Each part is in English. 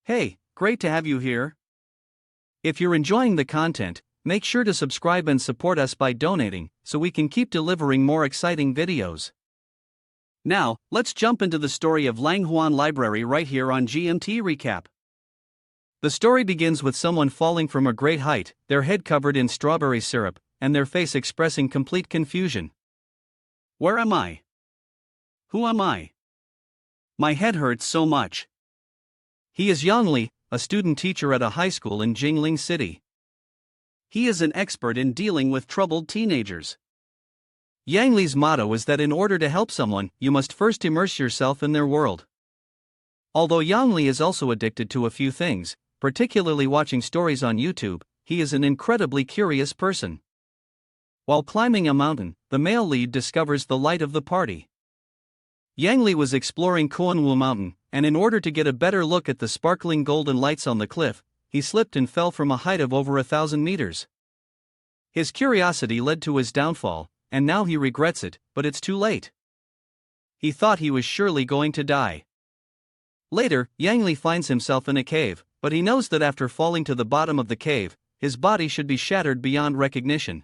Hey, great to have you here. If you're enjoying the content, make sure to subscribe and support us by donating, so we can keep delivering more exciting videos. Now, let's jump into the story of Huan Library right here on GMT Recap. The story begins with someone falling from a great height, their head covered in strawberry syrup, and their face expressing complete confusion. Where am I? Who am I? My head hurts so much. He is Yang, a student teacher at a high school in Jingling City. He is an expert in dealing with troubled teenagers. Yang Li's motto is that in order to help someone, you must first immerse yourself in their world. Although Yang Li is also addicted to a few things, particularly watching stories on YouTube, he is an incredibly curious person. While climbing a mountain, the male lead discovers the light of the party. Yang Li was exploring Kuanwu Mountain, and in order to get a better look at the sparkling golden lights on the cliff, he slipped and fell from a height of over 1,000 meters. His curiosity led to his downfall, and now he regrets it, but it's too late. He thought he was surely going to die. Later, Yang Li finds himself in a cave, but he knows that after falling to the bottom of the cave, his body should be shattered beyond recognition.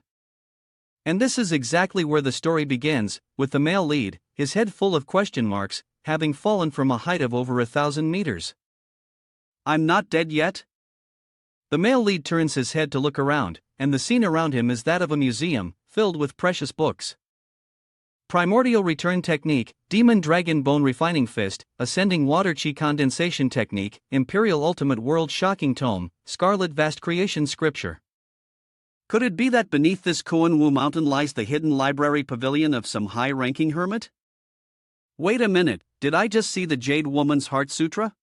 And this is exactly where the story begins, with the male lead, his head full of question marks, having fallen from a height of over 1,000 meters. I'm not dead yet? The male lead turns his head to look around, and the scene around him is that of a museum, filled with precious books. Primordial Return Technique, Demon Dragon Bone Refining Fist, Ascending Water Chi Condensation Technique, Imperial Ultimate World Shocking Tome, Scarlet Vast Creation Scripture. Could it be that beneath this Kuanwu mountain lies the hidden library pavilion of some high-ranking hermit? Wait a minute, did I just see the Jade Woman's Heart Sutra?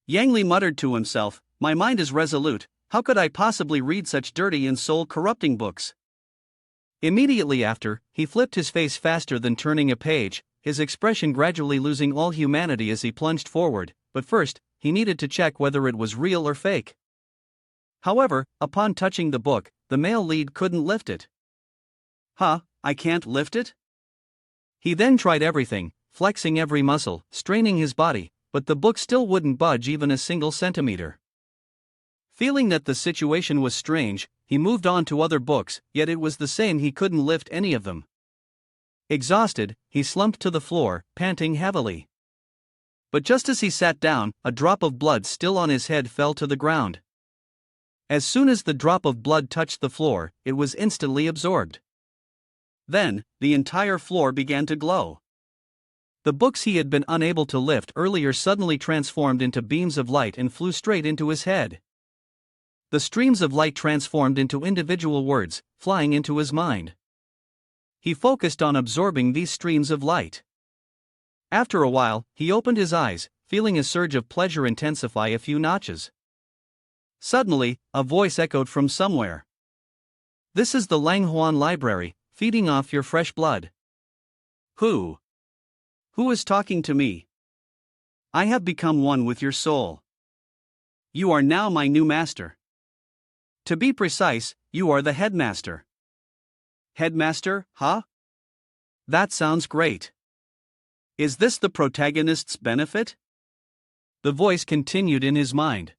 Yang Li muttered to himself, my mind is resolute, how could I possibly read such dirty and soul-corrupting books? Immediately after, he flipped his face faster than turning a page, his expression gradually losing all humanity as he plunged forward, but first, he needed to check whether it was real or fake. However, upon touching the book, the male lead couldn't lift it. Huh, I can't lift it? He then tried everything, flexing every muscle, straining his body, but the book still wouldn't budge even a single centimeter. Feeling that the situation was strange, he moved on to other books, yet it was the same, he couldn't lift any of them. Exhausted, he slumped to the floor, panting heavily. But just as he sat down, a drop of blood still on his head fell to the ground. As soon as the drop of blood touched the floor, it was instantly absorbed. Then, the entire floor began to glow. The books he had been unable to lift earlier suddenly transformed into beams of light and flew straight into his head. The streams of light transformed into individual words, flying into his mind. He focused on absorbing these streams of light. After a while, he opened his eyes, feeling a surge of pleasure intensify a few notches. Suddenly, a voice echoed from somewhere. This is the Huan Library, feeding off your fresh blood. Who is talking to me? I have become one with your soul. You are now my new master. To be precise, you are the headmaster. Headmaster, huh? That sounds great. Is this the protagonist's benefit? The voice continued in his mind.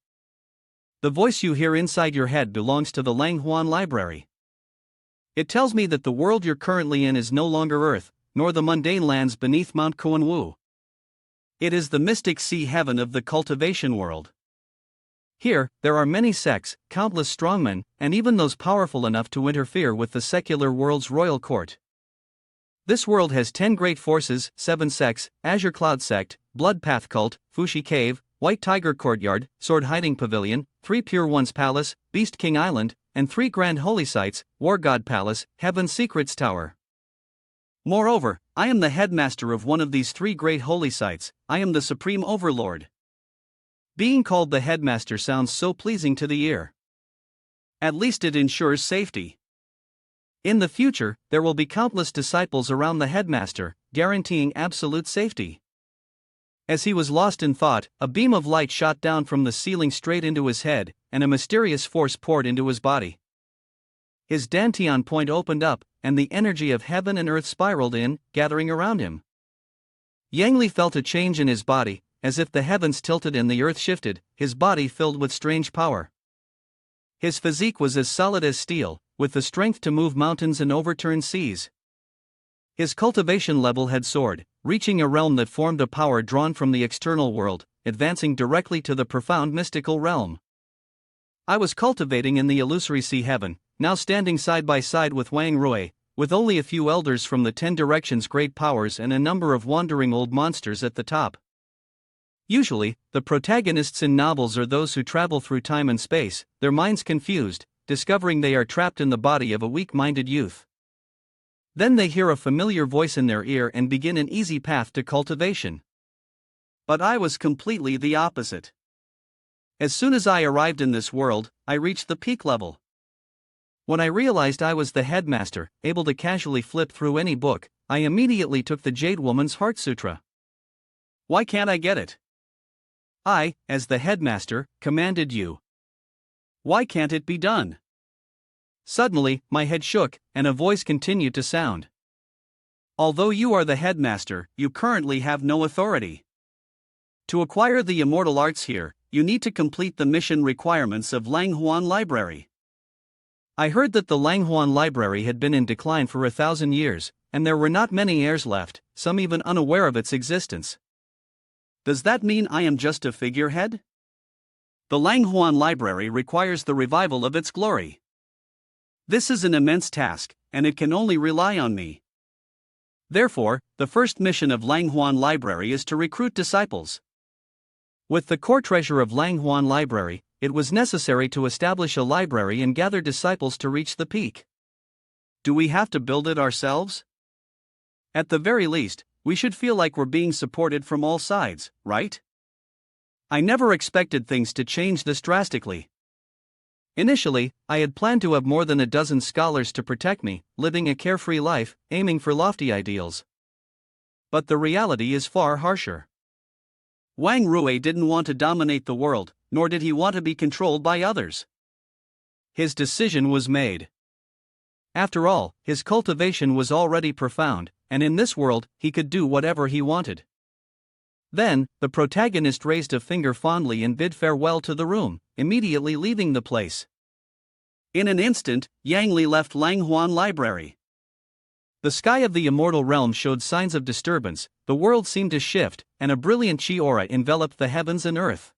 The voice you hear inside your head belongs to the Huan Library. It tells me that the world you're currently in is no longer Earth, nor the mundane lands beneath Mount Kuanwu. It is the mystic sea heaven of the cultivation world. Here, there are many sects, countless strongmen, and even those powerful enough to interfere with the secular world's royal court. This world has 10 great forces, 7 sects, Azure Cloud Sect, Blood Path Cult, Fushi Cave, White Tiger Courtyard, Sword Hiding Pavilion, 3 Pure Ones Palace, Beast King Island, and 3 Grand Holy Sites, War God Palace, Heaven's Secrets Tower. Moreover, I am the headmaster of one of these 3 great holy sites, I am the Supreme Overlord. Being called the headmaster sounds so pleasing to the ear. At least it ensures safety. In the future, there will be countless disciples around the headmaster, guaranteeing absolute safety. As he was lost in thought, a beam of light shot down from the ceiling straight into his head, and a mysterious force poured into his body. His dantian point opened up, and the energy of heaven and earth spiraled in, gathering around him. Yang Li felt a change in his body, as if the heavens tilted and the earth shifted, his body filled with strange power. His physique was as solid as steel, with the strength to move mountains and overturn seas. His cultivation level had soared, reaching a realm that formed a power drawn from the external world, advancing directly to the profound mystical realm. I was cultivating in the illusory sea heaven, now standing side by side with Wang Rui, with only a few elders from the 10 directions' great powers and a number of wandering old monsters at the top. Usually, the protagonists in novels are those who travel through time and space, their minds confused, discovering they are trapped in the body of a weak-minded youth. Then they hear a familiar voice in their ear and begin an easy path to cultivation. But I was completely the opposite. As soon as I arrived in this world, I reached the peak level. When I realized I was the headmaster, able to casually flip through any book, I immediately took the Jade Woman's Heart Sutra. Why can't I get it? I, as the headmaster, commanded you. Why can't it be done? Suddenly, my head shook, and a voice continued to sound. Although you are the headmaster, you currently have no authority. To acquire the immortal arts here, you need to complete the mission requirements of Huan Library. I heard that the Huan Library had been in decline for 1,000 years, and there were not many heirs left, some even unaware of its existence. Does that mean I am just a figurehead? The Huan Library requires the revival of its glory. This is an immense task, and it can only rely on me. Therefore, the first mission of Huan Library is to recruit disciples. With the core treasure of Huan Library, it was necessary to establish a library and gather disciples to reach the peak. Do we have to build it ourselves? At the very least, we should feel like we're being supported from all sides, right? I never expected things to change this drastically. Initially, I had planned to have more than a dozen scholars to protect me, living a carefree life, aiming for lofty ideals. But the reality is far harsher. Wang Rui didn't want to dominate the world, nor did he want to be controlled by others. His decision was made. After all, his cultivation was already profound, and in this world, he could do whatever he wanted. Then, the protagonist raised a finger fondly and bid farewell to the room, immediately leaving the place. In an instant, Yang Li left Huan Library. The sky of the immortal realm showed signs of disturbance, the world seemed to shift, and a brilliant chi aura enveloped the heavens and earth.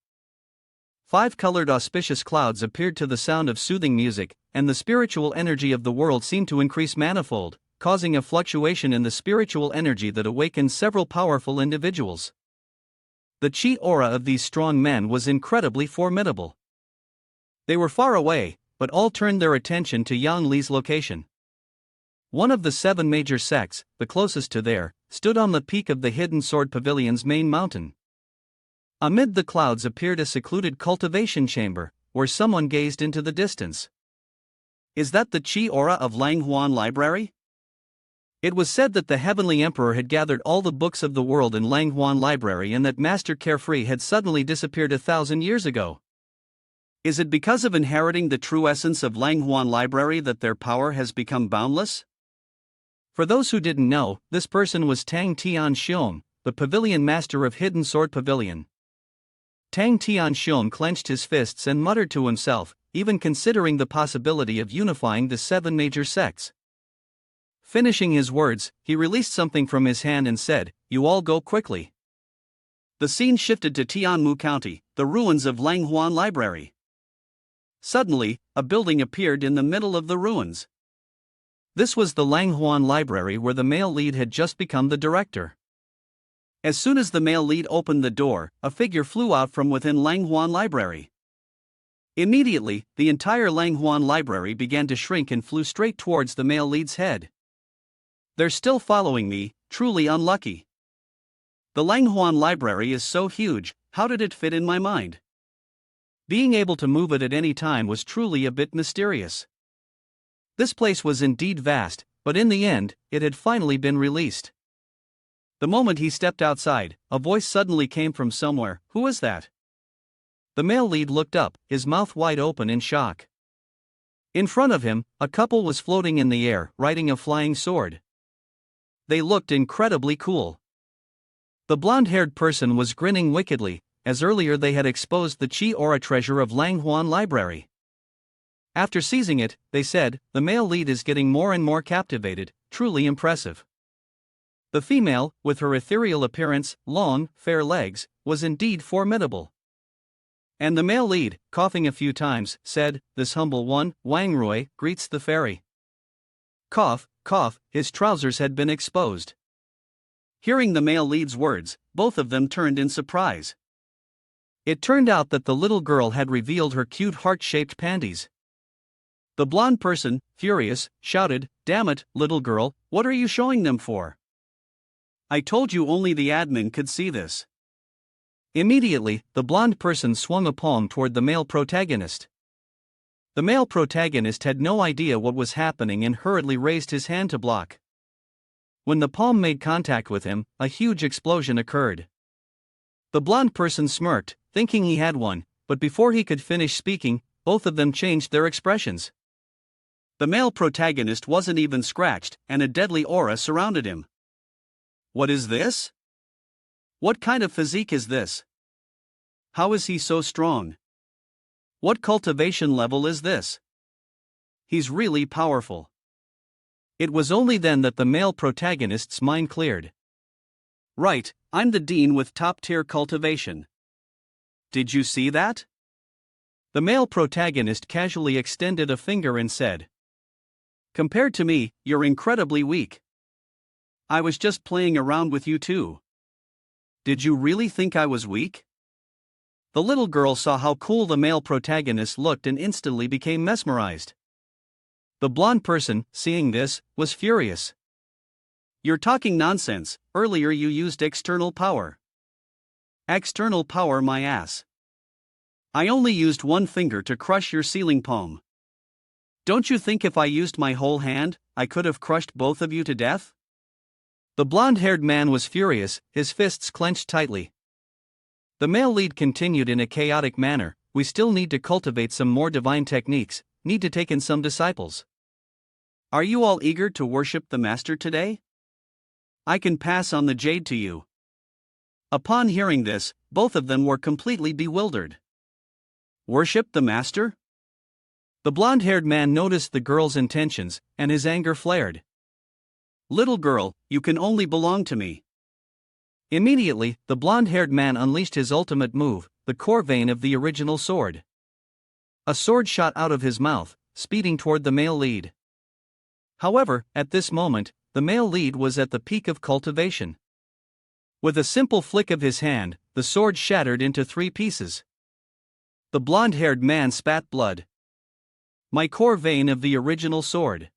5-colored auspicious clouds appeared to the sound of soothing music, and the spiritual energy of the world seemed to increase manifold, causing a fluctuation in the spiritual energy that awakened several powerful individuals. The chi aura of these strong men was incredibly formidable. They were far away, but all turned their attention to Yang Li's location. One of the 7 major sects, the closest to there, stood on the peak of the Hidden Sword Pavilion's main mountain. Amid the clouds appeared a secluded cultivation chamber, where someone gazed into the distance. Is that the chi aura of Huan Library? It was said that the Heavenly Emperor had gathered all the books of the world in Huan Library and that Master Carefree had suddenly disappeared 1,000 years ago. Is it because of inheriting the true essence of Huan Library that their power has become boundless? For those who didn't know, this person was Tang Tianxiong, the pavilion master of Hidden Sword Pavilion. Tang Tianxiong clenched his fists and muttered to himself, even considering the possibility of unifying the 7 major sects. Finishing his words, he released something from his hand and said, "You all go quickly." The scene shifted to Tianmu County, the ruins of Huan Library. Suddenly, a building appeared in the middle of the ruins. This was the Huan Library where the male lead had just become the director. As soon as the male lead opened the door, a figure flew out from within Huan Library. Immediately, the entire Huan Library began to shrink and flew straight towards the male lead's head. They're still following me, truly unlucky. The Huan Library is so huge, how did it fit in my mind? Being able to move it at any time was truly a bit mysterious. This place was indeed vast, but in the end, it had finally been released. The moment he stepped outside, a voice suddenly came from somewhere. Who is that? The male lead looked up, his mouth wide open in shock. In front of him, a couple was floating in the air, riding a flying sword. They looked incredibly cool. The blonde-haired person was grinning wickedly, as earlier they had exposed the Chi Aura treasure of Lang Huan Library. After seizing it, they said, the male lead is getting more and more captivated, truly impressive. The female, with her ethereal appearance, long, fair legs, was indeed formidable. And the male lead, coughing a few times, said, this humble one, Wang Rui, greets the fairy. Cough, cough, his trousers had been exposed. Hearing the male lead's words, both of them turned in surprise. It turned out that the little girl had revealed her cute heart-shaped panties. The blonde person, furious, shouted, damn it, little girl, what are you showing them for? I told you only the admin could see this. Immediately, the blonde person swung a palm toward the male protagonist. The male protagonist had no idea what was happening and hurriedly raised his hand to block. When the palm made contact with him, a huge explosion occurred. The blonde person smirked, thinking he had won, but before he could finish speaking, both of them changed their expressions. The male protagonist wasn't even scratched, and a deadly aura surrounded him. What is this? What kind of physique is this? How is he so strong? What cultivation level is this? He's really powerful. It was only then that the male protagonist's mind cleared. Right, I'm the dean with top-tier cultivation. Did you see that? The male protagonist casually extended a finger and said, compared to me, you're incredibly weak. I was just playing around with you too. Did you really think I was weak? The little girl saw how cool the male protagonist looked and instantly became mesmerized. The blonde person, seeing this, was furious. You're talking nonsense, earlier you used external power. External power my ass. I only used one finger to crush your ceiling palm. Don't you think if I used my whole hand, I could have crushed both of you to death? The blonde-haired man was furious, his fists clenched tightly. The male lead continued in a chaotic manner, we still need to cultivate some more divine techniques, need to take in some disciples. Are you all eager to worship the master today? I can pass on the jade to you. Upon hearing this, both of them were completely bewildered. Worship the master? The blonde-haired man noticed the girl's intentions, and his anger flared. Little girl, you can only belong to me. Immediately, the blonde-haired man unleashed his ultimate move, the core vein of the original sword. A sword shot out of his mouth, speeding toward the male lead. However, at this moment, the male lead was at the peak of cultivation. With a simple flick of his hand, the sword shattered into 3 pieces. The blonde-haired man spat blood. My core vein of the original sword.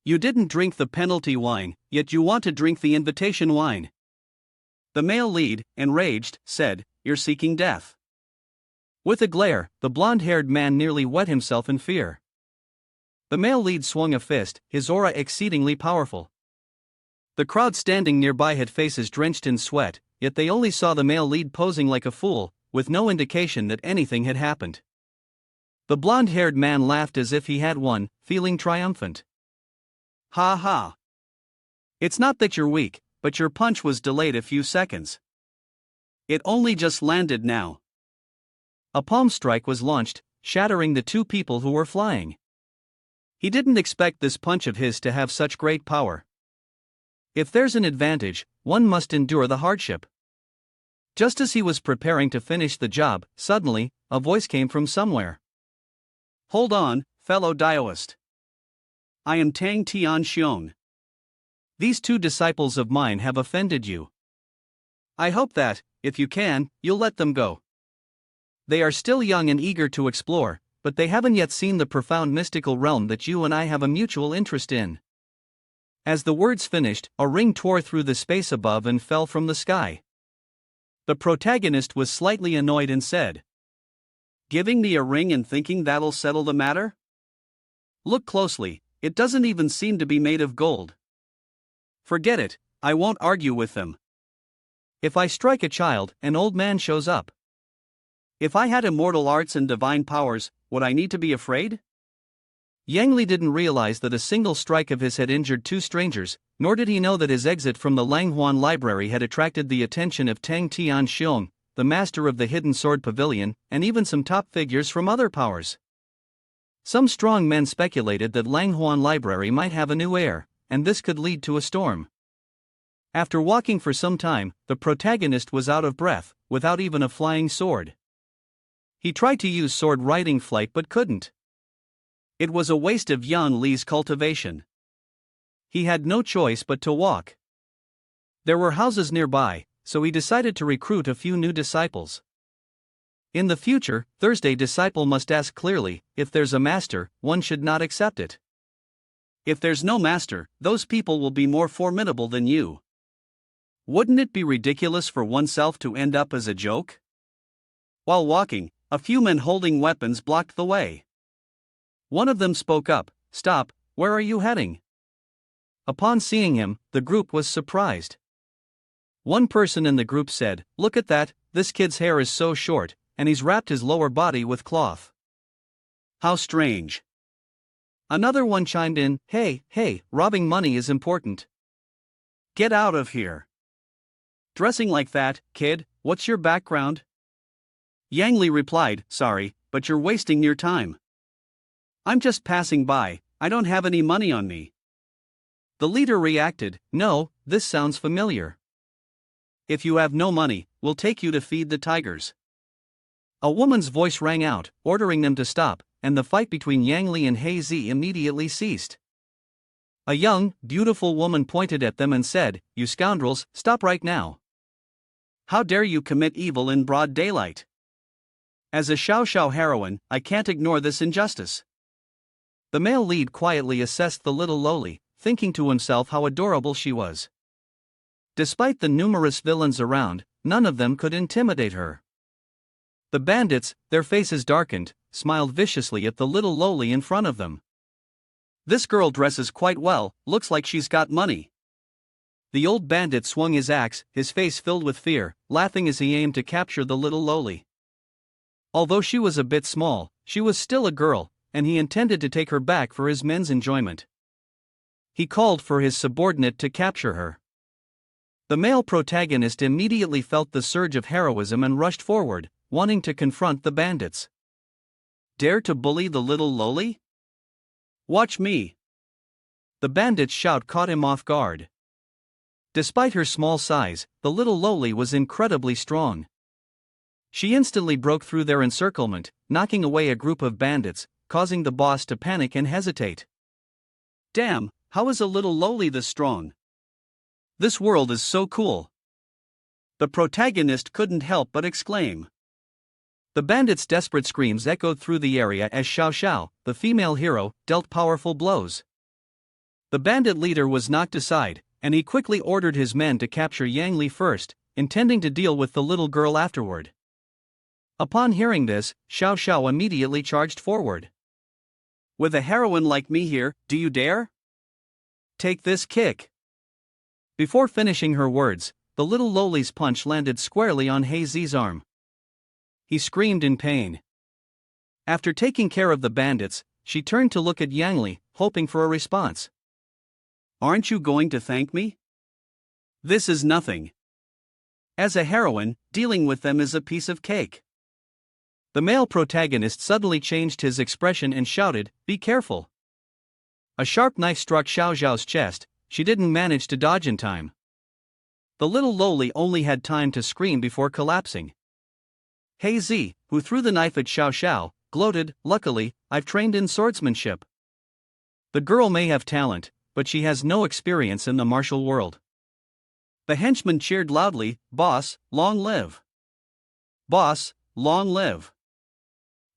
You didn't drink the penalty wine, yet you want to drink the invitation wine. The male lead, enraged, said, you're seeking death. With a glare, the blonde-haired man nearly wet himself in fear. The male lead swung a fist, his aura exceedingly powerful. The crowd standing nearby had faces drenched in sweat, yet they only saw the male lead posing like a fool, with no indication that anything had happened. The blonde-haired man laughed as if he had won, feeling triumphant. Ha ha. It's not that you're weak, but your punch was delayed a few seconds. It only just landed now. A palm strike was launched, shattering the 2 people who were flying. He didn't expect this punch of his to have such great power. If there's an advantage, one must endure the hardship. Just as he was preparing to finish the job, suddenly, a voice came from somewhere. Hold on, fellow Daoist. I am Tang Tian Xiong. These 2 disciples of mine have offended you. I hope that, if you can, you'll let them go. They are still young and eager to explore, but they haven't yet seen the profound mystical realm that you and I have a mutual interest in. As the words finished, a ring tore through the space above and fell from the sky. The protagonist was slightly annoyed and said, giving me a ring and thinking that'll settle the matter? Look closely, it doesn't even seem to be made of gold. Forget it, I won't argue with them. If I strike a child, an old man shows up. If I had immortal arts and divine powers, would I need to be afraid? Yang Li didn't realize that a single strike of his had injured two strangers, nor did he know that his exit from the Huan library had attracted the attention of Tang Tianxiong, the master of the Hidden Sword Pavilion, and even some top figures from other powers. Some strong men speculated that Huan library might have a new heir, and this could lead to a storm. After walking for some time, the protagonist was out of breath, without even a flying sword. He tried to use sword riding flight but couldn't. It was a waste of Yang Li's cultivation. He had no choice but to walk. There were houses nearby, so he decided to recruit a few new disciples. In the future, Thursday disciple must ask clearly, if there's a master, one should not accept it. If there's no master, those people will be more formidable than you. Wouldn't it be ridiculous for oneself to end up as a joke? While walking, a few men holding weapons blocked the way. One of them spoke up, "Stop, where are you heading?" Upon seeing him, the group was surprised. One person in the group said, "Look at that, this kid's hair is so short, and he's wrapped his lower body with cloth. How strange." Another one chimed in, Hey, robbing money is important. Get out of here. Dressing like that, kid, what's your background?" Yang Li replied, "Sorry, but you're wasting your time. I'm just passing by, I don't have any money on me." The leader reacted, "No, this sounds familiar. If you have no money, we'll take you to feed the tigers." A woman's voice rang out, ordering them to stop, and the fight between Yang Li and He Zi immediately ceased. A young, beautiful woman pointed at them and said, "You scoundrels, stop right now. How dare you commit evil in broad daylight? As a Xiao Sha heroine, I can't ignore this injustice." The male lead quietly assessed the little lowly, thinking to himself how adorable she was. Despite the numerous villains around, none of them could intimidate her. The bandits, their faces darkened, smiled viciously at the little lowly in front of them. "This girl dresses quite well, looks like she's got money." The old bandit swung his axe, his face filled with fear, laughing as he aimed to capture the little lowly. Although she was a bit small, she was still a girl, and he intended to take her back for his men's enjoyment. He called for his subordinate to capture her. The male protagonist immediately felt the surge of heroism and rushed forward, wanting to confront the bandits. "Dare to bully the little lowly? Watch me." The bandit's shout caught him off guard. Despite her small size, the little lowly was incredibly strong. She instantly broke through their encirclement, knocking away a group of bandits, causing the boss to panic and hesitate. "Damn, how is a little lowly this strong? This world is so cool." The protagonist couldn't help but exclaim. The bandits' desperate screams echoed through the area as Xiao Sha, the female hero, dealt powerful blows. The bandit leader was knocked aside, and he quickly ordered his men to capture Yang Li first, intending to deal with the little girl afterward. Upon hearing this, Xiao Sha immediately charged forward. "With a heroine like me here, do you dare? Take this kick." Before finishing her words, the little lowly's punch landed squarely on He Zi's arm. He screamed in pain. After taking care of the bandits, she turned to look at Yang Li, hoping for a response. "Aren't you going to thank me? This is nothing. As a heroine, dealing with them is a piece of cake." The male protagonist suddenly changed his expression and shouted, "Be careful." A sharp knife struck Xiao Zhao's chest. She didn't manage to dodge in time. The little lowly only had time to scream before collapsing. He Zi, who threw the knife at Xiao Sha, gloated, "Luckily, I've trained in swordsmanship. The girl may have talent, but she has no experience in the martial world." The henchmen cheered loudly, "Boss, long live! Boss, long live!"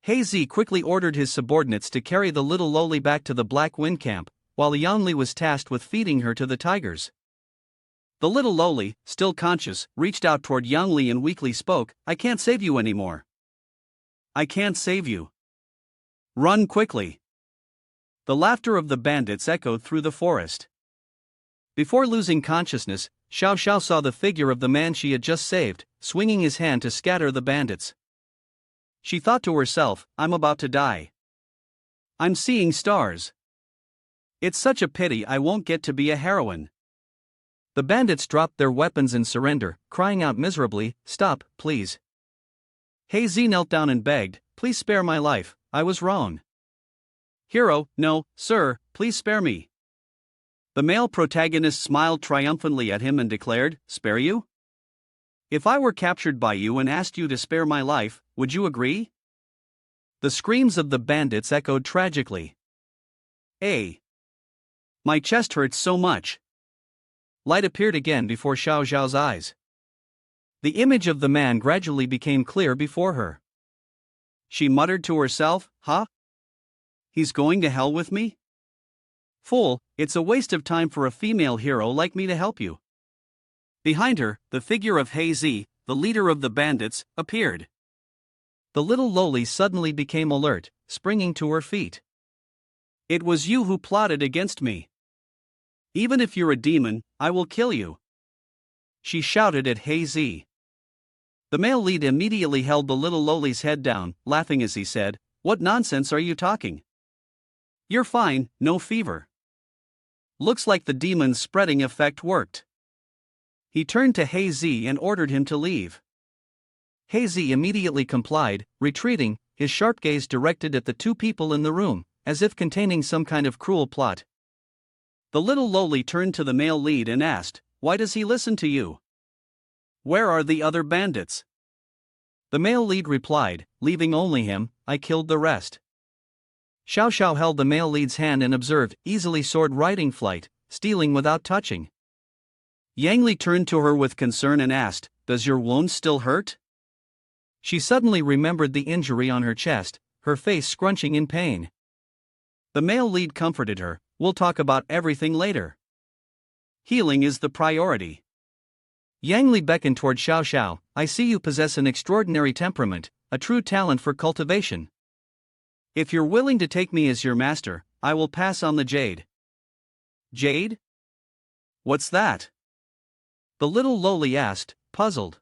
He Zi quickly ordered his subordinates to carry the little lowly back to the Black Wind camp, while Yang Li was tasked with feeding her to the tigers. The little lowly, still conscious, reached out toward Yang Li and weakly spoke, "I can't save you anymore. I can't save you. Run quickly." The laughter of the bandits echoed through the forest. Before losing consciousness, Xiao Sha saw the figure of the man she had just saved, swinging his hand to scatter the bandits. She thought to herself, "I'm about to die. I'm seeing stars. It's such a pity I won't get to be a heroine. The bandits dropped their weapons in surrender, crying out miserably, "Stop, please." Hazy knelt down and begged, "Please spare my life, I was wrong." "Hero, no, sir, please spare me." The male protagonist smiled triumphantly at him and declared, "Spare you? If I were captured by you and asked you to spare my life, would you agree?" The screams of the bandits echoed tragically. My chest hurts so much." Light appeared again before Xiao Shao's eyes. The image of the man gradually became clear before her. She muttered to herself, "Huh? He's going to hell with me? Fool, it's a waste of time for a female hero like me to help you." Behind her, the figure of Hazy, the leader of the bandits, appeared. The little loli suddenly became alert, springing to her feet. "It was you who plotted against me. Even if you're a demon, I will kill you," she shouted at Hazy. The male lead immediately held the little loli's head down, laughing as he said, "What nonsense are you talking? You're fine, no fever. Looks like the demon's spreading effect worked." He turned to Hazy and ordered him to leave. Hazy immediately complied, retreating, his sharp gaze directed at the two people in the room, as if containing some kind of cruel plot. The little loli turned to the male lead and asked, "Why does he listen to you? Where are the other bandits?" The male lead replied, "Leaving only him, I killed the rest." Xiao Shao held the male lead's hand and observed, easily sword riding flight, stealing without touching. Yang Li turned to her with concern and asked, "Does your wound still hurt?" She suddenly remembered the injury on her chest, her face scrunching in pain. The male lead comforted her, "We'll talk about everything later. Healing is the priority." Yang Li beckoned toward Xiao Shao, "I see you possess an extraordinary temperament, a true talent for cultivation. If you're willing to take me as your master, I will pass on the jade." "Jade? What's that?" the little loli asked, puzzled.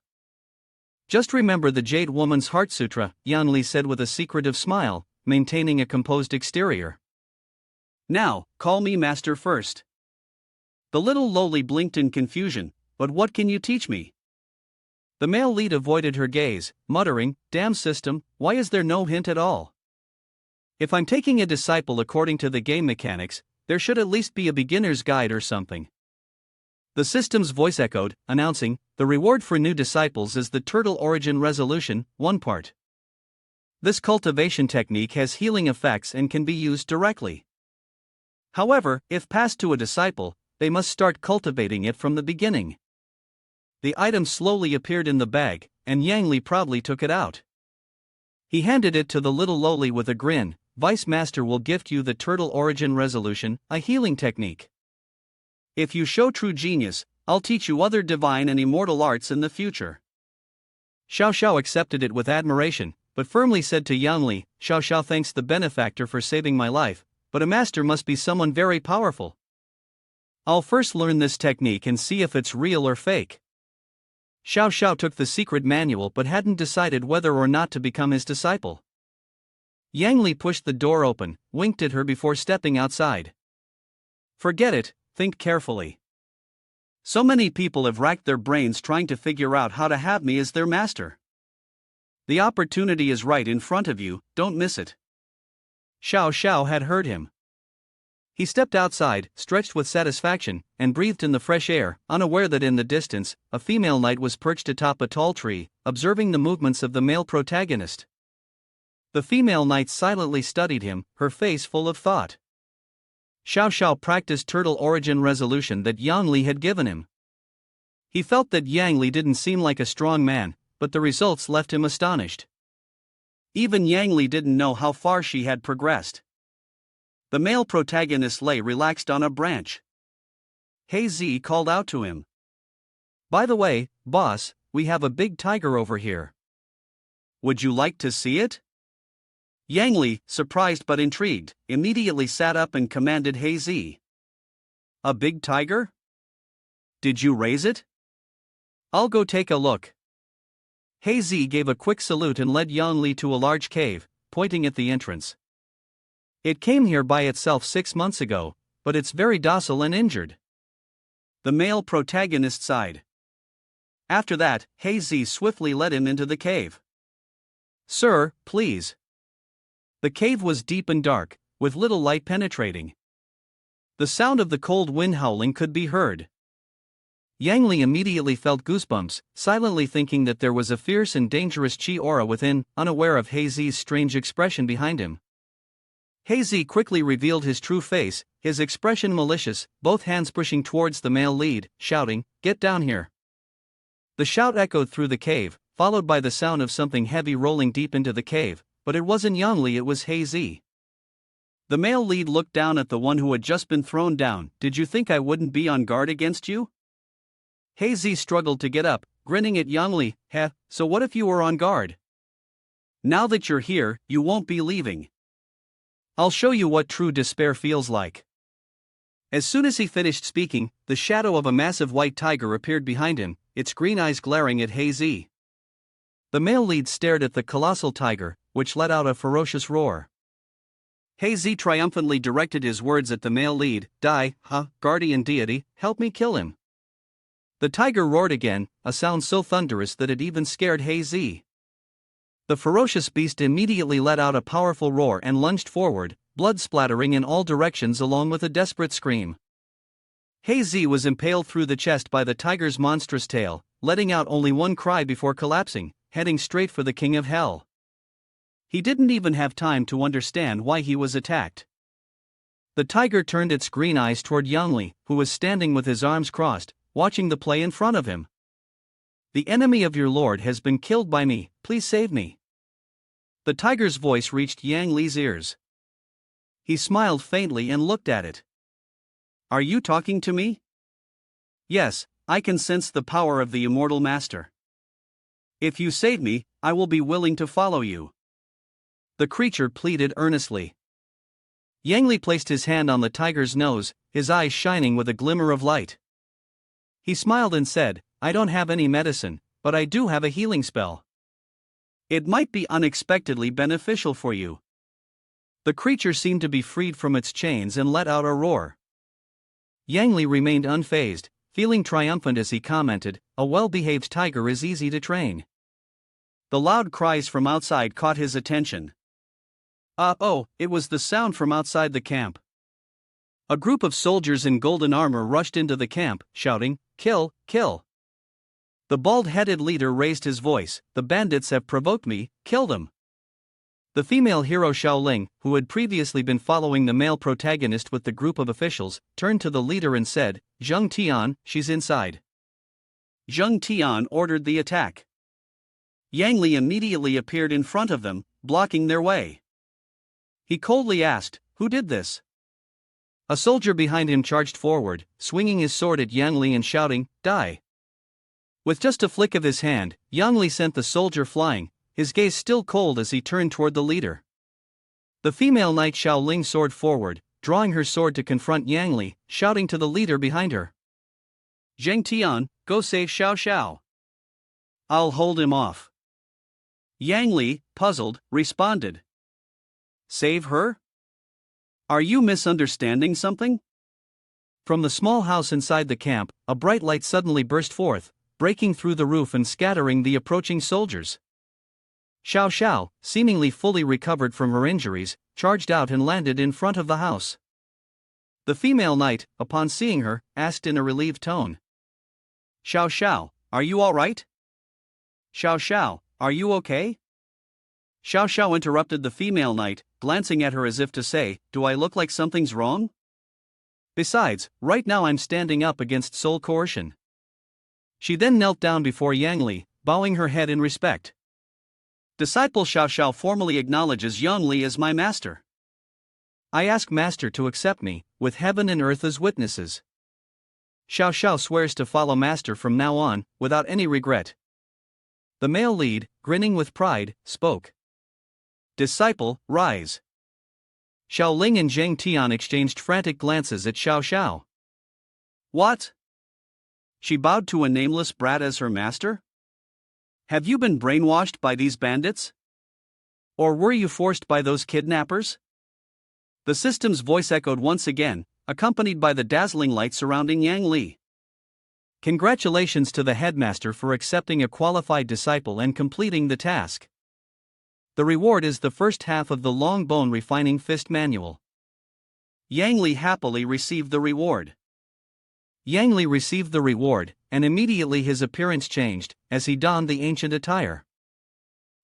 "Just remember the Jade Woman's Heart Sutra," Yang Li said with a secretive smile, maintaining a composed exterior. "Now, call me master first." The little loli blinked in confusion, "But what can you teach me?" The male lead avoided her gaze, muttering, "Damn system, why is there no hint at all? If I'm taking a disciple according to the game mechanics, there should at least be a beginner's guide or something." The system's voice echoed, announcing, "The reward for new disciples is the Turtle Origin Resolution, 1 part. This cultivation technique has healing effects and can be used directly. However, if passed to a disciple, they must start cultivating it from the beginning." The item slowly appeared in the bag, and Yang Li proudly took it out. He handed it to the little loli with a grin, "Vice Master will gift you the Turtle Origin Resolution, a healing technique. If you show true genius, I'll teach you other divine and immortal arts in the future." Xiao Shao accepted it with admiration, but firmly said to Yang Li, "Xiao Shao thanks the benefactor for saving my life, but a master must be someone very powerful. I'll first learn this technique and see if it's real or fake." Xiao Shao took the secret manual but hadn't decided whether or not to become his disciple. Yang Li pushed the door open, winked at her before stepping outside. "Forget it, think carefully. So many people have racked their brains trying to figure out how to have me as their master. The opportunity is right in front of you, don't miss it." Xiao Shao had heard him. He stepped outside, stretched with satisfaction, and breathed in the fresh air, unaware that in the distance, a female knight was perched atop a tall tree, observing the movements of the male protagonist. The female knight silently studied him, her face full of thought. Xiao Shao practiced Turtle Origin Resolution that Yang Li had given him. He felt that Yang Li didn't seem like a strong man, but the results left him astonished. Even Yang Li didn't know how far she had progressed. The male protagonist lay relaxed on a branch. Hazy called out to him, "By the way, boss, we have a big tiger over here. Would you like to see it?" Yang Li, surprised but intrigued, immediately sat up and commanded Hazy, "A big tiger? Did you raise it? I'll go take a look." Hazy gave a quick salute and led Yang Li to a large cave, pointing at the entrance. It came here by itself 6 months ago, but it's very docile and injured. The male protagonist sighed. After that, Hazy swiftly led him into the cave. Sir, please. The cave was deep and dark, with little light penetrating. The sound of the cold wind howling could be heard. Yang Li immediately felt goosebumps, silently thinking that there was a fierce and dangerous chi aura within, unaware of Hazy's strange expression behind him. Hazy quickly revealed his true face, his expression malicious, both hands pushing towards the male lead, shouting, "Get down here." The shout echoed through the cave, followed by the sound of something heavy rolling deep into the cave, but it wasn't Yang Li, it was Hazy. The male lead looked down at the one who had just been thrown down. "Did you think I wouldn't be on guard against you?" Hazy struggled to get up, grinning at Yang Li. "Heh, so what if you were on guard? Now that you're here, you won't be leaving. I'll show you what true despair feels like." As soon as he finished speaking, the shadow of a massive white tiger appeared behind him, its green eyes glaring at Hazy. The male lead stared at the colossal tiger, which let out a ferocious roar. Hazy triumphantly directed his words at the male lead. "Die, guardian deity, help me kill him." The tiger roared again, a sound so thunderous that it even scared Hazy. The ferocious beast immediately let out a powerful roar and lunged forward, blood splattering in all directions along with a desperate scream. Hazy was impaled through the chest by the tiger's monstrous tail, letting out only one cry before collapsing, heading straight for the king of hell. He didn't even have time to understand why he was attacked. The tiger turned its green eyes toward Yang Li, who was standing with his arms crossed, watching the play in front of him. "The enemy of your lord has been killed by me, please save me." The tiger's voice reached Yang Li's ears. He smiled faintly and looked at it. "Are you talking to me?" "Yes, I can sense the power of the immortal master. If you save me, I will be willing to follow you." The creature pleaded earnestly. Yang Li placed his hand on the tiger's nose, his eyes shining with a glimmer of light. He smiled and said, "I don't have any medicine, but I do have a healing spell. It might be unexpectedly beneficial for you." The creature seemed to be freed from its chains and let out a roar. Yang Li remained unfazed, feeling triumphant as he commented, "A well-behaved tiger is easy to train." The loud cries from outside caught his attention. It was the sound from outside the camp. A group of soldiers in golden armor rushed into the camp, shouting, "Kill, kill!" The bald-headed leader raised his voice, "The bandits have provoked me, kill them." The female hero Xiao, who had previously been following the male protagonist with the group of officials, turned to the leader and said, "Zheng Tian, she's inside." Zheng Tian ordered the attack. Yang Li immediately appeared in front of them, blocking their way. He coldly asked, "Who did this?" A soldier behind him charged forward, swinging his sword at Yang Li and shouting, "Die!" With just a flick of his hand, Yang Li sent the soldier flying, his gaze still cold as he turned toward the leader. The female knight Xiao soared forward, drawing her sword to confront Yang Li, shouting to the leader behind her, "Zheng Tian, go save Xiao Sha. I'll hold him off." Yang Li, puzzled, responded, "Save her? Are you misunderstanding something?" From the small house inside the camp, a bright light suddenly burst forth, breaking through the roof and scattering the approaching soldiers. Xiao Sha, seemingly fully recovered from her injuries, charged out and landed in front of the house. The female knight, upon seeing her, asked in a relieved tone, "Xiao Sha, are you all right? Xiao Sha, are you okay?" Xiao Sha interrupted the female knight, glancing at her as if to say, "Do I look like something's wrong? Besides, right now I'm standing up against soul coercion." She then knelt down before Yang Li, bowing her head in respect. "Disciple Xiao Sha formally acknowledges Yang Li as my master. I ask master to accept me, with heaven and earth as witnesses. Xiao Sha swears to follow master from now on, without any regret." The male lead, grinning with pride, spoke. "Disciple, rise." Xiao and Zheng Tian exchanged frantic glances at Xiao Sha. "What? She bowed to a nameless brat as her master? Have you been brainwashed by these bandits? Or were you forced by those kidnappers?" The system's voice echoed once again, accompanied by the dazzling light surrounding Yang Li. Congratulations to the headmaster for accepting a qualified disciple and completing the task. The reward is the first half of the long bone refining fist manual. Yang Li happily received the reward. Yang Li received the reward, and immediately his appearance changed, as he donned the ancient attire.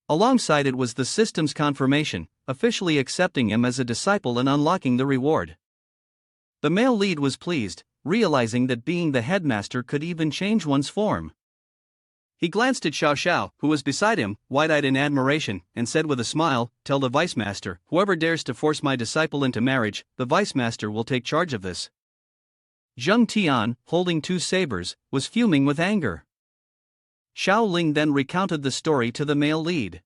Alongside it was the system's confirmation, officially accepting him as a disciple and unlocking the reward. The male lead was pleased, realizing that being the headmaster could even change one's form. He glanced at Xiao Sha, who was beside him, wide-eyed in admiration, and said with a smile, "Tell the vice master, whoever dares to force my disciple into marriage, the vice master will take charge of this." Zheng Tian, holding two sabers, was fuming with anger. Xiao Ling then recounted the story to the male lead.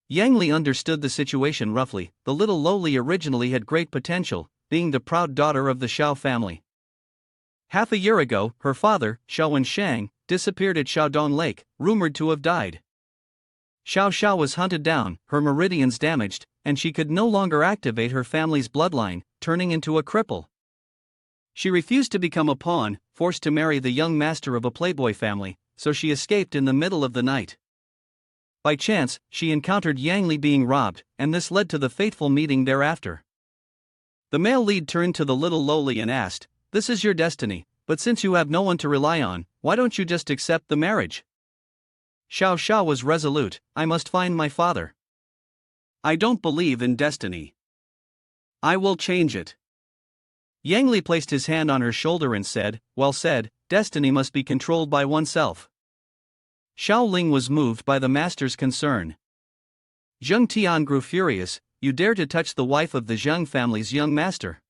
Yang Li understood the situation roughly. The little lowly originally had great potential, being the proud daughter of the Xiao family. Half a year ago, her father, Xiao Shang, disappeared at Xiaodong Lake, rumored to have died. Xiao Sha was hunted down, her meridians damaged, and she could no longer activate her family's bloodline, turning into a cripple. She refused to become a pawn, forced to marry the young master of a playboy family, so she escaped in the middle of the night. By chance, she encountered Yang Li being robbed, and this led to the fateful meeting thereafter. The male lead turned to the little lowly and asked, "This is your destiny, but since you have no one to rely on, why don't you just accept the marriage?" Xiao Sha was resolute, "I must find my father. I don't believe in destiny. I will change it." Yang Li placed his hand on her shoulder and said, "Well said, destiny must be controlled by oneself." Xiao Ling was moved by the master's concern. Zheng Tian grew furious, "You dare to touch the wife of the Zheng family's young master."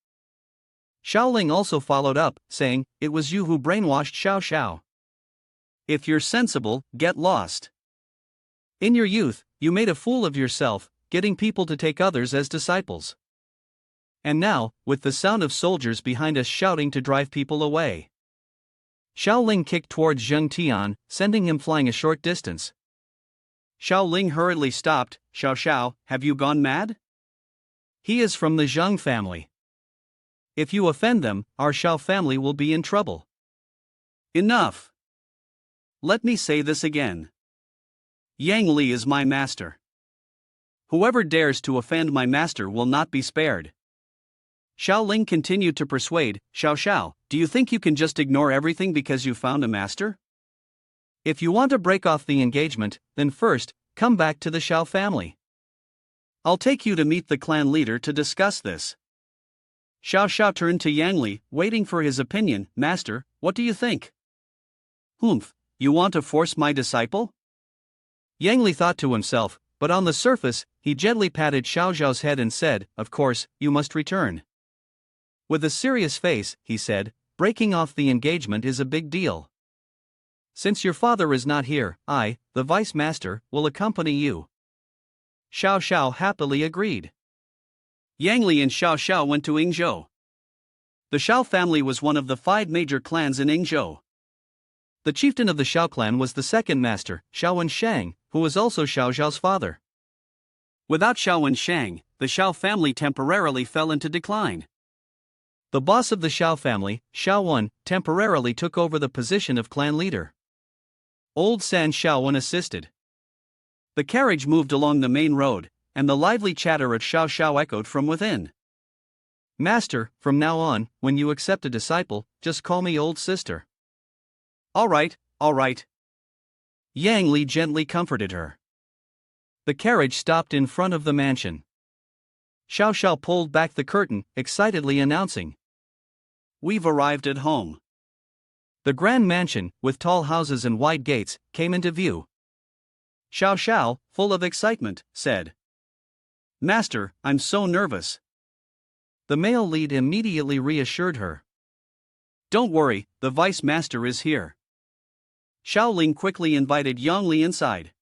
Xiao Ling also followed up, saying, "It was you who brainwashed Xiao Sha. If you're sensible, get lost. In your youth, you made a fool of yourself, getting people to take others as disciples. And now, with the sound of soldiers behind us shouting to drive people away." Xiao Ling kicked towards Zheng Tian, sending him flying a short distance. Xiao Ling hurriedly stopped. "Xiao Shao, have you gone mad? He is from the Zheng family. If you offend them, our Xiao family will be in trouble." "Enough. Let me say this again. Yang Li is my master. Whoever dares to offend my master will not be spared." Xiao Ling continued to persuade, "Xiao Shao, do you think you can just ignore everything because you found a master? If you want to break off the engagement, then first, come back to the Xiao family. I'll take you to meet the clan leader to discuss this." Xiao Sha turned to Yang Li, waiting for his opinion. "Master, what do you think?" "Humph, you want to force my disciple?" Yang Li thought to himself, but on the surface, he gently patted Xiao Zhao's head and said, "Of course, you must return." With a serious face, he said, "Breaking off the engagement is a big deal. Since your father is not here, I, the vice master, will accompany you." Xiao Shao happily agreed. Yang Li and Xiao Shao went to Yingzhou. The Xiao family was one of the 5 major clans in Yingzhou. The chieftain of the Xiao clan was the second master, Xiao Shang, who was also Xiao Zhao's father. Without Xiao Shang, the Xiao family temporarily fell into decline. The boss of the Xiao family, Xiao temporarily took over the position of clan leader. Old San Xiao assisted. The carriage moved along the main road, and the lively chatter of Xiao Shao echoed from within. "Master, from now on, when you accept a disciple, just call me old sister." All right. Yang Li gently comforted her. The carriage stopped in front of the mansion. Xiao Shao pulled back the curtain, excitedly announcing, "We've arrived at home." The grand mansion, with tall houses and wide gates, came into view. Xiao Shao, full of excitement, said, "Master, I'm so nervous." The male lead immediately reassured her. "Don't worry, the vice master is here." Xiao Ling quickly invited Yang Li inside.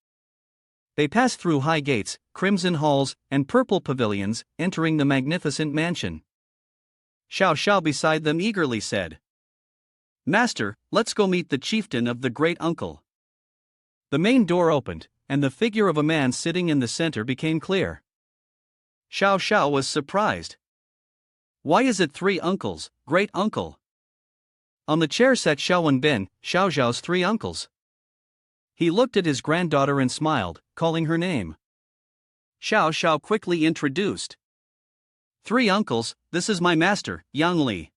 They passed through high gates, crimson halls, and purple pavilions, entering the magnificent mansion. Xiao Shao beside them eagerly said, "Master, let's go meet the chieftain of the great uncle." The main door opened, and the figure of a man sitting in the center became clear. Xiao Shao was surprised. Why is it three uncles, great uncle? On the chair sat Xiao Bin, Xiao Zhao's three uncles. He looked at his granddaughter and smiled, calling her name. Xiao Sha quickly introduced. Three uncles, this is my master, Yang Li.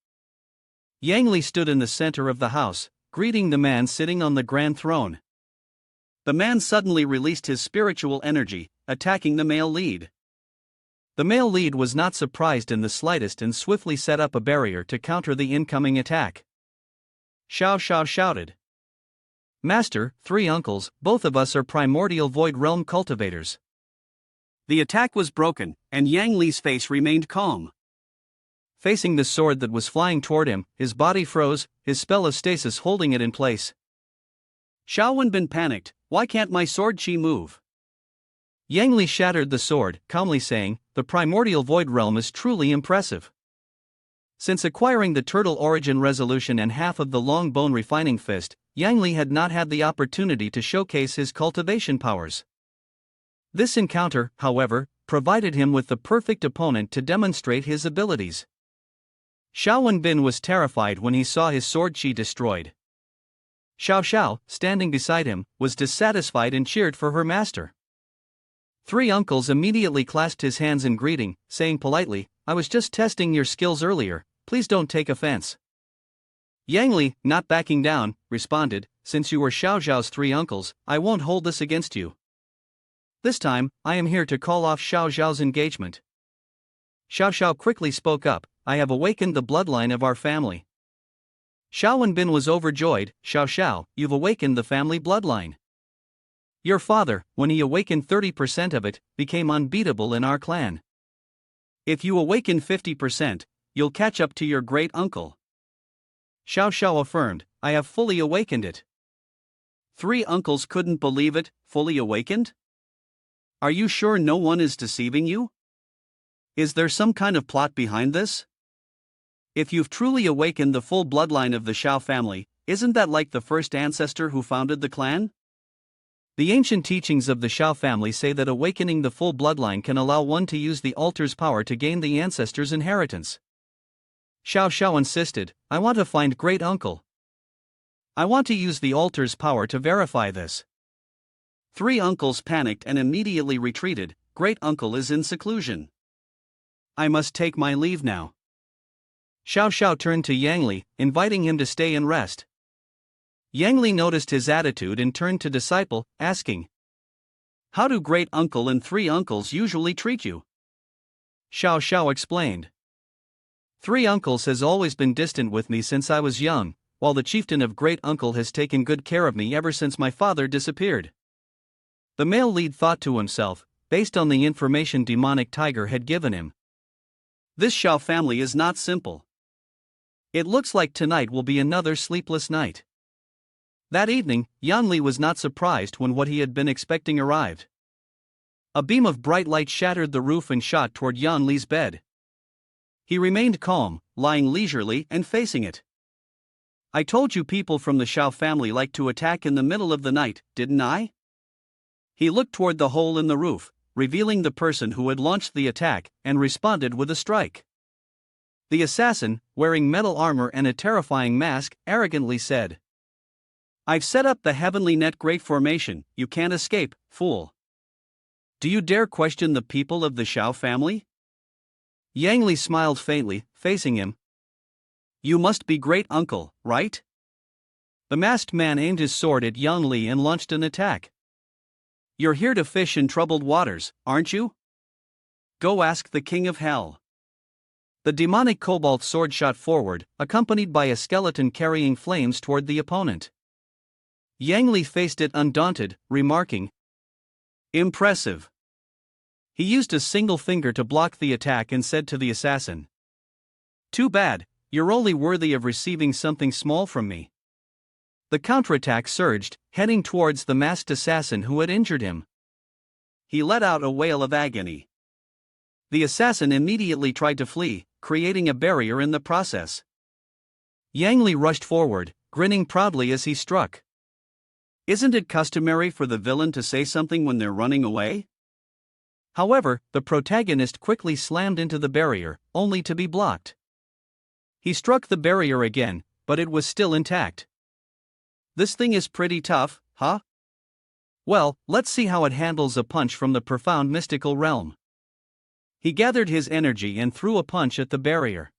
Yang Li stood in the center of the house, greeting the man sitting on the grand throne. The man suddenly released his spiritual energy, attacking the male lead. The male lead was not surprised in the slightest and swiftly set up a barrier to counter the incoming attack. Xiao Sha shouted. Master, three uncles, both of us are primordial void realm cultivators. The attack was broken, and Yang Li's face remained calm. Facing the sword that was flying toward him, his body froze, his spell of stasis holding it in place. Xiao Bin panicked, why can't my sword chi move? Yang Li shattered the sword, calmly saying, the primordial void realm is truly impressive. Since acquiring the turtle origin resolution and half of the long bone refining fist, Yang Li had not had the opportunity to showcase his cultivation powers. This encounter, however, provided him with the perfect opponent to demonstrate his abilities. Xiao Bin was terrified when he saw his sword chi destroyed. Xiao Shao, standing beside him, was dissatisfied and cheered for her master. Three uncles immediately clasped his hands in greeting, saying politely, I was just testing your skills earlier, please don't take offense. Yang Li, not backing down, responded, since you were Xiao Zhao's three uncles, I won't hold this against you. This time, I am here to call off Xiao Zhao's engagement. Xiao Shao quickly spoke up, I have awakened the bloodline of our family. Xiao Bin was overjoyed, Xiao Shao, you've awakened the family bloodline. Your father, when he awakened 30% of it, became unbeatable in our clan. If you awaken 50%, you'll catch up to your great uncle. Xiao Shao affirmed, I have fully awakened it. Three uncles couldn't believe it, fully awakened? Are you sure no one is deceiving you? Is there some kind of plot behind this? If you've truly awakened the full bloodline of the Xiao family, isn't that like the first ancestor who founded the clan? The ancient teachings of the Xiao family say that awakening the full bloodline can allow one to use the altar's power to gain the ancestor's inheritance. Xiao Shao insisted, I want to find great uncle. I want to use the altar's power to verify this. Three uncles panicked and immediately retreated, great uncle is in seclusion. I must take my leave now. Xiao Shao turned to Yang Li, inviting him to stay and rest. Yang Li noticed his attitude and turned to disciple, asking, how do great uncle and three uncles usually treat you? Xiao Shao explained. Three uncles has always been distant with me since I was young, while the chieftain of great uncle has taken good care of me ever since my father disappeared. The male lead thought to himself, based on the information demonic tiger had given him. This Xiao family is not simple. It looks like tonight will be another sleepless night. That evening, Yang Li was not surprised when what he had been expecting arrived. A beam of bright light shattered the roof and shot toward Yang Li's bed. He remained calm, lying leisurely and facing it. I told you people from the Xiao family like to attack in the middle of the night, didn't I? He looked toward the hole in the roof, revealing the person who had launched the attack, and responded with a strike. The assassin, wearing metal armor and a terrifying mask, arrogantly said, I've set up the heavenly net great formation, you can't escape, fool. Do you dare question the people of the Xiao family? Yang Li smiled faintly, facing him. You must be great uncle, right? The masked man aimed his sword at Yang Li and launched an attack. You're here to fish in troubled waters, aren't you? Go ask the king of hell. The demonic cobalt sword shot forward, accompanied by a skeleton carrying flames toward the opponent. Yang Li faced it undaunted, remarking, Impressive. He used a single finger to block the attack and said to the assassin, Too bad, you're only worthy of receiving something small from me. The counterattack surged, heading towards the masked assassin who had injured him. He let out a wail of agony. The assassin immediately tried to flee, creating a barrier in the process. Yang Li rushed forward, grinning proudly as he struck. Isn't it customary for the villain to say something when they're running away? However, the protagonist quickly slammed into the barrier, only to be blocked. He struck the barrier again, but it was still intact. This thing is pretty tough, huh? Well, let's see how it handles a punch from the profound mystical realm. He gathered his energy and threw a punch at the barrier.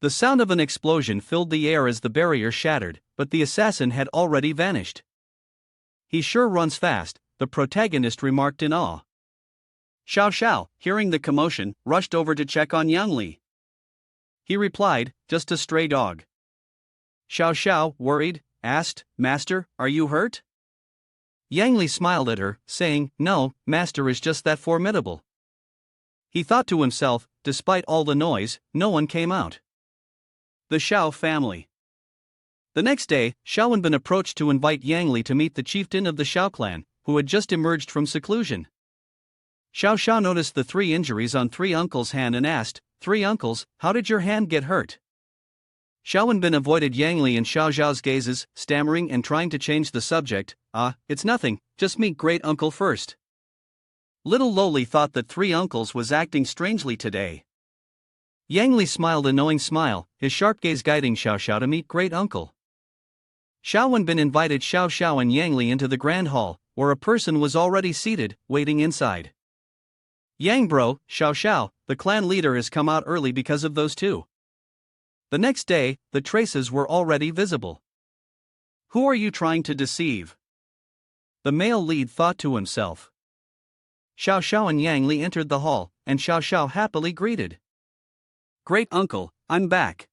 The sound of an explosion filled the air as the barrier shattered, but the assassin had already vanished. He sure runs fast, the protagonist remarked in awe. Xiao Sha, hearing the commotion, rushed over to check on Yang Li. He replied, just a stray dog. Xiao Sha, worried, asked, Master, are you hurt? Yang Li smiled at her, saying, No, Master is just that formidable. He thought to himself, despite all the noise, no one came out. The Xiao family. The next day, Xiao Bin approached to invite Yang Li to meet the chieftain of the Xiao clan, who had just emerged from seclusion. Xiao Sha noticed the 3 injuries on 3 uncles' hand and asked, 3 uncles, how did your hand get hurt? Xiao Bin avoided Yang Li and Xiao Zhao's gazes, stammering and trying to change the subject. It's nothing, just meet great uncle first. Little Loli thought that 3 uncles was acting strangely today. Yang Li smiled a knowing smile, his sharp gaze guiding Xiao Sha to meet great uncle. Xiao Bin invited Xiao Sha and Yang Li into the grand hall, where a person was already seated, waiting inside. Yang bro, Xiao Sha, the clan leader has come out early because of those 2. The next day, the traces were already visible. Who are you trying to deceive? The male lead thought to himself. Xiao Sha and Yang Li entered the hall, and Xiao Sha happily greeted. Great uncle, I'm back.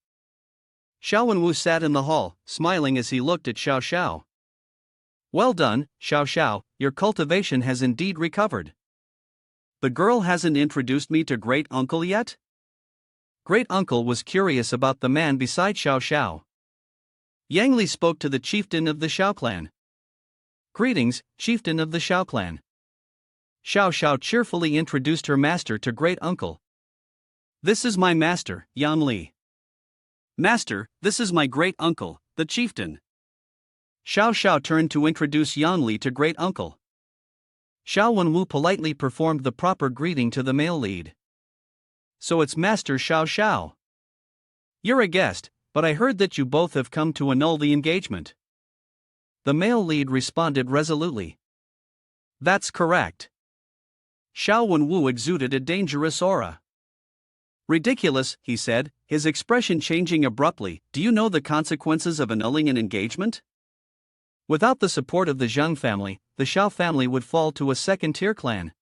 Xiao Wenwu sat in the hall, smiling as he looked at Xiao Sha. Well done, Xiao Sha, your cultivation has indeed recovered. The girl hasn't introduced me to great uncle yet? Great uncle was curious about the man beside Xiao Sha. Yang Li spoke to the chieftain of the Xiao clan. Greetings, chieftain of the Xiao clan. Xiao Sha cheerfully introduced her master to great uncle. This is my master, Yan Li. Master, this is my great uncle, the chieftain. Xiao Sha turned to introduce Yan Li to great uncle. Xiao Wenwu politely performed the proper greeting to the male lead. So it's Master Xiao Sha. You're a guest, but I heard that you both have come to annul the engagement. The male lead responded resolutely. That's correct. Xiao Wenwu exuded a dangerous aura. Ridiculous, he said, his expression changing abruptly. Do you know the consequences of annulling an engagement? Without the support of the Zheng family, the Xiao family would fall to a second-tier clan.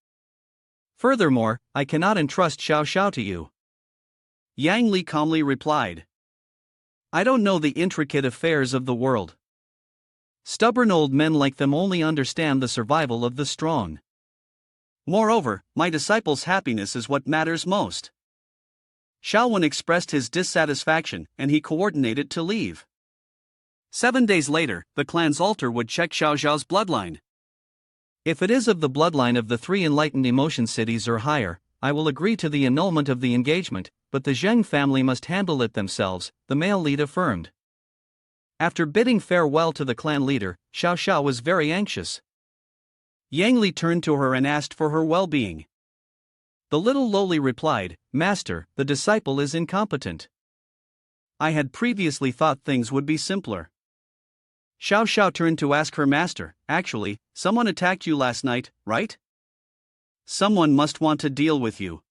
Furthermore, I cannot entrust Xiao Sha to you. Yang Li calmly replied. I don't know the intricate affairs of the world. Stubborn old men like them only understand the survival of the strong. Moreover, my disciple's happiness is what matters most. Xiao Wen expressed his dissatisfaction, and he coordinated to leave. 7 days later, the clan's altar would check Xiao Zhao's bloodline. If it is of the bloodline of the 3 enlightened emotion cities or higher, I will agree to the annulment of the engagement, but the Zheng family must handle it themselves, the male lead affirmed. After bidding farewell to the clan leader, Xiao Sha was very anxious. Yang Li turned to her and asked for her well-being. The little loli replied, Master, the disciple is incompetent. I had previously thought things would be simpler. Xiao Sha turned to ask her master, actually, someone attacked you last night, right? Someone must want to deal with you.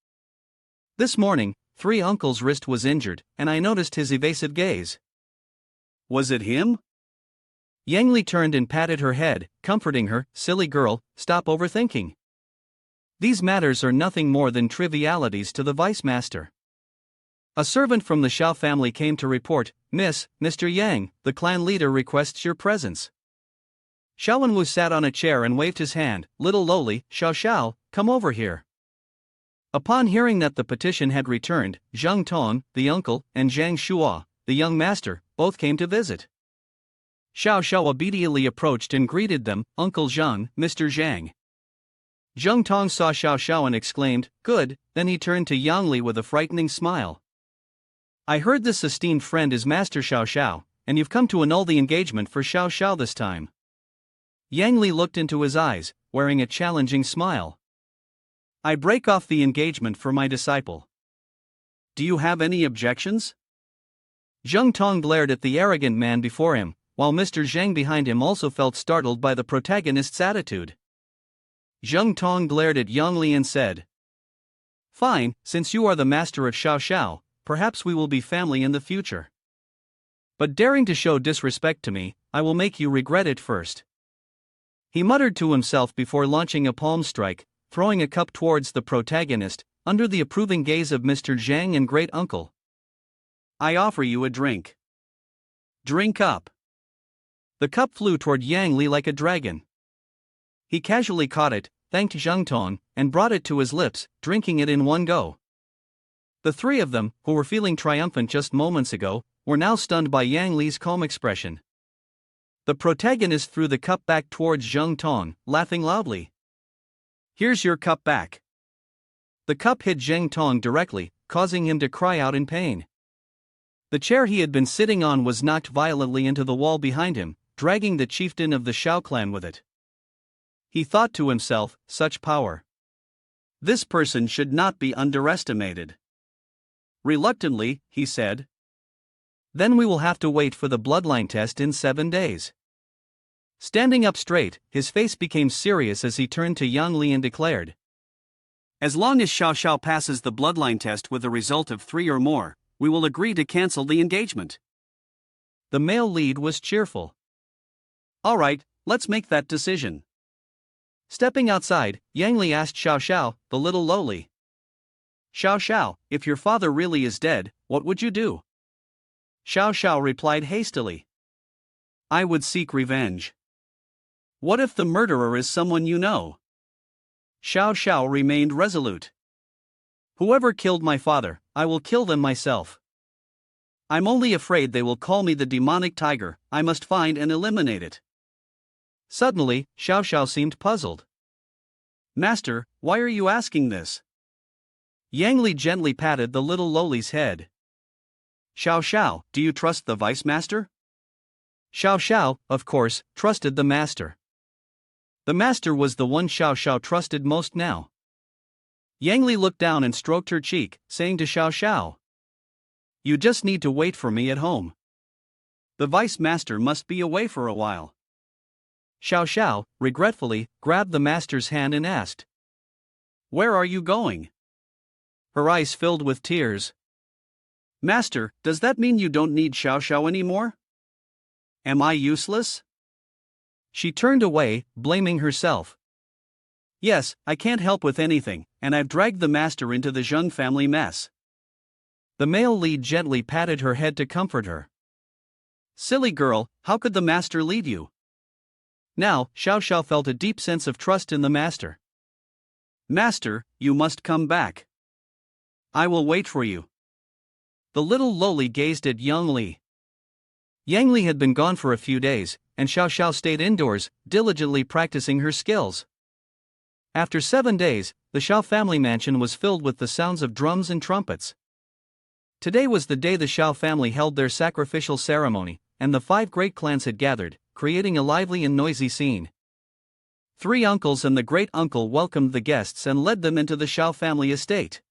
This morning, 3 uncle's wrist was injured, and I noticed his evasive gaze. Was it him? Yang Li turned and patted her head, comforting her, silly girl, stop overthinking. These matters are nothing more than trivialities to the vice master. A servant from the Xiao family came to report, Mr. Yang, the clan leader requests your presence. Xiao Wenwu sat on a chair and waved his hand, little lowly, Xiao, come over here. Upon hearing that the petition had returned, Zhang Tong, the uncle, and Zhang Shua, the young master, both came to visit. Xiao Sha obediently approached and greeted them, Uncle Zhang, Mr. Zhang. Zhang Tong saw Xiao Sha and exclaimed, good, then he turned to Yang Li with a frightening smile. I heard this esteemed friend is Master Xiao Sha, and you've come to annul the engagement for Xiao Sha this time. Yang Li looked into his eyes, wearing a challenging smile. I break off the engagement for my disciple. Do you have any objections? Zheng Tong glared at the arrogant man before him, while Mr. Zhang behind him also felt startled by the protagonist's attitude. Zheng Tong glared at Yang Li and said, "Fine, since you are the master of Xiao Sha, perhaps we will be family in the future. But daring to show disrespect to me, I will make you regret it first." He muttered to himself before launching a palm strike, throwing a cup towards the protagonist, under the approving gaze of Mr. Zhang and great uncle. "I offer you a drink. Drink up." The cup flew toward Yang Li like a dragon. He casually caught it, thanked Zheng Tong, and brought it to his lips, drinking it in one go. The three of them, who were feeling triumphant just moments ago, were now stunned by Yang Li's calm expression. The protagonist threw the cup back towards Zheng Tong, laughing loudly. "Here's your cup back." The cup hit Zheng Tong directly, causing him to cry out in pain. The chair he had been sitting on was knocked violently into the wall behind him, dragging the chieftain of the Xiao clan with it. He thought to himself, such power. This person should not be underestimated. Reluctantly, he said, "Then we will have to wait for the bloodline test in 7 days." Standing up straight, his face became serious as he turned to Yang Li and declared, "As long as Xiao Sha passes the bloodline test with a result of 3 or more, we will agree to cancel the engagement." The male lead was cheerful. "All right, let's make that decision." Stepping outside, Yang Li asked Xiao Sha, the little lowly, "Xiao Sha, if your father really is dead, what would you do?" Xiao Sha replied hastily, "I would seek revenge." "What if the murderer is someone you know?" Xiao Sha remained resolute. "Whoever killed my father, I will kill them myself. I'm only afraid they will call me the demonic tiger. I must find and eliminate it." Suddenly, Xiao Sha seemed puzzled. "Master, why are you asking this?" Yang Li gently patted the little lowly's head. "Xiao Sha, do you trust the vice master?" Xiao Sha, of course, trusted the master. The master was the one Xiao Sha trusted most now. Yang Li looked down and stroked her cheek, saying to Xiao Sha, "You just need to wait for me at home. The vice master must be away for a while." Xiao Sha, regretfully, grabbed the master's hand and asked, "Where are you going?" Her eyes filled with tears. "Master, does that mean you don't need Xiao Sha anymore? Am I useless?" She turned away, blaming herself. "Yes, I can't help with anything, and I've dragged the master into the Zheng family mess." The male lead gently patted her head to comfort her. "Silly girl, how could the master lead you?" Now, Xiao Sha felt a deep sense of trust in the master. "Master, you must come back. I will wait for you." The little lowly gazed at Yang Li. Yang Li had been gone for a few days, and Xiao Sha stayed indoors, diligently practicing her skills. After 7 days, the Xiao family mansion was filled with the sounds of drums and trumpets. Today was the day the Xiao family held their sacrificial ceremony, and the 5 great clans had gathered, creating a lively and noisy scene. 3 uncles and the great uncle welcomed the guests and led them into the Xiao family estate.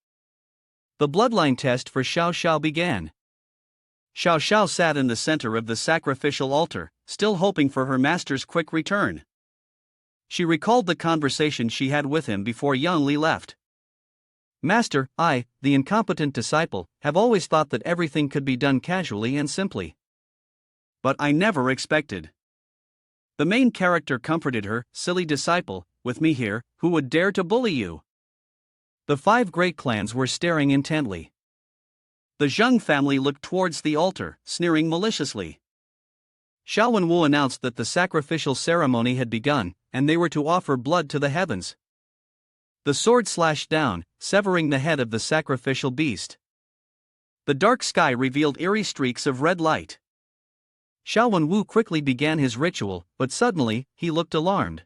The bloodline test for Xiao Sha began. Xiao Sha sat in the center of the sacrificial altar, still hoping for her master's quick return. She recalled the conversation she had with him before Yang Li left. "Master, I, the incompetent disciple, have always thought that everything could be done casually and simply. But I never expected." The main character comforted her, "Silly disciple, with me here, who would dare to bully you?" The 5 great clans were staring intently. The Zheng family looked towards the altar, sneering maliciously. Xiao Wenwu announced that the sacrificial ceremony had begun, and they were to offer blood to the heavens. The sword slashed down, severing the head of the sacrificial beast. The dark sky revealed eerie streaks of red light. Xiao Wenwu quickly began his ritual, but suddenly, he looked alarmed.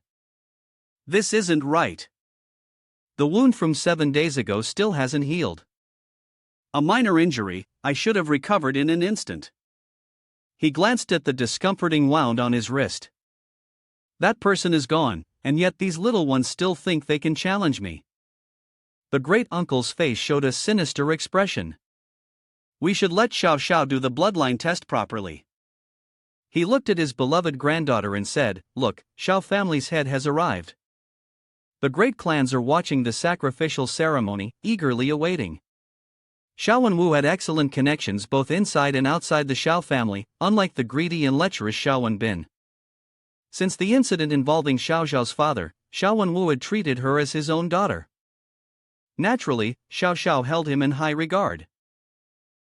"This isn't right. The wound from 7 days ago still hasn't healed. A minor injury, I should have recovered in an instant." He glanced at the discomforting wound on his wrist. "That person is gone, and yet these little ones still think they can challenge me. The great-uncle's face showed a sinister expression. We should let Xiao Sha do the bloodline test properly. He looked at his beloved granddaughter and said, Look, Xiao family's head has arrived. The great clans are watching the sacrificial ceremony, eagerly awaiting. Xiao and Wu had excellent connections both inside and outside the Xiao family, unlike the greedy and lecherous Xiao and Bin. Since the incident involving Xiao Zhao's father, Xiao and Wu had treated her as his own daughter. Naturally, Xiao Xiao held him in high regard.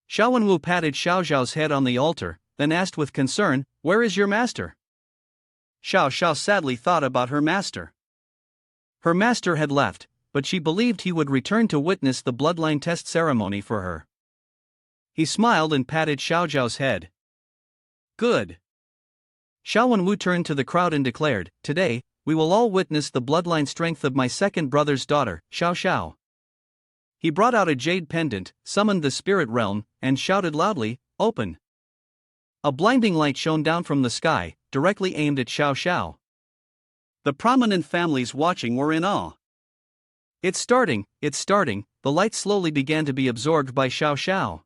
Xiao and Wu patted Xiao Zhao's head on the altar, then asked with concern, Where is your master? Xiao Xiao sadly thought about her master. Her master had left, but she believed he would return to witness the bloodline test ceremony for her. He smiled and patted Xiao Zhao's head. Good. Xiao and Wu turned to the crowd and declared, Today, we will all witness the bloodline strength of my second brother's daughter, Xiao Xiao. He brought out a jade pendant, summoned the spirit realm, and shouted loudly, Open! A blinding light shone down from the sky, directly aimed at Xiao Xiao. The prominent families watching were in awe. It's starting, the light slowly began to be absorbed by Xiao Xiao.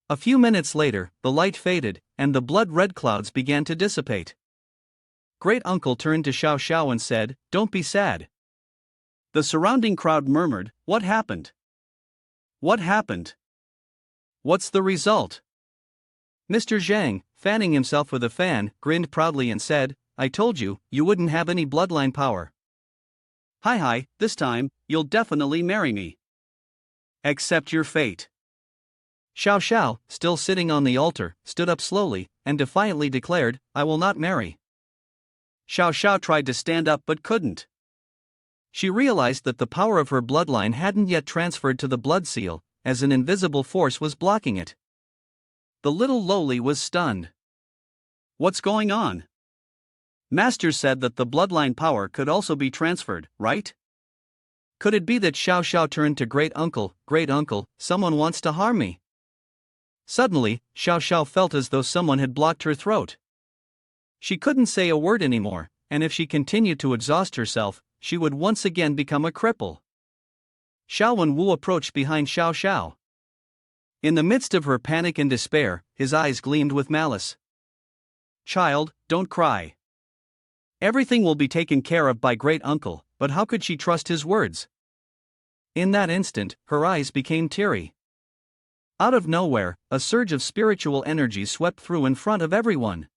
A few minutes later, the light faded, and the blood-red clouds began to dissipate. Great uncle turned to Xiao Xiao and said, Don't be sad. The surrounding crowd murmured, What happened? What happened? What's the result? Mr. Zhang, fanning himself with a fan, grinned proudly and said, I told you, you wouldn't have any bloodline power. Hi, this time, you'll definitely marry me. Accept your fate. Xiao Xiao, still sitting on the altar, stood up slowly, and defiantly declared, I will not marry. Xiao Xiao tried to stand up but couldn't. She realized that the power of her bloodline hadn't yet transferred to the blood seal, as an invisible force was blocking it. The little lowly was stunned. What's going on? Master said that the bloodline power could also be transferred, right? Could it be that Xiao Xiao turned to great uncle, someone wants to harm me? Suddenly, Xiao Xiao felt as though someone had blocked her throat. She couldn't say a word anymore, and if she continued to exhaust herself, she would once again become a cripple. Xiao and Wu approached behind Xiao Xiao. In the midst of her panic and despair, his eyes gleamed with malice. Child, don't cry. Everything will be taken care of by great uncle, but how could she trust his words? In that instant, her eyes became teary. Out of nowhere, a surge of spiritual energy swept through in front of everyone.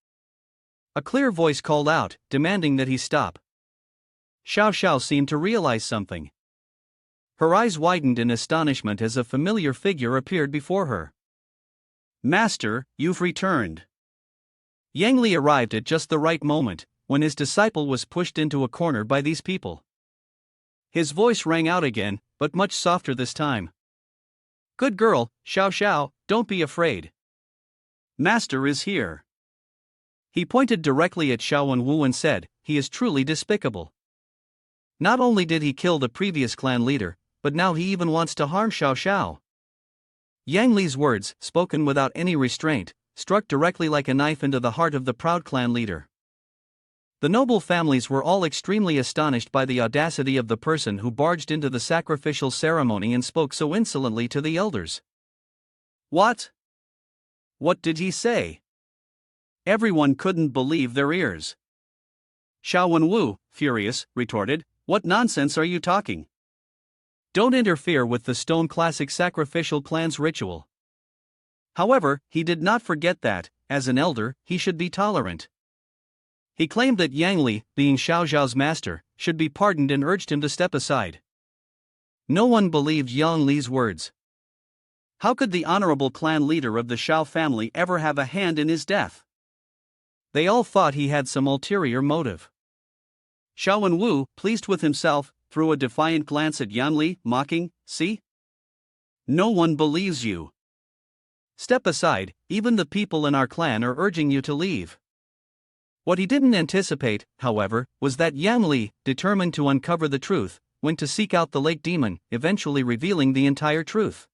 A clear voice called out, demanding that he stop. Xiao Xiao seemed to realize something. Her eyes widened in astonishment as a familiar figure appeared before her. Master, you've returned. Yang Li arrived at just the right moment, when his disciple was pushed into a corner by these people. His voice rang out again, but much softer this time. Good girl, Xiao Xiao, don't be afraid. Master is here. He pointed directly at Xiao and Wu and said, He is truly despicable. Not only did he kill the previous clan leader, but now he even wants to harm Xiao Xiao. Yang Li's words, spoken without any restraint, struck directly like a knife into the heart of the proud clan leader. The noble families were all extremely astonished by the audacity of the person who barged into the sacrificial ceremony and spoke so insolently to the elders. What? What did he say? Everyone couldn't believe their ears. Xiao and Wu, furious, retorted, What nonsense are you talking? Don't interfere with the Stone Classic sacrificial clan's ritual. However, he did not forget that, as an elder, he should be tolerant. He claimed that Yang Li, being Xiao Zhao's master, should be pardoned and urged him to step aside. No one believed Yang Li's words. How could the honorable clan leader of the Xiao family ever have a hand in his death? They all thought he had some ulterior motive. Xiao and Wu, pleased with himself, threw a defiant glance at Yang Li, mocking, See? No one believes you. Step aside, even the people in our clan are urging you to leave. What he didn't anticipate, however, was that Yang Li, determined to uncover the truth, went to seek out the lake demon, eventually revealing the entire truth.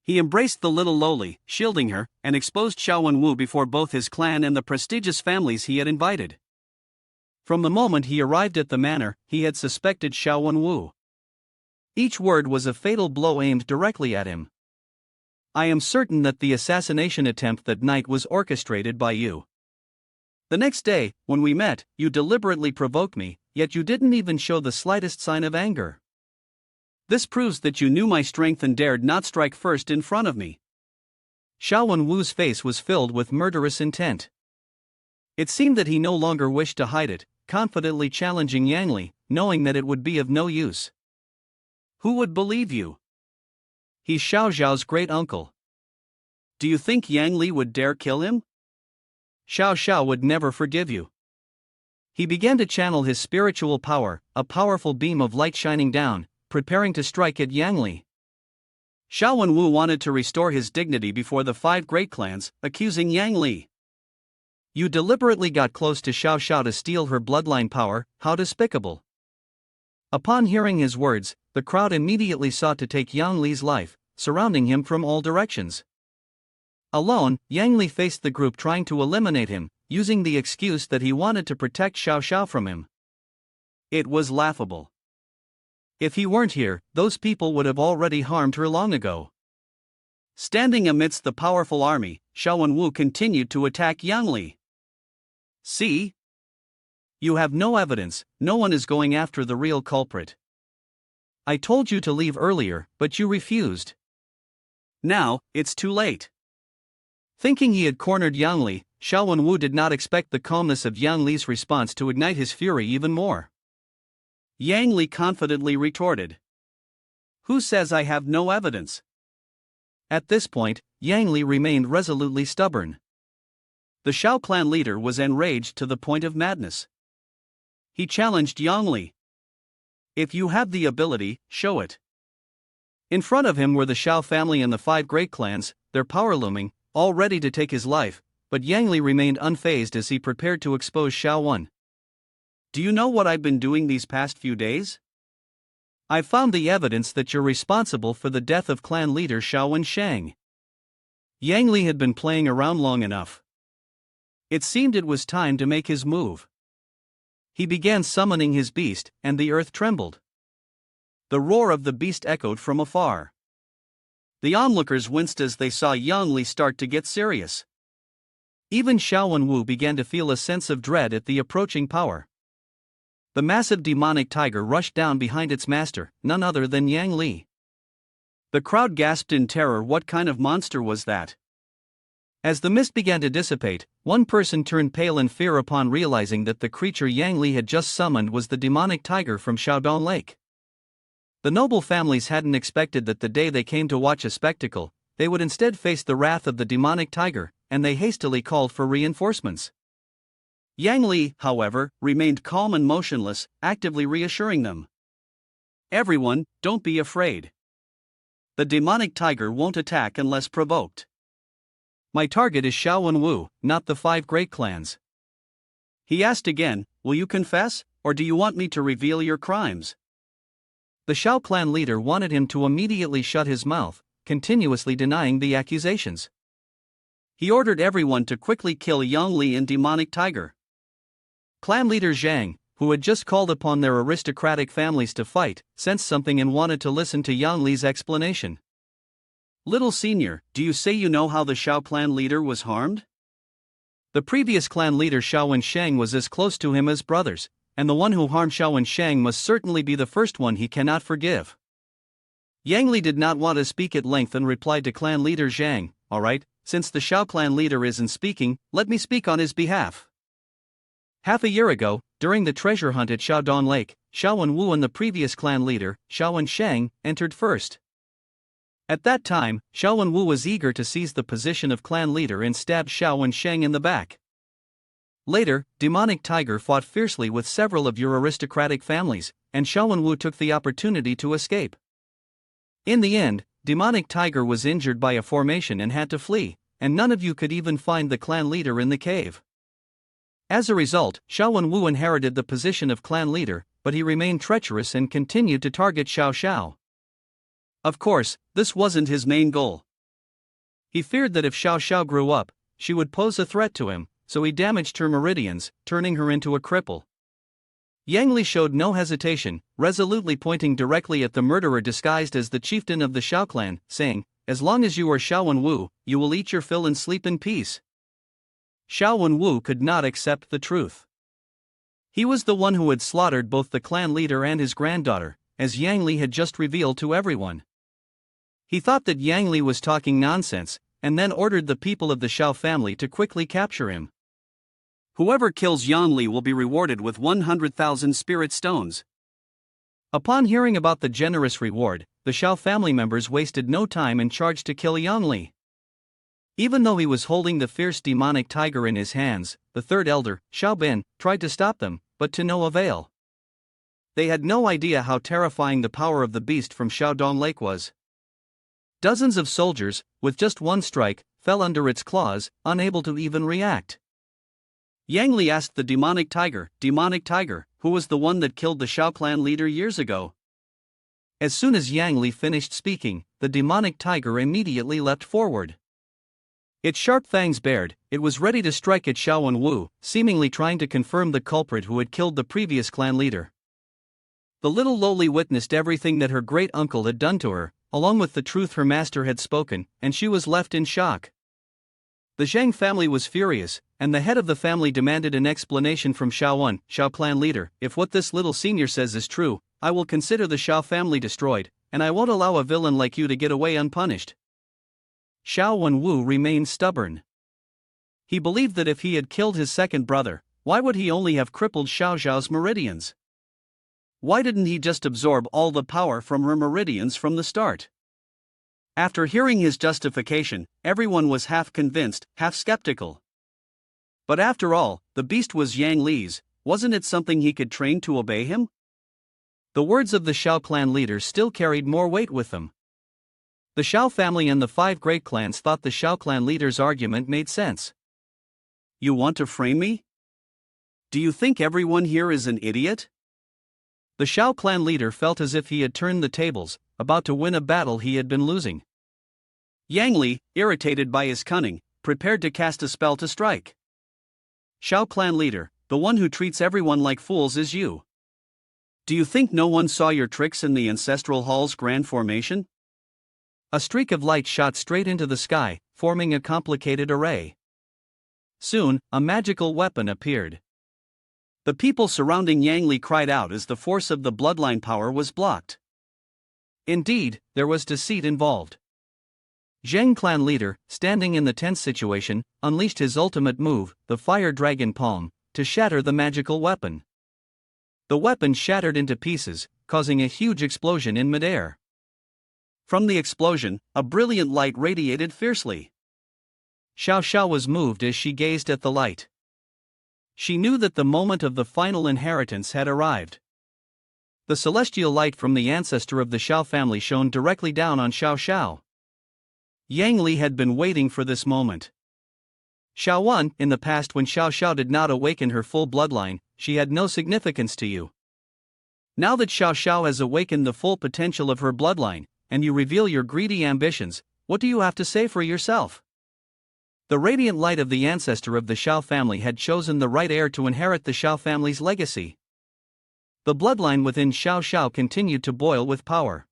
He embraced the little lowly, shielding her, and exposed Xiao and Wu before both his clan and the prestigious families he had invited. From the moment he arrived at the manor, he had suspected Xiao and Wu. Each word was a fatal blow aimed directly at him. I am certain that the assassination attempt that night was orchestrated by you. The next day, when we met, you deliberately provoked me, yet you didn't even show the slightest sign of anger. This proves that you knew my strength and dared not strike first in front of me. Xiao Wenwu's face was filled with murderous intent. It seemed that he no longer wished to hide it, confidently challenging Yang Li, knowing that it would be of no use. Who would believe you? He's Xiao Zhao's great uncle. Do you think Yang Li would dare kill him? Xiao Sha would never forgive you. He began to channel his spiritual power, a powerful beam of light shining down, preparing to strike at Yang Li. Xiao Wenwu wanted to restore his dignity before the 5 great clans, accusing Yang Li. You deliberately got close to Xiao Sha to steal her bloodline power, how despicable. Upon hearing his words, the crowd immediately sought to take Yang Li's life, surrounding him from all directions. Alone, Yang Li faced the group trying to eliminate him, using the excuse that he wanted to protect Xiao Sha from him. It was laughable. If he weren't here, those people would have already harmed her long ago. Standing amidst the powerful army, Xiao Wenwu continued to attack Yang Li. See? You have no evidence, no one is going after the real culprit. I told you to leave earlier, but you refused. Now, it's too late. Thinking he had cornered Yang Li, Xiao Wenwu did not expect the calmness of Yang Li's response to ignite his fury even more. Yang Li confidently retorted. Who says I have no evidence? At this point, Yang Li remained resolutely stubborn. The Xiao clan leader was enraged to the point of madness. He challenged Yang Li. If you have the ability, show it. In front of him were the Xiao family and the 5 great clans, their power looming, all ready to take his life, but Yang Li remained unfazed as he prepared to expose Xiao Wen. Do you know what I've been doing these past few days? I've found the evidence that you're responsible for the death of clan leader Xiao Wenshang. Yang Li had been playing around long enough. It seemed it was time to make his move. He began summoning his beast, and the earth trembled. The roar of the beast echoed from afar. The onlookers winced as they saw Yang Li start to get serious. Even Xiao Wenwu began to feel a sense of dread at the approaching power. The massive demonic tiger rushed down behind its master, none other than Yang Li. The crowd gasped in terror. What kind of monster was that? As the mist began to dissipate, one person turned pale in fear upon realizing that the creature Yang Li had just summoned was the demonic tiger from Xiaodong Lake. The noble families hadn't expected that the day they came to watch a spectacle, they would instead face the wrath of the demonic tiger, and they hastily called for reinforcements. Yang Li, however, remained calm and motionless, actively reassuring them. Everyone, don't be afraid. The demonic tiger won't attack unless provoked. My target is Xiao Wenwu, not the 5 great clans. He asked again, will you confess, or do you want me to reveal your crimes? The Xiao clan leader wanted him to immediately shut his mouth, continuously denying the accusations. He ordered everyone to quickly kill Yang Li and demonic tiger. Clan leader Zhang, who had just called upon their aristocratic families to fight, sensed something and wanted to listen to Yang Li's explanation. Little senior, do you say you know how the Xiao clan leader was harmed? The previous clan leader Xiao Wenshang was as close to him as brothers, and the one who harmed Xiao Wenshang must certainly be the first one he cannot forgive. Yang Li did not want to speak at length and replied to clan leader Zhang, alright, since the Xiao clan leader isn't speaking, let me speak on his behalf. Half a year ago, during the treasure hunt at Xiaodong Lake, Xiao Wenwu and the previous clan leader, Xiao Wenshang, entered first. At that time, Xiao Wenwu was eager to seize the position of clan leader and stabbed Xiao Wenshang in the back. Later, demonic tiger fought fiercely with several of your aristocratic families, and Xiao Wenwu took the opportunity to escape. In the end, demonic tiger was injured by a formation and had to flee, and none of you could even find the clan leader in the cave. As a result, Xiao Wenwu inherited the position of clan leader, but he remained treacherous and continued to target Xiao Sha. Of course, this wasn't his main goal. He feared that if Xiao Sha grew up, she would pose a threat to him, so he damaged her meridians, turning her into a cripple. Yang Li showed no hesitation, resolutely pointing directly at the murderer disguised as the chieftain of the Xiao clan, saying, "As long as you are Xiao Wenwu, you will eat your fill and sleep in peace." Xiao Wenwu could not accept the truth. He was the one who had slaughtered both the clan leader and his granddaughter, as Yang Li had just revealed to everyone. He thought that Yang Li was talking nonsense, and then ordered the people of the Xiao family to quickly capture him. Whoever kills Yang Li will be rewarded with 100,000 spirit stones. Upon hearing about the generous reward, the Xiao family members wasted no time and charged to kill Yang Li. Even though he was holding the fierce demonic tiger in his hands, the third elder, Xiao Bin, tried to stop them, but to no avail. They had no idea how terrifying the power of the beast from Xiaodong Lake was. Dozens of soldiers, with just one strike, fell under its claws, unable to even react. Yang Li asked the demonic tiger, who was the one that killed the Xiao clan leader years ago. As soon as Yang Li finished speaking, the demonic tiger immediately leapt forward. Its sharp fangs bared, it was ready to strike at Xiao Wenwu, seemingly trying to confirm the culprit who had killed the previous clan leader. The little lowly witnessed everything that her great-uncle had done to her, along with the truth her master had spoken, and she was left in shock. The Zhang family was furious, and the head of the family demanded an explanation from Xiao Wen, Xiao clan leader. "If what this little senior says is true, I will consider the Xiao family destroyed, and I won't allow a villain like you to get away unpunished." Xiao Wenwu remained stubborn. He believed that if he had killed his second brother, why would he only have crippled Xiao Zhao's meridians? Why didn't he just absorb all the power from her meridians from the start? After hearing his justification, everyone was half convinced, half skeptical. But after all, the beast was Yang Li's, wasn't it something he could train to obey him? The words of the Xiao clan leaders still carried more weight with them. The Xiao family and the 5 great clans thought the Xiao clan leader's argument made sense. "You want to frame me? Do you think everyone here is an idiot?" The Xiao clan leader felt as if he had turned the tables, about to win a battle he had been losing. Yang Li, irritated by his cunning, prepared to cast a spell to strike. "Xiao clan leader, the one who treats everyone like fools is you. Do you think no one saw your tricks in the ancestral hall's grand formation?" A streak of light shot straight into the sky, forming a complicated array. Soon, a magical weapon appeared. The people surrounding Yang Li cried out as the force of the bloodline power was blocked. Indeed, there was deceit involved. Zheng clan leader, standing in the tense situation, unleashed his ultimate move, the Fire Dragon Palm, to shatter the magical weapon. The weapon shattered into pieces, causing a huge explosion in midair. From the explosion, a brilliant light radiated fiercely. Xiao Sha was moved as she gazed at the light. She knew that the moment of the final inheritance had arrived. The celestial light from the ancestor of the Xiao family shone directly down on Xiao Shao. Yang Li had been waiting for this moment. Xiao Wen, in the past when Xiao Shao did not awaken her full bloodline, she had no significance to you. Now that Xiao Shao has awakened the full potential of her bloodline, and you reveal your greedy ambitions, what do you have to say for yourself? The radiant light of the ancestor of the Xiao family had chosen the right heir to inherit the Xiao family's legacy. The bloodline within Xiao Shao continued to boil with power.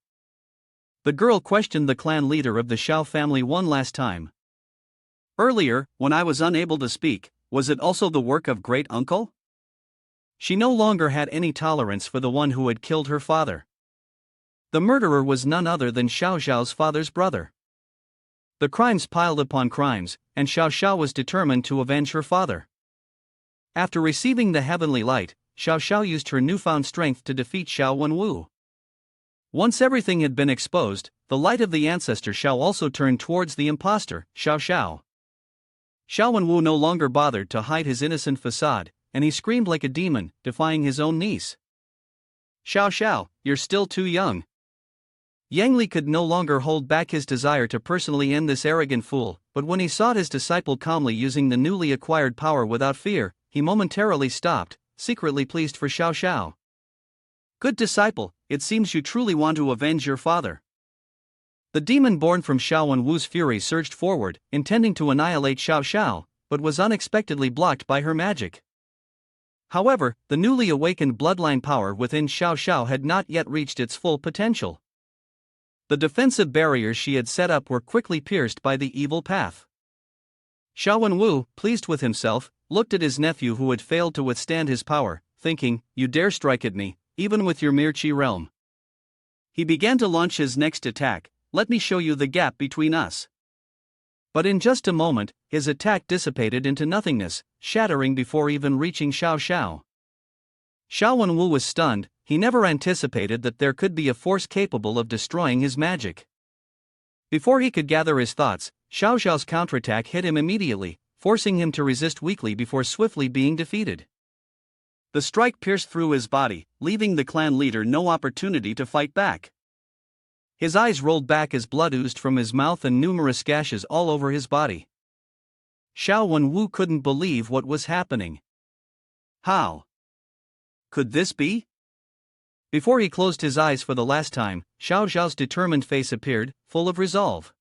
The girl questioned the clan leader of the Xiao family one last time. "Earlier, when I was unable to speak, was it also the work of great uncle?" She no longer had any tolerance for the one who had killed her father. The murderer was none other than Xiao Zhao's father's brother. The crimes piled upon crimes, and Xiao Sha was determined to avenge her father. After receiving the heavenly light, Xiao Sha used her newfound strength to defeat Xiao Wenwu. Once everything had been exposed, the light of the ancestor Xiao also turned towards the impostor, Xiao Shao. Xiao Wenwu no longer bothered to hide his innocent facade, and he screamed like a demon, defying his own niece. "Xiao Shao, you're still too young." Yang Li could no longer hold back his desire to personally end this arrogant fool, but when he saw his disciple calmly using the newly acquired power without fear, he momentarily stopped, secretly pleased for Xiao Shao. "Good disciple, it seems you truly want to avenge your father." The demon born from Xiao Wenwu's fury surged forward, intending to annihilate Xiao Shao, but was unexpectedly blocked by her magic. However, the newly awakened bloodline power within Xiao Sha had not yet reached its full potential. The defensive barriers she had set up were quickly pierced by the evil path. Xiao Wenwu, pleased with himself, looked at his nephew who had failed to withstand his power, thinking, "You dare strike at me, even with your mere qi realm." He began to launch his next attack. "Let me show you the gap between us." But in just a moment, his attack dissipated into nothingness, shattering before even reaching Xiao Sha. Xiao Wenwu was stunned. He never anticipated that there could be a force capable of destroying his magic. Before he could gather his thoughts, Xiao Shao's counterattack hit him immediately, forcing him to resist weakly before swiftly being defeated. The strike pierced through his body, leaving the clan leader no opportunity to fight back. His eyes rolled back as blood oozed from his mouth and numerous gashes all over his body. Xiao Wenwu couldn't believe what was happening. How could this be? Before he closed his eyes for the last time, Xiao Zhao's determined face appeared, full of resolve.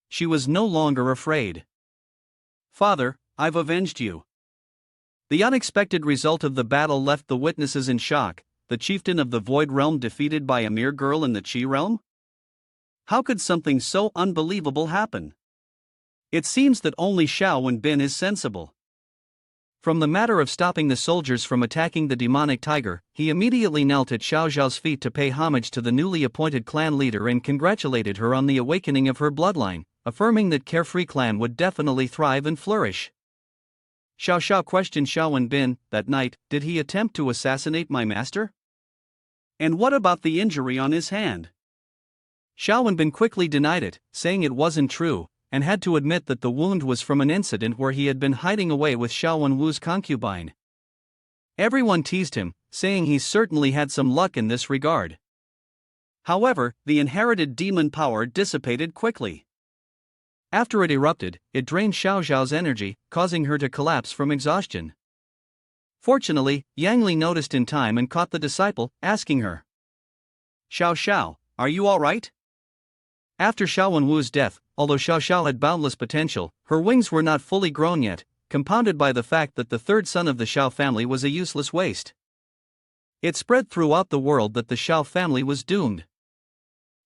She was no longer afraid. "Father, I've avenged you." The unexpected result of the battle left the witnesses in shock. The chieftain of the Void Realm defeated by a mere girl in the Qi Realm? How could something so unbelievable happen? It seems that only Xiao Wenbin is sensible. From the matter of stopping the soldiers from attacking the demonic tiger, he immediately knelt at Xiao Zhao's feet to pay homage to the newly appointed clan leader and congratulated her on the awakening of her bloodline, affirming that Carefree Clan would definitely thrive and flourish. Xiao Sha questioned Xiao Wenbin, "That night, did he attempt to assassinate my master? And what about the injury on his hand?" Xiao Wenbin quickly denied it, saying it wasn't true, and had to admit that the wound was from an incident where he had been hiding away with Xiao Wenwu's concubine. Everyone teased him, saying he certainly had some luck in this regard. However, the inherited demon power dissipated quickly. After it erupted, it drained Xiao Zhao's energy, causing her to collapse from exhaustion. Fortunately, Yang Li noticed in time and caught the disciple, asking her, "Xiao Sha, are you alright?" After Xiao Wenwu's death, although Xiao Sha had boundless potential, her wings were not fully grown yet, compounded by the fact that the third son of the Xiao family was a useless waste. It spread throughout the world that the Xiao family was doomed.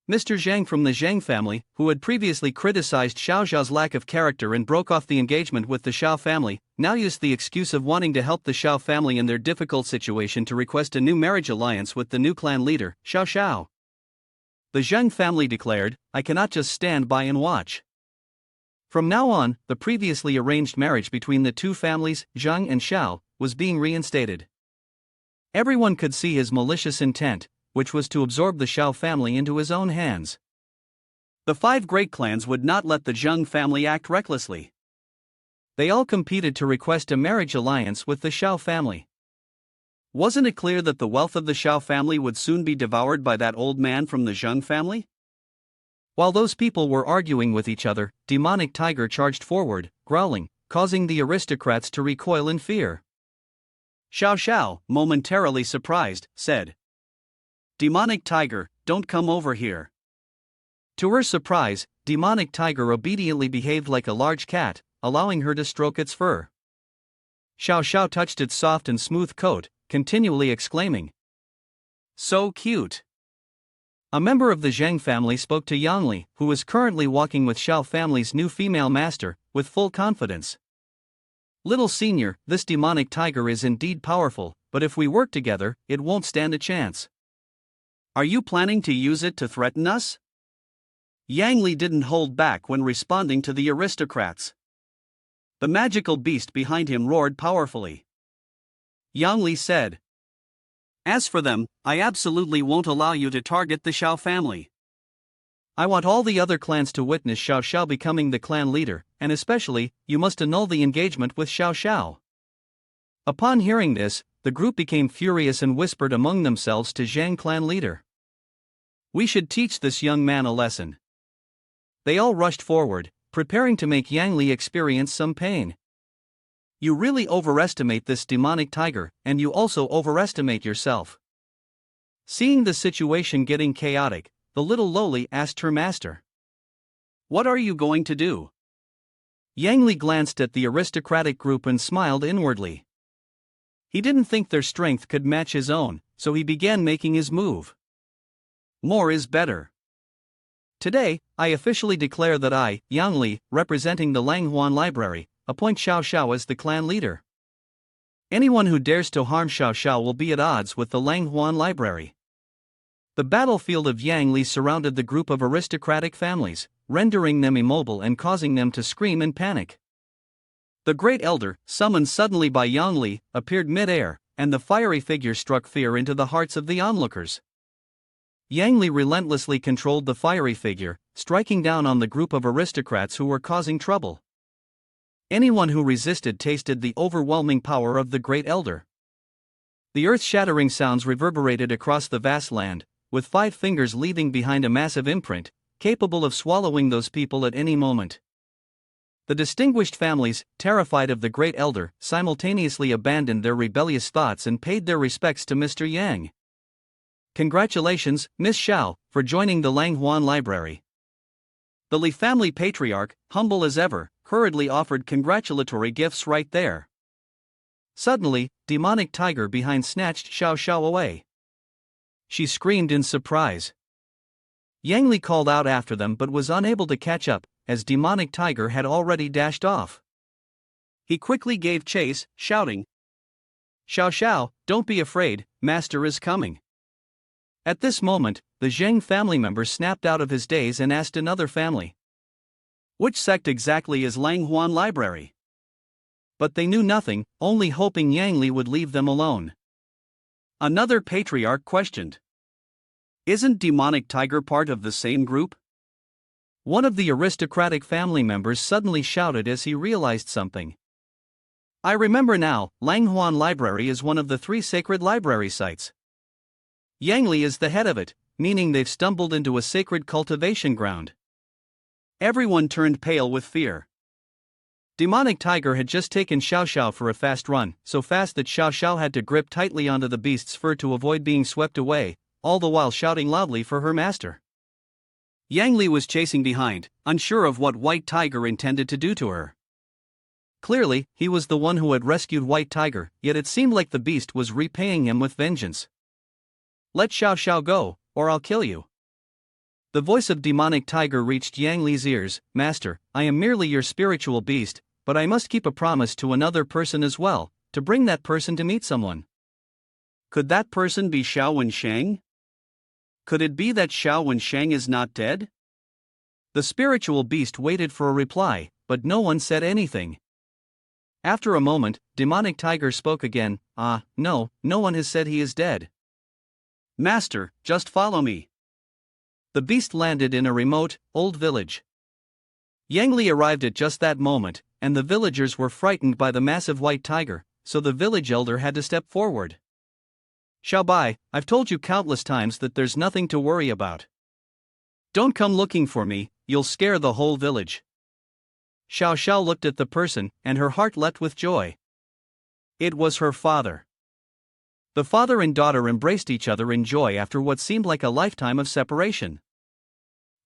Mr. Zhang from the Zhang family, who had previously criticized Xiao Zhao's lack of character and broke off the engagement with the Xiao family, now used the excuse of wanting to help the Xiao family in their difficult situation to request a new marriage alliance with the new clan leader, Xiao Sha. The Zhang family declared, "I cannot just stand by and watch." From now on, the previously arranged marriage between the two families, Zhang and Xiao, was being reinstated. Everyone could see his malicious intent, which was to absorb the Xiao family into his own hands. The five great clans would not let the Zhang family act recklessly. They all competed to request a marriage alliance with the Xiao family. Wasn't it clear that the wealth of the Xiao family would soon be devoured by that old man from the Zhang family? While those people were arguing with each other, Demonic Tiger charged forward, growling, causing the aristocrats to recoil in fear. Xiao Sha, momentarily surprised, said, "Demonic Tiger, don't come over here." To her surprise, Demonic Tiger obediently behaved like a large cat, allowing her to stroke its fur. Xiao Sha touched its soft and smooth coat, continually exclaiming, "So cute." A member of the Zhang family spoke to Yang Li, who was currently walking with Xiao family's new female master, with full confidence. "Little senior, this demonic tiger is indeed powerful, but if we work together, it won't stand a chance. Are you planning to use it to threaten us?" Yang Li didn't hold back when responding to the aristocrats. The magical beast behind him roared powerfully. Yang Li said, "As for them, I absolutely won't allow you to target the Xiao family. I want all the other clans to witness Xiao Sha becoming the clan leader, and especially, you must annul the engagement with Xiao Sha." Upon hearing this, the group became furious and whispered among themselves to Zhang clan leader, "We should teach this young man a lesson." They all rushed forward, preparing to make Yang Li experience some pain. "You really overestimate this demonic tiger, and you also overestimate yourself." Seeing the situation getting chaotic, the little loli asked her master, "What are you going to do?" Yang Li glanced at the aristocratic group and smiled inwardly. He didn't think their strength could match his own, so he began making his move. More is better. Today, I officially declare that I, Yang Li, representing the Huan library, appoint Xiao Sha as the clan leader. Anyone who dares to harm Xiao Sha will be at odds with the Huan library. The battlefield of Yang Li surrounded the group of aristocratic families, rendering them immobile and causing them to scream in panic. The Great Elder, summoned suddenly by Yang Li, appeared mid-air, and the fiery figure struck fear into the hearts of the onlookers. Yang Li relentlessly controlled the fiery figure, striking down on the group of aristocrats who were causing trouble. Anyone who resisted tasted the overwhelming power of the Great Elder. The earth-shattering sounds reverberated across the vast land, with 5 fingers leaving behind a massive imprint, capable of swallowing those people at any moment. The distinguished families, terrified of the Great Elder, simultaneously abandoned their rebellious thoughts and paid their respects to Mr. Yang. Congratulations, Miss Xiao, for joining the Huan library. The Li family patriarch, humble as ever, hurriedly offered congratulatory gifts right there. Suddenly, demonic tiger behind snatched Xiao Sha away. She screamed in surprise. Yang Li called out after them but was unable to catch up, as demonic tiger had already dashed off. He quickly gave chase, shouting, "Xiao Sha, don't be afraid, master is coming." At this moment, the Zheng family member snapped out of his daze and asked another family, "Which sect exactly is Huan library?" But they knew nothing, only hoping Yang Li would leave them alone. Another patriarch questioned, "Isn't demonic tiger part of the same group?" One of the aristocratic family members suddenly shouted as he realized something. "I remember now, Huan library is one of the 3 sacred library sites. Yang Li is the head of it, meaning they've stumbled into a sacred cultivation ground." Everyone turned pale with fear. Demonic tiger had just taken Xiao Sha for a fast run, so fast that Xiao Sha had to grip tightly onto the beast's fur to avoid being swept away, all the while shouting loudly for her master. Yang Li was chasing behind, unsure of what White Tiger intended to do to her. Clearly, he was the one who had rescued White Tiger, yet it seemed like the beast was repaying him with vengeance. "Let Xiao Sha go, or I'll kill you." The voice of demonic tiger reached Yang Li's ears. "Master, I am merely your spiritual beast, but I must keep a promise to another person as well, to bring that person to meet someone." Could that person be Xiao Wensheng? Could it be that Xiao Wensheng is not dead? The spiritual beast waited for a reply, but no one said anything. After a moment, demonic tiger spoke again. No one has said he is dead." "Master, just follow me." The beast landed in a remote, old village. Yang Li arrived at just that moment, and the villagers were frightened by the massive white tiger, so the village elder had to step forward. "Xiao Bai, I've told you countless times that there's nothing to worry about. Don't come looking for me, you'll scare the whole village." Xiao Sha looked at the person, and her heart leapt with joy. It was her father. The father and daughter embraced each other in joy after what seemed like a lifetime of separation.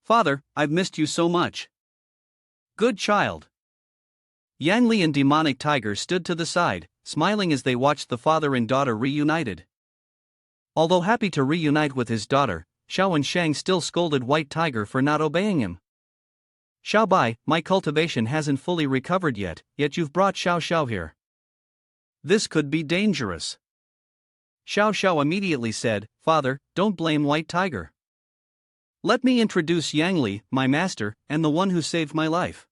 "Father, I've missed you so much." "Good child." Yang Li and demonic tiger stood to the side, smiling as they watched the father and daughter reunited. Although happy to reunite with his daughter, Xiao Wensheng still scolded White Tiger for not obeying him. "Xiao Bai, my cultivation hasn't fully recovered yet you've brought Xiao Xiao here. This could be dangerous." Xiao Xiao immediately said, "Father, don't blame White Tiger. Let me introduce Yang Li, my master, and the one who saved my life."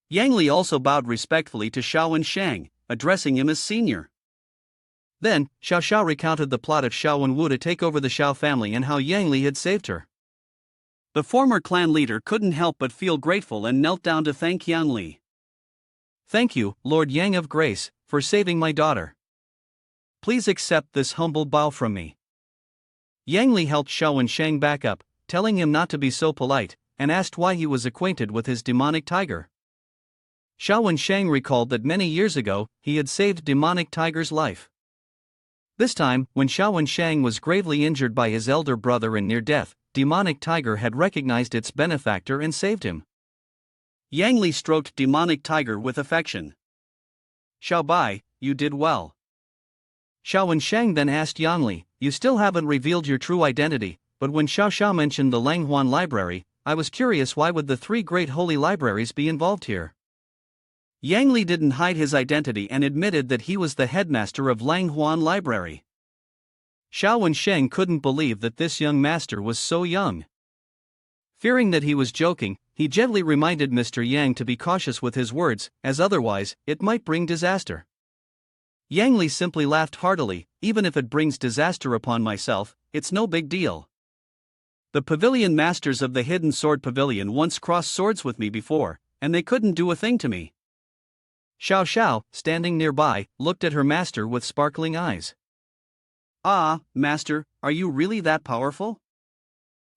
Yang Li also bowed respectfully to Xiao Wensheng, addressing him as senior. Then, Xiao Sha recounted the plot of Xiao Wenwu to take over the Xiao family and how Yang Li had saved her. The former clan leader couldn't help but feel grateful and knelt down to thank Yang Li. "Thank you, Lord Yang of Grace, for saving my daughter. Please accept this humble bow from me." Yang Li helped Xiao Wensheng back up, telling him not to be so polite, and asked why he was acquainted with his demonic tiger. Xiao Wensheng recalled that many years ago, he had saved demonic tiger's life. This time, when Xiao Wensheng was gravely injured by his elder brother and near death, demonic tiger had recognized its benefactor and saved him. Yang Li stroked demonic tiger with affection. "Xiao Bai, you did well. Xiao Shang then asked Yang Li, "You still haven't revealed your true identity, but when Xiao Sha mentioned the Huan library, I was curious why would the three great holy libraries be involved here?" Yang Li didn't hide his identity and admitted that he was the headmaster of Huan library. Xiao Shang couldn't believe that this young master was so young. Fearing that he was joking, he gently reminded Mr. Yang to be cautious with his words, as otherwise, it might bring disaster. Yang Li simply laughed heartily, "Even if it brings disaster upon myself, it's no big deal. The pavilion masters of the Hidden Sword Pavilion once crossed swords with me before, and they couldn't do a thing to me." Xiao Sha, standing nearby, looked at her master with sparkling eyes. "Ah, master, are you really that powerful?"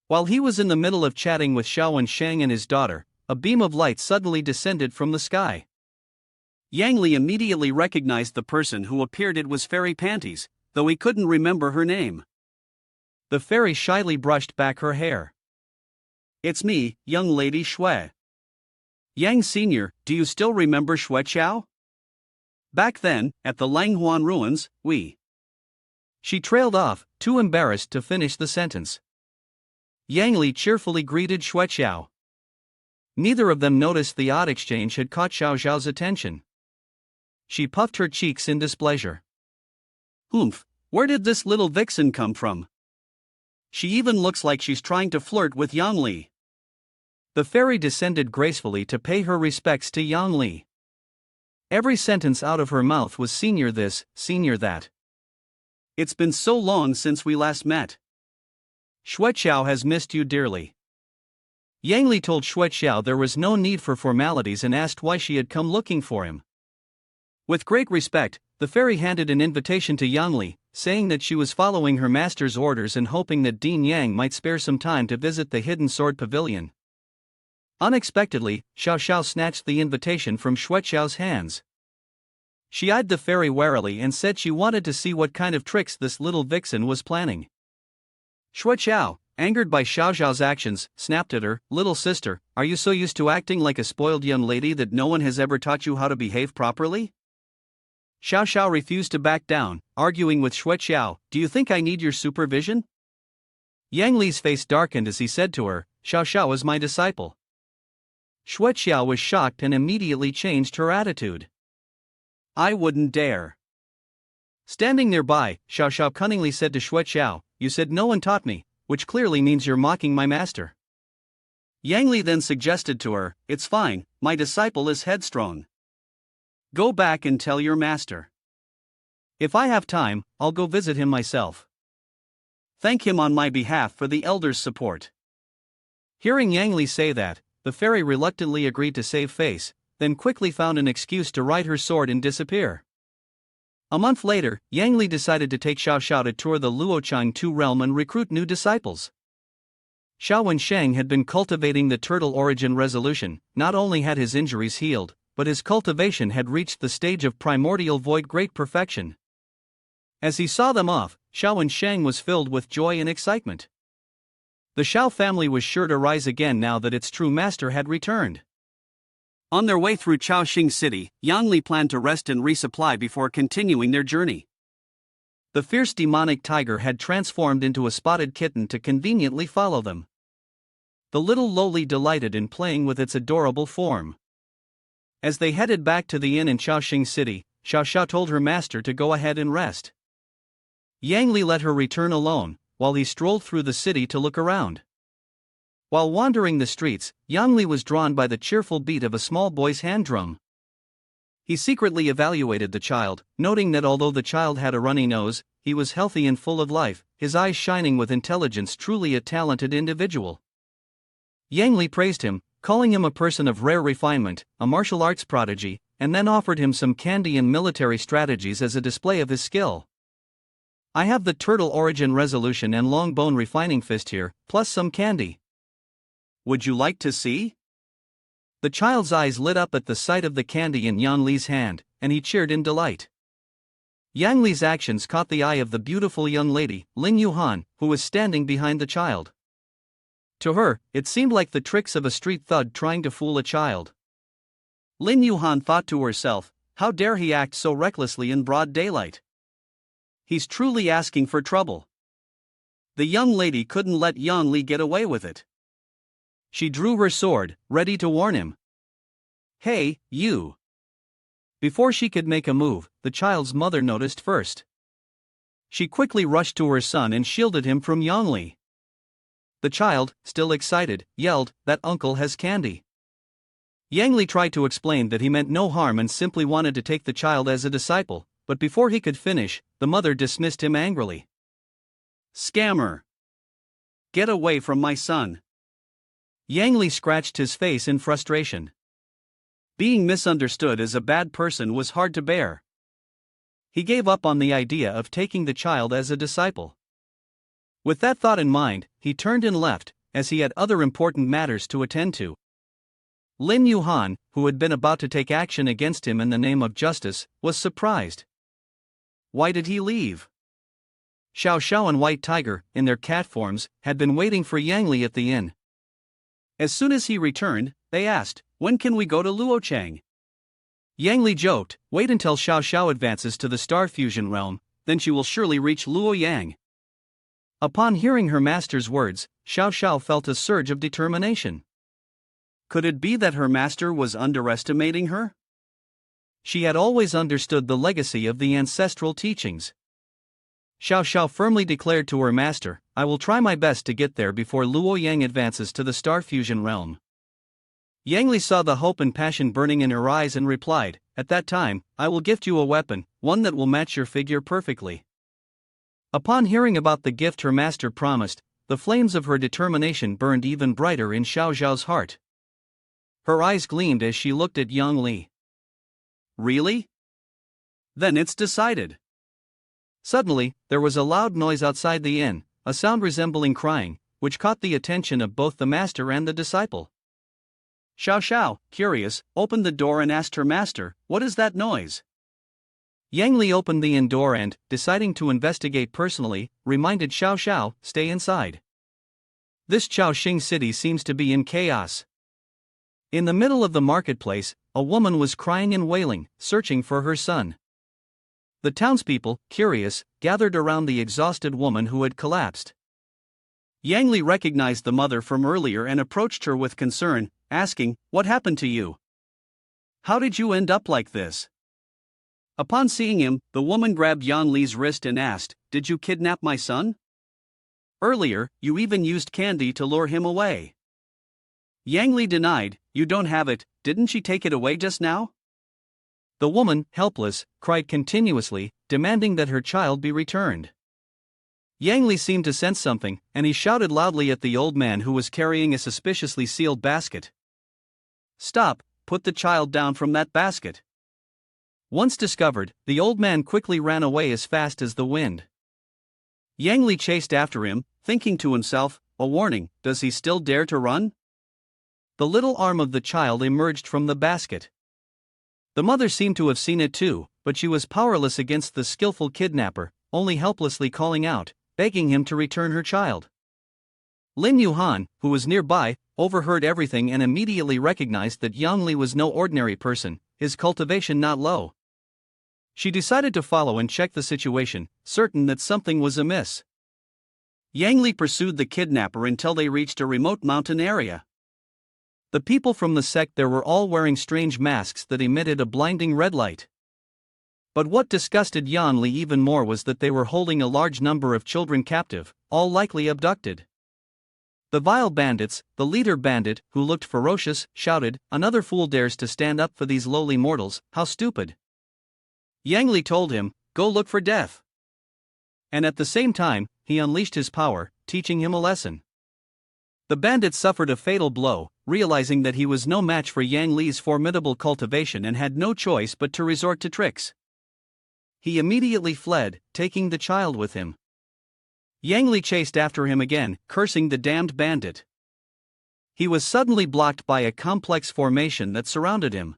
While he was in the middle of chatting with Xiao Shang and his daughter, a beam of light suddenly descended from the sky. Yang Li immediately recognized the person who appeared. It was Fairy Panties, though he couldn't remember her name. The fairy shyly brushed back her hair. "It's me, young lady Shui. Yang Senior, do you still remember Shui Chao? Back then, at the Huan ruins, we..." She trailed off, too embarrassed to finish the sentence. Yang Li cheerfully greeted Shui Chao. Neither of them noticed the odd exchange had caught Xiao Zhao's attention. She puffed her cheeks in displeasure. "Humph, where did this little vixen come from? She even looks like she's trying to flirt with Yang Li." The fairy descended gracefully to pay her respects to Yang Li. Every sentence out of her mouth was "senior this, senior that. It's been so long since we last met. Shui Chao has missed you dearly." Yang Li told Shui Chao there was no need for formalities and asked why she had come looking for him. With great respect, the fairy handed an invitation to Yang Li, saying that she was following her master's orders and hoping that Dean Yang might spare some time to visit the Hidden Sword Pavilion. Unexpectedly, Xiao Sha snatched the invitation from Shui Chao's hands. She eyed the fairy warily and said she wanted to see what kind of tricks this little vixen was planning. Shui Chao, angered by Xiao Zhao's actions, snapped at her, "Little sister, are you so used to acting like a spoiled young lady that no one has ever taught you how to behave properly?" Xiao Sha refused to back down, arguing with Shui Chao, "Do you think I need your supervision?" Yang Li's face darkened as he said to her, "Xiao Sha was my disciple." Shui Chao was shocked and immediately changed her attitude. "I wouldn't dare." Standing nearby, Xiao Sha cunningly said to Shui Chao, "You said no one taught me, which clearly means you're mocking my master." Yang Li then suggested to her, "It's fine, my disciple is headstrong. Go back and tell your master. If I have time, I'll go visit him myself. Thank him on my behalf for the elders' support." Hearing Yang Li say that, the fairy reluctantly agreed to save face, then quickly found an excuse to ride her sword and disappear. A month later, Yang Li decided to take Xiao Sha to tour the Luochang II realm and recruit new disciples. Xiao Shang had been cultivating the turtle origin resolution. Not only had his injuries healed, but his cultivation had reached the stage of primordial void great perfection. As he saw them off, Xiao Shang was filled with joy and excitement. The Xiao family was sure to rise again now that its true master had returned. On their way through Chaoxing City, Yang Li planned to rest and resupply before continuing their journey. The fierce demonic tiger had transformed into a spotted kitten to conveniently follow them. The little lowly delighted in playing with its adorable form. As they headed back to the inn in Chaoxing City, Xiao Sha told her master to go ahead and rest. Yang Li let her return alone, while he strolled through the city to look around. While wandering the streets, Yang Li was drawn by the cheerful beat of a small boy's hand drum. He secretly evaluated the child, noting that although the child had a runny nose, he was healthy and full of life, his eyes shining with intelligence, truly a talented individual. Yang Li praised him, calling him a person of rare refinement, a martial arts prodigy, and then offered him some candy and military strategies as a display of his skill. "I have the turtle origin resolution and long bone refining fist here, plus some candy. Would you like to see?" The child's eyes lit up at the sight of the candy in Yang Li's hand, and he cheered in delight. Yang Li's actions caught the eye of the beautiful young lady, Ling Yuhan, who was standing behind the child. To her, it seemed like the tricks of a street thug trying to fool a child. Lin Yuhan thought to herself, how dare he act so recklessly in broad daylight? He's truly asking for trouble. The young lady couldn't let Yang Li get away with it. She drew her sword, ready to warn him. Hey, you! Before she could make a move, the child's mother noticed first. She quickly rushed to her son and shielded him from Yang Li. The child, still excited, yelled that uncle has candy. Yang Li tried to explain that he meant no harm and simply wanted to take the child as a disciple, but before he could finish, the mother dismissed him angrily. Scammer! Get away from my son! Yang Li scratched his face in frustration. Being misunderstood as a bad person was hard to bear. He gave up on the idea of taking the child as a disciple. With that thought in mind, he turned and left, as he had other important matters to attend to. Lin Yuhan, who had been about to take action against him in the name of justice, was surprised. Why did he leave? Xiao Sha and White Tiger, in their cat forms, had been waiting for Yang Li at the inn. As soon as he returned, they asked, "When can we go to Luochang?" Yang Li joked, "Wait until Xiao Sha advances to the star fusion realm, then she will surely reach Luoyang." Upon hearing her master's words, Xiao Sha felt a surge of determination. Could it be that her master was underestimating her? She had always understood the legacy of the ancestral teachings. Xiao Sha firmly declared to her master, "I will try my best to get there before Luoyang advances to the star fusion realm." Yang Li saw the hope and passion burning in her eyes and replied, "At that time, I will gift you a weapon, one that will match your figure perfectly." Upon hearing about the gift her master promised, the flames of her determination burned even brighter in Xiao Zhao's heart. Her eyes gleamed as she looked at Yang Li. Really? Then it's decided. Suddenly, there was a loud noise outside the inn, a sound resembling crying, which caught the attention of both the master and the disciple. Xiao Sha, curious, opened the door and asked her master, "What is that noise?" Yang Li opened the inn door and, deciding to investigate personally, reminded Xiao Sha, "Stay inside. This Chaoxing city seems to be in chaos." In the middle of the marketplace, a woman was crying and wailing, searching for her son. The townspeople, curious, gathered around the exhausted woman who had collapsed. Yang Li recognized the mother from earlier and approached her with concern, asking, "What happened to you? How did you end up like this?" Upon seeing him, the woman grabbed Yang Li's wrist and asked, "Did you kidnap my son? Earlier, you even used candy to lure him away." Yang Li denied, "You don't have it, didn't she take it away just now?" The woman, helpless, cried continuously, demanding that her child be returned. Yang Li seemed to sense something, and he shouted loudly at the old man who was carrying a suspiciously sealed basket. "Stop, put the child down from that basket." Once discovered, the old man quickly ran away as fast as the wind. Yang Li chased after him, thinking to himself, "A warning, does he still dare to run?" The little arm of the child emerged from the basket. The mother seemed to have seen it too, but she was powerless against the skillful kidnapper, only helplessly calling out, begging him to return her child. Lin Yuhan, who was nearby, overheard everything and immediately recognized that Yang Li was no ordinary person, his cultivation not low. She decided to follow and check the situation, certain that something was amiss. Yang Li pursued the kidnapper until they reached a remote mountain area. The people from the sect there were all wearing strange masks that emitted a blinding red light. But what disgusted Yang Li even more was that they were holding a large number of children captive, all likely abducted. The vile bandits, the leader bandit, who looked ferocious, shouted, "Another fool dares to stand up for these lowly mortals, how stupid." Yang Li told him, "Go look for death." And at the same time, he unleashed his power, teaching him a lesson. The bandit suffered a fatal blow, realizing that he was no match for Yang Li's formidable cultivation and had no choice but to resort to tricks. He immediately fled, taking the child with him. Yang Li chased after him again, cursing the damned bandit. He was suddenly blocked by a complex formation that surrounded him.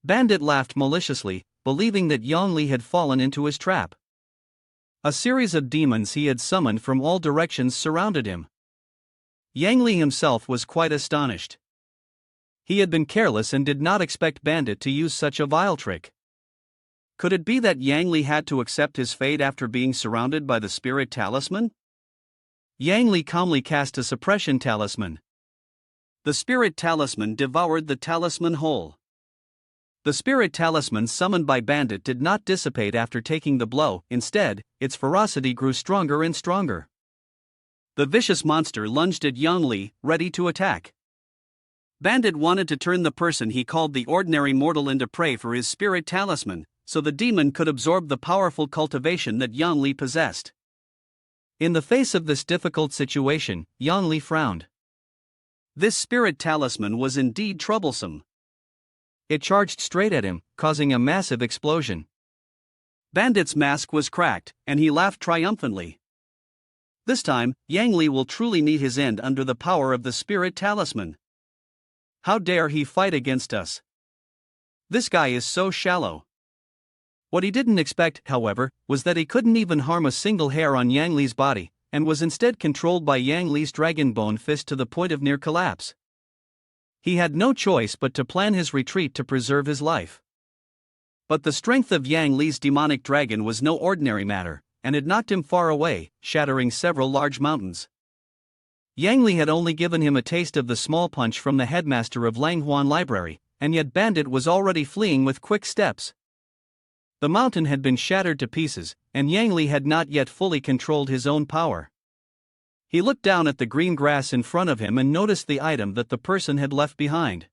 Bandit laughed maliciously, believing that Yang Li had fallen into his trap. A series of demons he had summoned from all directions surrounded him. Yang Li himself was quite astonished. He had been careless and did not expect Bandit to use such a vile trick. Could it be that Yang Li had to accept his fate after being surrounded by the spirit talisman? Yang Li calmly cast a suppression talisman. The spirit talisman devoured the talisman whole. The spirit talisman summoned by Bandit did not dissipate after taking the blow, instead, its ferocity grew stronger and stronger. The vicious monster lunged at Yang Li, ready to attack. Bandit wanted to turn the person he called the ordinary mortal into prey for his spirit talisman, so the demon could absorb the powerful cultivation that Yang Li possessed. In the face of this difficult situation, Yang Li frowned. This spirit talisman was indeed troublesome. It charged straight at him, causing a massive explosion. Bandit's mask was cracked, and he laughed triumphantly. This time, Yang Li will truly meet his end under the power of the spirit talisman. How dare he fight against us? This guy is so shallow. What he didn't expect, however, was that he couldn't even harm a single hair on Yang Li's body, and was instead controlled by Yang Li's dragon bone fist to the point of near collapse. He had no choice but to plan his retreat to preserve his life. But the strength of Yang Li's demonic dragon was no ordinary matter, and it knocked him far away, shattering several large mountains. Yang Li had only given him a taste of the small punch from the headmaster of Huan Library, and yet Bandit was already fleeing with quick steps. The mountain had been shattered to pieces, and Yang Li had not yet fully controlled his own power. He looked down at the green grass in front of him and noticed the item that the person had left behind.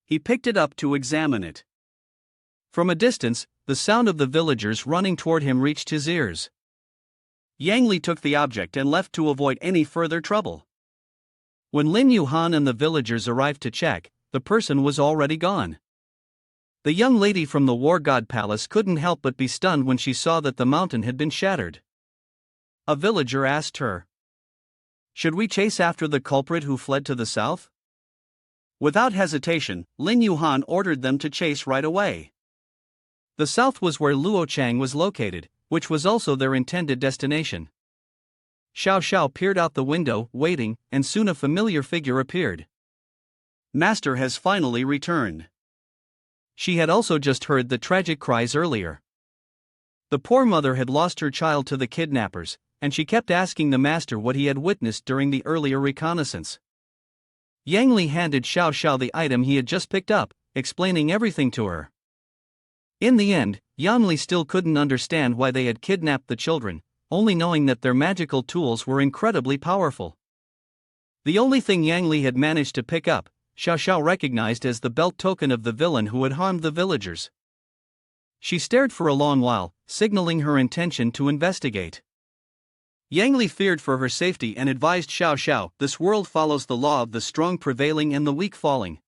He picked it up to examine it. From a distance, the sound of the villagers running toward him reached his ears. Yang Li took the object and left to avoid any further trouble. When Lin Yuhan and the villagers arrived to check, the person was already gone. The young lady from the War God Palace couldn't help but be stunned when she saw that the mountain had been shattered. A villager asked her, "Should we chase after the culprit who fled to the south?" Without hesitation, Lin Yuhan ordered them to chase right away. The south was where Luochang was located, which was also their intended destination. Xiao Sha peered out the window, waiting, and soon a familiar figure appeared. Master has finally returned. She had also just heard the tragic cries earlier. The poor mother had lost her child to the kidnappers, and she kept asking the master what he had witnessed during the earlier reconnaissance. Yang Li handed Xiao Sha the item he had just picked up, explaining everything to her. In the end, Yang Li still couldn't understand why they had kidnapped the children, only knowing that their magical tools were incredibly powerful. The only thing Yang Li had managed to pick up, Xiao Sha recognized as the belt token of the villain who had harmed the villagers. She stared for a long while, signaling her intention to investigate. Yang Li feared for her safety and advised Xiao Sha, "This world follows the law of the strong prevailing and the weak falling.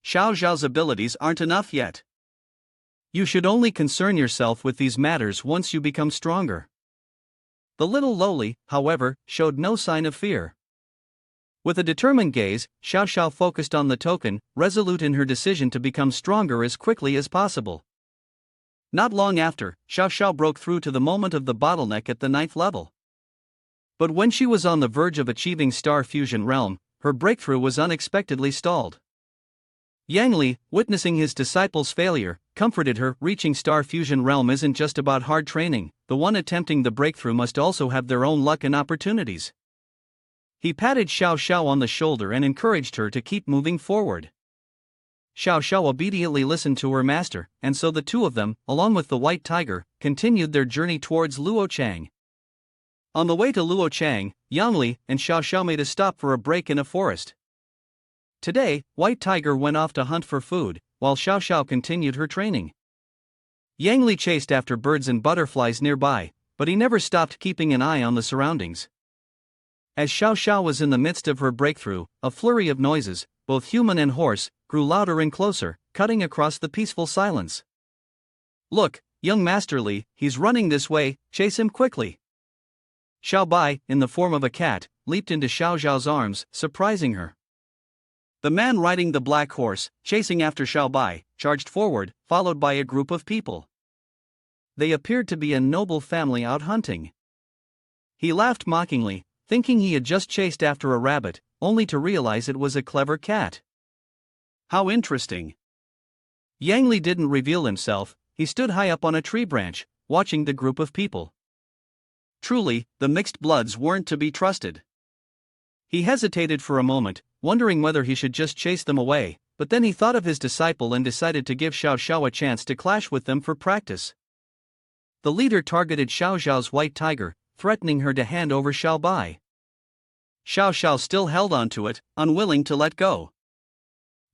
Xiao Zhao's abilities aren't enough yet. You should only concern yourself with these matters once you become stronger." The little lowly, however, showed no sign of fear. With a determined gaze, Xiao Sha focused on the token, resolute in her decision to become stronger as quickly as possible. Not long after, Xiao Sha broke through to the moment of the bottleneck at the 9th level. But when she was on the verge of achieving Star Fusion Realm, her breakthrough was unexpectedly stalled. Yang Li, witnessing his disciple's failure, comforted her. Reaching Star Fusion Realm isn't just about hard training, the one attempting the breakthrough must also have their own luck and opportunities. He patted Xiao Sha on the shoulder and encouraged her to keep moving forward. Xiao Sha obediently listened to her master, and so the two of them, along with the white tiger, continued their journey towards Luochang. On the way to Luochang, Yang Li and Xiao Sha made a stop for a break in a forest. Today, White Tiger went off to hunt for food, while Xiao Sha continued her training. Yang Li chased after birds and butterflies nearby, but he never stopped keeping an eye on the surroundings. As Xiao Sha was in the midst of her breakthrough, a flurry of noises, both human and horse, grew louder and closer, cutting across the peaceful silence. "Look, young Master Li, he's running this way, chase him quickly." Xiao Bai, in the form of a cat, leaped into Xiao Zhao's arms, surprising her. The man riding the black horse, chasing after Xiao Bai, charged forward, followed by a group of people. They appeared to be a noble family out hunting. He laughed mockingly, thinking he had just chased after a rabbit, only to realize it was a clever cat. How interesting. Yang Li didn't reveal himself. he stood high up on a tree branch, watching the group of people. Truly, the mixed bloods weren't to be trusted. He hesitated for a moment, wondering whether he should just chase them away, but then he thought of his disciple and decided to give Xiao Sha a chance to clash with them for practice. The leader targeted Xiao Sha's white tiger, threatening her to hand over Xiao Bai. Xiao Sha still held on to it, unwilling to let go.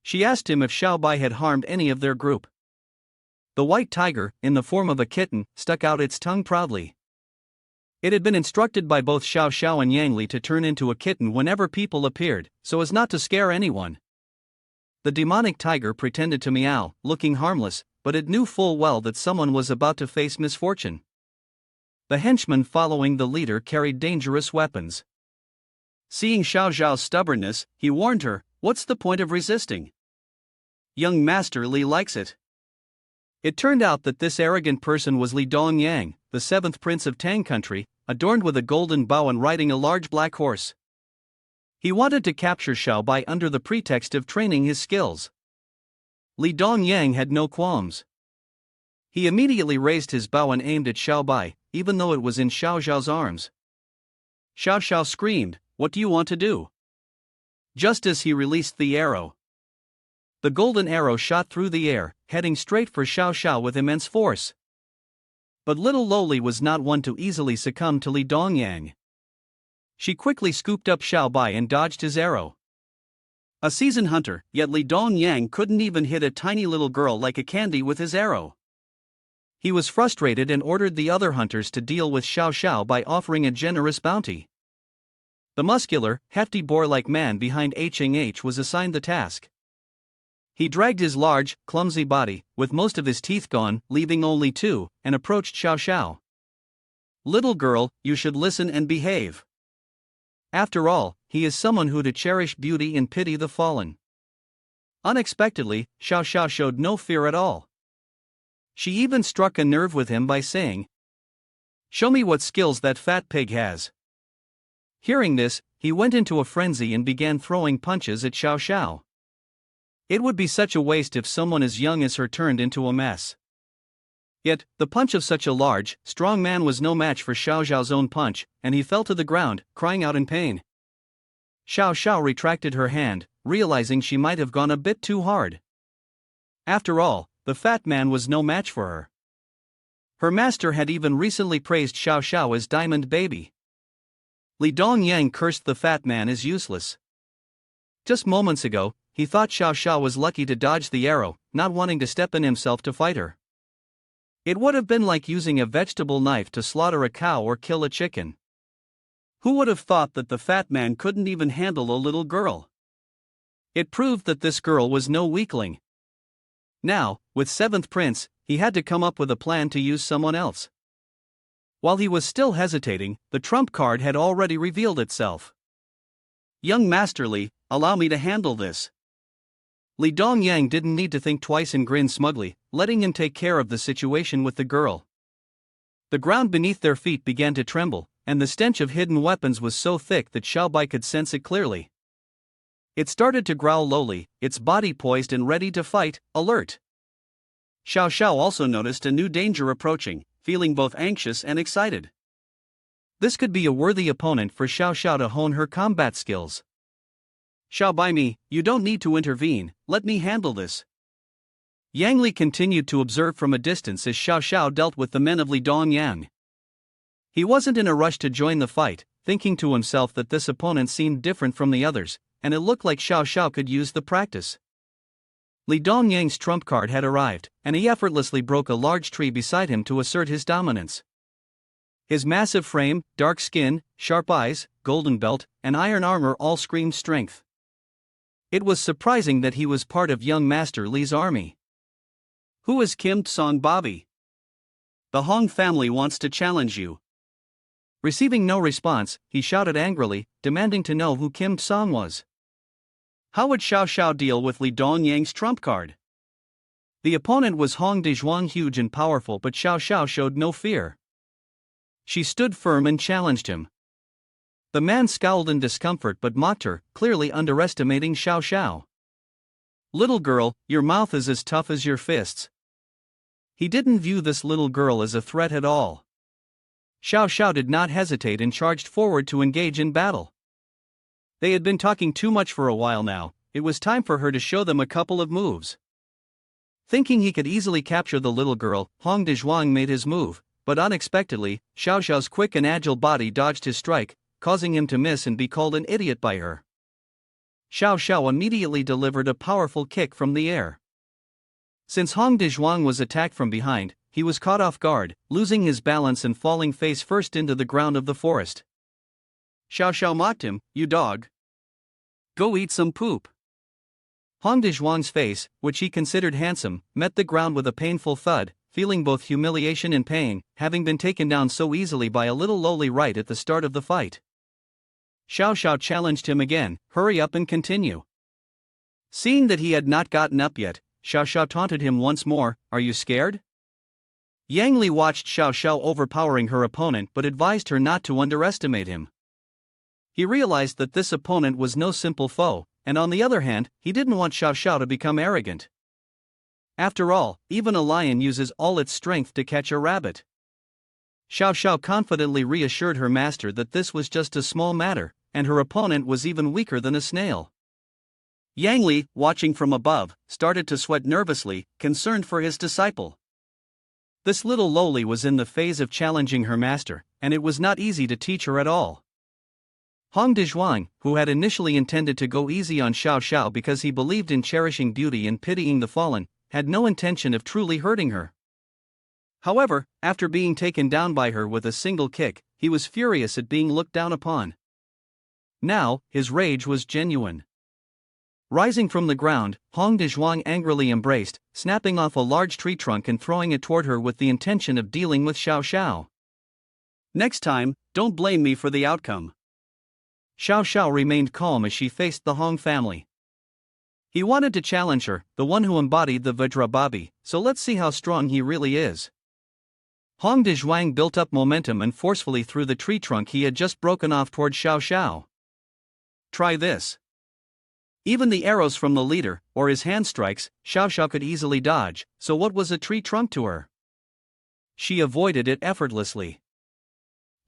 She asked him if Xiao Bai had harmed any of their group. The white tiger, in the form of a kitten, stuck out its tongue proudly. It had been instructed by both Xiao Sha and Yang Li to turn into a kitten whenever people appeared, so as not to scare anyone. The demonic tiger pretended to meow, looking harmless, but it knew full well that someone was about to face misfortune. The henchmen following the leader carried dangerous weapons. Seeing Xiao Zhao's stubbornness, he warned her, "What's the point of resisting? Young Master Li likes it." It turned out that this arrogant person was Li Dongyang, the seventh prince of Tang country, adorned with a golden bow and riding a large black horse. He wanted to capture Xiao Bai under the pretext of training his skills. Li Dongyang had no qualms. He immediately raised his bow and aimed at Xiao Bai, even though it was in Xiao Zhao's arms. Xiao Sha screamed, "What do you want to do?" Just as he released the arrow, the golden arrow shot through the air, heading straight for Xiao Sha with immense force. But little Loli was not one to easily succumb to Li Dongyang. She quickly scooped up Xiao Bai and dodged his arrow. A seasoned hunter, yet Li Dongyang couldn't even hit a tiny little girl like a candy with his arrow. He was frustrated and ordered the other hunters to deal with Xiao Sha by offering a generous bounty. The muscular, hefty boar-like man behind H was assigned the task. He dragged his large, clumsy body, with most of his teeth gone, leaving only two, and approached Xiao Sha. "Little girl, you should listen and behave. After all, he is someone who to cherish beauty and pity the fallen." Unexpectedly, Xiao Sha showed no fear at all. She even struck a nerve with him by saying, "Show me what skills that fat pig has." Hearing this, he went into a frenzy and began throwing punches at Xiao Sha. It would be such a waste if someone as young as her turned into a mess. Yet, the punch of such a large, strong man was no match for Xiao Zhao's own punch, and he fell to the ground, crying out in pain. Xiao Sha retracted her hand, realizing she might have gone a bit too hard. After all, the fat man was no match for her. Her master had even recently praised Xiao Sha as Diamond Baby. Li Dongyang cursed the fat man as useless. Just moments ago, he thought Xiao Sha was lucky to dodge the arrow, not wanting to step in himself to fight her. It would have been like using a vegetable knife to slaughter a cow or kill a chicken. Who would have thought that the fat man couldn't even handle a little girl? It proved that this girl was no weakling. Now, with seventh prince, he had to come up with a plan to use someone else. While he was still hesitating, the trump card had already revealed itself. "Young Master Li, allow me to handle this." Li Dongyang didn't need to think twice and grinned smugly, letting him take care of the situation with the girl. The ground beneath their feet began to tremble, and the stench of hidden weapons was so thick that Xiao Bai could sense it clearly. It started to growl lowly, its body poised and ready to fight, alert. Xiao Sha also noticed a new danger approaching, feeling both anxious and excited. This could be a worthy opponent for Xiao Sha to hone her combat skills. "Xiao Bai, you don't need to intervene, let me handle this." Yang Li continued to observe from a distance as Xiao Sha dealt with the men of Li Dongyang. He wasn't in a rush to join the fight, thinking to himself that this opponent seemed different from the others, and it looked like Xiao Sha could use the practice. Li Dongyang's trump card had arrived, and he effortlessly broke a large tree beside him to assert his dominance. His massive frame, dark skin, sharp eyes, golden belt, and iron armor all screamed strength. It was surprising that he was part of young Master Li's army. "Who is Kim Tsong Bobby? The Hong family wants to challenge you." Receiving no response, he shouted angrily, demanding to know who Kim Tsong was. How would Xiao Sha deal with Li Dongyang's trump card? The opponent was Hong Dezhuang, huge and powerful, but Xiao Sha showed no fear. She stood firm and challenged him. The man scowled in discomfort but mocked her, clearly underestimating Xiao Sha. "Little girl, your mouth is as tough as your fists. He didn't view this little girl as a threat at all. Xiao Sha did not hesitate and charged forward to engage in battle. They had been talking too much for a while now. It was time for her to show them a couple of moves. Thinking he could easily capture the little girl, Hong Dezhuang made his move, but unexpectedly, Xiao Shao's quick and agile body dodged his strike, causing him to miss and be called an idiot by her. Xiao Sha immediately delivered a powerful kick from the air. Since Hong Dezhuang was attacked from behind, he was caught off guard, losing his balance and falling face first into the ground of the forest. Xiao Sha mocked him, "You dog. Go eat some poop." Hong Dezhuang's face, which he considered handsome, met the ground with a painful thud, feeling both humiliation and pain, having been taken down so easily by a little lowly right at the start of the fight. Xiao Sha challenged him again, "Hurry up and continue." Seeing that he had not gotten up yet, Xiao Sha taunted him once more, "Are you scared?" Yang Li watched Xiao Sha overpowering her opponent but advised her not to underestimate him. He realized that this opponent was no simple foe, and on the other hand, he didn't want Xiao Sha to become arrogant. After all, even a lion uses all its strength to catch a rabbit. Xiao Sha confidently reassured her master that this was just a small matter, and her opponent was even weaker than a snail. Yang Li, watching from above, started to sweat nervously, concerned for his disciple. This little lowly was in the phase of challenging her master, and it was not easy to teach her at all. Hong Dezhuang, who had initially intended to go easy on Xiao Sha because he believed in cherishing beauty and pitying the fallen, had no intention of truly hurting her. However, after being taken down by her with a single kick, he was furious at being looked down upon. Now, his rage was genuine. Rising from the ground, Hong Dezhuang angrily embraced, snapping off a large tree trunk and throwing it toward her with the intention of dealing with Xiao Sha. "Next time, don't blame me for the outcome." Xiao Sha remained calm as she faced the Hong family. He wanted to challenge her, the one who embodied the Vajrababi, so let's see how strong he really is. Hong Dezhuang built up momentum and forcefully threw the tree trunk he had just broken off toward Xiao Sha. "Try this." Even the arrows from the leader, or his hand strikes, Xiao Sha could easily dodge, so what was a tree trunk to her? She avoided it effortlessly.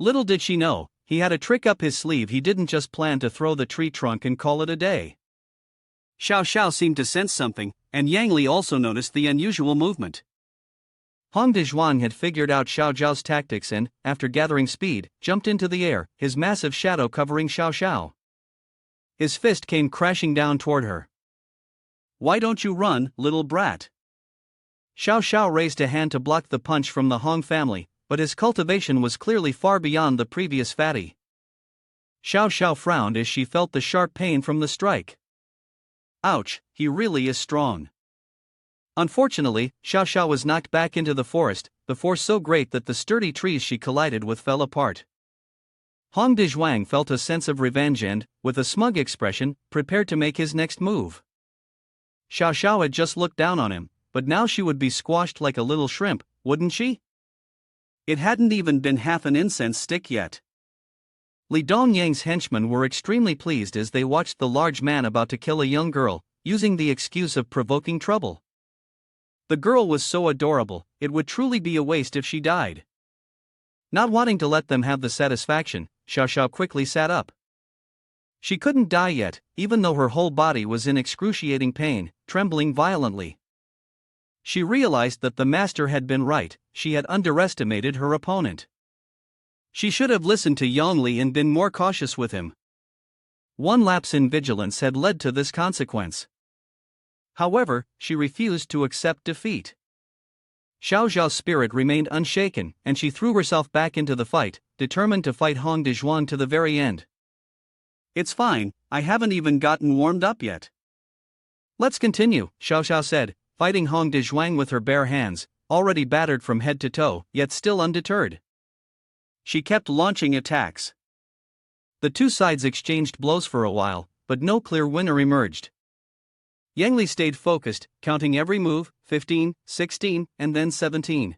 Little did she know, he had a trick up his sleeve. He didn't just plan to throw the tree trunk and call it a day. Xiao Sha seemed to sense something, and Yang Li also noticed the unusual movement. Hong Dezhuang had figured out Xiao Zhao's tactics and, after gathering speed, jumped into the air, his massive shadow covering Xiao Sha. His fist came crashing down toward her. "Why don't you run, little brat?" Xiao Sha raised a hand to block the punch from the Hong family, but his cultivation was clearly far beyond the previous fatty. Xiao Sha frowned as she felt the sharp pain from the strike. Ouch, he really is strong. Unfortunately, Xiao Sha was knocked back into the forest, the force so great that the sturdy trees she collided with fell apart. Hong Dezhuang felt a sense of revenge and, with a smug expression, prepared to make his next move. Xiao Sha had just looked down on him, but now she would be squashed like a little shrimp, wouldn't she? It hadn't even been half an incense stick yet. Li Dongyang's henchmen were extremely pleased as they watched the large man about to kill a young girl, using the excuse of provoking trouble. The girl was so adorable, it would truly be a waste if she died. Not wanting to let them have the satisfaction, Xiao Sha quickly sat up. She couldn't die yet, even though her whole body was in excruciating pain, trembling violently. She realized that the master had been right, she had underestimated her opponent. She should have listened to Yang Li and been more cautious with him. One lapse in vigilance had led to this consequence. However, she refused to accept defeat. Xiao Zhao's spirit remained unshaken, and she threw herself back into the fight, determined to fight Hong Dezhuang to the very end. "It's fine, I haven't even gotten warmed up yet." "Let's continue," Xiao Sha said, fighting Hong Dezhuang with her bare hands, already battered from head to toe, yet still undeterred. She kept launching attacks. The two sides exchanged blows for a while, but no clear winner emerged. Yang Li stayed focused, counting every move, 15, 16, and then 17.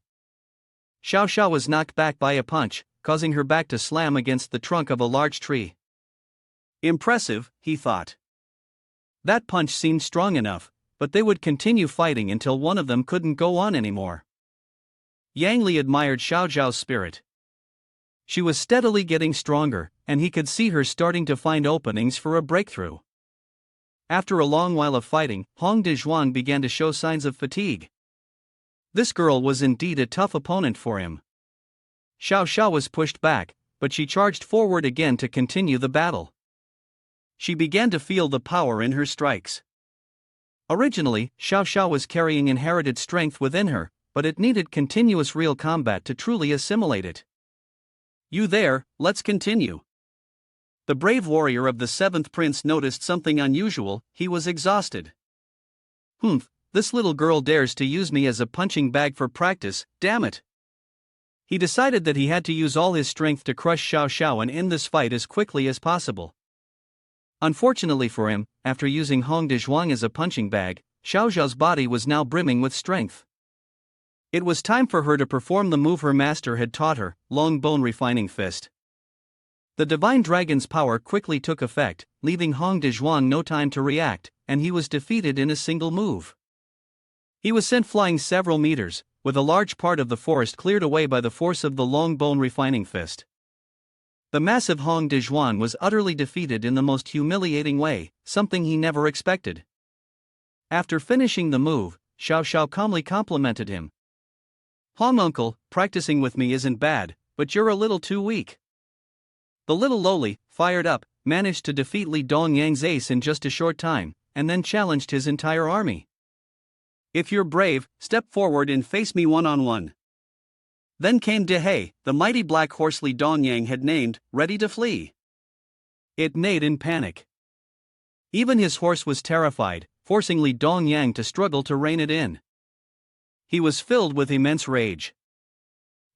Xiao Sha was knocked back by a punch, causing her back to slam against the trunk of a large tree. Impressive, he thought. That punch seemed strong enough, but they would continue fighting until one of them couldn't go on anymore. Yang Li admired Xiao Zhao's spirit. She was steadily getting stronger, and he could see her starting to find openings for a breakthrough. After a long while of fighting, Hong Dezhuang began to show signs of fatigue. This girl was indeed a tough opponent for him. Xiao Sha was pushed back, but she charged forward again to continue the battle. She began to feel the power in her strikes. Originally, Xiao Sha was carrying inherited strength within her, but it needed continuous real combat to truly assimilate it. You there, let's continue. The brave warrior of the seventh prince noticed something unusual. He was exhausted. This little girl dares to use me as a punching bag for practice, damn it. He decided that he had to use all his strength to crush Xiao Sha and end this fight as quickly as possible. Unfortunately for him, after using Hong Dezhuang as a punching bag, Xiao Zhao's body was now brimming with strength. It was time for her to perform the move her master had taught her, long bone refining fist. The divine dragon's power quickly took effect, leaving Hong Dezhuang no time to react, and he was defeated in a single move. He was sent flying several meters, with a large part of the forest cleared away by the force of the long bone refining fist. The massive Hong Dezhuang was utterly defeated in the most humiliating way, something he never expected. After finishing the move, Xiao Sha calmly complimented him. Hong uncle, practicing with me isn't bad, but you're a little too weak. The little lowly, fired up, managed to defeat Li Dongyang's ace in just a short time, and then challenged his entire army. If you're brave, step forward and face me one-on-one. Then came De He, the mighty black horse Li Dongyang had named, ready to flee. It neighed in panic. Even his horse was terrified, forcing Li Dongyang to struggle to rein it in. He was filled with immense rage.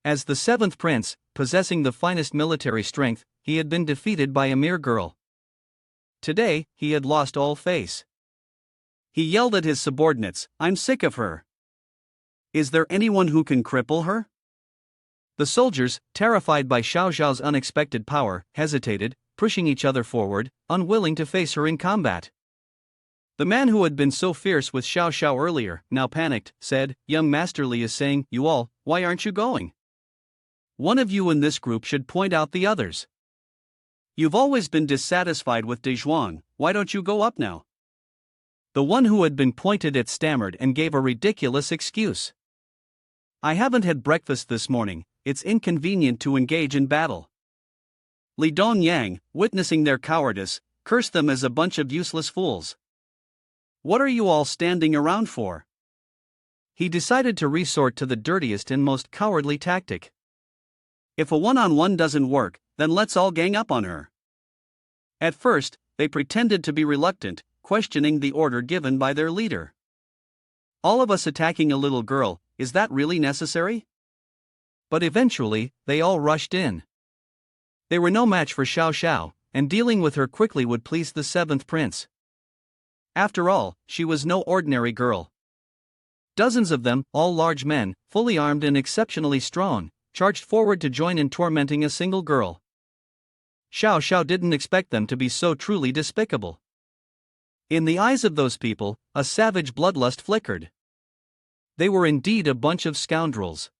As the seventh prince, possessing the finest military strength, he had been defeated by a mere girl. Today, he had lost all face. He yelled at his subordinates, "I'm sick of her. Is there anyone who can cripple her?" The soldiers, terrified by Xiao Zhao's unexpected power, hesitated, pushing each other forward, unwilling to face her in combat. The man who had been so fierce with Xiao Sha earlier, now panicked, said, "Young Master Li is saying, you all, why aren't you going? One of you in this group should point out the others. You've always been dissatisfied with Dezhuang, why don't you go up now?" The one who had been pointed at stammered and gave a ridiculous excuse. "I haven't had breakfast this morning, it's inconvenient to engage in battle." Li Dongyang, witnessing their cowardice, cursed them as a bunch of useless fools. "What are you all standing around for?" He decided to resort to the dirtiest and most cowardly tactic. "If a one-on-one doesn't work, then let's all gang up on her." At first, they pretended to be reluctant, questioning the order given by their leader. "All of us attacking a little girl, is that really necessary?" But eventually, they all rushed in. They were no match for Xiao Sha, and dealing with her quickly would please the seventh prince. After all, she was no ordinary girl. Dozens of them, all large men, fully armed and exceptionally strong, charged forward to join in tormenting a single girl. Xiao Sha didn't expect them to be so truly despicable. In the eyes of those people, a savage bloodlust flickered. They were indeed a bunch of scoundrels.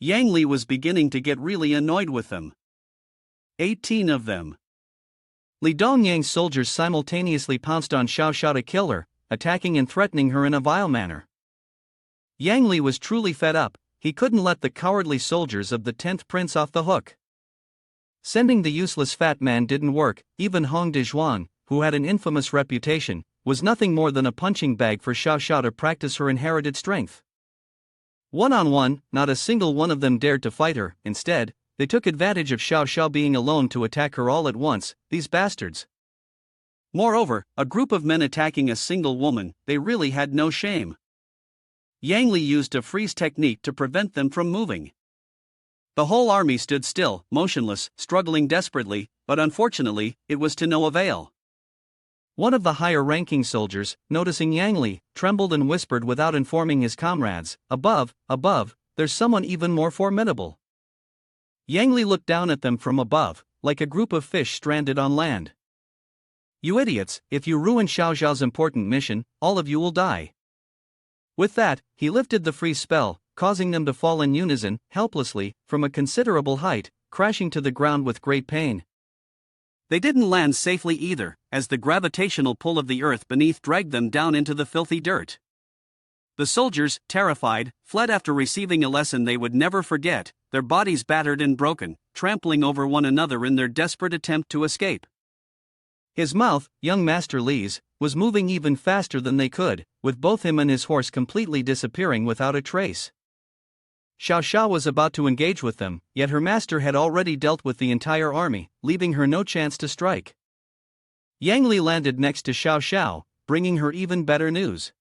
Yang Li was beginning to get really annoyed with them. 18 of them. Li Dongyang's soldiers simultaneously pounced on Xiao Sha to kill her, attacking and threatening her in a vile manner. Yang Li was truly fed up, he couldn't let the cowardly soldiers of the 10th prince off the hook. Sending the useless fat man didn't work, even Hong Dezhuang, who had an infamous reputation, was nothing more than a punching bag for Xiao Sha to practice her inherited strength. One-on-one, not a single one of them dared to fight her. Instead, they took advantage of Xiao Sha being alone to attack her all at once, these bastards. Moreover, a group of men attacking a single woman, they really had no shame. Yang Li used a freeze technique to prevent them from moving. The whole army stood still, motionless, struggling desperately, but unfortunately, it was to no avail. One of the higher-ranking soldiers, noticing Yang Li, trembled and whispered without informing his comrades, above, there's someone even more formidable." Yang Li looked down at them from above, like a group of fish stranded on land. "You idiots, if you ruin Xiao Zhao's important mission, all of you will die." With that, he lifted the freeze spell, causing them to fall in unison, helplessly, from a considerable height, crashing to the ground with great pain. They didn't land safely either, as the gravitational pull of the earth beneath dragged them down into the filthy dirt. The soldiers, terrified, fled after receiving a lesson they would never forget, their bodies battered and broken, trampling over one another in their desperate attempt to escape. His mouth, young Master Li's, was moving even faster than they could, with both him and his horse completely disappearing without a trace. Xiao Sha was about to engage with them, yet her master had already dealt with the entire army, leaving her no chance to strike. Yang Li landed next to Xiao Sha, bringing her even better news.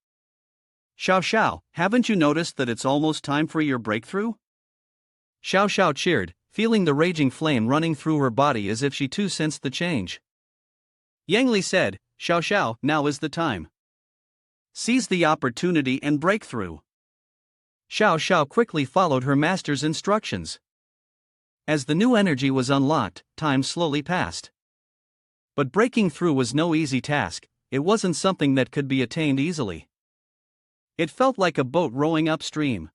"Xiao Sha, haven't you noticed that it's almost time for your breakthrough?" Xiao Sha cheered, feeling the raging flame running through her body as if she too sensed the change. Yang Li said, "Xiao Sha, now is the time. Seize the opportunity and break through." Xiao Sha quickly followed her master's instructions. As the new energy was unlocked, time slowly passed. But breaking through was no easy task, it wasn't something that could be attained easily. It felt like a boat rowing upstream.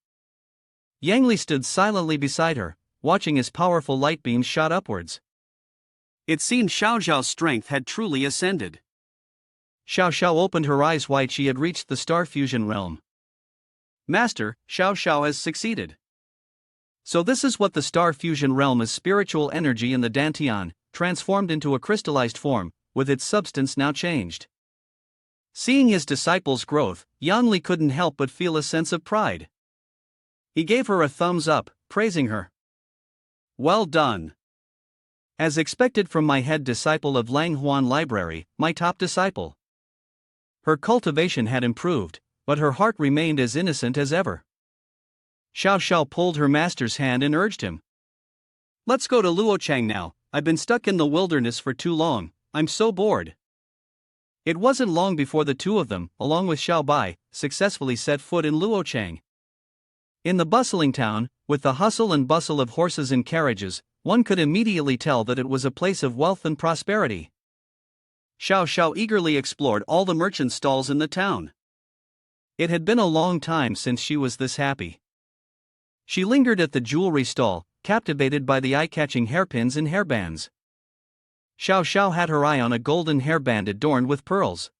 Yang Li stood silently beside her, watching as powerful light beams shot upwards. It seemed Xiao Zhao's strength had truly ascended. Xiao Sha opened her eyes wide. She had reached the star fusion realm. "Master, Xiao Sha has succeeded." So this is what the star fusion realm is: spiritual energy in the Dantian, transformed into a crystallized form, with its substance now changed. Seeing his disciple's growth, Yang Li couldn't help but feel a sense of pride. He gave her a thumbs up, praising her. "Well done. As expected from my head disciple of Lang Huan Library, my top disciple." Her cultivation had improved, but her heart remained as innocent as ever. Xiao Sha pulled her master's hand and urged him. "Let's go to Luochang now. I've been stuck in the wilderness for too long, I'm so bored." It wasn't long before the two of them, along with Xiao Bai, successfully set foot in Luochang. In the bustling town, with the hustle and bustle of horses and carriages, one could immediately tell that it was a place of wealth and prosperity. Xiao Sha eagerly explored all the merchant stalls in the town. It had been a long time since she was this happy. She lingered at the jewelry stall, captivated by the eye-catching hairpins and hairbands. Xiao Sha had her eye on a golden hairband adorned with pearls.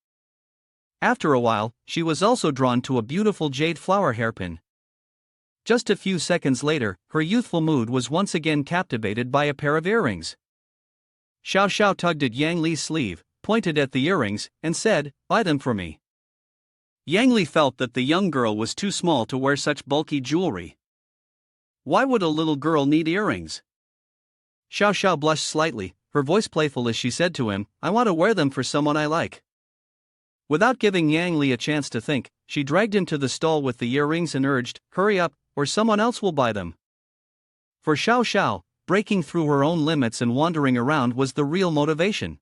After a while, she was also drawn to a beautiful jade flower hairpin. Just a few seconds later, her youthful mood was once again captivated by a pair of earrings. Xiao Sha tugged at Yang Li's sleeve, pointed at the earrings, and said, "Buy them for me." Yang Li felt that the young girl was too small to wear such bulky jewelry. Why would a little girl need earrings? Xiao Sha blushed slightly, her voice playful as she said to him, "I want to wear them for someone I like." Without giving Yang Li a chance to think, she dragged him to the stall with the earrings and urged, "Hurry up, or someone else will buy them." For Xiao Sha, breaking through her own limits and wandering around was the real motivation.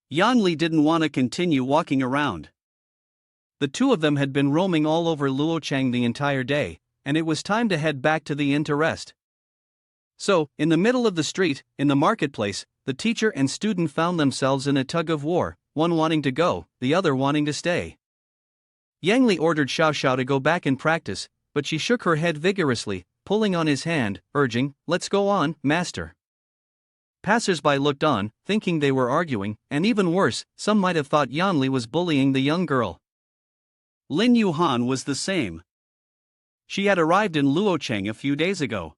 Yang Li didn't want to continue walking around. The two of them had been roaming all over Luochang the entire day, and it was time to head back to the inn to rest. So, in the middle of the street, in the marketplace, the teacher and student found themselves in a tug of war, one wanting to go, the other wanting to stay. Yang Li ordered Xiao Sha to go back and practice, but she shook her head vigorously, pulling on his hand, urging, "Let's go on, master." Passers-by looked on, thinking they were arguing, and even worse, some might have thought Yang Li was bullying the young girl. Lin Yuhan was the same. She had arrived in Luochang a few days ago.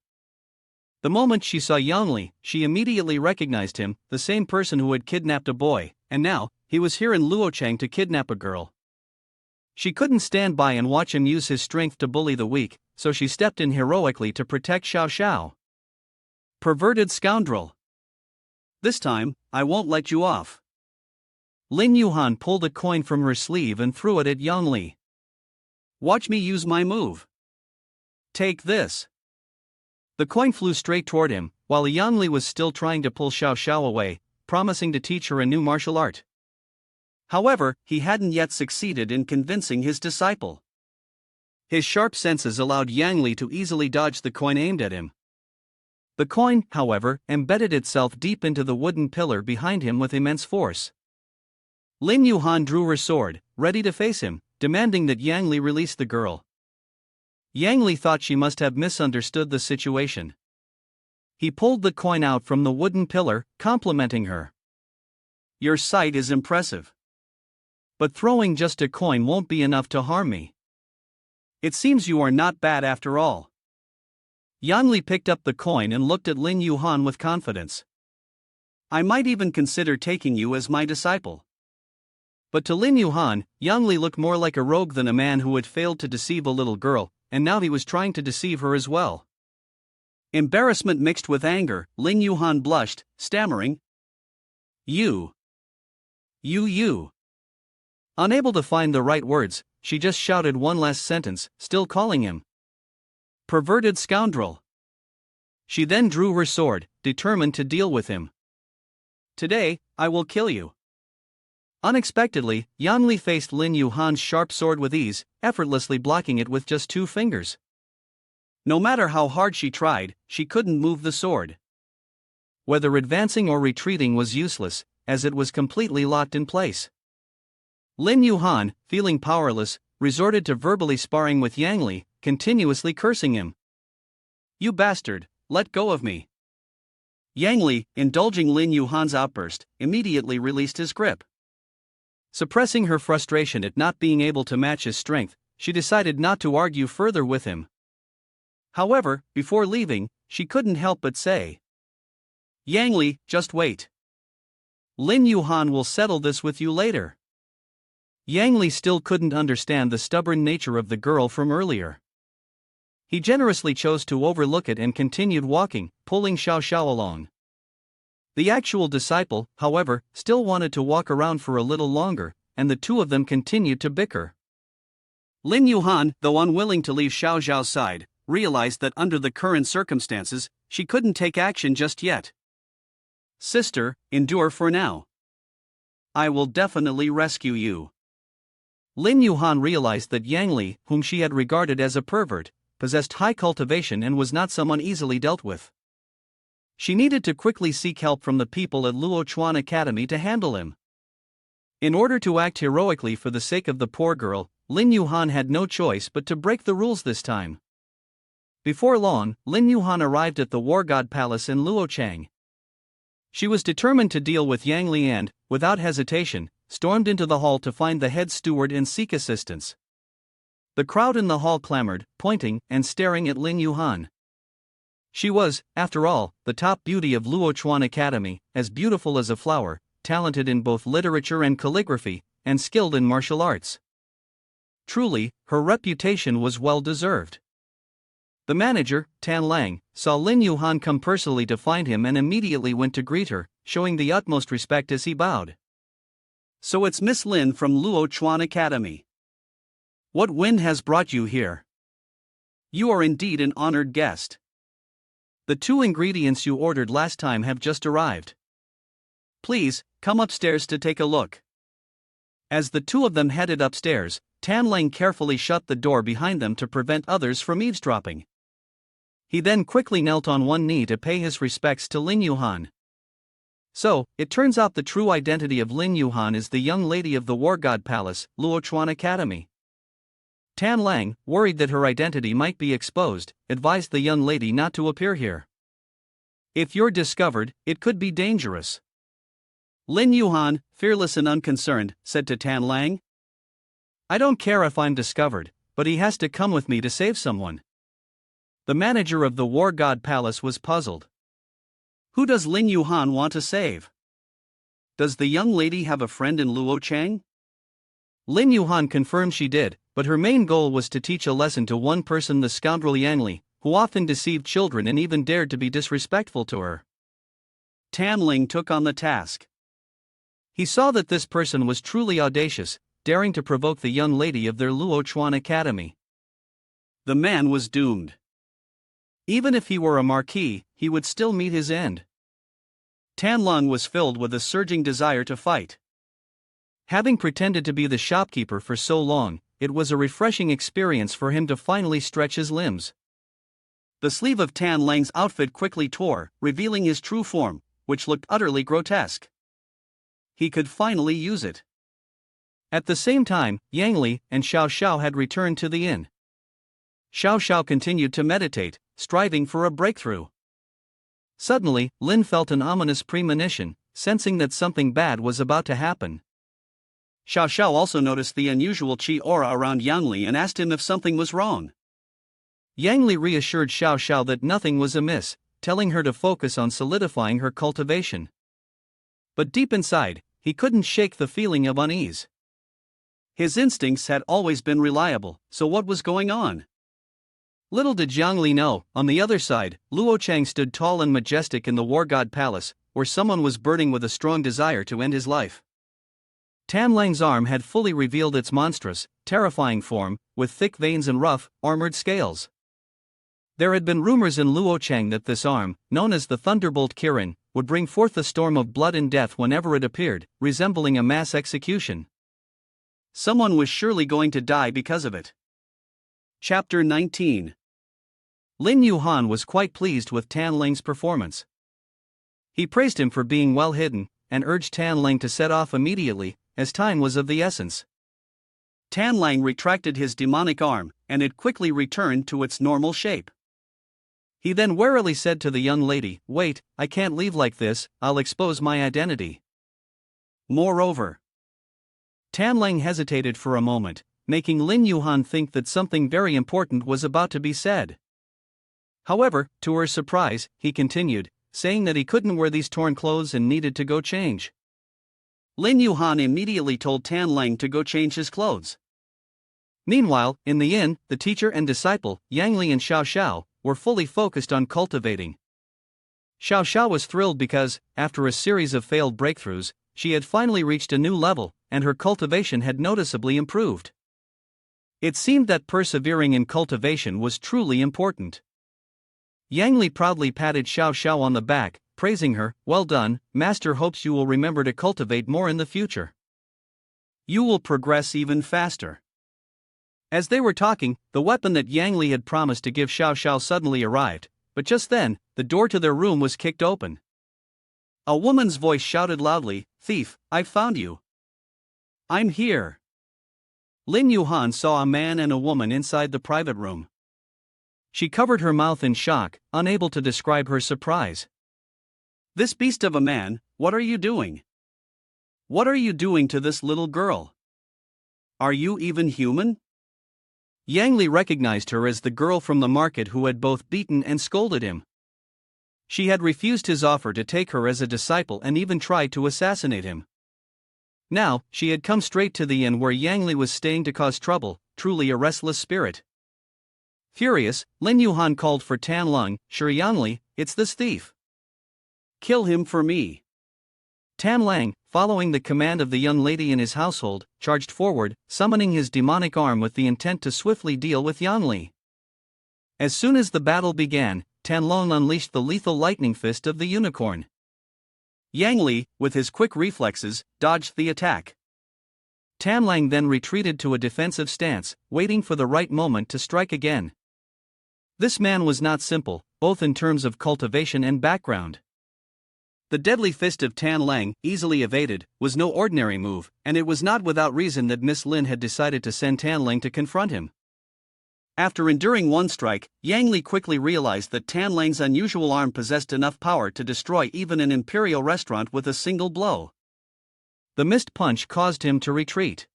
The moment she saw Yang Li, she immediately recognized him, the same person who had kidnapped a boy, and now, he was here in Luochang to kidnap a girl. She couldn't stand by and watch him use his strength to bully the weak, so she stepped in heroically to protect Xiao Sha. Perverted scoundrel! This time, I won't let you off. Lin Yuhan pulled a coin from her sleeve and threw it at Yang Li. Watch me use my move. Take this. The coin flew straight toward him, while Yang Li was still trying to pull Xiao Sha away, promising to teach her a new martial art. However, he hadn't yet succeeded in convincing his disciple. His sharp senses allowed Yang Li to easily dodge the coin aimed at him. The coin, however, embedded itself deep into the wooden pillar behind him with immense force. Lin Yuhan drew her sword, ready to face him, demanding that Yang Li release the girl. Yang Li thought she must have misunderstood the situation. He pulled the coin out from the wooden pillar, complimenting her. "Your sight is impressive. But throwing just a coin won't be enough to harm me. It seems you are not bad after all." Yang Li picked up the coin and looked at Lin Yuhan with confidence. "I might even consider taking you as my disciple." But to Lin Yuhan, Yang Li looked more like a rogue than a man who had failed to deceive a little girl, and now he was trying to deceive her as well. Embarrassment mixed with anger, Lin Yuhan blushed, stammering, You. Unable to find the right words, she just shouted one last sentence, still calling him perverted scoundrel. She then drew her sword, determined to deal with him. "Today, I will kill you." Unexpectedly, Yang Li faced Lin Yuhan's sharp sword with ease, effortlessly blocking it with just 2 fingers. No matter how hard she tried, she couldn't move the sword. Whether advancing or retreating was useless, as it was completely locked in place. Lin Yuhan, feeling powerless, resorted to verbally sparring with Yang Li, continuously cursing him. "You bastard, let go of me." Yang Li, indulging Lin Yuhan's outburst, immediately released his grip. Suppressing her frustration at not being able to match his strength, she decided not to argue further with him. However, before leaving, she couldn't help but say, "Yang Li, just wait. Lin Yuhan will settle this with you later." Yang Li still couldn't understand the stubborn nature of the girl from earlier. He generously chose to overlook it and continued walking, pulling Xiao Sha along. The actual disciple, however, still wanted to walk around for a little longer, and the two of them continued to bicker. Lin Yuhan, though unwilling to leave Xiao Zhao's side, realized that under the current circumstances, she couldn't take action just yet. "Sister, endure for now. I will definitely rescue you." Lin Yuhan realized that Yang Li, whom she had regarded as a pervert, possessed high cultivation and was not someone easily dealt with. She needed to quickly seek help from the people at Luochuan Academy to handle him. In order to act heroically for the sake of the poor girl, Lin Yuhan had no choice but to break the rules this time. Before long, Lin Yuhan arrived at the War God Palace in Luochang. She was determined to deal with Yang Li and, without hesitation, stormed into the hall to find the head steward and seek assistance. The crowd in the hall clamored, pointing and staring at Lin Yuhan. She was, after all, the top beauty of Luochuan Academy, as beautiful as a flower, talented in both literature and calligraphy, and skilled in martial arts. Truly, her reputation was well deserved. The manager, Tan Lang, saw Lin Yuhan come personally to find him and immediately went to greet her, showing the utmost respect as he bowed. "So it's Miss Lin from Luochuan Academy. What wind has brought you here? You are indeed an honored guest. The 2 ingredients you ordered last time have just arrived. Please, come upstairs to take a look." As the two of them headed upstairs, Tan Lang carefully shut the door behind them to prevent others from eavesdropping. He then quickly knelt on one knee to pay his respects to Lin Yuhan. So, it turns out the true identity of Lin Yuhan is the young lady of the War God Palace, Luochuan Academy. Tan Lang, worried that her identity might be exposed, advised the young lady not to appear here. "If you're discovered, it could be dangerous." Lin Yuhan, fearless and unconcerned, said to Tan Lang, "I don't care if I'm discovered, but he has to come with me to save someone." The manager of the War God Palace was puzzled. Who does Lin Yuhan want to save? Does the young lady have a friend in Luochang? Lin Yuhan confirmed she did, but her main goal was to teach a lesson to one person, the scoundrel Yang Li, who often deceived children and even dared to be disrespectful to her. Tan Ling took on the task. He saw that this person was truly audacious, daring to provoke the young lady of their Luochuan Academy. The man was doomed. Even if he were a marquis, he would still meet his end. Tan Lang was filled with a surging desire to fight. Having pretended to be the shopkeeper for so long, it was a refreshing experience for him to finally stretch his limbs. The sleeve of Tan Lang's outfit quickly tore, revealing his true form, which looked utterly grotesque. He could finally use it. At the same time, Yang Li and Xiao Sha had returned to the inn. Xiao Sha continued to meditate, striving for a breakthrough. Suddenly, Lin felt an ominous premonition, sensing that something bad was about to happen. Xiao Sha also noticed the unusual qi aura around Yang Li and asked him if something was wrong. Yang Li reassured Xiao Sha that nothing was amiss, telling her to focus on solidifying her cultivation. But deep inside, he couldn't shake the feeling of unease. His instincts had always been reliable, so what was going on? Little did Yang Li know, on the other side, Luo Chang stood tall and majestic in the war god palace, where someone was burning with a strong desire to end his life. Tam Lang's arm had fully revealed its monstrous, terrifying form, with thick veins and rough, armored scales. There had been rumors in Luo Chang that this arm, known as the Thunderbolt Kirin, would bring forth a storm of blood and death whenever it appeared, resembling a mass execution. Someone was surely going to die because of it. Chapter 19. Lin Yuhan was quite pleased with Tan Ling's performance. He praised him for being well hidden, and urged Tan Ling to set off immediately, as time was of the essence. Tan Lang retracted his demonic arm, and it quickly returned to its normal shape. He then warily said to the young lady, "Wait, I can't leave like this, I'll expose my identity." Moreover, Tan Lang hesitated for a moment, making Lin Yuhan think that something very important was about to be said. However, to her surprise, he continued, saying that he couldn't wear these torn clothes and needed to go change. Lin Yuhan immediately told Tan Lang to go change his clothes. Meanwhile, in the inn, the teacher and disciple, Yang Li and Xiao Sha, were fully focused on cultivating. Xiao Sha was thrilled because, after a series of failed breakthroughs, she had finally reached a new level, and her cultivation had noticeably improved. It seemed that persevering in cultivation was truly important. Yang Li proudly patted Xiao Sha on the back, praising her, "Well done, Master hopes you will remember to cultivate more in the future. You will progress even faster." As they were talking, the weapon that Yang Li had promised to give Xiao Sha suddenly arrived, but just then, the door to their room was kicked open. A woman's voice shouted loudly, "Thief, I've found you. I'm here." Lin Yuhan saw a man and a woman inside the private room. She covered her mouth in shock, unable to describe her surprise. "This beast of a man, what are you doing? What are you doing to this little girl? Are you even human?" Yang Li recognized her as the girl from the market who had both beaten and scolded him. She had refused his offer to take her as a disciple and even tried to assassinate him. Now, she had come straight to the inn where Yang Li was staying to cause trouble, truly a restless spirit. Furious, Lin Yuhan called for Tan Lang, "Sure Yang Li, it's this thief. Kill him for me." Tan Lang, following the command of the young lady in his household, charged forward, summoning his demonic arm with the intent to swiftly deal with Yang Li. As soon as the battle began, Tan Lang unleashed the lethal lightning fist of the unicorn. Yang Li, with his quick reflexes, dodged the attack. Tan Lang then retreated to a defensive stance, waiting for the right moment to strike again. This man was not simple, both in terms of cultivation and background. The deadly fist of Tan Lang, easily evaded, was no ordinary move, and it was not without reason that Miss Lin had decided to send Tan Lang to confront him. After enduring one strike, Yang Li quickly realized that Tan Lang's unusual arm possessed enough power to destroy even an imperial restaurant with a single blow. The missed punch caused him to retreat.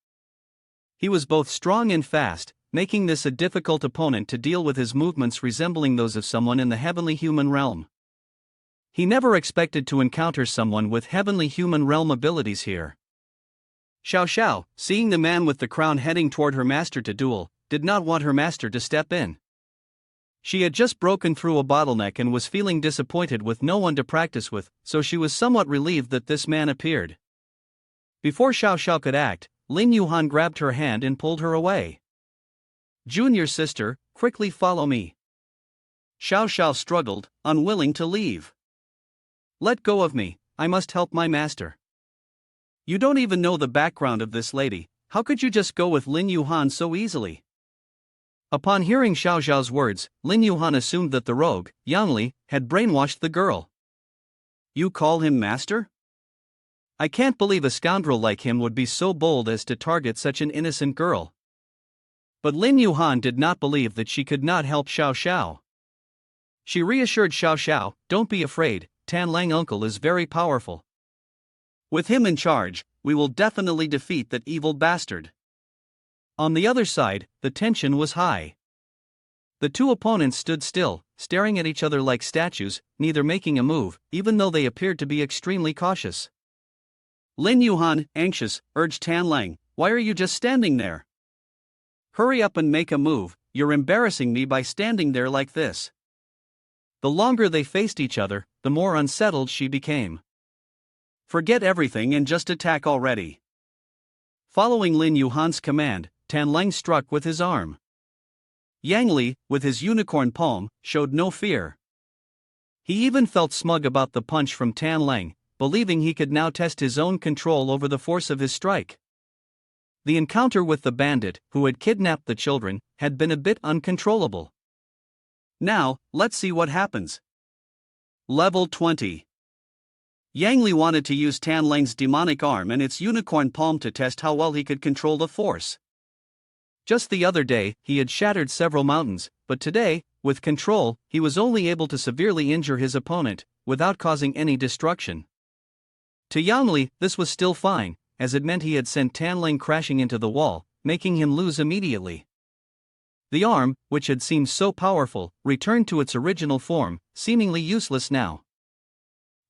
He was both strong and fast, making this a difficult opponent to deal with, his movements resembling those of someone in the heavenly human realm. He never expected to encounter someone with heavenly human realm abilities here. Xiao Sha, seeing the man with the crown heading toward her master to duel, did not want her master to step in. She had just broken through a bottleneck and was feeling disappointed with no one to practice with, so she was somewhat relieved that this man appeared. Before Xiao Sha could act, Lin Yuhan grabbed her hand and pulled her away. "Junior sister, quickly follow me." Xiao Sha struggled, unwilling to leave. "Let go of me, I must help my master." "You don't even know the background of this lady, how could you just go with Lin Yuhan so easily?" Upon hearing Xiao Sha's words, Lin Yuhan assumed that the rogue, Yang Li, had brainwashed the girl. "You call him master? I can't believe a scoundrel like him would be so bold as to target such an innocent girl." But Lin Yuhan did not believe that she could not help Xiao Sha. She reassured Xiao Sha, "Don't be afraid, Tan Lang uncle is very powerful. With him in charge, we will definitely defeat that evil bastard." On the other side, the tension was high. The two opponents stood still, staring at each other like statues, neither making a move, even though they appeared to be extremely cautious. Lin Yuhan, anxious, urged Tan Lang, "Why are you just standing there? Hurry up and make a move, you're embarrassing me by standing there like this." The longer they faced each other, the more unsettled she became. "Forget everything and just attack already." Following Lin Yuhan's command, Tan Lang struck with his arm. Yang Li, with his unicorn palm, showed no fear. He even felt smug about the punch from Tan Lang, believing he could now test his own control over the force of his strike. The encounter with the bandit, who had kidnapped the children, had been a bit uncontrollable. Now, let's see what happens. Level 20. Yang Li wanted to use Tan Lang's demonic arm and its unicorn palm to test how well he could control the force. Just the other day, he had shattered several mountains, but today, with control, he was only able to severely injure his opponent, without causing any destruction. To Yang Li, this was still fine, as it meant he had sent Tan Lang crashing into the wall, making him lose immediately. The arm, which had seemed so powerful, returned to its original form, seemingly useless now.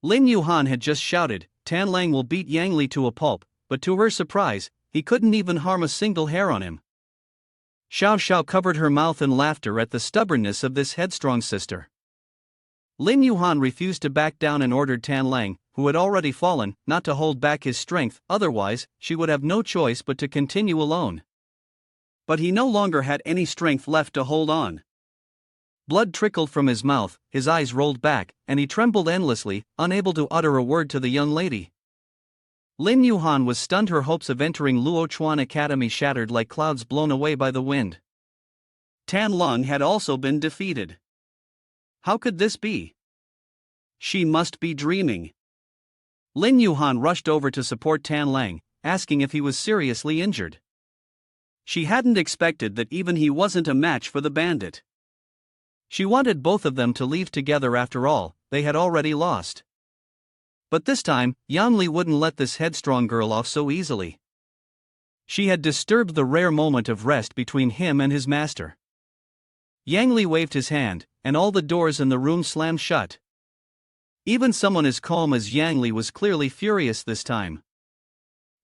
Lin Yuhan had just shouted, "Tan Lang will beat Yang Li to a pulp," but to her surprise, he couldn't even harm a single hair on him. Xiao Sha covered her mouth in laughter at the stubbornness of this headstrong sister. Lin Yuhan refused to back down and ordered Tan Lang, who had already fallen, not to hold back his strength, otherwise, she would have no choice but to continue alone. But he no longer had any strength left to hold on. Blood trickled from his mouth, his eyes rolled back, and he trembled endlessly, unable to utter a word to the young lady. Lin Yuhan was stunned, her hopes of entering Luo Chuan Academy shattered like clouds blown away by the wind. Tan Lang had also been defeated. How could this be? She must be dreaming. Lin Yuhan rushed over to support Tan Lang, asking if he was seriously injured. She hadn't expected that even he wasn't a match for the bandit. She wanted both of them to leave together after all, they had already lost. But this time, Yang Li wouldn't let this headstrong girl off so easily. She had disturbed the rare moment of rest between him and his master. Yang Li waved his hand, and all the doors in the room slammed shut. Even someone as calm as Yang Li was clearly furious this time.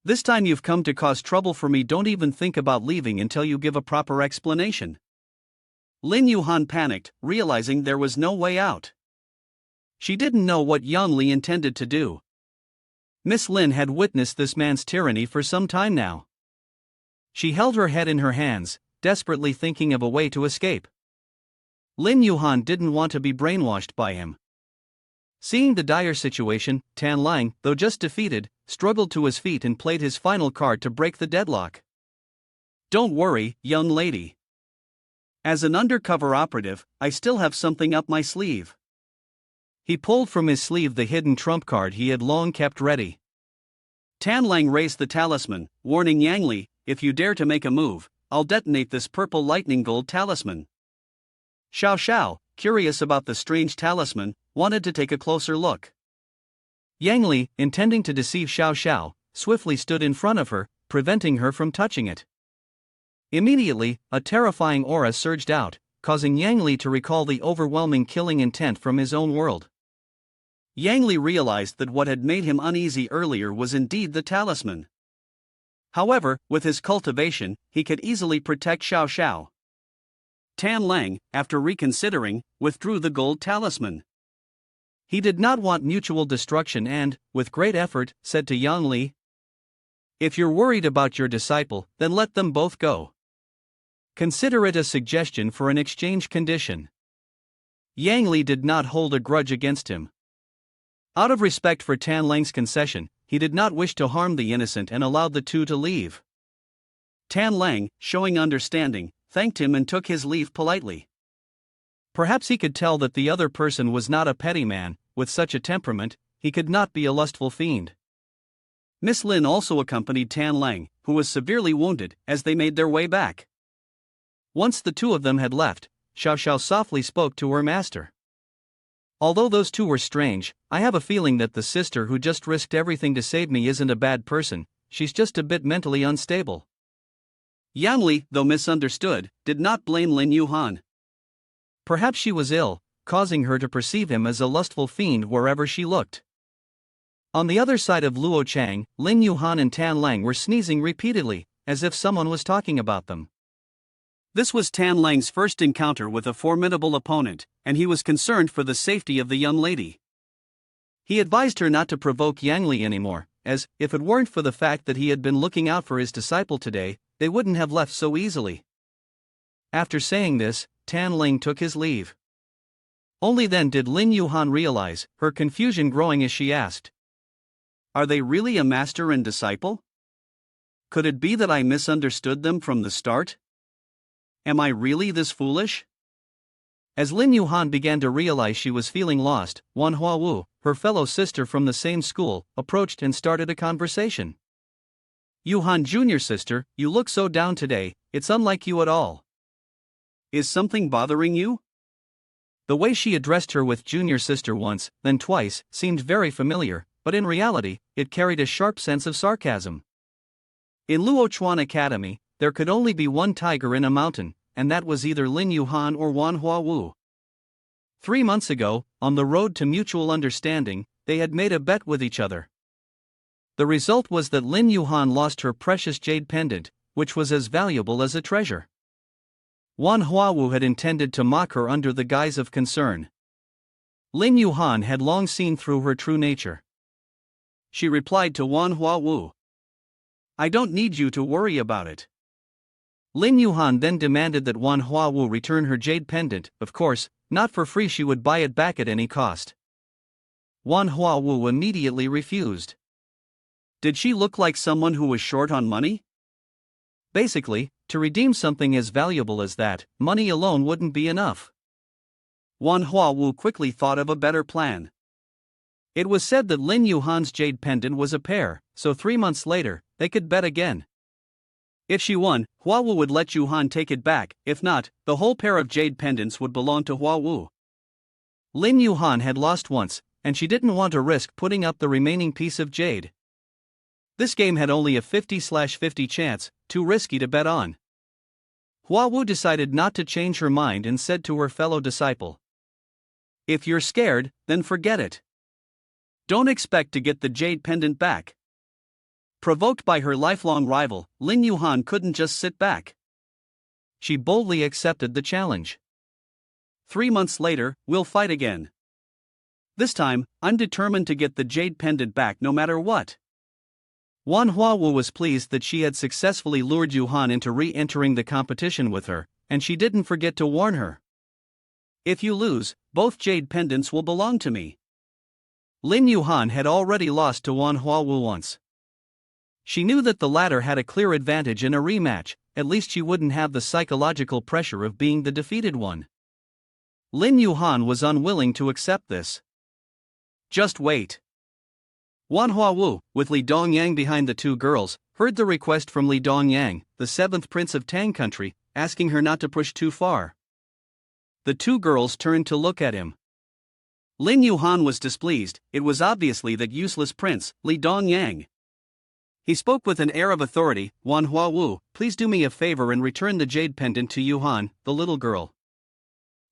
"This time you've come to cause trouble for me, don't even think about leaving until you give a proper explanation." Lin Yuhan panicked, realizing there was no way out. She didn't know what Yang Li intended to do. Miss Lin had witnessed this man's tyranny for some time now. She held her head in her hands, desperately thinking of a way to escape. Lin Yuhan didn't want to be brainwashed by him. Seeing the dire situation, Tan Lang, though just defeated, struggled to his feet and played his final card to break the deadlock. "Don't worry, young lady. As an undercover operative, I still have something up my sleeve." He pulled from his sleeve the hidden trump card he had long kept ready. Tan Lang raised the talisman, warning Yang Li, "If you dare to make a move, I'll detonate this purple lightning gold talisman." Xiao Sha, curious about the strange talisman, wanted to take a closer look. Yang Li, intending to deceive Xiao Sha, swiftly stood in front of her, preventing her from touching it. Immediately, a terrifying aura surged out, causing Yang Li to recall the overwhelming killing intent from his own world. Yang Li realized that what had made him uneasy earlier was indeed the talisman. However, with his cultivation, he could easily protect Xiao Sha. Tan Lang, after reconsidering, withdrew the gold talisman. He did not want mutual destruction and, with great effort, said to Yang Li, "If you're worried about your disciple, then let them both go. Consider it a suggestion for an exchange condition." Yang Li did not hold a grudge against him. Out of respect for Tan Lang's concession, he did not wish to harm the innocent and allowed the two to leave. Tan Lang, showing understanding, thanked him and took his leave politely. Perhaps he could tell that the other person was not a petty man. With such a temperament, he could not be a lustful fiend. Miss Lin also accompanied Tan Lang, who was severely wounded, as they made their way back. Once the two of them had left, Xiao Sha softly spoke to her master. Although those two were strange, I have a feeling that the sister who just risked everything to save me isn't a bad person, she's just a bit mentally unstable. Yang Li, though misunderstood, did not blame Lin Yuhan. Perhaps she was ill, causing her to perceive him as a lustful fiend wherever she looked. On the other side of Luo Chang, Lin Yuhan and Tan Lang were sneezing repeatedly, as if someone was talking about them. This was Tan Lang's first encounter with a formidable opponent, and he was concerned for the safety of the young lady. He advised her not to provoke Yang Li anymore, as, if it weren't for the fact that he had been looking out for his disciple today, they wouldn't have left so easily. After saying this, Tan Lang took his leave. Only then did Lin Yuhan realize, her confusion growing as she asked, "Are they really a master and disciple? Could it be that I misunderstood them from the start? Am I really this foolish?" As Lin Yuhan began to realize she was feeling lost, Manhwa Wu, her fellow sister from the same school, approached and started a conversation. "Yuhan Jr. sister, you look so down today, it's unlike you at all. Is something bothering you?" The way she addressed her with junior sister once, then twice, seemed very familiar, but in reality, it carried a sharp sense of sarcasm. In Luochuan Academy, there could only be one tiger in a mountain, and that was either Lin Yuhan or Manhwa Wu. 3 months ago, on the road to mutual understanding, they had made a bet with each other. The result was that Lin Yuhan lost her precious jade pendant, which was as valuable as a treasure. Manhwa Wu had intended to mock her under the guise of concern. Lin Yuhan had long seen through her true nature. She replied to Manhwa Wu, "I don't need you to worry about it." Lin Yuhan then demanded that Manhwa Wu return her jade pendant, of course, not for free, she would buy it back at any cost. Manhwa Wu immediately refused. Did she look like someone who was short on money? Basically, to redeem something as valuable as that, money alone wouldn't be enough. Manhwa Wu quickly thought of a better plan. It was said that Lin Yuhan's jade pendant was a pair, so 3 months later, they could bet again. If she won, Hua Wu would let Yuhan take it back, if not, the whole pair of jade pendants would belong to Hua Wu. Lin Yuhan had lost once, and she didn't want to risk putting up the remaining piece of jade. This game had only a 50/50 chance, too risky to bet on. Hua Wu decided not to change her mind and said to her fellow disciple, "If you're scared, then forget it. Don't expect to get the jade pendant back." Provoked by her lifelong rival, Lin Yuhan couldn't just sit back. She boldly accepted the challenge. 3 months later, we'll fight again. This time, I'm determined to get the jade pendant back no matter what. Manhwa Wu was pleased that she had successfully lured Yuhan into re-entering the competition with her, and she didn't forget to warn her. "If you lose, both jade pendants will belong to me." Lin Yuhan had already lost to Manhwa Wu once. She knew that the latter had a clear advantage in a rematch, at least she wouldn't have the psychological pressure of being the defeated one. Lin Yuhan was unwilling to accept this. "Just wait." Manhwa Wu, with Li Dongyang behind the two girls, heard the request from Li Dongyang, the 7th prince of Tang country, asking her not to push too far. The two girls turned to look at him. Lin Yuhan was displeased. It was obviously that useless prince, Li Dongyang. He spoke with an air of authority. "Manhwa Wu, please do me a favor and return the jade pendant to Yuhan, the little girl."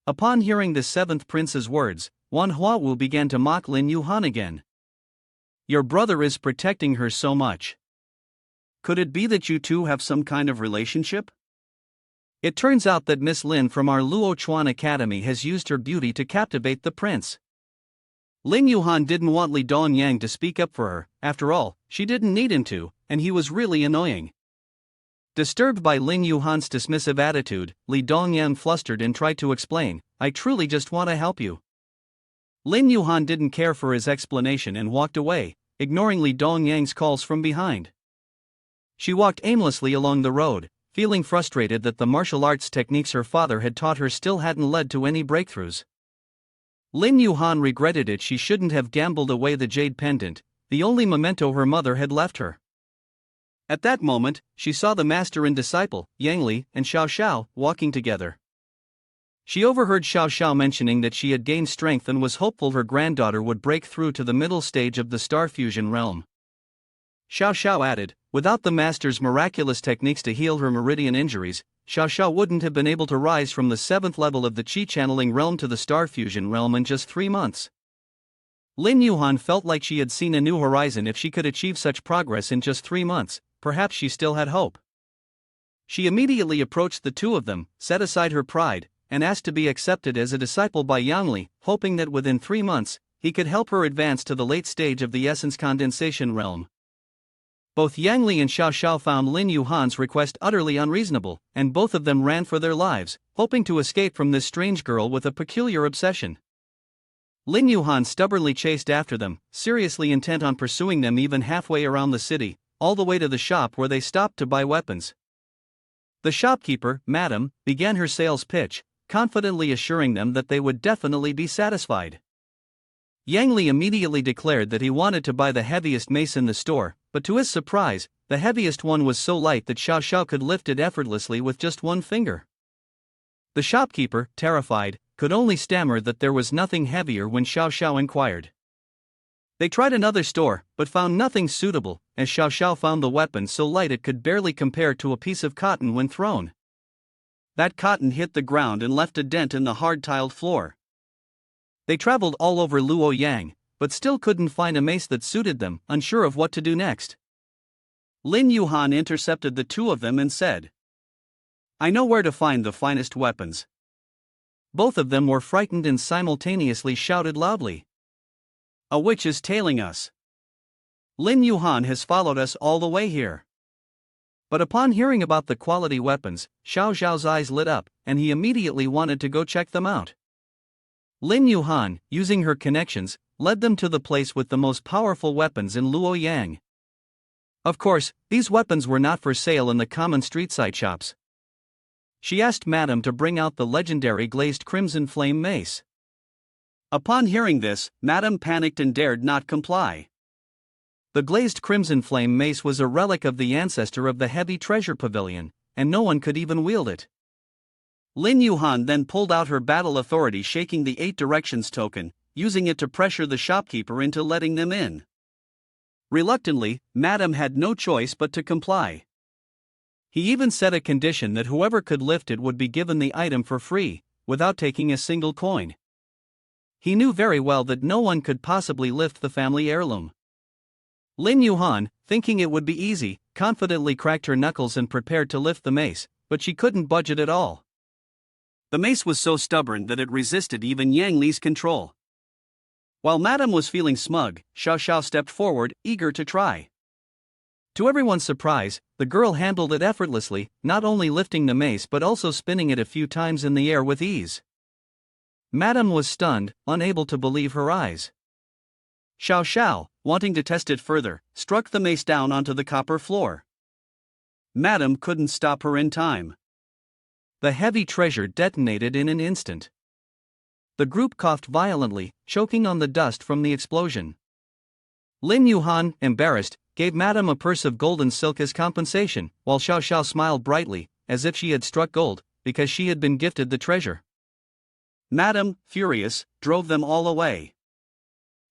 Upon hearing the 7th prince's words, Manhwa Wu began to mock Lin Yuhan again. "Your brother is protecting her so much. Could it be that you two have some kind of relationship? It turns out that Miss Lin from our Luochuan Academy has used her beauty to captivate the prince." Lin Yuhan didn't want Li Dongyang to speak up for her. After all, she didn't need him to, and he was really annoying. Disturbed by Lin Yuhan's dismissive attitude, Li Dongyang flustered and tried to explain, "I truly just want to help you." Lin Yuhan didn't care for his explanation and walked away, ignoring Li Dongyang's calls from behind. She walked aimlessly along the road, feeling frustrated that the martial arts techniques her father had taught her still hadn't led to any breakthroughs. Lin Yuhan regretted it. She shouldn't have gambled away the jade pendant, the only memento her mother had left her. At that moment, she saw the master and disciple, Yang Li and Xiao Sha, walking together. She overheard Xiao Sha mentioning that she had gained strength and was hopeful her granddaughter would break through to the middle stage of the star fusion realm. Xiao Sha added, without the master's miraculous techniques to heal her meridian injuries, Xiao Sha wouldn't have been able to rise from the 7th level of the Qi channeling realm to the star fusion realm in just 3 months. Lin Yuhan felt like she had seen a new horizon. If she could achieve such progress in just 3 months, perhaps she still had hope. She immediately approached the two of them, set aside her pride, and asked to be accepted as a disciple by Yang Li, hoping that within 3 months, he could help her advance to the late stage of the essence condensation realm. Both Yang Li and Xiao Sha found Lin Yuhan's request utterly unreasonable, and both of them ran for their lives, hoping to escape from this strange girl with a peculiar obsession. Lin Yuhan stubbornly chased after them, seriously intent on pursuing them even halfway around the city, all the way to the shop where they stopped to buy weapons. The shopkeeper, Madam, began her sales pitch, confidently assuring them that they would definitely be satisfied. Yang Li immediately declared that he wanted to buy the heaviest mace in the store, but to his surprise, the heaviest one was so light that Xiao Sha could lift it effortlessly with just one finger. The shopkeeper, terrified, could only stammer that there was nothing heavier when Xiao Sha inquired. They tried another store, but found nothing suitable, as Xiao Sha found the weapon so light it could barely compare to a piece of cotton when thrown. That cotton hit the ground and left a dent in the hard-tiled floor. They traveled all over Luoyang, but still couldn't find a mace that suited them, unsure of what to do next. Lin Yuhan intercepted the two of them and said, "I know where to find the finest weapons." Both of them were frightened and simultaneously shouted loudly, "A witch is tailing us. Lin Yuhan has followed us all the way here." But upon hearing about the quality weapons, Xiao Zhao's eyes lit up, and he immediately wanted to go check them out. Lin Yuhan, using her connections, led them to the place with the most powerful weapons in Luoyang. Of course, these weapons were not for sale in the common street-side shops. She asked Madame to bring out the legendary glazed crimson flame mace. Upon hearing this, Madame panicked and dared not comply. The glazed crimson flame mace was a relic of the ancestor of the heavy treasure pavilion, and no one could even wield it. Lin Yuhan then pulled out her battle authority, shaking the 8 directions token, using it to pressure the shopkeeper into letting them in. Reluctantly, Madame had no choice but to comply. He even set a condition that whoever could lift it would be given the item for free, without taking a single coin. He knew very well that no one could possibly lift the family heirloom. Lin Yuhan, thinking it would be easy, confidently cracked her knuckles and prepared to lift the mace, but she couldn't budge it at all. The mace was so stubborn that it resisted even Yang Li's control. While Madame was feeling smug, Xiao Sha stepped forward, eager to try. To everyone's surprise, the girl handled it effortlessly, not only lifting the mace but also spinning it a few times in the air with ease. Madame was stunned, unable to believe her eyes. Xiao Sha, wanting to test it further, struck the mace down onto the copper floor. Madame couldn't stop her in time. The heavy treasure detonated in an instant. The group coughed violently, choking on the dust from the explosion. Lin Yuhan, embarrassed, gave Madame a purse of golden silk as compensation, while Xiao Sha smiled brightly, as if she had struck gold, because she had been gifted the treasure. Madame, furious, drove them all away.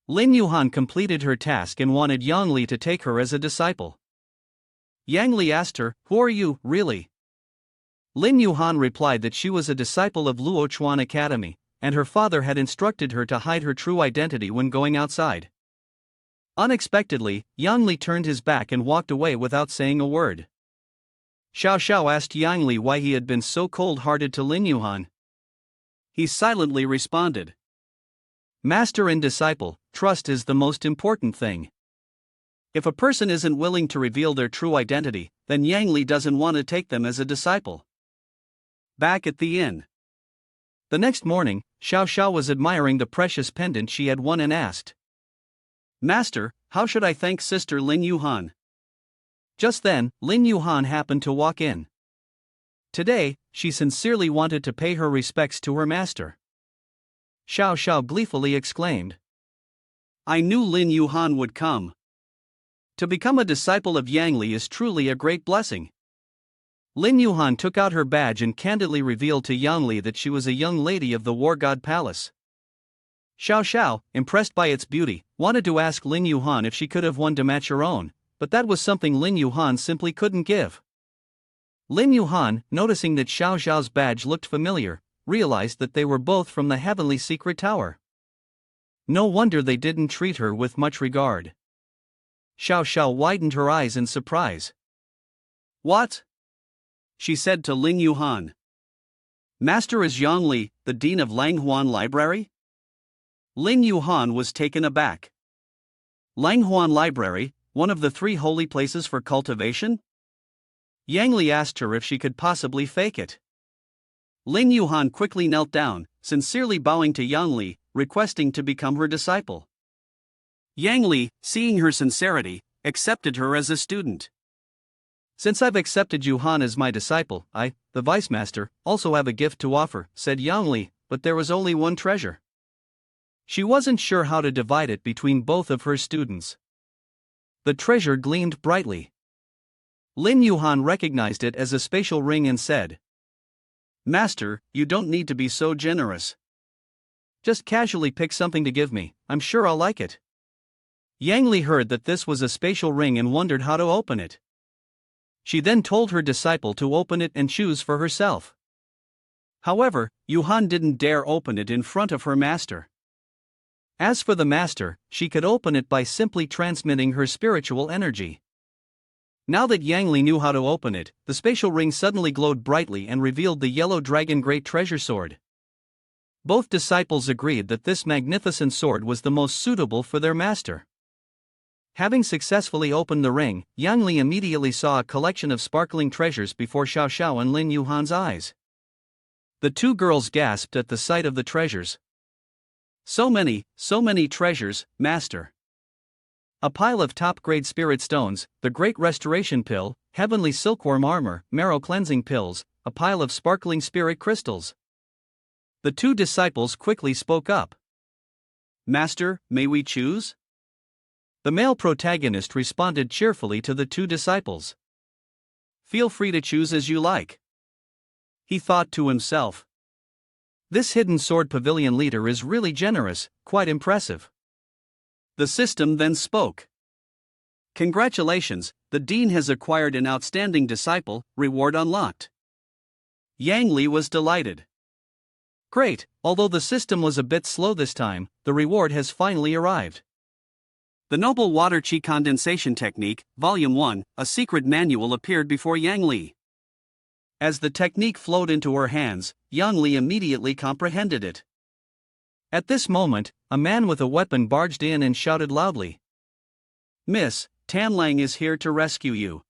Lin Yuhan completed her task and wanted Yang Li to take her as a disciple. Yang Li asked her, "Who are you, really?" Lin Yuhan replied that she was a disciple of Luo Chuan Academy, and her father had instructed her to hide her true identity when going outside. Unexpectedly, Yang Li turned his back and walked away without saying a word. Xiao Sha asked Yang Li why he had been so cold-hearted to Lin Yuhan. He silently responded, "Master and disciple, trust is the most important thing. If a person isn't willing to reveal their true identity, then Yang Li doesn't want to take them as a disciple." Back at the inn. The next morning, Xiao Sha was admiring the precious pendant she had won and asked, "Master, how should I thank Sister Lin Yuhan?" Just then, Lin Yuhan happened to walk in. Today, she sincerely wanted to pay her respects to her master. Xiao Sha gleefully exclaimed, "I knew Lin Yuhan would come." To become a disciple of Yang Li is truly a great blessing. Lin Yuhan took out her badge and candidly revealed to Yang Li that she was a young lady of the War God Palace. Xiao Sha, impressed by its beauty, wanted to ask Lin Yuhan if she could have one to match her own, but that was something Lin Yuhan simply couldn't give. Lin Yuhan, noticing that Xiao Sha's badge looked familiar, realized that they were both from the Heavenly Secret Tower. No wonder they didn't treat her with much regard. Xiao Sha widened her eyes in surprise. "What?" she said to Lin Yuhan. "Master is Yang Li, the dean of Huan Library?" Lin Yuhan was taken aback. Huan Library, one of the 3 holy places for cultivation? Yang Li asked her if she could possibly fake it. Lin Yuhan quickly knelt down, sincerely bowing to Yang Li, requesting to become her disciple. Yang Li, seeing her sincerity, accepted her as a student. "Since I've accepted Yuhan as my disciple, I, the vice master, also have a gift to offer," said Yang Li, but there was only one treasure. She wasn't sure how to divide it between both of her students. The treasure gleamed brightly. Lin Yuhan recognized it as a spatial ring and said, "Master, you don't need to be so generous. Just casually pick something to give me, I'm sure I'll like it." Yang Li heard that this was a spatial ring and wondered how to open it. She then told her disciple to open it and choose for herself. However, Yuhan didn't dare open it in front of her master. As for the master, she could open it by simply transmitting her spiritual energy. Now that Yang Li knew how to open it, the spatial ring suddenly glowed brightly and revealed the yellow dragon great treasure sword. Both disciples agreed that this magnificent sword was the most suitable for their master. Having successfully opened the ring, Yang Li immediately saw a collection of sparkling treasures before Xiao Sha and Lin Yuhan's eyes. The 2 girls gasped at the sight of the treasures. So many treasures, master." A pile of top-grade spirit stones, the Great Restoration Pill, heavenly silkworm armor, marrow cleansing pills, a pile of sparkling spirit crystals. The 2 disciples quickly spoke up. "Master, may we choose?" The male protagonist responded cheerfully to the 2 disciples. "Feel free to choose as you like." He thought to himself, "This hidden sword pavilion leader is really generous, quite impressive." The system then spoke. "Congratulations, the dean has acquired an outstanding disciple, reward unlocked." Yang Li was delighted. "Great, although the system was a bit slow this time, the reward has finally arrived." The Noble Water Qi Condensation Technique, Volume 1, a secret manual appeared before Yang Li. As the technique flowed into her hands, Yang Li immediately comprehended it. At this moment, a man with a weapon barged in and shouted loudly, "Miss, Tan Lang is here to rescue you."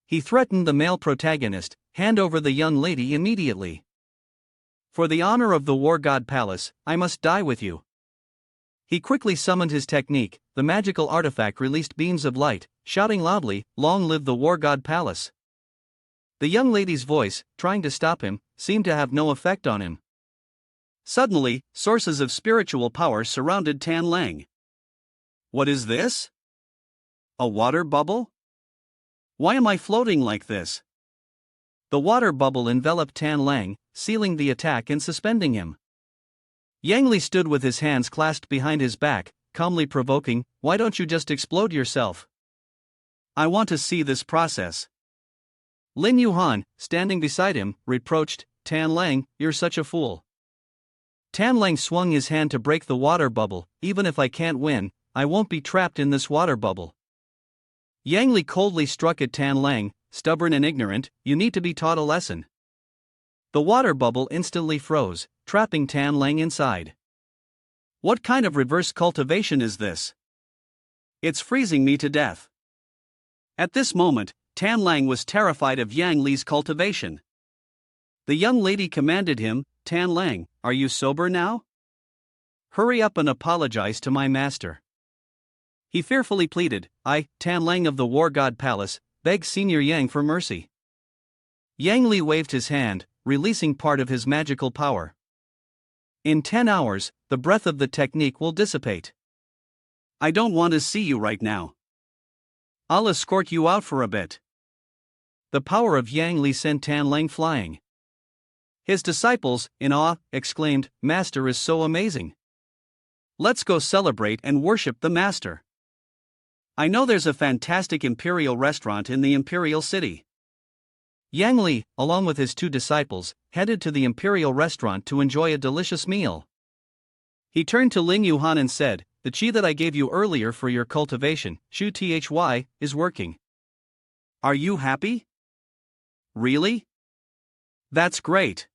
He threatened the male protagonist, "Hand over the young lady immediately. For the honor of the War God Palace, I must die with you." He quickly summoned his technique, the magical artifact released beams of light, shouting loudly, "Long live the War God Palace." The young lady's voice, trying to stop him, seemed to have no effect on him. Suddenly, sources of spiritual power surrounded Tan Lang. "What is this? A water bubble? Why am I floating like this?" The water bubble enveloped Tan Lang, sealing the attack and suspending him. Yang Li stood with his hands clasped behind his back, calmly provoking, "Why don't you just explode yourself? I want to see this process." Lin Yuhan, standing beside him, reproached, "Tan Lang, you're such a fool." Tan Lang swung his hand to break the water bubble. "Even if I can't win, I won't be trapped in this water bubble." Yang Li coldly struck at Tan Lang, "Stubborn and ignorant, you need to be taught a lesson." The water bubble instantly froze, trapping Tan Lang inside. "What kind of reverse cultivation is this? It's freezing me to death." At this moment, Tan Lang was terrified of Yang Li's cultivation. The young lady commanded him, "Tan Lang, are you sober now? Hurry up and apologize to my master." He fearfully pleaded, "I, Tan Lang of the War God Palace, beg Senior Yang for mercy." Yang Li waved his hand, releasing part of his magical power. "In 10 hours, the breath of the technique will dissipate. I don't want to see you right now." I'll escort you out for a bit. The power of Yang Li sent Tan Lang flying. His disciples, in awe, exclaimed, "Master is so amazing. Let's go celebrate and worship the master. I know there's a fantastic imperial restaurant in the imperial city." Yang Li, along with his two disciples, headed to the imperial restaurant to enjoy a delicious meal. He turned to Lin Yuhan and said, "The qi that I gave you earlier for your cultivation, Shu Thy, is working. Are you happy? Really? That's great."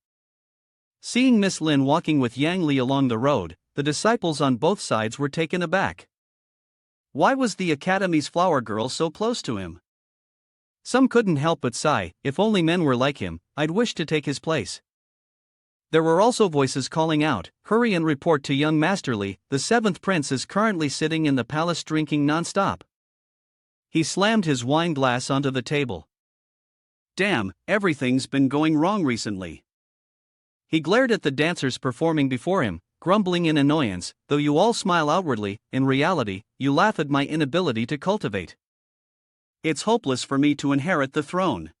Seeing Miss Lin walking with Yang Li along the road, the disciples on both sides were taken aback. Why was the academy's flower girl so close to him? Some couldn't help but sigh, "If only men were like him, I'd wish to take his place." There were also voices calling out, "Hurry and report to young Masterly, the seventh prince is currently sitting in the palace drinking non-stop." He slammed his wine glass onto the table. Damn, everything's been going wrong recently. He glared at the dancers performing before him, grumbling in annoyance, "Though you all smile outwardly, in reality, you laugh at my inability to cultivate. It's hopeless for me to inherit the throne."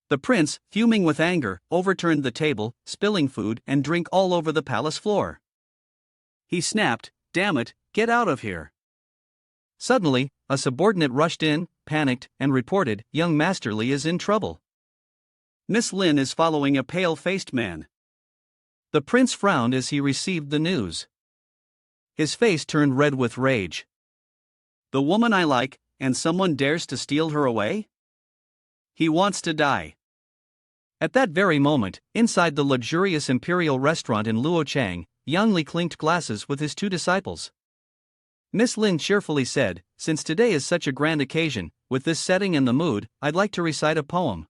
The prince, fuming with anger, overturned the table, spilling food and drink all over the palace floor. He snapped, "Damn it, get out of here." Suddenly, a subordinate rushed in, panicked, and reported, "Young Masterly is in trouble. Miss Lin is following a pale-faced man." The prince frowned as he received the news. His face turned red with rage. "The woman I like, and someone dares to steal her away? He wants to die." At that very moment, inside the luxurious imperial restaurant in Luochang, Yang Li clinked glasses with his two disciples. Miss Lin cheerfully said, "Since today is such a grand occasion, with this setting and the mood, I'd like to recite a poem."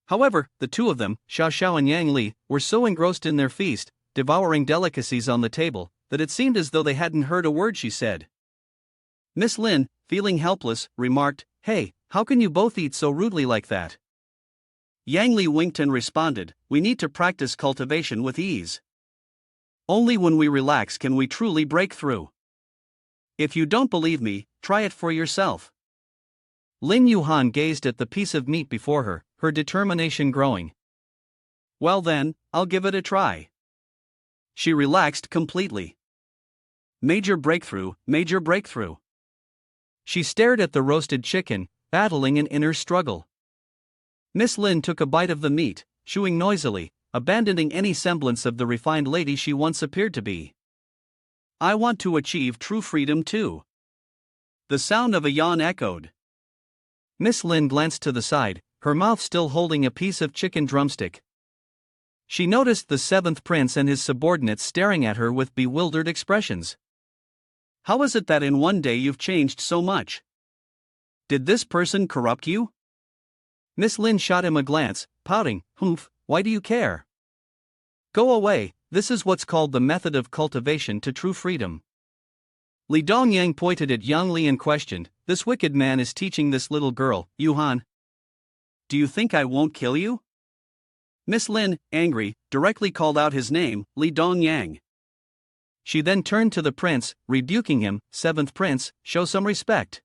However, the two of them, Xiao Sha and Yang Li, were so engrossed in their feast, devouring delicacies on the table, that it seemed as though they hadn't heard a word she said. Miss Lin, feeling helpless, remarked, "Hey, how can you both eat so rudely like that?" Yang Li winked and responded, "We need to practice cultivation with ease. Only when we relax can we truly break through. If you don't believe me, try it for yourself." Lin Yuhan gazed at the piece of meat before her, her determination growing. "Well then, I'll give it a try." She relaxed completely. Major breakthrough, major breakthrough. She stared at the roasted chicken, battling an inner struggle. Miss Lin took a bite of the meat, chewing noisily, abandoning any semblance of the refined lady she once appeared to be. "I want to achieve true freedom too." The sound of a yawn echoed. Miss Lin glanced to the side, her mouth still holding a piece of chicken drumstick. She noticed the seventh prince and his subordinates staring at her with bewildered expressions. "How is it that in one day you've changed so much? Did this person corrupt you?" Miss Lin shot him a glance, pouting, "Humph, why do you care? Go away, this is what's called the method of cultivation to true freedom." Li Dongyang pointed at Yang Li and questioned, "This wicked man is teaching this little girl, Yuhan. Do you think I won't kill you?" Miss Lin, angry, directly called out his name, Li Dongyang. She then turned to the prince, rebuking him, "Seventh prince, show some respect.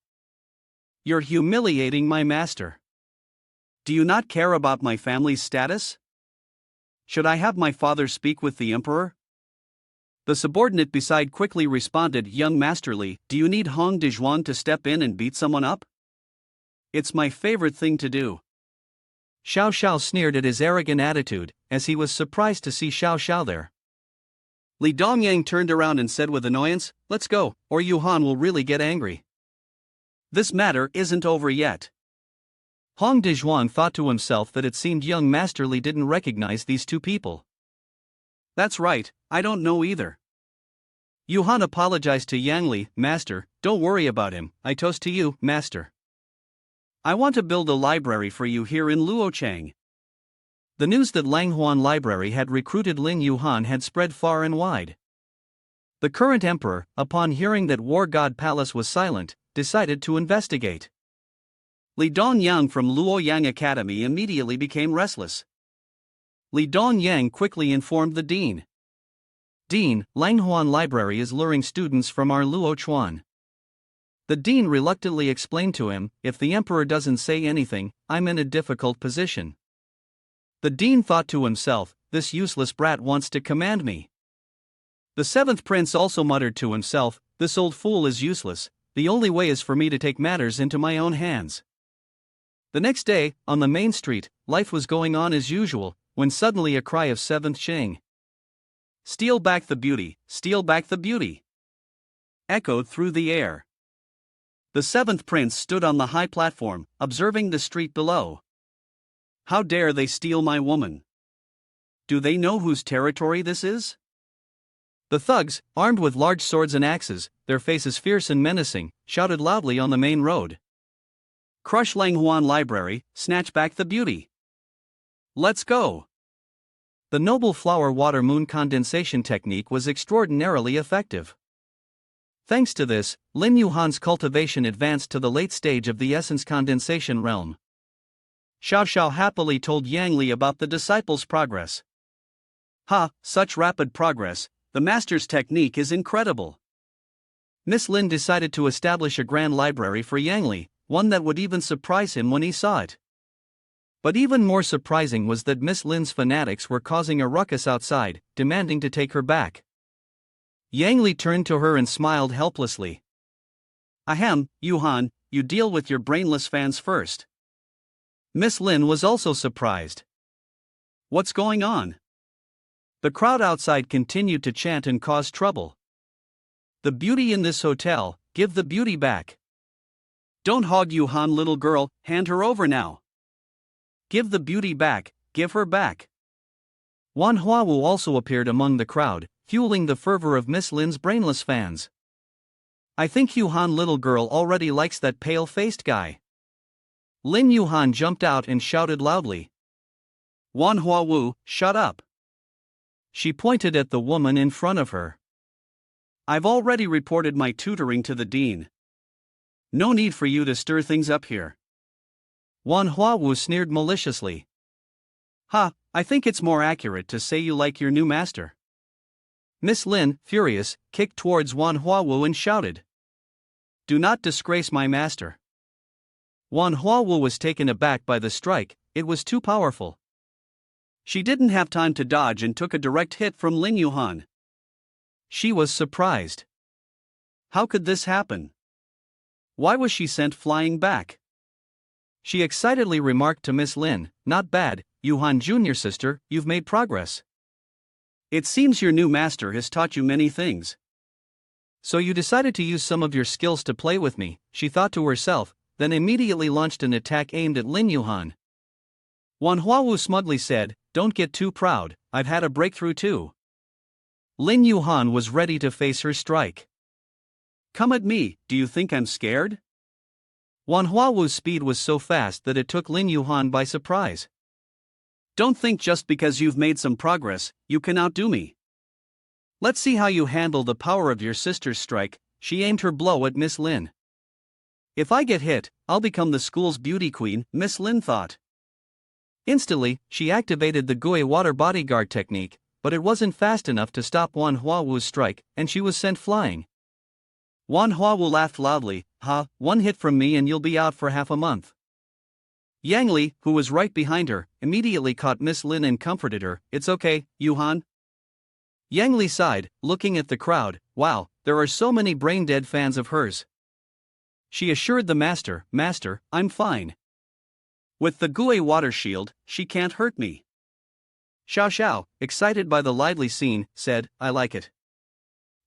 You're humiliating my master. Do you not care about my family's status? Should I have my father speak with the emperor?" The subordinate beside quickly responded, "Young Masterly, do you need Hong Dejuan to step in and beat someone up? It's my favorite thing to do." Xiao Sha sneered at his arrogant attitude, as he was surprised to see Xiao Sha there. Li Dongyang turned around and said with annoyance, "Let's go, or Yuhan will really get angry. This matter isn't over yet." Hong Dejuan thought to himself that it seemed young Masterly didn't recognize these two people. "That's right, I don't know either." Yuhan apologized to Yang Li, "Master, don't worry about him, I toast to you, Master. I want to build a library for you here in Luochang." The news that Langhuan Library had recruited Lin Yuhan had spread far and wide. The current emperor, upon hearing that War God Palace was silent, decided to investigate. Li Dongyang from Luoyang Academy immediately became restless. Li Dongyang quickly informed the dean. "Dean, Langhuan Library is luring students from our Luochuan. The dean reluctantly explained to him, if the emperor doesn't say anything, I'm in a difficult position. The dean thought to himself, this useless brat wants to command me. The seventh prince also muttered to himself, this old fool is useless, the only way is for me to take matters into my own hands. The next day, on the main street, life was going on as usual, when suddenly a cry of seventh Sheng. Steal back the beauty, steal back the beauty, echoed through the air. The seventh prince stood on the high platform, observing the street below. How dare they steal my woman? Do they know whose territory this is? The thugs, armed with large swords and axes, their faces fierce and menacing, shouted loudly on the main road. Crush Huan library, snatch back the beauty. Let's go. The noble flower water moon condensation technique was extraordinarily effective. Thanks to this, Lin Yuhan's cultivation advanced to the late stage of the essence condensation realm. Xiao Sha happily told Yang Li about the disciples' progress. Ha, such rapid progress, the master's technique is incredible. Miss Lin decided to establish a grand library for Yang Li, one that would even surprise him when he saw it. But even more surprising was that Miss Lin's fanatics were causing a ruckus outside, demanding to take her back. Yang Li turned to her and smiled helplessly. Ahem, Yuhan, you deal with your brainless fans first. Miss Lin was also surprised. What's going on? The crowd outside continued to chant and cause trouble. The beauty in this hotel, give the beauty back. Don't hog Yuhan, little girl, hand her over now. Give the beauty back, give her back. Manhwa also appeared among the crowd, fueling the fervor of Miss Lin's brainless fans. I think Yuhan, little girl, already likes that pale-faced guy. Lin Yuhan jumped out and shouted loudly. Manhwa, shut up. She pointed at the woman in front of her. I've already reported my tutoring to the dean. No need for you to stir things up here. Manhwa sneered maliciously. Ha, I think it's more accurate to say you like your new master. Miss Lin, furious, kicked towards Manhwa and shouted. Do not disgrace my master. Manhwa was taken aback by the strike, it was too powerful. She didn't have time to dodge and took a direct hit from Lin Yuhan. She was surprised. How could this happen? Why was she sent flying back? She excitedly remarked to Miss Lin, not bad, Yuhan Jr. sister, you've made progress. It seems your new master has taught you many things. So you decided to use some of your skills to play with me, she thought to herself, then immediately launched an attack aimed at Lin Yuhan. Manhwa smugly said, don't get too proud, I've had a breakthrough too. Lin Yuhan was ready to face her strike. Come at me, do you think I'm scared? Manhwa's speed was so fast that it took Lin Yuhan by surprise. Don't think just because you've made some progress, you can outdo me. Let's see how you handle the power of your sister's strike. She aimed her blow at Miss Lin. If I get hit, I'll become the school's beauty queen, Miss Lin thought. Instantly, she activated the Gui water bodyguard technique, but it wasn't fast enough to stop Manhwa's strike, and she was sent flying. Manhwa laughed loudly, ha, one hit from me and you'll be out for half a month. Yang Li, who was right behind her, immediately caught Miss Lin and comforted her, it's okay, Yuhan. Yang Li sighed, looking at the crowd, wow, there are so many brain-dead fans of hers. She assured the master, Master, I'm fine. With the Gui water shield, she can't hurt me. Xiao Sha, excited by the lively scene, said, I like it.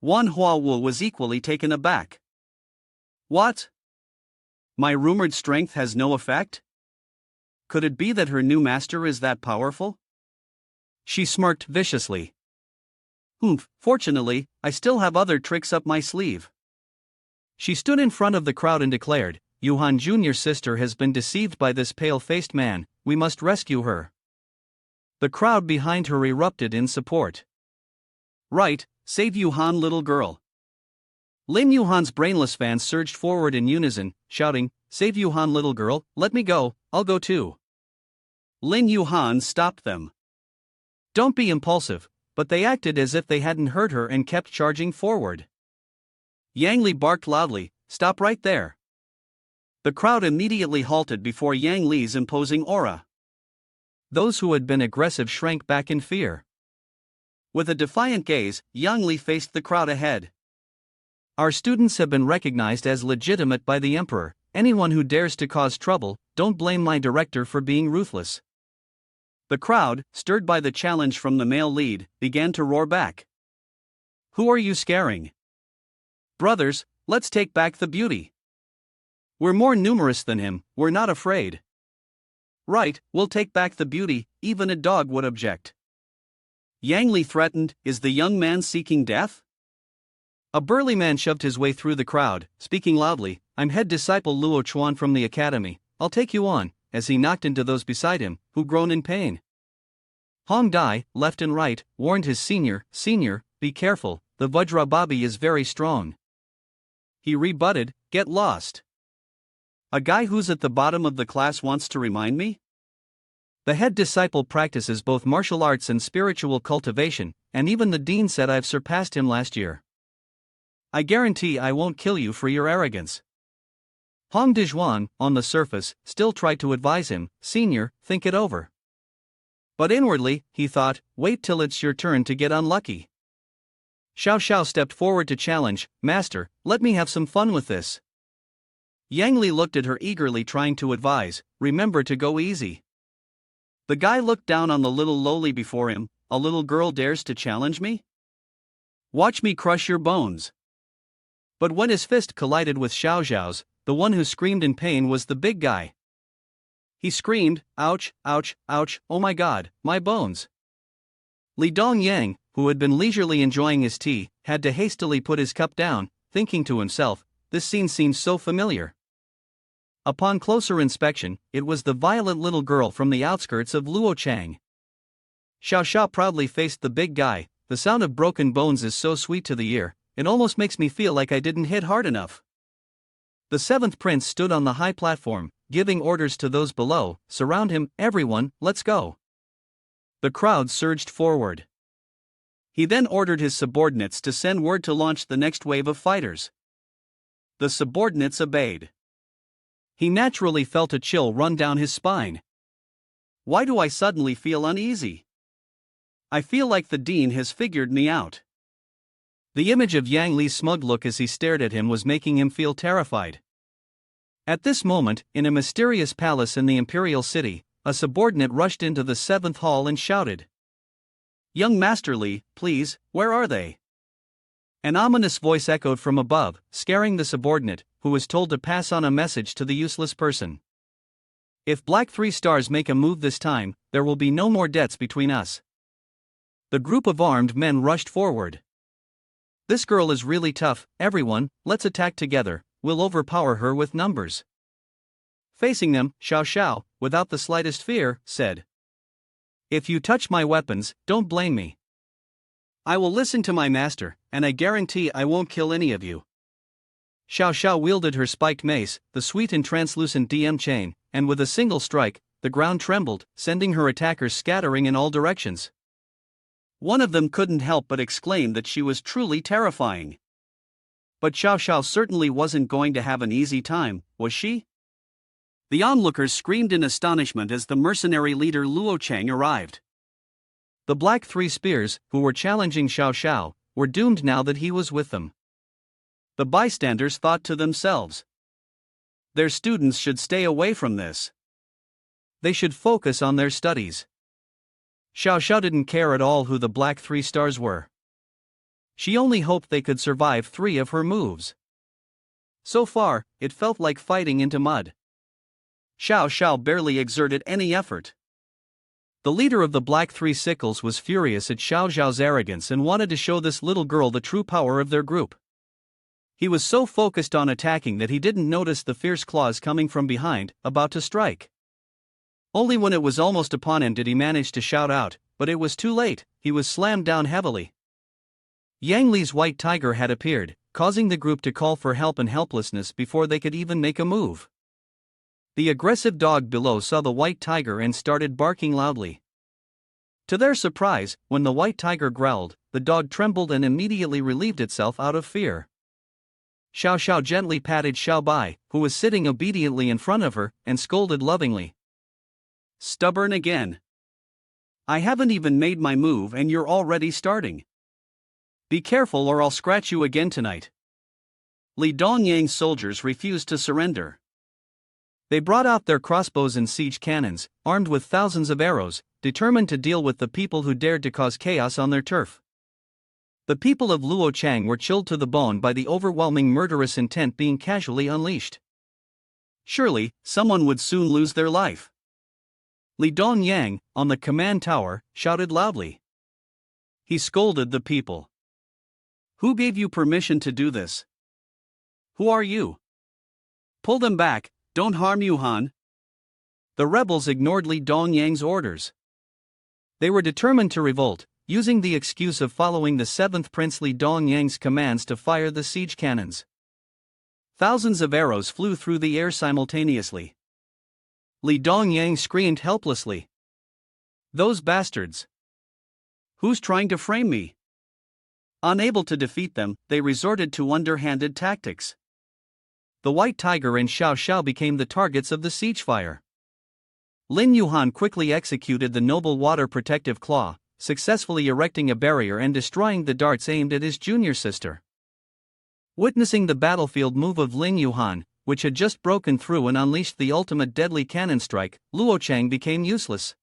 Manhwa was equally taken aback. What? My rumored strength has no effect? Could it be that her new master is that powerful? She smirked viciously. Fortunately, I still have other tricks up my sleeve. She stood in front of the crowd and declared, Yuhan Jr.'s sister has been deceived by this pale-faced man, we must rescue her. The crowd behind her erupted in support. Right, save Yuhan, little girl. Lin Yuhan's brainless fans surged forward in unison, shouting, Save Yuhan, little girl, let me go, I'll go too. Lin Yuhan stopped them. Don't be impulsive, but they acted as if they hadn't heard her and kept charging forward. Yang Li barked loudly, stop right there. The crowd immediately halted before Yang Li's imposing aura. Those who had been aggressive shrank back in fear. With a defiant gaze, Yang Li faced the crowd ahead. Our students have been recognized as legitimate by the emperor. Anyone who dares to cause trouble, don't blame my director for being ruthless. The crowd, stirred by the challenge from the male lead, began to roar back. Who are you scaring? Brothers, let's take back the beauty. We're more numerous than him, we're not afraid. Right, we'll take back the beauty, even a dog would object. Yang Li threatened, is the young man seeking death? A burly man shoved his way through the crowd, speaking loudly, I'm head disciple Luo Chuan from the academy, I'll take you on, as he knocked into those beside him, who groaned in pain. Hong Dai, left and right, warned his senior, be careful, the Vajrababi is very strong. He rebutted, get lost. A guy who's at the bottom of the class wants to remind me? The head disciple practices both martial arts and spiritual cultivation, and even the dean said I've surpassed him last year. I guarantee I won't kill you for your arrogance. Hong Dizhuan, on the surface, still tried to advise him, Senior, think it over. But inwardly, he thought, wait till it's your turn to get unlucky. Xiao Sha stepped forward to challenge, Master, let me have some fun with this. Yang Li looked at her eagerly trying to advise, remember to go easy. The guy looked down on the little lowly before him, a little girl dares to challenge me? Watch me crush your bones. But when his fist collided with Xiao Zhao's, the one who screamed in pain was the big guy. He screamed, ouch, ouch, ouch, oh my god, my bones. Li Dongyang, who had been leisurely enjoying his tea, had to hastily put his cup down, thinking to himself, this scene seems so familiar. Upon closer inspection, it was the violent little girl from the outskirts of Luochang. Xiao Sha proudly faced the big guy, the sound of broken bones is so sweet to the ear, it almost makes me feel like I didn't hit hard enough. The seventh prince stood on the high platform, giving orders to those below, surround him, everyone, let's go. The crowd surged forward. He then ordered his subordinates to send word to launch the next wave of fighters. The subordinates obeyed. He naturally felt a chill run down his spine. Why do I suddenly feel uneasy? I feel like the dean has figured me out. The image of Yang Li's smug look as he stared at him was making him feel terrified. At this moment, in a mysterious palace in the imperial city, a subordinate rushed into the seventh hall and shouted, Young Master Li, please, where are they? An ominous voice echoed from above, scaring the subordinate, who was told to pass on a message to the useless person. If Black 3 Stars make a move this time, there will be no more debts between us. The group of armed men rushed forward. This girl is really tough, everyone, let's attack together, we'll overpower her with numbers. Facing them, Xiao Sha, without the slightest fear, said, If you touch my weapons, don't blame me. I will listen to my master, and I guarantee I won't kill any of you. Xiao Sha wielded her spiked mace, the sweet and translucent DM chain, and with a single strike, the ground trembled, sending her attackers scattering in all directions. One of them couldn't help but exclaim that she was truly terrifying. But Xiao Sha certainly wasn't going to have an easy time, was she? The onlookers screamed in astonishment as the mercenary leader Luo Chang arrived. The Black 3 Spears, who were challenging Xiao Sha, were doomed now that he was with them. The bystanders thought to themselves, their students should stay away from this. They should focus on their studies. Xiao Sha didn't care at all who the Black 3 Stars were. She only hoped they could survive 3 of her moves. So far, it felt like fighting into mud. Xiao Sha barely exerted any effort. The leader of the Black 3 Sickles was furious at Xiao Zhao's arrogance and wanted to show this little girl the true power of their group. He was so focused on attacking that he didn't notice the fierce claws coming from behind, about to strike. Only when it was almost upon him did he manage to shout out, but it was too late, he was slammed down heavily. Yang Li's white tiger had appeared, causing the group to call for help and helplessness before they could even make a move. The aggressive dog below saw the white tiger and started barking loudly. To their surprise, when the white tiger growled, the dog trembled and immediately relieved itself out of fear. Xiao Sha gently patted Xiao Bai, who was sitting obediently in front of her, and scolded lovingly. Stubborn again. I haven't even made my move and you're already starting. Be careful or I'll scratch you again tonight. Li Dongyang's soldiers refused to surrender. They brought out their crossbows and siege cannons, armed with thousands of arrows, determined to deal with the people who dared to cause chaos on their turf. The people of Luochang were chilled to the bone by the overwhelming murderous intent being casually unleashed. Surely, someone would soon lose their life. Li Dongyang, on the command tower, shouted loudly. He scolded the people. Who gave you permission to do this? Who are you? Pull them back, don't harm Yuan. The rebels ignored Li Dongyang's orders. They were determined to revolt, using the excuse of following the 7th Prince Li Dongyang's commands to fire the siege cannons. Thousands of arrows flew through the air simultaneously. Li Dongyang screamed helplessly. Those bastards! Who's trying to frame me? Unable to defeat them, they resorted to underhanded tactics. The White Tiger and Xiao Sha became the targets of the siege fire. Lin Yuan quickly executed the noble water protective claw, successfully erecting a barrier and destroying the darts aimed at his junior sister. Witnessing the battlefield move of Lin Yuan, which had just broken through and unleashed the ultimate deadly cannon strike, Luochang became useless.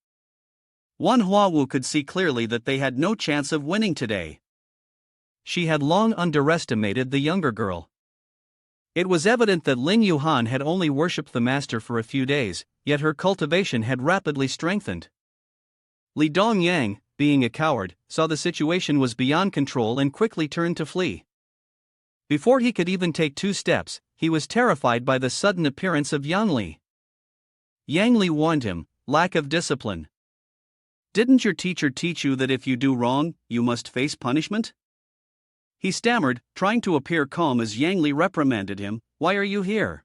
Manhwa Wu could see clearly that they had no chance of winning today. She had long underestimated the younger girl. It was evident that Lin Yuan had only worshipped the master for a few days, yet her cultivation had rapidly strengthened. Li Dongyang, being a coward, saw the situation was beyond control and quickly turned to flee. Before he could even take 2 steps, he was terrified by the sudden appearance of Yang Li. Yang Li warned him, lack of discipline. Didn't your teacher teach you that if you do wrong, you must face punishment? He stammered, trying to appear calm as Yang Li reprimanded him, why are you here?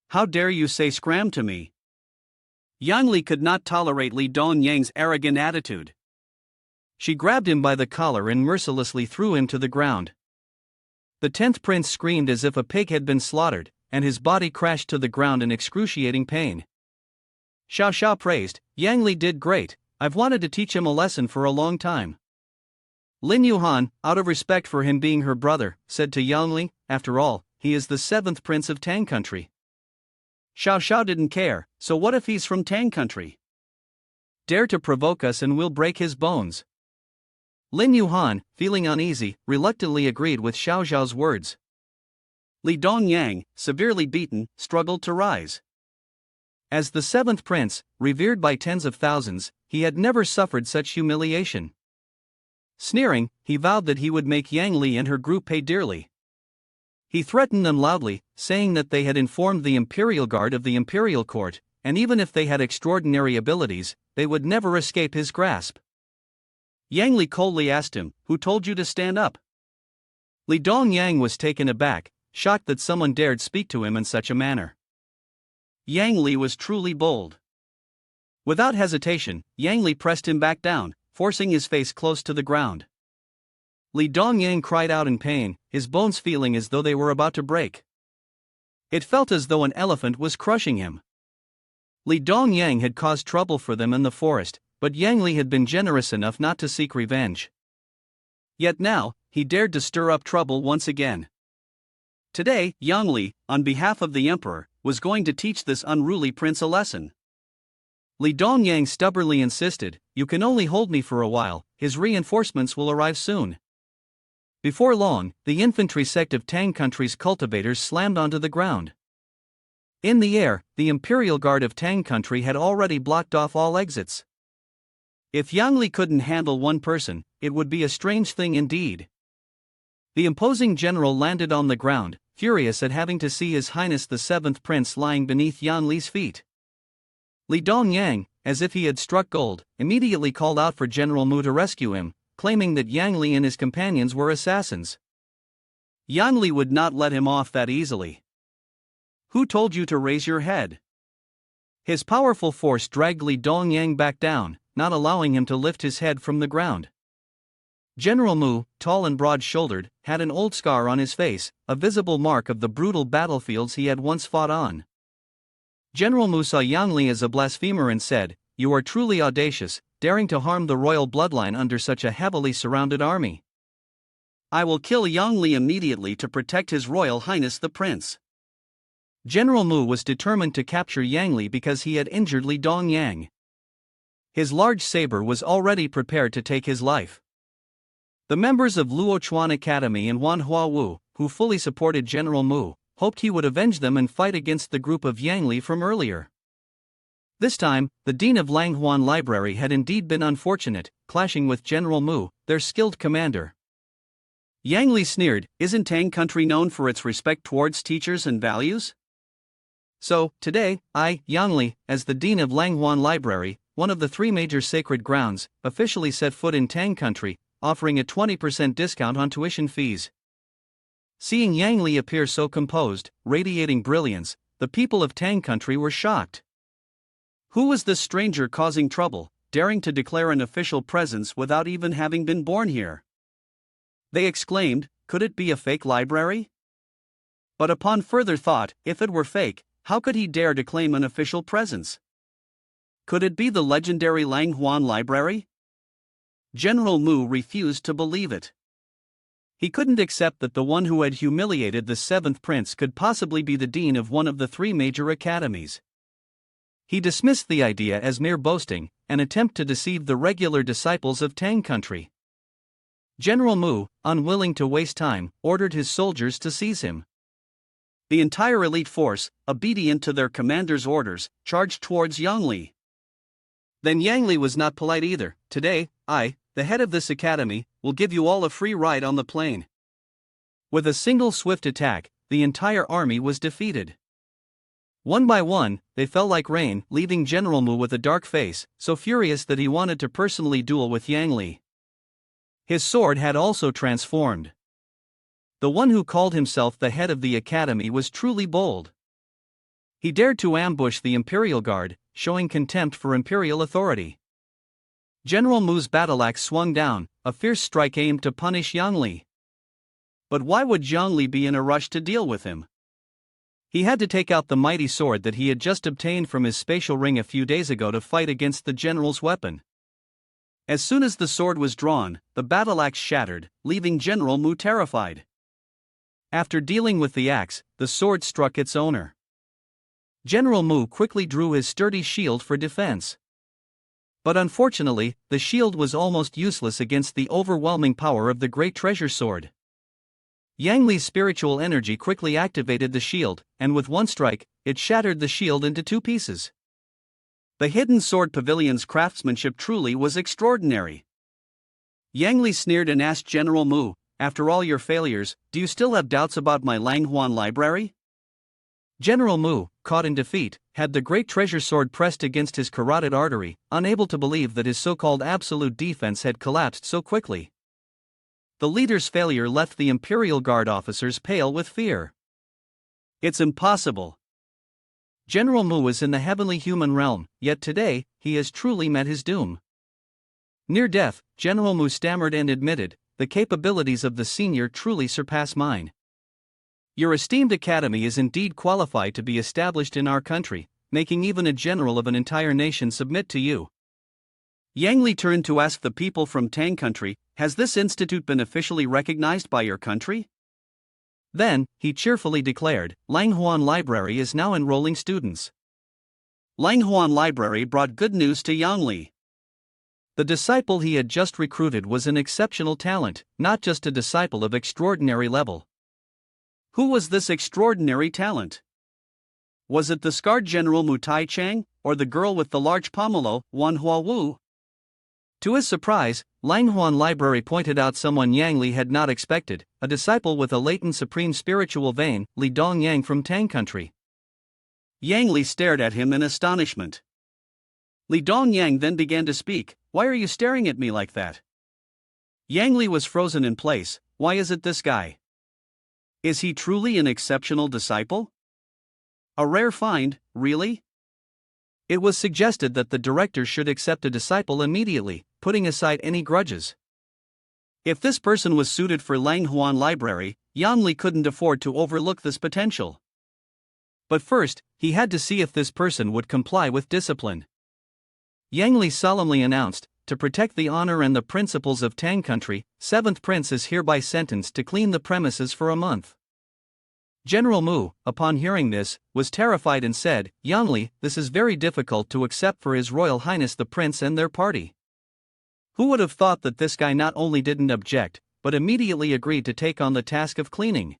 How dare you say scram to me? Yang Li could not tolerate Li Dongyang's arrogant attitude. She grabbed him by the collar and mercilessly threw him to the ground. The 10th prince screamed as if a pig had been slaughtered, and his body crashed to the ground in excruciating pain. Xiao Sha praised, Yang Li did great, I've wanted to teach him a lesson for a long time. Lin Yuan, out of respect for him being her brother, said to Yang Li, after all, he is the 7th prince of Tang country. Xiao Sha didn't care, so what if he's from Tang country? Dare to provoke us and we'll break his bones. Lin Yuan, feeling uneasy, reluctantly agreed with Xiao Zhao's words. Li Dongyang, severely beaten, struggled to rise. As the 7th prince, revered by tens of thousands, he had never suffered such humiliation. Sneering, he vowed that he would make Yang Li and her group pay dearly. He threatened them loudly, saying that they had informed the Imperial Guard of the Imperial Court, and even if they had extraordinary abilities, they would never escape his grasp. Yang Li coldly asked him, who told you to stand up? Li Dongyang was taken aback, shocked that someone dared speak to him in such a manner. Yang Li was truly bold. Without hesitation, Yang Li pressed him back down, forcing his face close to the ground. Li Dongyang cried out in pain, his bones feeling as though they were about to break. It felt as though an elephant was crushing him. Li Dongyang had caused trouble for them in the forest, but Yang Li had been generous enough not to seek revenge. Yet now, he dared to stir up trouble once again. Today, Yang Li, on behalf of the emperor, was going to teach this unruly prince a lesson. Li Dongyang stubbornly insisted, you can only hold me for a while, his reinforcements will arrive soon. Before long, the infantry sect of Tang country's cultivators slammed onto the ground. In the air, the Imperial Guard of Tang country had already blocked off all exits. If Yang Li couldn't handle one person, it would be a strange thing indeed. The imposing general landed on the ground, furious at having to see His Highness the 7th Prince lying beneath Yang Li's feet. Li Dongyang, as if he had struck gold, immediately called out for General Mu to rescue him, claiming that Yang Li and his companions were assassins. Yang Li would not let him off that easily. Who told you to raise your head? His powerful force dragged Li Dongyang back down, not allowing him to lift his head from the ground. General Mu, tall and broad-shouldered, had an old scar on his face, a visible mark of the brutal battlefields he had once fought on. General Mu saw Yang Li as a blasphemer and said, "You are truly audacious, daring to harm the royal bloodline under such a heavily surrounded army. I will kill Yang Li immediately to protect His Royal Highness the Prince." General Mu was determined to capture Yang Li because he had injured Li Dongyang. His large saber was already prepared to take his life. The members of Luochuan Academy and Manhwa Wu, who fully supported General Mu, hoped he would avenge them and fight against the group of Yang Li from earlier. This time, the Dean of Langhuan Library had indeed been unfortunate, clashing with General Mu, their skilled commander. Yang Li sneered, "Isn't Tang country known for its respect towards teachers and values? So, today, I, Yang Li, as the Dean of Langhuan Library, one of the 3 major sacred grounds, officially set foot in Tang country, offering a 20% discount on tuition fees." Seeing Yang Li appear so composed, radiating brilliance, the people of Tang country were shocked. Who was this stranger causing trouble, daring to declare an official presence without even having been born here? They exclaimed, could it be a fake library? But upon further thought, if it were fake, how could he dare to claim an official presence? Could it be the legendary Langhuan Library? General Mu refused to believe it. He couldn't accept that the one who had humiliated the 7th prince could possibly be the dean of one of the 3 major academies. He dismissed the idea as mere boasting, an attempt to deceive the regular disciples of Tang country. General Mu, unwilling to waste time, ordered his soldiers to seize him. The entire elite force, obedient to their commander's orders, charged towards Yang Li. Then Yang Li was not polite either. "Today, I, the head of this academy, will give you all a free ride on the plane." With a single swift attack, the entire army was defeated. One by one, they fell like rain, leaving General Mu with a dark face, so furious that he wanted to personally duel with Yang Li. His sword had also transformed. The one who called himself the head of the academy was truly bold. He dared to ambush the Imperial Guard, showing contempt for imperial authority. General Mu's battle-axe swung down, a fierce strike aimed to punish Yang Li. But why would Yang Li be in a rush to deal with him? He had to take out the mighty sword that he had just obtained from his spatial ring a few days ago to fight against the general's weapon. As soon as the sword was drawn, the battle-axe shattered, leaving General Mu terrified. After dealing with the axe, the sword struck its owner. General Mu quickly drew his sturdy shield for defense. But unfortunately, the shield was almost useless against the overwhelming power of the great treasure sword. Yang Li's spiritual energy quickly activated the shield, and with one strike, it shattered the shield into 2 pieces. The hidden sword pavilion's craftsmanship truly was extraordinary. Yang Li sneered and asked General Mu, "After all your failures, do you still have doubts about my Langhuan library?" General Mu, caught in defeat, had the great treasure sword pressed against his carotid artery, unable to believe that his so-called absolute defense had collapsed so quickly. The leader's failure left the Imperial Guard officers pale with fear. "It's impossible." General Mu was in the heavenly human realm, yet today, he has truly met his doom. Near death, General Mu stammered and admitted, "The capabilities of the senior truly surpass mine. Your esteemed academy is indeed qualified to be established in our country, making even a general of an entire nation submit to you." Yang Li turned to ask the people from Tang country, "Has this institute been officially recognized by your country?" Then, he cheerfully declared, "Langhuan Library is now enrolling students." Langhuan Library brought good news to Yang Li. The disciple he had just recruited was an exceptional talent, not just a disciple of extraordinary level. Who was this extraordinary talent? Was it the scarred General Mu Tai Chang, or the girl with the large pomelo, Manhwa Wu? To his surprise, Langhuan Library pointed out someone Yang Li had not expected, a disciple with a latent supreme spiritual vein, Li Dongyang from Tang country. Yang Li stared at him in astonishment. Li Dongyang then began to speak, "Why are you staring at me like that?" Yang Li was frozen in place. "Why is it this guy? Is he truly an exceptional disciple? A rare find, really?" It was suggested that the director should accept a disciple immediately, putting aside any grudges. If this person was suited for Lang Huan Library, Yang Li couldn't afford to overlook this potential. But first, he had to see if this person would comply with discipline. Yang Li solemnly announced, to protect the honor and the principles of Tang country, 7th Prince is hereby sentenced to clean the premises for a month. General Mu, upon hearing this, was terrified and said, Yang Li, this is very difficult to accept for His Royal Highness the Prince and their party. Who would have thought that this guy not only didn't object, but immediately agreed to take on the task of cleaning?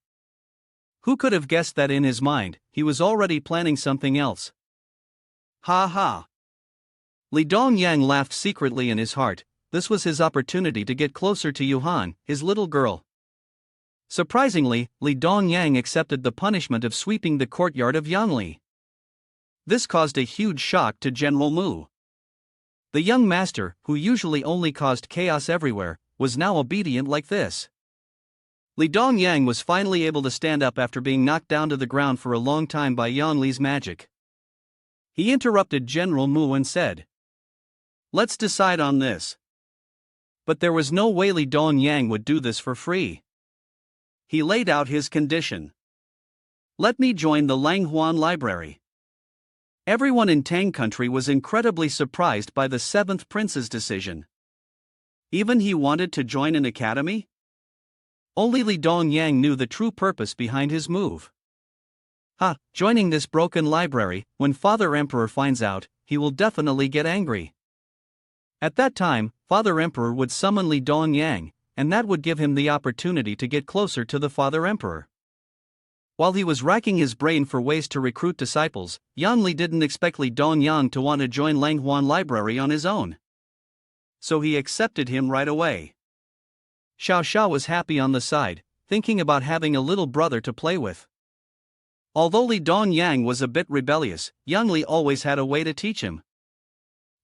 Who could have guessed that in his mind, he was already planning something else? Ha ha! Li Dongyang laughed secretly in his heart. This was his opportunity to get closer to Yuhan, his little girl. Surprisingly, Li Dongyang accepted the punishment of sweeping the courtyard of Yang Li. This caused a huge shock to General Mu. The young master, who usually only caused chaos everywhere, was now obedient like this. Li Dongyang was finally able to stand up after being knocked down to the ground for a long time by Yang Li's magic. He interrupted General Mu and said, Let's decide on this. But there was no way Li Dongyang would do this for free. He laid out his condition. Let me join the Lang Huan Library. Everyone in Tang country was incredibly surprised by the 7th Prince's decision. Even he wanted to join an academy? Only Li Dongyang knew the true purpose behind his move. Joining this broken library, when Father Emperor finds out, he will definitely get angry. At that time, Father Emperor would summon Li Dongyang, and that would give him the opportunity to get closer to the Father Emperor. While he was racking his brain for ways to recruit disciples, Yang Li didn't expect Li Dongyang to want to join Lang Huan Library on his own. So he accepted him right away. Xiao Sha was happy on the side, thinking about having a little brother to play with. Although Li Dongyang was a bit rebellious, Yang Li always had a way to teach him.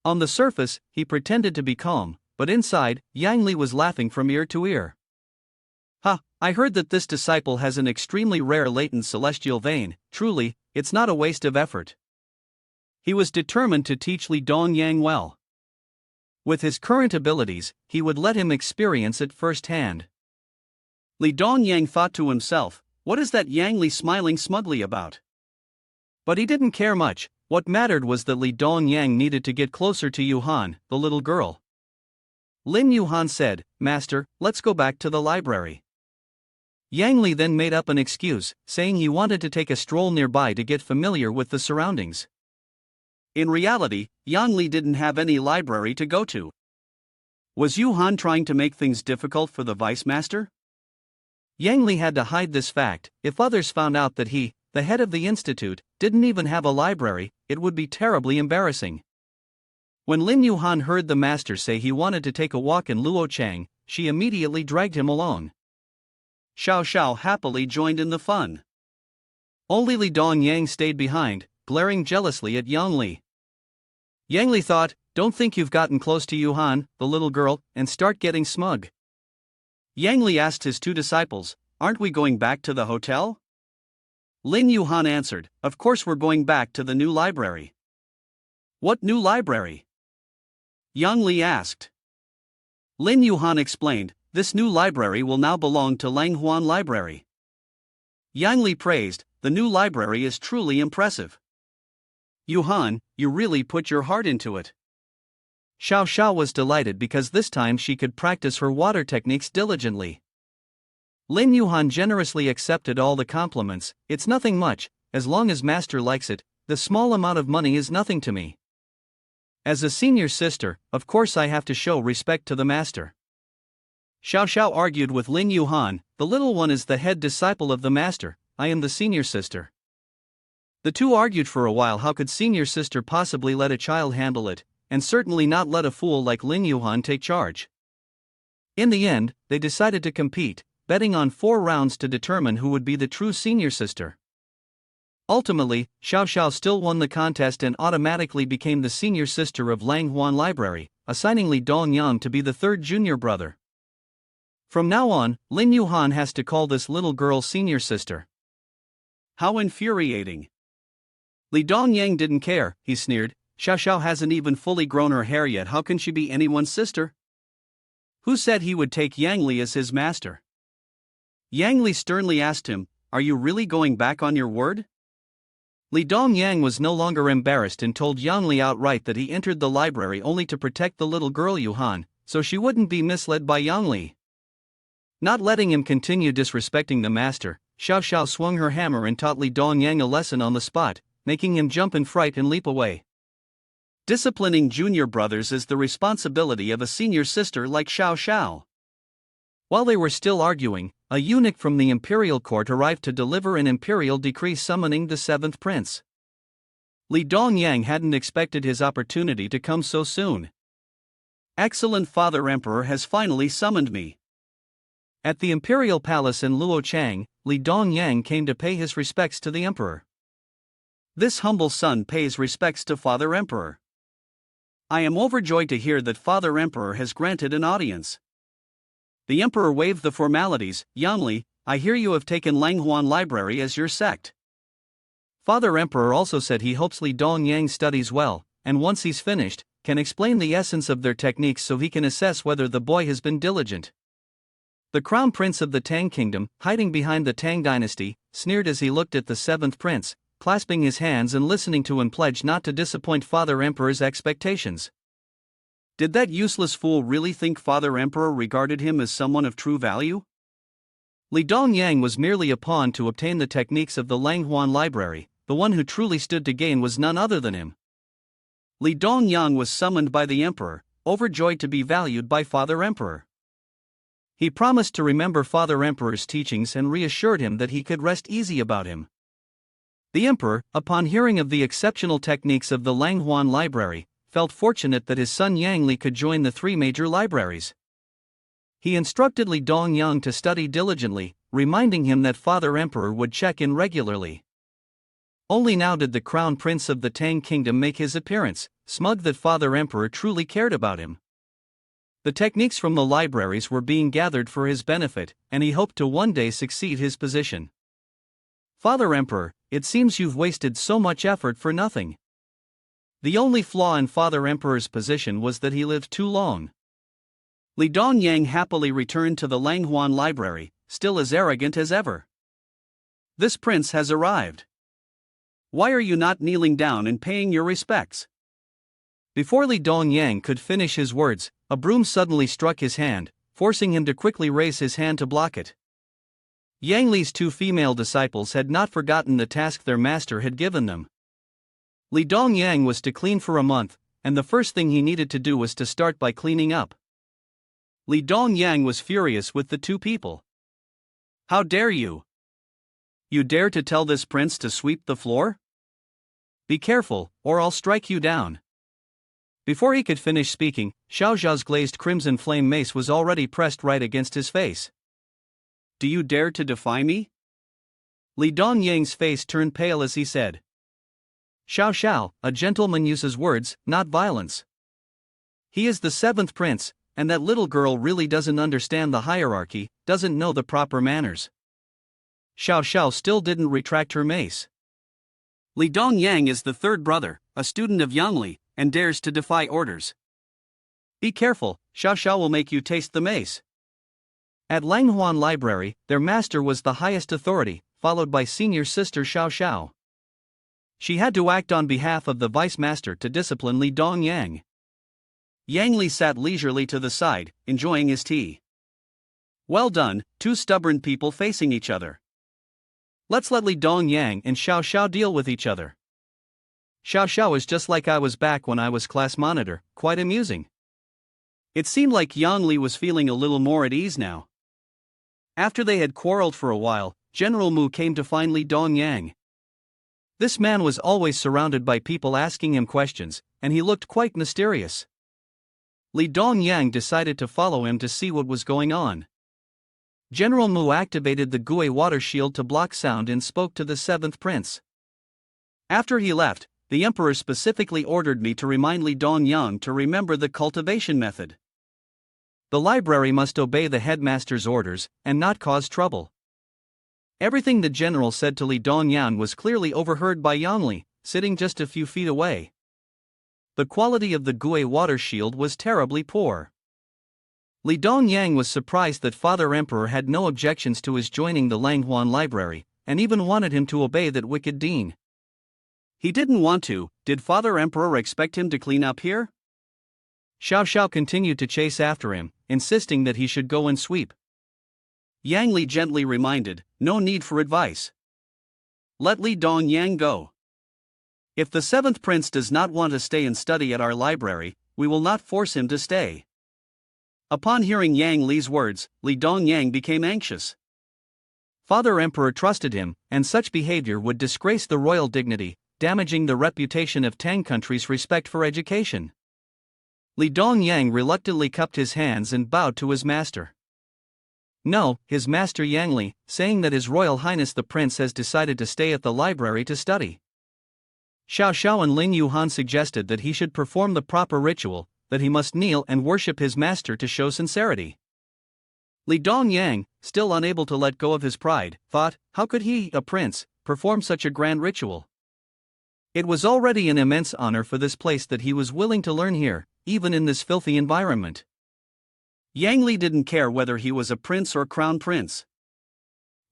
On the surface, he pretended to be calm, but inside, Yang Li was laughing from ear to ear. I heard that this disciple has an extremely rare latent celestial vein. Truly, it's not a waste of effort. He was determined to teach Li Dongyang well. With his current abilities, he would let him experience it firsthand. Li Dongyang thought to himself, what is that Yang Li smiling smugly about? But he didn't care much. What mattered was that Li Dongyang needed to get closer to Yuhan, the little girl. Lin Yuhan said, Master, let's go back to the library. Yang Li then made up an excuse, saying he wanted to take a stroll nearby to get familiar with the surroundings. In reality, Yang Li didn't have any library to go to. Was Yuhan trying to make things difficult for the vice master? Yang Li had to hide this fact. If others found out that he, the head of the institute, didn't even have a library, it would be terribly embarrassing. When Lin Yuhan heard the master say he wanted to take a walk in Luochang, she immediately dragged him along. Xiao Sha happily joined in the fun. Only Li Dongyang stayed behind, glaring jealously at Yang Li. Yang Li thought, don't think you've gotten close to Yuhan, the little girl, and start getting smug. Yang Li asked his 2 disciples, aren't we going back to the hotel? Lin Yuhan answered, of course we're going back to the new library. What new library? Yang Li asked. Lin Yuhan explained, this new library will now belong to Lang Huan Library. Yang Li praised, the new library is truly impressive. Yuhan, you really put your heart into it. Xiao Sha was delighted because this time she could practice her water techniques diligently. Lin Yuhan generously accepted all the compliments. It's nothing much, as long as master likes it, the small amount of money is nothing to me. As a senior sister, of course I have to show respect to the master. Xiao Sha argued with Lin Yuhan, the little one is the head disciple of the master, I am the senior sister. The two argued for a while how could senior sister possibly let a child handle it, and certainly not let a fool like Lin Yuhan take charge. In the end, they decided to compete, betting on 4 rounds to determine who would be the true senior sister. Ultimately, Xiao Sha still won the contest and automatically became the senior sister of Lang Huan Library, assigning Li Dongyang to be the 3rd junior brother. From now on, Lin Yuhan has to call this little girl senior sister. How infuriating. Li Dongyang didn't care, he sneered, Xiao Sha hasn't even fully grown her hair yet, how can she be anyone's sister? Who said he would take Yang Li as his master? Yang Li sternly asked him, "Are you really going back on your word?" Li Dongyang was no longer embarrassed and told Yang Li outright that he entered the library only to protect the little girl Yuhan, so she wouldn't be misled by Yang Li. Not letting him continue disrespecting the master, Xiao Sha swung her hammer and taught Li Dongyang a lesson on the spot, making him jump in fright and leap away. Disciplining junior brothers is the responsibility of a senior sister like Xiao Sha. While they were still arguing, a eunuch from the imperial court arrived to deliver an imperial decree summoning the seventh prince. Li Dongyang hadn't expected his opportunity to come so soon. "Excellent Father Emperor has finally summoned me." At the imperial palace in Luochang, Li Dongyang came to pay his respects to the emperor. This humble son pays respects to Father Emperor. "I am overjoyed to hear that Father Emperor has granted an audience." The emperor waived the formalities. "Yang Li, I hear you have taken Huan Library as your sect." Father Emperor also said he hopes Li Dongyang studies well, and once he's finished, can explain the essence of their techniques so he can assess whether the boy has been diligent. The crown prince of the Tang kingdom, hiding behind the Tang dynasty, sneered as he looked at the seventh prince, clasping his hands and listening to him pledge not to disappoint Father Emperor's expectations. Did that useless fool really think Father Emperor regarded him as someone of true value? Li Dongyang was merely a pawn to obtain the techniques of the Huan Library. The one who truly stood to gain was none other than him. Li Dongyang was summoned by the emperor, overjoyed to be valued by Father Emperor. He promised to remember Father Emperor's teachings and reassured him that he could rest easy about him. The emperor, upon hearing of the exceptional techniques of the Huan Library, felt fortunate that his son Yang Li could join the three major libraries. He instructed Li Dongyang to study diligently, reminding him that Father Emperor would check in regularly. Only now did the crown prince of the Tang kingdom make his appearance, smug that Father Emperor truly cared about him. The techniques from the libraries were being gathered for his benefit, and he hoped to one day succeed his position. "Father Emperor, it seems you've wasted so much effort for nothing." The only flaw in Father Emperor's position was that he lived too long. Li Dongyang happily returned to the Huan Library, still as arrogant as ever. "This prince has arrived. Why are you not kneeling down and paying your respects?" Before Li Dongyang could finish his words, a broom suddenly struck his hand, forcing him to quickly raise his hand to block it. Yang Li's two female disciples had not forgotten the task their master had given them. Li Dongyang was to clean for a month, and the first thing he needed to do was to start by cleaning up. Li Dongyang was furious with the two people. "How dare you? You dare to tell this prince to sweep the floor? Be careful, or I'll strike you down." Before he could finish speaking, Xiao Sha's glazed crimson flame mace was already pressed right against his face. "Do you dare to defy me?" Li Dongyang's face turned pale as he said. "Xiao Sha, a gentleman uses words, not violence. He is the seventh prince, and that little girl really doesn't understand the hierarchy, doesn't know the proper manners." Xiao Sha still didn't retract her mace. "Li Dongyang is the third brother, a student of Yang Li, and dares to defy orders. Be careful, Xiao Sha will make you taste the mace." At Huan Library, their master was the highest authority, followed by senior sister Xiao Sha. She had to act on behalf of the vice master to discipline Li Dongyang. Yang Li sat leisurely to the side, enjoying his tea. "Well done, two stubborn people facing each other. Let's let Li Dongyang and Xiao Sha deal with each other." Xiao Sha was just like I was back when I was class monitor, quite amusing. It seemed like Yang Li was feeling a little more at ease now. After they had quarreled for a while, General Mu came to find Li Dongyang. This man was always surrounded by people asking him questions, and he looked quite mysterious. Li Dongyang decided to follow him to see what was going on. General Mu activated the Gui water shield to block sound and spoke to the seventh prince. After he left, the emperor specifically ordered me to remind Li Dongyang to remember the cultivation method. The library must obey the headmaster's orders, and not cause trouble. Everything the general said to Li Dongyang was clearly overheard by Yang Li, sitting just a few feet away. The quality of the Gui water shield was terribly poor. Li Dongyang was surprised that Father Emperor had no objections to his joining the Huan library, and even wanted him to obey that wicked dean. He didn't want to. Did Father Emperor expect him to clean up here? Xiao Sha continued to chase after him, insisting that he should go and sweep. Yang Li gently reminded, no need for advice. Let Li Dongyang go. If the seventh prince does not want to stay and study at our library, we will not force him to stay. Upon hearing Yang Li's words, Li Dongyang became anxious. Father Emperor trusted him, and such behavior would disgrace the royal dignity, damaging the reputation of Tang country's respect for education. Li Dongyang reluctantly cupped his hands and bowed to his master. No, his master Yang Li, saying that His Royal Highness the Prince has decided to stay at the library to study. Xiao Sha and Lin Yuhan suggested that he should perform the proper ritual, that he must kneel and worship his master to show sincerity. Li Dongyang, still unable to let go of his pride, thought, how could he, a prince, perform such a grand ritual? It was already an immense honor for this place that he was willing to learn here, even in this filthy environment. Yang Li didn't care whether he was a prince or crown prince.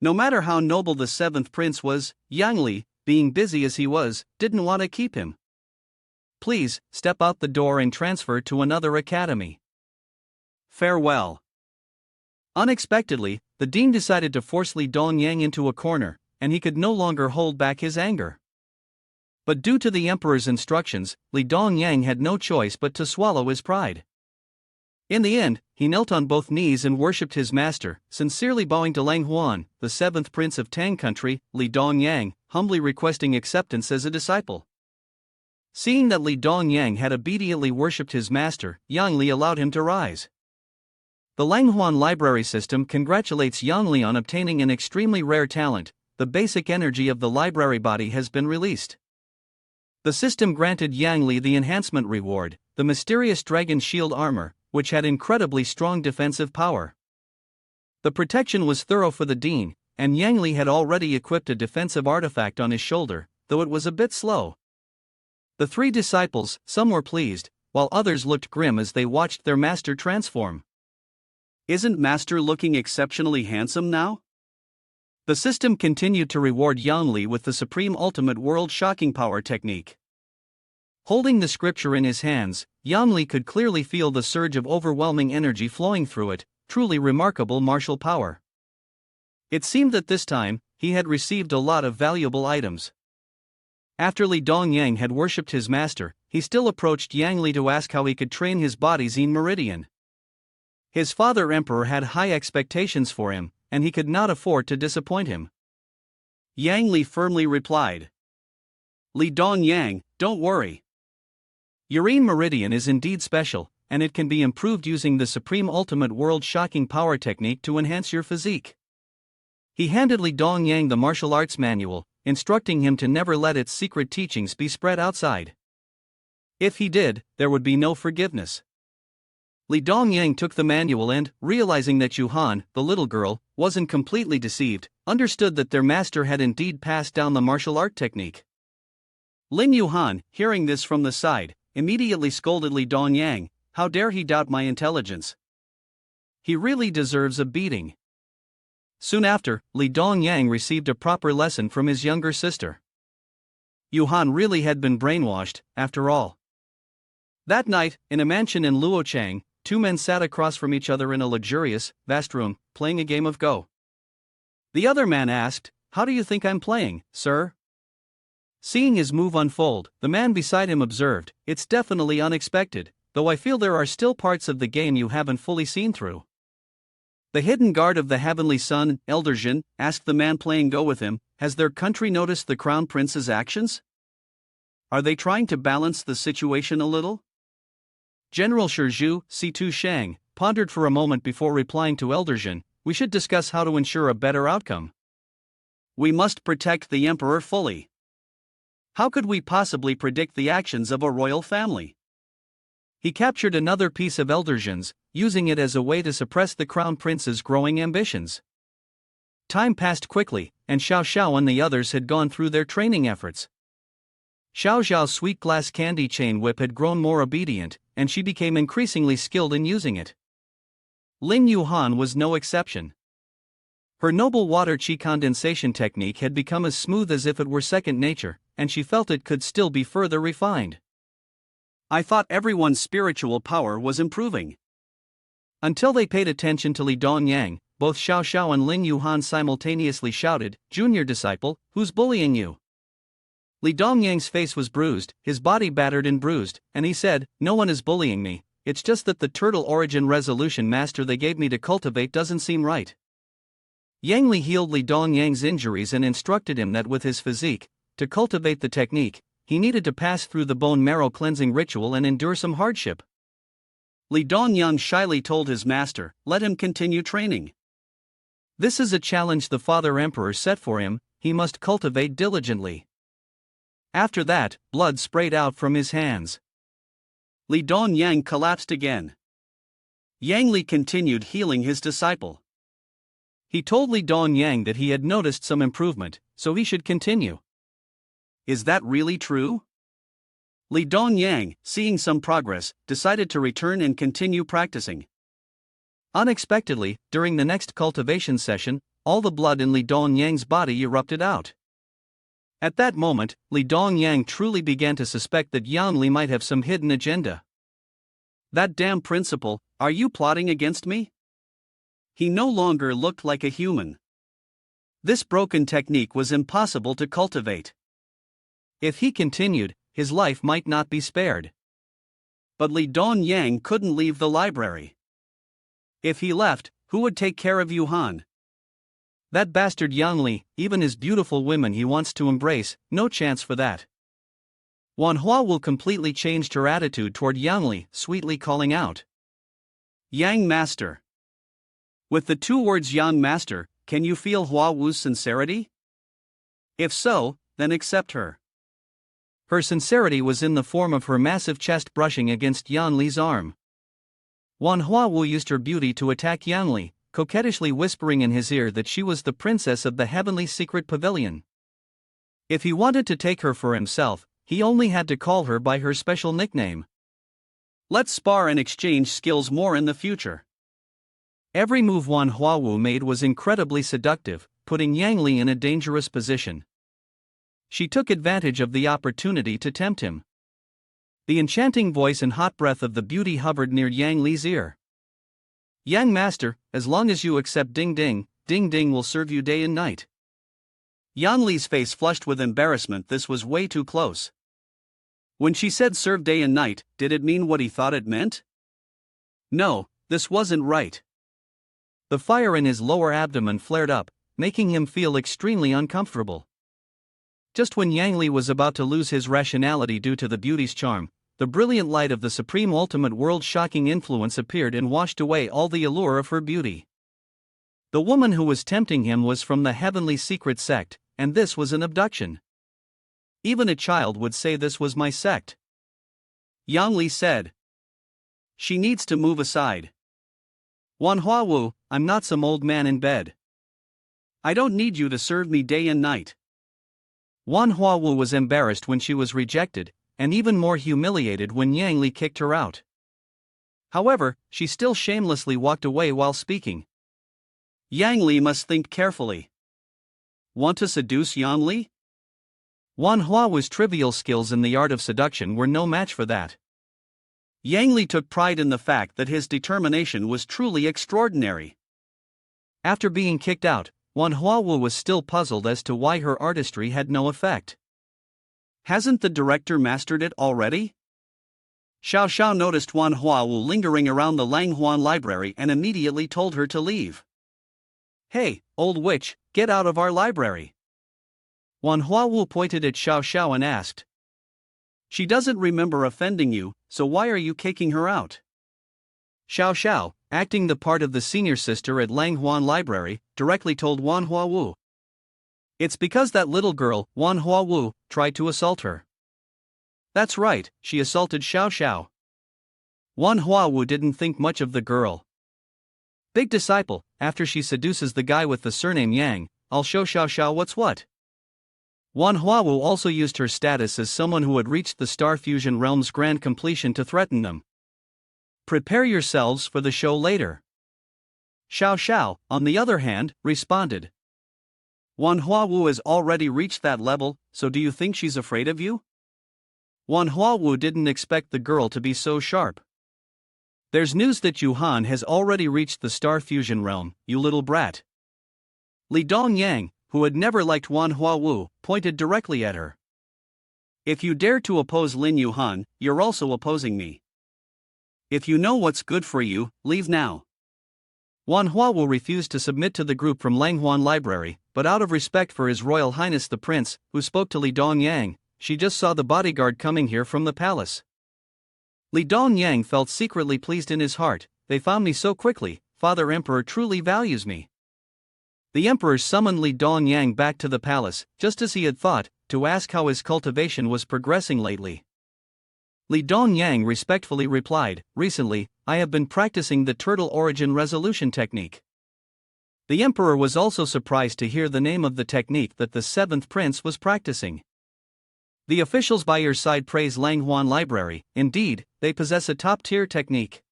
No matter how noble the seventh prince was, Yang Li, being busy as he was, didn't want to keep him. Please, step out the door and transfer to another academy. Farewell. Unexpectedly, the dean decided to force Li Dongyang into a corner, and he could no longer hold back his anger. But due to the emperor's instructions, Li Dongyang had no choice but to swallow his pride. In the end, he knelt on both knees and worshipped his master, sincerely bowing to Huan, the seventh prince of Tang country, Li Dongyang, humbly requesting acceptance as a disciple. Seeing that Li Dongyang had obediently worshipped his master, Yang Li allowed him to rise. The Huan library system congratulates Yang Li on obtaining an extremely rare talent. The basic energy of the library body has been released. The system granted Yang Li the enhancement reward, the mysterious dragon shield armor, which had incredibly strong defensive power. The protection was thorough for the dean, and Yang Li had already equipped a defensive artifact on his shoulder, though it was a bit slow. The three disciples, some were pleased, while others looked grim as they watched their master transform. Isn't Master looking exceptionally handsome now? The system continued to reward Yang Li with the supreme ultimate world-shocking power technique. Holding the scripture in his hands, Yang Li could clearly feel the surge of overwhelming energy flowing through it, truly remarkable martial power. It seemed that this time, he had received a lot of valuable items. After Li Dongyang had worshipped his master, he still approached Yang Li to ask how he could train his body's yin meridian. His father emperor had high expectations for him, and he could not afford to disappoint him. Yang Li firmly replied, Li Dongyang, don't worry. Your yin meridian is indeed special, and it can be improved using the supreme ultimate world-shocking power technique to enhance your physique. He handed Li Dongyang the martial arts manual, instructing him to never let its secret teachings be spread outside. If he did, there would be no forgiveness. Li Dongyang took the manual and, realizing that Yuhan, the little girl, wasn't completely deceived, understood that their master had indeed passed down the martial art technique. Lin Yuhan, hearing this from the side, immediately scolded Li Dongyang, how dare he doubt my intelligence? He really deserves a beating. Soon after, Li Dongyang received a proper lesson from his younger sister. Yuhan really had been brainwashed, after all. That night, in a mansion in Luochang, two men sat across from each other in a luxurious, vast room, playing a game of Go. The other man asked, how do you think I'm playing, sir? Seeing his move unfold, the man beside him observed, it's definitely unexpected, though I feel there are still parts of the game you haven't fully seen through. The hidden guard of the heavenly sun, Elderjin, asked the man playing Go with him, has their country noticed the crown prince's actions? Are they trying to balance the situation a little? General Shizhu, C2 Shang, pondered for a moment before replying to Elderjin, we should discuss how to ensure a better outcome. We must protect the emperor fully. How could we possibly predict the actions of a royal family? He captured another piece of Elderjin's, using it as a way to suppress the crown prince's growing ambitions. Time passed quickly, and Xiao Sha and the others had gone through their training efforts. Xiao Zhao's sweet glass candy chain whip had grown more obedient, and she became increasingly skilled in using it. Lin Yuhan was no exception. Her noble water qi condensation technique had become as smooth as if it were second nature, and she felt it could still be further refined. I thought everyone's spiritual power was improving. Until they paid attention to Li Dongyang, both Xiao Sha and Lin Yuhan simultaneously shouted, "Junior disciple, who's bullying you?" Li Dongyang's face was bruised, his body battered and bruised, and he said, "No one is bullying me, it's just that the turtle origin resolution master they gave me to cultivate doesn't seem right." Yang Li healed Li Dongyang's injuries and instructed him that with his physique, to cultivate the technique, he needed to pass through the bone marrow cleansing ritual and endure some hardship. Li Dongyang shyly told his master, "Let him continue training. This is a challenge the Father Emperor set for him, he must cultivate diligently." After that, blood sprayed out from his hands. Li Dongyang collapsed again. Yang Li continued healing his disciple. He told Li Dongyang that he had noticed some improvement, so he should continue. Is that really true? Li Dongyang, seeing some progress, decided to return and continue practicing. Unexpectedly, during the next cultivation session, all the blood in Li Dongyang's body erupted out. At that moment, Li Dongyang truly began to suspect that Yang Li might have some hidden agenda. That damn principal, are you plotting against me? He no longer looked like a human. This broken technique was impossible to cultivate. If he continued, his life might not be spared. But Li Dongyang couldn't leave the library. If he left, who would take care of Yuhan? That bastard Yang Li, even his beautiful women he wants to embrace, no chance for that. Manhwa will completely changed her attitude toward Yang Li, sweetly calling out, "Yang Master." With the two words Yang Master, can you feel Hua Wu's sincerity? If so, then accept her. Her sincerity was in the form of her massive chest brushing against Yang Li's arm. Hua Wu used her beauty to attack Yang Li, coquettishly whispering in his ear that she was the princess of the heavenly secret pavilion. If he wanted to take her for himself, he only had to call her by her special nickname. Let's spar and exchange skills more in the future. Every move Hua Wu made was incredibly seductive, putting Yang Li in a dangerous position. She took advantage of the opportunity to tempt him. The enchanting voice and hot breath of the beauty hovered near Yang Li's ear. "Yang Master, as long as you accept Ding Ding, Ding Ding will serve you day and night." Yang Li's face flushed with embarrassment. This was way too close. When she said serve day and night, did it mean what he thought it meant? No, this wasn't right. The fire in his lower abdomen flared up, making him feel extremely uncomfortable. Just when Yang Li was about to lose his rationality due to the beauty's charm, the brilliant light of the supreme ultimate world-shocking influence appeared and washed away all the allure of her beauty. The woman who was tempting him was from the heavenly secret sect, and this was an abduction. Even a child would say this was my sect. Yang Li said. She needs to move aside. Hua Wu, I'm not some old man in bed. I don't need you to serve me day and night. Hua Wu was embarrassed when she was rejected, and even more humiliated when Yang Li kicked her out. However, she still shamelessly walked away while speaking. Yang Li must think carefully. Want to seduce Yang Li? Hua Wu's trivial skills in the art of seduction were no match for that. Yang Li took pride in the fact that his determination was truly extraordinary. After being kicked out, Hua Wu was still puzzled as to why her artistry had no effect. Hasn't the director mastered it already? Xiao Sha noticed Hua Wu lingering around the Langhuan library and immediately told her to leave. Hey, old witch, get out of our library. Hua Wu pointed at Xiao Sha and asked. She doesn't remember offending you, so why are you kicking her out? Xiao Sha, acting the part of the senior sister at Langhuan Library, directly told Hua Wu. It's because that little girl, Hua Wu, tried to assault her. That's right, she assaulted Xiao Sha. Hua Wu didn't think much of the girl. Big disciple, after she seduces the guy with the surname Yang, I'll show Xiao Sha what's what. Hua Wu also used her status as someone who had reached the Star Fusion realm's grand completion to threaten them. Prepare yourselves for the show later. Xiao Sha, on the other hand, responded. Manhwa Wu has already reached that level, so do you think she's afraid of you? Manhwa Wu didn't expect the girl to be so sharp. There's news that Huan has already reached the star fusion realm, you little brat. Li Dongyang, who had never liked Manhwa Wu, pointed directly at her. If you dare to oppose Lin Yuhan, you're also opposing me. If you know what's good for you, leave now. Manhwa Wu refused to submit to the group from Langhuan Library, but out of respect for His Royal Highness the Prince, who spoke to Li Dongyang, she just saw the bodyguard coming here from the palace. Li Dongyang felt secretly pleased in his heart. They found me so quickly, Father Emperor truly values me. The emperor summoned Li Dongyang back to the palace, just as he had thought, to ask how his cultivation was progressing lately. Li Dongyang respectfully replied, recently, I have been practicing the turtle origin resolution technique. The emperor was also surprised to hear the name of the technique that the seventh prince was practicing. The officials by your side praise Langhuan Library. Indeed, they possess a top-tier technique.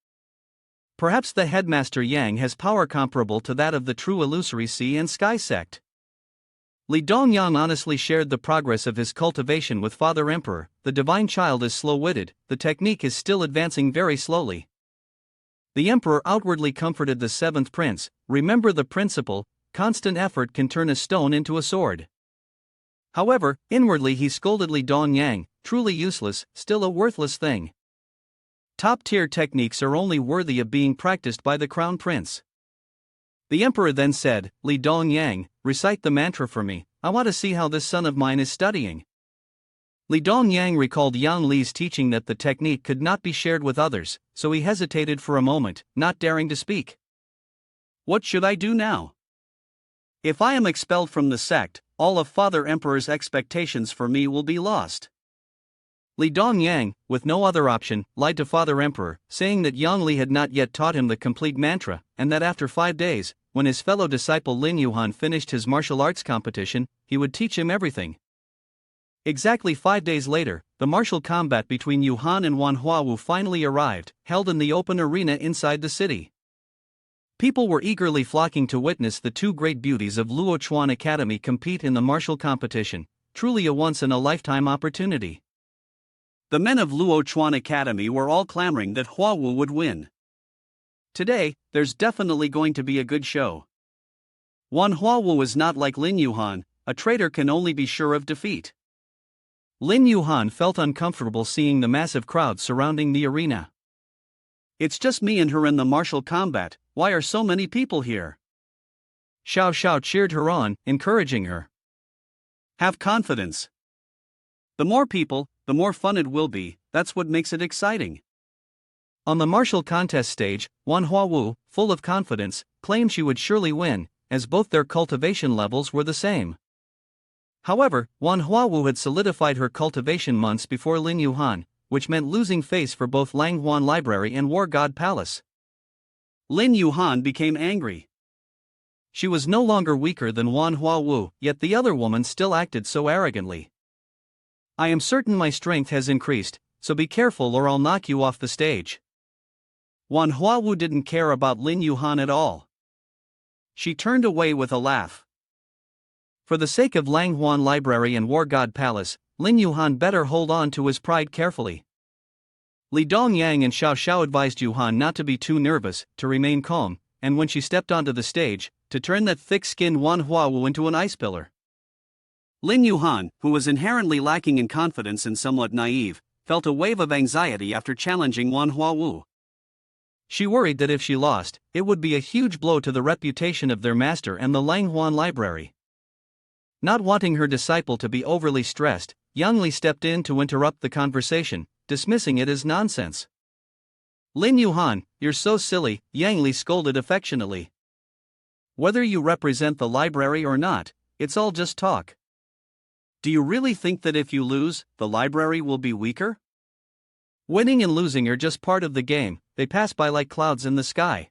Perhaps the headmaster Yang has power comparable to that of the true illusory sea and sky sect. Li Dongyang honestly shared the progress of his cultivation with Father Emperor. The divine child is slow-witted, the technique is still advancing very slowly. The emperor outwardly comforted the seventh prince. Remember the principle, constant effort can turn a stone into a sword. However, inwardly he scolded Li Dongyang, truly useless, still a worthless thing. Top-tier techniques are only worthy of being practiced by the crown prince. The emperor then said, Li Dongyang, recite the mantra for me, I want to see how this son of mine is studying. Li Dongyang recalled Yang Li's teaching that the technique could not be shared with others, so he hesitated for a moment, not daring to speak. What should I do now? If I am expelled from the sect, all of Father Emperor's expectations for me will be lost. Li Dongyang, with no other option, lied to Father Emperor, saying that Yang Li had not yet taught him the complete mantra, and that after 5 days, when his fellow disciple Lin Yuhan finished his martial arts competition, he would teach him everything. Exactly 5 days later, the martial combat between Yuhan and Manhwa Wu finally arrived, held in the open arena inside the city. People were eagerly flocking to witness the two great beauties of Luochuan Academy compete in the martial competition, truly a once-in-a-lifetime opportunity. The men of Luochuan Academy were all clamoring that Hua Wu would win. Today, there's definitely going to be a good show. Manhwa Wu is not like Lin Yuhan, a traitor can only be sure of defeat. Lin Yuhan felt uncomfortable seeing the massive crowd surrounding the arena. It's just me and her in the martial combat, why are so many people here? Xiao Sha cheered her on, encouraging her. Have confidence. The more people, the more fun it will be, that's what makes it exciting. On the martial contest stage, Manhwa Wu, full of confidence, claimed she would surely win, as both their cultivation levels were the same. However, Manhwa Wu had solidified her cultivation months before Lin Yuhan, which meant losing face for both Langhuan Library and War God Palace. Lin Yuhan became angry. She was no longer weaker than Manhwa Wu, yet the other woman still acted so arrogantly. I am certain my strength has increased, so be careful or I'll knock you off the stage. Manhwa Wu didn't care about Lin Yuhan at all. She turned away with a laugh. For the sake of Langhuan Library and War God Palace, Lin Yuhan better hold on to his pride carefully. Li Dongyang and Xiao Sha advised Yuhan not to be too nervous, to remain calm, and when she stepped onto the stage, to turn that thick-skinned Manhwa Wu into an ice pillar. Lin Yuhan, who was inherently lacking in confidence and somewhat naive, felt a wave of anxiety after challenging Manhwa Wu. She worried that if she lost, it would be a huge blow to the reputation of their master and the Langhuan Library. Not wanting her disciple to be overly stressed, Yang Li stepped in to interrupt the conversation, dismissing it as nonsense. Lin Yuhan, you're so silly, Yang Li scolded affectionately. Whether you represent the library or not, it's all just talk. Do you really think that if you lose, the library will be weaker? Winning and losing are just part of the game, they pass by like clouds in the sky.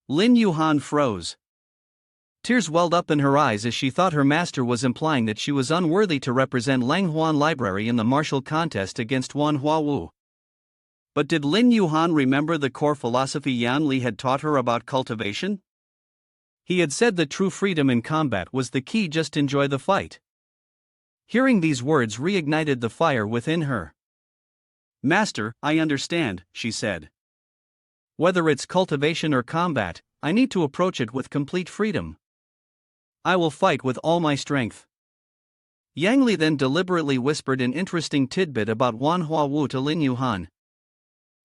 Lin Yuhan froze. Tears welled up in her eyes as she thought her master was implying that she was unworthy to represent Langhuan Library in the martial contest against Manhwa Wu. But did Lin Yuhan remember the core philosophy Yan Li had taught her about cultivation? He had said that true freedom in combat was the key, just enjoy the fight. Hearing these words reignited the fire within her. Master, I understand, she said. Whether it's cultivation or combat, I need to approach it with complete freedom. I will fight with all my strength. Yang Li then deliberately whispered an interesting tidbit about Manhwa Wu to Lin Yuhan.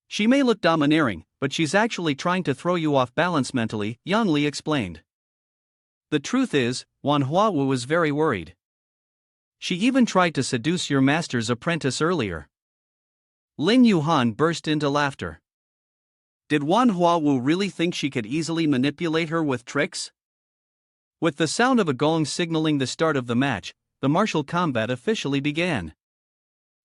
She may look domineering, but she's actually trying to throw you off balance mentally, Yang Li explained. The truth is, Manhwa Wu was very worried. She even tried to seduce your master's apprentice earlier. Lin Yuhan burst into laughter. Did Manhwa Wu really think she could easily manipulate her with tricks? With the sound of a gong signaling the start of the match, the martial combat officially began.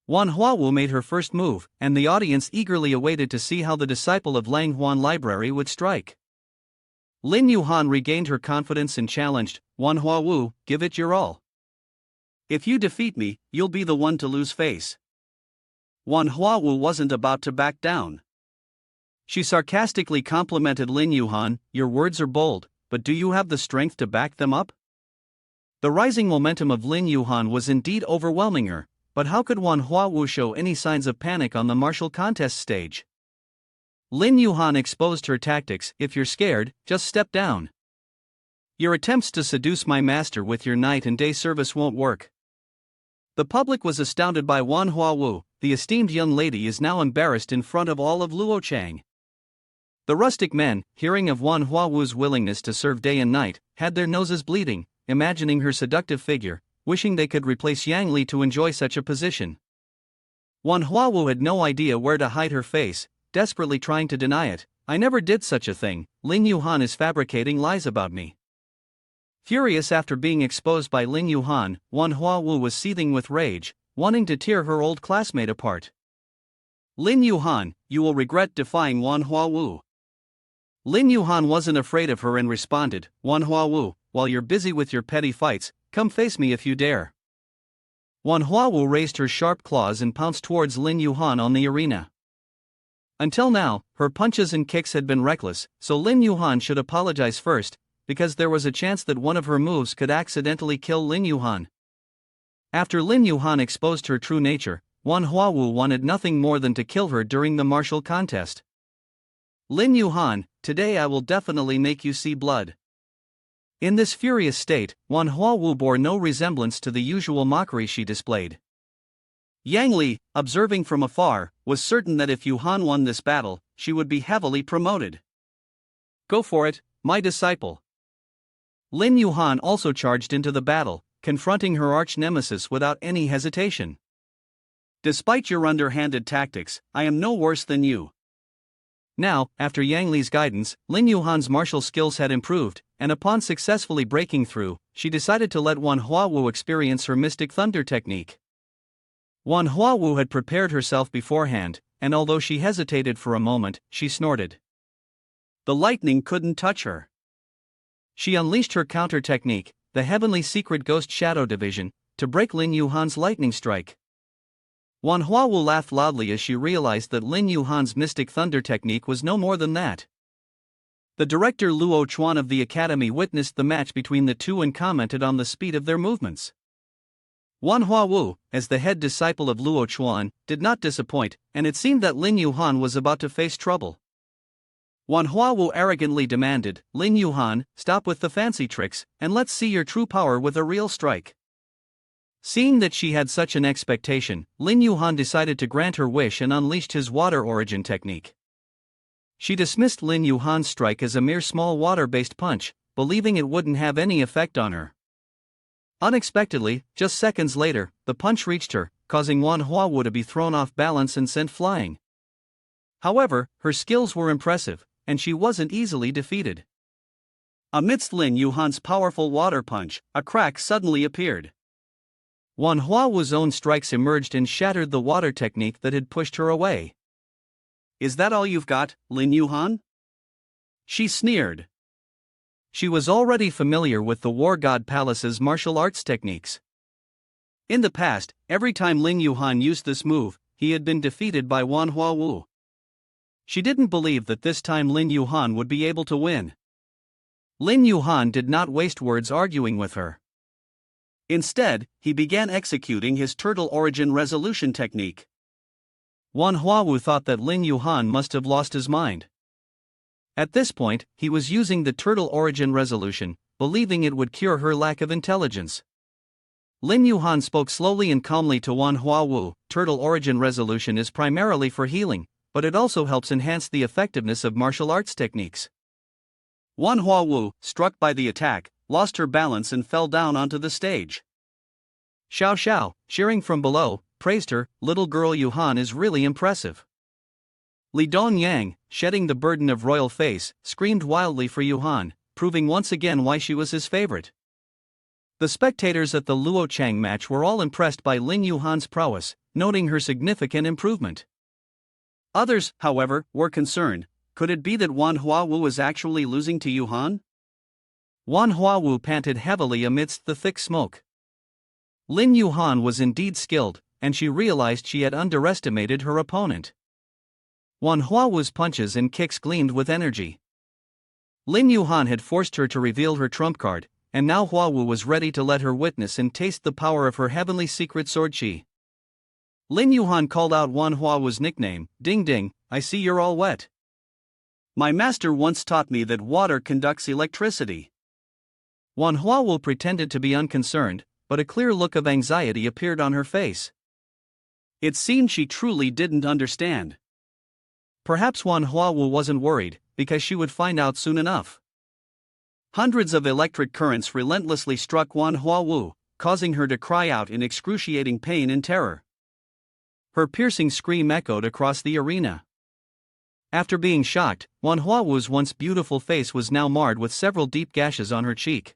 Manhwa Wu made her first move, and the audience eagerly awaited to see how the disciple of Lang Huan Library would strike. Lin Yuhan regained her confidence and challenged, Manhwa Wu, give it your all. If you defeat me, you'll be the one to lose face. Manhwa Wu wasn't about to back down. She sarcastically complimented Lin Yuhan, your words are bold, but do you have the strength to back them up? The rising momentum of Lin Yuhan was indeed overwhelming her, but how could Manhwa Wu show any signs of panic on the martial contest stage? Lin Yuhan exposed her tactics. If you're scared, just step down. Your attempts to seduce my master with your night and day service won't work. The public was astounded by Manhwa Wu. The esteemed young lady is now embarrassed in front of all of Luochang. The rustic men, hearing of Manhwa Wu's willingness to serve day and night, had their noses bleeding, imagining her seductive figure, wishing they could replace Yang Li to enjoy such a position. Manhwa Wu had no idea where to hide her face, desperately trying to deny it. I never did such a thing. Lin Yuhan is fabricating lies about me. Furious after being exposed by Lin Yuhan, Manhwa Wu was seething with rage, wanting to tear her old classmate apart. Lin Yuhan, you will regret defying Manhwa Wu. Lin Yuhan wasn't afraid of her and responded, Manhwa Wu, while you're busy with your petty fights, come face me if you dare. Manhwa Wu raised her sharp claws and pounced towards Lin Yuhan on the arena. Until now, her punches and kicks had been reckless, so Lin Yuhan should apologize first, because there was a chance that one of her moves could accidentally kill Lin Yuhan. After Lin Yuhan exposed her true nature, Manhwa Wu wanted nothing more than to kill her during the martial contest. Lin Yuhan, today I will definitely make you see blood. In this furious state, Manhwa Wu bore no resemblance to the usual mockery she displayed. Yang Li, observing from afar, was certain that if Yuhan won this battle, she would be heavily promoted. Go for it, my disciple. Lin Yuhan also charged into the battle, confronting her arch-nemesis without any hesitation. Despite your underhanded tactics, I am no worse than you. Now, after Yang Li's guidance, Lin Yuhan's martial skills had improved, and upon successfully breaking through, she decided to let Manhwa Wu experience her Mystic Thunder technique. Manhwa Wu had prepared herself beforehand, and although she hesitated for a moment, she snorted. The lightning couldn't touch her. She unleashed her counter technique, the Heavenly Secret Ghost Shadow Division, to break Lin Yuhan's lightning strike. Manhwa Wu laughed loudly as she realized that Lin Yuhan's Mystic Thunder technique was no more than that. The director Luo Chuan of the academy witnessed the match between the two and commented on the speed of their movements. Manhwa Wu, as the head disciple of Luo Chuan, did not disappoint, and it seemed that Lin Yuhan was about to face trouble. Manhwa Wu arrogantly demanded, Lin Yuhan, stop with the fancy tricks, and let's see your true power with a real strike. Seeing that she had such an expectation, Lin Yuhan decided to grant her wish and unleashed his water origin technique. She dismissed Lin Yuhan's strike as a mere small water-based punch, believing it wouldn't have any effect on her. Unexpectedly, just seconds later, the punch reached her, causing Manhwa Wu to be thrown off balance and sent flying. However, her skills were impressive, and she wasn't easily defeated. Amidst Lin Yuhan's powerful water punch, a crack suddenly appeared. Manhwa Wu's own strikes emerged and shattered the water technique that had pushed her away. Is that all you've got, Lin Yuhan? She sneered. She was already familiar with the War God Palace's martial arts techniques. In the past, every time Lin Yuhan used this move, he had been defeated by Manhwa Wu. She didn't believe that this time Lin Yuhan would be able to win. Lin Yuhan did not waste words arguing with her. Instead, he began executing his turtle origin resolution technique. Wan Huawu thought that Lin Yuhan must have lost his mind. At this point, he was using the turtle origin resolution, believing it would cure her lack of intelligence. Lin Yuhan spoke slowly and calmly to Wan Huawu. Turtle origin resolution is primarily for healing, but it also helps enhance the effectiveness of martial arts techniques. Wan Huawu, struck by the attack, lost her balance and fell down onto the stage. Xiao Sha, cheering from below, praised her. Little girl Yuhan is really impressive. Li Dongyang, shedding the burden of royal face, screamed wildly for Yuhan, proving once again why she was his favorite. The spectators at the Luochang match were all impressed by Lin Yuhan's prowess, noting her significant improvement. Others, however, were concerned. Could it be that Wan Huawu was actually losing to Yuhan? Wan Huawu panted heavily amidst the thick smoke. Lin Yuhan was indeed skilled, and she realized she had underestimated her opponent. Wan Huawu's punches and kicks gleamed with energy. Lin Yuhan had forced her to reveal her trump card, and now Huawu was ready to let her witness and taste the power of her heavenly secret sword chi. Lin Yuhan called out Wan Huawu's nickname, Ding Ding, I see you're all wet. My master once taught me that water conducts electricity. Wan Huawu pretended to be unconcerned, but a clear look of anxiety appeared on her face. It seemed she truly didn't understand. Perhaps Wan Huawu wasn't worried, because she would find out soon enough. Hundreds of electric currents relentlessly struck Wan Huawu, causing her to cry out in excruciating pain and terror. Her piercing scream echoed across the arena. After being shocked, Wan Huawu's once beautiful face was now marred with several deep gashes on her cheek.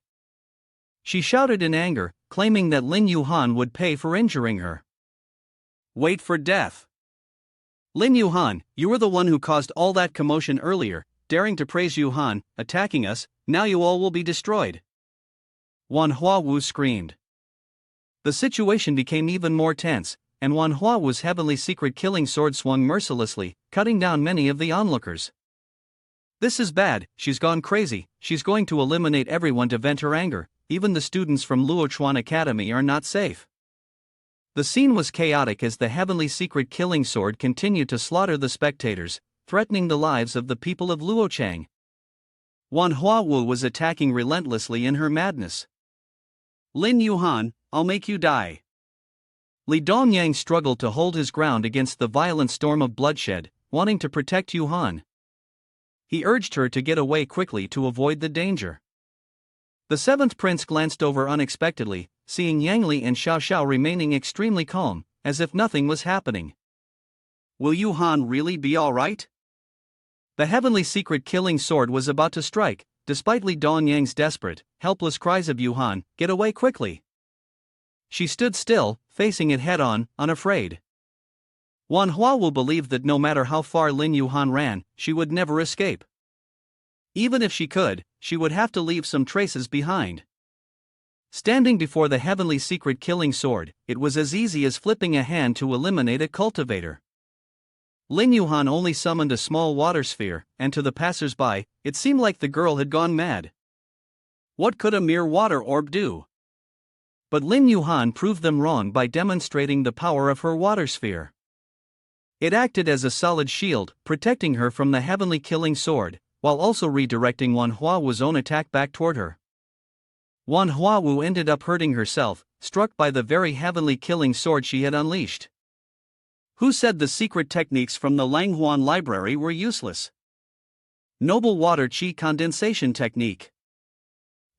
She shouted in anger, claiming that Lin Yuhan would pay for injuring her. Wait for death. Lin Yuhan, you were the one who caused all that commotion earlier, daring to praise Yuhan, attacking us, now you all will be destroyed. Wan Huawu screamed. The situation became even more tense, and Wan Huawu's heavenly secret killing sword swung mercilessly, cutting down many of the onlookers. This is bad, she's gone crazy, she's going to eliminate everyone to vent her anger, even the students from Luochuan Academy are not safe. The scene was chaotic as the heavenly secret killing sword continued to slaughter the spectators, threatening the lives of the people of Luochang. Wan Huawu was attacking relentlessly in her madness. Lin Yuhan, I'll make you die. Li Dongyang struggled to hold his ground against the violent storm of bloodshed, wanting to protect Yuhan. He urged her to get away quickly to avoid the danger. The seventh prince glanced over unexpectedly, seeing Yang Li and Xiao Sha remaining extremely calm, as if nothing was happening. Will Yuhan really be alright? The heavenly secret killing sword was about to strike, despite Li Dongyang's desperate, helpless cries of Yuhan, get away quickly. She stood still, facing it head-on, unafraid. Wan Huawu believed that no matter how far Lin Yuhan ran, she would never escape. Even if she could, she would have to leave some traces behind. Standing before the heavenly secret killing sword, it was as easy as flipping a hand to eliminate a cultivator. Lin Yuhan only summoned a small water sphere, and to the passers-by, it seemed like the girl had gone mad. What could a mere water orb do? But Lin Yuhan proved them wrong by demonstrating the power of her water sphere. It acted as a solid shield, protecting her from the heavenly killing sword, while also redirecting Wan Huawu's own attack back toward her. Wan Huawu ended up hurting herself, struck by the very heavenly killing sword she had unleashed. Who said the secret techniques from the Langhuan library were useless? Noble water chi condensation technique.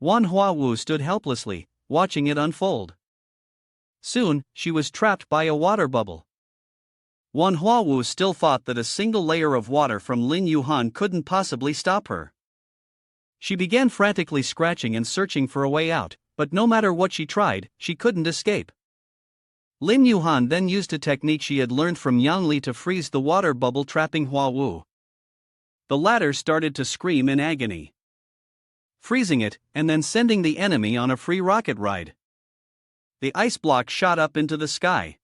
Wan Huawu stood helplessly, watching it unfold. Soon, she was trapped by a water bubble. Wan Huawu still thought that a single layer of water from Lin Yuhan couldn't possibly stop her. She began frantically scratching and searching for a way out, but no matter what she tried, she couldn't escape. Lin Yuhan then used a technique she had learned from Yang Li to freeze the water bubble trapping Huawu. The latter started to scream in agony, freezing it, and then sending the enemy on a free rocket ride. The ice block shot up into the sky.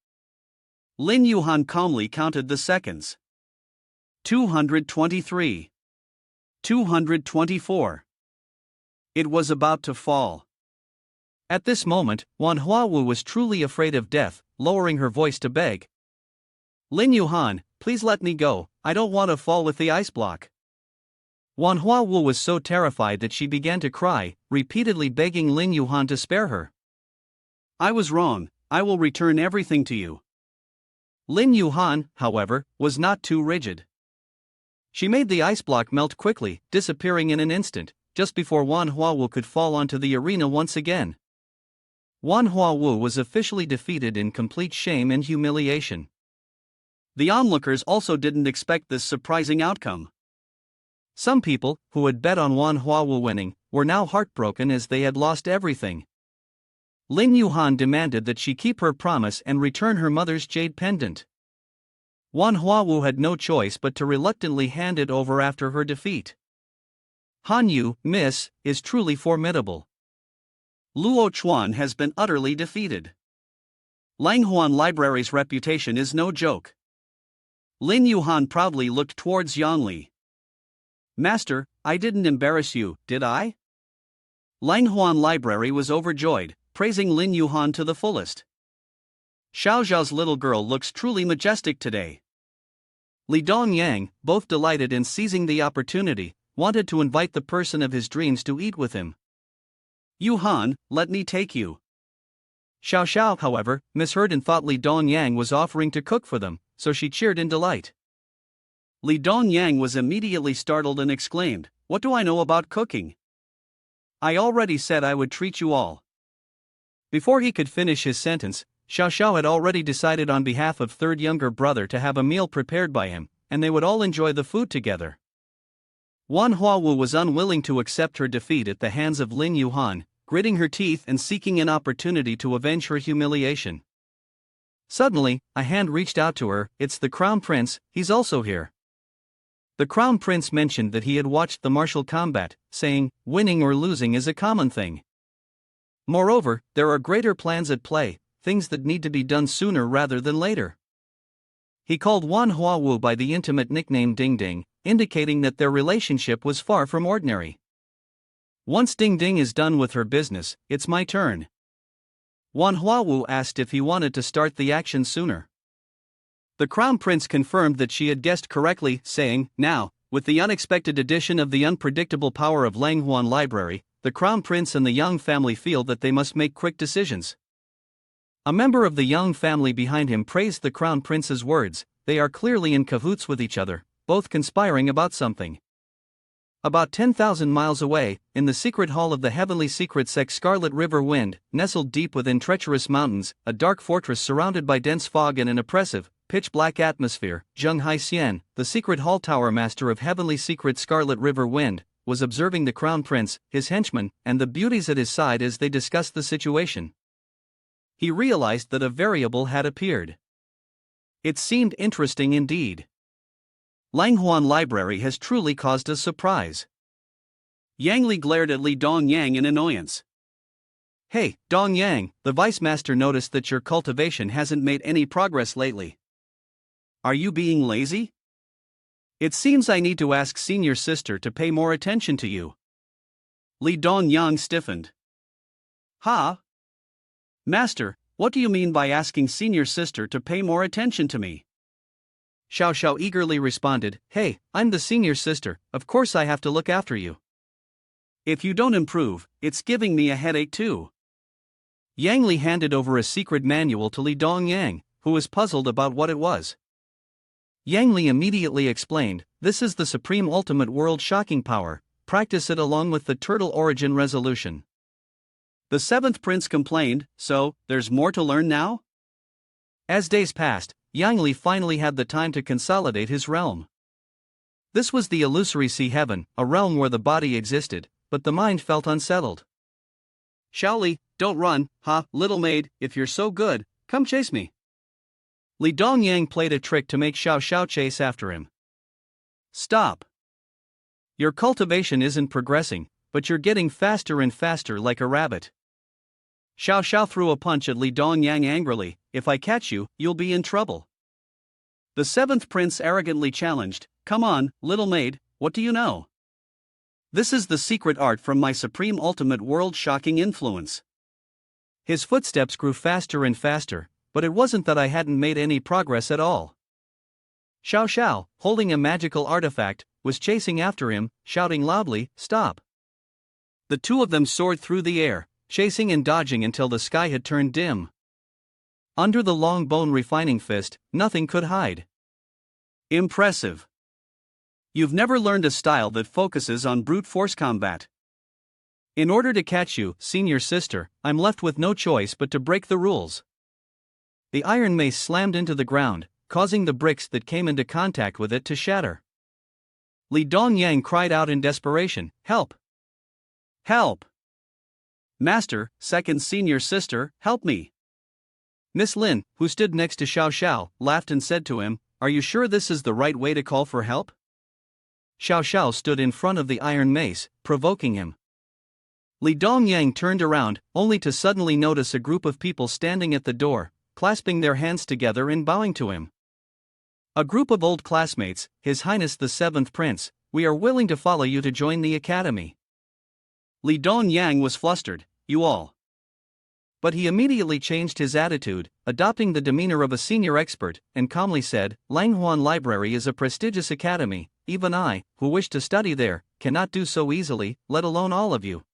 Lin Yuhan calmly counted the seconds. 223. 224. It was about to fall. At this moment, Manhwa was truly afraid of death, lowering her voice to beg. Lin Yuhan, please let me go, I don't want to fall with the ice block. Manhwa was so terrified that she began to cry, repeatedly begging Lin Yuhan to spare her. I was wrong, I will return everything to you. Lin Yuhan, however, was not too rigid. She made the ice block melt quickly, disappearing in an instant, just before Manhwa could fall onto the arena once again. Manhwa was officially defeated in complete shame and humiliation. The onlookers also didn't expect this surprising outcome. Some people, who had bet on Manhwa winning, were now heartbroken as they had lost everything. Lin Yuhan demanded that she keep her promise and return her mother's jade pendant. Manhwa had no choice but to reluctantly hand it over after her defeat. Han Yu, miss, is truly formidable. Luo Chuan has been utterly defeated. Huan Library's reputation is no joke. Lin Yuhan proudly looked towards Yangli. Master, I didn't embarrass you, did I? Huan Library was overjoyed, praising Lin Yuhan to the fullest. Xiao Sha's little girl looks truly majestic today. Li Dongyang, both delighted in seizing the opportunity, wanted to invite the person of his dreams to eat with him. Yuhan, let me take you. Xiao Sha, however, misheard and thought Li Dongyang was offering to cook for them, so she cheered in delight. Li Dongyang was immediately startled and exclaimed, What do I know about cooking? I already said I would treat you all. Before he could finish his sentence, Xiao Sha had already decided on behalf of third younger brother to have a meal prepared by him, and they would all enjoy the food together. Manhwa was unwilling to accept her defeat at the hands of Lin Yuhan, gritting her teeth and seeking an opportunity to avenge her humiliation. Suddenly, a hand reached out to her. It's the Crown Prince, he's also here. The Crown Prince mentioned that he had watched the martial combat, saying, winning or losing is a common thing. Moreover, there are greater plans at play, things that need to be done sooner rather than later. He called Manhwa by the intimate nickname Ding Ding, indicating that their relationship was far from ordinary. Once Ding Ding is done with her business, it's my turn. Manhwa asked if he wanted to start the action sooner. The Crown Prince confirmed that she had guessed correctly, saying, Now, with the unexpected addition of the unpredictable power of Huan Library, the Crown Prince and the Yang family feel that they must make quick decisions. A member of the Yang family behind him praised the Crown Prince's words. They are clearly in cahoots with each other, both conspiring about something. About 10,000 miles away, in the secret hall of the heavenly secret sect Scarlet River Wind, nestled deep within treacherous mountains, a dark fortress surrounded by dense fog and an oppressive, pitch-black atmosphere, Zheng Haixian, the secret hall tower master of heavenly secret Scarlet River Wind, was observing the Crown Prince, his henchmen, and the beauties at his side as they discussed the situation. He realized that a variable had appeared. It seemed interesting indeed. Huan Library has truly caused a surprise. Yang Li glared at Li Dongyang in annoyance. Hey, Dongyang, the Vice Master noticed that your cultivation hasn't made any progress lately. Are you being lazy? It seems I need to ask Senior Sister to pay more attention to you. Li Dongyang stiffened. Ha? Master, what do you mean by asking Senior Sister to pay more attention to me? Xiao Sha eagerly responded, Hey, I'm the Senior Sister, of course I have to look after you. If you don't improve, it's giving me a headache too. Yang Li handed over a secret manual to Li Dongyang, who was puzzled about what it was. Yang Li immediately explained, This is the supreme ultimate world shocking power, practice it along with the turtle origin resolution. The seventh prince complained, So, there's more to learn now? As days passed, Yang Li finally had the time to consolidate his realm. This was the illusory sea heaven, a realm where the body existed, but the mind felt unsettled. Xiaoli, don't run, little maid, if you're so good, come chase me. Li Dongyang played a trick to make Xiao Sha chase after him. Stop. Your cultivation isn't progressing, but you're getting faster and faster like a rabbit. Xiao Sha threw a punch at Li Dongyang angrily, If I catch you, you'll be in trouble. The seventh prince arrogantly challenged, "Come on, little maid, what do you know? This is the secret art from my supreme ultimate world-shocking influence." His footsteps grew faster and faster, but it wasn't that I hadn't made any progress at all. Xiao Sha, holding a magical artifact, was chasing after him, shouting loudly, "Stop!" The two of them soared through the air, chasing and dodging until the sky had turned dim. Under the long bone refining fist, nothing could hide. Impressive. You've never learned a style that focuses on brute force combat. In order to catch you, senior sister, I'm left with no choice but to break the rules. The iron mace slammed into the ground, causing the bricks that came into contact with it to shatter. Li Dongyang cried out in desperation, "Help! Help! Master, second senior sister, help me!" Miss Lin, who stood next to Xiao Sha, laughed and said to him, "Are you sure this is the right way to call for help?" Xiao Sha stood in front of the iron mace, provoking him. Li Dongyang turned around, only to suddenly notice a group of people standing at the door, clasping their hands together and bowing to him. A group of old classmates, His Highness the Seventh Prince, we are willing to follow you to join the academy. Li Dongyang was flustered, "You all." But he immediately changed his attitude, adopting the demeanor of a senior expert, and calmly said, "Huan Library is a prestigious academy, even I, who wish to study there, cannot do so easily, let alone all of you."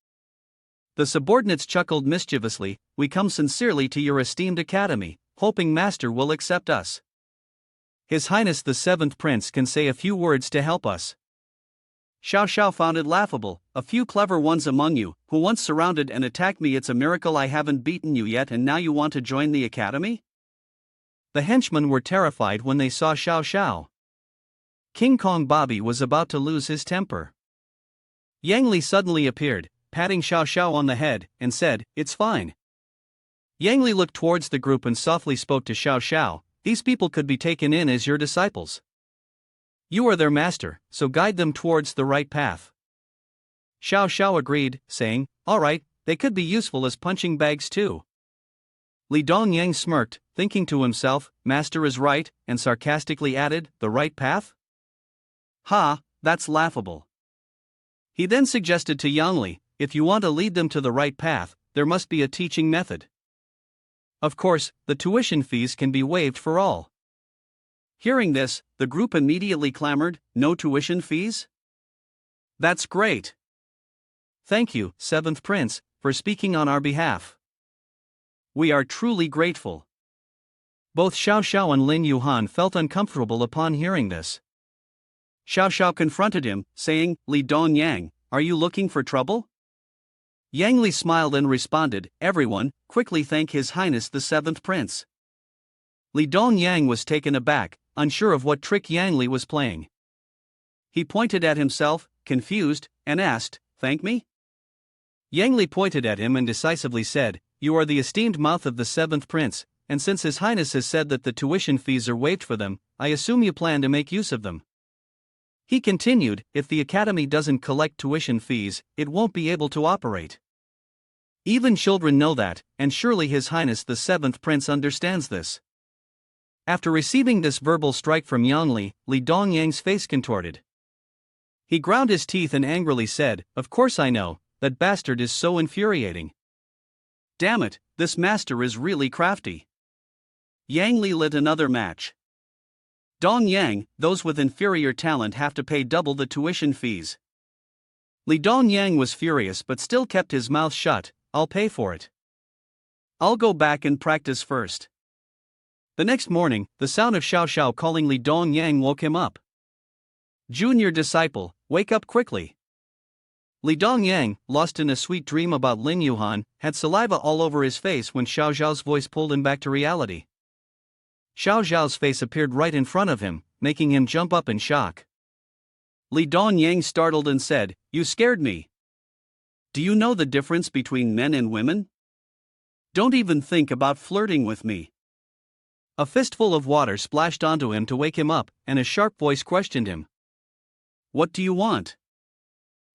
The subordinates chuckled mischievously, "We come sincerely to your esteemed academy, hoping Master will accept us. His Highness the Seventh Prince can say a few words to help us." Xiao Sha found it laughable, "A few clever ones among you, who once surrounded and attacked me. It's a miracle I haven't beaten you yet, and now you want to join the academy?" The henchmen were terrified when they saw Xiao Sha. King Kong Bobby was about to lose his temper. Yang Li suddenly appeared, patting Xiao Sha on the head, and said, "It's fine." Yang Li looked towards the group and softly spoke to Xiao Sha, "These people could be taken in as your disciples. You are their master, so guide them towards the right path." Xiao Sha agreed, saying, "All right, they could be useful as punching bags too." Li Dongyang smirked, thinking to himself, "Master is right," and sarcastically added, "The right path? Ha, that's laughable." He then suggested to Yang Li, "If you want to lead them to the right path, there must be a teaching method. Of course, the tuition fees can be waived for all." Hearing this, the group immediately clamored, "No tuition fees? That's great. Thank you, Seventh Prince, for speaking on our behalf. We are truly grateful." Both Xiao Sha and Lin Yuhan felt uncomfortable upon hearing this. Xiao Sha confronted him, saying, "Li Dongyang, are you looking for trouble?" Yang Li smiled and responded, "Everyone, quickly thank His Highness the Seventh Prince." Li Dongyang was taken aback, unsure of what trick Yang Li was playing. He pointed at himself, confused, and asked, "Thank me?" Yang Li pointed at him and decisively said, "You are the esteemed mouth of the Seventh Prince, and since His Highness has said that the tuition fees are waived for them, I assume you plan to make use of them." He continued, "If the academy doesn't collect tuition fees, it won't be able to operate. Even children know that, and surely His Highness the Seventh Prince understands this." After receiving this verbal strike from Yang Li, Li Dongyang's face contorted. He ground his teeth and angrily said, "Of course I know, that bastard is so infuriating. Damn it, this master is really crafty." Yang Li lit another match. "Dongyang, those with inferior talent have to pay double the tuition fees." Li Dongyang was furious but still kept his mouth shut. "I'll pay for it. I'll go back and practice first." The next morning, the sound of Xiao Sha calling Li Dongyang woke him up. "Junior disciple, wake up quickly." Li Dongyang, lost in a sweet dream about Lin Yuhan, had saliva all over his face when Xiao Zhao's voice pulled him back to reality. Xiao Zhao's face appeared right in front of him, making him jump up in shock. Li Dongyang startled and said, "You scared me. Do you know the difference between men and women? Don't even think about flirting with me." A fistful of water splashed onto him to wake him up, and a sharp voice questioned him. "What do you want?"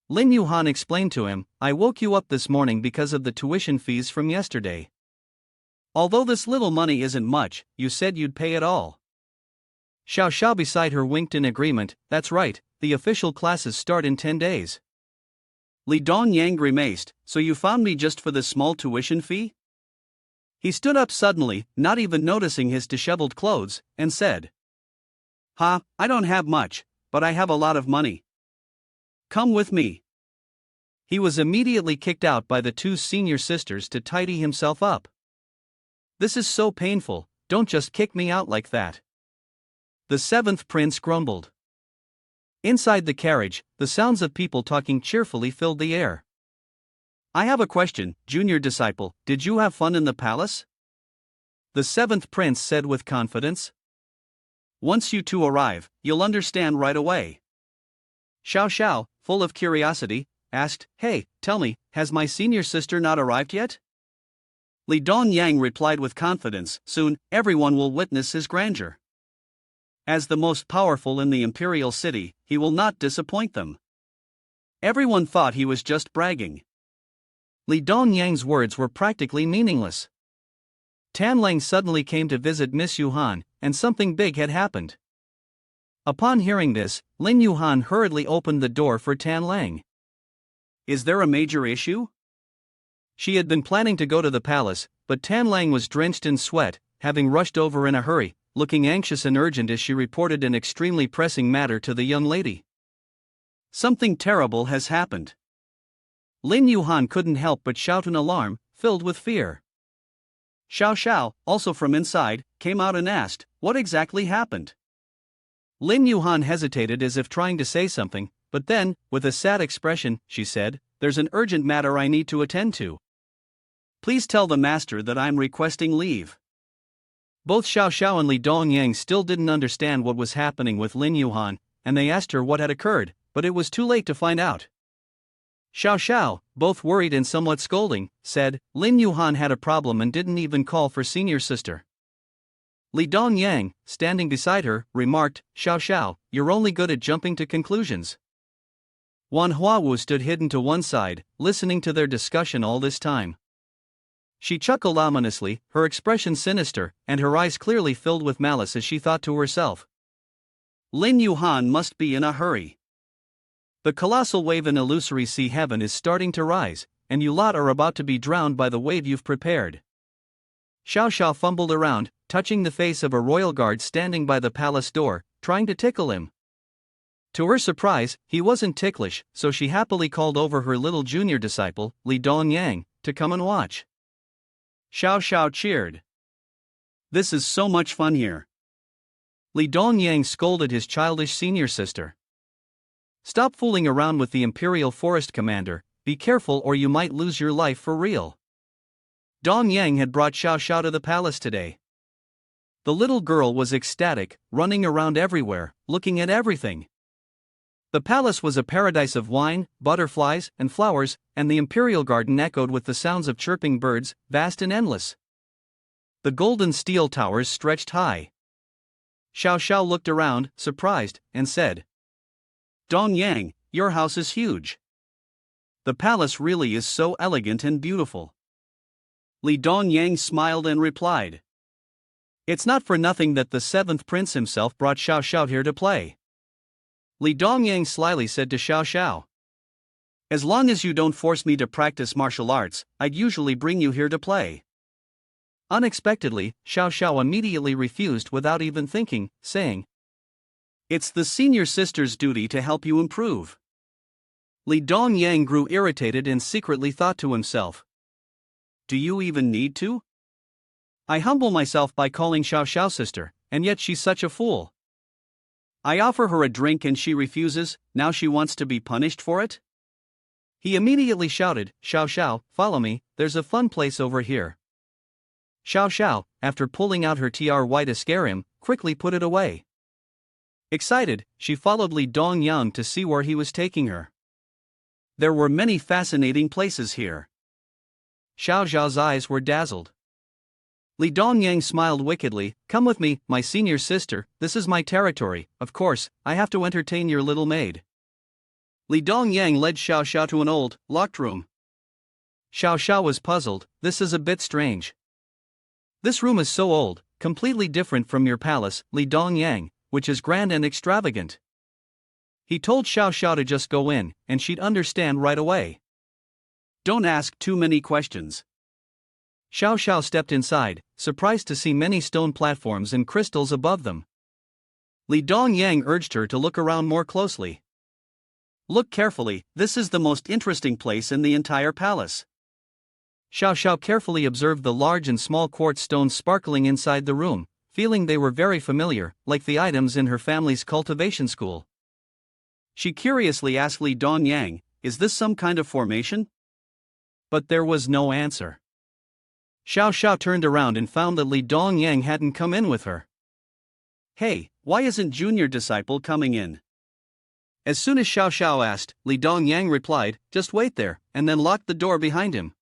Lin Yuhan explained to him, "I woke you up this morning because of the tuition fees from yesterday. Although this little money isn't much, you said you'd pay it all." Xiao Sha beside her winked in agreement. That's right, the official classes start in 10 days. Li Dongyang grimaced. So you found me just for this small tuition fee? He stood up suddenly, not even noticing his disheveled clothes, and said, "Ha, I don't have much, but I have a lot of money. Come with me." He was immediately kicked out by the two senior sisters to tidy himself up. "This is so painful, don't just kick me out like that." The seventh prince grumbled. Inside the carriage, the sounds of people talking cheerfully filled the air. "I have a question, junior disciple, did you have fun in the palace?" The seventh prince said with confidence. "Once you two arrive, you'll understand right away." Xiao Sha, full of curiosity, asked, "Hey, tell me, has my senior sister not arrived yet?" Li Dongyang replied with confidence, "Soon, everyone will witness his grandeur. As the most powerful in the imperial city, he will not disappoint them." Everyone thought he was just bragging. Li Dongyang's words were practically meaningless. Tan Lang suddenly came to visit Miss Yuhan, and something big had happened. Upon hearing this, Lin Yuhan hurriedly opened the door for Tan Lang. "Is there a major issue?" She had been planning to go to the palace, but Tan Lang was drenched in sweat, having rushed over in a hurry, looking anxious and urgent as she reported an extremely pressing matter to the young lady. "Something terrible has happened." Lin Yuhan couldn't help but shout in alarm, filled with fear. Xiao Sha, also from inside, came out and asked, "What exactly happened?" Lin Yuhan hesitated as if trying to say something, but then, with a sad expression, she said, "There's an urgent matter I need to attend to. Please tell the master that I'm requesting leave." Both Xiao Sha and Li Dongyang still didn't understand what was happening with Lin Yuhan, and they asked her what had occurred, but it was too late to find out. Xiao Sha, both worried and somewhat scolding, said, "Lin Yuhan had a problem and didn't even call for senior sister." Li Dongyang, standing beside her, remarked, "Xiao Sha, you're only good at jumping to conclusions." Manhwa stood hidden to one side, listening to their discussion all this time. She chuckled ominously, her expression sinister, and her eyes clearly filled with malice as she thought to herself, "Lin Yuhan must be in a hurry. The colossal wave in illusory sea heaven is starting to rise, and you lot are about to be drowned by the wave you've prepared." Xiao Sha fumbled around, touching the face of a royal guard standing by the palace door, trying to tickle him. To her surprise, he wasn't ticklish, so she happily called over her little junior disciple, Li Dongyang, to come and watch. Xiao Sha cheered. "This is so much fun here." Li Dongyang scolded his childish senior sister. "Stop fooling around with the Imperial Forest Commander, be careful or you might lose your life for real." Dongyang had brought Xiao Sha to the palace today. The little girl was ecstatic, running around everywhere, looking at everything. The palace was a paradise of wine, butterflies, and flowers, and the imperial garden echoed with the sounds of chirping birds, vast and endless. The golden steel towers stretched high. Xiao Sha looked around, surprised, and said, "Dongyang, your house is huge. The palace really is so elegant and beautiful." Li Dongyang smiled and replied, "It's not for nothing that the seventh prince himself brought Xiao Sha here to play." Li Dongyang slyly said to Xiao Sha, "As long as you don't force me to practice martial arts, I'd usually bring you here to play." Unexpectedly, Xiao Sha immediately refused without even thinking, saying, "It's the senior sister's duty to help you improve." Li Dongyang grew irritated and secretly thought to himself, "Do you even need to? I humble myself by calling Xiao Xiao sister, and yet she's such a fool. I offer her a drink and she refuses, now she wants to be punished for it?" He immediately shouted, "Xiao Xiao, follow me, there's a fun place over here." Xiao Xiao, after pulling out her try to scare him, quickly put it away. Excited, she followed Li Dongyang to see where he was taking her. There were many fascinating places here. Xiao Xiao's eyes were dazzled. Li Dongyang smiled wickedly, "Come with me, my senior sister, this is my territory, of course, I have to entertain your little maid." Li Dongyang led Xiao Sha to an old, locked room. Xiao Sha was puzzled, "This is a bit strange. This room is so old, completely different from your palace, Li Dongyang. which is grand and extravagant. He told Xiao Sha to just go in, and she'd understand right away. Don't ask too many questions. Xiao Sha stepped inside, surprised to see many stone platforms and crystals above them. Li Dongyang urged her to look around more closely. Look carefully, this is the most interesting place in the entire palace. Xiao Sha carefully observed the large and small quartz stones sparkling inside the room, feeling they were very familiar, like the items in her family's cultivation school. She curiously asked Li Dongyang, "Is this some kind of formation?" But there was no answer. Xiao Sha turned around and found that Li Dongyang hadn't come in with her. "Hey, why isn't junior disciple coming in?" As soon as Xiao Sha asked, Li Dongyang replied, "Just wait there," and then locked the door behind him.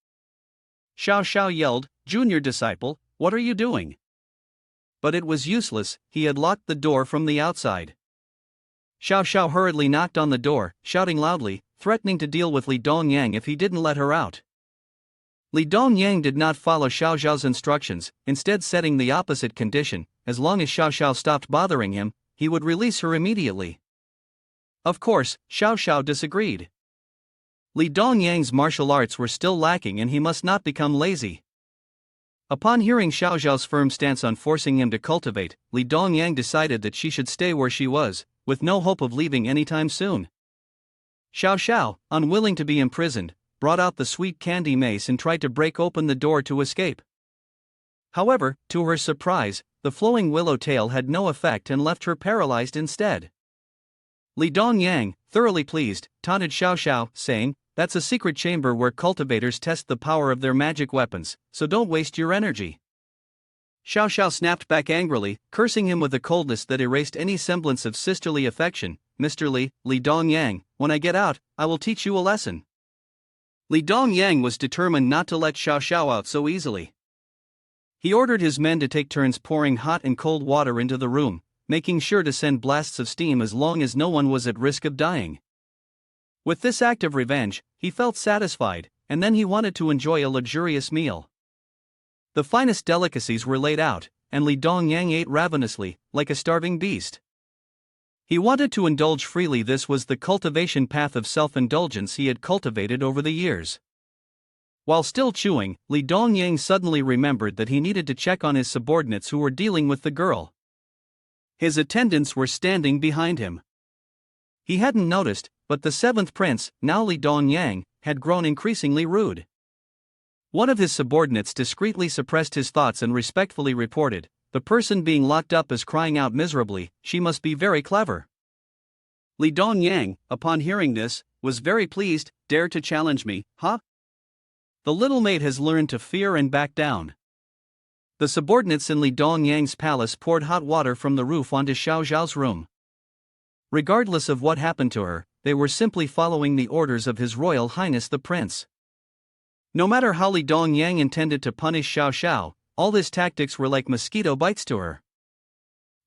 Xiao Sha yelled, "Junior disciple, what are you doing?" But it was useless, he had locked the door from the outside. Xiao Sha hurriedly knocked on the door, shouting loudly, threatening to deal with Li Dongyang if he didn't let her out. Li Dongyang did not follow Xiao Shao's instructions, instead setting the opposite condition: as long as Xiao Sha stopped bothering him, he would release her immediately. Of course, Xiao Sha disagreed. Li Dongyang's martial arts were still lacking and he must not become lazy. Upon hearing Xiao Shao's firm stance on forcing him to cultivate, Li Dongyang decided that she should stay where she was, with no hope of leaving anytime soon. Xiao Sha, unwilling to be imprisoned, brought out the sweet candy mace and tried to break open the door to escape. However, to her surprise, the flowing willow tail had no effect and left her paralyzed instead. Li Dongyang, thoroughly pleased, taunted Xiao Sha, saying, "That's a secret chamber where cultivators test the power of their magic weapons, so don't waste your energy." Xiao Sha snapped back angrily, cursing him with a coldness that erased any semblance of sisterly affection. "Mr. Li Dongyang, when I get out, I will teach you a lesson." Li Dongyang was determined not to let Xiao Sha out so easily. He ordered his men to take turns pouring hot and cold water into the room, making sure to send blasts of steam as long as no one was at risk of dying. With this act of revenge, he felt satisfied, and then he wanted to enjoy a luxurious meal. The finest delicacies were laid out, and Li Dongyang ate ravenously, like a starving beast. He wanted to indulge freely. This was the cultivation path of self-indulgence he had cultivated over the years. While still chewing, Li Dongyang suddenly remembered that he needed to check on his subordinates who were dealing with the girl. His attendants were standing behind him. He hadn't noticed, but the seventh prince, now Li Dongyang, had grown increasingly rude. One of his subordinates discreetly suppressed his thoughts and respectfully reported, "The person being locked up is crying out miserably, she must be very clever." Li Dongyang, upon hearing this, was very pleased. "Dare to challenge me, huh?" The little maid has learned to fear and back down. The subordinates in Li Dongyang's palace poured hot water from the roof onto Xiao Zhao's room. Regardless of what happened to her, they were simply following the orders of His Royal Highness the Prince. No matter how Li Dongyang intended to punish Xiao Sha, all his tactics were like mosquito bites to her.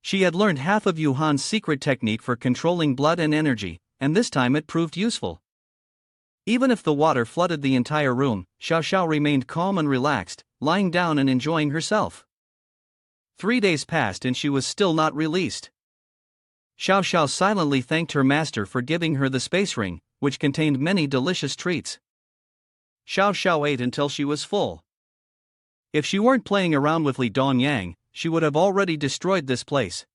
She had learned half of Yuhan's secret technique for controlling blood and energy, and this time it proved useful. Even if the water flooded the entire room, Xiao Sha remained calm and relaxed, lying down and enjoying herself. 3 days passed and she was still not released. Xiao Sha silently thanked her master for giving her the space ring, which contained many delicious treats. Xiao Sha ate until she was full. If she weren't playing around with Li Dongyang, she would have already destroyed this place.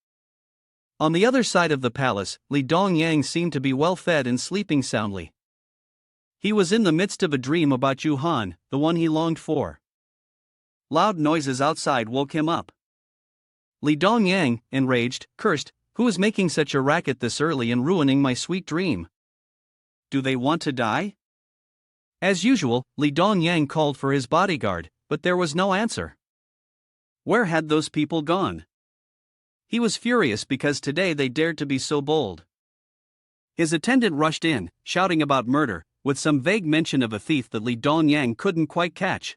On the other side of the palace, Li Dongyang seemed to be well fed and sleeping soundly. He was in the midst of a dream about Yuhan, the one he longed for. Loud noises outside woke him up. Li Dongyang, enraged, cursed, "Who is making such a racket this early and ruining my sweet dream? Do they want to die?" As usual, Li Dongyang called for his bodyguard, but there was no answer. Where had those people gone? He was furious because today they dared to be so bold. His attendant rushed in, shouting about murder, with some vague mention of a thief that Li Dongyang couldn't quite catch.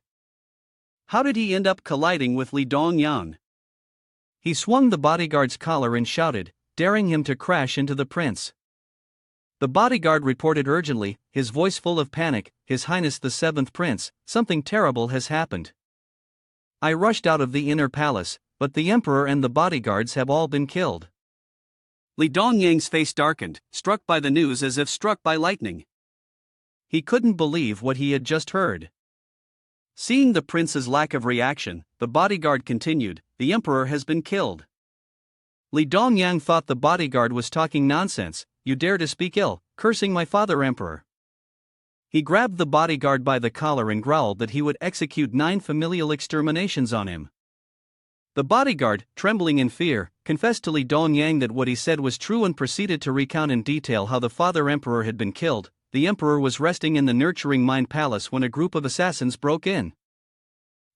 How did he end up colliding with Li Dongyang? He swung the bodyguard's collar and shouted, daring him to crash into the prince. The bodyguard reported urgently, his voice full of panic, "His Highness the Seventh Prince, something terrible has happened. I rushed out of the inner palace, but the emperor and the bodyguards have all been killed." Li Dongyang's face darkened, struck by the news as if struck by lightning. He couldn't believe what he had just heard. Seeing the prince's lack of reaction, the bodyguard continued, "The emperor has been killed." Li Dongyang thought the bodyguard was talking nonsense. "You dare to speak ill, cursing my father emperor." He grabbed the bodyguard by the collar and growled that he would execute 9 familial exterminations on him. The bodyguard, trembling in fear, confessed to Li Dongyang that what he said was true and proceeded to recount in detail how the father emperor had been killed. The emperor was resting in the nurturing mind palace when a group of assassins broke in.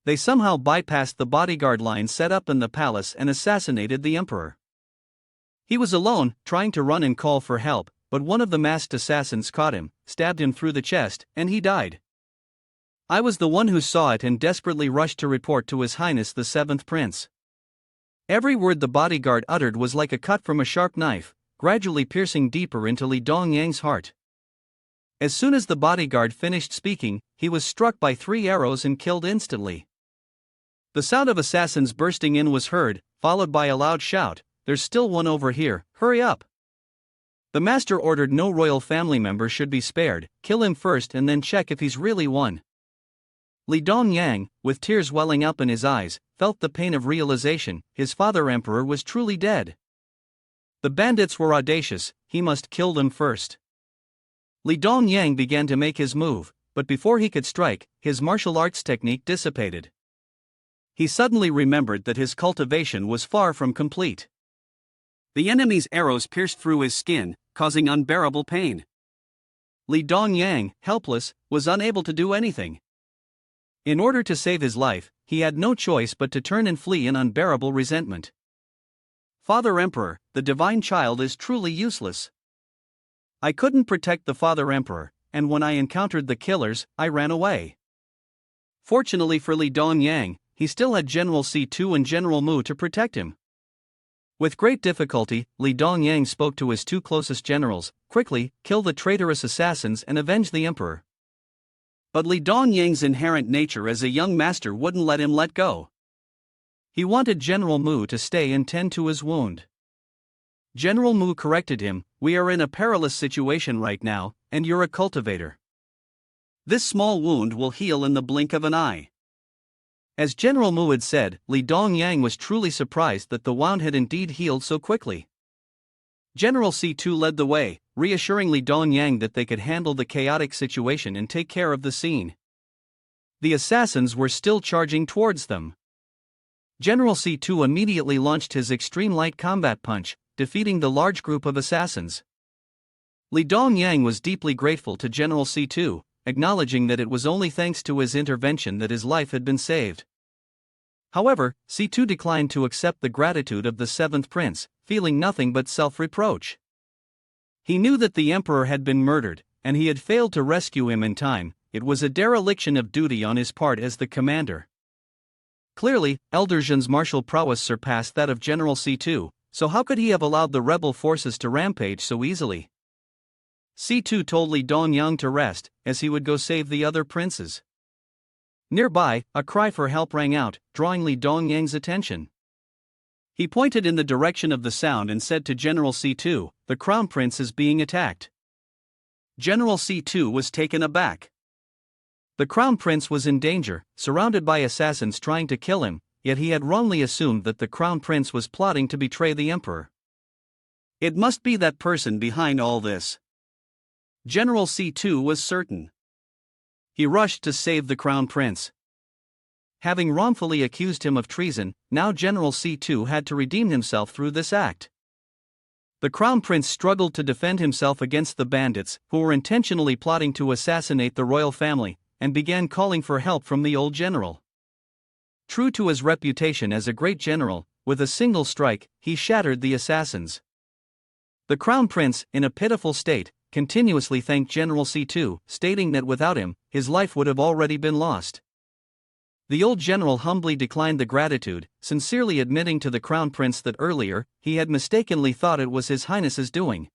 They somehow bypassed the bodyguard line set up in the palace and assassinated the emperor. He was alone, trying to run and call for help, but one of the masked assassins caught him, stabbed him through the chest, and he died. I was the one who saw it and desperately rushed to report to His Highness the 7th Prince. Every word the bodyguard uttered was like a cut from a sharp knife, gradually piercing deeper into Li Dongyang's heart. As soon as the bodyguard finished speaking, he was struck by 3 arrows and killed instantly. The sound of assassins bursting in was heard, followed by a loud shout, "There's still one over here, hurry up!" The master ordered no royal family member should be spared, kill him first and then check if he's really one. Li Dongyang, with tears welling up in his eyes, felt the pain of realization: his father emperor was truly dead. The bandits were audacious, he must kill them first. Li Dongyang began to make his move, but before he could strike, his martial arts technique dissipated. He suddenly remembered that his cultivation was far from complete. The enemy's arrows pierced through his skin, causing unbearable pain. Li Dongyang, helpless, was unable to do anything. In order to save his life, he had no choice but to turn and flee in unbearable resentment. "Father Emperor, the divine child is truly useless. I couldn't protect the father emperor, and when I encountered the killers, I ran away." Fortunately for Li Dongyang, he still had General C2 and General Mu to protect him. With great difficulty, Li Dongyang spoke to his 2 closest generals: "Quickly, kill the traitorous assassins and avenge the emperor." But Li Dongyang's inherent nature as a young master wouldn't let him let go. He wanted General Mu to stay and tend to his wound. General Mu corrected him: "We are in a perilous situation right now, and you're a cultivator. This small wound will heal in the blink of an eye." As General Mu had said, Li Dongyang was truly surprised that the wound had indeed healed so quickly. General C2 led the way, reassuring Li Dongyang that they could handle the chaotic situation and take care of the scene. The assassins were still charging towards them. General C2 immediately launched his extreme light combat punch, defeating the large group of assassins. Li Dongyang was deeply grateful to General C2, acknowledging that it was only thanks to his intervention that his life had been saved. However, C2 declined to accept the gratitude of the 7th Prince, feeling nothing but self-reproach. He knew that the emperor had been murdered, and he had failed to rescue him in time. It was a dereliction of duty on his part as the commander. Clearly, Elder Zhen's martial prowess surpassed that of General C2, so how could he have allowed the rebel forces to rampage so easily? C2 told Li Dongyang to rest, as he would go save the other princes. Nearby, a cry for help rang out, drawing Li Dongyang's attention. He pointed in the direction of the sound and said to General C2, "The Crown Prince is being attacked." General C2 was taken aback. The Crown Prince was in danger, surrounded by assassins trying to kill him, yet he had wrongly assumed that the Crown Prince was plotting to betray the emperor. It must be that person behind all this. General C2 was certain. He rushed to save the Crown Prince. Having wrongfully accused him of treason, now General C2 had to redeem himself through this act. The Crown Prince struggled to defend himself against the bandits, who were intentionally plotting to assassinate the royal family, and began calling for help from the old general. True to his reputation as a great general, with a single strike, he shattered the assassins. The Crown Prince, in a pitiful state, continuously thanked General C2, stating that without him, his life would have already been lost. The old general humbly declined the gratitude, sincerely admitting to the Crown Prince that earlier, he had mistakenly thought it was His Highness's doing.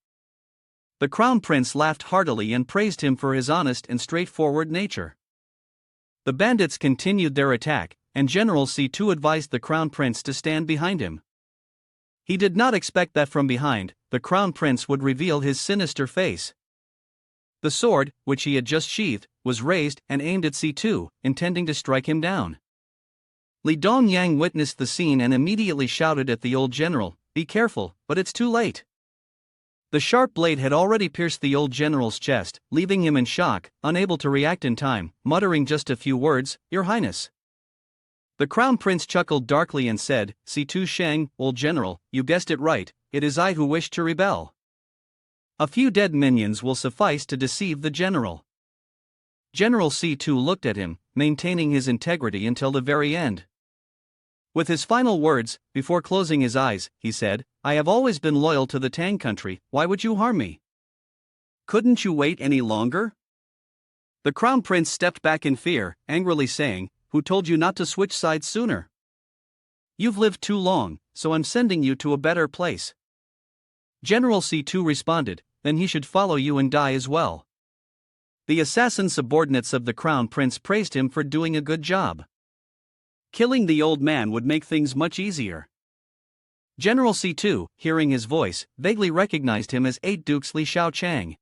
The Crown Prince laughed heartily and praised him for his honest and straightforward nature. The bandits continued their attack, and General C2 advised the Crown Prince to stand behind him. He did not expect that from behind, the crown prince would reveal his sinister face. The sword, which he had just sheathed, was raised and aimed at C2, intending to strike him down. Li Dongyang witnessed the scene and immediately shouted at the old general, "Be careful, but it's too late." The sharp blade had already pierced the old general's chest, leaving him in shock, unable to react in time, muttering just a few words, "Your Highness." The crown prince chuckled darkly and said, "C2 Sheng, old general, you guessed it right, it is I who wish to rebel. A few dead minions will suffice to deceive the general." General C2 looked at him, maintaining his integrity until the very end. With his final words, before closing his eyes, he said, "I have always been loyal to the Tang country, why would you harm me? Couldn't you wait any longer?" The crown prince stepped back in fear, angrily saying, "Who told you not to switch sides sooner? You've lived too long, so I'm sending you to a better place." General C2 responded, "Then he should follow you and die as well." The assassin subordinates of the crown prince praised him for doing a good job. Killing the old man would make things much easier. General C2, hearing his voice, vaguely recognized him as 8 Dukes Li Xiaochang.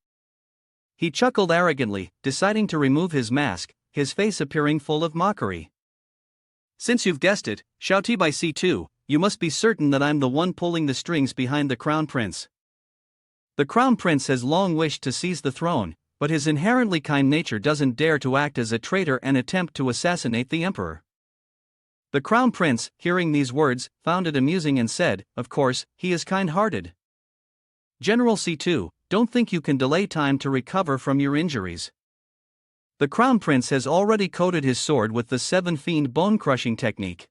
He chuckled arrogantly, deciding to remove his mask, his face appearing full of mockery. "Since you've guessed it, Xiaoti by C2, you must be certain that I'm the one pulling the strings behind the crown prince. The crown prince has long wished to seize the throne, but his inherently kind nature doesn't dare to act as a traitor and attempt to assassinate the emperor." The crown prince, hearing these words, found it amusing and said, "Of course, he is kind-hearted. General C2, don't think you can delay time to recover from your injuries. The crown prince has already coated his sword with the 7 fiend bone-crushing technique."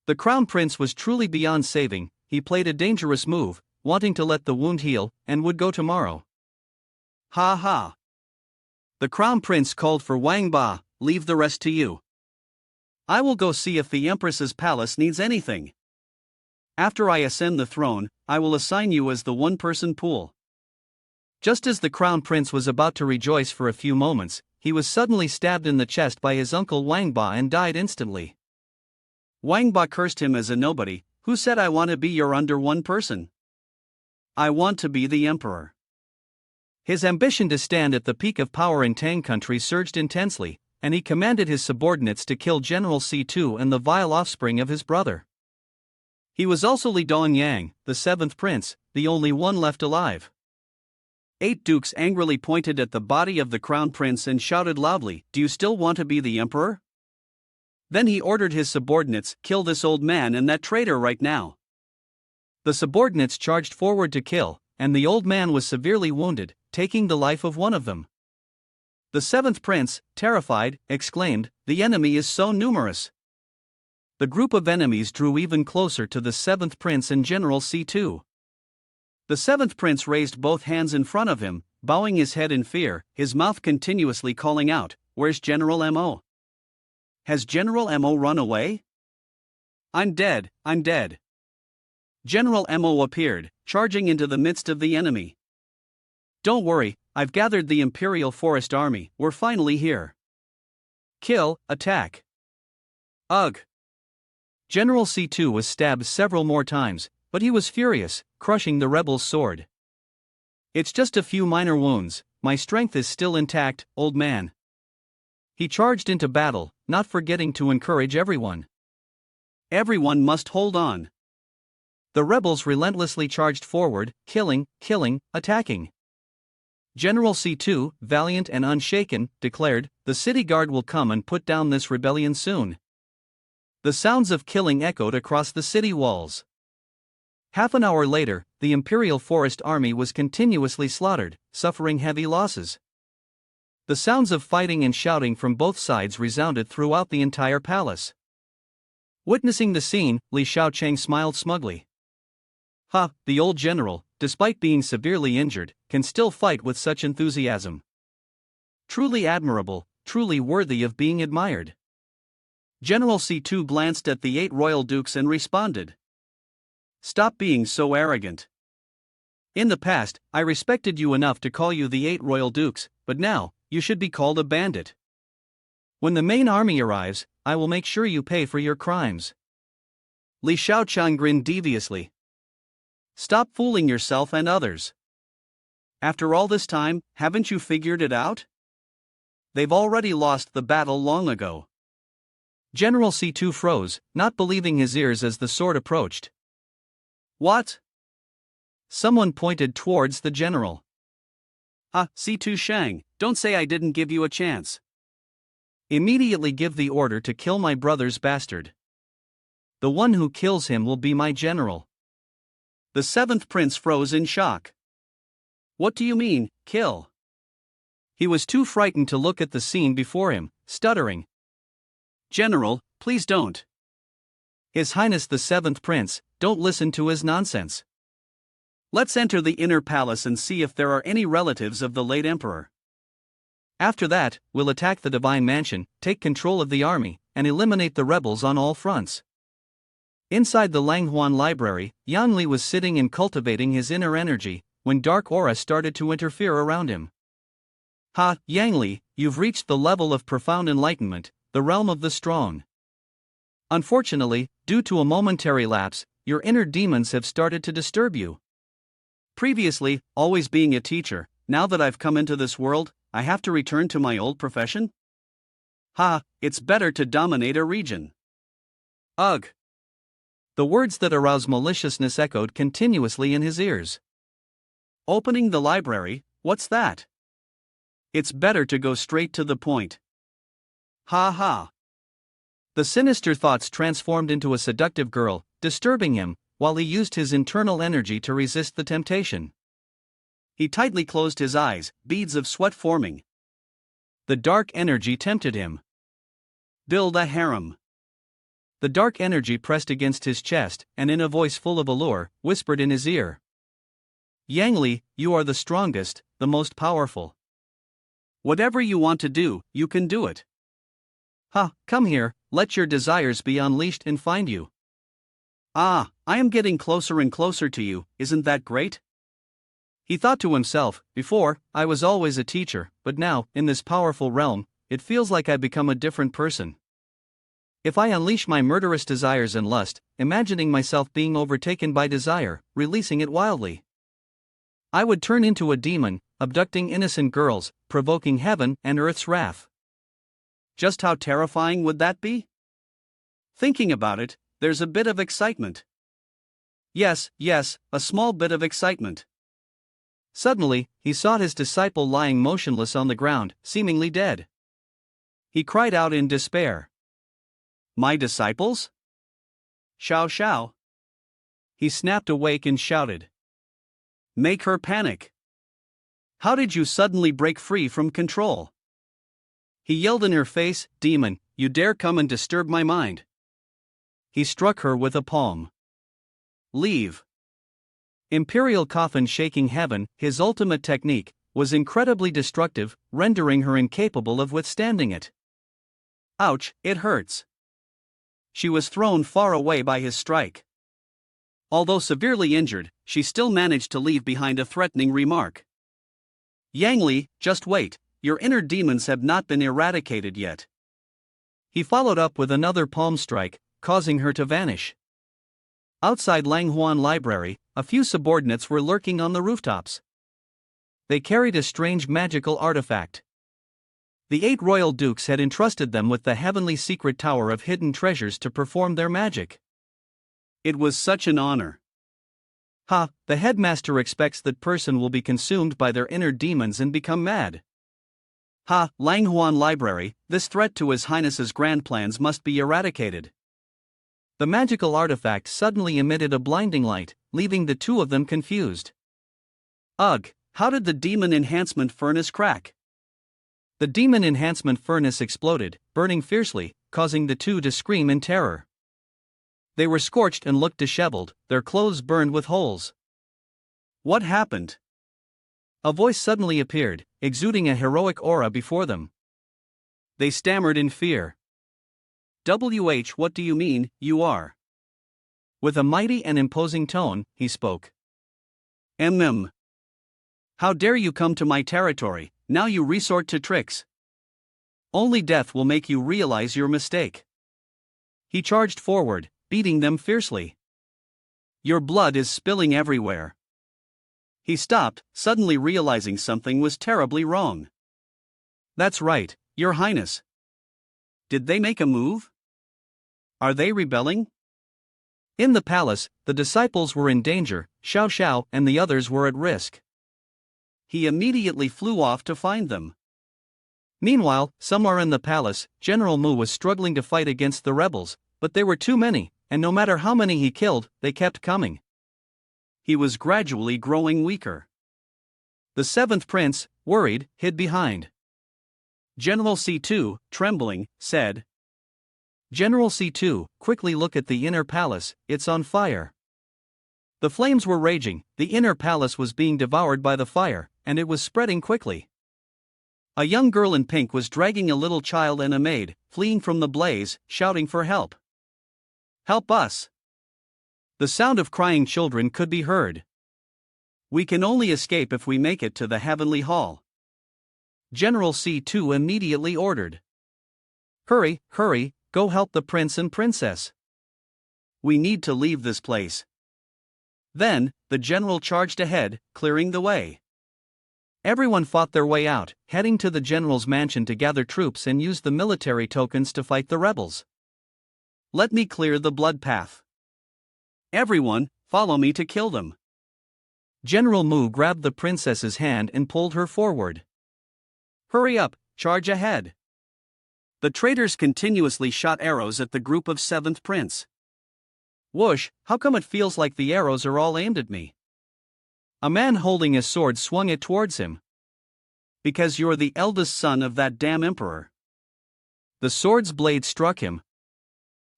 The crown prince was truly beyond saving, he played a dangerous move, wanting to let the wound heal, and would go tomorrow. "Ha ha. The crown prince called for Wang Ba, leave the rest to you. I will go see if the empress's palace needs anything. After I ascend the throne, I will assign you as the one-person pool." Just as the crown prince was about to rejoice for a few moments, he was suddenly stabbed in the chest by his uncle Wang Ba and died instantly. Wang Ba cursed him as a nobody. "Who said I want to be your under one person? I want to be the emperor." His ambition to stand at the peak of power in Tang country surged intensely, and he commanded his subordinates to kill General C2 and the vile offspring of his brother. He was also Li Dongyang, the 7th prince, the only one left alive. 8 dukes angrily pointed at the body of the crown prince and shouted loudly, "Do you still want to be the emperor?" Then he ordered his subordinates, "Kill this old man and that traitor right now." The subordinates charged forward to kill, and the old man was severely wounded, taking the life of one of them. The 7th prince, terrified, exclaimed, "The enemy is so numerous." The group of enemies drew even closer to the 7th prince and General C2. The 7th prince raised both hands in front of him, bowing his head in fear, his mouth continuously calling out, "Where's General Mo? Has General Mo run away? I'm dead, I'm dead." General Mo appeared, charging into the midst of the enemy. "Don't worry, I've gathered the Imperial Forest Army, we're finally here. Kill, attack." Ugh! General C2 was stabbed several more times, but he was furious, crushing the rebel's sword. "It's just a few minor wounds, my strength is still intact, old man." He charged into battle, not forgetting to encourage everyone. "Everyone must hold on." The rebels relentlessly charged forward, killing, attacking. General C2, valiant and unshaken, declared, "The city guard will come and put down this rebellion soon." The sounds of killing echoed across the city walls. Half an hour later, the Imperial Forest Army was continuously slaughtered, suffering heavy losses. The sounds of fighting and shouting from both sides resounded throughout the entire palace. Witnessing the scene, Li Xiaochang smiled smugly. "Ha, the old general, despite being severely injured, can still fight with such enthusiasm. Truly admirable, truly worthy of being admired." General C2 glanced at the 8 royal dukes and responded, "Stop being so arrogant. In the past, I respected you enough to call you the 8 royal dukes, but now, you should be called a bandit. When the main army arrives, I will make sure you pay for your crimes." Li Xiaochang grinned deviously. Stop fooling yourself and others. After all this time, haven't you figured it out? They've already lost the battle long ago. General C2 froze, not believing his ears as the sword approached. What? Someone pointed towards the general. C2 Shang, don't say I didn't give you a chance. Immediately give the order to kill my brother's bastard. The one who kills him will be my general. The seventh prince froze in shock. What do you mean, kill? He was too frightened to look at the scene before him, stuttering. General, please don't. His Highness the seventh prince, don't listen to his nonsense. Let's enter the inner palace and see if there are any relatives of the late emperor. After that, we'll attack the divine mansion, take control of the army, and eliminate the rebels on all fronts. Inside the Huan library, Yang Li was sitting and cultivating his inner energy, when dark aura started to interfere around him. Yang Li, you've reached the level of profound enlightenment, the realm of the strong. Unfortunately, due to a momentary lapse, your inner demons have started to disturb you. Previously, always being a teacher, now that I've come into this world, I have to return to my old profession? It's better to dominate a region. Ugh. The words that arouse maliciousness echoed continuously in his ears. Opening the library, what's that? It's better to go straight to the point. The sinister thoughts transformed into a seductive girl, disturbing him, while he used his internal energy to resist the temptation. He tightly closed his eyes, beads of sweat forming. The dark energy tempted him. Build a harem. The dark energy pressed against his chest, and in a voice full of allure, whispered in his ear. Yang Li, you are the strongest, the most powerful. Whatever you want to do, you can do it. Come here, let your desires be unleashed and find you. I am getting closer and closer to you, isn't that great? He thought to himself, before, I was always a teacher, but now, in this powerful realm, it feels like I've become a different person. If I unleash my murderous desires and lust, imagining myself being overtaken by desire, releasing it wildly, I would turn into a demon, abducting innocent girls, provoking heaven and earth's wrath. Just how terrifying would that be? Thinking about it, there's a bit of excitement. Yes, a small bit of excitement. Suddenly, he saw his disciple lying motionless on the ground, seemingly dead. He cried out in despair. My disciples? Xiao Sha. He snapped awake and shouted. Make her panic. How did you suddenly break free from control? He yelled in her face, Demon, you dare come and disturb my mind. He struck her with a palm. Leave. Imperial coffin shaking heaven, his ultimate technique, was incredibly destructive, rendering her incapable of withstanding it. Ouch, it hurts. She was thrown far away by his strike. Although severely injured, she still managed to leave behind a threatening remark. Yang Li, just wait, your inner demons have not been eradicated yet. He followed up with another palm strike, causing her to vanish. Outside Huan library, a few subordinates were lurking on the rooftops. They carried a strange magical artifact. The 8 royal dukes had entrusted them with the heavenly secret tower of hidden treasures to perform their magic. It was such an honor. The headmaster expects that person will be consumed by their inner demons and become mad. Huan library, this threat to His Highness's grand plans must be eradicated. The magical artifact suddenly emitted a blinding light, leaving the two of them confused. Ugh, how did the demon enhancement furnace crack? The demon enhancement furnace exploded, burning fiercely, causing the two to scream in terror. They were scorched and looked disheveled, their clothes burned with holes. What happened? A voice suddenly appeared, exuding a heroic aura before them. They stammered in fear. What do you mean, you are? With a mighty and imposing tone, he spoke. How dare you come to my territory, now you resort to tricks. Only death will make you realize your mistake. He charged forward, beating them fiercely. Your blood is spilling everywhere. He stopped, suddenly realizing something was terribly wrong. That's right, Your Highness. Did they make a move? Are they rebelling? In the palace, the disciples were in danger, Xiao Sha and the others were at risk. He immediately flew off to find them. Meanwhile, somewhere in the palace, General Mu was struggling to fight against the rebels, but they were too many, and no matter how many he killed, they kept coming. He was gradually growing weaker. The seventh prince, worried, hid behind. General C2, trembling, said, General C2, quickly look at the inner palace, it's on fire. The flames were raging, the inner palace was being devoured by the fire, and it was spreading quickly. A young girl in pink was dragging a little child and a maid, fleeing from the blaze, shouting for help. Help us! The sound of crying children could be heard. We can only escape if we make it to the heavenly hall. General C2 immediately ordered. Hurry, hurry, go help the prince and princess. We need to leave this place. Then, the general charged ahead, clearing the way. Everyone fought their way out, heading to the general's mansion to gather troops and use the military tokens to fight the rebels. Let me clear the blood path. Everyone, follow me to kill them. General Mu grabbed the princess's hand and pulled her forward. Hurry up, charge ahead. The traitors continuously shot arrows at the group of seventh prince. Whoosh, how come it feels like the arrows are all aimed at me? A man holding a sword swung it towards him. Because you're the eldest son of that damn emperor. The sword's blade struck him.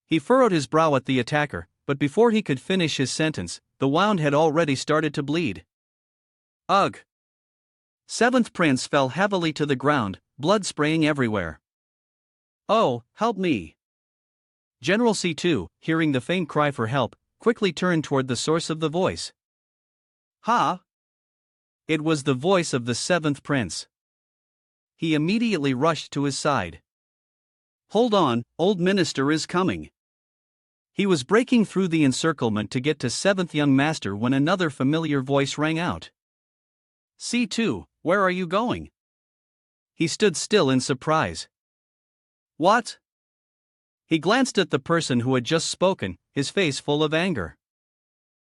He furrowed his brow at the attacker, but before he could finish his sentence, the wound had already started to bleed. Ugh! Seventh prince fell heavily to the ground, blood spraying everywhere. Oh, help me! General C2, hearing the faint cry for help, quickly turned toward the source of the voice. Ha! It was the voice of the seventh prince. He immediately rushed to his side. Hold on, old minister is coming. He was breaking through the encirclement to get to seventh young master when another familiar voice rang out. C2, where are you going? He stood still in surprise. What? He glanced at the person who had just spoken, his face full of anger.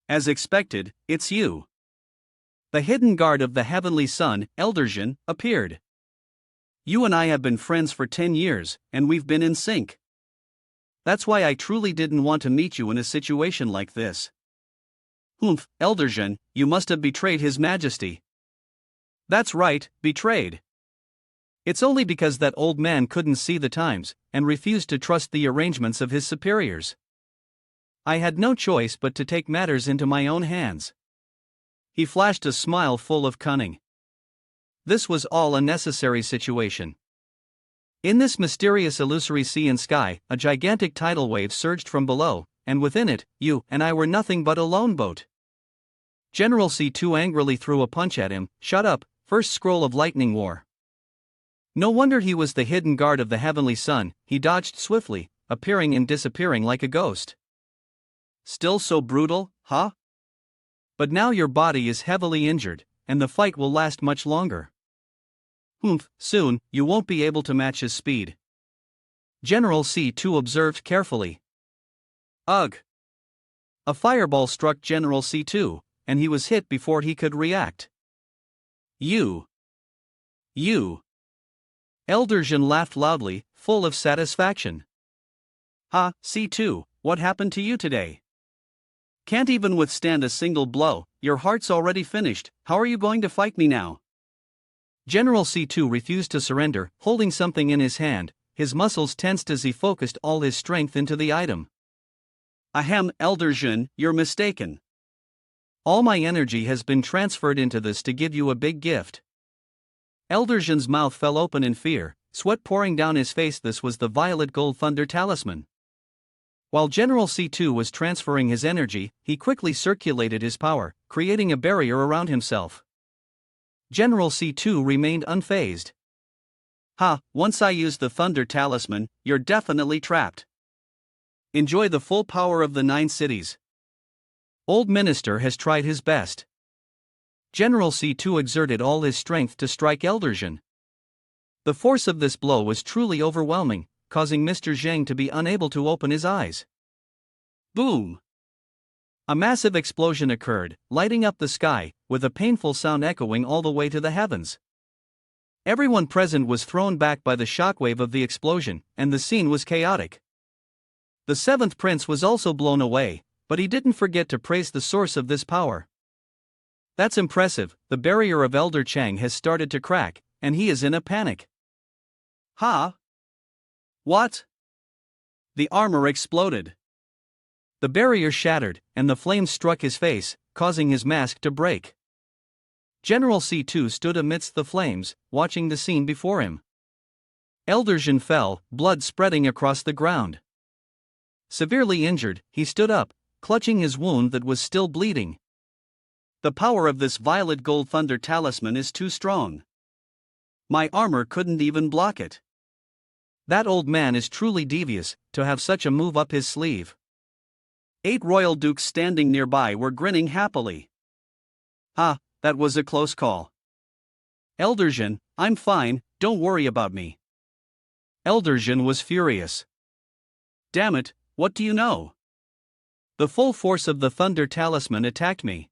As expected, it's you. The hidden guard of the heavenly sun, Elderjin, appeared. You and I have been friends for 10 years, and we've been in sync. That's why I truly didn't want to meet you in a situation like this. Humph, Elderjin, you must have betrayed His Majesty. That's right, betrayed. It's only because that old man couldn't see the times, and refused to trust the arrangements of his superiors. I had no choice but to take matters into my own hands. He flashed a smile full of cunning. This was all a necessary situation. In this mysterious illusory sea and sky, a gigantic tidal wave surged from below, and within it, you and I were nothing but a lone boat. General C2 angrily threw a punch at him. Shut up, first scroll of lightning war. No wonder he was the hidden guard of the heavenly sun. He dodged swiftly, appearing and disappearing like a ghost. Still so brutal, huh? But now your body is heavily injured, and the fight will last much longer. Humph, soon, you won't be able to match his speed. General C2 observed carefully. Ugh! A fireball struck General C2, and he was hit before he could react. You! Elderjin laughed loudly, full of satisfaction. Ha, C2, what happened to you today? Can't even withstand a single blow, your heart's already finished, how are you going to fight me now? General C2 refused to surrender, holding something in his hand, his muscles tensed as he focused all his strength into the item. Ahem, Elderjin, you're mistaken. All my energy has been transferred into this to give you a big gift. Elderjin's mouth fell open in fear, sweat pouring down his face. This was the violet gold thunder talisman. While General C2 was transferring his energy, he quickly circulated his power, creating a barrier around himself. General C2 remained unfazed. Ha, once I use the thunder talisman, you're definitely trapped. Enjoy the full power of the 9 cities. Old minister has tried his best. General C2 exerted all his strength to strike Elder Zhen. The force of this blow was truly overwhelming, causing Mr. Zheng to be unable to open his eyes. Boom! A massive explosion occurred, lighting up the sky, with a painful sound echoing all the way to the heavens. Everyone present was thrown back by the shockwave of the explosion, and the scene was chaotic. The seventh prince was also blown away, but he didn't forget to praise the source of this power. That's impressive, the barrier of Elder Chang has started to crack, and he is in a panic. Ha! What? The armor exploded. The barrier shattered, and the flames struck his face, causing his mask to break. General C2 stood amidst the flames, watching the scene before him. Elder Zhen fell, blood spreading across the ground. Severely injured, he stood up, clutching his wound that was still bleeding. The power of this violet gold thunder talisman is too strong. My armor couldn't even block it. That old man is truly devious, to have such a move up his sleeve. 8 royal dukes standing nearby were grinning happily. Ah, that was a close call. Elder Zhen, I'm fine, don't worry about me. Elder Zhen was furious. Damn it, what do you know? The full force of the thunder talisman attacked me.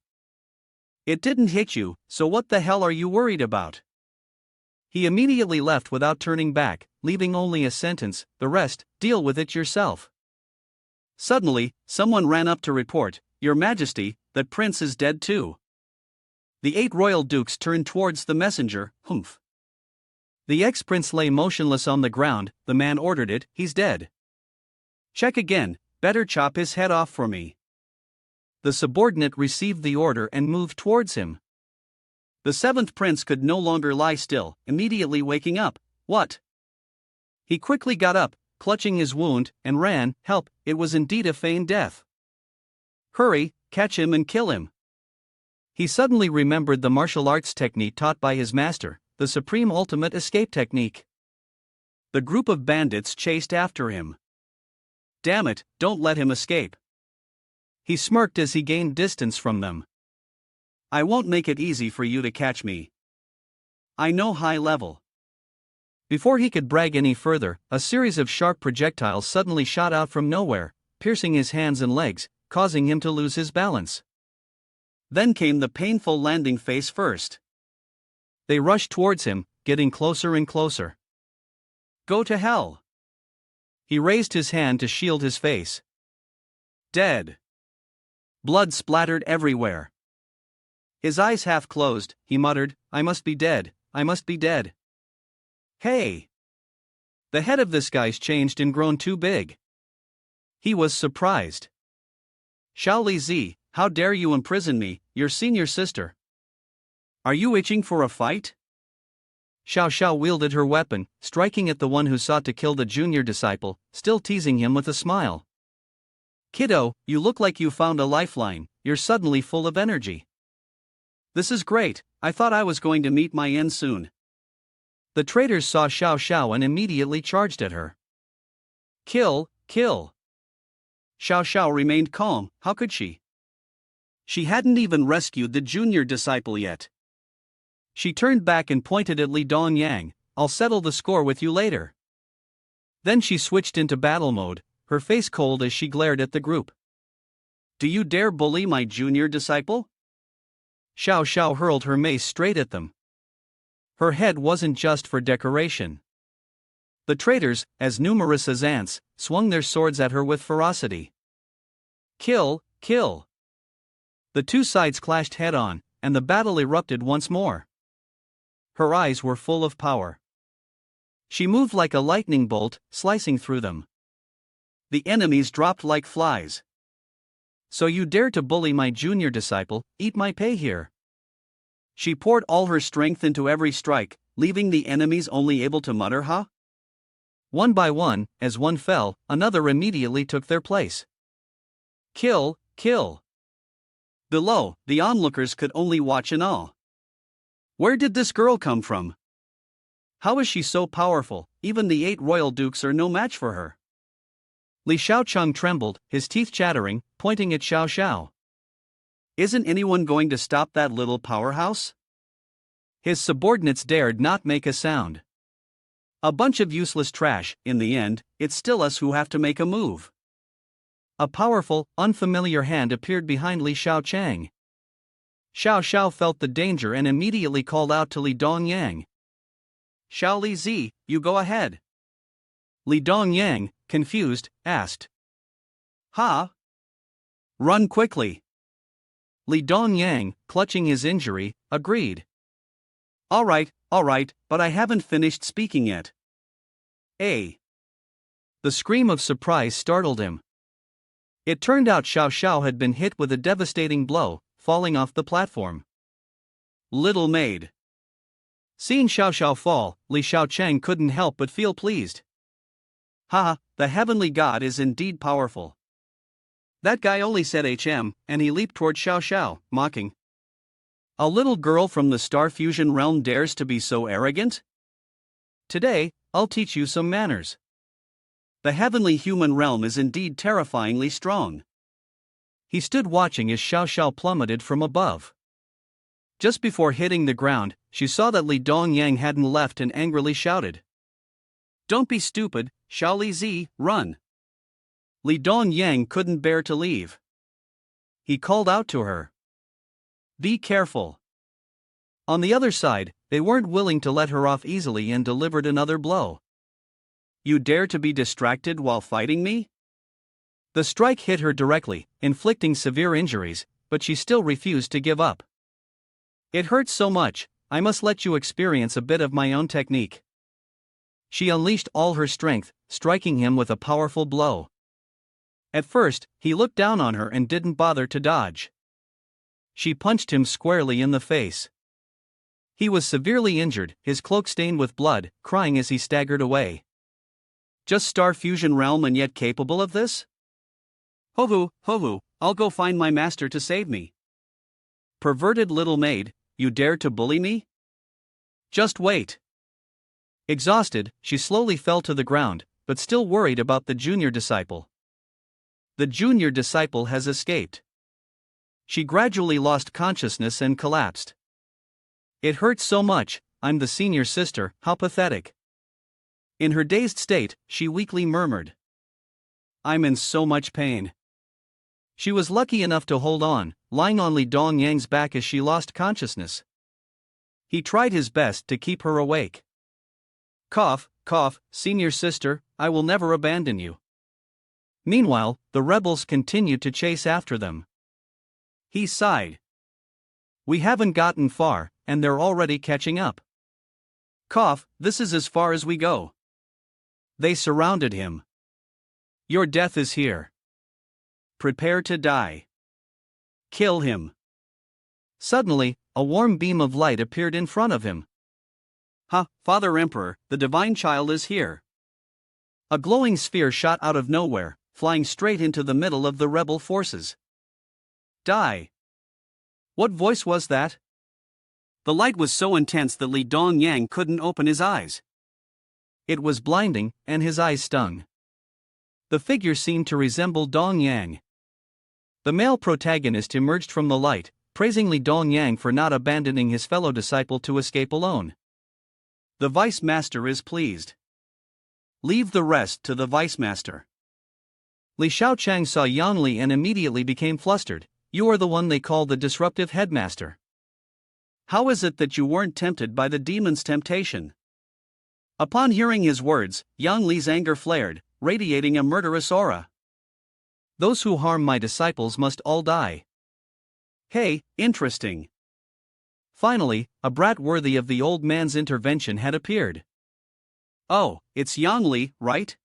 It didn't hit you, so what the hell are you worried about? He immediately left without turning back, leaving only a sentence, the rest, deal with it yourself. Suddenly, someone ran up to report, Your Majesty, that prince is dead too. The 8 royal dukes turned towards the messenger, humph. The ex-prince lay motionless on the ground, the man ordered it, he's dead. Check again, better chop his head off for me. The subordinate received the order and moved towards him. The 7th prince could no longer lie still, immediately waking up. What? He quickly got up, clutching his wound, and ran. Help, it was indeed a feigned death. Hurry, catch him and kill him. He suddenly remembered the martial arts technique taught by his master, the supreme ultimate escape technique. The group of bandits chased after him. Damn it, don't let him escape. He smirked as he gained distance from them. I won't make it easy for you to catch me. I know high level. Before he could brag any further, a series of sharp projectiles suddenly shot out from nowhere, piercing his hands and legs, causing him to lose his balance. Then came the painful landing face first. They rushed towards him, getting closer and closer. Go to hell. He raised his hand to shield his face. Dead. Blood splattered everywhere. His eyes half closed, he muttered, I must be dead, I must be dead. Hey! The head of this guy's changed and grown too big. He was surprised. Xiao Li Zi, how dare you imprison me, your senior sister? Are you itching for a fight? Xiao Sha wielded her weapon, striking at the one who sought to kill the junior disciple, still teasing him with a smile. Kiddo, you look like you found a lifeline, you're suddenly full of energy. This is great, I thought I was going to meet my end soon. The traitors saw Xiao Sha and immediately charged at her. Kill, kill. Xiao Sha remained calm, how could she? She hadn't even rescued the junior disciple yet. She turned back and pointed at Li Dongyang, I'll settle the score with you later. Then she switched into battle mode, her face cold as she glared at the group. Do you dare bully my junior disciple? Xiao Sha hurled her mace straight at them. Her head wasn't just for decoration. The traitors, as numerous as ants, swung their swords at her with ferocity. Kill, kill. The two sides clashed head-on, and the battle erupted once more. Her eyes were full of power. She moved like a lightning bolt, slicing through them. The enemies dropped like flies. So you dare to bully my junior disciple, eat my pay here. She poured all her strength into every strike, leaving the enemies only able to mutter huh? One by one, as one fell, another immediately took their place. Kill, kill. Below, the onlookers could only watch in awe. Where did this girl come from? How is she so powerful? Even the 8 royal dukes are no match for her. Li Xiaocheng trembled, his teeth chattering, pointing at Xiao Shao. Isn't anyone going to stop that little powerhouse? His subordinates dared not make a sound. A bunch of useless trash. In the end, it's still us who have to make a move. A powerful, unfamiliar hand appeared behind Li Xiaochang. Xiao Sha felt the danger and immediately called out to Li Dongyang. "Xiao Li Zi, you go ahead." Li Dongyang, confused, asked. "Ha? Run quickly." Li Dongyang, clutching his injury, agreed. All right, but I haven't finished speaking yet." The scream of surprise startled him. It turned out Xiao Sha had been hit with a devastating blow, falling off the platform. Little maid. Seeing Xiao Sha fall, Li Xiaochang couldn't help but feel pleased. "Haha, the heavenly god is indeed powerful." That guy only said HM, and he leaped toward Xiao Sha, mocking. "A little girl from the Star Fusion realm dares to be so arrogant? Today, I'll teach you some manners. The heavenly human realm is indeed terrifyingly strong." He stood watching as Xiao Sha plummeted from above. Just before hitting the ground, she saw that Li Dongyang hadn't left and angrily shouted. "Don't be stupid, Xiao Li Zi, run." Li Dongyang couldn't bear to leave. He called out to her. "Be careful." On the other side, they weren't willing to let her off easily and delivered another blow. "You dare to be distracted while fighting me?" The strike hit her directly, inflicting severe injuries, but she still refused to give up. "It hurts so much, I must let you experience a bit of my own technique." She unleashed all her strength, striking him with a powerful blow. At first, he looked down on her and didn't bother to dodge. She punched him squarely in the face. He was severely injured, his cloak stained with blood, crying as he staggered away. "Just Star Fusion realm and yet capable of this? Hovu, I'll go find my master to save me." "Perverted little maid, you dare to bully me? Just wait." Exhausted, she slowly fell to the ground, but still worried about the junior disciple. The junior disciple has escaped. She gradually lost consciousness and collapsed. "It hurts so much, I'm the senior sister, how pathetic." In her dazed state, she weakly murmured. "I'm in so much pain." She was lucky enough to hold on, lying on Li Dongyang's back as she lost consciousness. He tried his best to keep her awake. Cough, senior sister, I will never abandon you." Meanwhile, the rebels continued to chase after them. He sighed. "We haven't gotten far, and they're already catching up." Cough, this is as far as we go." They surrounded him. "Your death is here. Prepare to die. Kill him." Suddenly, a warm beam of light appeared in front of him. Father Emperor, the divine child is here." A glowing sphere shot out of nowhere, flying straight into the middle of the rebel forces. "Die." What voice was that? The light was so intense that Li Dongyang couldn't open his eyes. It was blinding, and his eyes stung. The figure seemed to resemble Dongyang. The male protagonist emerged from the light, praising Li Dongyang for not abandoning his fellow disciple to escape alone. "The vice master is pleased. Leave the rest to the vice master." Li Xiaochang saw Yang Li and immediately became flustered. "You are the one they call the disruptive headmaster. How is it that you weren't tempted by the demon's temptation?" Upon hearing his words, Yang Li's anger flared, radiating a murderous aura. "Those who harm my disciples must all die." Hey, interesting. Finally, a brat worthy of the old man's intervention had appeared. "Oh, it's Yang Li, right?"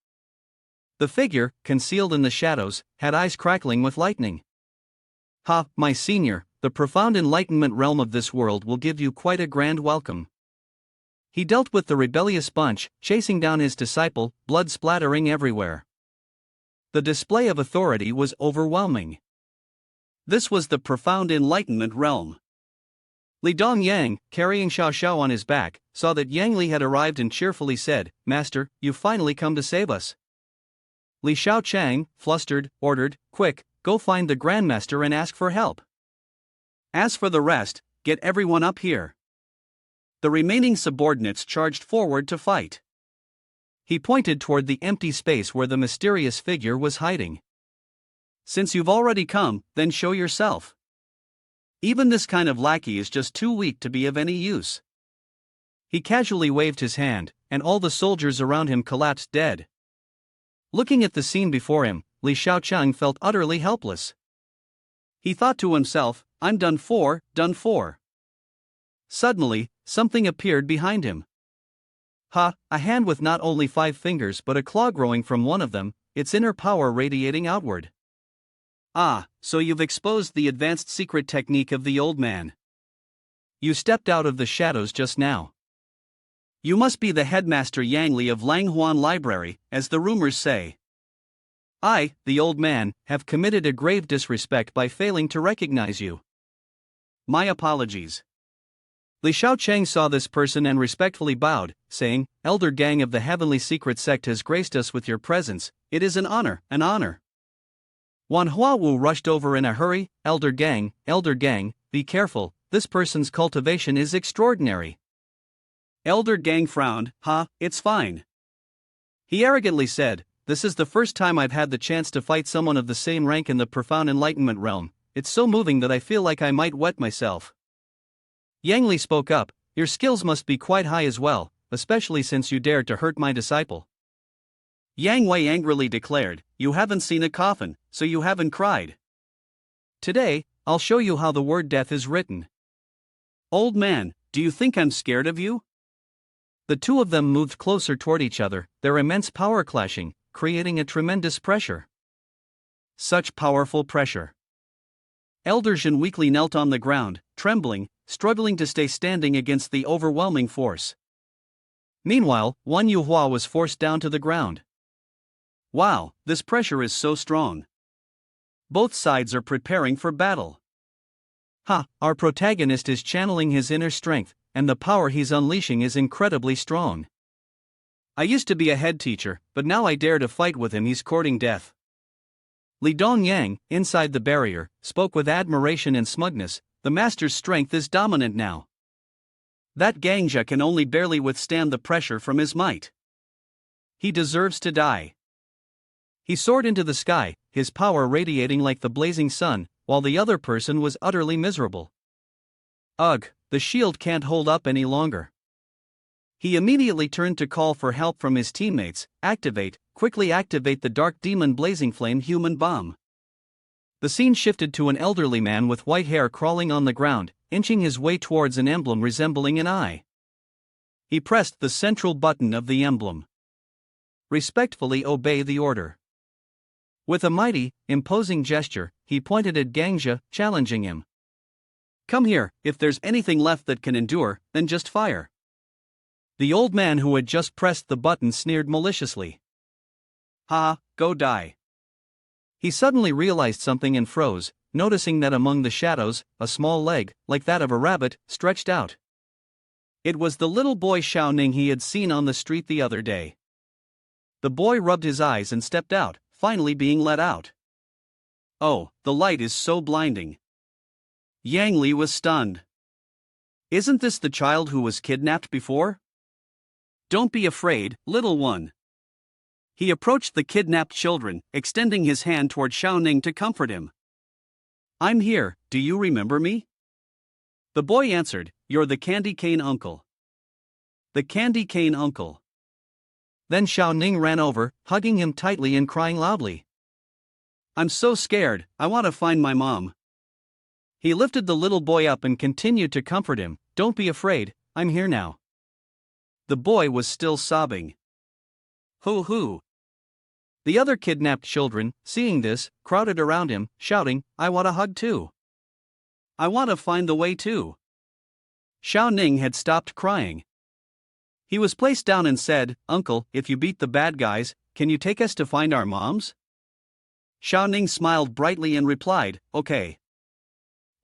The figure, concealed in the shadows, had eyes crackling with lightning. My senior, the profound enlightenment realm of this world will give you quite a grand welcome." He dealt with the rebellious bunch, chasing down his disciple, blood splattering everywhere. The display of authority was overwhelming. This was the profound enlightenment realm. Li Dongyang, carrying Xiao Sha on his back, saw that Yang Li had arrived and cheerfully said, "Master, you've finally come to save us." Li Xiaochang, flustered, ordered, "Quick, go find the Grandmaster and ask for help." As for the rest, get everyone up here. The remaining subordinates charged forward to fight. He pointed toward the empty space where the mysterious figure was hiding. Since you've already come, then show yourself. Even this kind of lackey is just too weak to be of any use. He casually waved his hand, and all the soldiers around him collapsed dead. Looking at the scene before him, Li Xiaocheng felt utterly helpless. He thought to himself, I'm done for, done for. Suddenly, something appeared behind him. A hand with not only 5 fingers but a claw growing from one of them, its inner power radiating outward. Ah, so you've exposed the advanced secret technique of the old man. You stepped out of the shadows just now. You must be the headmaster Yang Li of Huan Library, as the rumors say. I, the old man, have committed a grave disrespect by failing to recognize you. My apologies. Li Xiaocheng saw this person and respectfully bowed, saying, Elder Gang of the Heavenly Secret Sect has graced us with your presence. It is an honor, an honor. Manhwa Wu rushed over in a hurry. Elder Gang, be careful, this person's cultivation is extraordinary. Elder Gang frowned. It's fine. He arrogantly said, this is the first time I've had the chance to fight someone of the same rank in the profound enlightenment realm. It's so moving that I feel like I might wet myself. Yang Li spoke up, your skills must be quite high as well, especially since you dared to hurt my disciple. Yang Wei angrily declared, you haven't seen a coffin, so you haven't cried. Today, I'll show you how the word death is written. Old man, do you think I'm scared of you? The two of them moved closer toward each other, their immense power clashing, creating a tremendous pressure. Such powerful pressure. Elder Zhen weakly knelt on the ground, trembling, struggling to stay standing against the overwhelming force. Meanwhile, Wan Yuhua was forced down to the ground. Wow, this pressure is so strong. Both sides are preparing for battle. Our protagonist is channeling his inner strength, and the power he's unleashing is incredibly strong. I used to be a head teacher, but now I dare to fight with him. He's courting death. Li Dongyang, inside the barrier, spoke with admiration and smugness. The master's strength is dominant now. That Gangja can only barely withstand the pressure from his might. He deserves to die. He soared into the sky, his power radiating like the blazing sun, while the other person was utterly miserable. Ugh, the shield can't hold up any longer. He immediately turned to call for help from his teammates. Quickly activate the dark demon blazing flame human bomb. The scene shifted to an elderly man with white hair crawling on the ground, inching his way towards an emblem resembling an eye. He pressed the central button of the emblem. Respectfully obey the order. With a mighty, imposing gesture, he pointed at Gangja, challenging him. Come here, if there's anything left that can endure, then just fire. The old man who had just pressed the button sneered maliciously. Go die. He suddenly realized something and froze, noticing that among the shadows, a small leg, like that of a rabbit, stretched out. It was the little boy Xiao Ning he had seen on the street the other day. The boy rubbed his eyes and stepped out, finally being let out. Oh, the light is so blinding. Yang Li was stunned. Isn't this the child who was kidnapped before? Don't be afraid, little one. He approached the kidnapped children, extending his hand toward Xiao Ning to comfort him. I'm here, do you remember me? The boy answered, you're the candy cane uncle. The candy cane uncle. Then Xiao Ning ran over, hugging him tightly and crying loudly. I'm so scared, I want to find my mom. He lifted the little boy up and continued to comfort him. Don't be afraid, I'm here now. The boy was still sobbing. Hoo. The other kidnapped children, seeing this, crowded around him, shouting, I want a hug too. I want to find the way too. Xiao Ning had stopped crying. He was placed down and said, Uncle, if you beat the bad guys, can you take us to find our moms? Xiao Ning smiled brightly and replied, okay.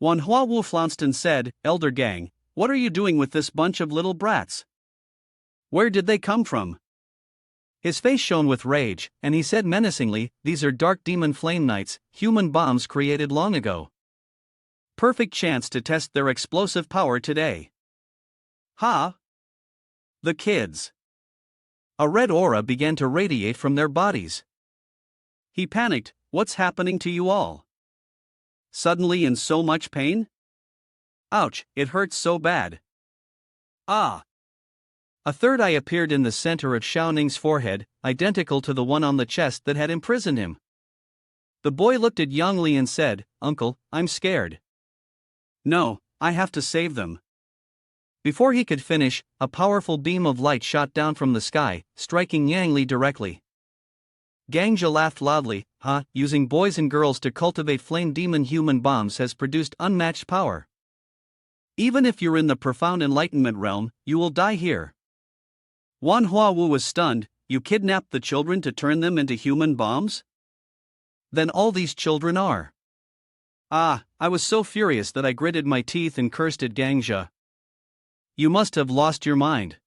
Manhwa Wu flounced and said, Elder Gang, what are you doing with this bunch of little brats? Where did they come from? His face shone with rage, and he said menacingly, these are dark demon flame knights, human bombs created long ago. perfect chance to test their explosive power today. Ha! The kids. A red aura began to radiate from their bodies. He panicked. What's happening to you all? Suddenly in so much pain? Ouch, it hurts so bad. Ah! A third eye appeared in the center of Xiao Ning's forehead, identical to the one on the chest that had imprisoned him. The boy looked at Yang Li and said, "Uncle, I'm scared." "No, I have to save them." Before he could finish, a powerful beam of light shot down from the sky, striking Yang Li directly. Gangja laughed loudly. Using boys and girls to cultivate flame demon human bombs has produced unmatched power. Even if you're in the profound enlightenment realm, you will die here. Manhwa was stunned. You kidnapped the children to turn them into human bombs? Then all these children are. I was so furious that I gritted my teeth and cursed at Gangja. You must have lost your mind.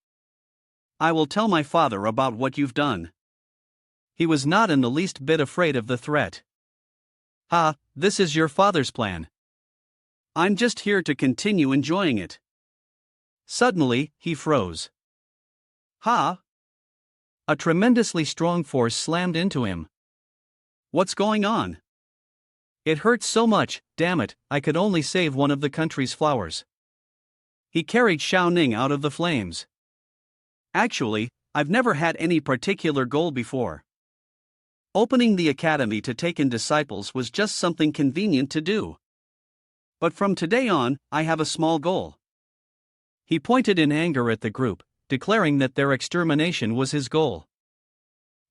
I will tell my father about what you've done. He was not in the least bit afraid of the threat. This is your father's plan. I'm just here to continue enjoying it. Suddenly, he froze. A tremendously strong force slammed into him. What's going on? It hurts so much, damn it, I could only save one of the country's flowers. He carried Xiao Ning out of the flames. Actually, I've never had any particular goal before. Opening the academy to take in disciples was just something convenient to do. But from today on, I have a small goal. He pointed in anger at the group, declaring that their extermination was his goal.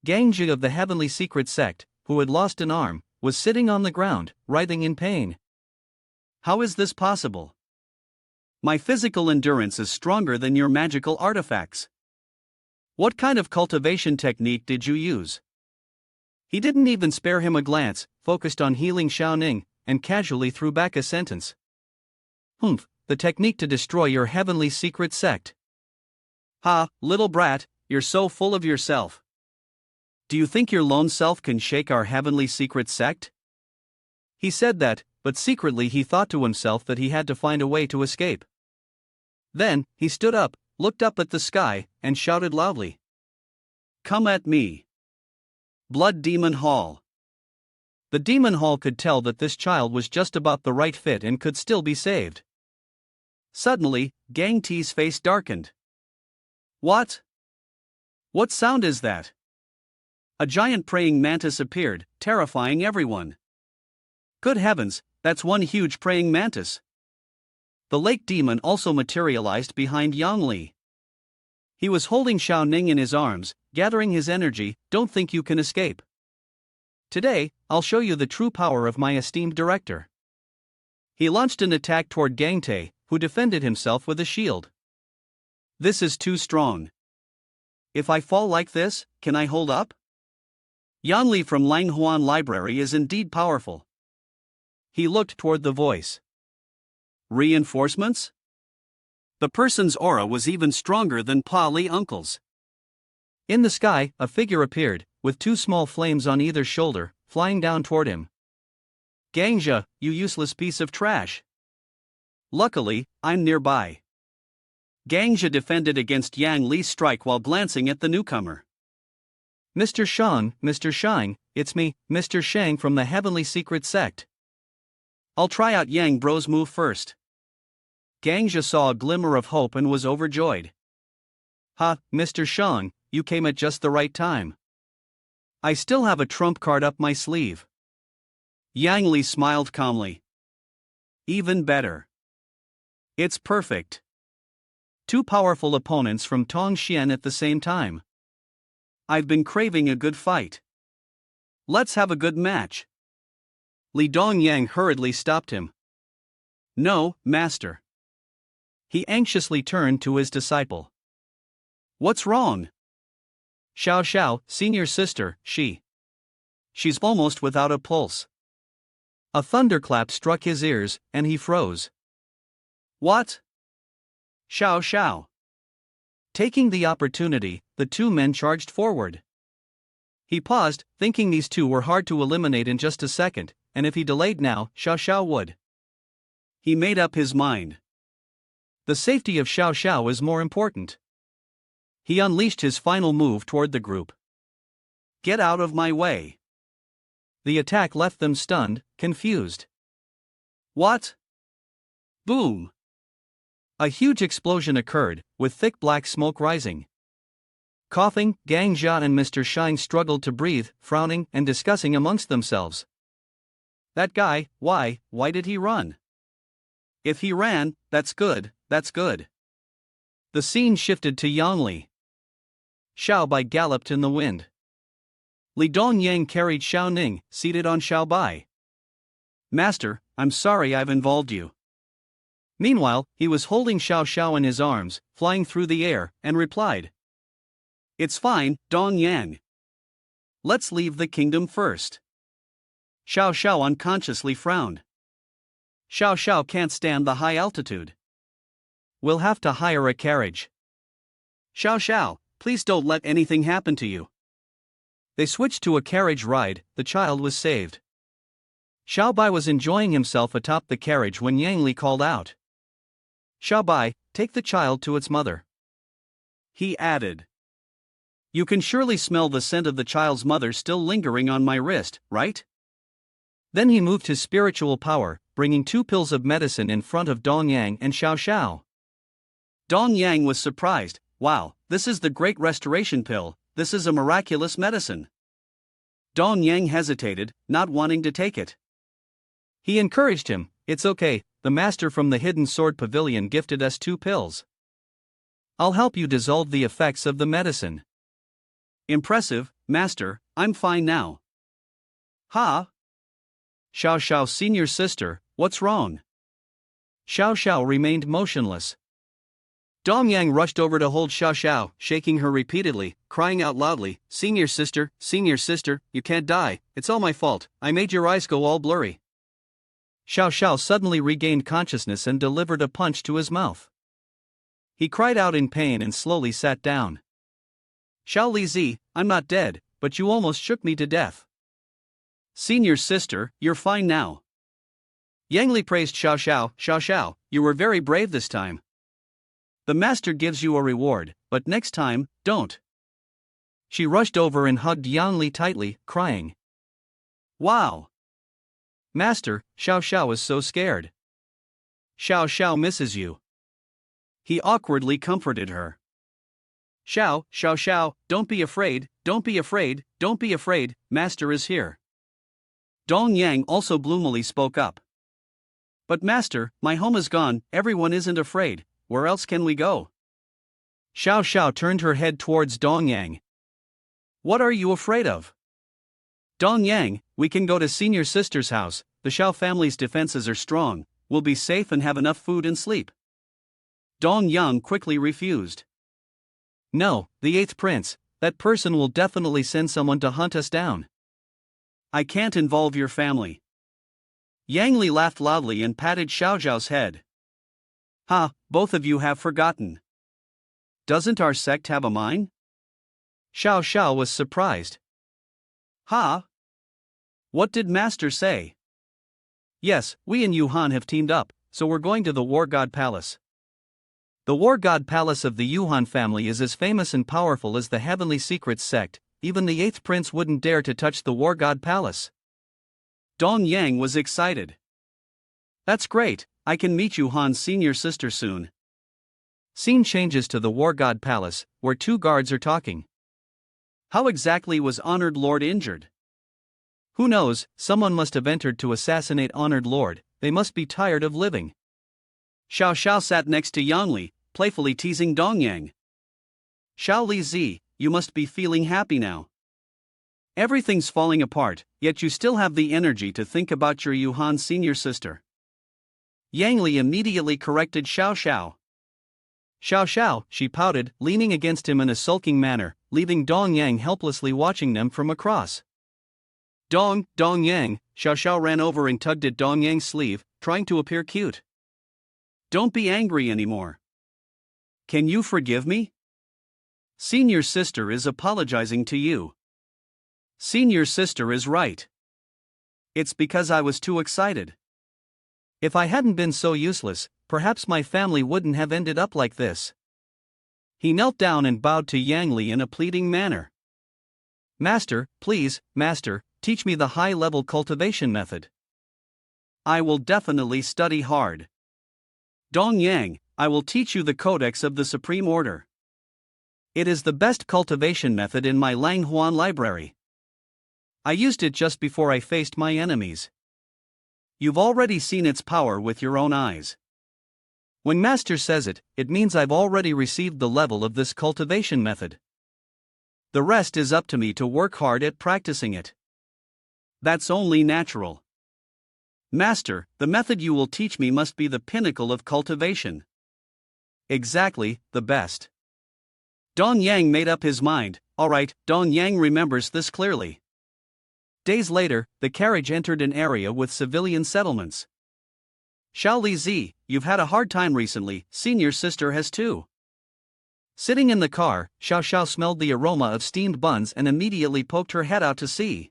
Gangji of the Heavenly Secret Sect, who had lost an arm, was sitting on the ground, writhing in pain. How is this possible? My physical endurance is stronger than your magical artifacts. What kind of cultivation technique did you use? He didn't even spare him a glance, focused on healing Xiao Ning, and casually threw back a sentence. The technique to destroy your heavenly secret sect. Little brat, you're so full of yourself. Do you think your lone self can shake our heavenly secret sect? He said that, but secretly he thought to himself that he had to find a way to escape. Then, he stood up, looked up at the sky, and shouted loudly. Come at me. Blood Demon Hall. The Demon Hall could tell that this child was just about the right fit and could still be saved. Suddenly, Gang T's face darkened. What? What sound is that? A giant praying mantis appeared, terrifying everyone. Good heavens, that's one huge praying mantis. The lake demon also materialized behind Yang Li. He was holding Xiao Ning in his arms, gathering his energy. Don't think you can escape. Today, I'll show you the true power of my esteemed director. He launched an attack toward Gang Tae, who defended himself with a shield. This is too strong. If I fall like this, can I hold up? Yan Li from Lang Huan Library is indeed powerful. He looked toward the voice. Reinforcements? The person's aura was even stronger than Pa Li Uncle's. In the sky, a figure appeared, with two small flames on either shoulder, flying down toward him. Gangja, you useless piece of trash. Luckily, I'm nearby. Gangja defended against Yang Li's strike while glancing at the newcomer. Mr. Shang, it's me, Mr. Shang from the Heavenly Secret Sect. I'll try out Yang Bro's move first. Gangja saw a glimmer of hope and was overjoyed. Mr. Shang, you came at just the right time. I still have a trump card up my sleeve. Yang Li smiled calmly. Even better. It's perfect. Two powerful opponents from Tongxian at the same time. I've been craving a good fight. Let's have a good match. Li Dongyang hurriedly stopped him. No, master. He anxiously turned to his disciple. What's wrong? Xiao Sha, senior sister, she's almost without a pulse. A thunderclap struck his ears, and he froze. What? Xiao Sha. Taking the opportunity, the two men charged forward. He paused, thinking these two were hard to eliminate in just a second, and if he delayed now, Xiao Sha would. He made up his mind. The safety of Xiao Sha was more important. He unleashed his final move toward the group. Get out of my way. The attack left them stunned, confused. What? Boom! A huge explosion occurred, with thick black smoke rising. Coughing, Gang Jia and Mr. Shine struggled to breathe, frowning and discussing amongst themselves. That guy, why did he run? If he ran, that's good, that's good. The scene shifted to Yangli. Xiao Bai galloped in the wind. Li Dongyang carried Xiao Ning, seated on Xiao Bai. Master, I'm sorry I've involved you. Meanwhile, he was holding Xiao Xiao in his arms, flying through the air, and replied. It's fine, Dongyang. Let's leave the kingdom first. Xiao Xiao unconsciously frowned. Xiao Xiao can't stand the high altitude. We'll have to hire a carriage. Xiao Xiao, please don't let anything happen to you. They switched to a carriage ride, the child was saved. Xiao Bai was enjoying himself atop the carriage when Yang Li called out. Xiao Bai, take the child to its mother. He added. You can surely smell the scent of the child's mother still lingering on my wrist, right? Then he moved his spiritual power, bringing 2 pills of medicine in front of Dongyang and Xiao Xiao. Dongyang was surprised. Wow, this is the Great Restoration Pill, this is a miraculous medicine. Dongyang hesitated, not wanting to take it. He encouraged him, it's okay, the master from the Hidden Sword Pavilion gifted us 2 pills. I'll help you dissolve the effects of the medicine. Impressive, master, I'm fine now. Ha! Xiao Xiao's senior sister, what's wrong? Xiao Xiao remained motionless. Dongyang rushed over to hold Xiao Xiao, shaking her repeatedly, crying out loudly, Senior sister, you can't die, it's all my fault, I made your eyes go all blurry. Xiao Xiao suddenly regained consciousness and delivered a punch to his mouth. He cried out in pain and slowly sat down. Xiao Li Zi, I'm not dead, but you almost shook me to death. Senior sister, you're fine now. Yang Li praised Xiao Xiao, you were very brave this time. The master gives you a reward, but next time, don't. She rushed over and hugged Yang Li tightly, crying. Wow! Master, Xiao Xiao is so scared. Xiao Xiao misses you. He awkwardly comforted her. Xiao, don't be afraid, master is here. Dongyang also gloomily spoke up. But master, my home is gone, everyone isn't afraid, where else can we go? Xiao Xiao turned her head towards Dongyang. What are you afraid of? Dongyang, we can go to senior sister's house, the Xiao family's defenses are strong, we'll be safe and have enough food and sleep. Dongyang quickly refused. No, the 8th prince, that person will definitely send someone to hunt us down. I can't involve your family. Yang Li laughed loudly and patted Xiao Zhao's head. Ha, both of you have forgotten. Doesn't our sect have a mine? Xiao Xiao was surprised. Ha? What did master say? Yes, we and Yuhan have teamed up, so we're going to the War God Palace. The War God Palace of the Yuhan family is as famous and powerful as the Heavenly Secrets sect, even the 8th prince wouldn't dare to touch the War God Palace. Dongyang was excited. That's great, I can meet Yuhan's senior sister soon. Scene changes to the War God Palace, where 2 guards are talking. How exactly was Honored Lord injured? Who knows, someone must have entered to assassinate Honored Lord, they must be tired of living. Xiao Xiao sat next to Yang Li, playfully teasing Dongyang. Xiao Li Zi, you must be feeling happy now. Everything's falling apart, yet you still have the energy to think about your Yuhan senior sister. Yang Li immediately corrected Xiao Xiao. Xiao Xiao, she pouted, leaning against him in a sulking manner, leaving Dongyang helplessly watching them from across. Dongyang, Xiao Xiao ran over and tugged at Dongyang's sleeve, trying to appear cute. Don't be angry anymore. Can you forgive me? Senior sister is apologizing to you. Senior sister is right. It's because I was too excited. If I hadn't been so useless, perhaps my family wouldn't have ended up like this. He knelt down and bowed to Yang Li in a pleading manner. Master, please, Master, teach me the high-level cultivation method. I will definitely study hard. Dong Yang, I will teach you the Codex of the Supreme Order. It is the best cultivation method in my Huan library. I used it just before I faced my enemies. You've already seen its power with your own eyes. When Master says it, it means I've already received the level of this cultivation method. The rest is up to me to work hard at practicing it. That's only natural. Master, the method you will teach me must be the pinnacle of cultivation. Exactly, the best. Dong Yang made up his mind. Alright, Dong Yang remembers this clearly. Days later, the carriage entered an area with civilian settlements. Xiao Li Zi, you've had a hard time recently, senior sister has too. Sitting in the car, Xiao Sha smelled the aroma of steamed buns and immediately poked her head out to see.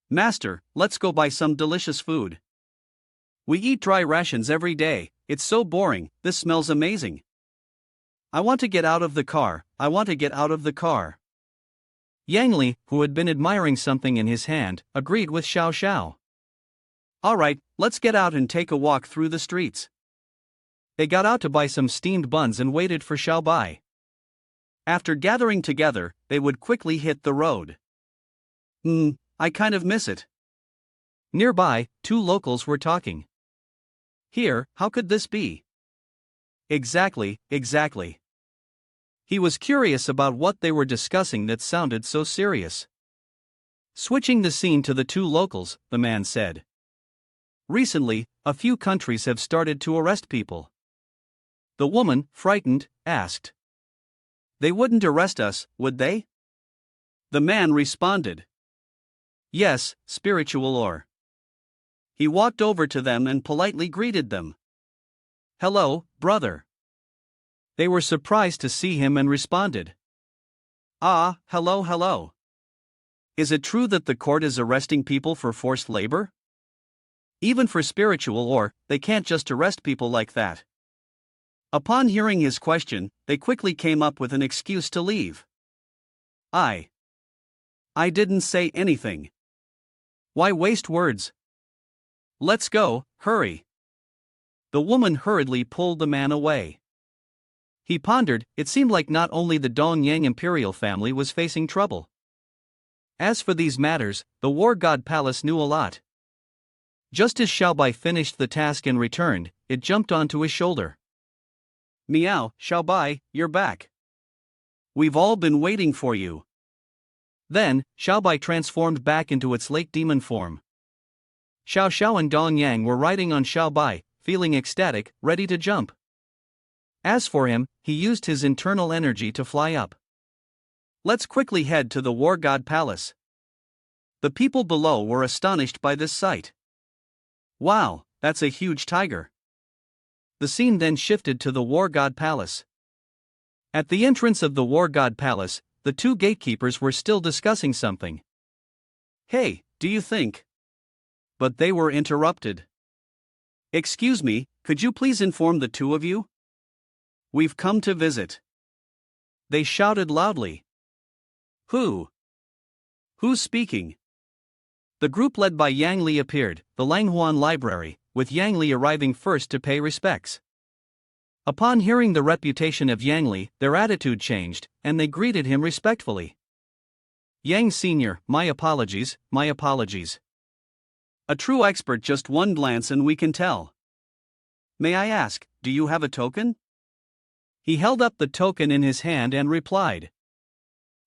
Master, let's go buy some delicious food. We eat dry rations every day, it's so boring, this smells amazing. I want to get out of the car, I want to get out of the car. Yang Li, who had been admiring something in his hand, agreed with Xiao Sha. Alright, let's get out and take a walk through the streets. They got out to buy some steamed buns and waited for Xiao Bai. After gathering together, they would quickly hit the road. I kind of miss it. Nearby, two locals were talking. Here, how could this be? Exactly. He was curious about what they were discussing that sounded so serious. Switching the scene to the two locals, the man said. Recently, a few countries have started to arrest people. The woman, frightened, asked. They wouldn't arrest us, would they? The man responded. Yes, spiritual or. He walked over to them and politely greeted them. Hello, brother. They were surprised to see him and responded. Ah, hello. Is it true that the court is arresting people for forced labor? Even for spiritual or, they can't just arrest people like that. Upon hearing his question, they quickly came up with an excuse to leave. I didn't say anything. Why waste words? Let's go, hurry. The woman hurriedly pulled the man away. He pondered, it seemed like not only the Dong Yang imperial family was facing trouble. As for these matters, the war god palace knew a lot. Just as Xiao Bai finished the task and returned, it jumped onto his shoulder. Meow, Xiao Bai, you're back. We've all been waiting for you. Then, Xiao Bai transformed back into its late demon form. Xiao Sha and Dong Yang were riding on Xiao Bai, feeling ecstatic, ready to jump. As for him, he used his internal energy to fly up. Let's quickly head to the war god palace. The people below were astonished by this sight. Wow, that's a huge tiger. The scene then shifted to the war god palace. At the entrance of the war god palace, the two gatekeepers were still discussing something. Hey, do you think? But they were interrupted. Excuse me, could you please inform the two of you? We've come to visit. They shouted loudly. Who? Who's speaking? The group led by Yang Li appeared, the Huan library, with Yang Li arriving first to pay respects. Upon hearing the reputation of Yang Li, their attitude changed, and they greeted him respectfully. Yang Senior, my apologies. A true expert, just one glance and we can tell. May I ask, do you have a token? He held up the token in his hand and replied.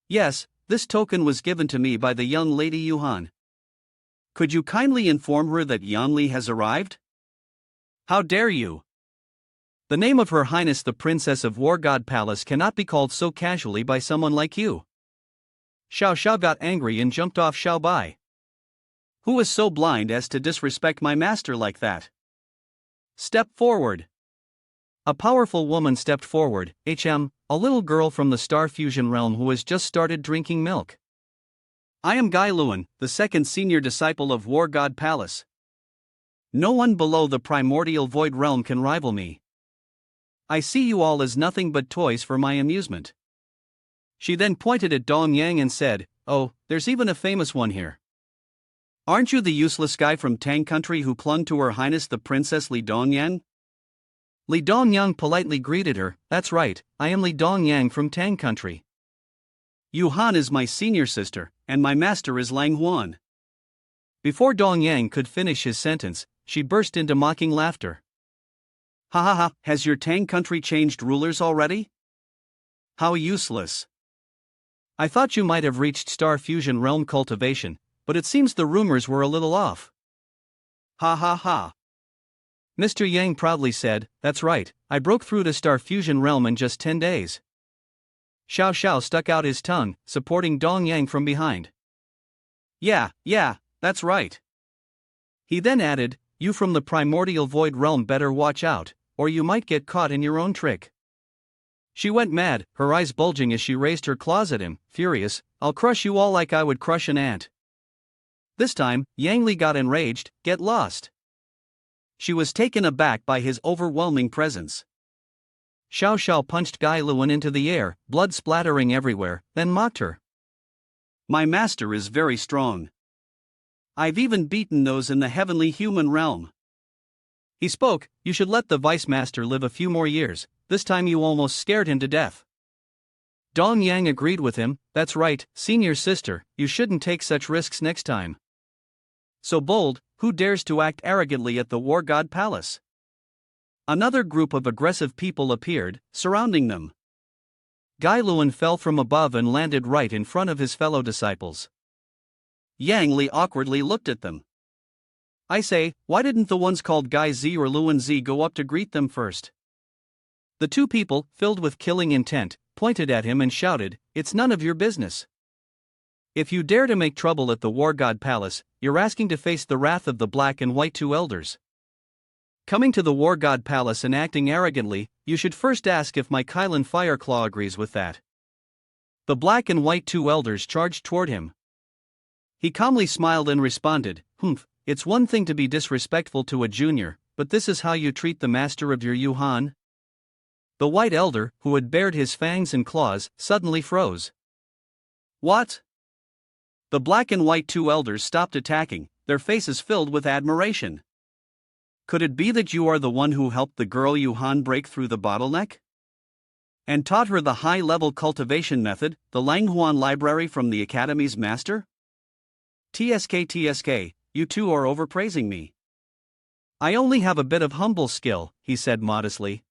Yes, this token was given to me by the young lady Yuhan. Could you kindly inform her that Yan Li has arrived? How dare you? The name of Her Highness the Princess of War God Palace cannot be called so casually by someone like you. Xiao Sha got angry and jumped off Xiao Bai. Who is so blind as to disrespect my master like that? Step forward. A powerful woman stepped forward, a little girl from the Star Fusion realm who has just started drinking milk. I am Gai Luan, the second senior disciple of War God Palace. No one below the primordial void realm can rival me. I see you all as nothing but toys for my amusement. She then pointed at Dong Yang and said, "Oh, there's even a famous one here. Aren't you the useless guy from Tang country who clung to Her Highness the Princess Li Dongyang?" Li Dongyang politely greeted her, "That's right, I am Li Dongyang from Tang country. Huan is my senior sister, and my master is Huan." Before Dongyang could finish his sentence, she burst into mocking laughter. "Ha ha ha, has your Tang country changed rulers already? How useless. I thought you might have reached Star Fusion realm cultivation, but it seems the rumors were a little off." "Ha ha ha." Mr. Yang proudly said, "That's right, I broke through to Star Fusion realm in just 10 days. Xiao Sha stuck out his tongue, supporting Dong Yang from behind. Yeah, that's right." He then added, "You from the primordial void realm better watch out, or you might get caught in your own trick." She went mad, her eyes bulging as she raised her claws at him, furious. "I'll crush you all like I would crush an ant." This time, Yang Li got enraged. "Get lost." She was taken aback by his overwhelming presence. Xiao Sha punched Gai Luan into the air, blood splattering everywhere, then mocked her. "My master is very strong. I've even beaten those in the heavenly human realm." He spoke, "You should let the vice master live a few more years, this time you almost scared him to death." Dong Yang agreed with him, "That's right, senior sister, you shouldn't take such risks next time. So bold, who dares to act arrogantly at the War God Palace?" Another group of aggressive people appeared, surrounding them. Gai Luan fell from above and landed right in front of his fellow disciples. Yang Li awkwardly looked at them. "I say, why didn't the ones called Gai Z or Luan Z go up to greet them first?" The two people, filled with killing intent, pointed at him and shouted, "It's none of your business. If you dare to make trouble at the War God Palace, you're asking to face the wrath of the Black and White Two Elders. Coming to the War God Palace and acting arrogantly, you should first ask if my Kylan Fireclaw agrees with that." The Black and White Two Elders charged toward him. He calmly smiled and responded, "Humph, it's one thing to be disrespectful to a junior, but this is how you treat the master of your Yuhan?" The White Elder, who had bared his fangs and claws, suddenly froze. "What?" The Black and White Two Elders stopped attacking, their faces filled with admiration. "Could it be that you are the one who helped the girl Yuhan break through the bottleneck? And taught her the high-level cultivation method, the Langhuan library from the Academy's master? TSK, you two are overpraising me. I only have a bit of humble skill," he said modestly.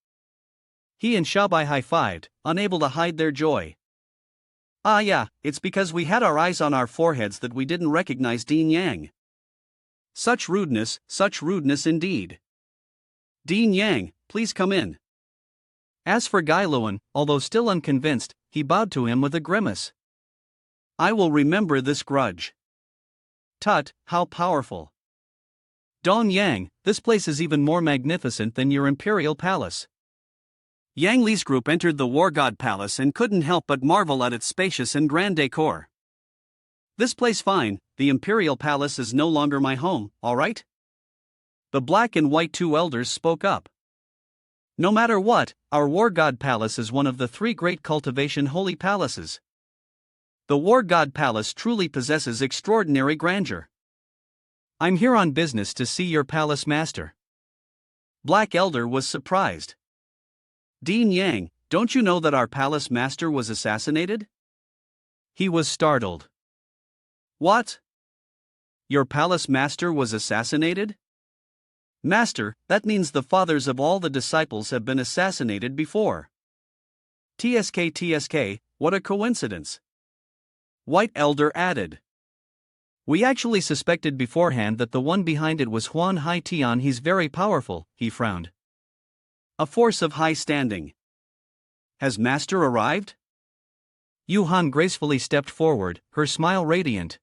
He and Xiaobai high-fived, unable to hide their joy. "Ah yeah, it's because we had our eyes on our foreheads that we didn't recognize Dean Yang. Such rudeness indeed. Dean Yang, please come in." As for Gai Luan, although still unconvinced, he bowed to him with a grimace. "I will remember this grudge. Tut, how powerful. Dong Yang, this place is even more magnificent than your imperial palace." Yang Li's group entered the War God Palace and couldn't help but marvel at its spacious and grand decor. "This place fine, the Imperial Palace is no longer my home, alright?" The Black and White Two Elders spoke up. "No matter what, our War God Palace is one of the three great cultivation holy palaces. The War God Palace truly possesses extraordinary grandeur. I'm here on business to see your palace master." Black Elder was surprised. "Dean Yang, don't you know that our palace master was assassinated?" He was startled. "What? Your palace master was assassinated?" "Master, that means the fathers of all the disciples have been assassinated before." TSK, what a coincidence." White Elder added. "We actually suspected beforehand that the one behind it was Huan Hai Tian. He's very powerful," he frowned. "A force of high standing. Has master arrived?" Yuhan gracefully stepped forward, her smile radiant.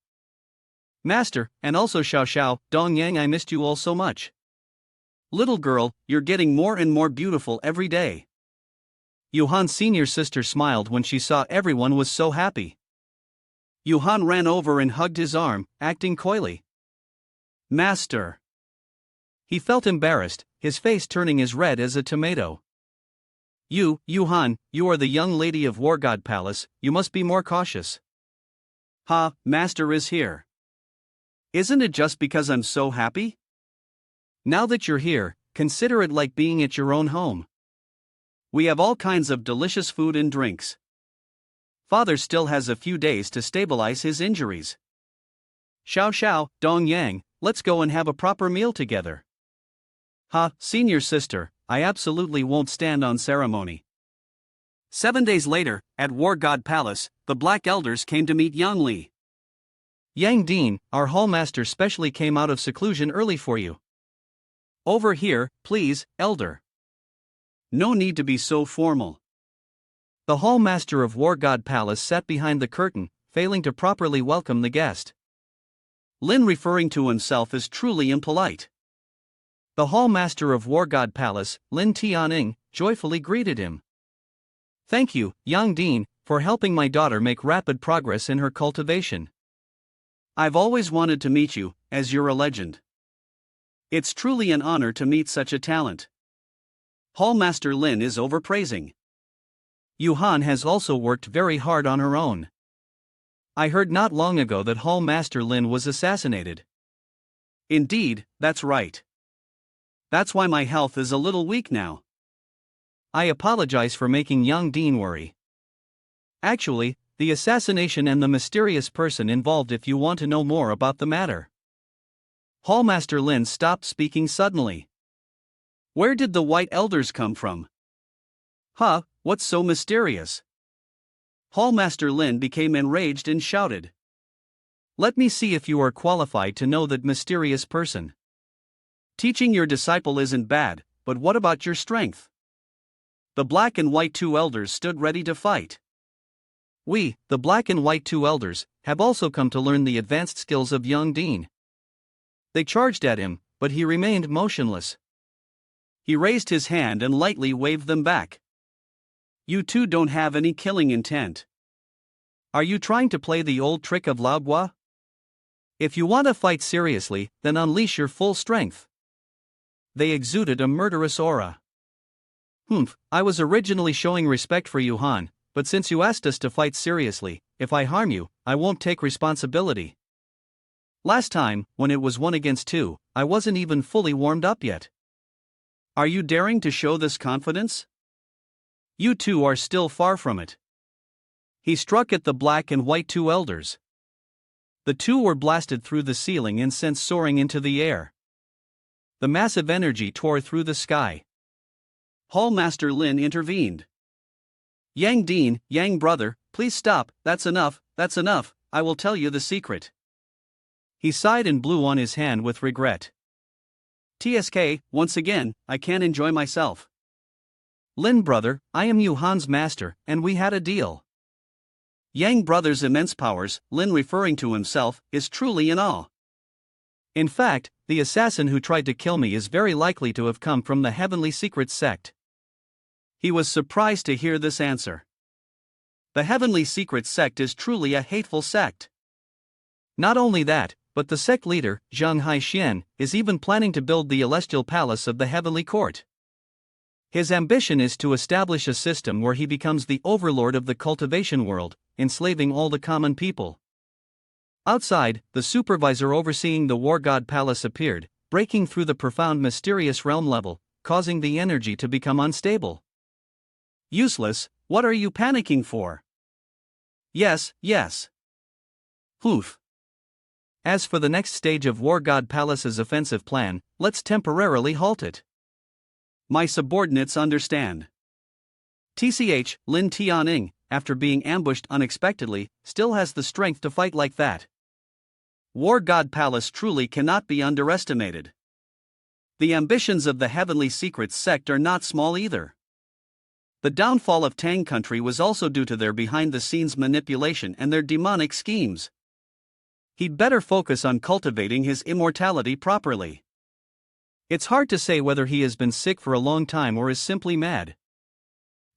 "Master, and also Xiao Xiao, Dong Yang, I missed you all so much. Little girl, you're getting more and more beautiful every day." Yuhan's senior sister smiled when she saw everyone was so happy. Yuhan ran over and hugged his arm, acting coyly. "Master." He felt embarrassed, his face turning as red as a tomato. You Han, you are the young lady of War God Palace, you must be more cautious. Ha, Master is here. Isn't it just because I'm so happy? Now that you're here, consider it like being at your own home. We have all kinds of delicious food and drinks. Father still has a few days to stabilize his injuries. Xiao Sha, Dong Yang, let's go and have a proper meal together. Ha, senior sister, I absolutely won't stand on ceremony. 7 days later, at War God Palace, the Black Elders came to meet Yang Li. Yang Dean, our hallmaster specially came out of seclusion early for you. Over here, please, Elder. No need to be so formal. The hallmaster of War God Palace sat behind the curtain, failing to properly welcome the guest. Lin referring to himself as truly impolite. The hallmaster of War God Palace, Lin Tianing, joyfully greeted him. Thank you, Yang Dean, for helping my daughter make rapid progress in her cultivation. I've always wanted to meet you, as you're a legend. It's truly an honor to meet such a talent. Hallmaster Lin is overpraising. Yuhan has also worked very hard on her own. I heard not long ago that Hallmaster Lin was assassinated. Indeed, that's right. That's why my health is a little weak now. I apologize for making Yang Dean worry. Actually, the assassination and the mysterious person involved if you want to know more about the matter. Hallmaster Lin stopped speaking suddenly. Where did the White Elders come from? Huh, what's so mysterious? Hallmaster Lin became enraged and shouted. Let me see if you are qualified to know that mysterious person. Teaching your disciple isn't bad, but what about your strength? The Black and White two elders stood ready to fight. We, the Black and White two elders, have also come to learn the advanced skills of young Dean. They charged at him, but he remained motionless. He raised his hand and lightly waved them back. You two don't have any killing intent. Are you trying to play the old trick of Laobois? If you want to fight seriously, then unleash your full strength. They exuded a murderous aura. I was originally showing respect for you, Han, but since you asked us to fight seriously, if I harm you, I won't take responsibility. Last time, when it was 1 against 2, I wasn't even fully warmed up yet. Are you daring to show this confidence? You two are still far from it. He struck at the Black and White two elders. The two were blasted through the ceiling and sent soaring into the air. The massive energy tore through the sky. Hallmaster Lin intervened. Yang Dean, Yang brother, please stop, that's enough, I will tell you the secret. He sighed and blew on his hand with regret. TSK, once again, I can't enjoy myself. Lin brother, I am Yuhan's master, and we had a deal. Yang brother's immense powers, Lin referring to himself, is truly in awe. In fact, the assassin who tried to kill me is very likely to have come from the Heavenly Secrets sect. He was surprised to hear this answer. The Heavenly Secrets sect is truly a hateful sect. Not only that, but the sect leader, Zhang Haixian, is even planning to build the Celestial Palace of the Heavenly Court. His ambition is to establish a system where he becomes the overlord of the cultivation world, enslaving all the common people. Outside, the supervisor overseeing the War God Palace appeared, breaking through the profound mysterious realm level, causing the energy to become unstable. Useless, what are you panicking for? Yes. Oof. As for the next stage of War God Palace's offensive plan, let's temporarily halt it. My subordinates understand. TCH, Lin Tianing, after being ambushed unexpectedly, still has the strength to fight like that. War God Palace truly cannot be underestimated. The ambitions of the Heavenly Secrets sect are not small either. The downfall of Tang country was also due to their behind-the-scenes manipulation and their demonic schemes. He'd better focus on cultivating his immortality properly. It's hard to say whether he has been sick for a long time or is simply mad.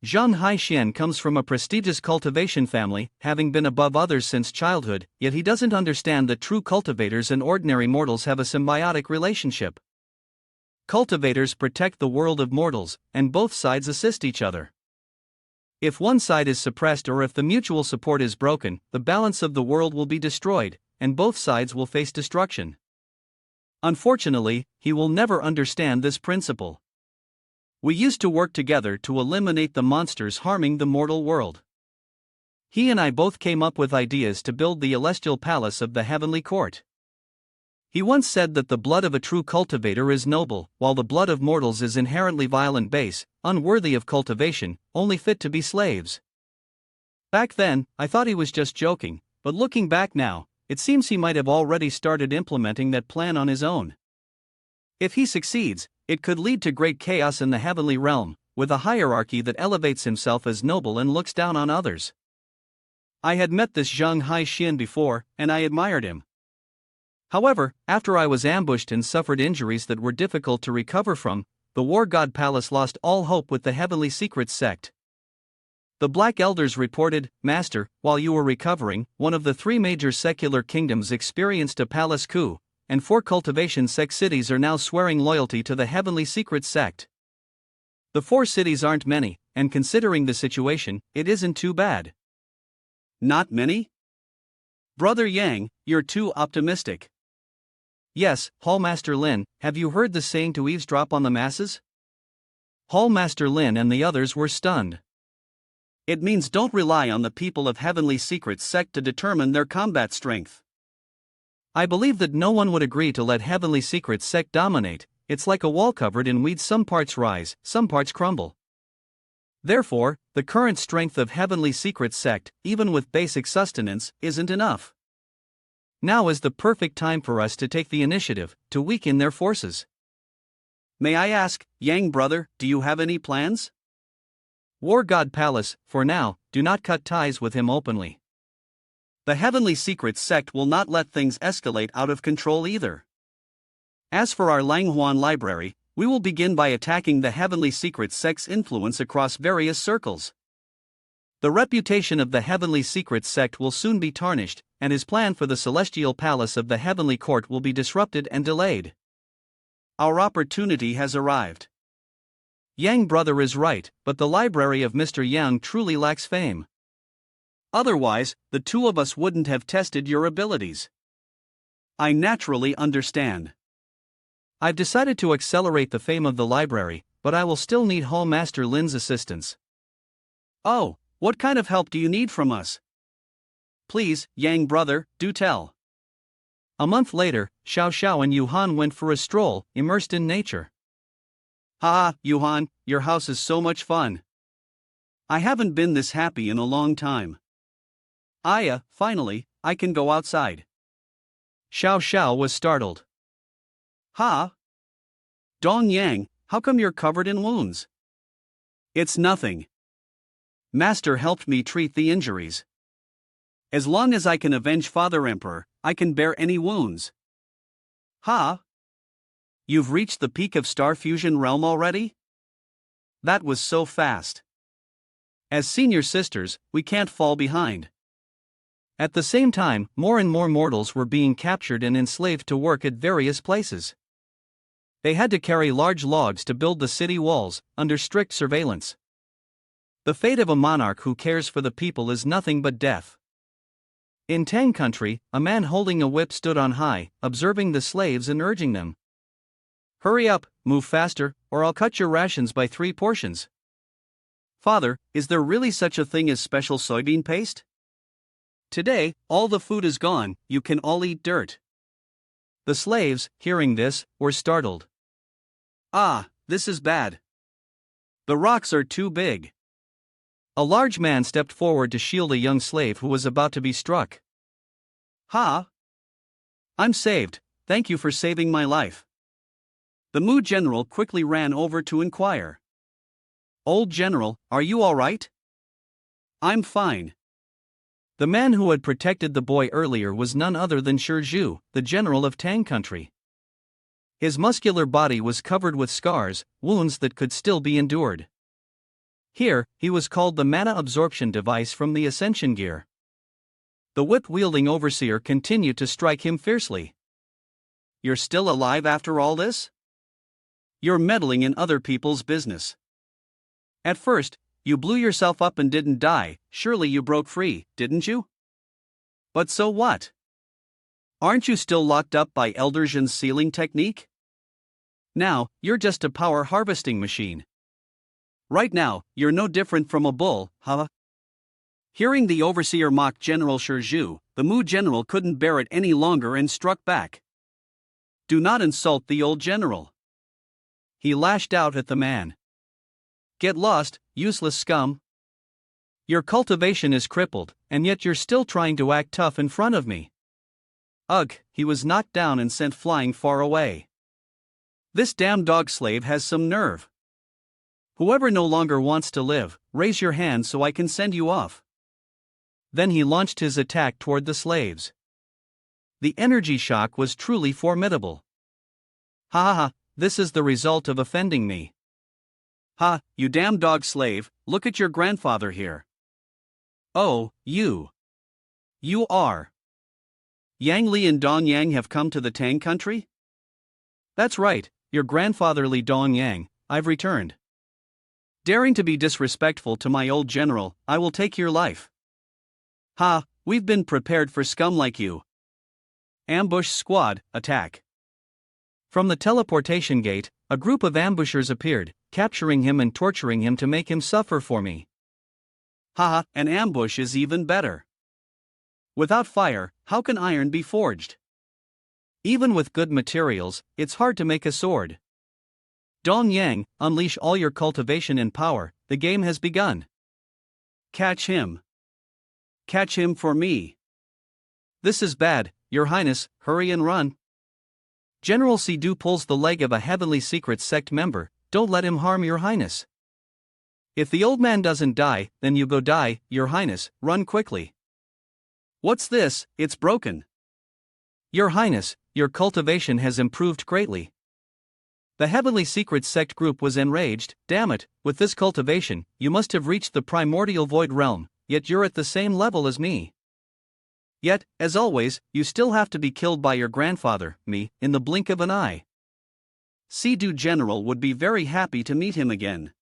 Zhang Haixian comes from a prestigious cultivation family, having been above others since childhood, yet he doesn't understand that true cultivators and ordinary mortals have a symbiotic relationship. Cultivators protect the world of mortals, and both sides assist each other. If one side is suppressed or if the mutual support is broken, the balance of the world will be destroyed, and both sides will face destruction. Unfortunately, he will never understand this principle. We used to work together to eliminate the monsters harming the mortal world. He and I both came up with ideas to build the celestial palace of the heavenly court. He once said that the blood of a true cultivator is noble, while the blood of mortals is inherently vile and base, unworthy of cultivation, only fit to be slaves. Back then, I thought he was just joking, but looking back now, it seems he might have already started implementing that plan on his own. If he succeeds, it could lead to great chaos in the heavenly realm, with a hierarchy that elevates himself as noble and looks down on others. I had met this Zhang Haixin before, and I admired him. However, after I was ambushed and suffered injuries that were difficult to recover from, the War God Palace lost all hope with the Heavenly Secrets sect. The Black Elders reported, "Master, while you were recovering, one of the 3 major secular kingdoms experienced a palace coup, and 4 cultivation sect cities are now swearing loyalty to the Heavenly Secrets sect. The 4 cities aren't many, and considering the situation, it isn't too bad." Not many? Brother Yang, you're too optimistic. Yes, Hallmaster Lin, have you heard the saying to eavesdrop on the masses? Hallmaster Lin and the others were stunned. It means don't rely on the people of Heavenly Secrets sect to determine their combat strength. I believe that no one would agree to let Heavenly Secrets sect dominate. It's like a wall covered in weeds, some parts rise, some parts crumble. Therefore, the current strength of Heavenly Secrets sect, even with basic sustenance, isn't enough. Now is the perfect time for us to take the initiative, to weaken their forces. May I ask, Yang brother, do you have any plans? War God Palace, for now, do not cut ties with him openly. The Heavenly Secrets sect will not let things escalate out of control either. As for our Langhuan library, we will begin by attacking the Heavenly Secrets sect's influence across various circles. The reputation of the Heavenly Secrets sect will soon be tarnished, and his plan for the celestial palace of the Heavenly Court will be disrupted and delayed. Our opportunity has arrived. Yang brother is right, but the library of Mr. Yang truly lacks fame. Otherwise, the 2 of us wouldn't have tested your abilities. I naturally understand. I've decided to accelerate the fame of the library, but I will still need Hallmaster Lin's assistance. Oh, what kind of help do you need from us? Please, Yang brother, do tell. A month later, Xiao Sha and Yuhan went for a stroll, immersed in nature. Ha, Yuhan, your house is so much fun. I haven't been this happy in a long time. Aya, finally, I can go outside. Xiao Sha was startled. Ha? Dong Yang, how come you're covered in wounds? It's nothing. Master helped me treat the injuries. As long as I can avenge Father Emperor, I can bear any wounds. Ha? You've reached the peak of Star Fusion realm already? That was so fast. As senior sisters, we can't fall behind. At the same time, more and more mortals were being captured and enslaved to work at various places. They had to carry large logs to build the city walls, under strict surveillance. The fate of a monarch who cares for the people is nothing but death. In Tang country, a man holding a whip stood on high, observing the slaves and urging them. Hurry up, move faster, or I'll cut your rations by 3 portions. Father, is there really such a thing as special soybean paste? Today, all the food is gone, you can all eat dirt. The slaves, hearing this, were startled. Ah, this is bad. The rocks are too big. A large man stepped forward to shield a young slave who was about to be struck. Ha! I'm saved, thank you for saving my life. The Mu general quickly ran over to inquire. Old general, are you all right? I'm fine. The man who had protected the boy earlier was none other than Shi Zhu, the general of Tang country. His muscular body was covered with scars, wounds that could still be endured. Here, he was called the mana absorption device from the Ascension gear. The whip-wielding overseer continued to strike him fiercely. You're still alive after all this? You're meddling in other people's business. At first, you blew yourself up and didn't die, surely you broke free, didn't you? But so what? Aren't you still locked up by Eldersion's sealing technique? Now, you're just a power harvesting machine. Right now, you're no different from a bull, huh? Hearing the overseer mock General Shizhu, the Mu general couldn't bear it any longer and struck back. Do not insult the old general. He lashed out at the man. Get lost, useless scum. Your cultivation is crippled, and yet you're still trying to act tough in front of me. Ugh, he was knocked down and sent flying far away. This damn dog slave has some nerve. Whoever no longer wants to live, raise your hand so I can send you off. Then he launched his attack toward the slaves. The energy shock was truly formidable. Ha ha ha, this is the result of offending me. Ha, you damn dog slave, look at your grandfather here. Oh, you. You are. Yang Li and Dong Yang have come to the Tang country? That's right, your grandfather Li Dong Yang, I've returned. Daring to be disrespectful to my old general, I will take your life. Ha, we've been prepared for scum like you. Ambush squad, attack. From the teleportation gate, a group of ambushers appeared, capturing him and torturing him to make him suffer for me. Haha, an ambush is even better. Without fire, how can iron be forged? Even with good materials, it's hard to make a sword. Dong Yang, unleash all your cultivation and power, the game has begun. Catch him. Catch him for me. This is bad, Your Highness, hurry and run. General Sidu pulls the leg of a heavenly secret sect member, don't let him harm Your Highness. If the old man doesn't die, then you go die, Your Highness, run quickly. What's this, it's broken. Your Highness, your cultivation has improved greatly. The heavenly secret sect group was enraged, damn it, with this cultivation, you must have reached the primordial void realm, yet you're at the same level as me. Yet, as always, you still have to be killed by your grandfather, me, in the blink of an eye. Sidu General would be very happy to meet him again.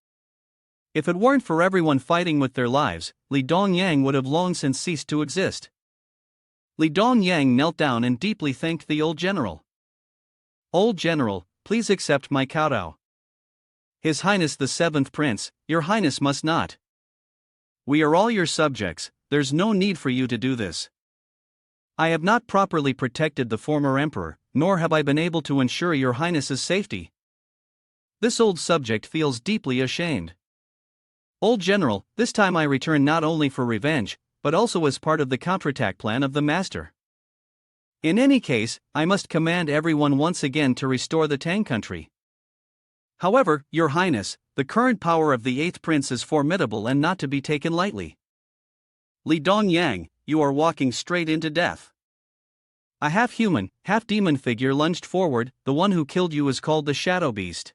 If it weren't for everyone fighting with their lives, Li Dong Yang would have long since ceased to exist. Li Dong Yang knelt down and deeply thanked the old general. Old general, please accept my kowtow. His Highness the Seventh Prince, Your Highness must not. We are all your subjects, there's no need for you to do this. I have not properly protected the former emperor, nor have I been able to ensure Your Highness's safety. This old subject feels deeply ashamed. Old general, this time I return not only for revenge, but also as part of the counterattack plan of the master. In any case, I must command everyone once again to restore the Tang country. However, Your Highness, the current power of the Eighth Prince is formidable and not to be taken lightly. Li Dong Yang, you are walking straight into death. A half-human, half-demon figure lunged forward, the one who killed you is called the Shadow Beast.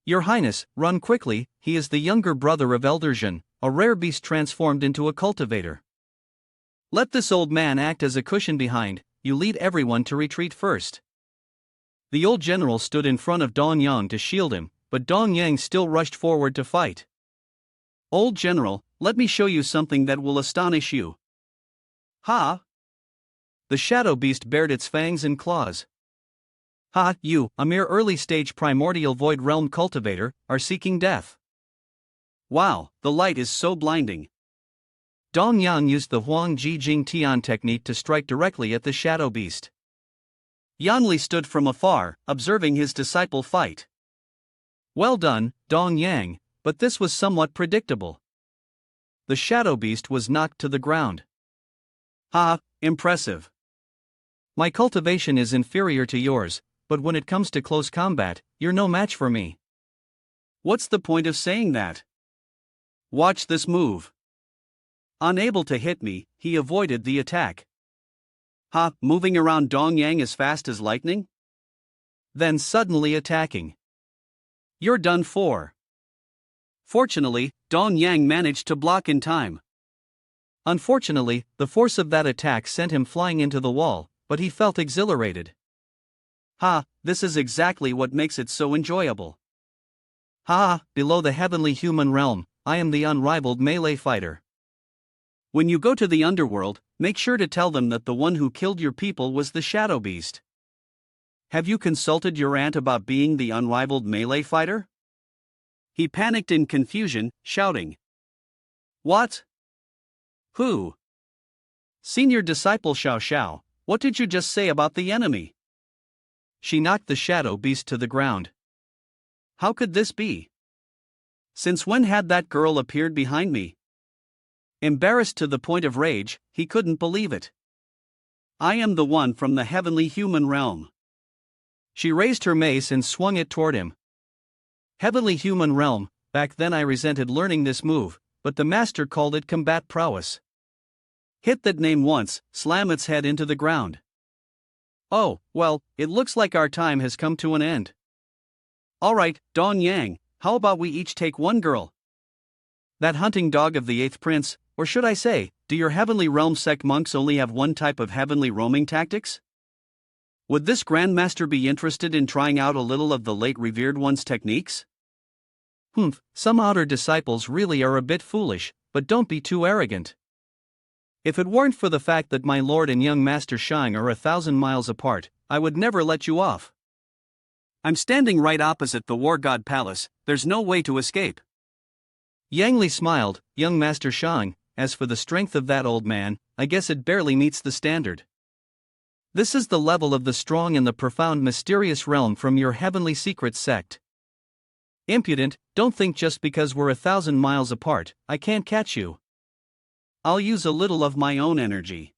Your Highness, run quickly, he is the younger brother of Eldersion, a rare beast transformed into a cultivator. Let this old man act as a cushion behind, you lead everyone to retreat first. The old general stood in front of Dong Yang to shield him, but Dong Yang still rushed forward to fight. Old general, let me show you something that will astonish you. Ha! The shadow beast bared its fangs and claws. Ha! You, a mere early-stage primordial void realm cultivator, are seeking death. Wow, the light is so blinding. Dong Yang used the Huang Ji Jing Tian technique to strike directly at the shadow beast. Yanli stood from afar, observing his disciple fight. Well done, Dong Yang, but this was somewhat predictable. The shadow beast was knocked to the ground. Ha, impressive. My cultivation is inferior to yours, but when it comes to close combat, you're no match for me. What's the point of saying that? Watch this move. Unable to hit me, he avoided the attack. Ha, moving around Dong Yang as fast as lightning? Then suddenly attacking. You're done for. Fortunately, Dong Yang managed to block in time. Unfortunately, the force of that attack sent him flying into the wall, but he felt exhilarated. Ha, this is exactly what makes it so enjoyable. Ha, below the heavenly human realm, I am the unrivaled melee fighter. When you go to the underworld, make sure to tell them that the one who killed your people was the shadow beast. Have you consulted your aunt about being the unrivaled melee fighter? He panicked in confusion, shouting. What? Who? Senior disciple Xiao Sha, what did you just say about the enemy? She knocked the shadow beast to the ground. How could this be? Since when had that girl appeared behind me? Embarrassed to the point of rage, he couldn't believe it. I am the one from the heavenly human realm. She raised her mace and swung it toward him. Heavenly human realm, back then I resented learning this move, but the master called it combat prowess. Hit that name once, slam its head into the ground. Oh, well, it looks like our time has come to an end. Alright, Dong Yang, how about we each take one girl? That hunting dog of the 8th prince, or should I say, do your heavenly realm sect monks only have one type of heavenly roaming tactics? Would this grandmaster be interested in trying out a little of the late revered one's techniques? Some outer disciples really are a bit foolish, but don't be too arrogant. If it weren't for the fact that my lord and young master Shang are 1,000 miles apart, I would never let you off. I'm standing right opposite the war god palace, there's no way to escape. Yang Li smiled, young master Shang, as for the strength of that old man, I guess it barely meets the standard. This is the level of the strong in the profound mysterious realm from your heavenly secret sect. Impudent, don't think just because we're 1,000 miles apart, I can't catch you. I'll use a little of my own energy.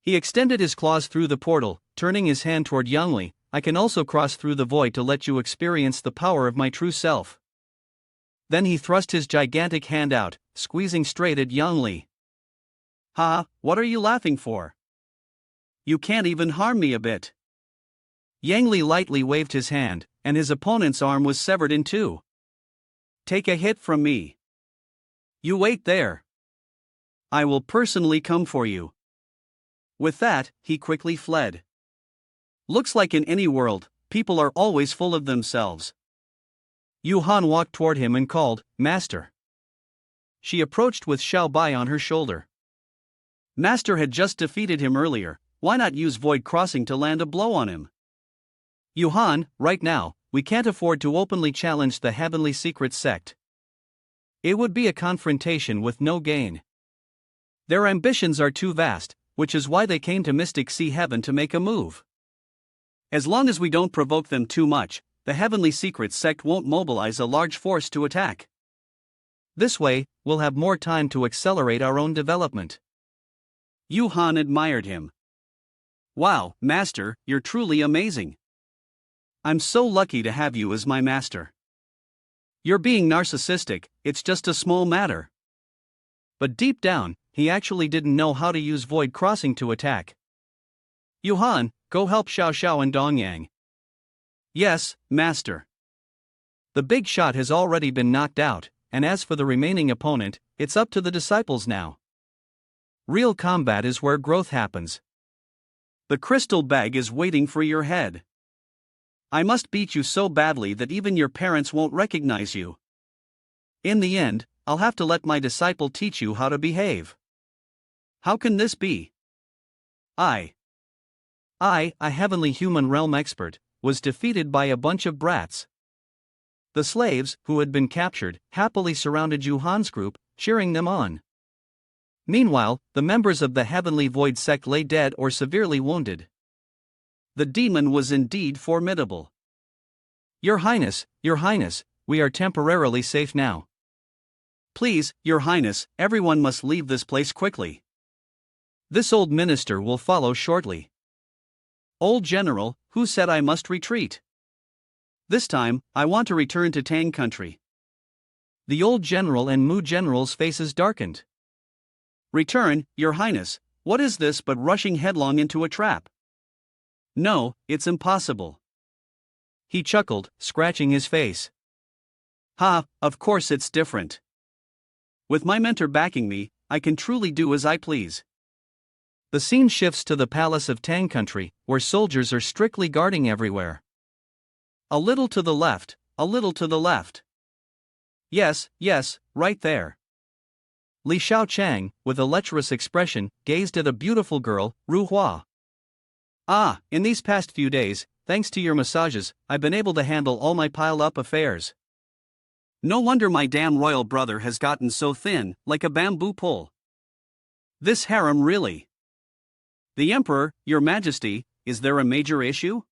He extended his claws through the portal, turning his hand toward Yang Li. I can also cross through the void to let you experience the power of my true self. Then he thrust his gigantic hand out, squeezing straight at Yang Li. Ha, what are you laughing for? You can't even harm me a bit. Yang Li lightly waved his hand, and his opponent's arm was severed in two. Take a hit from me. You wait there. I will personally come for you. With that, he quickly fled. Looks like in any world, people are always full of themselves. Huan walked toward him and called, Master. She approached with Xiao Bai on her shoulder. Master had just defeated him earlier, why not use void crossing to land a blow on him? Huan, right now, we can't afford to openly challenge the heavenly secret sect. It would be a confrontation with no gain. Their ambitions are too vast, which is why they came to Mystic Sea Heaven to make a move. As long as we don't provoke them too much, the heavenly secret sect won't mobilize a large force to attack. This way, we'll have more time to accelerate our own development. Huan admired him. Wow, Master, you're truly amazing. I'm so lucky to have you as my master. You're being narcissistic, it's just a small matter. But deep down, he actually didn't know how to use void crossing to attack. Huan, go help Xiao Sha and Dong Yang. Yes, Master. The big shot has already been knocked out, and as for the remaining opponent, it's up to the disciples now. Real combat is where growth happens. The crystal bag is waiting for your head. I must beat you so badly that even your parents won't recognize you. In the end, I'll have to let my disciple teach you how to behave. How can this be? I, a heavenly human realm expert, was defeated by a bunch of brats. The slaves, who had been captured, happily surrounded Huan's group, cheering them on. Meanwhile, the members of the heavenly void sect lay dead or severely wounded. The demon was indeed formidable. Your Highness, we are temporarily safe now. Please, Your Highness, everyone must leave this place quickly. This old minister will follow shortly. Old General, who said I must retreat? This time, I want to return to Tang country. The old general and Mu general's faces darkened. Return, Your Highness, what is this but rushing headlong into a trap? No, it's impossible. He chuckled, scratching his face. Ha, of course it's different. With my mentor backing me, I can truly do as I please. The scene shifts to the palace of Tang country, where soldiers are strictly guarding everywhere. A little to the left, a little to the left. Yes, yes, right there. Li Xiaochang, with a lecherous expression, gazed at a beautiful girl, Ru Hua. Ah, in these past few days, thanks to your massages, I've been able to handle all my piled-up affairs. No wonder my damn royal brother has gotten so thin, like a bamboo pole. This harem really. The Emperor, Your Majesty, is there a major issue?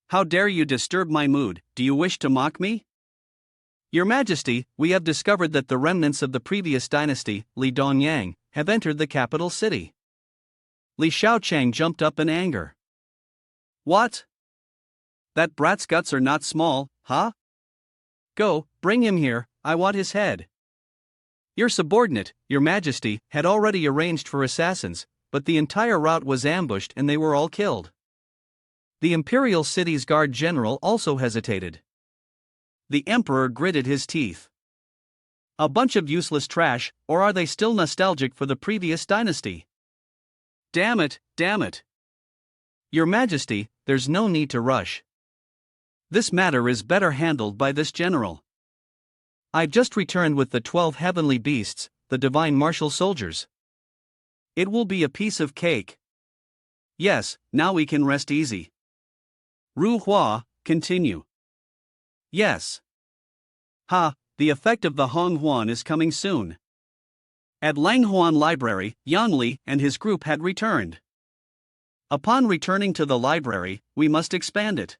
How dare you disturb my mood, do you wish to mock me? Your Majesty, we have discovered that the remnants of the previous dynasty, Li Dongyang, have entered the capital city. Li Xiaochang jumped up in anger. What? That brat's guts are not small, huh? Go, bring him here, I want his head. Your subordinate, Your Majesty, had already arranged for assassins, but the entire route was ambushed and they were all killed. The imperial city's guard general also hesitated. The emperor gritted his teeth. A bunch of useless trash, or are they still nostalgic for the previous dynasty? Damn it, damn it. Your Majesty, there's no need to rush. This matter is better handled by this general. I've just returned with the 12 heavenly beasts, the divine martial soldiers. It will be a piece of cake. Yes, now we can rest easy. Ru Hua, continue. Yes. The effect of the Hong Huan is coming soon. At Langhuan Library, Yang Li and his group had returned. Upon returning to the library, we must expand it.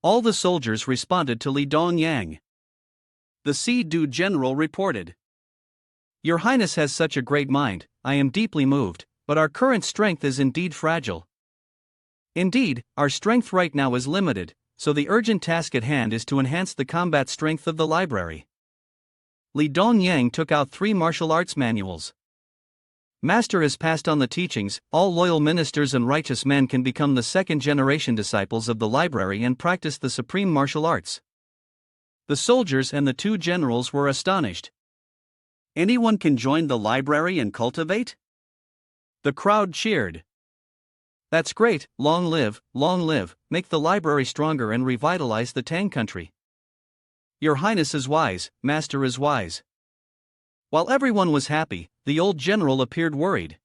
All the soldiers responded to Li Dongyang. The Si-Du general reported. Your Highness has such a great mind, I am deeply moved, but our current strength is indeed fragile. Indeed, our strength right now is limited, so the urgent task at hand is to enhance the combat strength of the library. Li Dongyang took out 3 martial arts manuals. Master has passed on the teachings, all loyal ministers and righteous men can become the second-generation disciples of the library and practice the supreme martial arts. The soldiers and the 2 generals were astonished. Anyone can join the library and cultivate? The crowd cheered. That's great, long live, make the library stronger and revitalize the Tang country. Your Highness is wise, Master is wise. While everyone was happy, the old general appeared worried.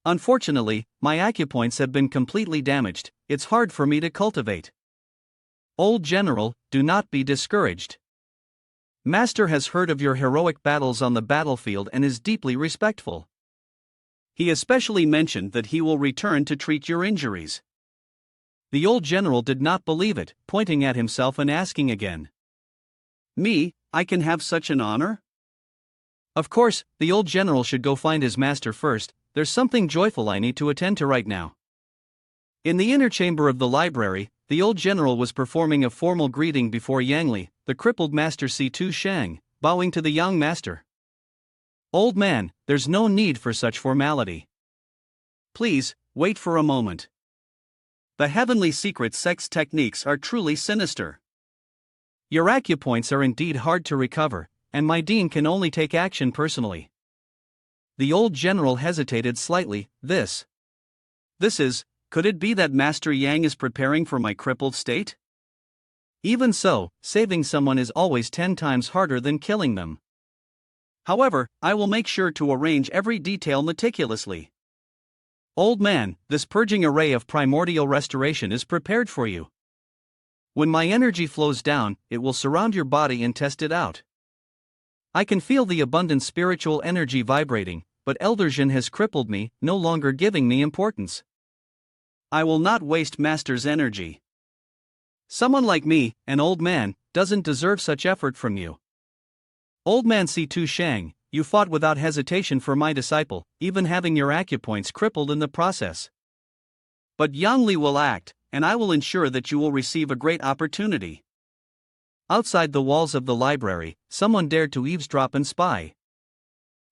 Unfortunately, my acupoints have been completely damaged, it's hard for me to cultivate. Old general, do not be discouraged. Master has heard of your heroic battles on the battlefield and is deeply respectful. He especially mentioned that he will return to treat your injuries. The old general did not believe it, pointing at himself and asking again. Me, I can have such an honor? Of course, the old general should go find his master first, there's something joyful I need to attend to right now. In the inner chamber of the library, the old general was performing a formal greeting before Yang Li, the crippled master C2 Shang, bowing to the young master. Old man, there's no need for such formality. Please, wait for a moment. The heavenly secret sex techniques are truly sinister. Your acupoints are indeed hard to recover, and my dean can only take action personally. The old general hesitated slightly. This is, could it be that Master Yang is preparing for my crippled state? Even so, saving someone is always 10 times harder than killing them. However, I will make sure to arrange every detail meticulously. Old man, this purging array of primordial restoration is prepared for you. When my energy flows down, it will surround your body and test it out. I can feel the abundant spiritual energy vibrating, but Elder Jin has crippled me, no longer giving me importance. I will not waste Master's energy. Someone like me, an old man, doesn't deserve such effort from you. Old man C2 Shang, you fought without hesitation for my disciple, even having your acupoints crippled in the process. But Yang Li will act, and I will ensure that you will receive a great opportunity. Outside the walls of the library, someone dared to eavesdrop and spy.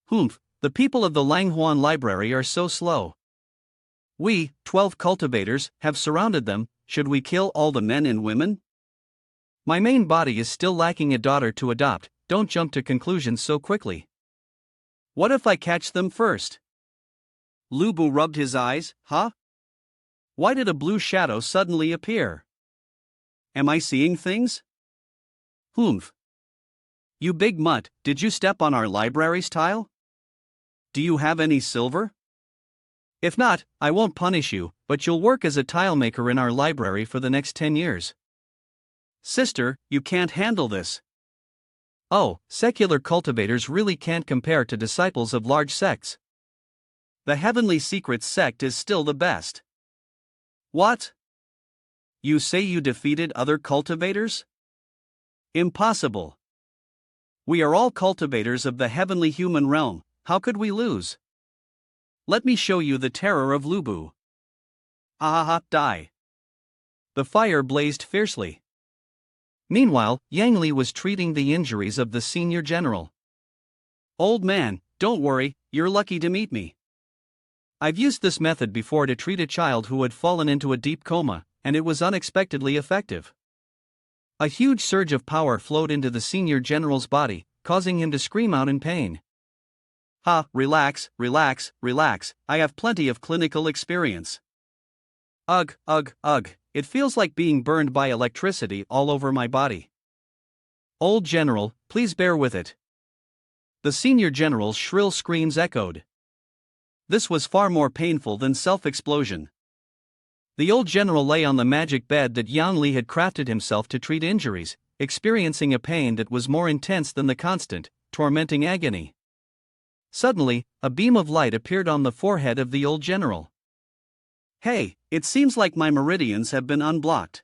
Humph, the people of the Langhuan library are so slow. We, 12 cultivators, have surrounded them, should we kill all the men and women? My main body is still lacking a daughter to adopt, don't jump to conclusions so quickly. What if I catch them first? Lu Bu rubbed his eyes. Huh? Why did a blue shadow suddenly appear? Am I seeing things? Humph. You big mutt, did you step on our library's tile? Do you have any silver? If not, I won't punish you, but you'll work as a tile maker in our library for the next 10 years. Sister, you can't handle this. Oh, secular cultivators really can't compare to disciples of large sects. The Heavenly Secrets sect is still the best. What? You say you defeated other cultivators? Impossible. We are all cultivators of the heavenly human realm, how could we lose? Let me show you the terror of Lu Bu. Ah, die. The fire blazed fiercely. Meanwhile, Yang Li was treating the injuries of the senior general. Old man, don't worry, you're lucky to meet me. I've used this method before to treat a child who had fallen into a deep coma, and it was unexpectedly effective. A huge surge of power flowed into the senior general's body, causing him to scream out in pain. Ha, relax, relax, relax, I have plenty of clinical experience. Ugh, ugh, ugh, it feels like being burned by electricity all over my body. Old general, please bear with it. The senior general's shrill screams echoed. This was far more painful than self-explosion. The old general lay on the magic bed that Yang Li had crafted himself to treat injuries, experiencing a pain that was more intense than the constant, tormenting agony. Suddenly, a beam of light appeared on the forehead of the old general. Hey, it seems like my meridians have been unblocked.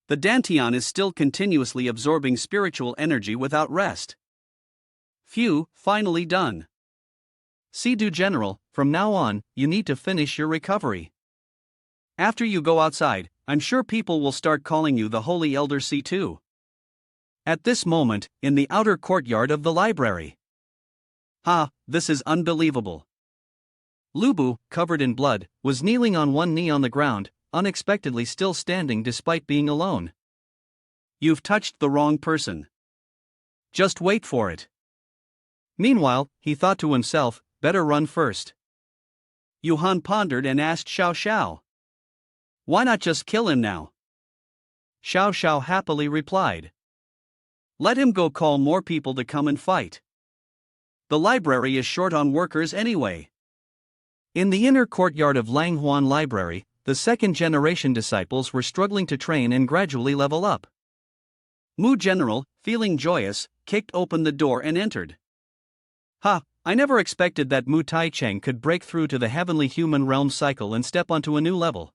The Dantian is still continuously absorbing spiritual energy without rest. Phew, finally done. See-do General, from now on, you need to finish your recovery. After you go outside, I'm sure people will start calling you the Holy Elder C2. At this moment, in the outer courtyard of the library. Ha, this is unbelievable. Lu Bu, covered in blood, was kneeling on one knee on the ground, unexpectedly still standing despite being alone. You've touched the wrong person. Just wait for it. Meanwhile, he thought to himself, better run first. Yuhan pondered and asked Xiao Sha. Why not just kill him now? Xiao Sha happily replied. Let him go call more people to come and fight. The library is short on workers anyway. In the inner courtyard of Huan Library, the second-generation disciples were struggling to train and gradually level up. Mu General, feeling joyous, kicked open the door and entered. Ha, I never expected that Mu Taicheng could break through to the heavenly human realm cycle and step onto a new level.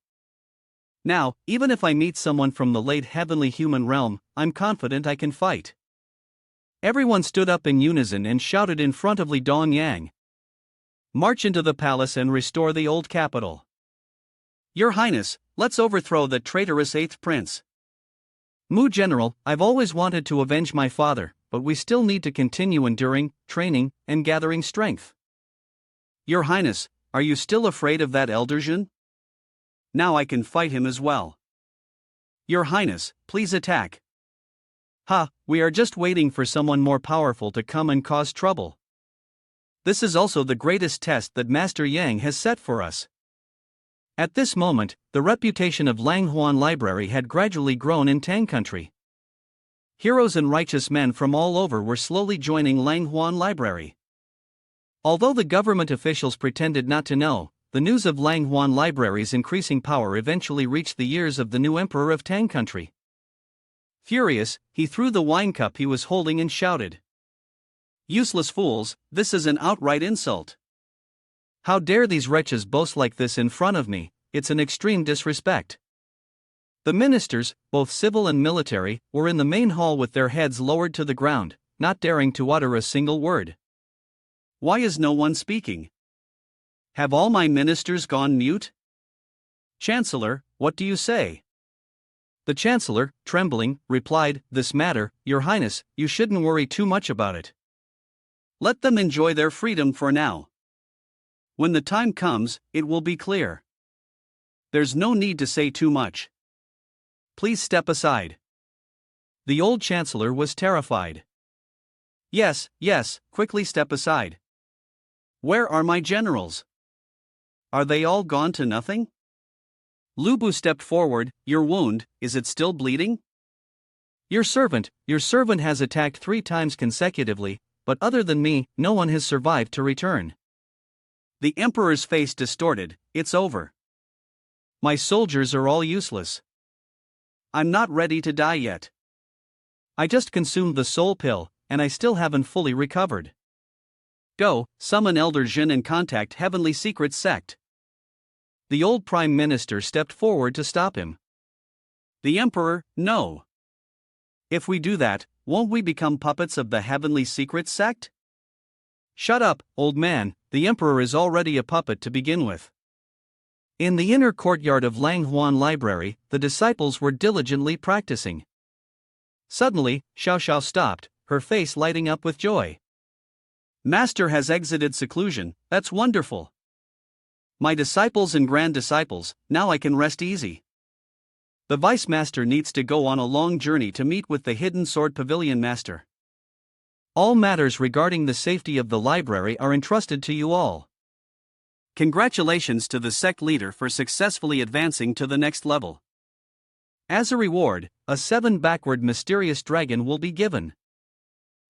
Now, even if I meet someone from the late heavenly human realm, I'm confident I can fight. Everyone stood up in unison and shouted in front of Li Dongyang. March into the palace and restore the old capital. Your Highness, let's overthrow the traitorous 8th prince. Mu General, I've always wanted to avenge my father, but we still need to continue enduring, training, and gathering strength. Your Highness, are you still afraid of that Elder Jin? Now I can fight him as well. Your Highness, please attack. Ha, we are just waiting for someone more powerful to come and cause trouble. This is also the greatest test that Master Yang has set for us. At this moment, the reputation of Huan Library had gradually grown in Tang country. Heroes and righteous men from all over were slowly joining Huan Library. Although the government officials pretended not to know, the news of Huan Library's increasing power eventually reached the ears of the new emperor of Tang country. Furious, he threw the wine cup he was holding and shouted. Useless fools, this is an outright insult. How dare these wretches boast like this in front of me, it's an extreme disrespect. The ministers, both civil and military, were in the main hall with their heads lowered to the ground, not daring to utter a single word. Why is no one speaking? Have all my ministers gone mute? Chancellor, what do you say? The Chancellor, trembling, replied, This matter, Your Highness, you shouldn't worry too much about it. Let them enjoy their freedom for now. When the time comes, it will be clear. There's no need to say too much. Please step aside. The old Chancellor was terrified. Yes, quickly step aside. Where are my generals? Are they all gone to nothing? Lubu stepped forward. Your wound, is it still bleeding? Your servant has attacked 3 times consecutively, but other than me, no one has survived to return. The emperor's face distorted. It's over. My soldiers are all useless. I'm not ready to die yet. I just consumed the soul pill, and I still haven't fully recovered. Go, summon Elder Jin and contact Heavenly Secret Sect. The old Prime Minister stepped forward to stop him. The Emperor, no. If we do that, won't we become puppets of the Heavenly Secret Sect? Shut up, old man, the Emperor is already a puppet to begin with. In the inner courtyard of Huan Library, the disciples were diligently practicing. Suddenly, Xiao Sha stopped, her face lighting up with joy. Master has exited seclusion, that's wonderful. My disciples and grand disciples, now I can rest easy. The Vice Master needs to go on a long journey to meet with the Hidden Sword Pavilion Master. All matters regarding the safety of the library are entrusted to you all. Congratulations to the sect leader for successfully advancing to the next level. As a reward, a 7-backward mysterious dragon will be given.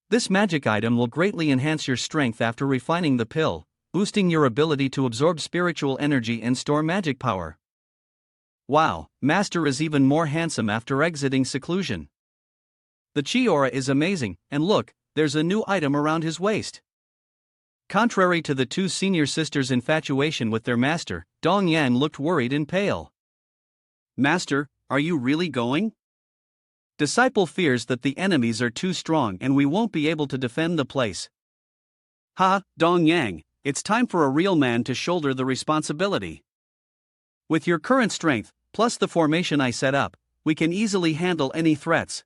This magic item will greatly enhance your strength after refining the pill, boosting your ability to absorb spiritual energy and store magic power. Wow, Master is even more handsome after exiting seclusion. The chi aura is amazing, and look, there's a new item around his waist. Contrary to the 2 senior sisters' infatuation with their master, Dong Yang looked worried and pale. Master, are you really going? Disciple fears that the enemies are too strong and we won't be able to defend the place. Ha, Dong Yang, it's time for a real man to shoulder the responsibility. With your current strength, plus the formation I set up, we can easily handle any threats.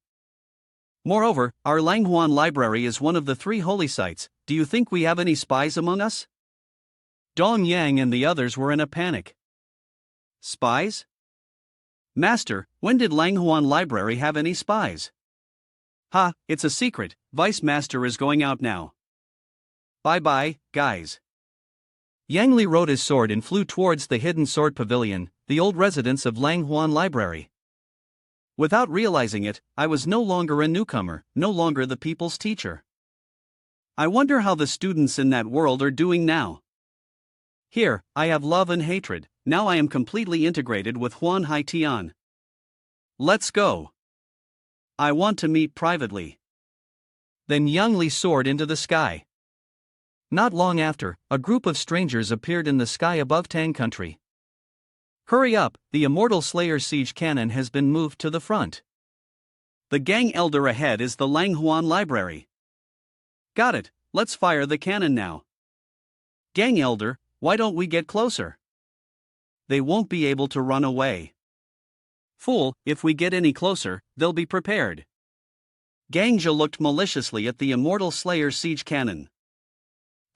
Moreover, our Huan library is one of the 3 holy sites. Do you think we have any spies among us? Dong Yang and the others were in a panic. Spies? Master, when did Huan library have any spies? Ha, it's a secret, Vice Master is going out now. Bye-bye, guys. Yang Li rode his sword and flew towards the Hidden Sword Pavilion, the old residence of Huan library. Without realizing it, I was no longer a newcomer, no longer the people's teacher. I wonder how the students in that world are doing now. Here, I have love and hatred, now I am completely integrated with Huan Haitian. Let's go. I want to meet privately. Then Yang Li soared into the sky. Not long after, a group of strangers appeared in the sky above Tang country. Hurry up, the Immortal Slayer siege cannon has been moved to the front. The gang elder ahead is the Huan library. Got it, let's fire the cannon now. Gang elder, why don't we get closer? They won't be able to run away. Fool, if we get any closer, they'll be prepared. Gangja looked maliciously at the Immortal Slayer siege cannon.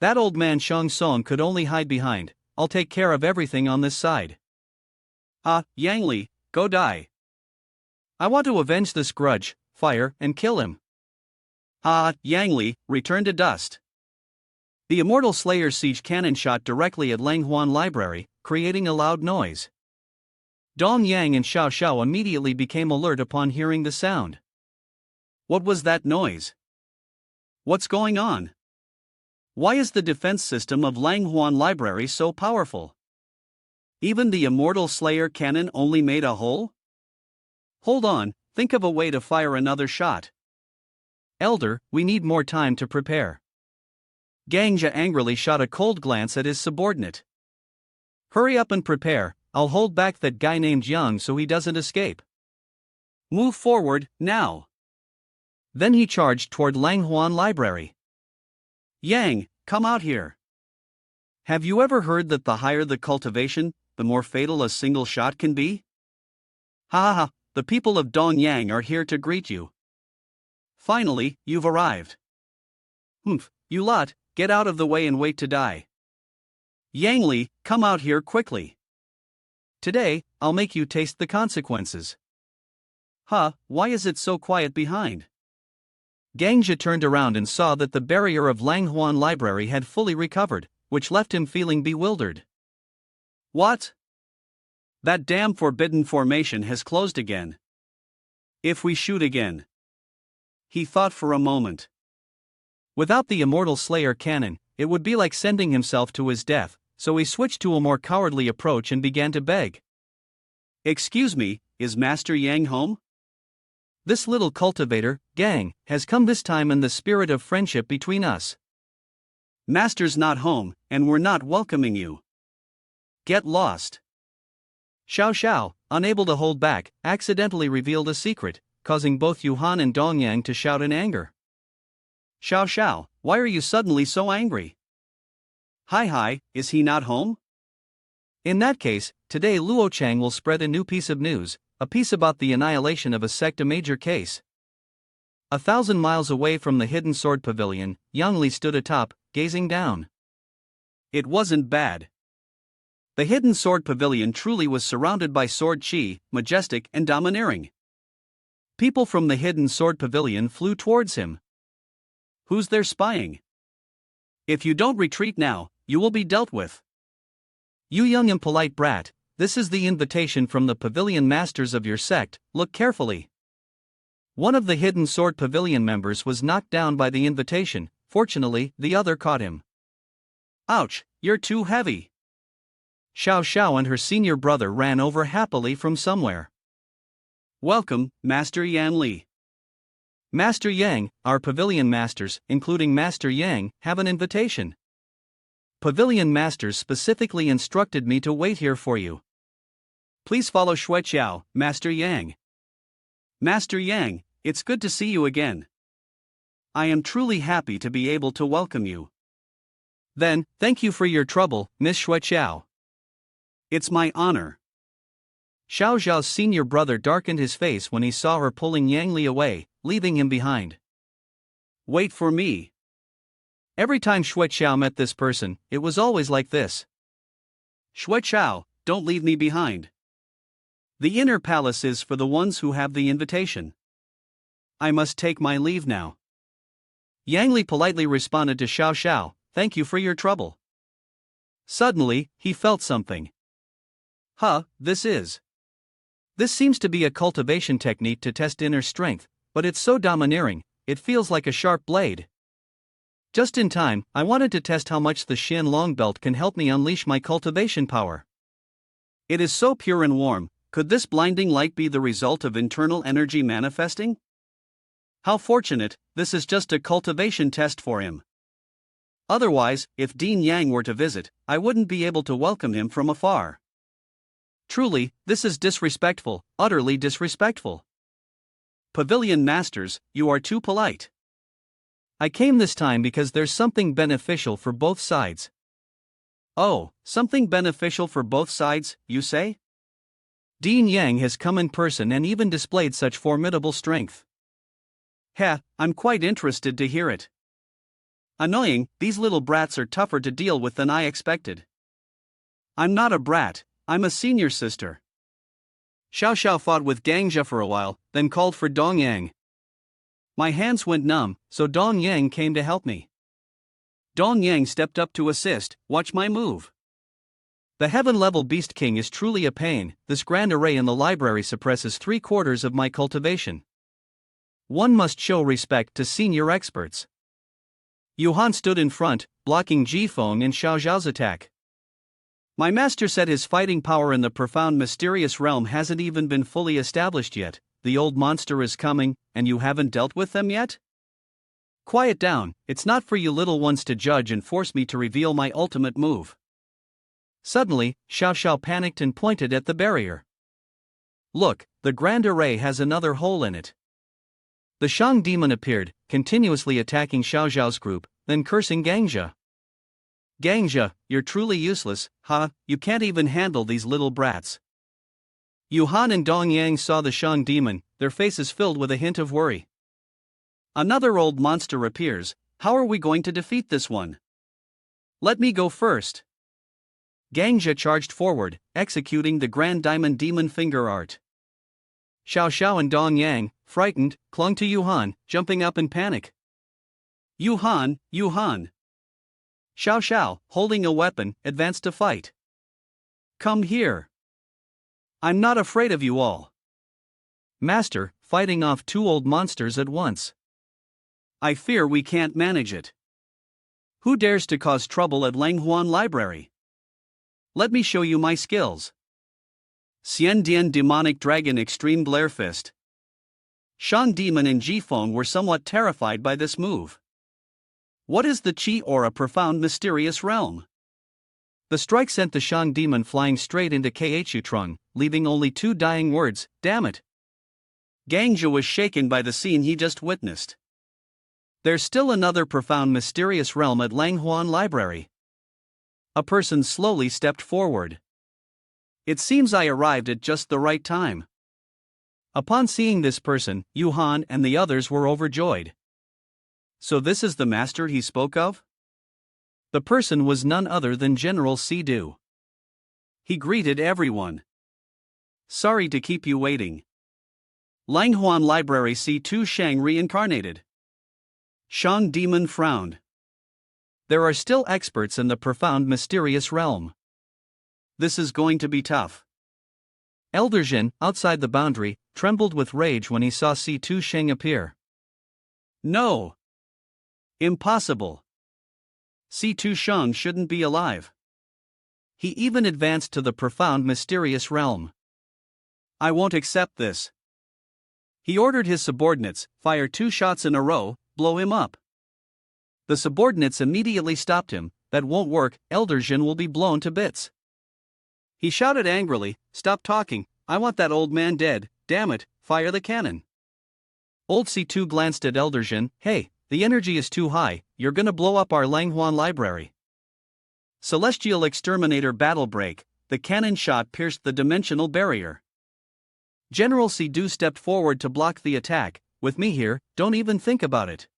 That old man Shang Song could only hide behind. I'll take care of everything on this side. Ah, Yang Li, go die. I want to avenge this grudge, fire, and kill him. Ah, Yang Li, return to dust. The Immortal Slayer siege cannon shot directly at Huan library, creating a loud noise. Dong Yang and Xiao Sha immediately became alert upon hearing the sound. What was that noise? What's going on? Why is the defense system of Huan library so powerful? Even the Immortal Slayer cannon only made a hole? Hold on, think of a way to fire another shot. Elder, we need more time to prepare. Gangja angrily shot a cold glance at his subordinate. Hurry up and prepare, I'll hold back that guy named Yang so he doesn't escape. Move forward, now. Then he charged toward Huan library. Yang, come out here. Have you ever heard that the higher the cultivation, the more fatal a single shot can be? Ha ha ha, the people of Dong Yang are here to greet you. Finally, you've arrived. Humph, you lot, get out of the way and wait to die. Yang Li, come out here quickly. Today, I'll make you taste the consequences. Huh, why is it so quiet behind? Gangja turned around and saw that the barrier of Huan library had fully recovered, which left him feeling bewildered. What? That damn forbidden formation has closed again. If we shoot again. He thought for a moment. Without the immortal Slayer cannon, it would be like sending himself to his death, so he switched to a more cowardly approach and began to beg. Excuse me, is Master Yang home? This little cultivator, Gang, has come this time in the spirit of friendship between us. Master's not home, and we're not welcoming you. Get lost. Xiao Sha, unable to hold back, accidentally revealed a secret, causing both Yuhan and Dongyang to shout in anger. Xiao Sha, why are you suddenly so angry? Hi, is he not home? In that case, today Luo Chang will spread a new piece of news, a piece about the annihilation of a sect, a major case. 1,000 miles away from the hidden sword pavilion, Yang Li stood atop, gazing down. It wasn't bad. The hidden sword pavilion truly was surrounded by sword chi, majestic and domineering. People from the hidden sword pavilion flew towards him. Who's there spying? If you don't retreat now, you will be dealt with. You young impolite brat, this is the invitation from the pavilion masters of your sect, look carefully. One of the hidden sword pavilion members was knocked down by the invitation, fortunately, the other caught him. Ouch, you're too heavy. Xiao Sha and her senior brother ran over happily from somewhere. Welcome, Master Yan Li. Master Yang, our pavilion masters, including Master Yang, have an invitation. Pavilion masters specifically instructed me to wait here for you. Please follow Shui Qiao, Master Yang. Master Yang, it's good to see you again. I am truly happy to be able to welcome you. Then, thank you for your trouble, Miss Shui Qiao. It's my honor. Xiao Zhao's senior brother darkened his face when he saw her pulling Yang Li away, leaving him behind. Wait for me. Every time Shui Qiao met this person, it was always like this. Shui Qiao, don't leave me behind. The inner palace is for the ones who have the invitation. I must take my leave now. Yang Li politely responded to Xiao Sha, thank you for your trouble. Suddenly, he felt something. This seems to be a cultivation technique to test inner strength, but it's so domineering, it feels like a sharp blade. Just in time, I wanted to test how much the Shin Long Belt can help me unleash my cultivation power. It is so pure and warm, could this blinding light be the result of internal energy manifesting? How fortunate, this is just a cultivation test for him. Otherwise, if Dean Yang were to visit, I wouldn't be able to welcome him from afar. Truly, this is disrespectful, utterly disrespectful. Pavilion masters, you are too polite. I came this time because there's something beneficial for both sides. Oh, something beneficial for both sides, you say? Dean Yang has come in person and even displayed such formidable strength. I'm quite interested to hear it. Annoying, these little brats are tougher to deal with than I expected. I'm not a brat, I'm a senior sister. Xiao Sha fought with Gangjia for a while, then called for Dongyang. My hands went numb, so Dongyang came to help me. Dongyang stepped up to assist, watch my move. The heaven-level Beast King is truly a pain, this grand array in the library suppresses 3/4 of my cultivation. One must show respect to senior experts. Yuhan stood in front, blocking Jifeng and Xiao Zhao's attack. My master said his fighting power in the profound mysterious realm hasn't even been fully established yet. The old monster is coming, and you haven't dealt with them yet? Quiet down, it's not for you little ones to judge and force me to reveal my ultimate move. Suddenly, Xiao Sha panicked and pointed at the barrier. Look, the grand array has another hole in it. The Shang demon appeared, continuously attacking Xiao Zhao's group, then cursing Gangjia. Gangjia, you're truly useless, you can't even handle these little brats. Yuhan and Dongyang saw the Shang demon, their faces filled with a hint of worry. Another old monster appears, how are we going to defeat this one? Let me go first. Gangjia charged forward, executing the Grand Diamond Demon Finger Art. Xiao Sha and Dongyang, frightened, clung to Yuhan, jumping up in panic. Yuhan! Xiao Sha, holding a weapon, advanced to fight. Come here. I'm not afraid of you all. Master, fighting off two old monsters at once. I fear we can't manage it. Who dares to cause trouble at Huan Library? Let me show you my skills. Xian Dian Demonic Dragon Extreme Blare Fist. Shang Demon and Jifeng were somewhat terrified by this move. What is the Qi Aura Profound Mysterious Realm? The strike sent the Shang Demon flying straight into Khutrung, leaving only two dying words, damn it. Gangja was shaken by the scene he just witnessed. There's still another profound mysterious realm at Huan Library. A person slowly stepped forward. It seems I arrived at just the right time. Upon seeing this person, Yuhan and the others were overjoyed. So this is the master he spoke of? The person was none other than General Sidu. He greeted everyone. Sorry to keep you waiting. Huan Library C2 Shang reincarnated. Shang Demon frowned. There are still experts in the profound mysterious realm. This is going to be tough. Elder Jin, outside the boundary, trembled with rage when he saw C2 Shang appear. No! Impossible! C2 Shang shouldn't be alive. He even advanced to the profound mysterious realm. I won't accept this. He ordered his subordinates, fire 2 shots in a row, blow him up. The subordinates immediately stopped him. That won't work, Elder Jin will be blown to bits. He shouted angrily, stop talking, I want that old man dead, damn it, fire the cannon. Old C2 glanced at Elder Jin, hey, the energy is too high, you're gonna blow up our Huan Library. Celestial Exterminator Battle Break, the cannon shot pierced the dimensional barrier. General Sidu stepped forward to block the attack, with me here, don't even think about it.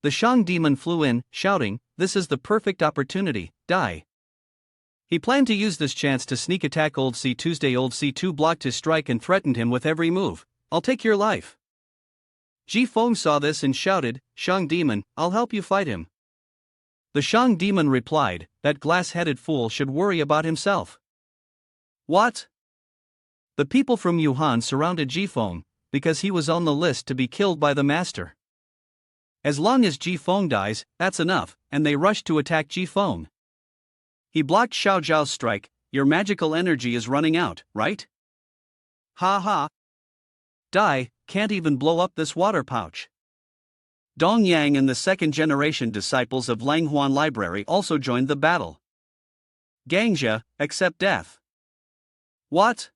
The Shang Demon flew in, shouting, this is the perfect opportunity, die. He planned to use this chance to sneak attack Old C2. Old C2 blocked his strike and threatened him with every move, I'll take your life. Jifeng saw this and shouted, Shang Demon, I'll help you fight him. The Shang Demon replied, that glass-headed fool should worry about himself. What? The people from Yuhan surrounded Jifeng, because he was on the list to be killed by the master. As long as Jifeng dies, that's enough, and they rushed to attack Jifeng. He blocked Xiao Zhao's strike, your magical energy is running out, right? Ha ha. Die, can't even blow up this water pouch. Dong Yang and the second-generation disciples of Huan Library also joined the battle. Gangja, accept death. What?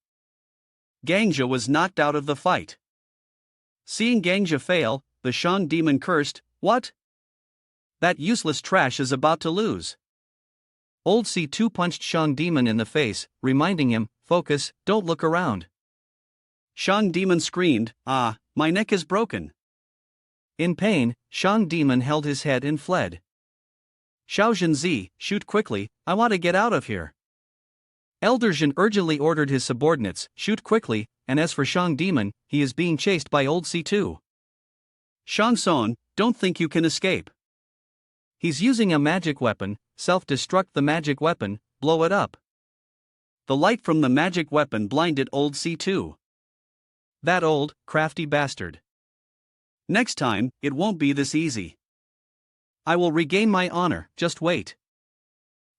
Gangja was knocked out of the fight. Seeing Gangja fail, the Shang Demon cursed, what? That useless trash is about to lose. Old C2 punched Shang Demon in the face, reminding him, focus, don't look around. Shang Demon screamed, ah, my neck is broken. In pain, Shang Demon held his head and fled. Xiao Zhenzi, shoot quickly, I want to get out of here. Elder Jin urgently ordered his subordinates, shoot quickly, and as for Shang Demon, he is being chased by Old C2. Shang Son, don't think you can escape. He's using a magic weapon, self-destruct the magic weapon, blow it up. The light from the magic weapon blinded Old C2. That old, crafty bastard. Next time, it won't be this easy. I will regain my honor, just wait.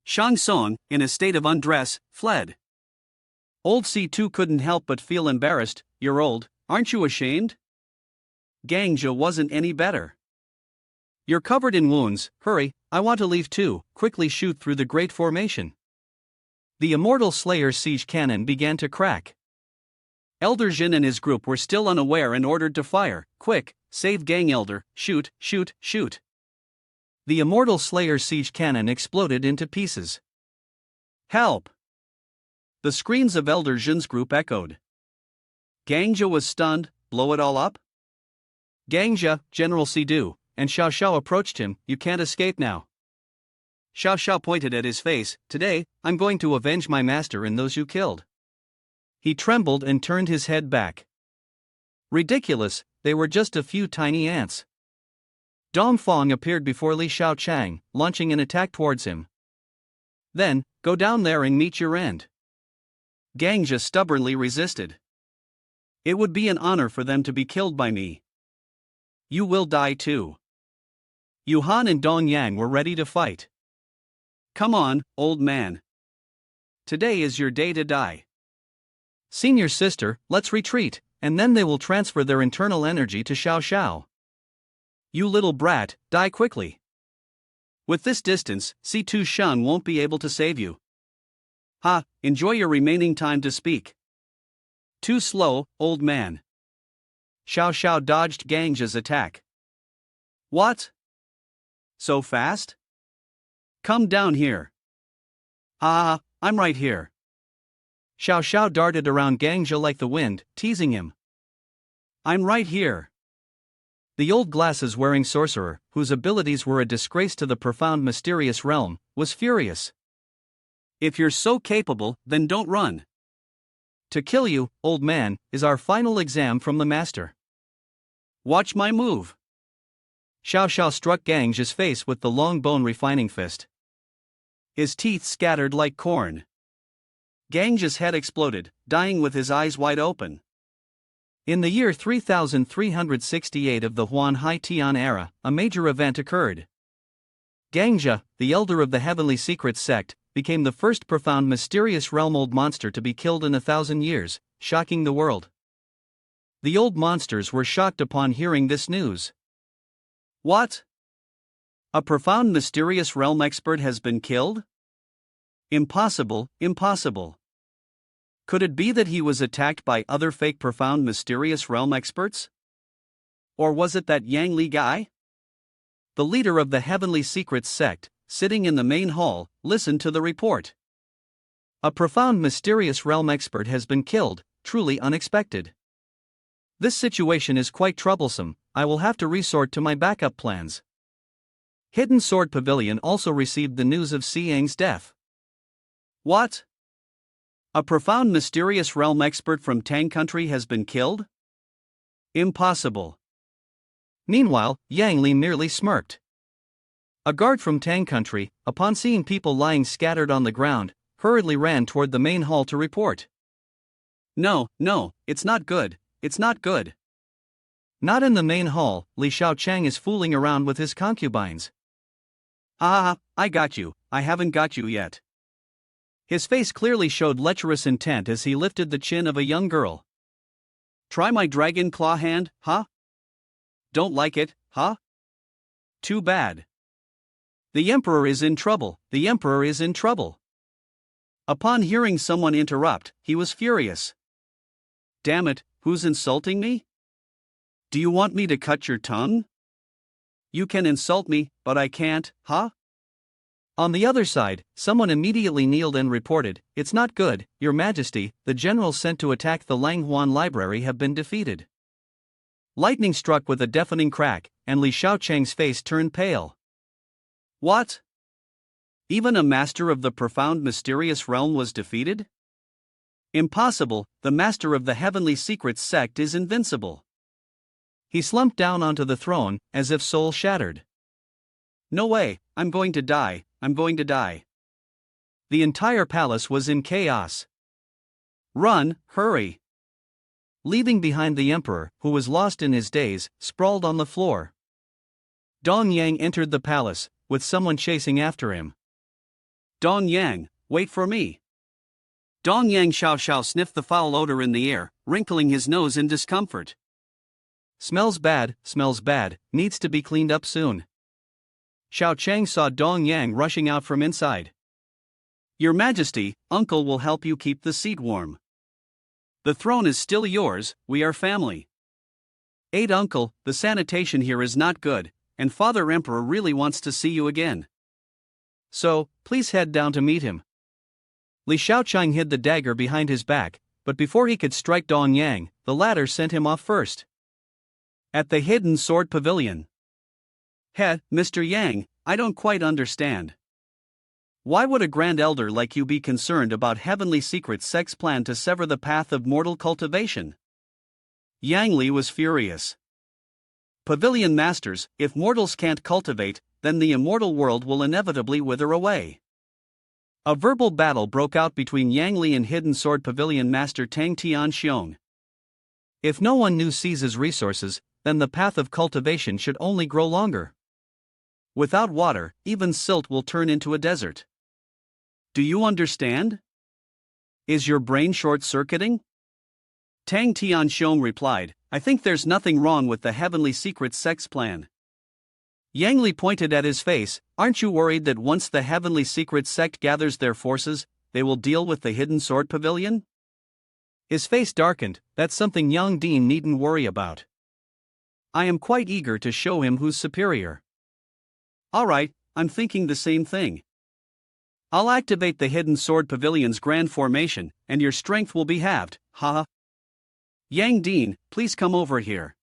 Shang Song, in a state of undress, fled. Old C2 couldn't help but feel embarrassed, you're old, aren't you ashamed? Gangja wasn't any better. You're covered in wounds, hurry, I want to leave too, quickly shoot through the great formation. The Immortal Slayer siege cannon began to crack. Elder Jin and his group were still unaware and ordered to fire, quick, save Gang Elder, shoot, shoot, shoot. The Immortal Slayer siege cannon exploded into pieces. Help! The screams of Elder Jin's group echoed. Gangja was stunned, blow it all up? Gangja, General Sidu, and Xiao Sha approached him, you can't escape now. Xiao Sha pointed at his face, today, I'm going to avenge my master and those you killed. He trembled and turned his head back. Ridiculous, they were just a few tiny ants. Dong Fong appeared before Li Xiaochang, launching an attack towards him. Then, go down there and meet your end. Gangja stubbornly resisted. It would be an honor for them to be killed by me. You will die too. Yuhan and Dong Yang were ready to fight. Come on, old man. Today is your day to die. Senior sister, let's retreat, and then they will transfer their internal energy to Xiao Sha. You little brat, die quickly. With this distance, C2 Shun won't be able to save you. Ha, enjoy your remaining time to speak. Too slow, old man. Xiao Sha dodged Gangja's attack. What? So fast? Come down here. Ah, I'm right here. Xiao Sha darted around Gangja like the wind, teasing him. I'm right here. The old glasses-wearing sorcerer, whose abilities were a disgrace to the profound mysterious realm, was furious. If you're so capable, then don't run. To kill you, old man, is our final exam from the master. Watch my move. Xiao Sha struck Gangja's face with the long bone refining fist. His teeth scattered like corn. Gangja's head exploded, dying with his eyes wide open. In the year 3368 of the Huan High Tian era, a major event occurred. Gangja, the elder of the heavenly secret sect, became the first profound mysterious realm-old monster to be killed in 1,000 years, shocking the world. The old monsters were shocked upon hearing this news. What? A profound mysterious realm expert has been killed? Impossible, impossible. Could it be that he was attacked by other fake profound mysterious realm experts? Or was it that Yang Li guy? The leader of the heavenly secrets sect, sitting in the main hall, listened to the report. A profound mysterious realm expert has been killed, truly unexpected. This situation is quite troublesome, I will have to resort to my backup plans. Hidden Sword Pavilion also received the news of Xiang's death. What? A profound mysterious realm expert from Tang country has been killed? Impossible. Meanwhile, Yang Li merely smirked. A guard from Tang country, upon seeing people lying scattered on the ground, hurriedly ran toward the main hall to report. No, it's not good, it's not good. Not in the main hall, Li Xiaochang is fooling around with his concubines. Ah, I got you, I haven't got you yet. His face clearly showed lecherous intent as he lifted the chin of a young girl. Try my dragon claw hand, huh? Don't like it, huh? Too bad. The emperor is in trouble, the emperor is in trouble. Upon hearing someone interrupt, he was furious. Damn it, who's insulting me? Do you want me to cut your tongue? You can insult me, but I can't, huh? On the other side, someone immediately kneeled and reported, It's not good, Your Majesty, the generals sent to attack the Langhuan library have been defeated. Lightning struck with a deafening crack, and Li Xiaocheng's face turned pale. What? Even a master of the profound mysterious realm was defeated? Impossible, the master of the heavenly secrets sect is invincible. He slumped down onto the throne, as if soul shattered. No way, I'm going to die, I'm going to die. The entire palace was in chaos. Run, hurry. Leaving behind the emperor, who was lost in his daze, sprawled on the floor. Dong Yang entered the palace, with someone chasing after him. Dong Yang, wait for me. Dong Yang Xiao sniffed the foul odor in the air, wrinkling his nose in discomfort. Smells bad, needs to be cleaned up soon. Xiao Chang saw Dong Yang rushing out from inside. Your Majesty, Uncle will help you keep the seat warm. The throne is still yours, we are family. 8 Uncle, the sanitation here is not good, and Father Emperor really wants to see you again. So, please head down to meet him. Li Xiaochang hid the dagger behind his back, but before he could strike Dong Yang, the latter sent him off first. At the Hidden Sword Pavilion. Mr. Yang, I don't quite understand. Why would a grand elder like you be concerned about heavenly secret sect's plan to sever the path of mortal cultivation? Yang Li was furious. Pavilion masters, if mortals can't cultivate, then the immortal world will inevitably wither away. A verbal battle broke out between Yang Li and Hidden Sword Pavilion Master Tang Tianxiong. If no one new seizes resources, then the path of cultivation should only grow longer. Without water, even silt will turn into a desert. Do you understand? Is your brain short-circuiting? Tang Tianxiong replied, I think there's nothing wrong with the Heavenly Secret Sect's plan. Yang Li pointed at his face, aren't you worried that once the Heavenly Secret Sect gathers their forces, they will deal with the Hidden Sword Pavilion? His face darkened, that's something young Dean needn't worry about. I am quite eager to show him who's superior. Alright, I'm thinking the same thing. I'll activate the Hidden Sword Pavilion's grand formation, and your strength will be halved, haha. Yang Dean, please come over here.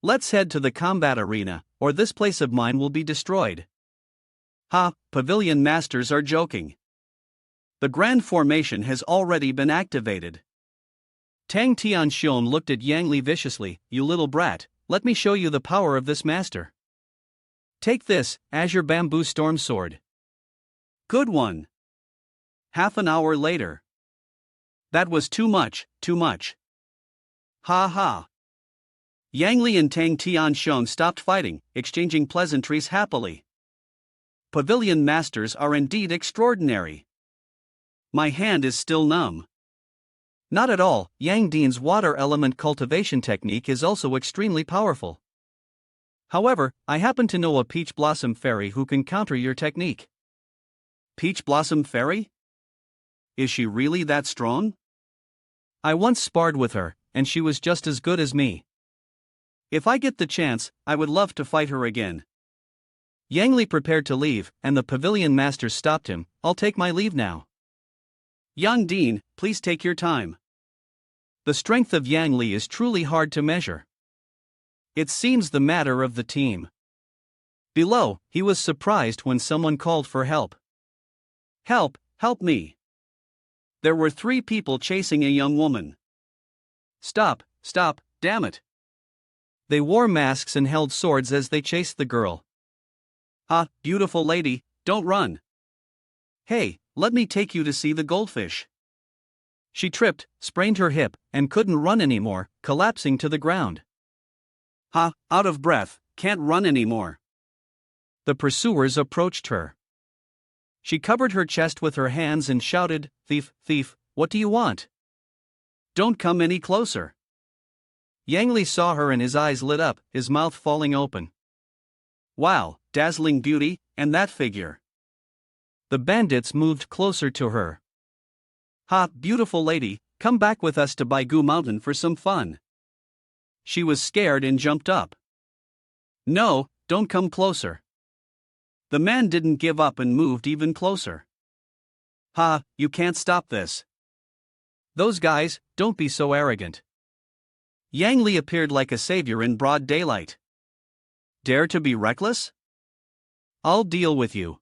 Let's head to the combat arena, or this place of mine will be destroyed. Ha, Pavilion Masters are joking. The grand formation has already been activated. Tang Tianxiong looked at Yang Li viciously, you little brat, let me show you the power of this master. Take this, Azure Bamboo Storm Sword. Good one. Half an hour later. That was too much, too much. Ha ha. Yang Li and Tang Tianxiong stopped fighting, exchanging pleasantries happily. Pavilion Masters are indeed extraordinary. My hand is still numb. Not at all, Yang Dean's water element cultivation technique is also extremely powerful. However, I happen to know a Peach Blossom Fairy who can counter your technique. Peach Blossom Fairy? Is she really that strong? I once sparred with her, and she was just as good as me. If I get the chance, I would love to fight her again. Yang Li prepared to leave, and the Pavilion Master stopped him, I'll take my leave now. Young Dean, please take your time. The strength of Yang Li is truly hard to measure. It seems the matter of the team. Below, he was surprised when someone called for help. Help, help me. There were 3 people chasing a young woman. Stop, stop, damn it. They wore masks and held swords as they chased the girl. Ah, beautiful lady, don't run. Hey, let me take you to see the goldfish. She tripped, sprained her hip, and couldn't run anymore, collapsing to the ground. Ha, out of breath, can't run anymore. The pursuers approached her. She covered her chest with her hands and shouted, Thief, thief, what do you want? Don't come any closer. Yang Li saw her and his eyes lit up, his mouth falling open. Wow, dazzling beauty, and that figure. The bandits moved closer to her. Ha, beautiful lady, come back with us to Baigu Mountain for some fun. She was scared and jumped up. No, don't come closer. The man didn't give up and moved even closer. Ha, you can't stop this. Those guys, don't be so arrogant. Yang Li appeared like a savior in broad daylight. Dare to be reckless? I'll deal with you.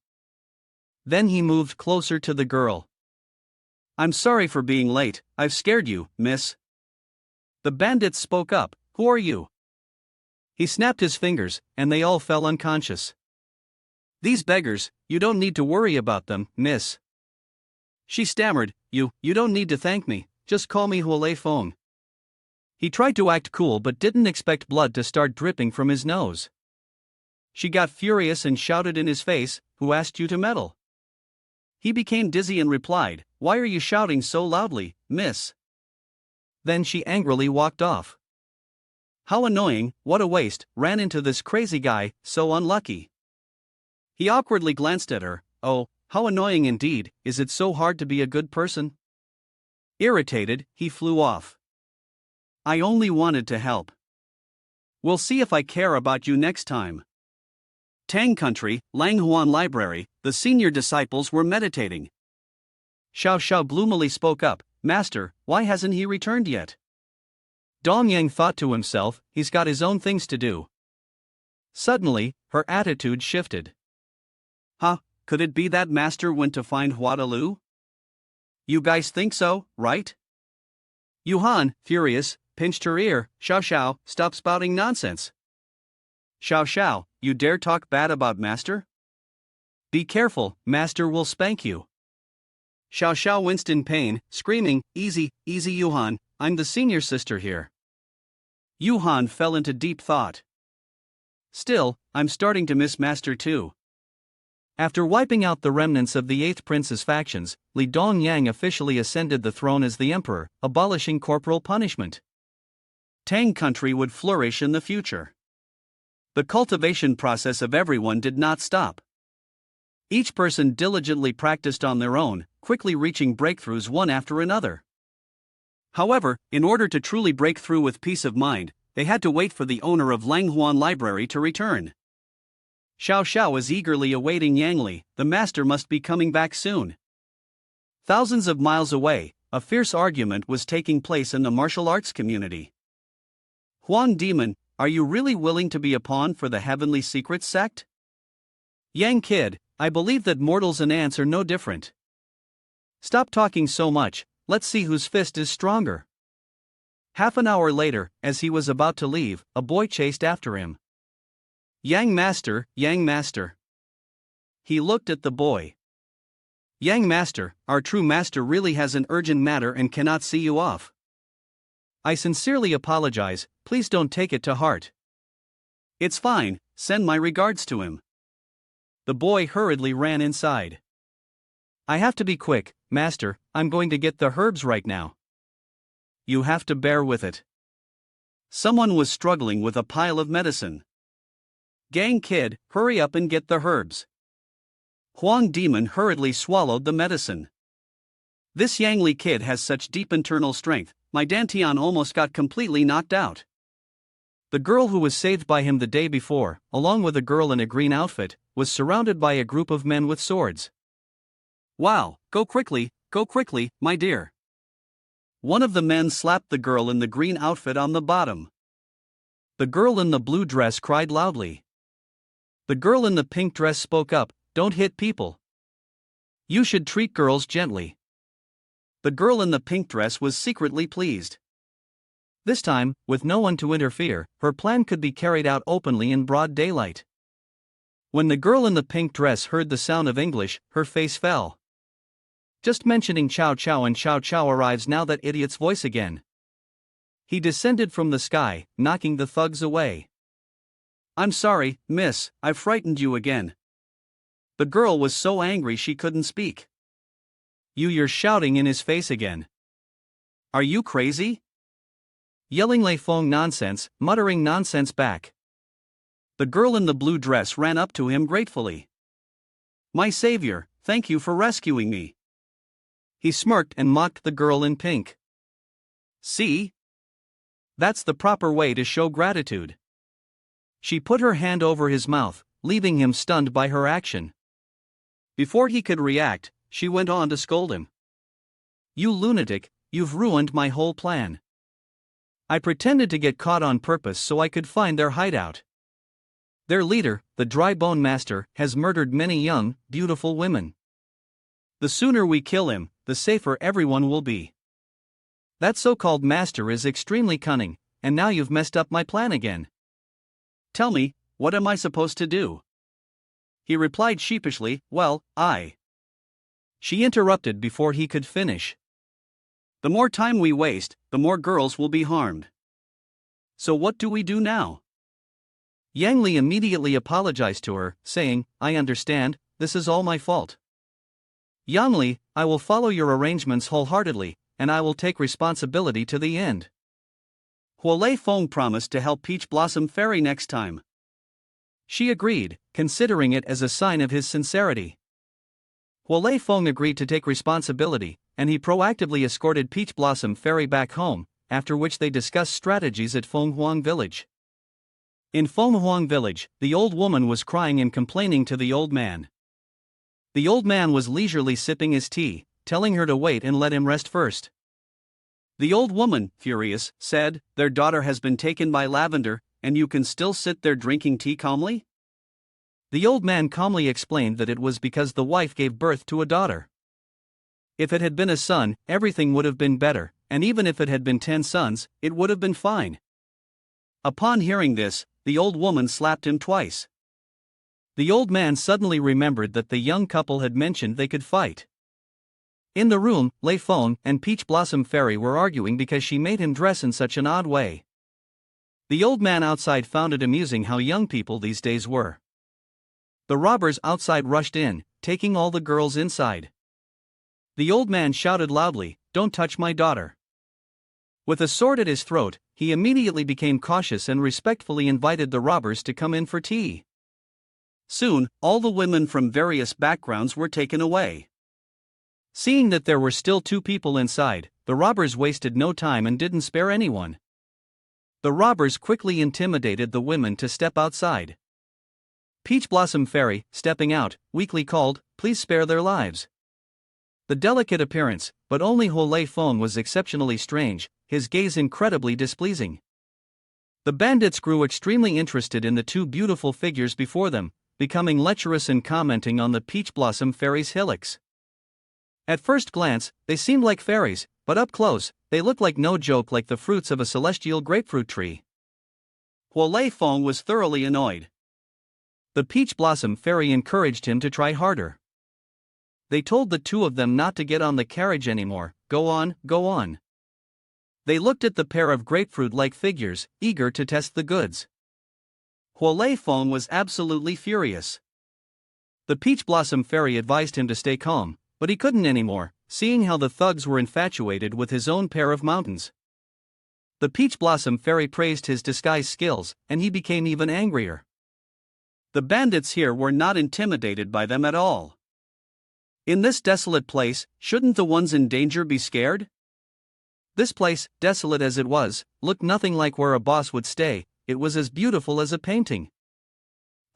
Then he moved closer to the girl. I'm sorry for being late, I've scared you, miss. The bandits spoke up, who are you? He snapped his fingers, and they all fell unconscious. These beggars, you don't need to worry about them, miss. She stammered, you don't need to thank me, just call me Huolei Feng. He tried to act cool but didn't expect blood to start dripping from his nose. She got furious and shouted in his face, who asked you to meddle? He became dizzy and replied, why are you shouting so loudly, miss? Then she angrily walked off. How annoying, what a waste, ran into this crazy guy, so unlucky. He awkwardly glanced at her, oh, how annoying indeed, is it so hard to be a good person? Irritated, he flew off. I only wanted to help. We'll see if I care about you next time. Tang Country, Huan Library, the senior disciples were meditating. Xiao Sha gloomily spoke up, Master, why hasn't he returned yet? Dong Yang thought to himself, he's got his own things to do. Suddenly, her attitude shifted. Huh, could it be that Master went to find Huadalu? You guys think so, right? Yuhan, furious, pinched her ear, Xiao Sha, stop spouting nonsense. Xiao Sha, you dare talk bad about Master? Be careful, Master will spank you. Xiao Sha winced in pain, screaming, "Easy, easy Yuhan, I'm the senior sister here." Yuhan fell into deep thought. "Still, I'm starting to miss Master too." After wiping out the remnants of the 8th Prince's factions, Li Dongyang officially ascended the throne as the emperor, abolishing corporal punishment. Tang country would flourish in the future. The cultivation process of everyone did not stop. Each person diligently practiced on their own, quickly reaching breakthroughs one after another. However, in order to truly break through with peace of mind, they had to wait for the owner of Huan Library to return. Xiao Sha was eagerly awaiting Yang Li, the master must be coming back soon. Thousands of miles away, a fierce argument was taking place in the martial arts community. "Huan Demon, are you really willing to be a pawn for the Heavenly Secrets sect?" "Yang Kid, I believe that mortals and ants are no different. Stop talking so much, let's see whose fist is stronger." Half an hour later, as he was about to leave, a boy chased after him. Yang Master, Yang Master." He looked at the boy. "Yang Master, our true master really has an urgent matter and cannot see you off. I sincerely apologize, please don't take it to heart." "It's fine, send my regards to him." The boy hurriedly ran inside. "I have to be quick, Master, I'm going to get the herbs right now." "You have to bear with it." Someone was struggling with a pile of medicine. "Gang Kid, hurry up and get the herbs." Huang Demon hurriedly swallowed the medicine. "This Yang Li kid has such deep internal strength, my Dantian almost got completely knocked out." The girl who was saved by him the day before, along with a girl in a green outfit, was surrounded by a group of men with swords. "Wow, go quickly, my dear." One of the men slapped the girl in the green outfit on the bottom. The girl in the blue dress cried loudly. The girl in the pink dress spoke up, "Don't hit people. You should treat girls gently." The girl in the pink dress was secretly pleased. This time, with no one to interfere, her plan could be carried out openly in broad daylight. When the girl in the pink dress heard the sound of English, her face fell. Just mentioning Chow Chow and Chow Chow arrives now, that idiot's voice again. He descended from the sky, knocking the thugs away. "I'm sorry, miss, I've frightened you again." The girl was so angry she couldn't speak. You're shouting in his face again. Are you crazy?" Yelling Lei Feng nonsense, muttering nonsense back. The girl in the blue dress ran up to him gratefully. "My savior, thank you for rescuing me." He smirked and mocked the girl in pink. "See? That's the proper way to show gratitude." She put her hand over his mouth, leaving him stunned by her action. Before he could react, she went on to scold him. "You lunatic, you've ruined my whole plan. I pretended to get caught on purpose so I could find their hideout. Their leader, the Dry Bone Master, has murdered many young, beautiful women. The sooner we kill him, the safer everyone will be. That so-called master is extremely cunning, and now you've messed up my plan again. Tell me, what am I supposed to do?" He replied sheepishly, "Well, I..." She interrupted before he could finish. "The more time we waste, the more girls will be harmed. So what do we do now?" Yang Li immediately apologized to her, saying, "I understand, this is all my fault. Yang Li, I will follow your arrangements wholeheartedly, and I will take responsibility to the end." Huolei Feng promised to help Peach Blossom Fairy next time. She agreed, considering it as a sign of his sincerity. Huolei Feng agreed to take responsibility, and he proactively escorted Peach Blossom Fairy back home, after which they discussed strategies at Fenghuang Village. In Fenghuang Village, the old woman was crying and complaining to the old man. The old man was leisurely sipping his tea, telling her to wait and let him rest first. The old woman, furious, said, "Their daughter has been taken by Lavender, and you can still sit there drinking tea calmly?" The old man calmly explained that it was because the wife gave birth to a daughter. If it had been a son, everything would have been better, and even if it had been 10 sons, it would have been fine. Upon hearing this, the old woman slapped him twice. The old man suddenly remembered that the young couple had mentioned they could fight. In the room, Lei Feng and Peach Blossom Fairy were arguing because she made him dress in such an odd way. The old man outside found it amusing how young people these days were. The robbers outside rushed in, taking all the girls inside. The old man shouted loudly, "Don't touch my daughter." With a sword at his throat, he immediately became cautious and respectfully invited the robbers to come in for tea. Soon, all the women from various backgrounds were taken away. Seeing that there were still 2 people inside, the robbers wasted no time and didn't spare anyone. The robbers quickly intimidated the women to step outside. Peach Blossom Fairy, stepping out, weakly called, "Please spare their lives." The delicate appearance, but only Lei Feng was exceptionally strange, his gaze incredibly displeasing. The bandits grew extremely interested in the 2 beautiful figures before them, becoming lecherous and commenting on the Peach Blossom Fairy's hillocks. At first glance, they seemed like fairies, but up close, they looked like no joke like the fruits of a celestial grapefruit tree. Lei Feng was thoroughly annoyed. The Peach Blossom Fairy encouraged him to try harder. They told the 2 of them not to get on the carriage anymore. Go on, go on. They looked at the pair of grapefruit-like figures, eager to test the goods. Lei Feng was absolutely furious. The Peach Blossom Fairy advised him to stay calm, but he couldn't anymore, seeing how the thugs were infatuated with his own pair of mountains. The Peach Blossom Fairy praised his disguise skills, and he became even angrier. The bandits here were not intimidated by them at all. In this desolate place, shouldn't the ones in danger be scared? This place, desolate as it was, looked nothing like where a boss would stay. It was as beautiful as a painting.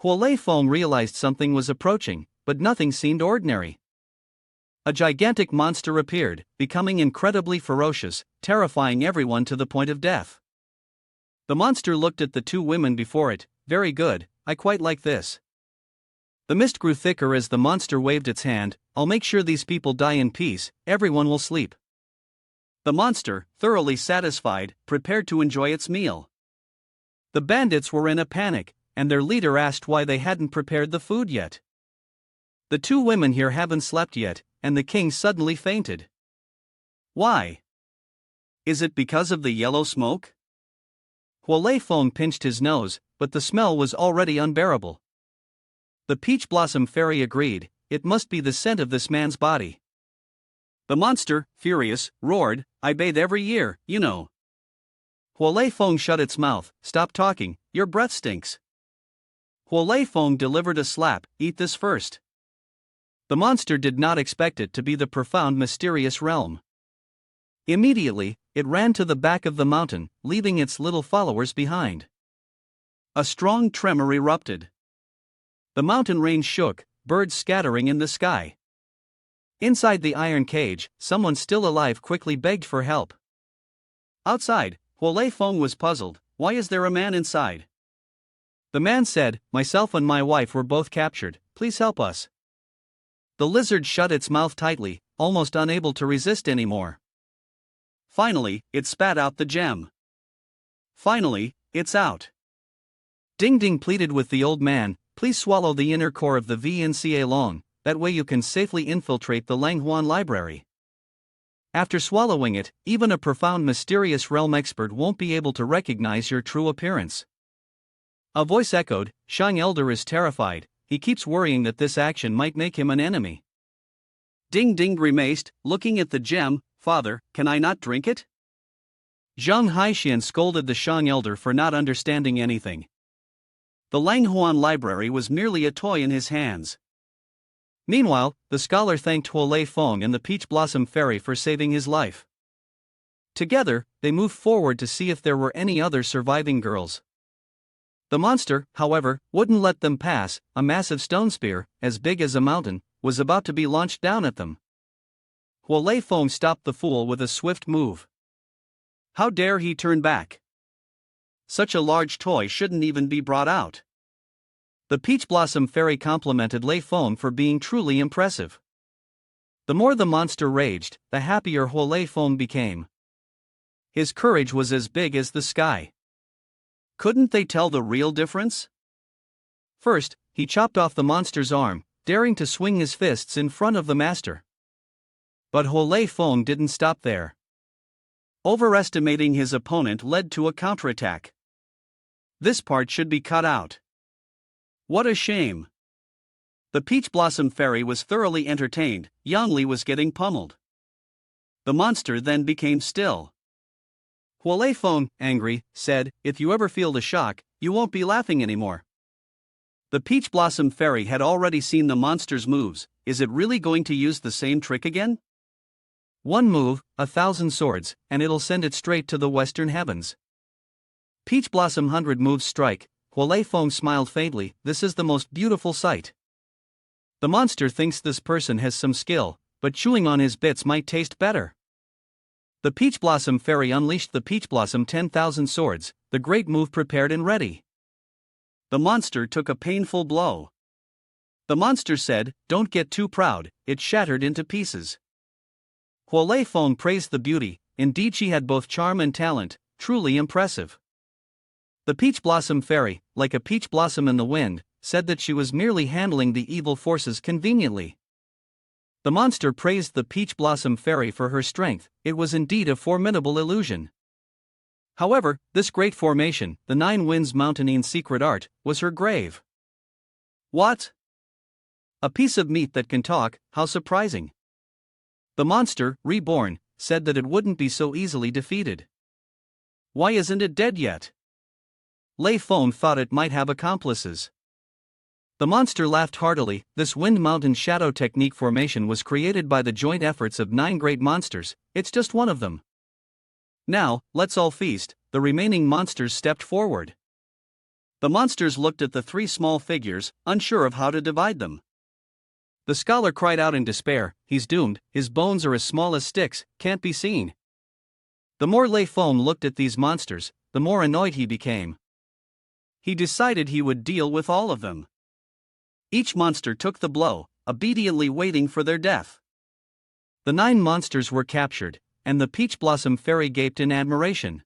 Lei Feng realized something was approaching, but nothing seemed ordinary. A gigantic monster appeared, becoming incredibly ferocious, terrifying everyone to the point of death. The monster looked at the 2 women before it. "Very good, I quite like this." The mist grew thicker as the monster waved its hand. "I'll make sure these people die in peace, everyone will sleep." The monster, thoroughly satisfied, prepared to enjoy its meal. The bandits were in a panic, and their leader asked why they hadn't prepared the food yet. "The 2 women here haven't slept yet," and the king suddenly fainted. "Why? Is it because of the yellow smoke?" Lei Feng pinched his nose, but the smell was already unbearable. The Peach Blossom Fairy agreed, "It must be the scent of this man's body." The monster, furious, roared, "I bathe every year, you know." Lei Feng shut its mouth. "Stop talking, your breath stinks." Lei Feng delivered a slap. "Eat this first." The monster did not expect it to be the profound mysterious realm. Immediately, it ran to the back of the mountain, leaving its little followers behind. A strong tremor erupted. The mountain range shook, birds scattering in the sky. Inside the iron cage, someone still alive quickly begged for help. Outside, Lei Feng was puzzled. "Why is there a man inside?" The man said, "Myself and my wife were both captured, please help us." The lizard shut its mouth tightly, almost unable to resist anymore. Finally, it spat out the gem. "Finally, it's out." Ding Ding pleaded with the old man, "Please swallow the inner core of the VNCA Long, that way you can safely infiltrate the Huan library. After swallowing it, even a profound mysterious realm expert won't be able to recognize your true appearance." A voice echoed, "Shang Elder is terrified, he keeps worrying that this action might make him an enemy." Ding Ding grimaced, looking at the gem. "Father, can I not drink it?" Zhang Haixian scolded the Shang Elder for not understanding anything. The Huan library was merely a toy in his hands. Meanwhile, the scholar thanked Lei Feng and the Peach Blossom Fairy for saving his life. Together, they moved forward to see if there were any other surviving girls. The monster, however, wouldn't let them pass. A massive stone spear, as big as a mountain, was about to be launched down at them. Lei Feng stopped the fool with a swift move. How dare he turn back? Such a large toy shouldn't even be brought out. The Peach Blossom Fairy complimented Lei Feng for being truly impressive. The more the monster raged, the happier Lei Feng became. His courage was as big as the sky. Couldn't they tell the real difference? First, he chopped off the monster's arm, daring to swing his fists in front of the master. But Lei Feng didn't stop there. Overestimating his opponent led to a counterattack. This part should be cut out. What a shame. The Peach Blossom Fairy was thoroughly entertained. Yangli was getting pummeled. The monster then became still. Lei Feng, angry, said, "If you ever feel the shock, you won't be laughing anymore." The Peach Blossom Fairy had already seen the monster's moves. Is it really going to use the same trick again? One move, 1,000 swords, and it'll send it straight to the western heavens. Peach Blossom 100 moves strike. Lei Feng smiled faintly. This is the most beautiful sight. The monster thinks this person has some skill, but chewing on his bits might taste better. The Peach Blossom Fairy unleashed the Peach Blossom 10,000 swords, the great move prepared and ready. The monster took a painful blow. The monster said, "Don't get too proud," it shattered into pieces. Lei Feng praised the beauty. Indeed, she had both charm and talent, truly impressive. The Peach Blossom Fairy, like a peach blossom in the wind, said that she was merely handling the evil forces conveniently. The monster praised the Peach Blossom Fairy for her strength. It was indeed a formidable illusion. However, this great formation, the Nine Winds Mountainine secret art, was her grave. What? A piece of meat that can talk, how surprising. The monster, reborn, said that it wouldn't be so easily defeated. Why isn't it dead yet? Lei Feng thought it might have accomplices. The monster laughed heartily. This Wind Mountain Shadow Technique formation was created by the joint efforts of 9 great monsters. It's just one of them. Now, let's all feast. The remaining monsters stepped forward. The monsters looked at the 3 small figures, unsure of how to divide them. The scholar cried out in despair, "He's doomed, his bones are as small as sticks, can't be seen." The more Lei Feng looked at these monsters, the more annoyed he became. He decided he would deal with all of them. Each monster took the blow, obediently waiting for their death. The 9 monsters were captured, and the Peach Blossom Fairy gaped in admiration.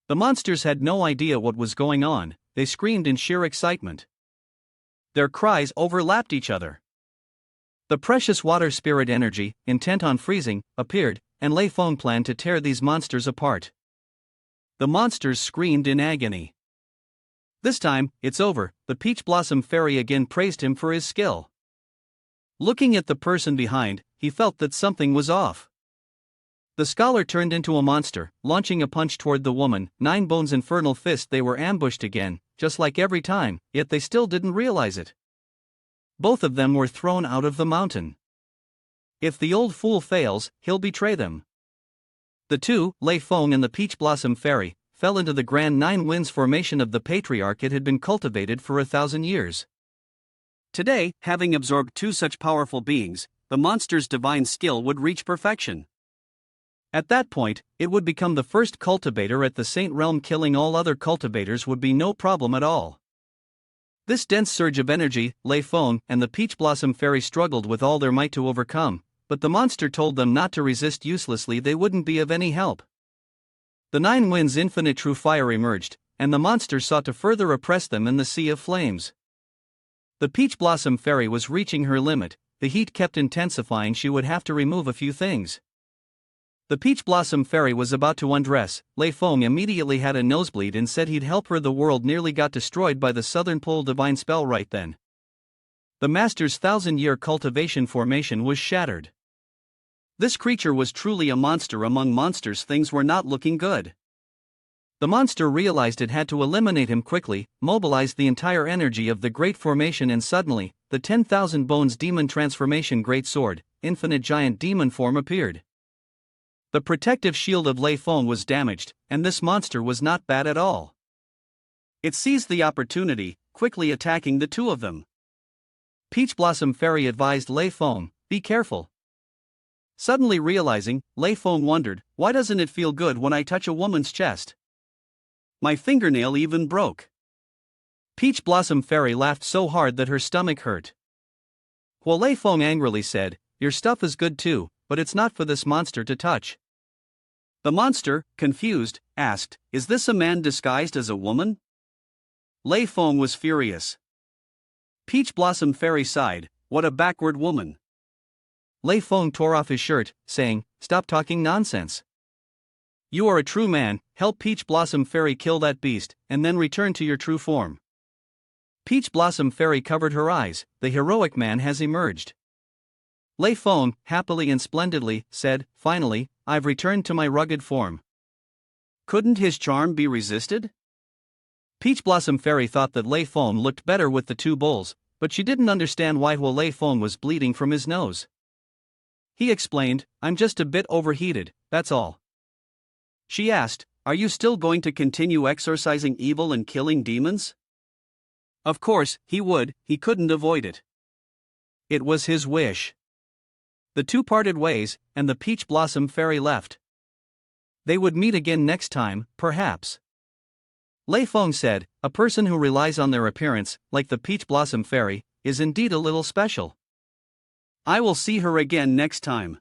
The monsters had no idea what was going on, they screamed in sheer excitement. Their cries overlapped each other. The precious water spirit energy, intent on freezing, appeared, and Lei Feng planned to tear these monsters apart. The monsters screamed in agony. This time, it's over. The Peach Blossom Fairy again praised him for his skill. Looking at the person behind, he felt that something was off. The scholar turned into a monster, launching a punch toward the woman. 9 Bones' infernal fist. They were ambushed again, just like every time, yet they still didn't realize it. Both of them were thrown out of the mountain. If the old fool fails, he'll betray them. The 2, Lei Feng and the Peach Blossom Fairy, fell into the grand 9 Winds formation of the patriarch. It had been cultivated for 1,000 years. Today, having absorbed 2 such powerful beings, the monster's divine skill would reach perfection. At that point, it would become the first cultivator at the Saint Realm. Killing all other cultivators would be no problem at all. This dense surge of energy, Lei Feng and the Peach Blossom Fairy struggled with all their might to overcome, but the monster told them not to resist uselessly. They wouldn't be of any help. The 9 Winds' infinite true fire emerged, and the monster sought to further oppress them in the sea of flames. The Peach Blossom Fairy was reaching her limit. The heat kept intensifying. She would have to remove a few things. The Peach Blossom Fairy was about to undress. Lei Feng immediately had a nosebleed and said he'd help her. The world nearly got destroyed by the Southern Pole divine spell right then. The master's 1,000-year cultivation formation was shattered. This creature was truly a monster among monsters. Things were not looking good. The monster realized it had to eliminate him quickly, mobilized the entire energy of the great formation, and suddenly, the 10,000 Bones Demon Transformation Great Sword, Infinite Giant Demon form appeared. The protective shield of Lei Feng was damaged, and this monster was not bad at all. It seized the opportunity, quickly attacking the 2 of them. Peach Blossom Fairy advised Lei Feng, "Be careful." Suddenly realizing, Lei Feng wondered, "Why doesn't it feel good when I touch a woman's chest? My fingernail even broke." Peach Blossom Fairy laughed so hard that her stomach hurt. While Lei Feng angrily said, "Your stuff is good too, but it's not for this monster to touch." The monster, confused, asked, "Is this a man disguised as a woman?" Lei Feng was furious. Peach Blossom Fairy sighed, "What a backward woman." Lei Feng tore off his shirt, saying, "Stop talking nonsense. You are a true man, help Peach Blossom Fairy kill that beast, and then return to your true form." Peach Blossom Fairy covered her eyes, the heroic man has emerged. Lei Feng, happily and splendidly, said, "Finally, I've returned to my rugged form." Couldn't his charm be resisted? Peach Blossom Fairy thought that Lei Feng looked better with the two bowls, but she didn't understand why Lei Feng was bleeding from his nose. He explained, "I'm just a bit overheated, that's all." She asked, "Are you still going to continue exorcising evil and killing demons?" Of course, he would, he couldn't avoid it. It was his wish. The two parted ways, and the Peach Blossom Fairy left. They would meet again next time, perhaps. Lei Feng said, "A person who relies on their appearance, like the Peach Blossom Fairy, is indeed a little special. I will see her again next time."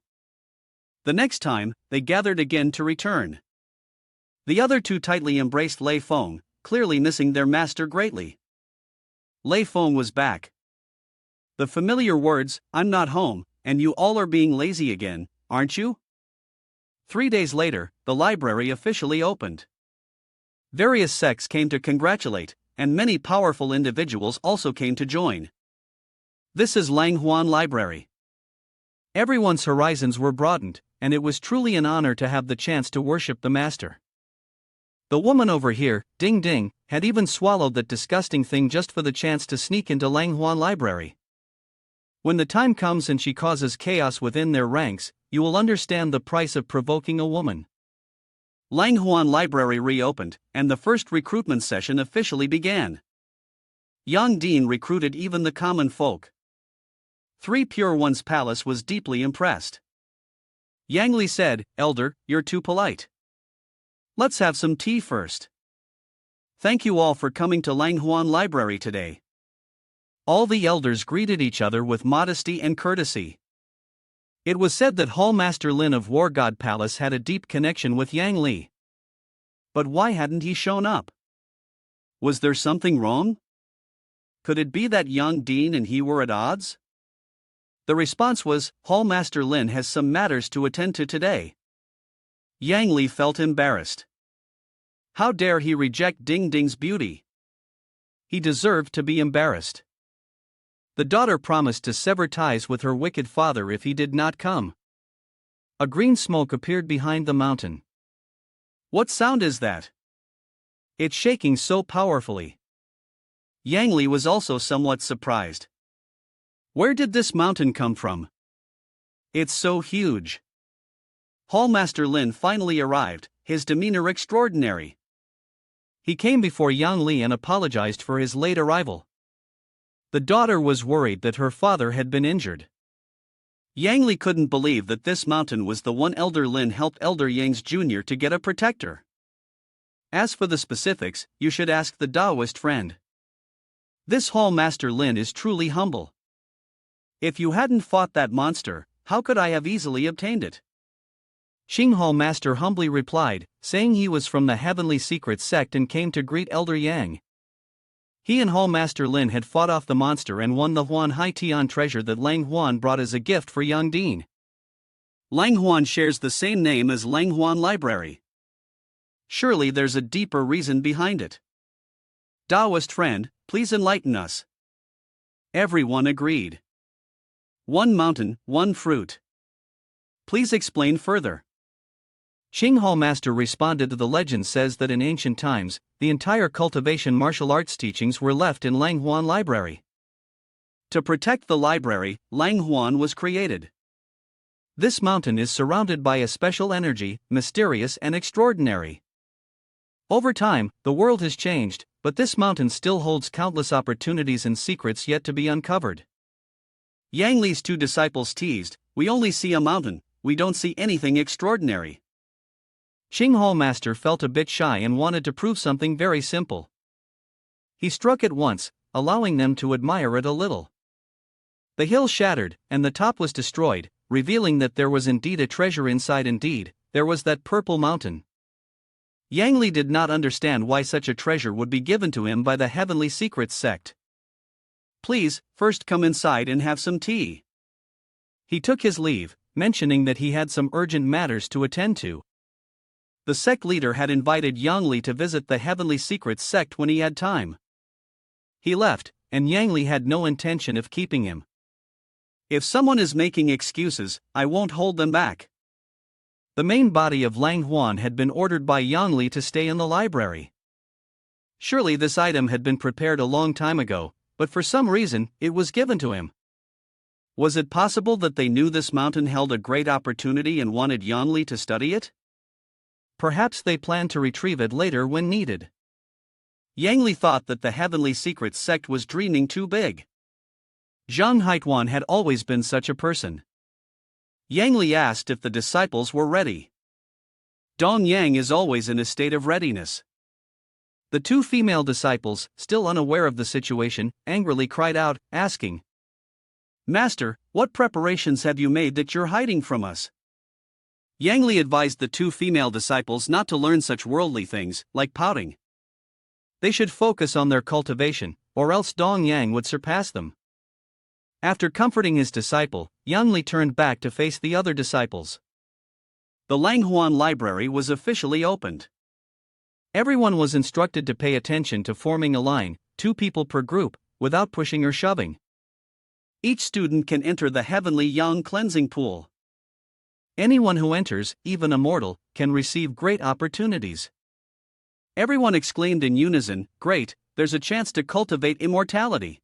The next time, they gathered again to return. The other two tightly embraced Lei Feng, clearly missing their master greatly. Lei Feng was back. The familiar words, "I'm not home, and you all are being lazy again, aren't you?" 3 days later, the library officially opened. Various sects came to congratulate, and many powerful individuals also came to join. This is Huan Library. Everyone's horizons were broadened, and it was truly an honor to have the chance to worship the master. The woman over here, Ding Ding, had even swallowed that disgusting thing just for the chance to sneak into Huan Library. When the time comes and she causes chaos within their ranks, you will understand the price of provoking a woman. Huan Library reopened, and the first recruitment session officially began. Yang Din recruited even the common folk. 3 Pure One's palace was deeply impressed. Yang Li said, "Elder, you're too polite. Let's have some tea first. Thank you all for coming to Huan Library today." All the elders greeted each other with modesty and courtesy. It was said that Hall Master Lin of War God Palace had a deep connection with Yang Li. But why hadn't he shown up? Was there something wrong? Could it be that Yang Din and he were at odds? The response was, "Hall Master Lin has some matters to attend to today." Yang Li felt embarrassed. How dare he reject Ding Ding's beauty? He deserved to be embarrassed. The daughter promised to sever ties with her wicked father if he did not come. A green smoke appeared behind the mountain. What sound is that? It's shaking so powerfully. Yang Li was also somewhat surprised. Where did this mountain come from? It's so huge. Hall Master Lin finally arrived, his demeanor extraordinary. He came before Yang Li and apologized for his late arrival. The daughter was worried that her father had been injured. Yang Li couldn't believe that this mountain was the one Elder Lin helped Elder Yang's Jr. to get a protector. As for the specifics, you should ask the Taoist friend. This Hall Master Lin is truly humble. If you hadn't fought that monster, how could I have easily obtained it? Xing Hall Master humbly replied, saying he was from the Heavenly Secret Sect and came to greet Elder Yang. He and Hall Master Lin had fought off the monster and won the Huan Hai Tian treasure that Lang Huan brought as a gift for Yang Din. Lang Huan shares the same name as Huan Library. Surely there's a deeper reason behind it. Taoist friend, please enlighten us. Everyone agreed. One mountain, one fruit. Please explain further. Xing Hall Master responded to the legend says that in ancient times, the entire cultivation martial arts teachings were left in Huan Library. To protect the library, Huan was created. This mountain is surrounded by a special energy, mysterious and extraordinary. Over time, the world has changed, but this mountain still holds countless opportunities and secrets yet to be uncovered. Yang Li's 2 disciples teased, "We only see a mountain, we don't see anything extraordinary." Xing Hall Master felt a bit shy and wanted to prove something very simple. He struck it once, allowing them to admire it a little. The hill shattered, and the top was destroyed, revealing that there was indeed a treasure inside. Indeed, there was that purple mountain. Yang Li did not understand why such a treasure would be given to him by the Heavenly Secrets sect. "Please, first come inside and have some tea." He took his leave, mentioning that he had some urgent matters to attend to. The sect leader had invited Yang Li to visit the Heavenly Secrets sect when he had time. He left, and Yang Li had no intention of keeping him. If someone is making excuses, I won't hold them back. The main body of Lang Huan had been ordered by Yang Li to stay in the library. Surely this item had been prepared a long time ago, but for some reason, it was given to him. Was it possible that they knew this mountain held a great opportunity and wanted Yang Li to study it? Perhaps they planned to retrieve it later when needed. Yang Li thought that the Heavenly Secrets sect was dreaming too big. Zhang Haituan had always been such a person. Yang Li asked if the disciples were ready. Dong Yang is always in a state of readiness. The two female disciples, still unaware of the situation, angrily cried out, asking, "Master, what preparations have you made that you're hiding from us?" Yang Li advised the two female disciples not to learn such worldly things, like pouting. They should focus on their cultivation, or else Dong Yang would surpass them. After comforting his disciple, Yang Li turned back to face the other disciples. The Langhuan Library was officially opened. Everyone was instructed to pay attention to forming a line, 2 people per group, without pushing or shoving. Each student can enter the Heavenly Yang cleansing pool. Anyone who enters, even a mortal, can receive great opportunities. Everyone exclaimed in unison, "Great, there's a chance to cultivate immortality."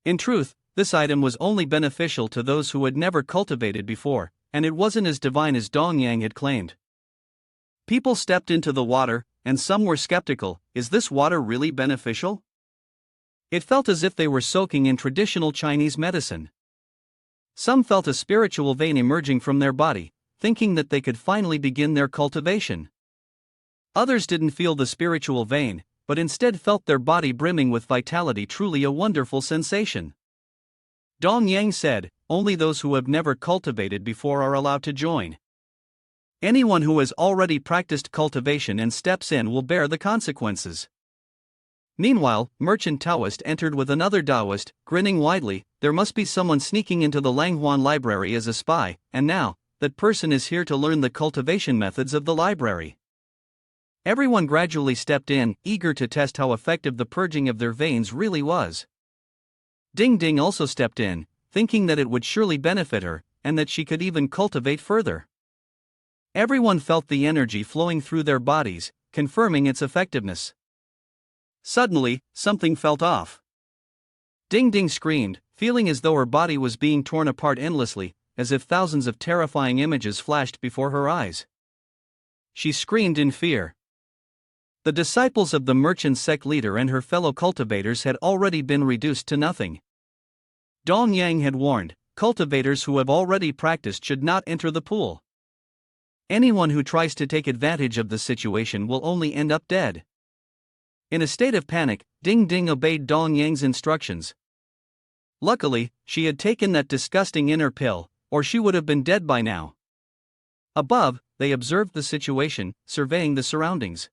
In truth, this item was only beneficial to those who had never cultivated before, and it wasn't as divine as Dong Yang had claimed. People stepped into the water, and some were skeptical, is this water really beneficial? It felt as if they were soaking in traditional Chinese medicine. Some felt a spiritual vein emerging from their body, thinking that they could finally begin their cultivation. Others didn't feel the spiritual vein, but instead felt their body brimming with vitality, truly a wonderful sensation. Dong Yang said, "Only those who have never cultivated before are allowed to join. Anyone who has already practiced cultivation and steps in will bear the consequences." Meanwhile, Merchant Taoist entered with another Taoist, grinning widely. There must be someone sneaking into the Langhuan Library as a spy, and now, that person is here to learn the cultivation methods of the library. Everyone gradually stepped in, eager to test how effective the purging of their veins really was. Ding Ding also stepped in, thinking that it would surely benefit her, and that she could even cultivate further. Everyone felt the energy flowing through their bodies, confirming its effectiveness. Suddenly, something felt off. Ding Ding screamed, feeling as though her body was being torn apart endlessly, as if thousands of terrifying images flashed before her eyes. She screamed in fear. The disciples of the merchant sect leader and her fellow cultivators had already been reduced to nothing. Dong Yang had warned, cultivators who have already practiced should not enter the pool. Anyone who tries to take advantage of the situation will only end up dead. In a state of panic, Ding Ding obeyed Dong Yang's instructions. Luckily, she had taken that disgusting inner pill, or she would have been dead by now. Above, they observed the situation, surveying the surroundings.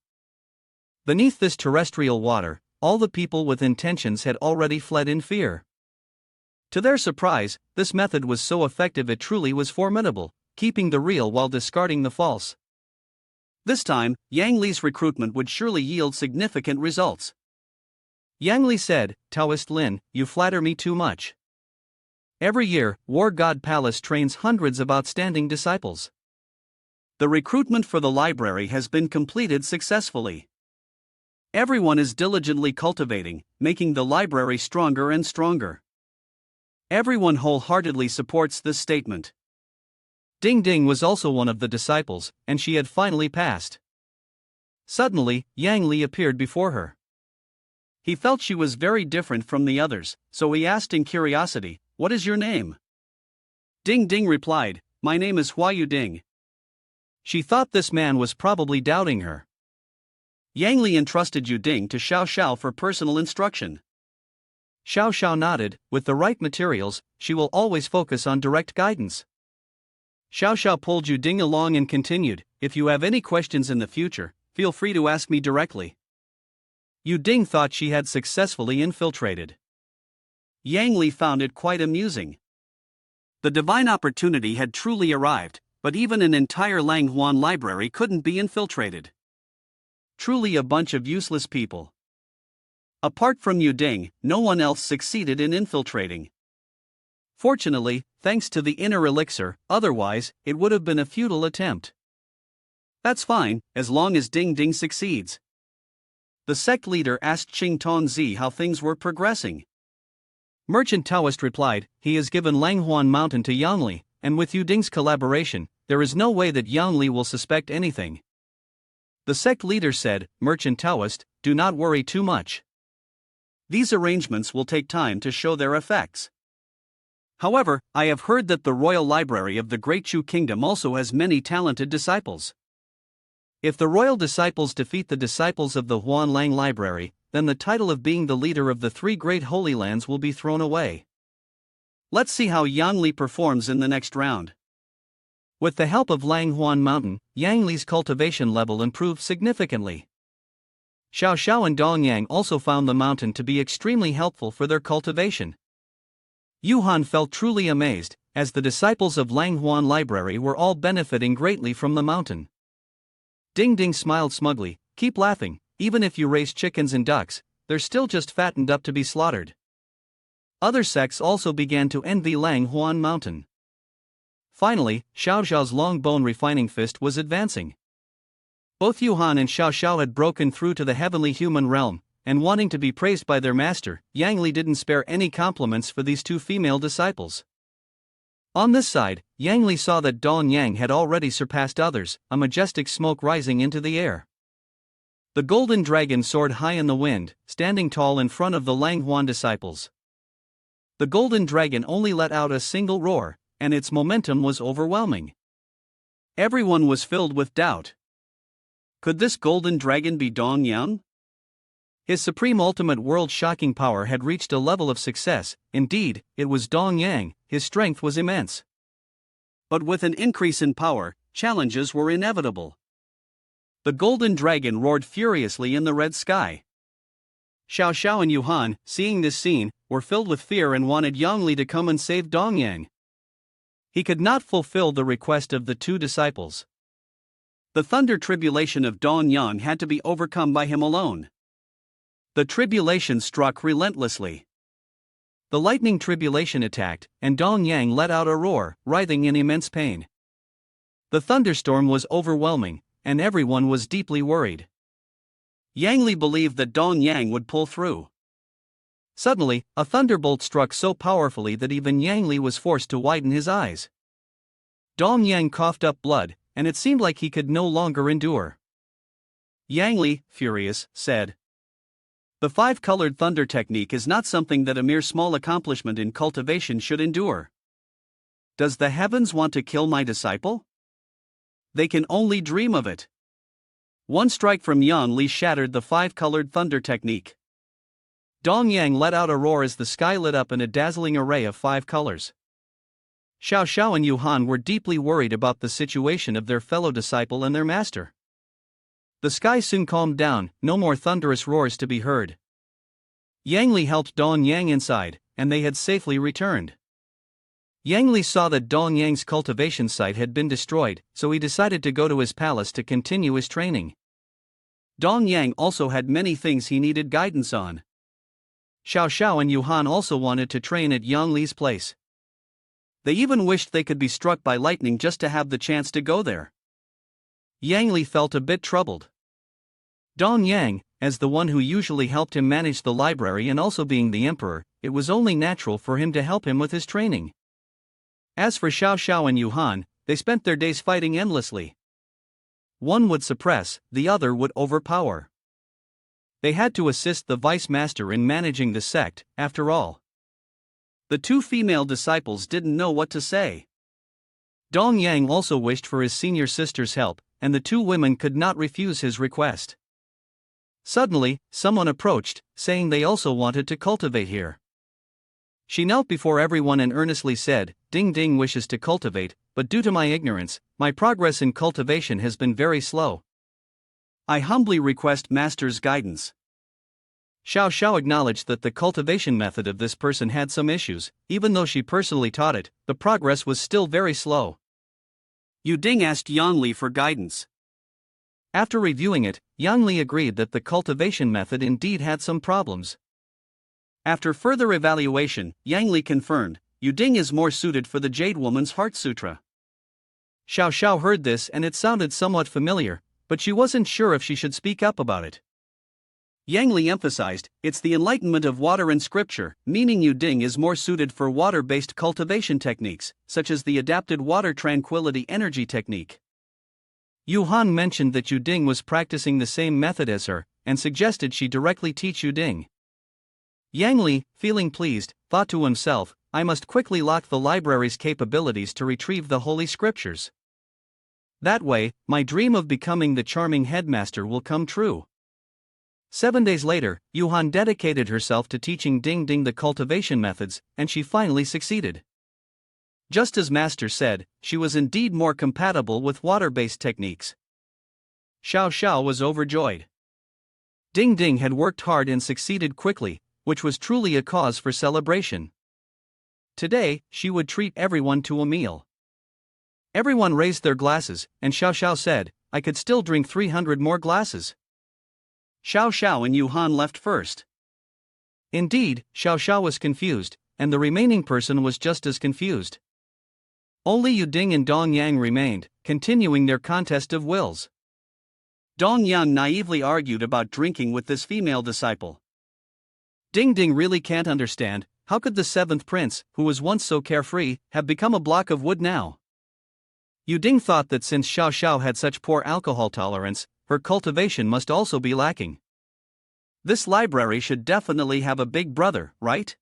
Beneath this terrestrial water, all the people with intentions had already fled in fear. To their surprise, this method was so effective it truly was formidable, keeping the real while discarding the false. This time, Yang Li's recruitment would surely yield significant results. Yang Li said, "Taoist Lin, you flatter me too much. Every year, War God Palace trains hundreds of outstanding disciples. The recruitment for the library has been completed successfully. Everyone is diligently cultivating, making the library stronger and stronger. Everyone wholeheartedly supports this statement." Ding Ding was also one of the disciples, and she had finally passed. Suddenly, Yang Li appeared before her. He felt she was very different from the others, so he asked in curiosity, "What is your name?" Ding Ding replied, "My name is Huayu Ding." She thought this man was probably doubting her. Yang Li entrusted Yu Ding to Xiao Sha for personal instruction. Xiao Sha nodded, with the right materials, she will always focus on direct guidance. Xiao Sha pulled Yu Ding along and continued, "If you have any questions in the future, feel free to ask me directly." Yu Ding thought she had successfully infiltrated. Yang Li found it quite amusing. The divine opportunity had truly arrived, but even an entire Lang Huan library couldn't be infiltrated. Truly a bunch of useless people. Apart from Yu Ding, no one else succeeded in infiltrating. Fortunately, thanks to the inner elixir, otherwise, it would have been a futile attempt. That's fine, as long as Ding Ding succeeds. The sect leader asked Qing Tongzi how things were progressing. Merchant Taoist replied, he has given Langhuan Mountain to Yangli, and with Yu Ding's collaboration, there is no way that Yangli will suspect anything. The sect leader said, Merchant Taoist, do not worry too much. These arrangements will take time to show their effects. However, I have heard that the royal library of the Great Chu Kingdom also has many talented disciples. If the royal disciples defeat the disciples of the Huan Lang Library, then the title of being the leader of the three great holy lands will be thrown away. Let's see how Yangli performs in the next round. With the help of Lang Huan Mountain, Yangli's cultivation level improved significantly. Xiao Sha and Dongyang also found the mountain to be extremely helpful for their cultivation. Yuhan felt truly amazed, as the disciples of Lang Huan Library were all benefiting greatly from the mountain. Ding Ding smiled smugly, keep laughing, even if you raise chickens and ducks, they're still just fattened up to be slaughtered. Other sects also began to envy Lang Huan Mountain. Finally, Xiao Sha's long bone refining fist was advancing. Both Yuhan and Xiao Sha had broken through to the heavenly human realm, and wanting to be praised by their master, Yangli didn't spare any compliments for these two female disciples. On this side, Yangli saw that Dong Yang had already surpassed others, a majestic smoke rising into the air. The golden dragon soared high in the wind, standing tall in front of the Lang Huan disciples. The golden dragon only let out a single roar, and its momentum was overwhelming. Everyone was filled with doubt. Could this golden dragon be Dong Yang? His supreme ultimate world-shocking power had reached a level of success. Indeed, it was Dong Yang, his strength was immense. But with an increase in power, challenges were inevitable. The golden dragon roared furiously in the red sky. Xiao Sha and Yuhan, seeing this scene, were filled with fear and wanted Yangli to come and save Dong Yang. He could not fulfill the request of the two disciples. The thunder tribulation of Dong Yang had to be overcome by him alone. The tribulation struck relentlessly. The lightning tribulation attacked, and Dong Yang let out a roar, writhing in immense pain. The thunderstorm was overwhelming, and everyone was deeply worried. Yangli believed that Dong Yang would pull through. Suddenly, a thunderbolt struck so powerfully that even Yangli was forced to widen his eyes. Dong Yang coughed up blood, and it seemed like he could no longer endure. Yangli, furious, said, the five-colored thunder technique is not something that a mere small accomplishment in cultivation should endure. Does the heavens want to kill my disciple? They can only dream of it. One strike from Yan Li shattered the five-colored thunder technique. Dong Yang let out a roar as the sky lit up in a dazzling array of five colors. Xiao Sha and Yuhan were deeply worried about the situation of their fellow disciple and their master. The sky soon calmed down, no more thunderous roars to be heard. Yangli helped Dong Yang inside, and they had safely returned. Yangli saw that Dong Yang's cultivation site had been destroyed, so he decided to go to his palace to continue his training. Dong Yang also had many things he needed guidance on. Xiao Sha and Yuhan also wanted to train at Yangli's place. They even wished they could be struck by lightning just to have the chance to go there. Yangli felt a bit troubled. Dong Yang, as the one who usually helped him manage the library and also being the emperor, it was only natural for him to help him with his training. As for Xiao Sha and Yuhan, they spent their days fighting endlessly. One would suppress, the other would overpower. They had to assist the vice master in managing the sect, after all. The two female disciples didn't know what to say. Dong Yang also wished for his senior sister's help, and the two women could not refuse his request. Suddenly, someone approached, saying they also wanted to cultivate here. She knelt before everyone and earnestly said, Ding Ding wishes to cultivate, but due to my ignorance, my progress in cultivation has been very slow. I humbly request Master's guidance. Xiao Sha acknowledged that the cultivation method of this person had some issues. Even though she personally taught it, the progress was still very slow. Yu Ding asked Yang Li for guidance. After reviewing it, Yang Li agreed that the cultivation method indeed had some problems. After further evaluation, Yang Li confirmed, Yu Ding is more suited for the Jade Woman's Heart Sutra. Xiao Sha heard this and it sounded somewhat familiar, but she wasn't sure if she should speak up about it. Yang Li emphasized, it's the enlightenment of water in scripture, meaning Yu Ding is more suited for water-based cultivation techniques, such as the adapted water tranquility energy technique. Huan mentioned that Yu Ding was practicing the same method as her, and suggested she directly teach Yu Ding. Yang Li, feeling pleased, thought to himself, I must quickly lock the library's capabilities to retrieve the holy scriptures. That way, my dream of becoming the charming headmaster will come true. 7 days later, Huan dedicated herself to teaching Ding Ding the cultivation methods, and she finally succeeded. Just as Master said, she was indeed more compatible with water-based techniques. Xiao Sha was overjoyed. Ding Ding had worked hard and succeeded quickly, which was truly a cause for celebration. Today, she would treat everyone to a meal. Everyone raised their glasses, and Xiao Sha said, I could still drink 300 more glasses. Xiao Sha and Huan left first. Indeed, Xiao Sha was confused, and the remaining person was just as confused. Only Yu Ding and Dong Yang remained, continuing their contest of wills. Dong Yang naively argued about drinking with this female disciple. Ding Ding really can't understand, how could the seventh prince, who was once so carefree, have become a block of wood now? Yu Ding thought that since Xiao Sha had such poor alcohol tolerance, her cultivation must also be lacking. This library should definitely have a big brother, right?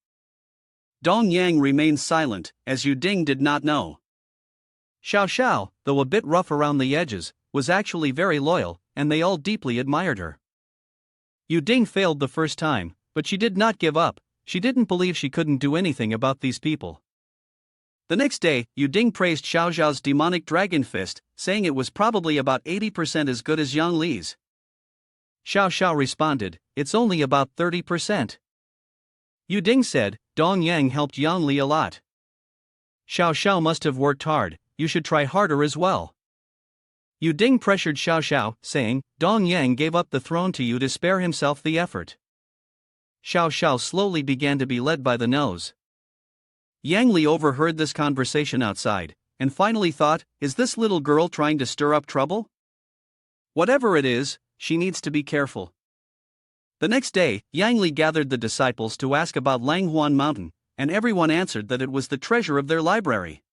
Dong Yang remained silent, as Yu Ding did not know. Xiao Sha, though a bit rough around the edges, was actually very loyal, and they all deeply admired her. Yu Ding failed the first time, but she did not give up. She didn't believe she couldn't do anything about these people. The next day, Yu Ding praised Xiao Zhao's demonic dragon fist, saying it was probably about 80% as good as Yang Li's. Xiao Sha responded, it's only about 30%. Yu Ding said, Dong Yang helped Yang Li a lot. Xiao Sha must have worked hard, you should try harder as well. Yu Ding pressured Xiao Sha, saying, Dong Yang gave up the throne to you to spare himself the effort. Xiao Sha slowly began to be led by the nose. Yang Li overheard this conversation outside, and finally thought, is this little girl trying to stir up trouble? Whatever it is, she needs to be careful. The next day, Yang Li gathered the disciples to ask about Huan Mountain, and everyone answered that it was the treasure of their library.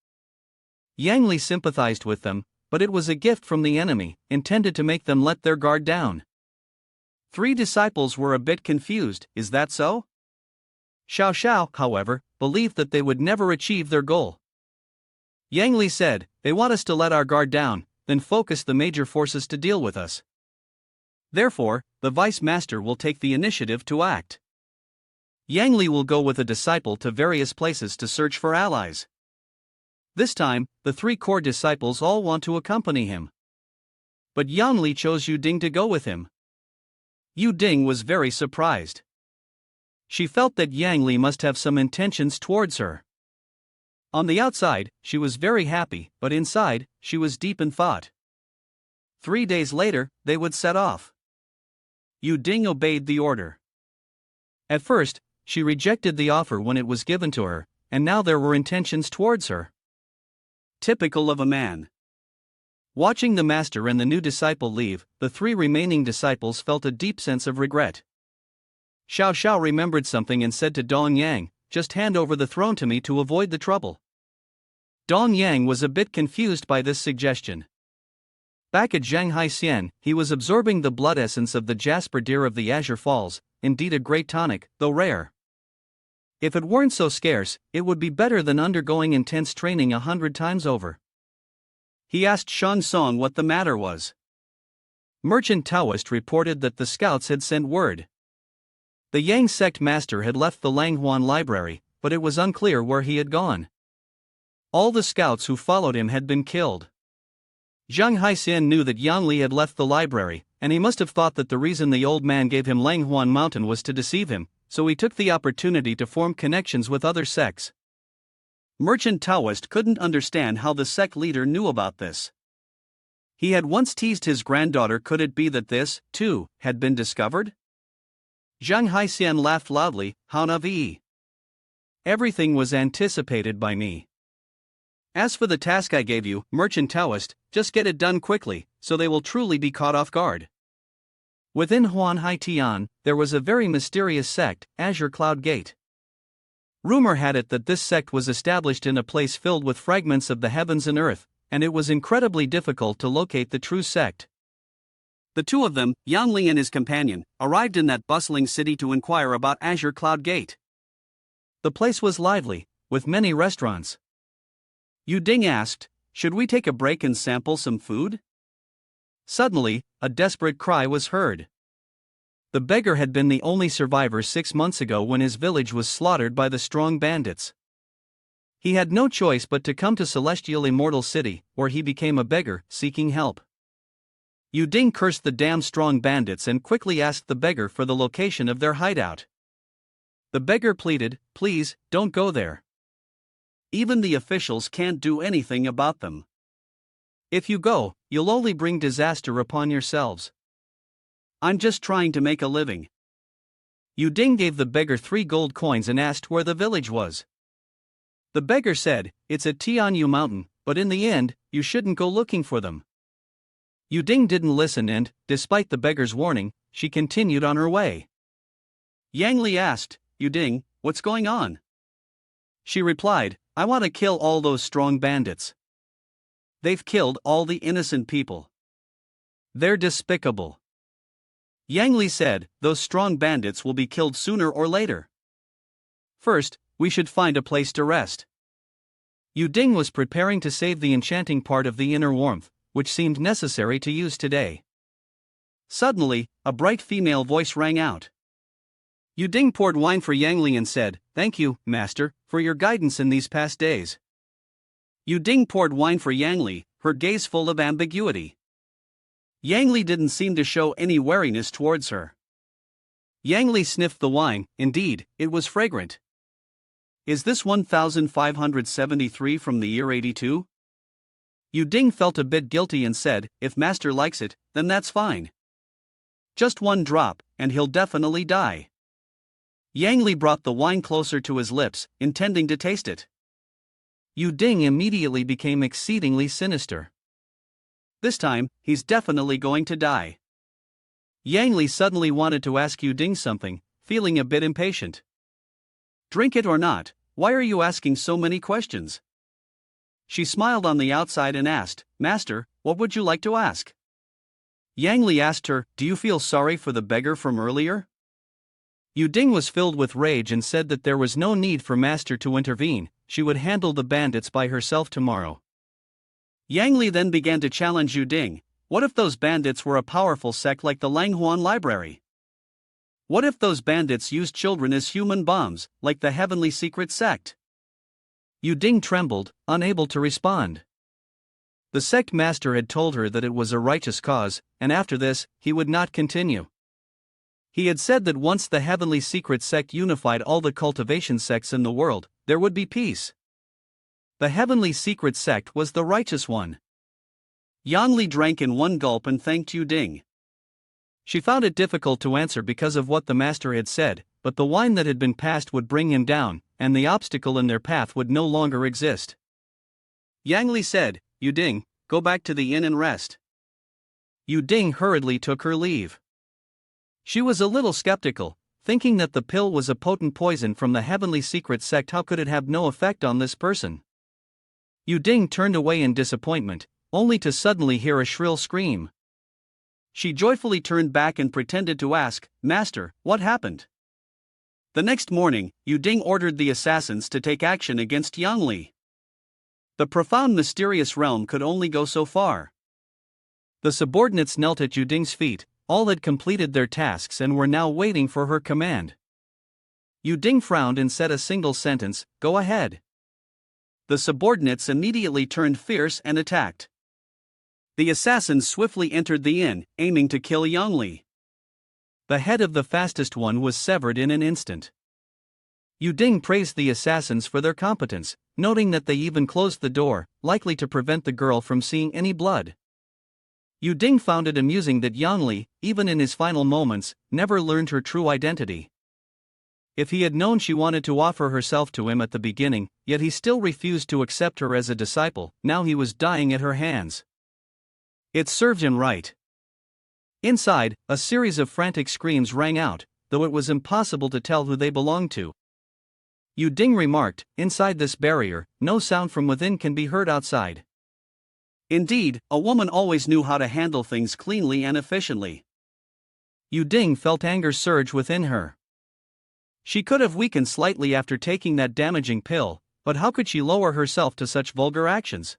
Yang Li sympathized with them, but it was a gift from the enemy, intended to make them let their guard down. 3 disciples were a bit confused, is that so? Xiao Sha, however, believed that they would never achieve their goal. Yang Li said, they want us to let our guard down, then focus the major forces to deal with us. Therefore, the vice master will take the initiative to act. Yang Li will go with a disciple to various places to search for allies. This time, the 3 core disciples all want to accompany him. But Yang Li chose Yu Ding to go with him. Yu Ding was very surprised. She felt that Yang Li must have some intentions towards her. On the outside, she was very happy, but inside, she was deep in thought. 3 days later, they would set off. Yu Ding obeyed the order. At first, she rejected the offer when it was given to her, and now there were intentions towards her. Typical of a man. Watching the master and the new disciple leave, the 3 remaining disciples felt a deep sense of regret. Xiao Sha remembered something and said to Dong Yang, just hand over the throne to me to avoid the trouble. Dong Yang was a bit confused by this suggestion. Back at Zhanghai Xian, he was absorbing the blood essence of the jasper deer of the Azure Falls, indeed a great tonic, though rare. If it weren't so scarce, it would be better than undergoing intense training 100 times over. He asked Shang Song what the matter was. Merchant Taoist reported that the scouts had sent word. The Yang sect master had left the Langhuan library, but it was unclear where he had gone. All the scouts who followed him had been killed. Zhang Haixin knew that Yang Li had left the library, and he must have thought that the reason the old man gave him Huan Mountain was to deceive him, so he took the opportunity to form connections with other sects. Merchant Taoist couldn't understand how the sect leader knew about this. He had once teased his granddaughter, could it be that this, too, had been discovered? Zhang Haixian laughed loudly, how navi. Everything was anticipated by me. As for the task I gave you, Merchant Taoist, just get it done quickly, so they will truly be caught off guard. Within Huan Haitian, there was a very mysterious sect, Azure Cloud Gate. Rumor had it that this sect was established in a place filled with fragments of the heavens and earth, and it was incredibly difficult to locate the true sect. The two of them, Yang Li and his companion, arrived in that bustling city to inquire about Azure Cloud Gate. The place was lively, with many restaurants. Yu Ding asked, should we take a break and sample some food? Suddenly, a desperate cry was heard. The beggar had been the only survivor 6 months ago when his village was slaughtered by the strong bandits. He had no choice but to come to Celestial Immortal City, where he became a beggar, seeking help. Yu Ding cursed the damn strong bandits and quickly asked the beggar for the location of their hideout. The beggar pleaded, please, don't go there. Even the officials can't do anything about them. If you go, you'll only bring disaster upon yourselves. I'm just trying to make a living. Yu Ding gave the beggar 3 gold coins and asked where the village was. The beggar said, it's at Tianyu Mountain, but in the end, you shouldn't go looking for them. Yu Ding didn't listen and, despite the beggar's warning, she continued on her way. Yang Li asked, Yu Ding, what's going on? She replied, I want to kill all those strong bandits. They've killed all the innocent people. They're despicable. Yang Li said, those strong bandits will be killed sooner or later. First, we should find a place to rest. Yu Ding was preparing to save the enchanting part of the inner warmth, which seemed necessary to use today. Suddenly, a bright female voice rang out. Yu Ding poured wine for Yang Li and said, thank you, master, for your guidance in these past days. Yu Ding poured wine for Yang Li, her gaze full of ambiguity. Yang Li didn't seem to show any wariness towards her. Yang Li sniffed the wine, indeed, it was fragrant. Is this 1573 from the year 82? Yu Ding felt a bit guilty and said, if master likes it, then that's fine. Just 1 drop, and he'll definitely die. Yang Li brought the wine closer to his lips, intending to taste it. Yu Ding immediately became exceedingly sinister. This time, he's definitely going to die. Yang Li suddenly wanted to ask Yu Ding something, feeling a bit impatient. Drink it or not, why are you asking so many questions? She smiled on the outside and asked, Master, what would you like to ask? Yang Li asked her, do you feel sorry for the beggar from earlier? Yu Ding was filled with rage and said that there was no need for Master to intervene, she would handle the bandits by herself tomorrow. Yang Li then began to challenge Yu Ding, what if those bandits were a powerful sect like the Langhuan Library? What if those bandits used children as human bombs, like the Heavenly Secret Sect? Yu Ding trembled, unable to respond. The sect master had told her that it was a righteous cause, and after this, he would not continue. He had said that once the Heavenly Secret Sect unified all the cultivation sects in the world, there would be peace. The Heavenly Secret Sect was the righteous one. Yang Li drank in 1 gulp and thanked Yu Ding. She found it difficult to answer because of what the master had said, but the wine that had been passed would bring him down, and the obstacle in their path would no longer exist. Yang Li said, Yu Ding, go back to the inn and rest. Yu Ding hurriedly took her leave. She was a little skeptical, thinking that the pill was a potent poison from the Heavenly Secret Sect. How could it have no effect on this person? Yu Ding turned away in disappointment, only to suddenly hear a shrill scream. She joyfully turned back and pretended to ask, Master, what happened? The next morning, Yu Ding ordered the assassins to take action against Yang Li. The profound mysterious realm could only go so far. The subordinates knelt at Yu Ding's feet, all had completed their tasks and were now waiting for her command. Yu Ding frowned and said a single sentence, go ahead. The subordinates immediately turned fierce and attacked. The assassins swiftly entered the inn, aiming to kill Yang Li. The head of the fastest one was severed in an instant. Yu Ding praised the assassins for their competence, noting that they even closed the door, likely to prevent the girl from seeing any blood. Yu Ding found it amusing that Yang Li, even in his final moments, never learned her true identity. If he had known she wanted to offer herself to him at the beginning, yet he still refused to accept her as a disciple, now he was dying at her hands. It served him right. Inside, a series of frantic screams rang out, though it was impossible to tell who they belonged to. Yu Ding remarked, "Inside this barrier, no sound from within can be heard outside." Indeed, a woman always knew how to handle things cleanly and efficiently. Yu Ding felt anger surge within her. She could have weakened slightly after taking that damaging pill, but how could she lower herself to such vulgar actions?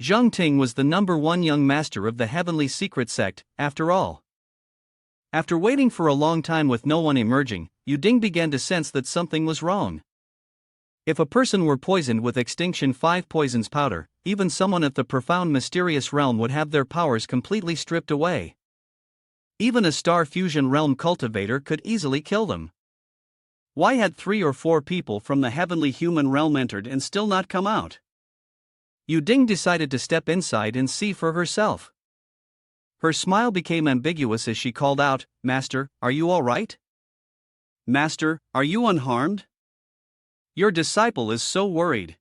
Zhang Ting was the #1 young master of the Heavenly Secret Sect, after all. After waiting for a long time with no one emerging, Yu Ding began to sense that something was wrong. If a person were poisoned with Extinction 5 poisons powder, even someone of the profound mysterious realm would have their powers completely stripped away. Even a star fusion realm cultivator could easily kill them. Why had 3 or 4 people from the heavenly human realm entered and still not come out? Yu Ding decided to step inside and see for herself. Her smile became ambiguous as she called out, "Master, are you all right? Master, are you unharmed? Your disciple is so worried."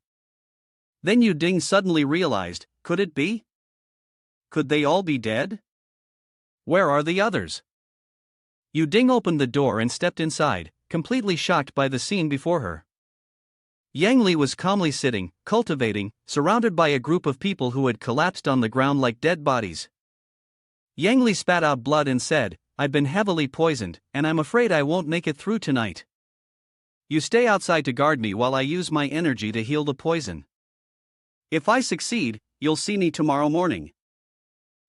Then Yu Ding suddenly realized, could it be? Could they all be dead? Where are the others? Yu Ding opened the door and stepped inside, completely shocked by the scene before her. Yang Li was calmly sitting, cultivating, surrounded by a group of people who had collapsed on the ground like dead bodies. Yang Li spat out blood and said, "I've been heavily poisoned, and I'm afraid I won't make it through tonight. You stay outside to guard me while I use my energy to heal the poison. If I succeed, you'll see me tomorrow morning.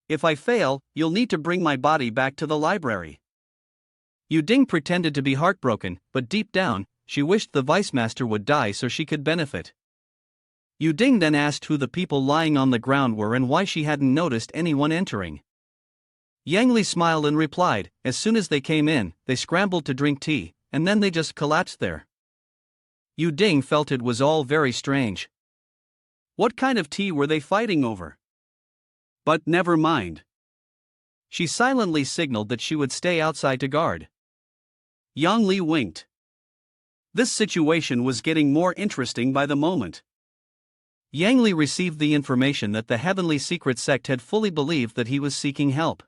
If I fail, you'll need to bring my body back to the library." Yu Ding pretended to be heartbroken, but deep down, she wished the vice master would die so she could benefit. Yu Ding then asked who the people lying on the ground were and why she hadn't noticed anyone entering. Yang Li smiled and replied, "As soon as they came in, they scrambled to drink tea, and then they just collapsed there." Yu Ding felt it was all very strange. What kind of tea were they fighting over? But never mind. She silently signaled that she would stay outside to guard. Yang Li winked. This situation was getting more interesting by the moment. Yang Li received the information that the Heavenly Secret Sect had fully believed that he was seeking help.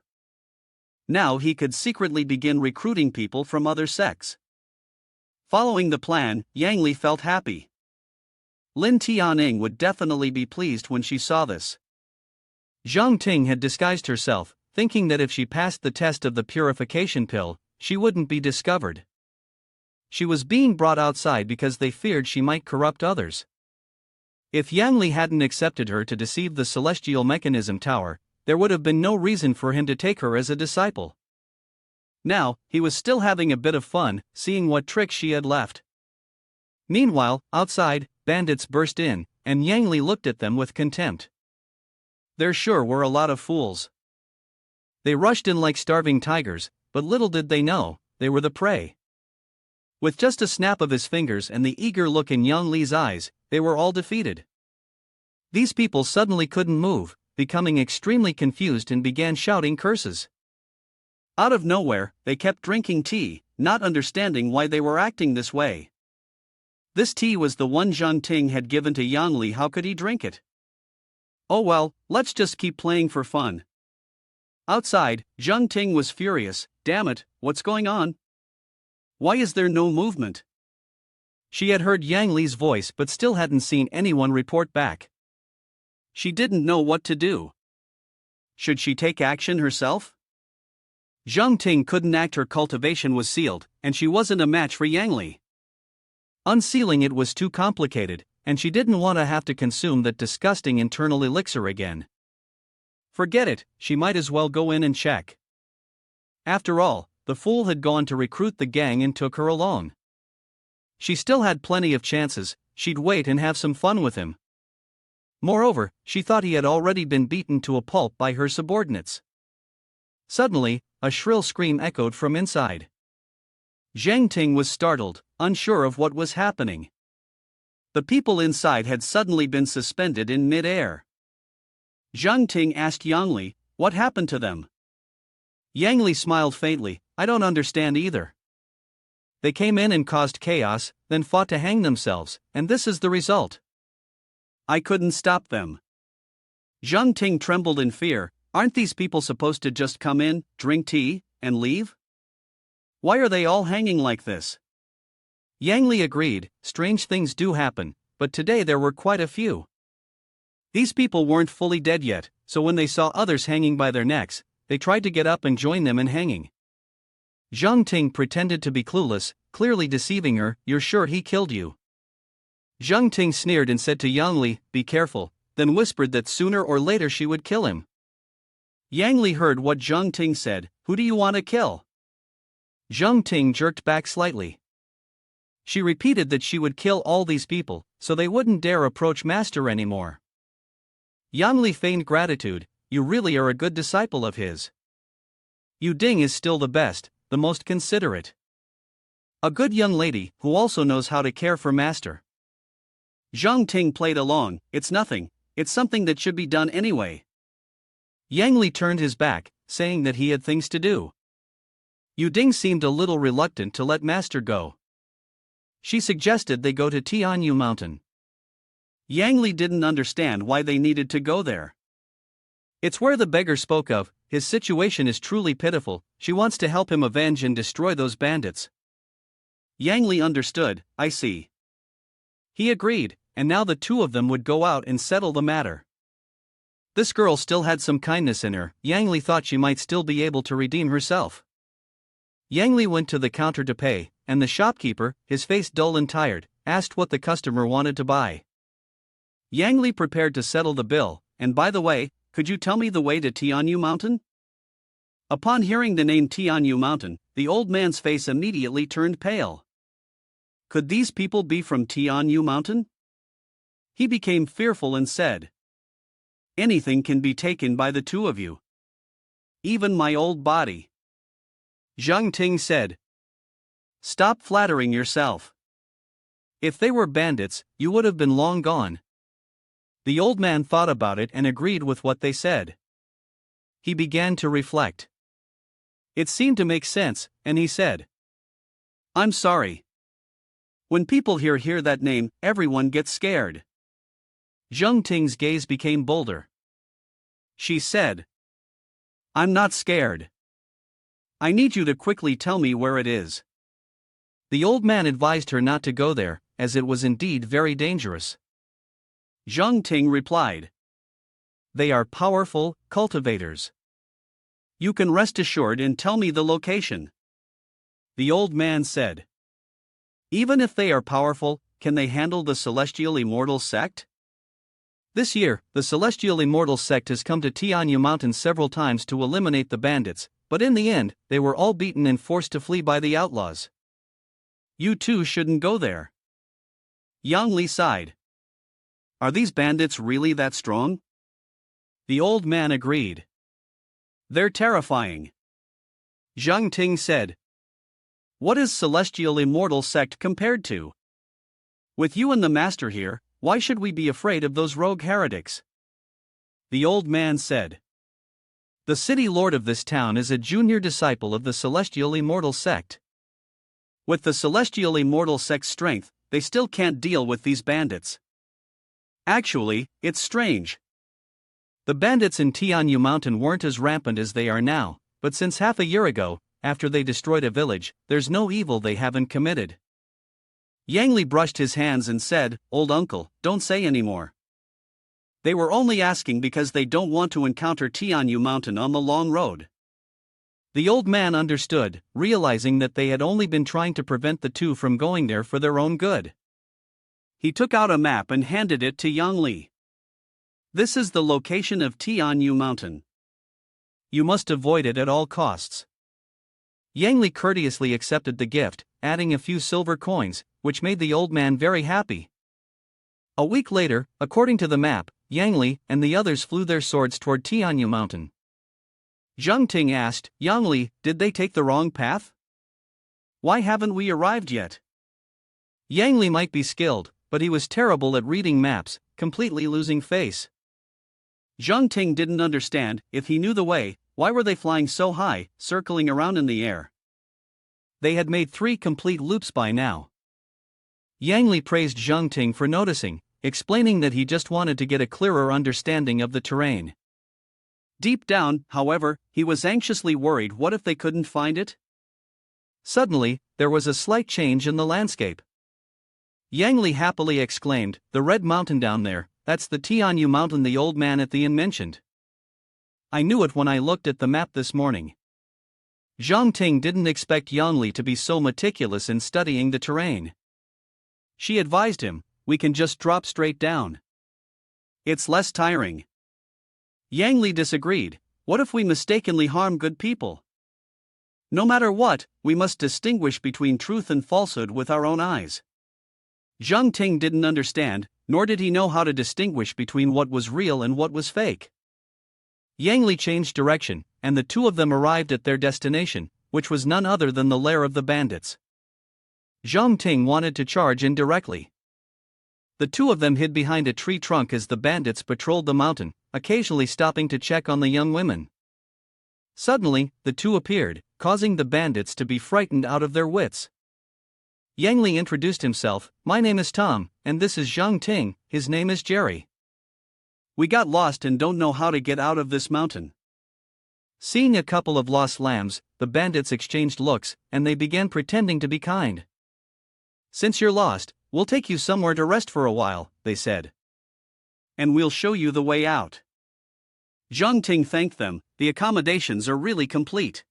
Now he could secretly begin recruiting people from other sects. Following the plan, Yang Li felt happy. Lin Tianing would definitely be pleased when she saw this. Zhang Ting had disguised herself, thinking that if she passed the test of the purification pill, she wouldn't be discovered. She was being brought outside because they feared she might corrupt others. If Yang Li hadn't accepted her to deceive the Celestial Mechanism Tower, there would have been no reason for him to take her as a disciple. Now, he was still having a bit of fun, seeing what tricks she had left. Meanwhile, outside, bandits burst in, and Yang Li looked at them with contempt. There sure were a lot of fools. They rushed in like starving tigers, but little did they know, they were the prey. With just a snap of his fingers and the eager look in Yang Li's eyes, they were all defeated. These people suddenly couldn't move, becoming extremely confused and began shouting curses. Out of nowhere, they kept drinking tea, not understanding why they were acting this way. This tea was the one Zhang Ting had given to Yang Li. How could he drink it? Oh well, let's just keep playing for fun. Outside, Zhang Ting was furious. Damn it, what's going on? Why is there no movement? She had heard Yang Li's voice but still hadn't seen anyone report back. She didn't know what to do. Should she take action herself? Zhang Ting couldn't act, her cultivation was sealed, and she wasn't a match for Yang Li. Unsealing it was too complicated, and she didn't want to have to consume that disgusting internal elixir again. Forget it, she might as well go in and check. After all, the fool had gone to recruit the gang and took her along. She still had plenty of chances, she'd wait and have some fun with him. Moreover, she thought he had already been beaten to a pulp by her subordinates. Suddenly, a shrill scream echoed from inside. Zhang Ting was startled, unsure of what was happening. The people inside had suddenly been suspended in mid-air. Zhang Ting asked Yang Li, "What happened to them?" Yang Li smiled faintly, "I don't understand either. They came in and caused chaos, then fought to hang themselves, and this is the result. I couldn't stop them." Zhang Ting trembled in fear. "Aren't these people supposed to just come in, drink tea, and leave? Why are they all hanging like this?" Yang Li agreed, "Strange things do happen, but today there were quite a few. These people weren't fully dead yet, so when they saw others hanging by their necks, they tried to get up and join them in hanging." Zhang Ting pretended to be clueless, clearly deceiving her. "You're sure he killed you?" Zhang Ting sneered and said to Yang Li, "Be careful," then whispered that sooner or later she would kill him. Yang Li heard what Zhang Ting said. "Who do you want to kill?" Zhang Ting jerked back slightly. She repeated that she would kill all these people, so they wouldn't dare approach Master anymore. Yang Li feigned gratitude. "You really are a good disciple of his. Yu Ding is still the best, the most considerate. A good young lady, who also knows how to care for Master." Zhang Ting played along. "It's nothing, it's something that should be done anyway." Yang Li turned his back, saying that he had things to do. Yu Ding seemed a little reluctant to let Master go. She suggested they go to Tianyu Mountain. Yang Li didn't understand why they needed to go there. "It's where the beggar spoke of. His situation is truly pitiful. She wants to help him avenge and destroy those bandits." Yang Li understood. "I see." He agreed, and now the two of them would go out and settle the matter. This girl still had some kindness in her. Yang Li thought she might still be able to redeem herself. Yang Li went to the counter to pay, and the shopkeeper, his face dull and tired, asked what the customer wanted to buy. Yang Li prepared to settle the bill. "And by the way, could you tell me the way to Tianyu Mountain?" Upon hearing the name Tianyu Mountain, the old man's face immediately turned pale. Could these people be from Tianyu Mountain? He became fearful and said, "Anything can be taken by the two of you. Even my old body." Zhang Ting said, "Stop flattering yourself. If they were bandits, you would have been long gone." The old man thought about it and agreed with what they said. He began to reflect. It seemed to make sense, and he said, "I'm sorry. When people hear that name, everyone gets scared." Zhang Ting's gaze became bolder. She said, "I'm not scared. I need you to quickly tell me where it is." The old man advised her not to go there, as it was indeed very dangerous. Zhang Ting replied, "They are powerful cultivators. You can rest assured and tell me the location." The old man said, "Even if they are powerful, can they handle the Celestial Immortal Sect?" This year, the Celestial Immortal Sect has come to Tianyu Mountain several times to eliminate the bandits, but in the end, they were all beaten and forced to flee by the outlaws. You too shouldn't go there. Yang Li sighed. Are these bandits really that strong? The old man agreed. They're terrifying. Zhang Ting said. What is Celestial Immortal Sect compared to? With you and the master here, why should we be afraid of those rogue heretics? The old man said. The city lord of this town is a junior disciple of the Celestial Immortal Sect. With the Celestial Immortal Sect's strength, they still can't deal with these bandits. Actually, it's strange. The bandits in Tianyu Mountain weren't as rampant as they are now, but since half a year ago, after they destroyed a village, there's no evil they haven't committed. Yang Li brushed his hands and said, Old uncle, don't say any more. They were only asking because they don't want to encounter Tianyu Mountain on the long road. The old man understood, realizing that they had only been trying to prevent the two from going there for their own good. He took out a map and handed it to Yang Li. This is the location of Tianyu Mountain. You must avoid it at all costs. Yang Li courteously accepted the gift, adding a few silver coins, which made the old man very happy. A week later, according to the map, Yang Li and the others flew their swords toward Tianyu Mountain. Zhang Ting asked, Yang Li, did they take the wrong path? Why haven't we arrived yet? Yang Li might be skilled, but he was terrible at reading maps, completely losing face. Zhang Ting didn't understand. If he knew the way, why were they flying so high, circling around in the air? They had made 3 complete loops by now. Yang Li praised Zhang Ting for noticing, explaining that he just wanted to get a clearer understanding of the terrain. Deep down, however, he was anxiously worried. What if they couldn't find it? Suddenly, there was a slight change in the landscape. Yang Li happily exclaimed, "The red mountain down there, that's the Tianyu Mountain the old man at the inn mentioned. I knew it when I looked at the map this morning." Zhang Ting didn't expect Yang Li to be so meticulous in studying the terrain. She advised him, "We can just drop straight down. It's less tiring." Yang Li disagreed. "What if we mistakenly harm good people? No matter what, we must distinguish between truth and falsehood with our own eyes." Zhang Ting didn't understand, nor did he know how to distinguish between what was real and what was fake. Yang Li changed direction, and the 2 of them arrived at their destination, which was none other than the lair of the bandits. Zhang Ting wanted to charge in directly. The 2 of them hid behind a tree trunk as the bandits patrolled the mountain, occasionally stopping to check on the young women. Suddenly, the 2 appeared, causing the bandits to be frightened out of their wits. Yang Li introduced himself, "My name is Tham, and this is Zhang Ting, his name is Jerry. We got lost and don't know how to get out of this mountain." Seeing a couple of lost lambs, the bandits exchanged looks, and they began pretending to be kind. "Since you're lost, we'll take you somewhere to rest for a while," they said. "And we'll show you the way out." Zhang Ting thanked them. The accommodations are really complete.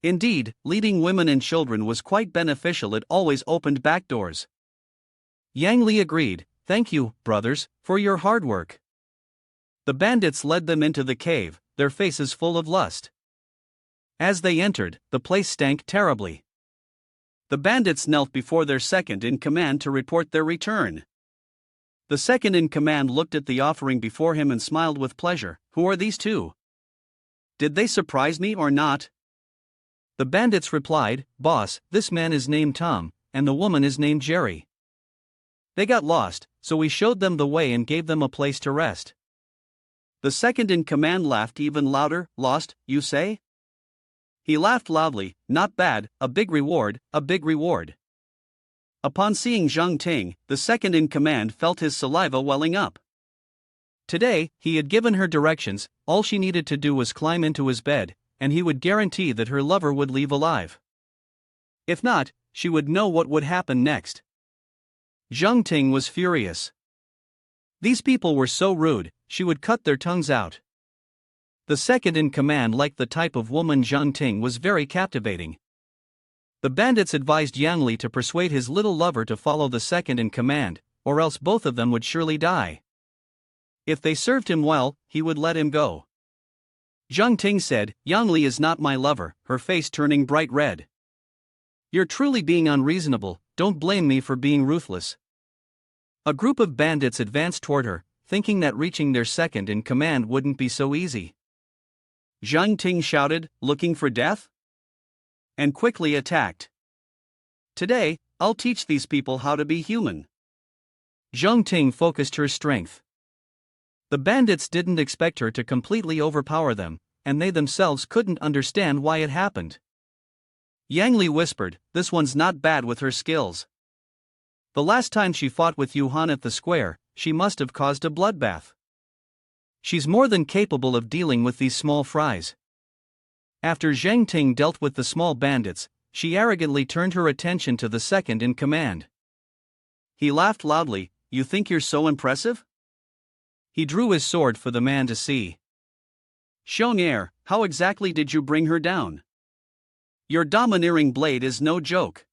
Indeed, leading women and children was quite beneficial. It always opened back doors. Yang Li agreed, "Thank you, brothers, for your hard work." The bandits led them into the cave, their faces full of lust. As they entered, the place stank terribly. The bandits knelt before their second-in-command to report their return. The second-in-command looked at the offering before him and smiled with pleasure. "Who are these 2? Did they surprise me or not?" The bandits replied, "Boss, this man is named Tom, and the woman is named Jerry. They got lost, so we showed them the way and gave them a place to rest." The second-in-command laughed even louder. "Lost, you say?" He laughed loudly. "Not bad, a big reward, a big reward." Upon seeing Zhang Ting, the second-in-command felt his saliva welling up. Today, he had given her directions. All she needed to do was climb into his bed, and he would guarantee that her lover would leave alive. If not, she would know what would happen next. Zhang Ting was furious. These people were so rude, she would cut their tongues out. The second-in-command liked the type of woman Zhang Ting was very captivating. The bandits advised Yang Li to persuade his little lover to follow the second-in-command, or else both of them would surely die. If they served him well, he would let him go. Zhang Ting said, "Yang Li is not my lover," her face turning bright red. "You're truly being unreasonable, don't blame me for being ruthless." A group of bandits advanced toward her, thinking that reaching their second-in-command wouldn't be so easy. Zhang Ting shouted, "Looking for death?" and quickly attacked. "Today, I'll teach these people how to be human." Zhang Ting focused her strength. The bandits didn't expect her to completely overpower them, and they themselves couldn't understand why it happened. Yang Li whispered, "This one's not bad with her skills. The last time she fought with Huan at the square, she must have caused a bloodbath. She's more than capable of dealing with these small fries." After Zhang Ting dealt with the small bandits, she arrogantly turned her attention to the second-in-command. He laughed loudly, "You think you're so impressive?" He drew his sword for the man to see. "Xiong'er, how exactly did you bring her down? Your domineering blade is no joke."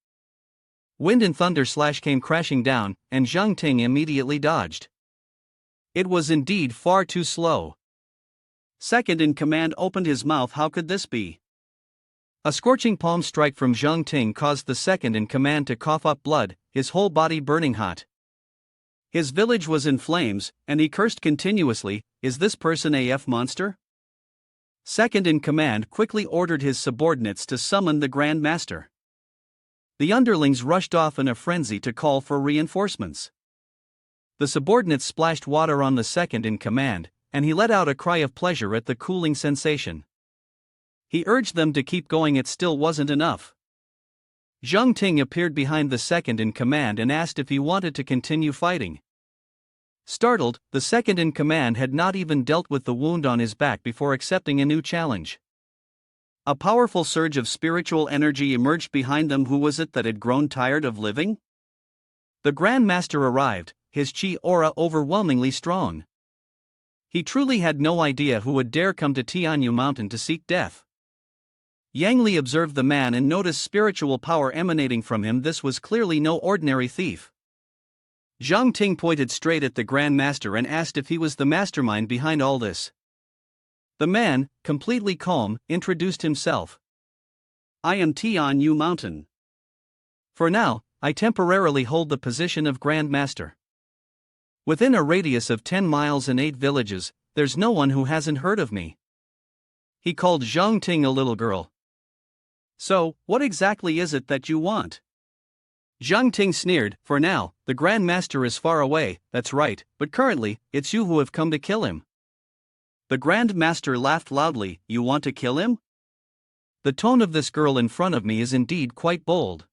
Wind and thunder slash came crashing down, and Zhang Ting immediately dodged. It was indeed far too slow. Second-in-command opened his mouth. How could this be? A scorching palm strike from Zhang Ting caused the second-in-command to cough up blood, his whole body burning hot. His village was in flames, and he cursed continuously, "Is this person a F monster?" Second in command quickly ordered his subordinates to summon the Grand Master. The underlings rushed off in a frenzy to call for reinforcements. The subordinates splashed water on the second in command, and he let out a cry of pleasure at the cooling sensation. He urged them to keep going, it still wasn't enough. Zhang Ting appeared behind the second in command and asked if he wanted to continue fighting. Startled, the second in command had not even dealt with the wound on his back before accepting a new challenge. A powerful surge of spiritual energy emerged behind them. Who was it that had grown tired of living? The Grand Master arrived, his chi aura overwhelmingly strong. He truly had no idea who would dare come to Tianyu Mountain to seek death. Yang Li observed the man and noticed spiritual power emanating from him. This was clearly no ordinary thief. Zhang Ting pointed straight at the Grand Master and asked if he was the mastermind behind all this. The man, completely calm, introduced himself. "I am Tianyu Mountain. For now, I temporarily hold the position of Grand Master. Within a radius of 10 miles and 8 villages, there's no one who hasn't heard of me." He called Zhang Ting a little girl. "So, what exactly is it that you want?" Zhang Ting sneered. "For now, the Grand Master is far away, that's right, but currently, it's you who have come to kill him." The Grand Master laughed loudly. "You want to kill him?" The tone of this girl in front of me is indeed quite bold.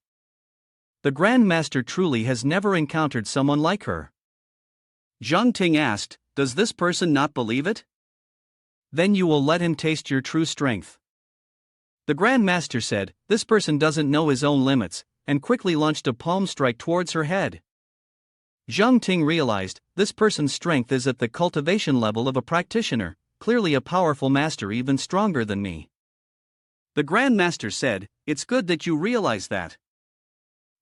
The Grand Master truly has never encountered someone like her. Zhang Ting asked, "Does this person not believe it?" "Then you will let him taste your true strength." The Grand Master said, "This person doesn't know his own limits," and quickly launched a palm strike towards her head. Zhang Ting realized, this person's strength is at the cultivation level of a practitioner, clearly a powerful master, even stronger than me. The Grand Master said, "It's good that you realize that.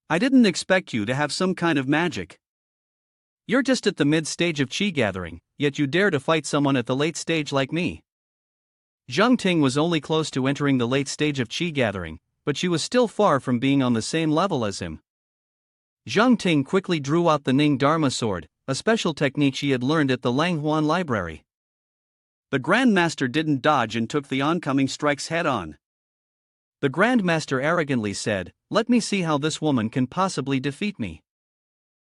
I didn't expect you to have some kind of magic. You're just at the mid-stage of chi gathering, yet you dare to fight someone at the late stage like me." Zhang Ting was only close to entering the late stage of chi gathering, but she was still far from being on the same level as him. Zhang Ting quickly drew out the Ning Dharma sword, a special technique she had learned at the Huan library. The Grand Master didn't dodge and took the oncoming strikes head-on. The Grand Master arrogantly said, "Let me see how this woman can possibly defeat me."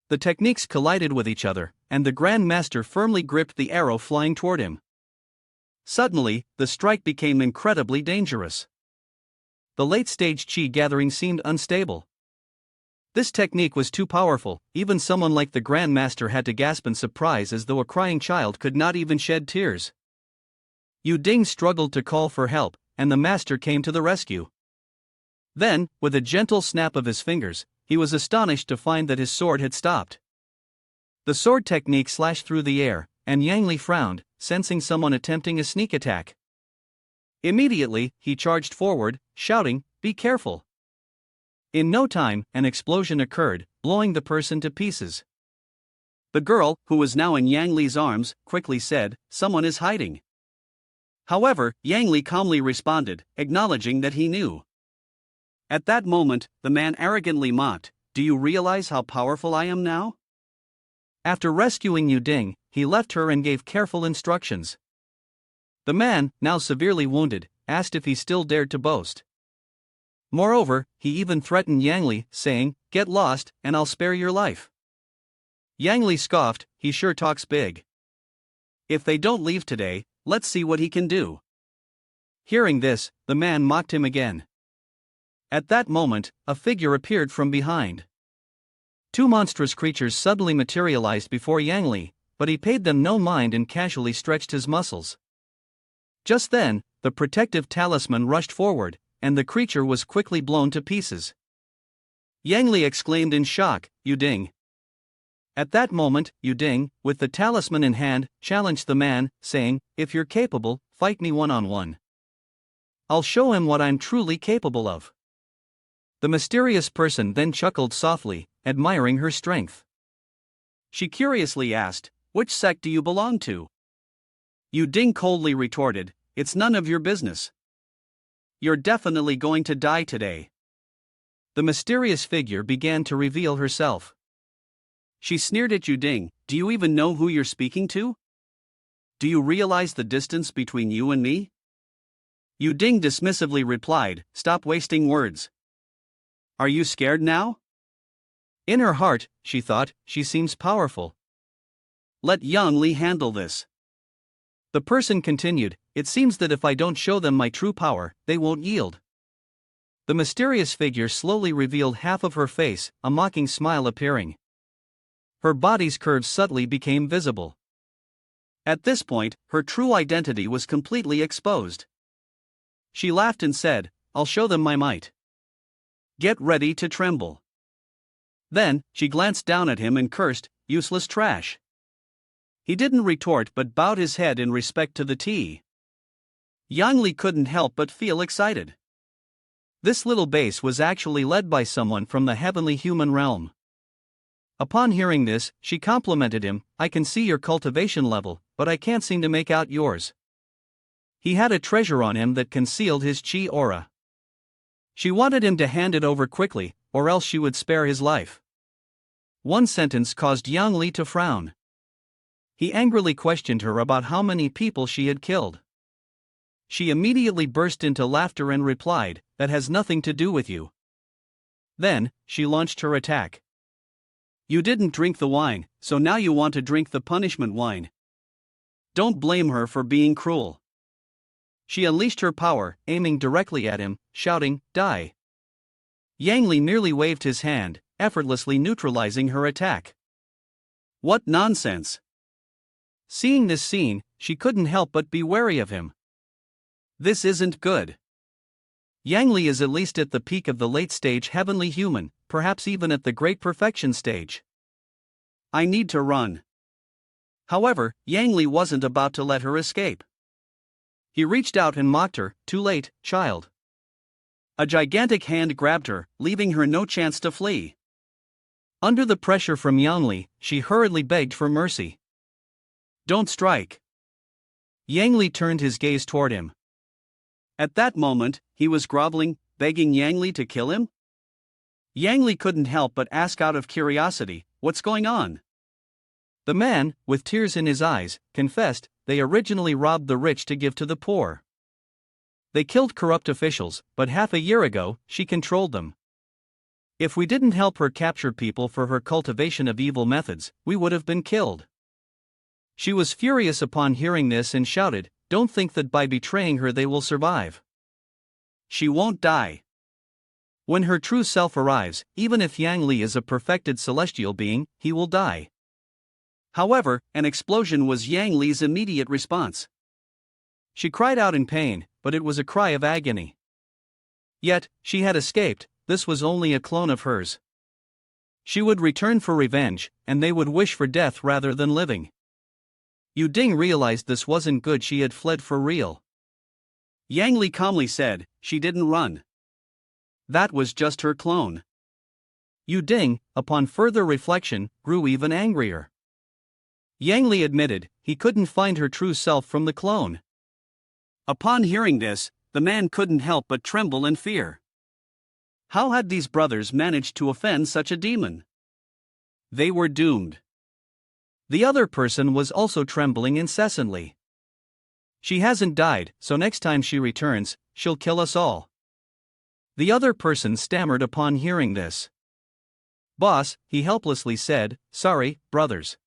The techniques collided with each other, and the Grand Master firmly gripped the arrow flying toward him. Suddenly, the strike became incredibly dangerous. The late-stage chi gathering seemed unstable. This technique was too powerful. Even someone like the Grand Master had to gasp in surprise, as though a crying child could not even shed tears. Yu Ding struggled to call for help, and the Master came to the rescue. Then, with a gentle snap of his fingers, he was astonished to find that his sword had stopped. The sword technique slashed through the air, and Yang Li frowned, sensing someone attempting a sneak attack. Immediately, he charged forward, shouting, "Be careful!" In no time, an explosion occurred, blowing the person to pieces. The girl, who was now in Yang Li's arms, quickly said, "Someone is hiding." However, Yang Li calmly responded, acknowledging that he knew. At that moment, the man arrogantly mocked, "Do you realize how powerful I am now?" After rescuing Yu Ding, he left her and gave careful instructions. The man, now severely wounded, asked if he still dared to boast. Moreover, he even threatened Yang Li, saying, "Get lost, and I'll spare your life." Yang Li scoffed, "He sure talks big. If they don't leave today, let's see what he can do." Hearing this, the man mocked him again. At that moment, a figure appeared from behind. Two monstrous creatures suddenly materialized before Yang Li, but he paid them no mind and casually stretched his muscles. Just then, the protective talisman rushed forward, and the creature was quickly blown to pieces. Yang Li exclaimed in shock, "Yu Ding." At that moment, Yu Ding, with the talisman in hand, challenged the man, saying, "If you're capable, fight me one-on-one. I'll show him what I'm truly capable of." The mysterious person then chuckled softly, admiring her strength. She curiously asked, "Which sect do you belong to?" Yu Ding coldly retorted, "It's none of your business. You're definitely going to die today." The mysterious figure began to reveal herself. She sneered at Yu Ding. Do you even know who you're speaking to? Do you realize the distance between you and me? Yu Ding dismissively replied, stop wasting words. Are you scared now? In her heart, she thought, she seems powerful. Let Yang Li handle this. The person continued, it seems that if I don't show them my true power, they won't yield. The mysterious figure slowly revealed half of her face, a mocking smile appearing. Her body's curves subtly became visible. At this point, her true identity was completely exposed. She laughed and said, I'll show them my might. Get ready to tremble. Then, she glanced down at him and cursed, useless trash. He didn't retort but bowed his head in respect to the tea. Yang Li couldn't help but feel excited. This little base was actually led by someone from the heavenly human realm. Upon hearing this, she complimented him, I can see your cultivation level, but I can't seem to make out yours. He had a treasure on him that concealed his chi aura. She wanted him to hand it over quickly, or else she would spare his life. One sentence caused Yang Li to frown. He angrily questioned her about how many people she had killed. She immediately burst into laughter and replied, that has nothing to do with you. Then, she launched her attack. You didn't drink the wine, so now you want to drink the punishment wine. Don't blame her for being cruel. She unleashed her power, aiming directly at him, shouting, die. Yang Li merely waved his hand, effortlessly neutralizing her attack. What nonsense! Seeing this scene, she couldn't help but be wary of him. This isn't good. Yang Li is at least at the peak of the late-stage heavenly human, perhaps even at the great perfection stage. I need to run. However, Yang Li wasn't about to let her escape. He reached out and mocked her, too late, child. A gigantic hand grabbed her, leaving her no chance to flee. Under the pressure from Yang Li, she hurriedly begged for mercy. Don't strike. Yang Li turned his gaze toward him. At that moment, he was groveling, begging Yang Li to kill him? Yang Li couldn't help but ask out of curiosity, what's going on? The man, with tears in his eyes, confessed, they originally robbed the rich to give to the poor. They killed corrupt officials, but half a year ago, she controlled them. If we didn't help her capture people for her cultivation of evil methods, we would have been killed. She was furious upon hearing this and shouted, don't think that by betraying her they will survive. She won't die. When her true self arrives, even if Yang Li is a perfected celestial being, he will die. However, an explosion was Yang Li's immediate response. She cried out in pain, but it was a cry of agony. Yet, she had escaped, this was only a clone of hers. She would return for revenge, and they would wish for death rather than living. Yu Ding realized this wasn't good, she had fled for real. Yang Li calmly said, she didn't run. That was just her clone. Yu Ding, upon further reflection, grew even angrier. Yang Li admitted, he couldn't find her true self from the clone. Upon hearing this, the man couldn't help but tremble in fear. How had these brothers managed to offend such a demon? They were doomed. The other person was also trembling incessantly. She hasn't died, so next time she returns, she'll kill us all. The other person stammered upon hearing this. Boss, he helplessly said, sorry, brothers.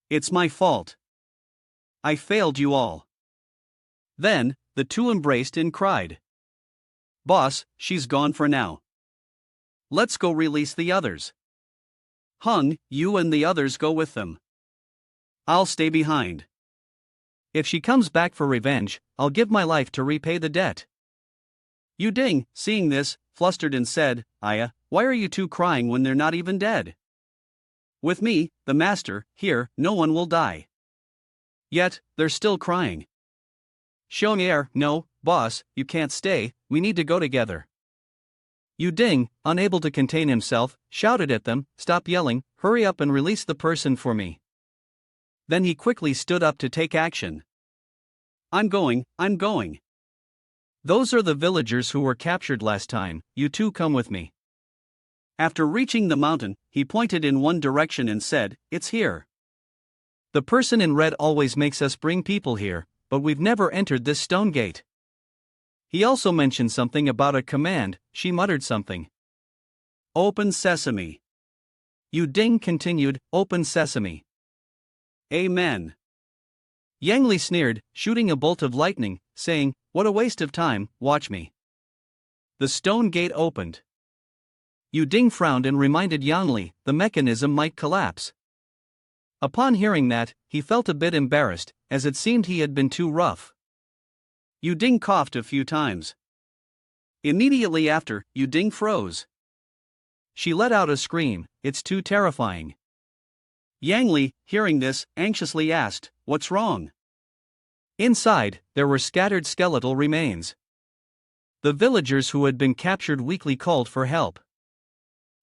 It's my fault. I failed you all. Then, the two embraced and cried. Boss, she's gone for now. Let's go release the others. Hung, you and the others go with them. I'll stay behind. If she comes back for revenge, I'll give my life to repay the debt. Yu Ding, seeing this, flustered and said, Aya, why are you two crying when they're not even dead? With me, the master, here, no one will die. Yet, they're still crying. Xiong'er, no, boss, you can't stay, we need to go together. Yu Ding, unable to contain himself, shouted at them, stop yelling, hurry up and release the person for me. Then he quickly stood up to take action. I'm going. Those are the villagers who were captured last time, you two come with me. After reaching the mountain, he pointed in one direction and said, "It's here." The person in red always makes us bring people here, but we've never entered this stone gate. He also mentioned something about a command. She muttered something. "Open sesame." Yu Ding continued, "Open sesame." "Amen." Yang Li sneered, shooting a bolt of lightning, saying, "What a waste of time, watch me." The stone gate opened. Yu Ding frowned and reminded Yang Li the mechanism might collapse. Upon hearing that, he felt a bit embarrassed, as it seemed he had been too rough. Yu Ding coughed a few times. Immediately after, Yu Ding froze. She let out a scream, "It's too terrifying." Yang Li, hearing this, anxiously asked, "What's wrong?" Inside, there were scattered skeletal remains. The villagers who had been captured weakly called for help.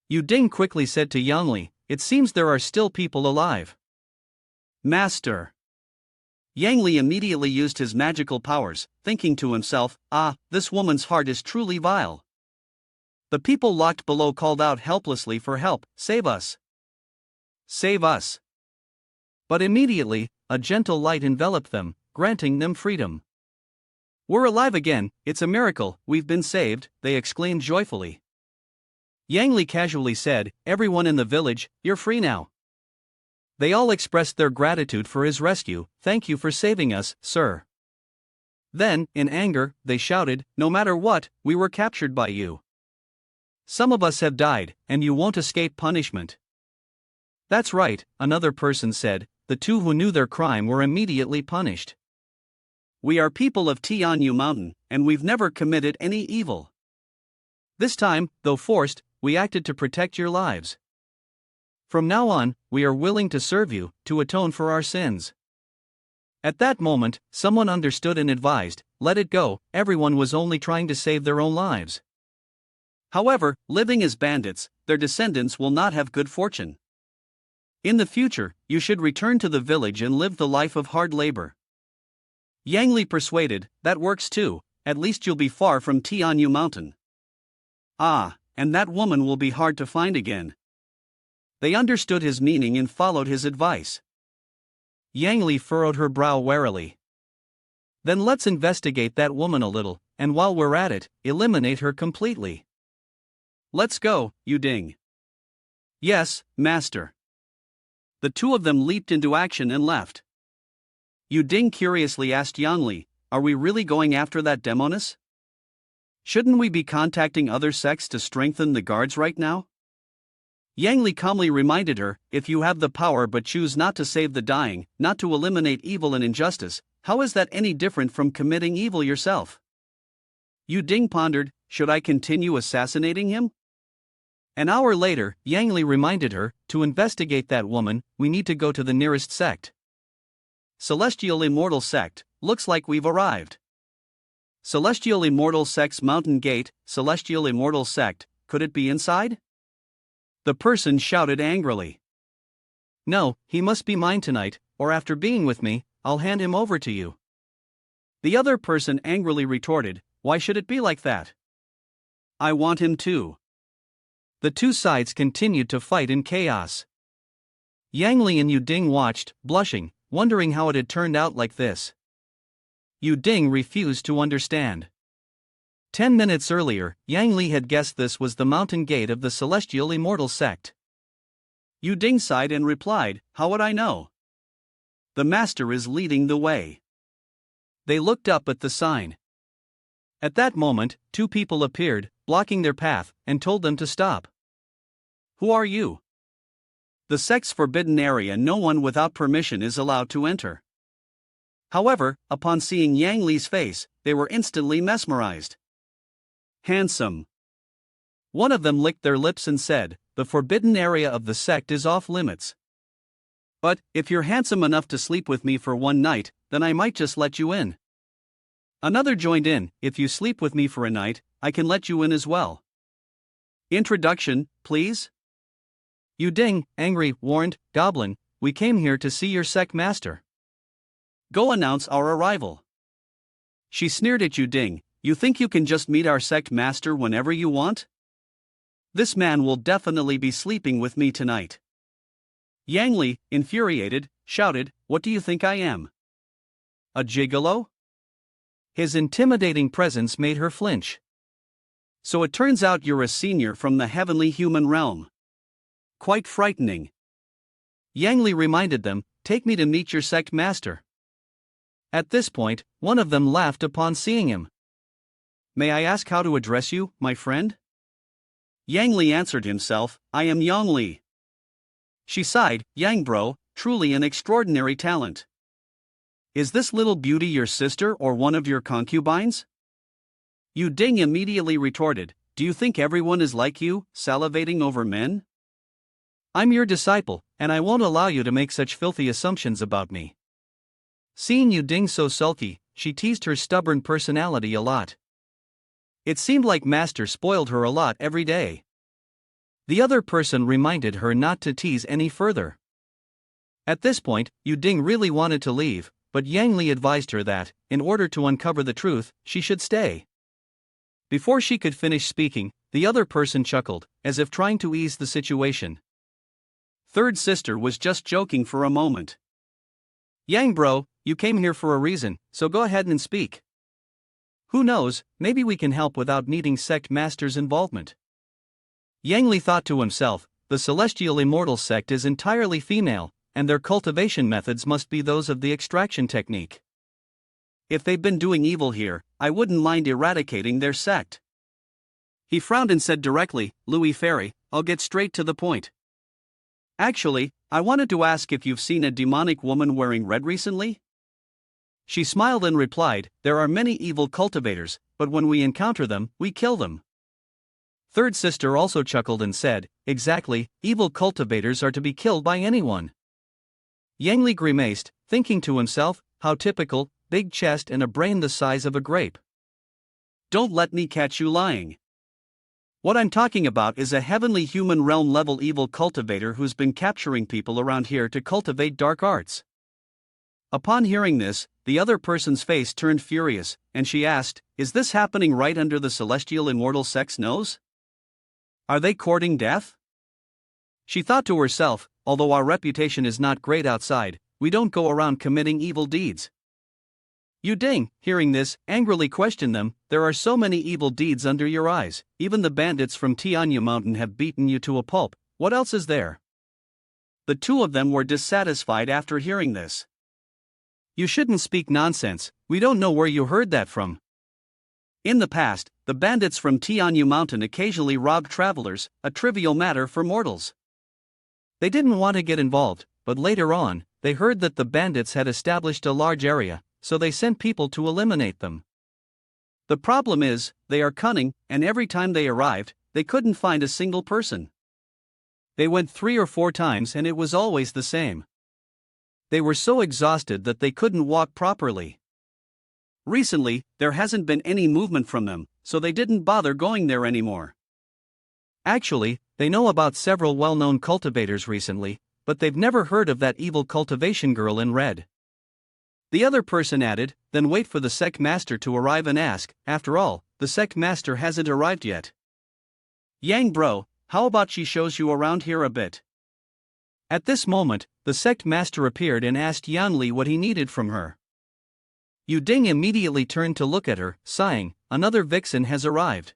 Yu Ding quickly said to Yang Li, "It seems there are still people alive." "Master." Yang Li immediately used his magical powers, thinking to himself, "This woman's heart is truly vile." The people locked below called out helplessly for help, "Save us! Save us!" But immediately, a gentle light enveloped them, granting them freedom. "We're alive again, it's a miracle, we've been saved," they exclaimed joyfully. Yang Li casually said, "Everyone in the village, you're free now." They all expressed their gratitude for his rescue. "Thank you for saving us, sir." Then, in anger, they shouted, "No matter what, we were captured by you. Some of us have died, and you won't escape punishment." "That's right," another person said. The two who knew their crime were immediately punished. "We are people of Tianyu Mountain, and we've never committed any evil. This time, though forced, we acted to protect your lives. From now on, we are willing to serve you, to atone for our sins." At that moment, someone understood and advised, "Let it go, everyone was only trying to save their own lives." However, living as bandits, their descendants will not have good fortune. In the future, you should return to the village and live the life of hard labor. Yang Li persuaded, "That works too, at least you'll be far from Tianyu Mountain. And that woman will be hard to find again." They understood his meaning and followed his advice. Yang Li furrowed her brow warily. "Then let's investigate that woman a little, and while we're at it, eliminate her completely." "Let's go, Yu Ding." "Yes, master." The two of them leaped into action and left. Yu Ding curiously asked Yang Li, "Are we really going after that demoness? Shouldn't we be contacting other sects to strengthen the guards right now?" Yang Li calmly reminded her, "If you have the power but choose not to save the dying, not to eliminate evil and injustice, how is that any different from committing evil yourself?" Yu Ding pondered, "Should I continue assassinating him?" An hour later, Yang Li reminded her, "To investigate that woman, we need to go to the nearest sect." "Celestial Immortal Sect, looks like we've arrived." "Celestial Immortal Sect's Mountain Gate, Celestial Immortal Sect, could it be inside?" The person shouted angrily. "No, he must be mine tonight, or after being with me, I'll hand him over to you." The other person angrily retorted, "Why should it be like that? I want him too." The two sides continued to fight in chaos. Yang Li and Yu Ding watched, blushing, wondering how it had turned out like this. Yu Ding refused to understand. 10 minutes earlier, Yang Li had guessed this was the mountain gate of the Celestial Immortal Sect. Yu Ding sighed and replied, "How would I know? The master is leading the way." They looked up at the sign. At that moment, two people appeared, blocking their path, and told them to stop. "Who are you?" "The sect's forbidden area, no one without permission is allowed to enter." However, upon seeing Yang Li's face, they were instantly mesmerized. "Handsome." One of them licked their lips and said, "The forbidden area of the sect is off limits. But, if you're handsome enough to sleep with me for one night, then I might just let you in." Another joined in, "If you sleep with me for a night, I can let you in as well." "Introduction, please?" Yu Ding, angry, warned, "Goblin, we came here to see your sect master." "Go announce our arrival." She sneered at Yu Ding, "You think you can just meet our sect master whenever you want?" This man will definitely be sleeping with me tonight. Yang Li, infuriated, shouted, "What do you think I am? A gigolo?" His intimidating presence made her flinch. So it turns out you're a senior from the heavenly human realm. Quite frightening. Yang Li reminded them, "Take me to meet your sect master." At this point, one of them laughed upon seeing him. "May I ask how to address you, my friend?" Yang Li answered himself, "I am Yang Li." She sighed, "Yang bro, truly an extraordinary talent. Is this little beauty your sister or one of your concubines?" Yu Ding immediately retorted, "Do you think everyone is like you, salivating over men?" "I'm your disciple, and I won't allow you to make such filthy assumptions about me." Seeing Yu Ding so sulky, she teased her stubborn personality a lot. It seemed like Master spoiled her a lot every day. The other person reminded her not to tease any further. At this point, Yu Ding really wanted to leave, but Yang Li advised her that, in order to uncover the truth, she should stay. Before she could finish speaking, the other person chuckled, as if trying to ease the situation. Third sister was just joking for a moment. "Yang bro, you came here for a reason, so go ahead and speak. Who knows, maybe we can help without needing sect master's involvement." Yang Li thought to himself, the celestial immortal sect is entirely female, and their cultivation methods must be those of the extraction technique. If they've been doing evil here, I wouldn't mind eradicating their sect. He frowned and said directly, "Louis Ferry, I'll get straight to the point. Actually, I wanted to ask if you've seen a demonic woman wearing red recently?" She smiled and replied, "There are many evil cultivators, but when we encounter them, we kill them." Third sister also chuckled and said, "Exactly, evil cultivators are to be killed by anyone." Yang Li grimaced, thinking to himself, how typical, big chest and a brain the size of a grape. "Don't let me catch you lying. What I'm talking about is a heavenly human realm level evil cultivator who's been capturing people around here to cultivate dark arts." Upon hearing this, the other person's face turned furious, and she asked, "Is this happening right under the celestial immortal sect's nose? Are they courting death?" She thought to herself, although our reputation is not great outside, we don't go around committing evil deeds. Yu Ding, hearing this, angrily questioned them, "There are so many evil deeds under your eyes, even the bandits from Tianyu Mountain have beaten you to a pulp, what else is there?" The two of them were dissatisfied after hearing this. "You shouldn't speak nonsense, we don't know where you heard that from. In the past, the bandits from Tianyu Mountain occasionally robbed travelers, a trivial matter for mortals. They didn't want to get involved, but later on, they heard that the bandits had established a large area, so they sent people to eliminate them. The problem is, they are cunning, and every time they arrived, they couldn't find a single person. They went 3 or 4 times and it was always the same. They were so exhausted that they couldn't walk properly. Recently, there hasn't been any movement from them, so they didn't bother going there anymore. Actually, they know about several well-known cultivators recently, but they've never heard of that evil cultivation girl in red." The other person added, "Then wait for the sect master to arrive and ask, after all, the sect master hasn't arrived yet. Yang bro, how about she shows you around here a bit?" At this moment, the sect master appeared and asked Yan Li what he needed from her. Yu Ding immediately turned to look at her, sighing, "Another vixen has arrived."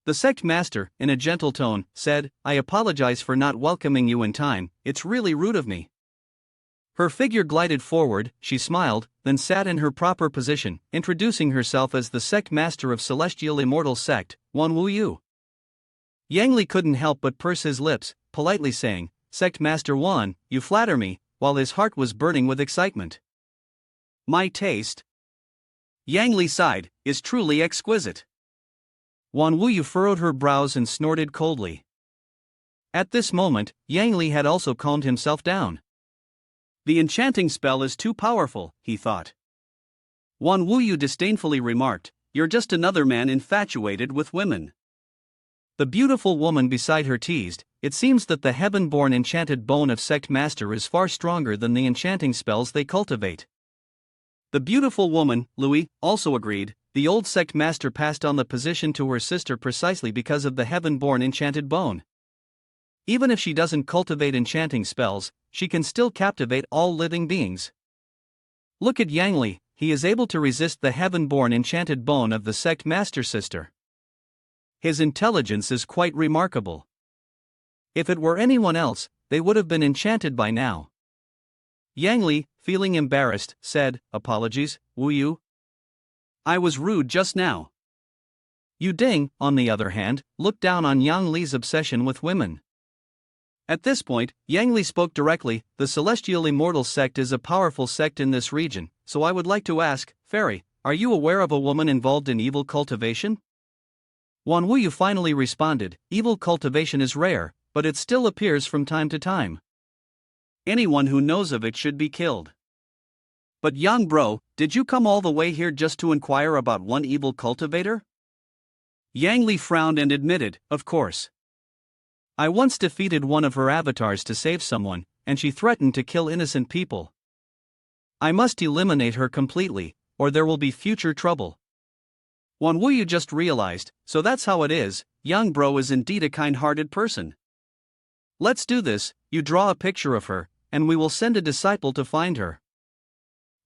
The sect master, in a gentle tone, said, "I apologize for not welcoming you in time, it's really rude of me." Her figure glided forward, she smiled, then sat in her proper position, introducing herself as the sect master of Celestial Immortal Sect, Wan Wu Yu. Yang Li couldn't help but purse his lips, politely saying, "Sect Master Wan, you flatter me," while his heart was burning with excitement. "My taste," Yang Li sighed, "is truly exquisite." Wan Wuyu furrowed her brows and snorted coldly. At this moment, Yang Li had also calmed himself down. The enchanting spell is too powerful, he thought. Wan Wuyu disdainfully remarked, "You're just another man infatuated with women." The beautiful woman beside her teased, "It seems that the heaven-born enchanted bone of Sect Master is far stronger than the enchanting spells they cultivate." The beautiful woman, Louis, also agreed, the old sect master passed on the position to her sister precisely because of the heaven-born enchanted bone. Even if she doesn't cultivate enchanting spells, she can still captivate all living beings. Look at Yang Li, he is able to resist the heaven-born enchanted bone of the sect master sister. His intelligence is quite remarkable. If it were anyone else, they would have been enchanted by now. Yang Li, feeling embarrassed, said, "Apologies, Wu Yu. I was rude just now." Yu Ding, on the other hand, looked down on Yang Li's obsession with women. At this point, Yang Li spoke directly. "The Celestial Immortal sect is a powerful sect in this region, so I would like to ask, Fairy, are you aware of a woman involved in evil cultivation?" Wan Wuyu finally responded, "Evil cultivation is rare, but it still appears from time to time. Anyone who knows of it should be killed." "But young bro, did you come all the way here just to inquire about one evil cultivator?" Yang Li frowned and admitted, "Of course. I once defeated one of her avatars to save someone, and she threatened to kill innocent people. I must eliminate her completely, or there will be future trouble." Wan Wuyu just realized, so that's how it is, young bro is indeed a kind-hearted person. "Let's do this, you draw a picture of her, and we will send a disciple to find her."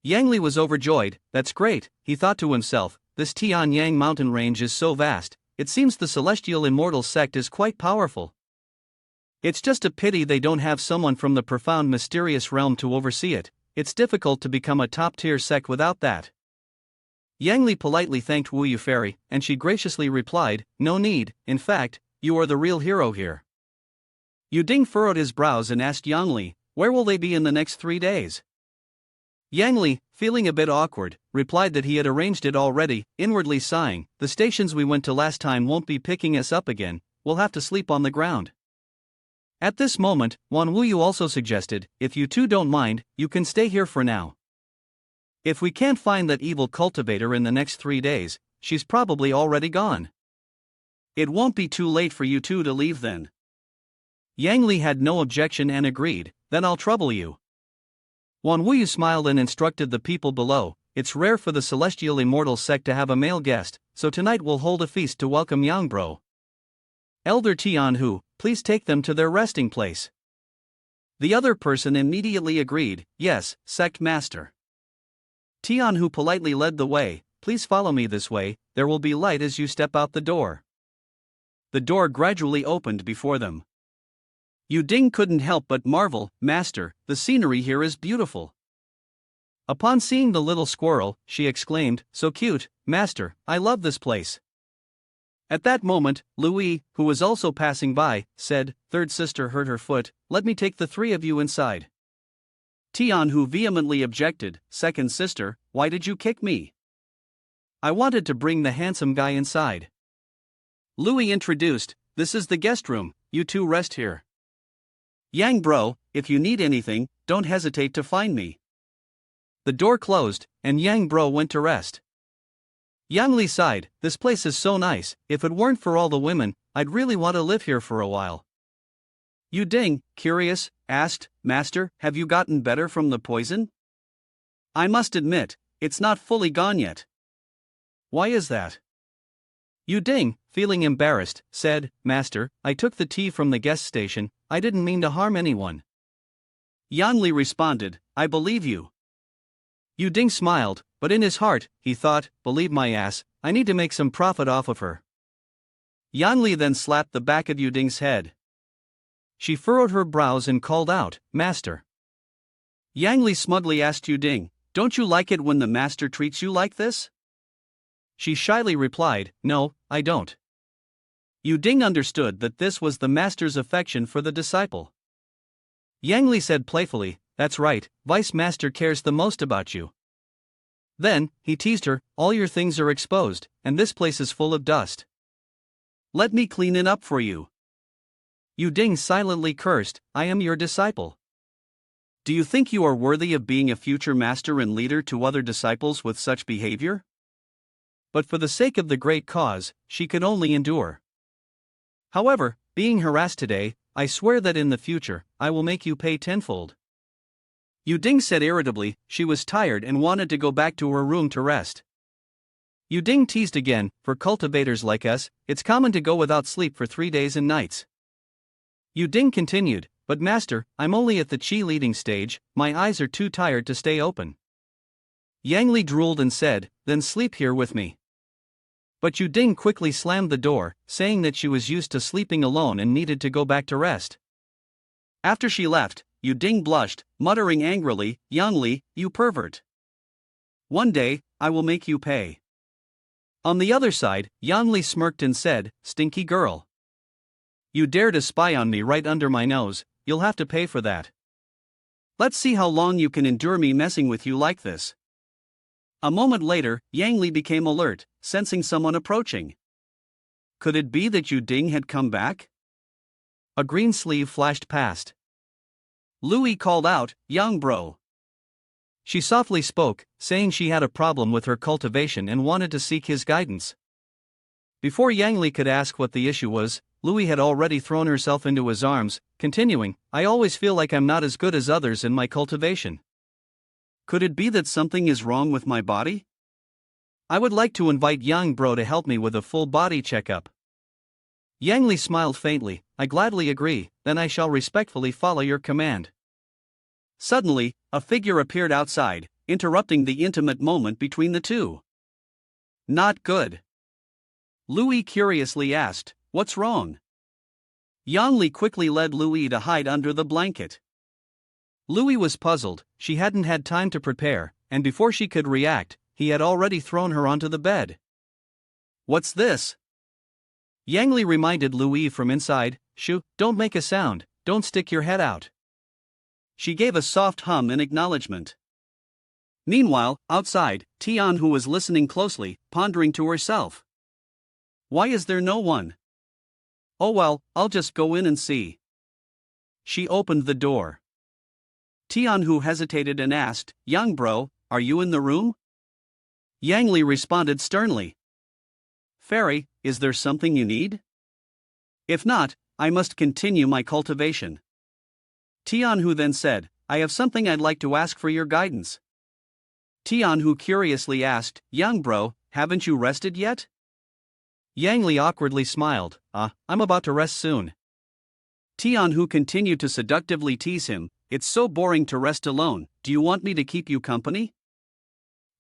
Yang Li was overjoyed. "That's great," he thought to himself, "this Tianyang mountain range is so vast, it seems the Celestial Immortal sect is quite powerful. It's just a pity they don't have someone from the profound mysterious realm to oversee it. It's difficult to become a top-tier sect without that." Yang Li politely thanked Wu Yu Fairy, and she graciously replied, "No need, in fact, you are the real hero here." Yu Ding furrowed his brows and asked Yang Li, "Where will they be in the next 3 days?" Yang Li, feeling a bit awkward, replied that he had arranged it already, inwardly sighing, "The stations we went to last time won't be picking us up again, we'll have to sleep on the ground." At this moment, Wan Wuyu also suggested, "If you two don't mind, you can stay here for now. If we can't find that evil cultivator in the next 3 days, she's probably already gone. It won't be too late for you two to leave then." Yang Li had no objection and agreed, "Then I'll trouble you." Wan Wuyu smiled and instructed the people below, "It's rare for the Celestial Immortal sect to have a male guest, so tonight we'll hold a feast to welcome Yangbro. Elder Tianhu, please take them to their resting place." The other person immediately agreed, "Yes, sect master." Tianhu politely led the way, "Please follow me this way, there will be light as you step out the door." The door gradually opened before them. Yu Ding couldn't help but marvel, "Master, the scenery here is beautiful." Upon seeing the little squirrel, she exclaimed, "So cute, master, I love this place." At that moment, Louis, who was also passing by, said, "Third sister hurt her foot, let me take the 3 of you inside." Tianhu vehemently objected, "Second sister, why did you kick me? I wanted to bring the handsome guy inside." Louis introduced, "This is the guest room, you two rest here. Yang bro, if you need anything, don't hesitate to find me." The door closed, and Yang bro went to rest. Yang Li sighed, "This place is so nice, if it weren't for all the women, I'd really want to live here for a while." Yu Ding, curious, asked, "Master, have you gotten better from the poison?" "I must admit, it's not fully gone yet." "Why is that?" Yu Ding, feeling embarrassed, said, "Master, I took the tea from the guest station, I didn't mean to harm anyone." Yang Li responded, "I believe you." Yu Ding smiled, but in his heart, he thought, "Believe my ass, I need to make some profit off of her." Yang Li then slapped the back of Yu Ding's head. She furrowed her brows and called out, "Master." Yang Li smugly asked Yu Ding, "Don't you like it when the master treats you like this?" She shyly replied, "No, I don't." Yu Ding understood that this was the master's affection for the disciple. Yang Li said playfully, "That's right, Vice Master cares the most about you." Then, he teased her, "All your things are exposed, and this place is full of dust. Let me clean it up for you." Yu Ding silently cursed, "I am your disciple. Do you think you are worthy of being a future master and leader to other disciples with such behavior?" But for the sake of the great cause, she could only endure. "However, being harassed today, I swear that in the future, I will make you pay tenfold." Yu Ding said irritably, she was tired and wanted to go back to her room to rest. Yu Ding teased again. For cultivators like us, it's common to go without sleep for 3 days and nights. Yu Ding continued, but master, I'm only at the qi leading stage, my eyes are too tired to stay open. Yang Li drooled and said, then sleep here with me. But Yu Ding quickly slammed the door, saying that she was used to sleeping alone and needed to go back to rest. After she left, Yu Ding blushed, muttering angrily, Yang Li, you pervert. One day, I will make you pay. On the other side, Yang Li smirked and said, stinky girl. You dare to spy on me right under my nose, you'll have to pay for that. Let's see how long you can endure me messing with you like this. A moment later, Yang Li became alert, sensing someone approaching. Could it be that Yu Ding had come back? A green sleeve flashed past. Louis called out, young bro. She softly spoke, saying she had a problem with her cultivation and wanted to seek his guidance. Before Yang Li could ask what the issue was, Louis had already thrown herself into his arms, continuing, I always feel like I'm not as good as others in my cultivation. Could it be that something is wrong with my body? I would like to invite young bro to help me with a full body checkup. Yang Li smiled faintly, I gladly agree, then I shall respectfully follow your command. Suddenly, a figure appeared outside, interrupting the intimate moment between the two. Not good. Louis curiously asked, what's wrong? Yang Li quickly led Louis to hide under the blanket. Louis was puzzled, she hadn't had time to prepare, and before she could react, he had already thrown her onto the bed. What's this? Yang Li reminded Louis from inside, shoo, don't make a sound, don't stick your head out. She gave a soft hum in acknowledgement. Meanwhile, outside, Tian, who was listening closely, pondering to herself. Why is there no one? Oh well, I'll just go in and see. She opened the door. Tian, who hesitated and asked, young bro, are you in the room? Yang Li responded sternly. Fairy, is there something you need? If not, I must continue my cultivation. Tian, who then said, I have something I'd like to ask for your guidance. Tian, who curiously asked, young bro, haven't you rested yet? Yang Li awkwardly smiled, I'm about to rest soon. Tian, who continued to seductively tease him, it's so boring to rest alone, do you want me to keep you company?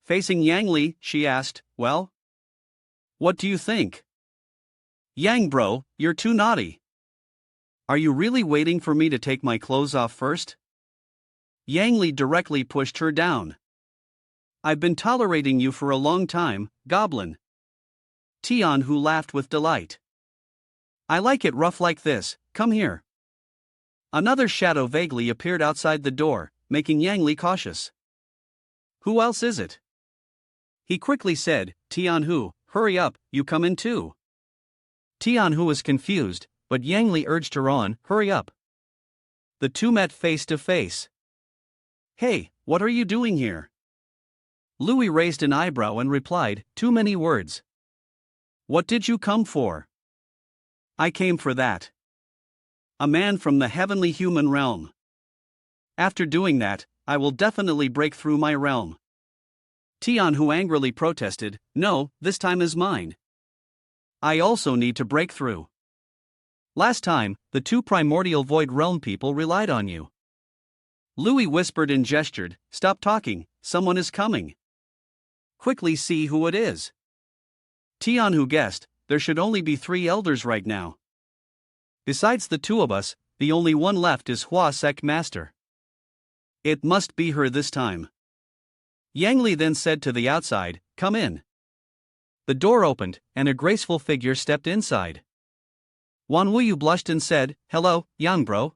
Facing Yang Li, she asked, well? What do you think? Yang bro, you're too naughty. Are you really waiting for me to take my clothes off first? Yang Li directly pushed her down. I've been tolerating you for a long time, goblin. Tian, who laughed with delight. I like it rough like this, come here. Another shadow vaguely appeared outside the door, making Yang Li cautious. Who else is it? He quickly said, Tian Hu, hurry up, you come in too. Tian Hu was confused, but Yang Li urged her on, hurry up. The two met face to face. Hey, what are you doing here? Louis raised an eyebrow and replied, too many words. What did you come for? I came for that. A man from the heavenly human realm. After doing that, I will definitely break through my realm. Tian, who angrily protested, no, this time is mine. I also need to break through. Last time, the two primordial void realm people relied on you. Louis whispered and gestured, stop talking, someone is coming. Quickly see who it is. Tian, who guessed, there should only be 3 elders right now. Besides the 2 of us, the only one left is Hua Sect Master. It must be her this time. Yang Li then said to the outside, come in. The door opened, and a graceful figure stepped inside. Wan Wuyu blushed and said, hello, young bro.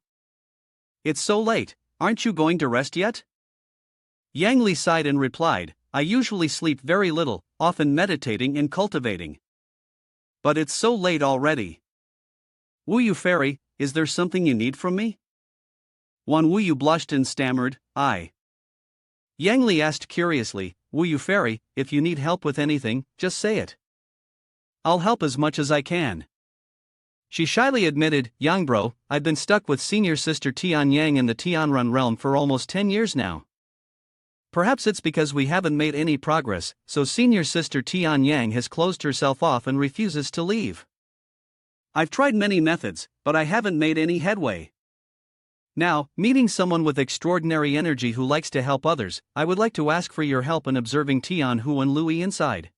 It's so late, aren't you going to rest yet? Yang Li sighed and replied, I usually sleep very little, often meditating and cultivating. But it's so late already. Wuyu fairy, is there something you need from me? Wan Wuyu blushed and stammered, I. Yang Li asked curiously, Wuyu fairy, if you need help with anything, just say it. I'll help as much as I can. She shyly admitted, young bro, I've been stuck with senior sister Tian Yang in the Tianrun realm for almost 10 years now. Perhaps it's because we haven't made any progress, so senior sister Tian Yang has closed herself off and refuses to leave. I've tried many methods, but I haven't made any headway. Now, meeting someone with extraordinary energy who likes to help others, I would like to ask for your help in observing Tian Hu and Louis inside.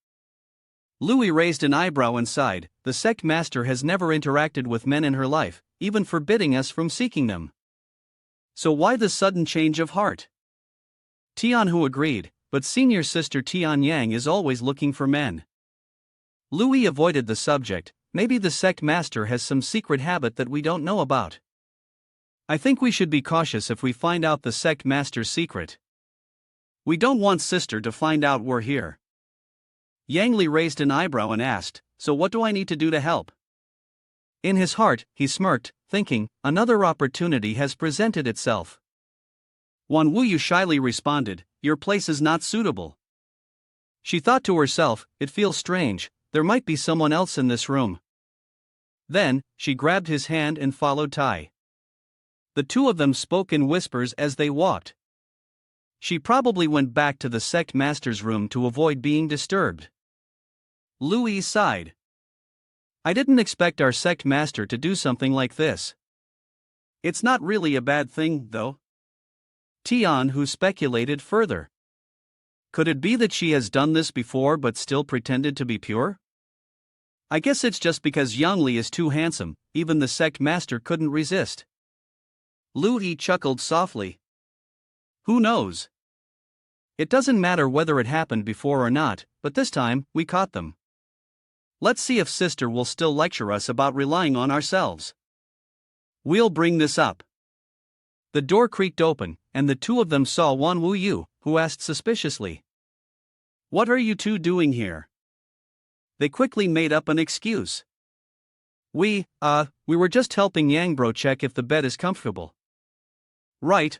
Louis raised an eyebrow and sighed. The sect master has never interacted with men in her life, even forbidding us from seeking them. So why the sudden change of heart? Tian Hu agreed, but senior sister Tian Yang is always looking for men. Louis avoided the subject. Maybe the sect master has some secret habit that we don't know about. I think we should be cautious if we find out the sect master's secret. We don't want sister to find out we're here. Yang Li raised an eyebrow and asked, so what do I need to do to help? In his heart, he smirked, thinking, another opportunity has presented itself. Wan Wuyu shyly responded, your place is not suitable. She thought to herself, it feels strange, there might be someone else in this room. Then, she grabbed his hand and followed Tai. The two of them spoke in whispers as they walked. She probably went back to the sect master's room to avoid being disturbed. Louis sighed. I didn't expect our sect master to do something like this. It's not really a bad thing, though. Tian Hu speculated further. Could it be that she has done this before but still pretended to be pure? I guess it's just because Yang Li is too handsome, even the sect master couldn't resist. Louis chuckled softly. Who knows? It doesn't matter whether it happened before or not, but this time, we caught them. Let's see if sister will still lecture us about relying on ourselves. We'll bring this up. The door creaked open, and the two of them saw Wan Wuyu, who asked suspiciously, what are you two doing here? They quickly made up an excuse. We were just helping Yang Bro check if the bed is comfortable. Right.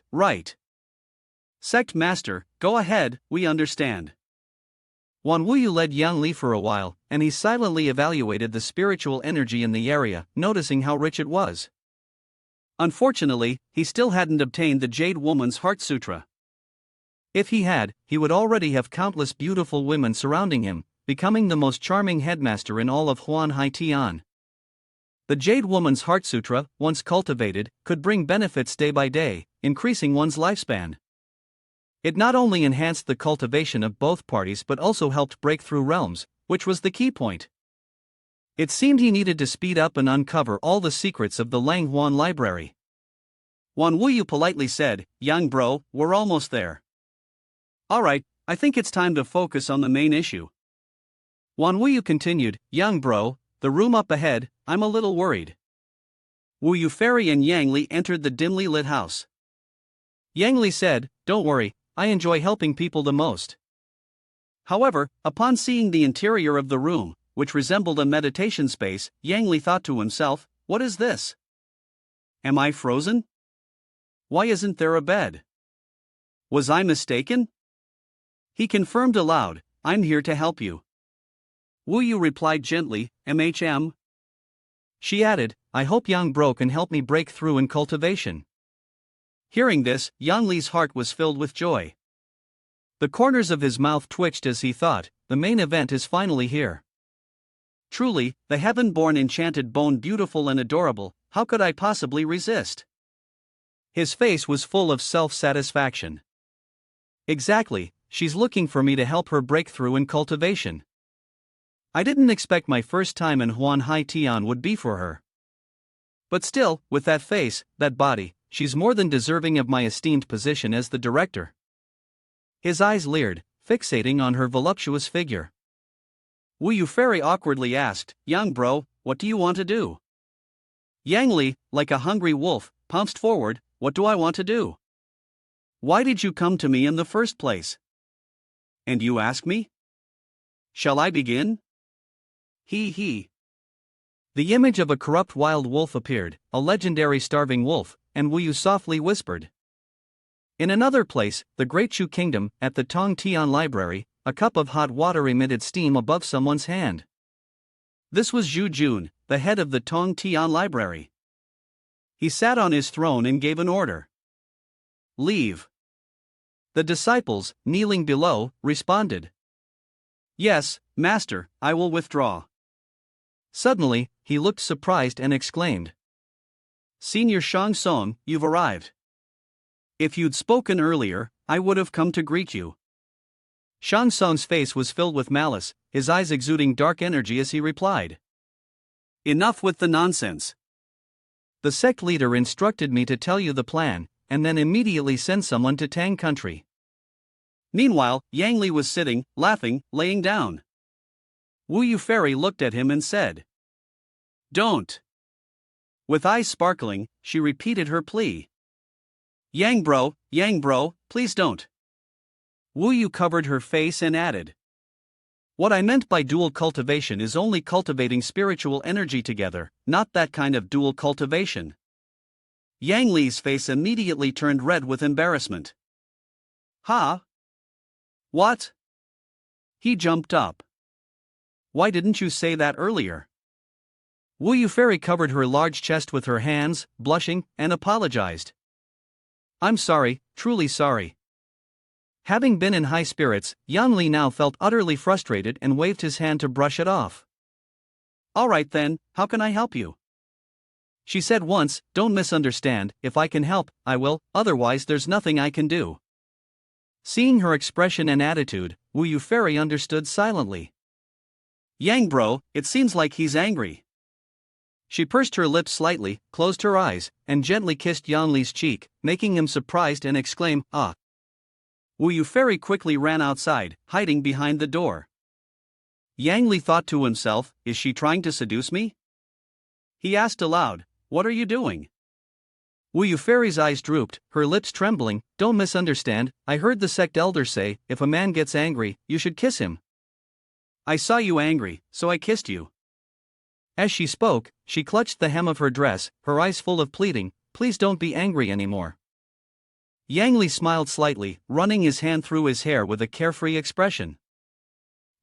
Sect master, go ahead, we understand. Wan Wuyu led Yang Li for a while, and he silently evaluated the spiritual energy in the area, noticing how rich it was. Unfortunately, he still hadn't obtained the Jade Woman's Heart Sutra. If he had, he would already have countless beautiful women surrounding him, becoming the most charming headmaster in all of Huan Hai Tian. The Jade Woman's Heart Sutra, once cultivated, could bring benefits day by day, increasing one's lifespan. It not only enhanced the cultivation of both parties but also helped break through realms, which was the key point. It seemed he needed to speed up and uncover all the secrets of the Lang Huan library. Wan Wuyu politely said, Young bro, we're almost there. Alright, I think it's time to focus on the main issue. Wan Wuyu continued, Young bro, the room up ahead, I'm a little worried. Wuyu Fairy and Yang Li entered the dimly lit house. Yang Li said, don't worry, I enjoy helping people the most. However, upon seeing the interior of the room, which resembled a meditation space, Yang Li thought to himself, what is this? Am I frozen? Why isn't there a bed? Was I mistaken? He confirmed aloud, I'm here to help you. Wuyu replied gently, MHM. She added, I hope Yang Bro can help me break through in cultivation. Hearing this, Yang Li's heart was filled with joy. The corners of his mouth twitched as he thought, the main event is finally here. Truly, the heaven-born enchanted bone beautiful and adorable, how could I possibly resist? His face was full of self-satisfaction. Exactly, she's looking for me to help her break through in cultivation. I didn't expect my first time in Huan Hai Tian would be for her. But still, with that face, that body, she's more than deserving of my esteemed position as the director. His eyes leered, fixating on her voluptuous figure. Wuyu Fairy awkwardly asked, Young bro, what do you want to do? Yang Li, like a hungry wolf, pounced forward, what do I want to do? Why did you come to me in the first place? And you ask me? Shall I begin? He. The image of a corrupt wild wolf appeared, a legendary starving wolf, and Wuyu softly whispered. In another place, the Great Chu Kingdom, at the Tong Tian Library, a cup of hot water emitted steam above someone's hand. This was Zhu Jun, the head of the Tong Tian Library. He sat on his throne and gave an order. Leave. The disciples, kneeling below, responded. Yes, master, I will withdraw. Suddenly, he looked surprised and exclaimed. Senior Shang Tsung, you've arrived. If you'd spoken earlier, I would have come to greet you. Shang Tsung's face was filled with malice, his eyes exuding dark energy as he replied. Enough with the nonsense. The sect leader instructed me to tell you the plan, and then immediately send someone to Tang country. Meanwhile, Yang Li was sitting, laughing, laying down. Wu Yu Fairy looked at him and said, Don't. With eyes sparkling, she repeated her plea. Yang bro, please don't. Wu Yu covered her face and added. What I meant by dual cultivation is only cultivating spiritual energy together, not that kind of dual cultivation. Yang Li's face immediately turned red with embarrassment. Huh? What? He jumped up. Why didn't you say that earlier? Wu Yu Fairy covered her large chest with her hands, blushing, and apologized. I'm sorry, truly sorry. Having been in high spirits, Yang Li now felt utterly frustrated and waved his hand to brush it off. All right then, how can I help you? She said once, don't misunderstand, if I can help, I will, otherwise there's nothing I can do. Seeing her expression and attitude, Wu Yu Fairy understood silently. Yang bro, it seems like he's angry. She pursed her lips slightly, closed her eyes, and gently kissed Yang Li's cheek, making him surprised and exclaim, ah. Wu Yu Fairy quickly ran outside, hiding behind the door. Yang Li thought to himself, is she trying to seduce me? He asked aloud, what are you doing? Wu Yu Fairy's eyes drooped, her lips trembling. Don't misunderstand, I heard the sect elder say, if a man gets angry, you should kiss him. I saw you angry, so I kissed you. As she spoke, she clutched the hem of her dress, her eyes full of pleading, please don't be angry anymore. Yang Li smiled slightly, running his hand through his hair with a carefree expression.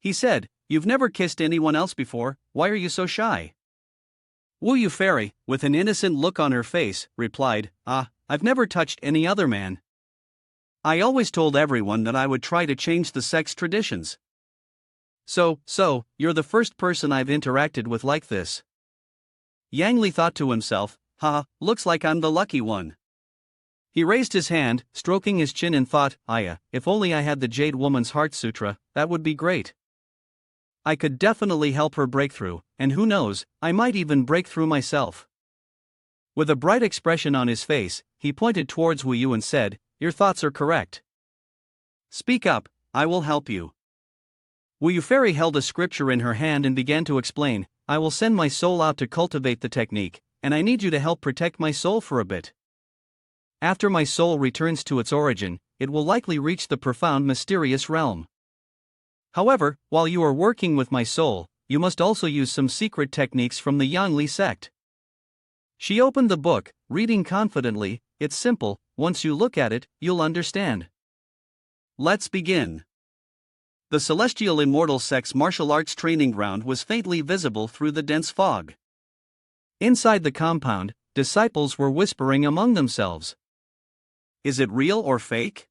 He said, you've never kissed anyone else before, why are you so shy? Wu Yu Fairy, with an innocent look on her face, replied, I've never touched any other man. I always told everyone that I would try to change the sect's traditions. So, you're the first person I've interacted with like this. Yang Li thought to himself, looks like I'm the lucky one. He raised his hand, stroking his chin and thought, if only I had the Jade Woman's Heart Sutra, that would be great. I could definitely help her break through, and who knows, I might even break through myself. With a bright expression on his face, he pointed towards Wu Yu and said, your thoughts are correct. Speak up, I will help you. Wu Yu Fairy held a scripture in her hand and began to explain, I will send my soul out to cultivate the technique, and I need you to help protect my soul for a bit. After my soul returns to its origin, it will likely reach the profound mysterious realm. However, while you are working with my soul, you must also use some secret techniques from the Yang Li sect. She opened the book, reading confidently, it's simple, once you look at it, you'll understand. Let's begin. The celestial immortal sect's martial arts training ground was faintly visible through the dense fog. Inside the compound, disciples were whispering among themselves. Is it real or fake?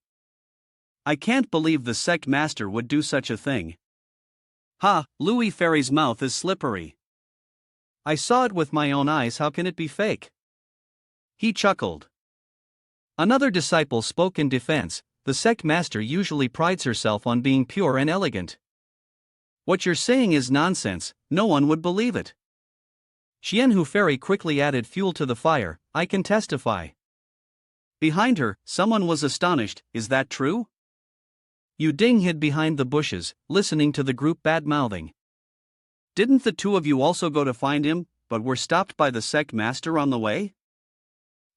I can't believe the sect master would do such a thing. Louis Fairy's mouth is slippery. I saw it with my own eyes, how can it be fake? He chuckled. Another disciple spoke in defense, the sect master usually prides herself on being pure and elegant. What you're saying is nonsense, no one would believe it. Xianhu Fairy quickly added fuel to the fire, I can testify. Behind her, someone was astonished, is that true? Yu Ding hid behind the bushes, listening to the group bad-mouthing. Didn't the two of you also go to find him, but were stopped by the sect master on the way?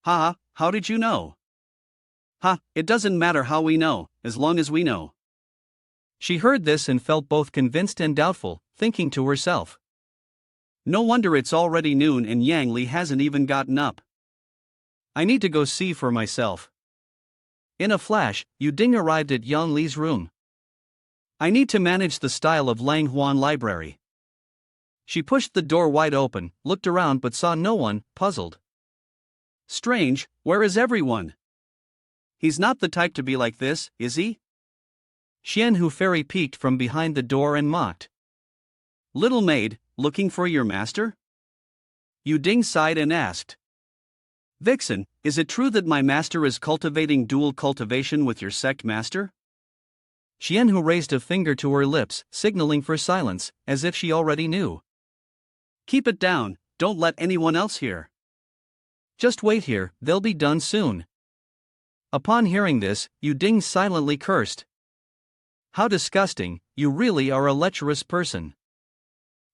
How did you know? It doesn't matter how we know, as long as we know. She heard this and felt both convinced and doubtful, thinking to herself. No wonder it's already noon and Yang Li hasn't even gotten up. I need to go see for myself. In a flash, Yu Ding arrived at Yang Li's room. I need to manage the style of Lang Huan library. She pushed the door wide open, looked around but saw no one, puzzled. Strange, where is everyone? He's not the type to be like this, is he? Xian Hu Fairy peeked from behind the door and mocked. Little maid, looking for your master? Yu Ding sighed and asked. Vixen, is it true that my master is cultivating dual cultivation with your sect master? Xian Hu raised a finger to her lips, signaling for silence, as if she already knew. Keep it down, don't let anyone else hear. Just wait here, they'll be done soon. Upon hearing this, Yu Ding silently cursed. How disgusting, you really are a lecherous person.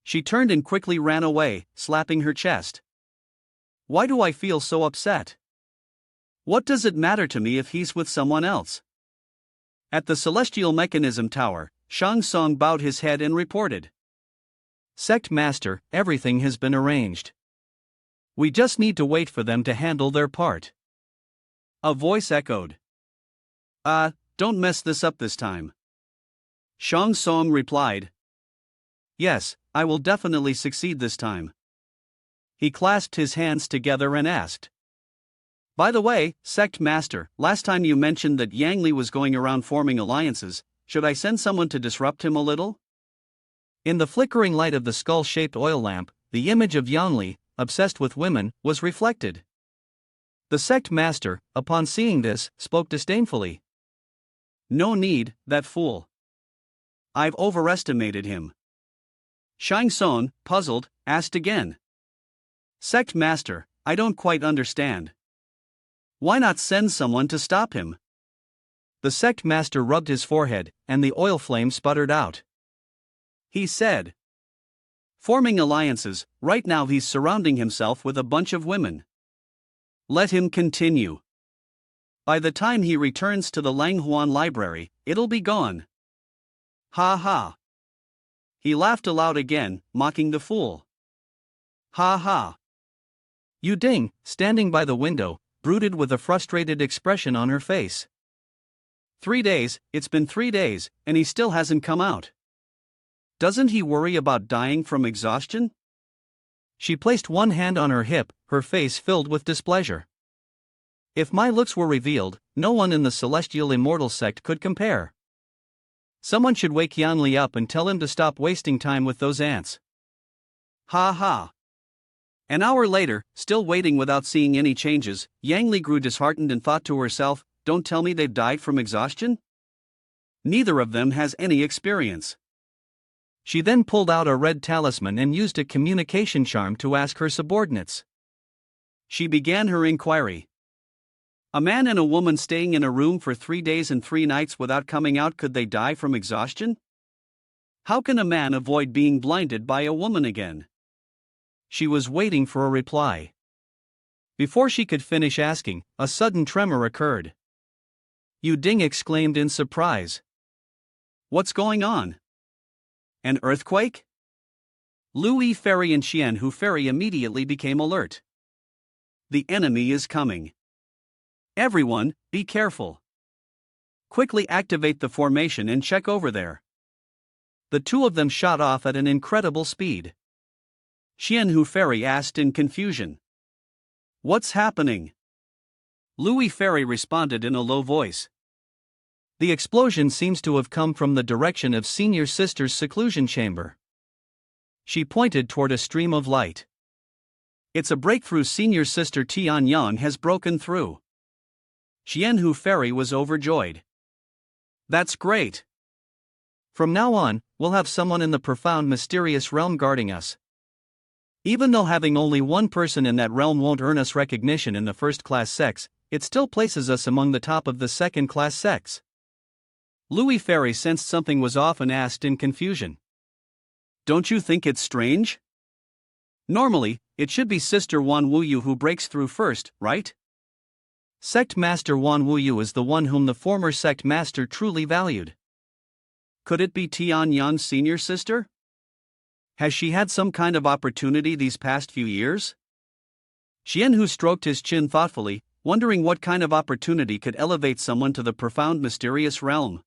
She turned and quickly ran away, slapping her chest. Why do I feel so upset? What does it matter to me if he's with someone else? At the Celestial Mechanism Tower, Shang Tsung bowed his head and reported. Sect Master, everything has been arranged. We just need to wait for them to handle their part. A voice echoed. Don't mess this up this time. Shang Tsung replied. Yes, I will definitely succeed this time. He clasped his hands together and asked. By the way, Sect Master, last time you mentioned that Yang Li was going around forming alliances, should I send someone to disrupt him a little? In the flickering light of the skull-shaped oil lamp, the image of Yang Li, obsessed with women, was reflected. The Sect Master, upon seeing this, spoke disdainfully. No need, that fool. I've overestimated him. Shang Tsung, puzzled, asked again. Sect Master, I don't quite understand. Why not send someone to stop him? The Sect Master rubbed his forehead, and the oil flame sputtered out. He said. Forming alliances, right now he's surrounding himself with a bunch of women. Let him continue. By the time he returns to the Huan library, it'll be gone. Ha ha. He laughed aloud again, mocking the fool. Ha ha. Yu Ding, standing by the window, brooded with a frustrated expression on her face. 3 days, it's been 3 days, and he still hasn't come out. Doesn't he worry about dying from exhaustion? She placed one hand on her hip, her face filled with displeasure. If my looks were revealed, no one in the Celestial Immortal sect could compare. Someone should wake Yang Li up and tell him to stop wasting time with those ants. Ha ha. An hour later, still waiting without seeing any changes, Yang Li grew disheartened and thought to herself, don't tell me they've died from exhaustion? Neither of them has any experience. She then pulled out a red talisman and used a communication charm to ask her subordinates. She began her inquiry. A man and a woman staying in a room for 3 days and 3 nights without coming out, could they die from exhaustion? How can a man avoid being blinded by a woman again? She was waiting for a reply. Before she could finish asking, a sudden tremor occurred. Yu Ding exclaimed in surprise. What's going on? An earthquake? Louis Fairy and Xian Hu Fairy immediately became alert. The enemy is coming. Everyone, be careful. Quickly activate the formation and check over there. The two of them shot off at an incredible speed. Xian Hu Fairy asked in confusion. What's happening? Louis Fairy responded in a low voice. The explosion seems to have come from the direction of Senior Sister's seclusion chamber. She pointed toward a stream of light. It's a breakthrough. Senior Sister Tianyang has broken through. Xian Hu Fairy was overjoyed. That's great. From now on, we'll have someone in the profound mysterious realm guarding us. Even though having only one person in that realm won't earn us recognition in the first-class sects, it still places us among the top of the second-class sects. Louis Fairy sensed something was off and asked in confusion. Don't you think it's strange? Normally, it should be Sister Wan Wuyu who breaks through first, right? Sect Master Wan Wuyu is the one whom the former Sect Master truly valued. Could it be Tianyang's senior sister? Has she had some kind of opportunity these past few years? Xian Hu stroked his chin thoughtfully, wondering what kind of opportunity could elevate someone to the profound mysterious realm.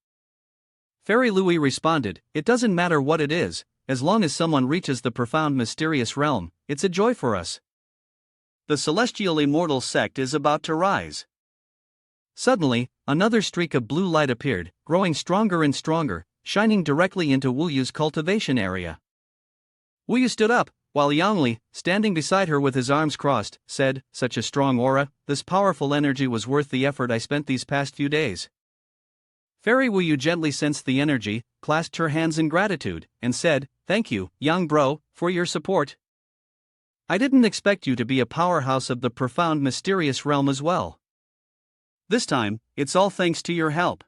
Fairy Louis responded, it doesn't matter what it is, as long as someone reaches the profound mysterious realm, it's a joy for us. The Celestial Immortal sect is about to rise. Suddenly, another streak of blue light appeared, growing stronger and stronger, shining directly into Wu Yu's cultivation area. Wu Yu stood up, while Yang, standing beside her with his arms crossed, said, "Such a strong aura, this powerful energy was worth the effort I spent these past few days." Fairy Wu Yu gently sensed the energy, clasped her hands in gratitude, and said, "Thank you, young bro, for your support. I didn't expect you to be a powerhouse of the profound mysterious realm as well. This time, it's all thanks to your help."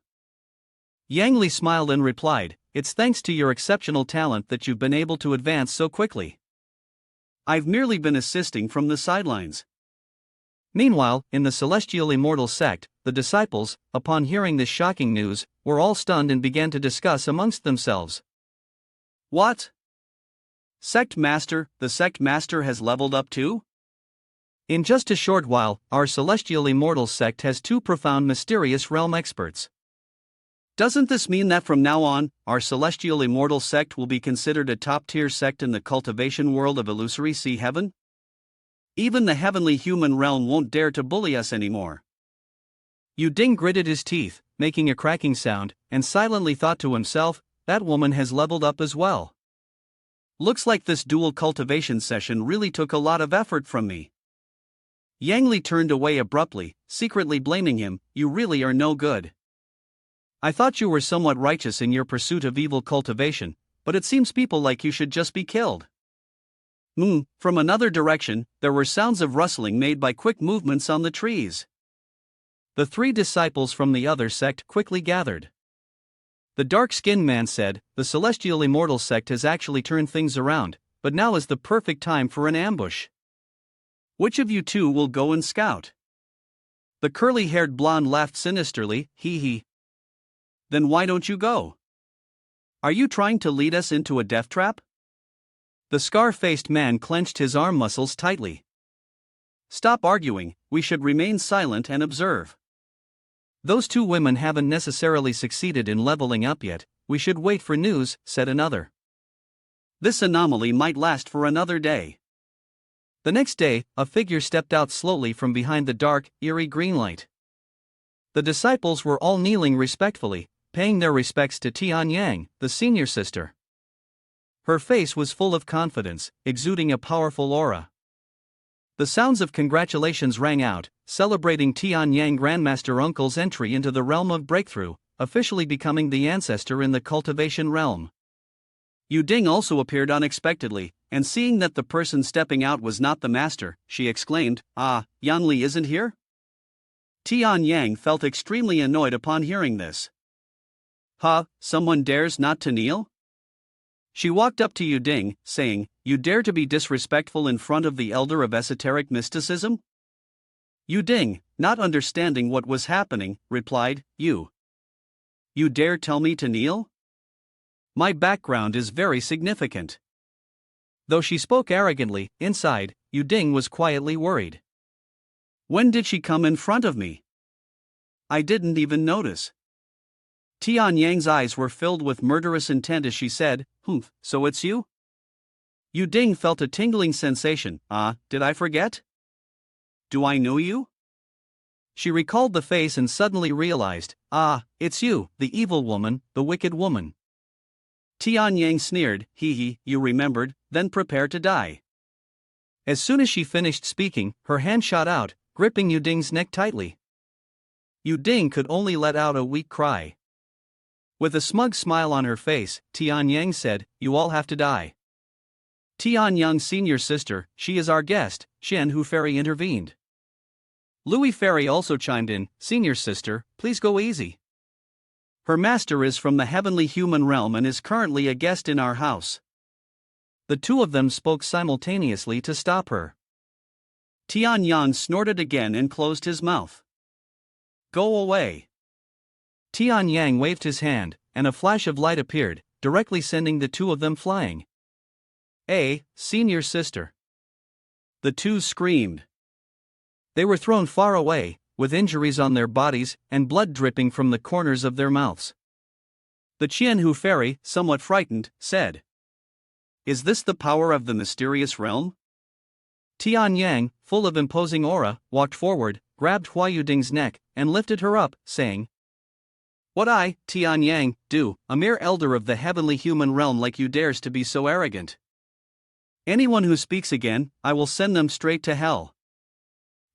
Yang Li smiled and replied, "It's thanks to your exceptional talent that you've been able to advance so quickly. I've merely been assisting from the sidelines." Meanwhile, in the Celestial Immortal sect, the disciples, upon hearing this shocking news, were all stunned and began to discuss amongst themselves. "What? Sect Master, the Sect Master has leveled up too? In just a short while, our Celestial Immortal sect has 2 profound mysterious realm experts. Doesn't this mean that from now on, our Celestial Immortal sect will be considered a top-tier sect in the cultivation world of Illusory Sea Heaven? Even the heavenly human realm won't dare to bully us anymore." Yu Ding gritted his teeth, making a cracking sound, and silently thought to himself, "That woman has leveled up as well. Looks like this dual cultivation session really took a lot of effort from me." Yang Li turned away abruptly, secretly blaming him, "You really are no good. I thought you were somewhat righteous in your pursuit of evil cultivation, but it seems people like you should just be killed." From another direction, there were sounds of rustling made by quick movements on the trees. The 3 disciples from the other sect quickly gathered. The dark-skinned man said, "The Celestial Immortal sect has actually turned things around, but now is the perfect time for an ambush. Which of you 2 will go and scout?" The curly-haired blonde laughed sinisterly, "Hee hee. Then why don't you go? Are you trying to lead us into a death trap?" The scar-faced man clenched his arm muscles tightly. "Stop arguing, we should remain silent and observe. Those 2 women haven't necessarily succeeded in leveling up yet, we should wait for news," said another. "This anomaly might last for another day." The next day, a figure stepped out slowly from behind the dark, eerie green light. The disciples were all kneeling respectfully, paying their respects to Tian Yang, the senior sister. Her face was full of confidence, exuding a powerful aura. The sounds of congratulations rang out, celebrating Tian Yang Grandmaster Uncle's entry into the realm of breakthrough, officially becoming the ancestor in the cultivation realm. Yu Ding also appeared unexpectedly, and seeing that the person stepping out was not the master, she exclaimed, "Ah, Yang Li isn't here?" Tian Yang felt extremely annoyed upon hearing this. Someone dares not to kneel? She walked up to Yu Ding, saying, "You dare to be disrespectful in front of the elder of esoteric mysticism?" Yu Ding, not understanding what was happening, replied, You dare tell me to kneel? My background is very significant." Though she spoke arrogantly, inside, Yu Ding was quietly worried. When did she come in front of me? I didn't even notice. Tian Yang's eyes were filled with murderous intent as she said, "So it's you?" Yu Ding felt a tingling sensation. Did I forget? Do I know you? She recalled the face and suddenly realized, it's you, the evil woman, the wicked woman. Tian Yang sneered, you remembered, then prepare to die. As soon as she finished speaking, her hand shot out, gripping Yu Ding's neck tightly. Yu Ding could only let out a weak cry. With a smug smile on her face, Tian Yang said, "You all have to die." Tian Yang's senior sister, she is our guest, Shen Hu Fairy intervened. Louis Fairy also chimed in, "Senior sister, please go easy. Her master is from the heavenly human realm and is currently a guest in our house." The two of them spoke simultaneously to stop her. Tian Yang snorted again and closed his mouth. "Go away." Tian Yang waved his hand, and a flash of light appeared, directly sending the two of them flying. Senior sister." The two screamed. They were thrown far away, with injuries on their bodies and blood dripping from the corners of their mouths. The Qianhu fairy, somewhat frightened, said, "Is this the power of the mysterious realm?" Tian Yang, full of imposing aura, walked forward, grabbed Hua Yuding's neck and lifted her up, saying, "What I, Tian Yang, do, a mere elder of the heavenly human realm like you dares to be so arrogant? Anyone who speaks again, I will send them straight to hell.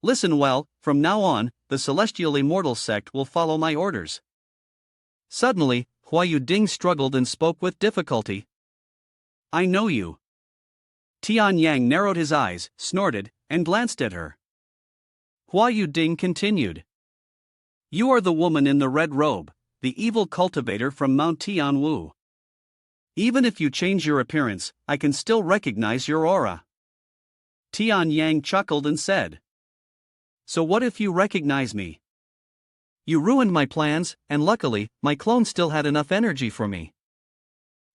Listen well, from now on, the celestial immortal sect will follow my orders." Suddenly, Hua Yuding struggled and spoke with difficulty. "I know you." Tian Yang narrowed his eyes, snorted, and glanced at her. Hua Yuding continued. "You are the woman in the red robe, the evil cultivator from Mount Tianwu. Even if you change your appearance, I can still recognize your aura." Tian Yang chuckled and said, "So what if you recognize me? You ruined my plans, and luckily, my clone still had enough energy for me.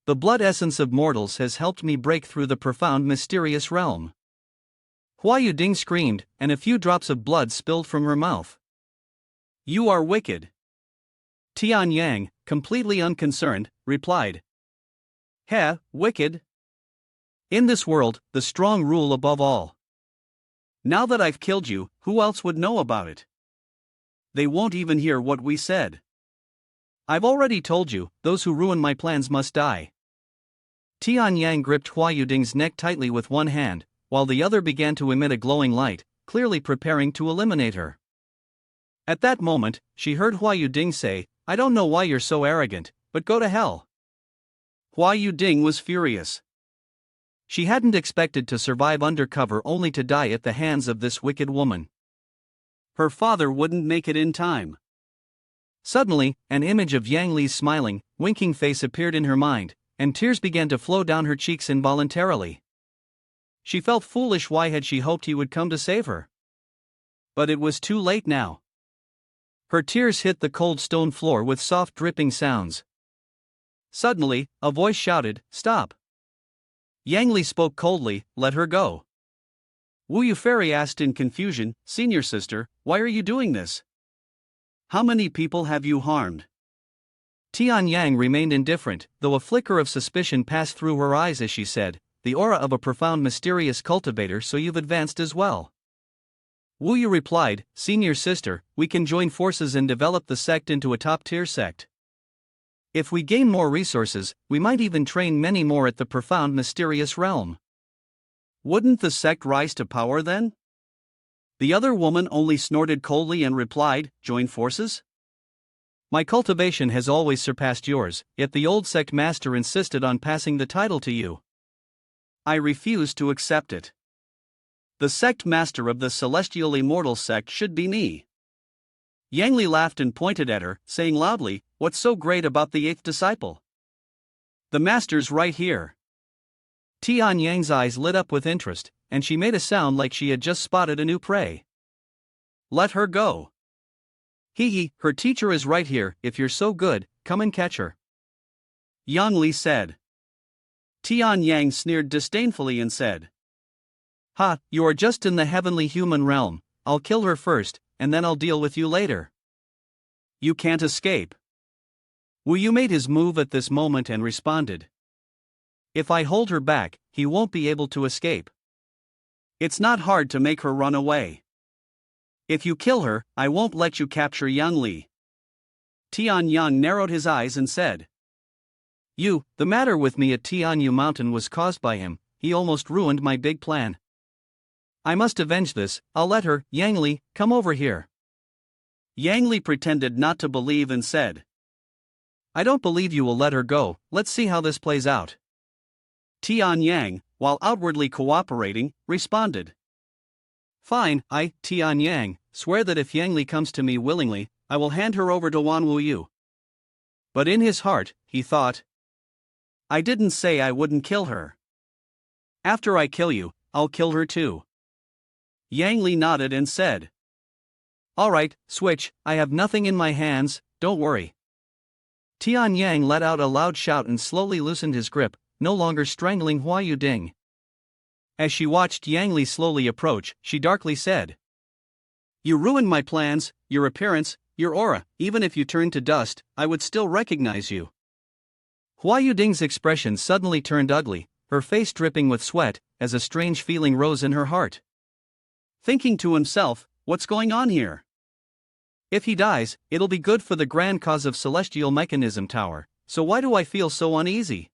The blood essence of mortals has helped me break through the profound mysterious realm." Hua Yuding screamed, and a few drops of blood spilled from her mouth. "You are wicked." Tian Yang, completely unconcerned, replied, "Heh, wicked? In this world, the strong rule above all. Now that I've killed you, who else would know about it? They won't even hear what we said. I've already told you, those who ruin my plans must die." Tian Yang gripped Hua Yuding's neck tightly with one hand, while the other began to emit a glowing light, clearly preparing to eliminate her. At that moment, she heard Hua Yuding say, "I don't know why you're so arrogant, but go to hell." Hua Yuding was furious. She hadn't expected to survive undercover only to die at the hands of this wicked woman. Her father wouldn't make it in time. Suddenly, an image of Yang Li's smiling, winking face appeared in her mind, and tears began to flow down her cheeks involuntarily. She felt foolish. Why had she hoped he would come to save her? But it was too late now. Her tears hit the cold stone floor with soft dripping sounds. Suddenly, a voice shouted, "Stop!" Yang Li spoke coldly, "Let her go." Wu Yuferi asked in confusion, "Senior sister, why are you doing this? How many people have you harmed?" Tian Yang remained indifferent, though a flicker of suspicion passed through her eyes as she said, "The aura of a profound mysterious cultivator, so you've advanced as well." Wu Yu replied, "Senior sister, we can join forces and develop the sect into a top-tier sect. If we gain more resources, we might even train many more at the profound mysterious realm." "Wouldn't the sect rise to power then?" The other woman only snorted coldly and replied, "Join forces? My cultivation has always surpassed yours, yet the old sect master insisted on passing the title to you. I refuse to accept it. The sect master of the celestial immortal sect should be me." Yang Li laughed and pointed at her, saying loudly, "What's so great about the eighth disciple? The master's right here." Tian Yang's eyes lit up with interest, and she made a sound like she had just spotted a new prey. "Let her go." "Hee, her teacher is right here. If you're so good, come and catch her," Yang Li said. Tian Yang sneered disdainfully and said, "Ha, you are just in the heavenly human realm. I'll kill her first, and then I'll deal with you later. You can't escape." Wu Yu made his move at this moment and responded, "If I hold her back, he won't be able to escape. It's not hard to make her run away. If you kill her, I won't let you capture Yang Li." Tian Yang narrowed his eyes and said, The matter with me at Tianyu Mountain was caused by him. He almost ruined my big plan. I must avenge this. I'll let her." "Yang Li, come over here." Yang Li pretended not to believe and said, "I don't believe you will let her go. Let's see how this plays out." Tian Yang, while outwardly cooperating, responded, "Fine, I, Tian Yang, swear that if Yang Li comes to me willingly, I will hand her over to Wan Wu Yu." But in his heart, he thought, "I didn't say I wouldn't kill her. After I kill you, I'll kill her too." Yang Li nodded and said, "All right, switch, I have nothing in my hands, don't worry." Tian Yang let out a loud shout and slowly loosened his grip, no longer strangling Hua Yuding. As she watched Yang Li slowly approach, she darkly said, "You ruined my plans, your appearance, your aura. Even if you turned to dust, I would still recognize you." Hua Yuding's expression suddenly turned ugly, her face dripping with sweat, as a strange feeling rose in her heart. Thinking to himself, what's going on here? If he dies, it'll be good for the grand cause of Celestial Mechanism Tower, so why do I feel so uneasy?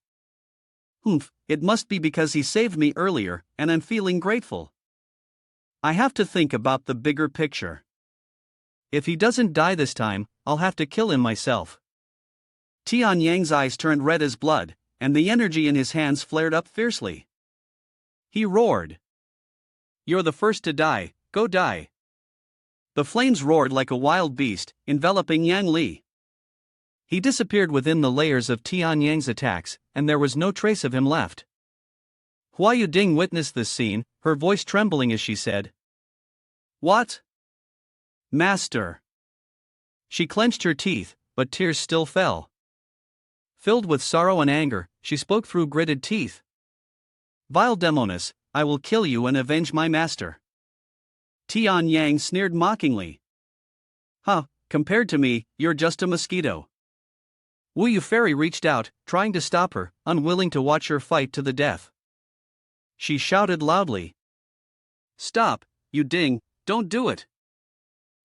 It must be because he saved me earlier, and I'm feeling grateful. I have to think about the bigger picture. If he doesn't die this time, I'll have to kill him myself. Tian Yang's eyes turned red as blood, and the energy in his hands flared up fiercely. He roared. You're the first to die, go die. The flames roared like a wild beast, enveloping Yang Li. He disappeared within the layers of Tian Yang's attacks, and there was no trace of him left. Hua Yuding witnessed this scene, her voice trembling as she said, What? Master. She clenched her teeth, but tears still fell. Filled with sorrow and anger, she spoke through gritted teeth. Vile demoness, I will kill you and avenge my master. Tian Yang sneered mockingly. Compared to me, you're just a mosquito. Wu Yu Fairy reached out, trying to stop her, unwilling to watch her fight to the death. She shouted loudly. Stop, Yuding, don't do it.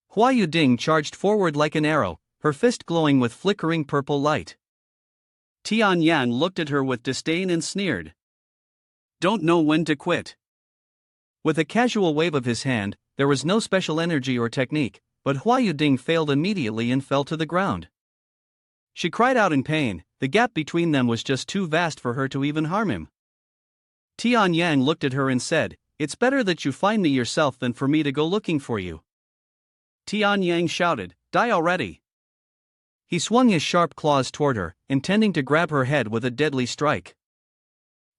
Hua Yuding charged forward like an arrow, her fist glowing with flickering purple light. Tian Yang looked at her with disdain and sneered. Don't know when to quit. With a casual wave of his hand, there was no special energy or technique, but Hua Yuding failed immediately and fell to the ground. She cried out in pain, the gap between them was just too vast for her to even harm him. Tian Yang looked at her and said, It's better that you find me yourself than for me to go looking for you. Tian Yang shouted, Die already. He swung his sharp claws toward her, intending to grab her head with a deadly strike.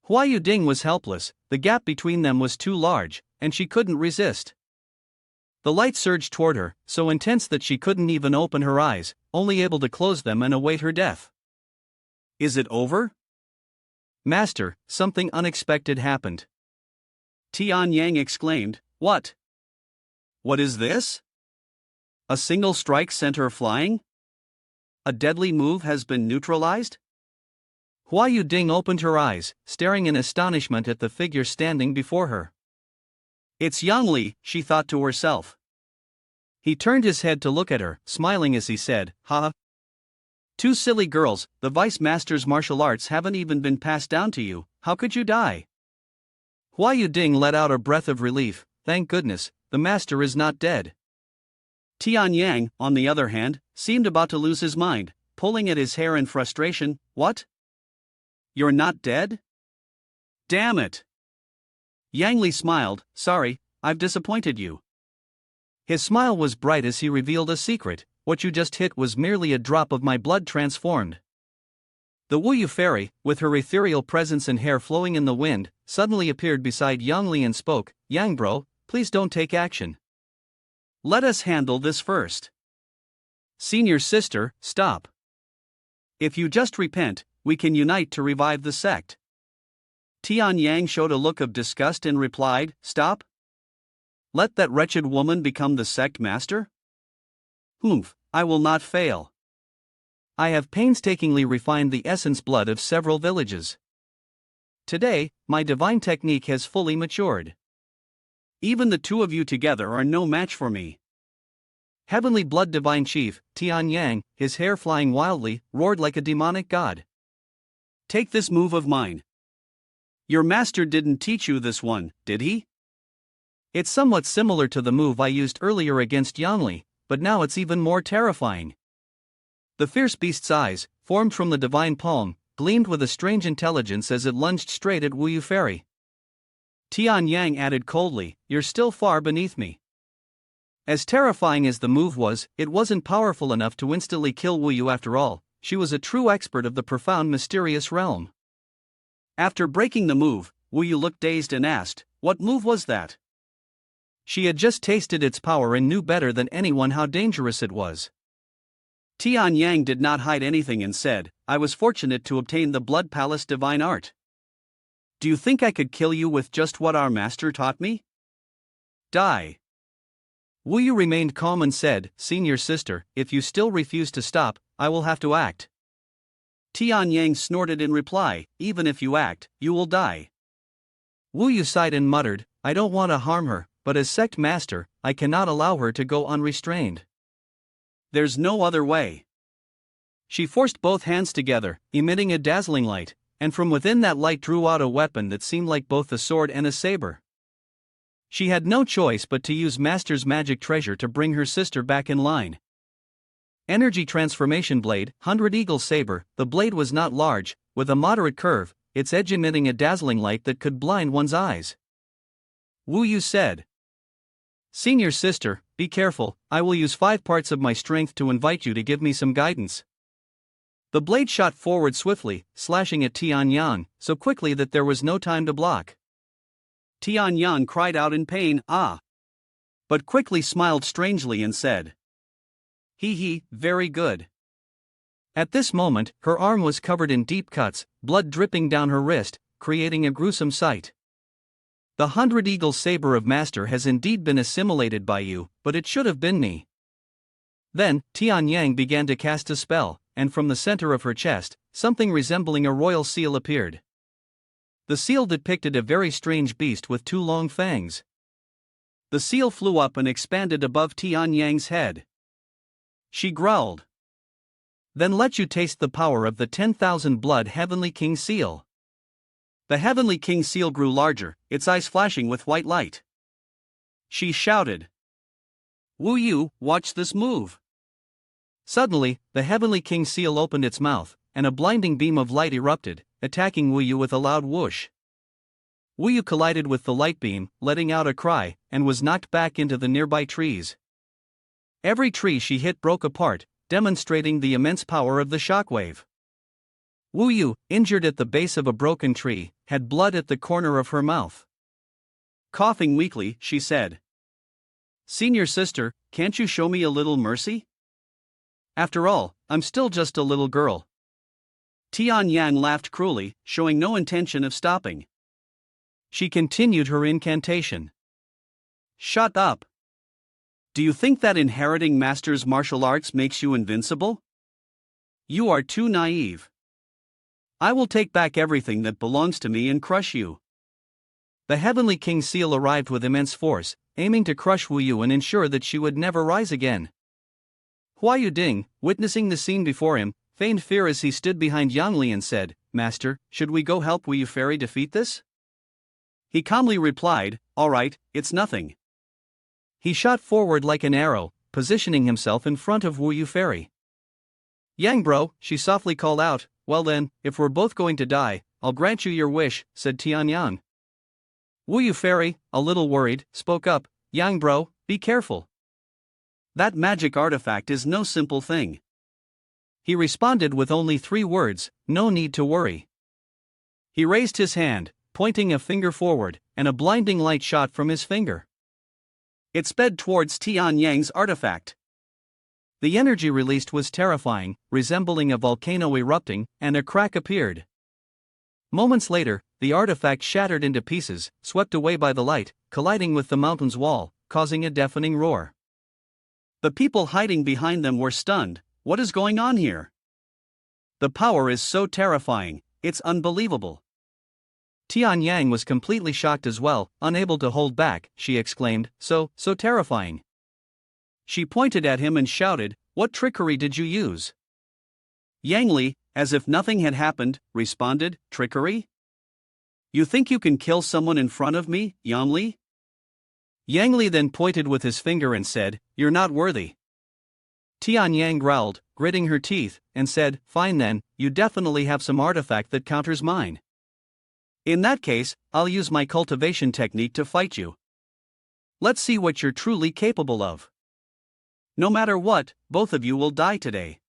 Hua Yuding was helpless, the gap between them was too large, and she couldn't resist. The light surged toward her, so intense that she couldn't even open her eyes, only able to close them and await her death. Is it over? Master, something unexpected happened. Tian Yang exclaimed, What? What is this? A single strike sent her flying? A deadly move has been neutralized? Hua Yuding opened her eyes, staring in astonishment at the figure standing before her. It's Yang Li, she thought to herself. He turned his head to look at her, smiling as he said, Ha! Two silly girls, the Vice Master's martial arts haven't even been passed down to you, how could you die? Hua Yuding let out a breath of relief, thank goodness, the master is not dead. Tian Yang, on the other hand, seemed about to lose his mind, pulling at his hair in frustration. What? You're not dead? Damn it! Yang Li smiled, Sorry, I've disappointed you. His smile was bright as he revealed a secret, what you just hit was merely a drop of my blood transformed. The Wu Yu Fairy, with her ethereal presence and hair flowing in the wind, suddenly appeared beside Yang Li and spoke, Yang bro, please don't take action. Let us handle this first. Senior sister, stop. If you just repent, we can unite to revive the sect. Tian Yang showed a look of disgust and replied, Stop? Let that wretched woman become the sect master? I will not fail. I have painstakingly refined the essence blood of several villages. Today, my divine technique has fully matured. Even the two of you together are no match for me. Heavenly Blood Divine Chief, Tian Yang, his hair flying wildly, roared like a demonic god. Take this move of mine. Your master didn't teach you this one, did he? It's somewhat similar to the move I used earlier against Yang Li, but now it's even more terrifying. The fierce beast's eyes, formed from the divine palm, gleamed with a strange intelligence as it lunged straight at Wu Yu Fairy. Tian Yang added coldly, You're still far beneath me. As terrifying as the move was, it wasn't powerful enough to instantly kill Wu Yu after all. She was a true expert of the profound mysterious realm. After breaking the move, Wu Yu looked dazed and asked, What move was that? She had just tasted its power and knew better than anyone how dangerous it was. Tian Yang did not hide anything and said, I was fortunate to obtain the Blood Palace divine art. Do you think I could kill you with just what our master taught me? Die. Wu Yu remained calm and said, Senior sister, if you still refuse to stop, I will have to act. Tian Yang snorted in reply, Even if you act, you will die. Wu Yu sighed and muttered, I don't want to harm her, but as sect master, I cannot allow her to go unrestrained. There's no other way. She forced both hands together, emitting a dazzling light, and from within that light drew out a weapon that seemed like both a sword and a saber. She had no choice but to use Master's magic treasure to bring her sister back in line. Energy Transformation Blade, 100 Eagle Saber. The blade was not large, with a moderate curve, its edge emitting a dazzling light that could blind one's eyes. Wu Yu said, "Senior sister, be careful, I will use 5 parts of my strength to invite you to give me some guidance." The blade shot forward swiftly, slashing at Tianyang, so quickly that there was no time to block. Tianyang cried out in pain, "Ah!" but quickly smiled strangely and said, "He, very good." At this moment, her arm was covered in deep cuts, blood dripping down her wrist, creating a gruesome sight. "The 100 Eagle Saber of Master has indeed been assimilated by you, but it should have been me." Then, Tianyang began to cast a spell, and from the center of her chest, something resembling a royal seal appeared. The seal depicted a very strange beast with 2 long fangs. The seal flew up and expanded above Tianyang's head. She growled, "Then let you taste the power of the 10,000 blood Heavenly King seal." The Heavenly King seal grew larger, its eyes flashing with white light. She shouted, "Wu Yu, watch this move." Suddenly, the Heavenly King seal opened its mouth, and a blinding beam of light erupted, attacking Wu Yu with a loud whoosh. Wu Yu collided with the light beam, letting out a cry, and was knocked back into the nearby trees. Every tree she hit broke apart, demonstrating the immense power of the shockwave. Wu Yu, injured at the base of a broken tree, had blood at the corner of her mouth. Coughing weakly, she said, "Senior sister, can't you show me a little mercy? After all, I'm still just a little girl." Tianyang laughed cruelly, showing no intention of stopping. She continued her incantation. "Shut up. Do you think that inheriting Master's martial arts makes you invincible? You are too naive. I will take back everything that belongs to me and crush you." The Heavenly King seal arrived with immense force, aiming to crush Wu Yu and ensure that she would never rise again. Hua Yuding, witnessing the scene before him, feigned fear as he stood behind Yang Li and said, "Master, should we go help Wu Yu Fairy defeat this?" He calmly replied, "All right, it's nothing." He shot forward like an arrow, positioning himself in front of Wu Yu Fairy. "Yang bro," she softly called out. "Well then, if we're both going to die, I'll grant you your wish," said Tianyang. Wu Yu Fairy, a little worried, spoke up, "Yang bro, be careful. That magic artifact is no simple thing." He responded with only 3 words, "No need to worry." He raised his hand, pointing a finger forward, and a blinding light shot from his finger. It sped towards Tianyang's artifact. The energy released was terrifying, resembling a volcano erupting, and a crack appeared. Moments later, the artifact shattered into pieces, swept away by the light, colliding with the mountain's wall, causing a deafening roar. The people hiding behind them were stunned. What is going on here? The power is so terrifying, it's unbelievable. Tianyang was completely shocked as well, unable to hold back. She exclaimed, so terrifying." She pointed at him and shouted, "What trickery did you use?" Yang Li, as if nothing had happened, responded, "Trickery? You think you can kill someone in front of me, Yang Li?" Yang Li then pointed with his finger and said, "You're not worthy." Tianyang growled, gritting her teeth, and said, "Fine then, you definitely have some artifact that counters mine. In that case, I'll use my cultivation technique to fight you. Let's see what you're truly capable of. No matter what, both of you will die today."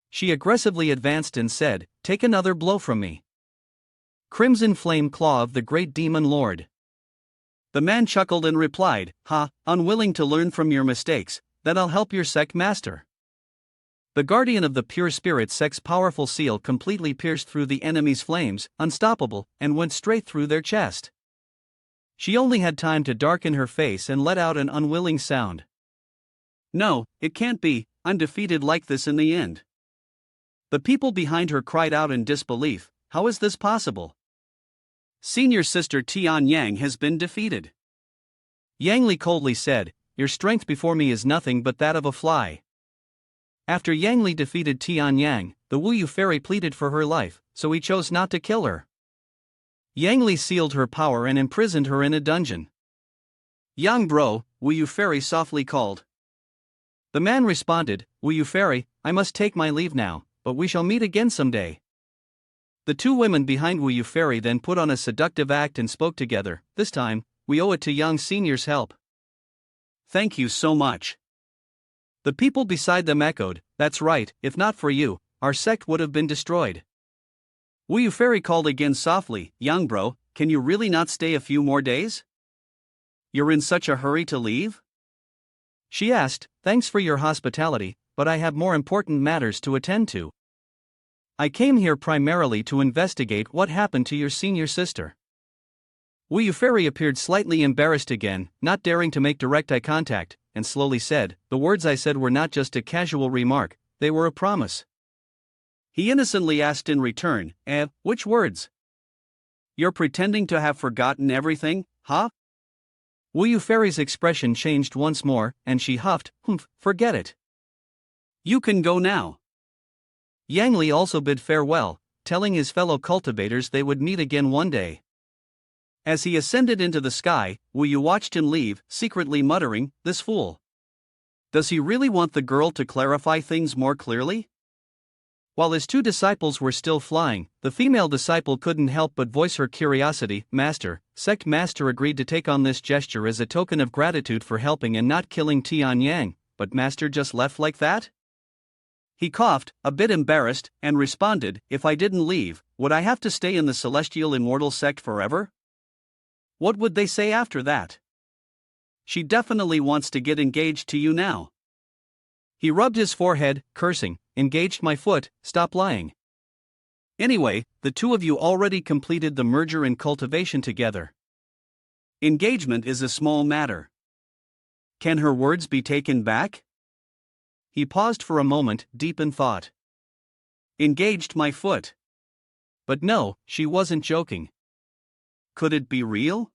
She aggressively advanced and said, "Take another blow from me." Crimson Flame Claw of the Great Demon Lord. The man chuckled and replied, "Ha, unwilling to learn from your mistakes, then I'll help your sect master." The guardian of the pure spirit sect's powerful seal completely pierced through the enemy's flames, unstoppable, and went straight through their chest. She only had time to darken her face and let out an unwilling sound. "No, it can't be, I'm defeated like this in the end." The people behind her cried out in disbelief, "How is this possible? Senior sister Tianyang has been defeated." Yang Li coldly said, "Your strength before me is nothing but that of a fly." After Yang Li defeated Tian Yang, the Wu Yu fairy pleaded for her life, so he chose not to kill her. Yang Li sealed her power and imprisoned her in a dungeon. "Young bro," Wu Yu fairy softly called. The man responded, "Wu Yu fairy, I must take my leave now, but we shall meet again someday." The two women behind Wu Yu fairy then put on a seductive act and spoke together. "This time, we owe it to young senior's help." "Thank you so much." The people beside them echoed, "That's right, if not for you, our sect would have been destroyed." Wu Yu fairy called again softly, "Young bro, can you really not stay a few more days? You're in such a hurry to leave?" She asked, "Thanks for your hospitality, but I have more important matters to attend to. I came here primarily to investigate what happened to your senior sister." Wu Yu fairy appeared slightly embarrassed again, not daring to make direct eye contact, and slowly said, "The words I said were not just a casual remark, they were a promise." He innocently asked in return, which words? You're pretending to have forgotten everything, huh?" Wu Yu fairy's expression changed once more, and she huffed, "Forget it. You can go now." Yang Li also bid farewell, telling his fellow cultivators they would meet again one day. As he ascended into the sky, Wu Yu watched him leave, secretly muttering, "This fool. Does he really want the girl to clarify things more clearly?" While his two disciples were still flying, the female disciple couldn't help but voice her curiosity. "Master, sect master agreed to take on this gesture as a token of gratitude for helping and not killing Tian Yang, but master just left like that?" He coughed, a bit embarrassed, and responded, "If I didn't leave, would I have to stay in the celestial immortal sect forever? What would they say after that? She definitely wants to get engaged to you now." He rubbed his forehead, cursing, "Engaged my foot, stop lying. Anyway, the two of you already completed the merger and cultivation together. Engagement is a small matter. Can her words be taken back?" He paused for a moment, deep in thought. Engaged my foot. But no, she wasn't joking. Could it be real?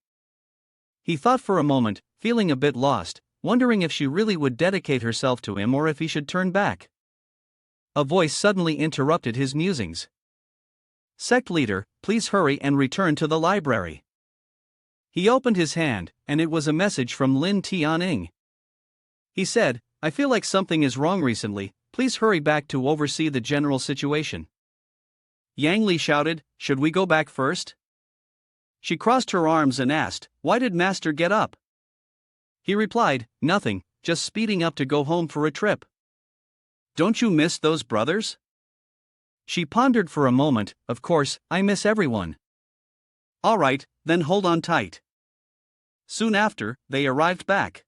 He thought for a moment, feeling a bit lost, wondering if she really would dedicate herself to him or if he should turn back. A voice suddenly interrupted his musings. "Sect leader, please hurry and return to the library." He opened his hand, and it was a message from Lin Tianing. He said, "I feel like something is wrong recently, please hurry back to oversee the general situation." Yang Li shouted, "Should we go back first?" She crossed her arms and asked, "Why did master get up?" He replied, "Nothing, just speeding up to go home for a trip." "Don't you miss those brothers?" She pondered for a moment. "Of course, I miss everyone." "All right, then hold on tight." Soon after, they arrived back.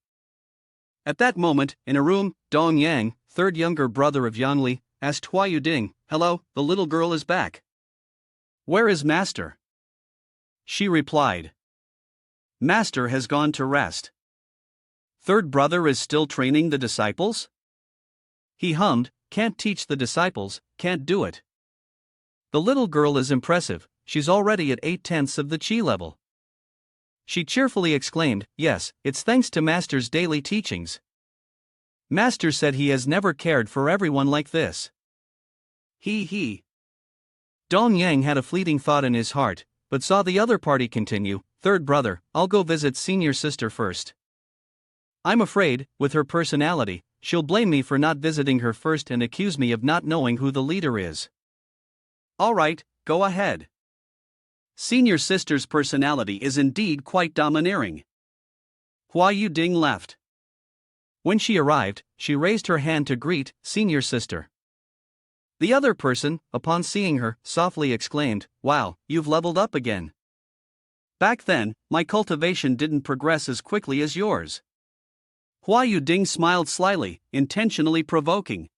At that moment, in a room, Dong Yang, third younger brother of Yang Li, asked Hua Yuding, "Hello, the little girl is back. Where is master?" She replied, "Master has gone to rest." "Third brother is still training the disciples?" He hummed, "Can't teach the disciples, can't do it. The little girl is impressive, she's already at 8/10 of the chi level." She cheerfully exclaimed, "Yes, it's thanks to master's daily teachings. Master said he has never cared for everyone like this." He. Dong Yang had a fleeting thought in his heart, but saw the other party continue, "Third brother, I'll go visit senior sister first. I'm afraid, with her personality, she'll blame me for not visiting her first and accuse me of not knowing who the leader is." "All right, go ahead." Senior sister's personality is indeed quite domineering. Hua Yuding left. When she arrived, she raised her hand to greet senior sister. The other person, upon seeing her, softly exclaimed, "Wow, you've leveled up again. Back then, my cultivation didn't progress as quickly as yours." Hua Yuding smiled slyly, intentionally provoking.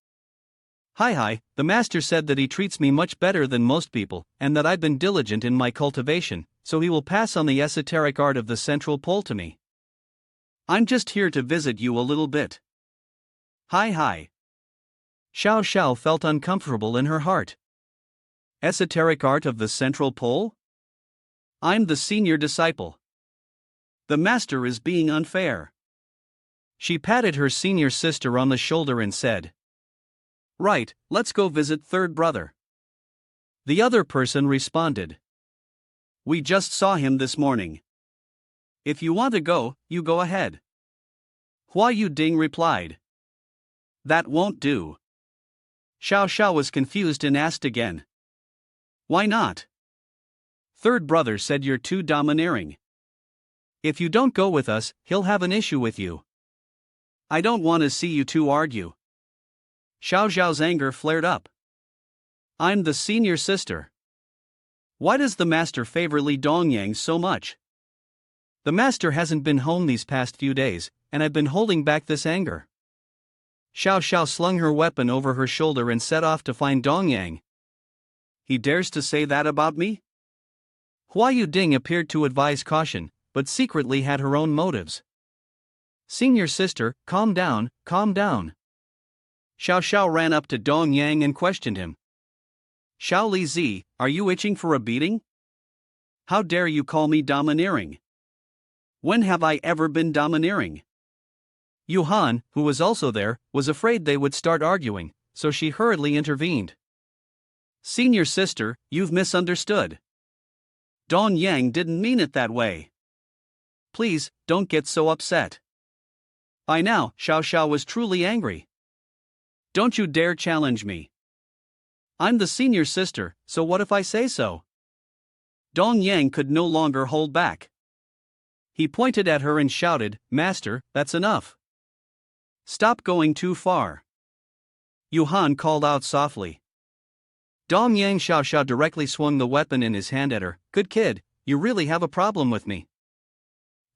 Hi, the master said that he treats me much better than most people, and that I've been diligent in my cultivation, so he will pass on the esoteric art of the central pole to me. I'm just here to visit you a little bit." Hi. Xiao Sha felt uncomfortable in her heart. Esoteric art of the central pole? I'm the senior disciple. The master is being unfair. She patted her senior sister on the shoulder and said, Right, let's go visit third brother. The other person responded, We just saw him this morning. If you want to go, you go ahead. Hua Yuding replied, That won't do. Xiao Sha was confused and asked again, Why not? Third brother said you're too domineering. If you don't go with us, he'll have an issue with you. I don't want to see you two argue. Xiao Zhao's anger flared up. I'm the senior sister. Why does the master favor Li Dongyang so much? The master hasn't been home these past few days, and I've been holding back this anger. Xiao Sha slung her weapon over her shoulder and set off to find Dongyang. He dares to say that about me? Hua Yuding appeared to advise caution, but secretly had her own motives. Senior sister, calm down, calm down. Xiao Sha ran up to Dongyang and questioned him. Xiao Li Zi, are you itching for a beating? How dare you call me domineering? When have I ever been domineering? Huan, who was also there, was afraid they would start arguing, so she hurriedly intervened. Senior sister, you've misunderstood. Dongyang didn't mean it that way. Please, don't get so upset. By now, Xiao Sha was truly angry. Don't you dare challenge me. I'm the senior sister, so what if I say so? Dongyang could no longer hold back. He pointed at her and shouted, Master, that's enough. Stop going too far. Huan called out softly. Dongyang. Xiao Sha directly swung the weapon in his hand at her. Good kid, you really have a problem with me.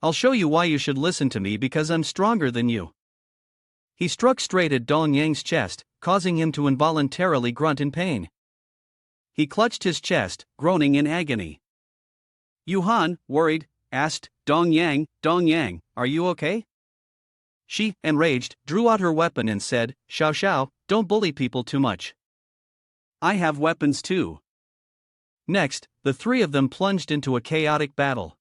I'll show you why you should listen to me because I'm stronger than you. He struck straight at Dongyang's chest, causing him to involuntarily grunt in pain. He clutched his chest, groaning in agony. Huan, worried, asked, Dongyang, are you okay? She, enraged, drew out her weapon and said, Xiao, don't bully people too much. I have weapons too. Next, the three of them plunged into a chaotic battle.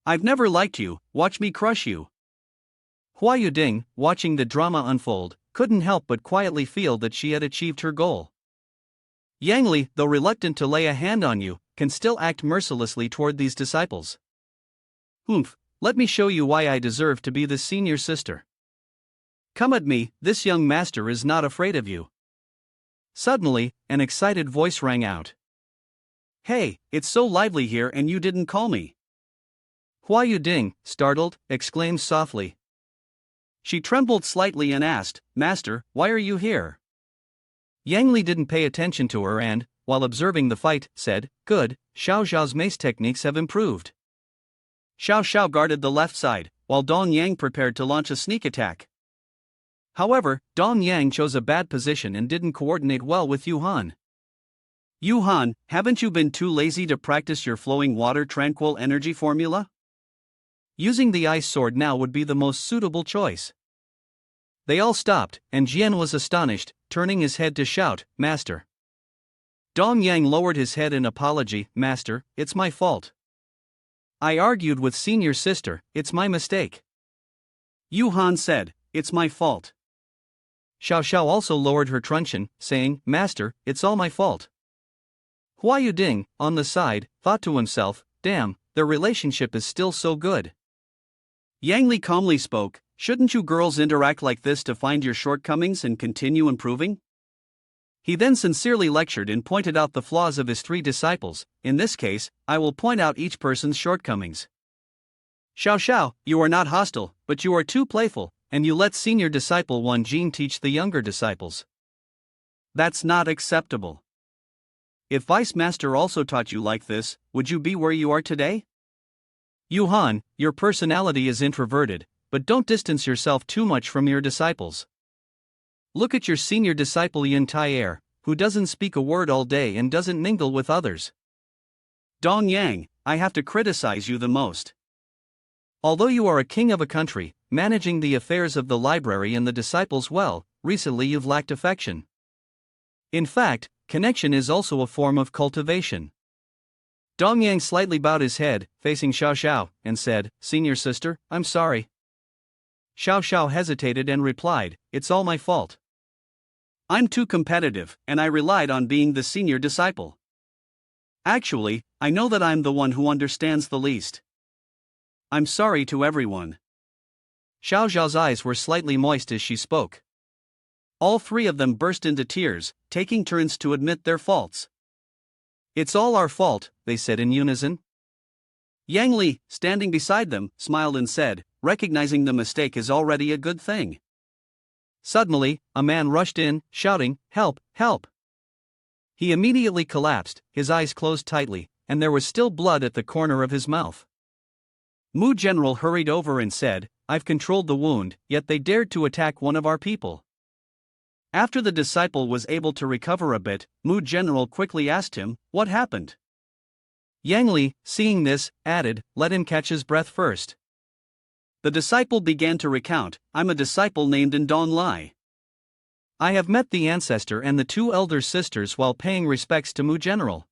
I've never liked you, watch me crush you. Hua Yuding, watching the drama unfold, couldn't help but quietly feel that she had achieved her goal. Yang Li, though reluctant to lay a hand on you, can still act mercilessly toward these disciples. Let me show you why I deserve to be the senior sister. Come at me, this young master is not afraid of you. Suddenly, an excited voice rang out. Hey, it's so lively here and you didn't call me. Hua Yuding, startled, exclaimed softly. She trembled slightly and asked, Master, why are you here? Yang Li didn't pay attention to her and, while observing the fight, said, Good, Xiao Zhao's mace techniques have improved. Xiao Sha guarded the left side, while Dongyang prepared to launch a sneak attack. However, Dongyang chose a bad position and didn't coordinate well with Huan. Huan, haven't you been too lazy to practice your flowing water tranquil energy formula? Using the ice sword now would be the most suitable choice. They all stopped, and Jian was astonished, turning his head to shout, Master. Dongyang lowered his head in apology, Master, it's my fault. I argued with senior sister, it's my mistake. Huan said, it's my fault. Xiao Sha also lowered her truncheon, saying, Master, it's all my fault. Hua Yuding, on the side, thought to himself, damn, their relationship is still so good. Yang Li calmly spoke, shouldn't you girls interact like this to find your shortcomings and continue improving? He then sincerely lectured and pointed out the flaws of his three disciples. In this case, I will point out each person's shortcomings. Xiao, you are not hostile, but you are too playful, and you let senior disciple Wan Jin teach the younger disciples. That's not acceptable. If Vice Master also taught you like this, would you be where you are today? Huan, your personality is introverted, but don't distance yourself too much from your disciples. Look at your senior disciple Yin Tai, who doesn't speak a word all day and doesn't mingle with others. Dongyang, I have to criticize you the most. Although you are a king of a country, managing the affairs of the library and the disciples well, recently you've lacked affection. In fact, connection is also a form of cultivation. Dong Yang slightly bowed his head, facing Xiao Sha, and said, "Senior sister, I'm sorry." Xiao Sha hesitated and replied, "It's all my fault. I'm too competitive, and I relied on being the senior disciple. Actually, I know that I'm the one who understands the least. I'm sorry to everyone." Xiao Zhao's eyes were slightly moist as she spoke. All three of them burst into tears, taking turns to admit their faults. "It's all our fault," they said in unison. Yang Li, standing beside them, smiled and said, "Recognizing the mistake is already a good thing." Suddenly, a man rushed in, shouting, "Help, help!" He immediately collapsed, his eyes closed tightly, and there was still blood at the corner of his mouth. Mu General hurried over and said, "I've controlled the wound, yet they dared to attack one of our people." After the disciple was able to recover a bit, Mu General quickly asked him, "What happened?" Yang Li, seeing this, added, "Let him catch his breath first." The disciple began to recount, "I'm a disciple named Don Lai. I have met the ancestor and the two elder sisters while paying respects to Mu General.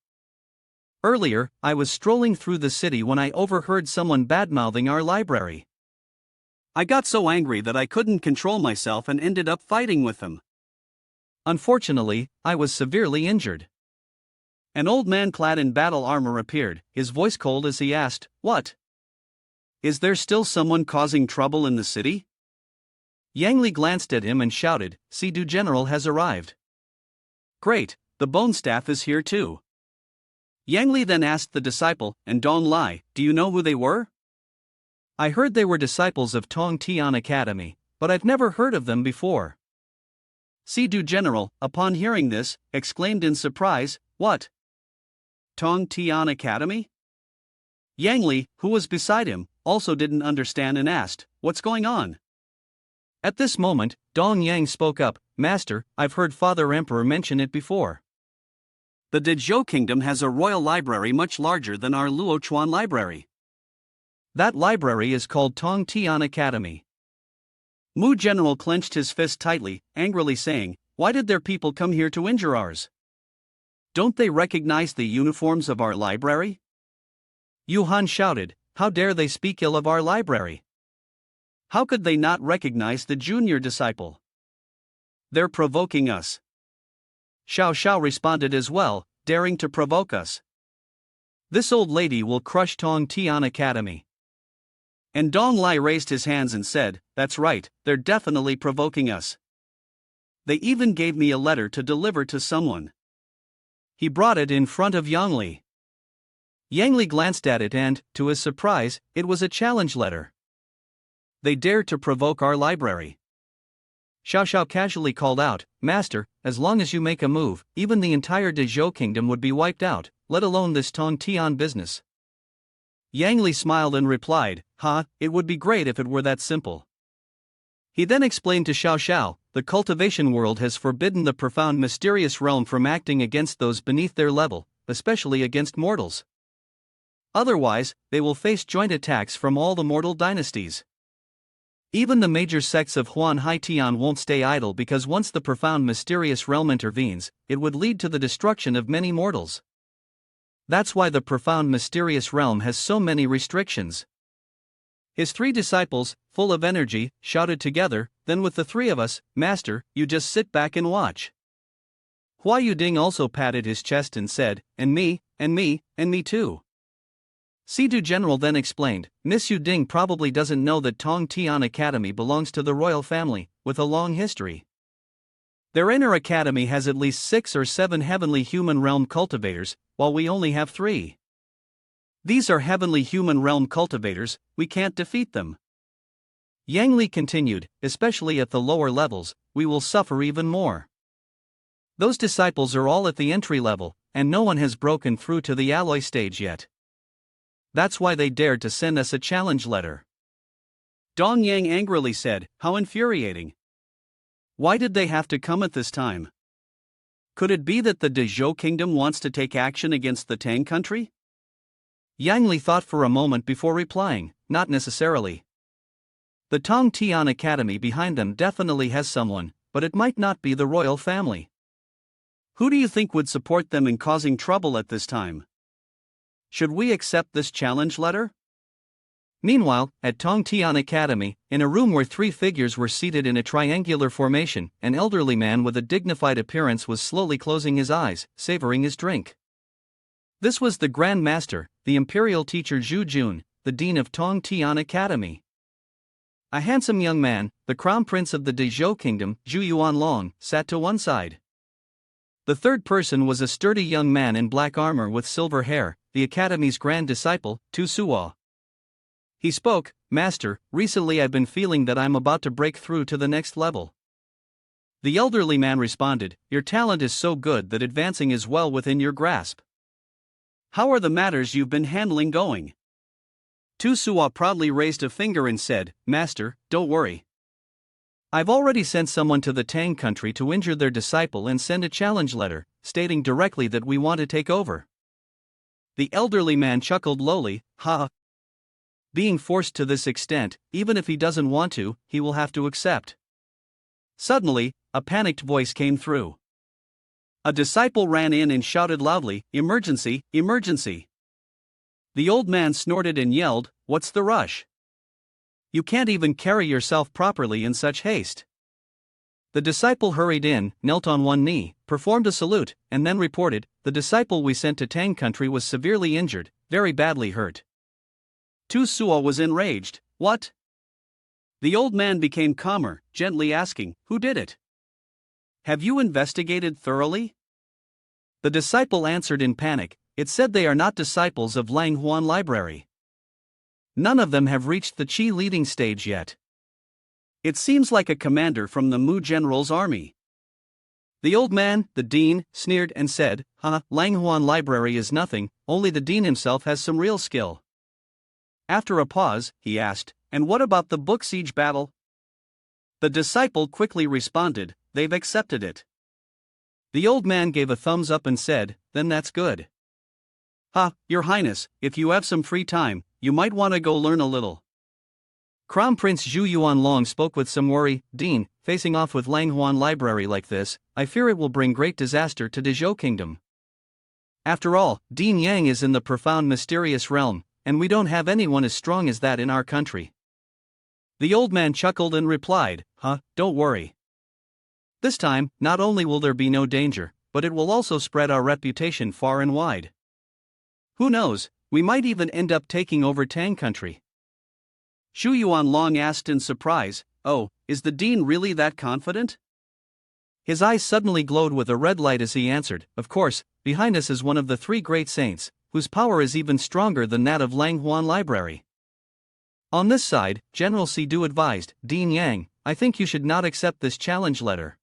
Earlier, I was strolling through the city when I overheard someone badmouthing our library. I got so angry that I couldn't control myself and ended up fighting with them. Unfortunately, I was severely injured." An old man clad in battle armor appeared, his voice cold as he asked, "What? Is there still someone causing trouble in the city?" Yang Li glanced at him and shouted, "Sidu General has arrived." "Great, the bone staff is here too." Yang Li then asked the disciple, "And Don Lai, do you know who they were?" "I heard they were disciples of Tong Tian Academy, but I've never heard of them before." Sidu General, upon hearing this, exclaimed in surprise, "What? Tong Tian Academy?" Yang Li, who was beside him, also didn't understand and asked, "What's going on?" At this moment, Dong Yang spoke up, "Master, I've heard Father Emperor mention it before. The Dezhou Kingdom has a royal library much larger than our Luochuan library. That library is called Tong Tian Academy." Mu General clenched his fist tightly, angrily saying, "Why did their people come here to injure ours? Don't they recognize the uniforms of our library?" Yuhan shouted, "How dare they speak ill of our library? How could they not recognize the junior disciple? They're provoking us." Xiao Sha responded as well, "Daring to provoke us. This old lady will crush Tong Tian Academy." And Dong Lai raised his hands and said, "That's right, they're definitely provoking us. They even gave me a letter to deliver to someone." He brought it in front of Yang Li. Yang Li glanced at it and, to his surprise, it was a challenge letter. "They dared to provoke our library." Xiao Sha casually called out, "Master, as long as you make a move, even the entire Dezhou Kingdom would be wiped out, let alone this Tong Tian business." Yang Li smiled and replied, It would be great if it were that simple." He then explained to Xiao Sha, "The cultivation world has forbidden the profound mysterious realm from acting against those beneath their level, especially against mortals. Otherwise, they will face joint attacks from all the mortal dynasties. Even the major sects of Huan Haitian won't stay idle because once the profound mysterious realm intervenes, it would lead to the destruction of many mortals. That's why the profound mysterious realm has so many restrictions." His three disciples, full of energy, shouted together, "Then with the three of us, Master, you just sit back and watch." Hua Yuding also patted his chest and said, "And me, and me, and me too." Sidu General then explained, "Miss Yuding probably doesn't know that Tong Tian Academy belongs to the royal family, with a long history. Their inner academy has at least 6 or 7 heavenly human realm cultivators, while we only have 3. These are heavenly human realm cultivators, we can't defeat them. Yang Li continued, especially at the lower levels, we will suffer even more. Those disciples are all at the entry level, and no one has broken through to the alloy stage yet. That's why they dared to send us a challenge letter." Dong Yang angrily said, "How infuriating. Why did they have to come at this time? Could it be that the Dezhou Kingdom wants to take action against the Tang country?" Yang Li thought for a moment before replying, "Not necessarily. The Tong Tian Academy behind them definitely has someone, but it might not be the royal family. Who do you think would support them in causing trouble at this time?" Should we accept this challenge letter? Meanwhile, at Tong Tian Academy, in a room where three figures were seated in a triangular formation, an elderly man with a dignified appearance was slowly closing his eyes, savoring his drink. This was the Grand Master, the Imperial Teacher Zhu Jun, the Dean of Tong Tian Academy. A handsome young man, the Crown Prince of the Dezhou Kingdom, Zhu Yuanlong, sat to one side. The third person was a sturdy young man in black armor with silver hair, the Academy's grand disciple, Tu Suo. He spoke, "Master, recently I've been feeling that I'm about to break through to the next level." The elderly man responded, "Your talent is so good that advancing is well within your grasp. How are the matters you've been handling going?" Tu Suo proudly raised a finger and said, "Master, don't worry. I've already sent someone to the Tang country to injure their disciple and send a challenge letter, stating directly that we want to take over." The elderly man chuckled lowly, "Ha! Being forced to this extent, even if he doesn't want to, he will have to accept." Suddenly, a panicked voice came through. A disciple ran in and shouted loudly, "Emergency, emergency!" The old man snorted and yelled, "What's the rush? You can't even carry yourself properly in such haste." The disciple hurried in, knelt on one knee, performed a salute, and then reported, "The disciple we sent to Tang country was severely injured, very badly hurt." Tu Suo was enraged. "What?" The old man became calmer, gently asking, "Who did it? Have you investigated thoroughly?" The disciple answered in panic, "It said they are not disciples of Huan library. None of them have reached the Qi leading stage yet. It seems like a commander from the Mu general's army." The old man, the dean, sneered and said, Huan library is nothing, only the dean himself has some real skill." After a pause, he asked, "And what about the book siege battle?" The disciple quickly responded, "They've accepted it." The old man gave a thumbs up and said, "Then that's good." Your Highness, if you have some free time, you might want to go learn a little." Crown Prince Zhu Yuanlong spoke with some worry, "Dean, facing off with Huan library like this, I fear it will bring great disaster to Dezhou Kingdom. After all, Dean Yang is in the profound mysterious realm, and we don't have anyone as strong as that in our country." The old man chuckled and replied, Don't worry. This time, not only will there be no danger, but it will also spread our reputation far and wide. Who knows, we might even end up taking over Tang country." Zhu Yuanlong asked in surprise, "Oh, is the dean really that confident?" His eyes suddenly glowed with a red light as he answered, "Of course, behind us is one of the three great saints, whose power is even stronger than that of Huan library. On this side, General Sidu advised, Dean Yang, I think you should not accept this challenge letter."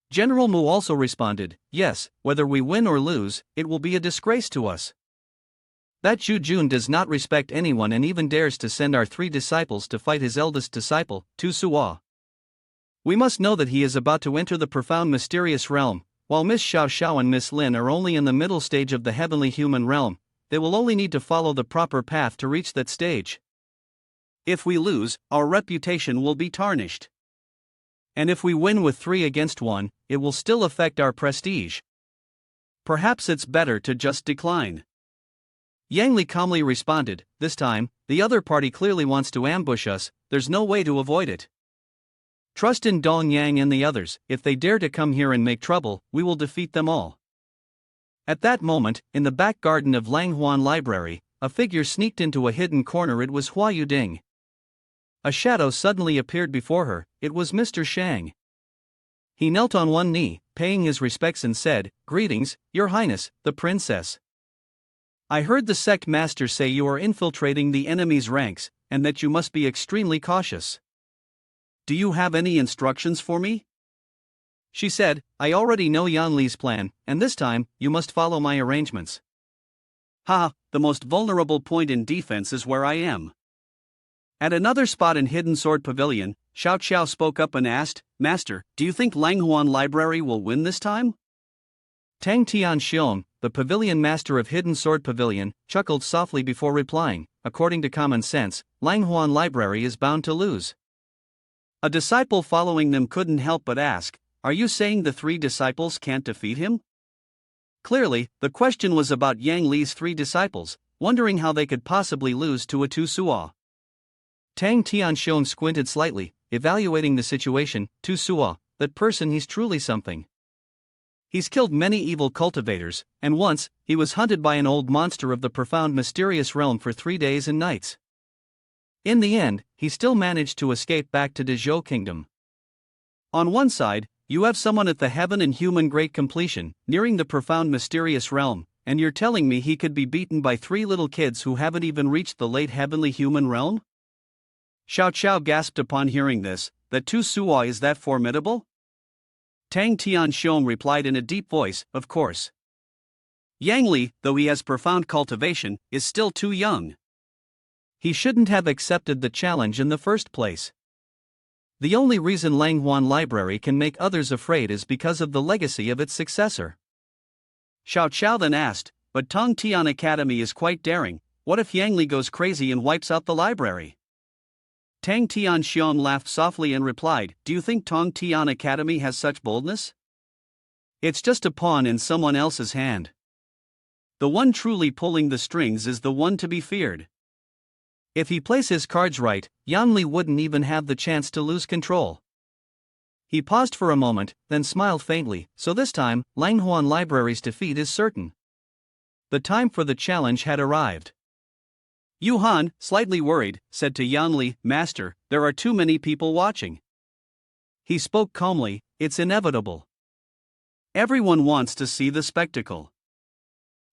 General Mu also responded, "Yes, whether we win or lose, it will be a disgrace to us. That Zhu Jun does not respect anyone and even dares to send our three disciples to fight his eldest disciple, Tu Suo. We must know that he is about to enter the profound mysterious realm. While Miss Xiao Sha and Miss Lin are only in the middle stage of the heavenly human realm, they will only need to follow the proper path to reach that stage. If we lose, our reputation will be tarnished. And if we win with 3 against 1, it will still affect our prestige. Perhaps it's better to just decline." Yang Li calmly responded, "This time, the other party clearly wants to ambush us, there's no way to avoid it. Trust in Dong Yang and the others, if they dare to come here and make trouble, we will defeat them all." At that moment, in the back garden of Huan library, a figure sneaked into a hidden corner. It was Hua Yuding. A shadow suddenly appeared before her, it was Mr. Shang. He knelt on one knee, paying his respects and said, "Greetings, Your Highness, the Princess. I heard the sect master say you are infiltrating the enemy's ranks, and that you must be extremely cautious. Do you have any instructions for me?" She said, "I already know Yan Li's plan, and this time, you must follow my arrangements." The most vulnerable point in defense is where I am. At another spot in Hidden Sword Pavilion, Xiao spoke up and asked, "Master, do you think Huan library will win this time?" Tang Tian Xiong, the pavilion master of Hidden Sword Pavilion, chuckled softly before replying, "According to common sense, Huan library is bound to lose." A disciple following them couldn't help but ask, "Are you saying the 3 disciples can't defeat him?" Clearly, the question was about Yang Li's 3 disciples, wondering how they could possibly lose to a Tu Suo. Tang Tianxiong squinted slightly, evaluating the situation. Tu Suo, that person, he's truly something. He's killed many evil cultivators, and once, he was hunted by an old monster of the profound mysterious realm for 3 days and nights. In the end, he still managed to escape back to Dezhou Kingdom. On one side, you have someone at the heaven and human great completion, nearing the profound mysterious realm, and you're telling me he could be beaten by 3 little kids who haven't even reached the late heavenly human realm? Xiao Sha gasped upon hearing this, that Tu Suo is that formidable? Tang Tianxiong replied in a deep voice, of course. Yang Li, though he has profound cultivation, is still too young. He shouldn't have accepted the challenge in the first place. The only reason Huan Library can make others afraid is because of the legacy of its successor. Xiao Chao then asked, but Tong Tian Academy is quite daring, what if Yang Li goes crazy and wipes out the library? Tang Tianxiong laughed softly and replied, do you think Tong Tian Academy has such boldness? It's just a pawn in someone else's hand. The one truly pulling the strings is the one to be feared. If he plays his cards right, Yang Li wouldn't even have the chance to lose control. He paused for a moment, then smiled faintly, so this time, Huan Library's defeat is certain. The time for the challenge had arrived. Yuhan, slightly worried, said to Yang Li, Master, there are too many people watching. He spoke calmly, it's inevitable. Everyone wants to see the spectacle.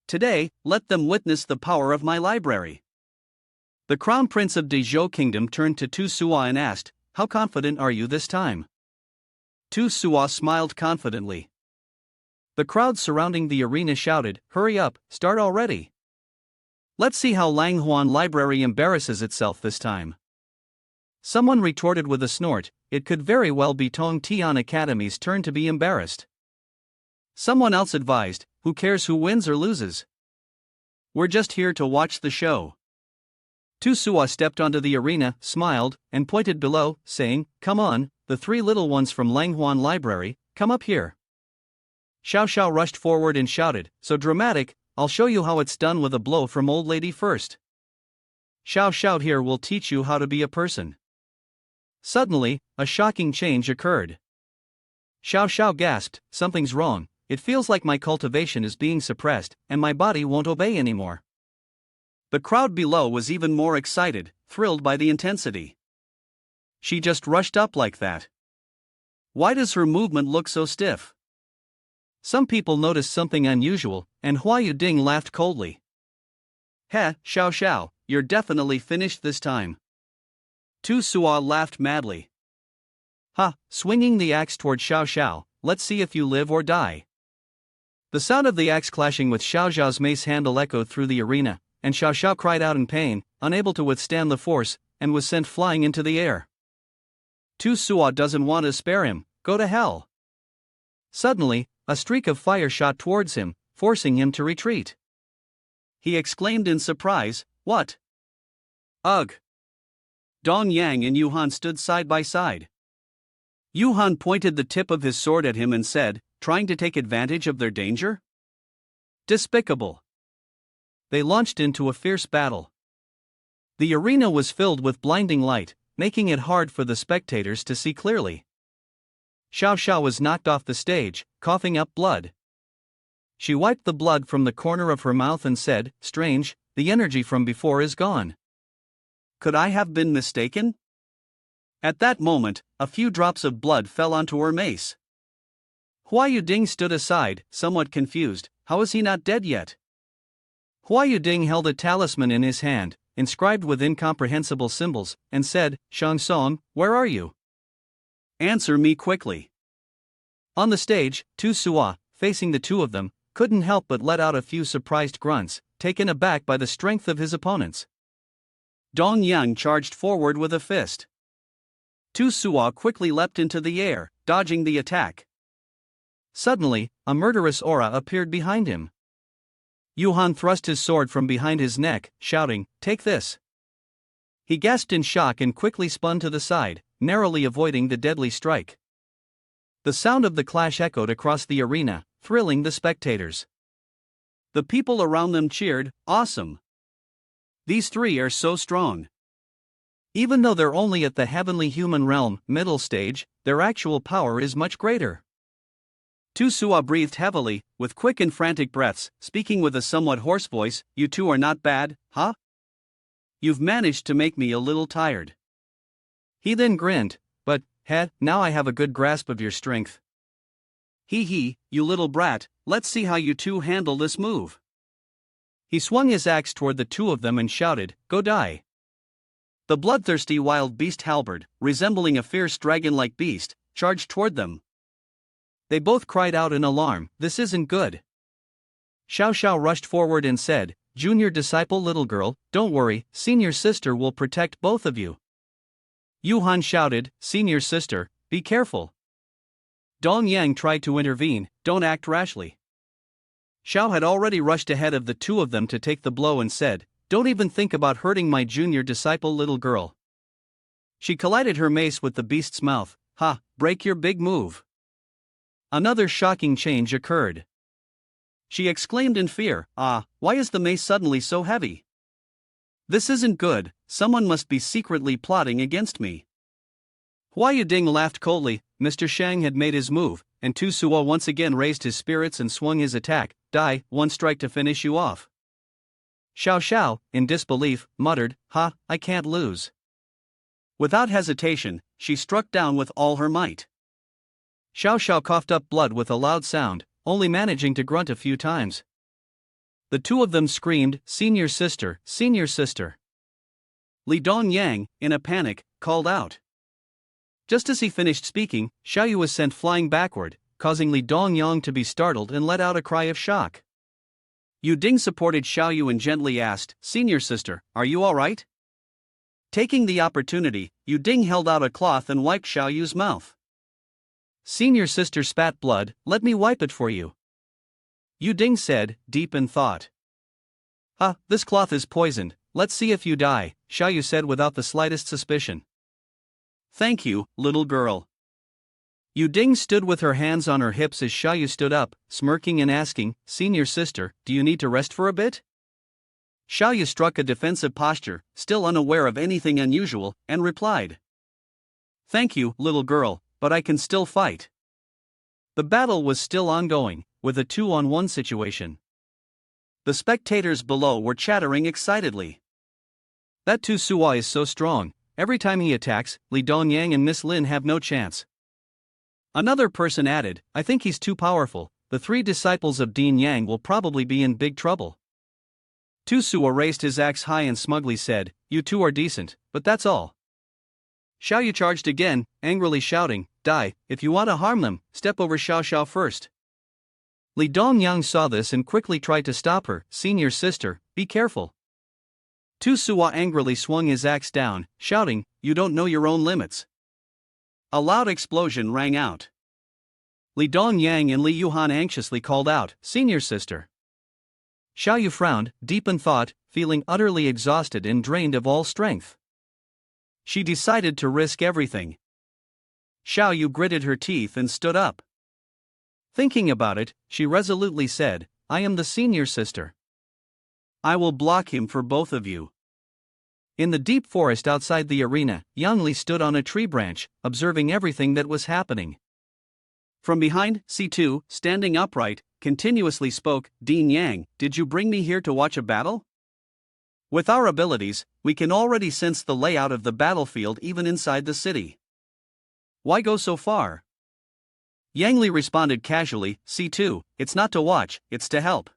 Today, let them witness the power of my library. The Crown Prince of Dezhou Kingdom turned to Tu Suo and asked, how confident are you this time? Tu Suo smiled confidently. The crowd surrounding the arena shouted, hurry up, start already. Let's see how Huan Library embarrasses itself this time. Someone retorted with a snort, it could very well be Tong Tian Academy's turn to be embarrassed. Someone else advised, who cares who wins or loses? We're just here to watch the show. Tu Suo stepped onto the arena, smiled, and pointed below, saying, come on, the 3 little ones from Huan Library, come up here. Xiao Sha rushed forward and shouted, so dramatic, I'll show you how it's done with a blow from old lady first. Xiao Sha here will teach you how to be a person. Suddenly, a shocking change occurred. Xiao Sha gasped, something's wrong, it feels like my cultivation is being suppressed, and my body won't obey anymore. The crowd below was even more excited, thrilled by the intensity. She just rushed up like that. Why does her movement look so stiff? Some people noticed something unusual, and Hua Yuding laughed coldly. Heh, Xiao Sha, you're definitely finished this time. Tu Suo laughed madly. Ha, swinging the axe toward Xiao Sha, let's see if you live or die. The sound of the axe clashing with Xiao Sha's mace handle echoed through the arena, and Xiao Sha cried out in pain, unable to withstand the force, and was sent flying into the air. Tu Suo doesn't want to spare him, go to hell. Suddenly, a streak of fire shot towards him, forcing him to retreat. He exclaimed in surprise, what? Ugh! Dong Yang and Yuhan stood side by side. Yuhan pointed the tip of his sword at him and said, trying to take advantage of their danger? Despicable. They launched into a fierce battle. The arena was filled with blinding light, making it hard for the spectators to see clearly. Xiao Sha was knocked off the stage, coughing up blood. She wiped the blood from the corner of her mouth and said, strange, the energy from before is gone. Could I have been mistaken? At that moment, a few drops of blood fell onto her mace. Hua Yuding stood aside, somewhat confused, how is he not dead yet? Hua Yuding held a talisman in his hand, inscribed with incomprehensible symbols, and said, Shang Song, where are you? Answer me quickly. On the stage, Tu Suo, facing the 2 of them, couldn't help but let out a few surprised grunts, taken aback by the strength of his opponents. Dong Yang charged forward with a fist. Tu Suo quickly leapt into the air, dodging the attack. Suddenly, a murderous aura appeared behind him. Yuhan thrust his sword from behind his neck, shouting, take this. He gasped in shock and quickly spun to the side, narrowly avoiding the deadly strike. The sound of the clash echoed across the arena, thrilling the spectators. The people around them cheered, "Awesome! These three are so strong." Even though they're only at the heavenly human realm, middle stage, their actual power is much greater. Tu Sua breathed heavily, with quick and frantic breaths, speaking with a somewhat hoarse voice. "You two are not bad, huh? You've managed to make me a little tired." He then grinned, "But, now I have a good grasp of your strength." "Hee, you little brat, let's see how you two handle this move." He swung his axe toward the two of them and shouted, "Go die." The bloodthirsty wild beast halberd, resembling a fierce dragon-like beast, charged toward them. They both cried out in alarm, "This isn't good." Xiao Sha rushed forward and said, "Junior disciple little girl, don't worry, senior sister will protect both of you." Huan shouted, "Senior sister, be careful." Dong Yang tried to intervene, "Don't act rashly." Xiao had already rushed ahead of the two of them to take the blow and said, "Don't even think about hurting my junior disciple little girl." She collided her mace with the beast's mouth. "Ha, break your big move." Another shocking change occurred. She exclaimed in fear, why is the mace suddenly so heavy? This isn't good, someone must be secretly plotting against me." Hua Yuding laughed coldly. Mr. Shang had made his move, and Tu Sua once again raised his spirits and swung his attack. "Die, one strike to finish you off." Xiao Sha, in disbelief, muttered, I can't lose." Without hesitation, she struck down with all her might. Xiao Sha coughed up blood with a loud sound, only managing to grunt a few times. The two of them screamed, "Senior sister, senior sister." Li Dongyang, in a panic, called out. Just as he finished speaking, Xiaoyu was sent flying backward, causing Li Dongyang to be startled and let out a cry of shock. Yu Ding supported Xiaoyu and gently asked, "Senior sister, are you alright?" Taking the opportunity, Yu Ding held out a cloth and wiped Xiaoyu's mouth. "Senior sister spat blood, let me wipe it for you," Yu Ding said, deep in thought. This cloth is poisoned, let's see if you die," Xiaoyu said without the slightest suspicion. "Thank you, little girl." Yu Ding stood with her hands on her hips as Xiaoyu stood up, smirking and asking, "Senior sister, do you need to rest for a bit?" Xiaoyu struck a defensive posture, still unaware of anything unusual, and replied, "Thank you, little girl, but I can still fight." The battle was still ongoing, with a 2-on-1 situation. The spectators below were chattering excitedly. "That Tu Sua is so strong, every time he attacks, Li Dongyang and Miss Lin have no chance." Another person added, "I think he's too powerful, the three disciples of Dean Yang will probably be in big trouble." Tu Sua raised his axe high and smugly said, "You two are decent, but that's all." Xiaoyu charged again, angrily shouting, "Die, if you want to harm them, step over Xiao Sha first." Li Dongyang saw this and quickly tried to stop her. "Senior sister, be careful." Tu Sua angrily swung his axe down, shouting, "You don't know your own limits." A loud explosion rang out. Li Dongyang and Li Yuhan anxiously called out, "Senior sister." Xiaoyu frowned, deep in thought, feeling utterly exhausted and drained of all strength. She decided to risk everything. Xiaoyu gritted her teeth and stood up. Thinking about it, she resolutely said, "I am the senior sister. I will block him for both of you." In the deep forest outside the arena, Yang Li stood on a tree branch, observing everything that was happening. From behind, C2, standing upright, continuously spoke, "Dean Yang, did you bring me here to watch a battle? With our abilities, we can already sense the layout of the battlefield even inside the city. Why go so far?" Yang Li responded casually, "C2, it's not to watch, it's to help."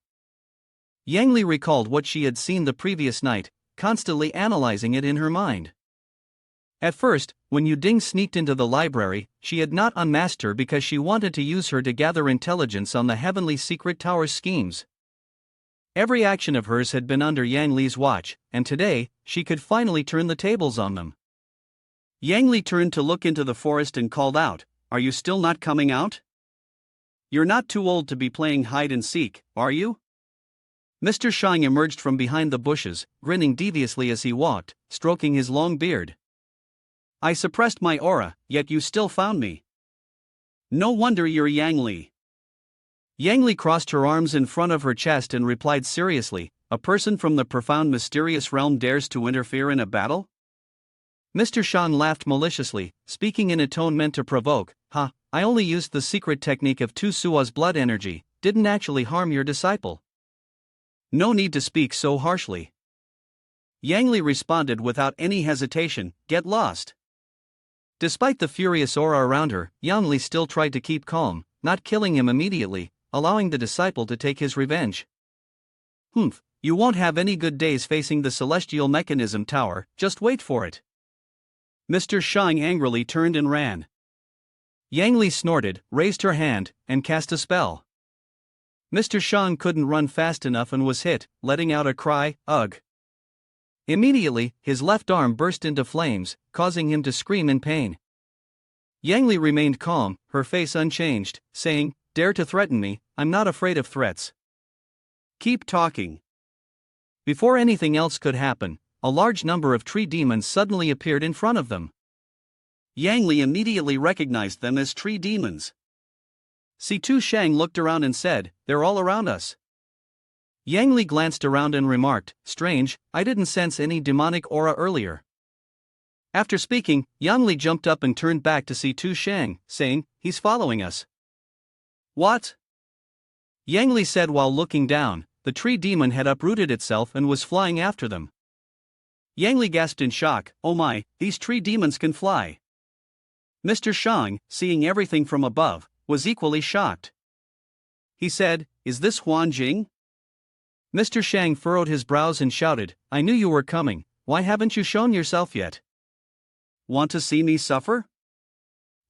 Yang Li recalled what she had seen the previous night, constantly analyzing it in her mind. At first, when Yu Ding sneaked into the library, she had not unmasked her because she wanted to use her to gather intelligence on the Heavenly Secret Tower's schemes. Every action of hers had been under Yang Li's watch, and today, she could finally turn the tables on them. Yang Li turned to look into the forest and called out, "Are you still not coming out? You're not too old to be playing hide and seek, are you?" Mr. Shang emerged from behind the bushes, grinning deviously as he walked, stroking his long beard. "I suppressed my aura, yet you still found me. No wonder you're Yang Li." Yang Li crossed her arms in front of her chest and replied seriously, "A person from the profound mysterious realm dares to interfere in a battle?" Mr. Shan laughed maliciously, speaking in a tone meant to provoke. "Ha, I only used the secret technique of Tu Sua's blood energy, didn't actually harm your disciple." "No need to speak so harshly." Yang Li responded without any hesitation, "Get lost." Despite the furious aura around her, Yang Li still tried to keep calm, not killing him immediately, allowing the disciple to take his revenge. "Humph, you won't have any good days facing the celestial mechanism tower, just wait for it." Mr. Shang angrily turned and ran. Yang Li snorted, raised her hand, and cast a spell. Mr. Shang couldn't run fast enough and was hit, letting out a cry, "Ugh." Immediately, his left arm burst into flames, causing him to scream in pain. Yang Li remained calm, her face unchanged, saying, "Dare to threaten me, I'm not afraid of threats." "Keep talking." Before anything else could happen, a large number of tree demons suddenly appeared in front of them. Yang Li immediately recognized them as tree demons. Tu Shang looked around and said, "They're all around us." Yang Li glanced around and remarked, "Strange, I didn't sense any demonic aura earlier." After speaking, Yang Li jumped up and turned back to see Tu Shang, saying, "He's following us." "What?" Yang Li said while looking down. The tree demon had uprooted itself and was flying after them. Yang Li gasped in shock, "Oh my, these tree demons can fly." Mr. Shang, seeing everything from above, was equally shocked. He said, "Is this Huan Jing?" Mr. Shang furrowed his brows and shouted, "I knew you were coming, why haven't you shown yourself yet?" "Want to see me suffer?"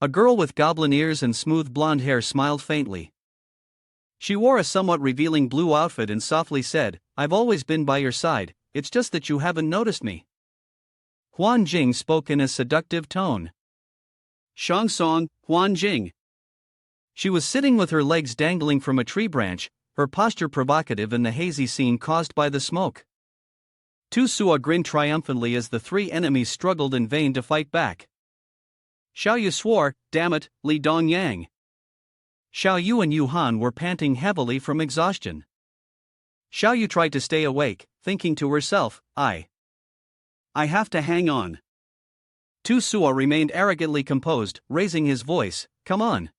A girl with goblin ears and smooth blonde hair smiled faintly. She wore a somewhat revealing blue outfit and softly said, "I've always been by your side, it's just that you haven't noticed me." Huan Jing spoke in a seductive tone. "Shang Song, Huan Jing." She was sitting with her legs dangling from a tree branch, her posture provocative in the hazy scene caused by the smoke. Tu Sua grinned triumphantly as the three enemies struggled in vain to fight back. Xiao Yu swore, "Damn it, Li Dongyang." Xiao Yu and Han were panting heavily from exhaustion. Xiao Yu tried to stay awake, thinking to herself, I have to hang on." Tu Sua remained arrogantly composed, raising his voice, "Come on.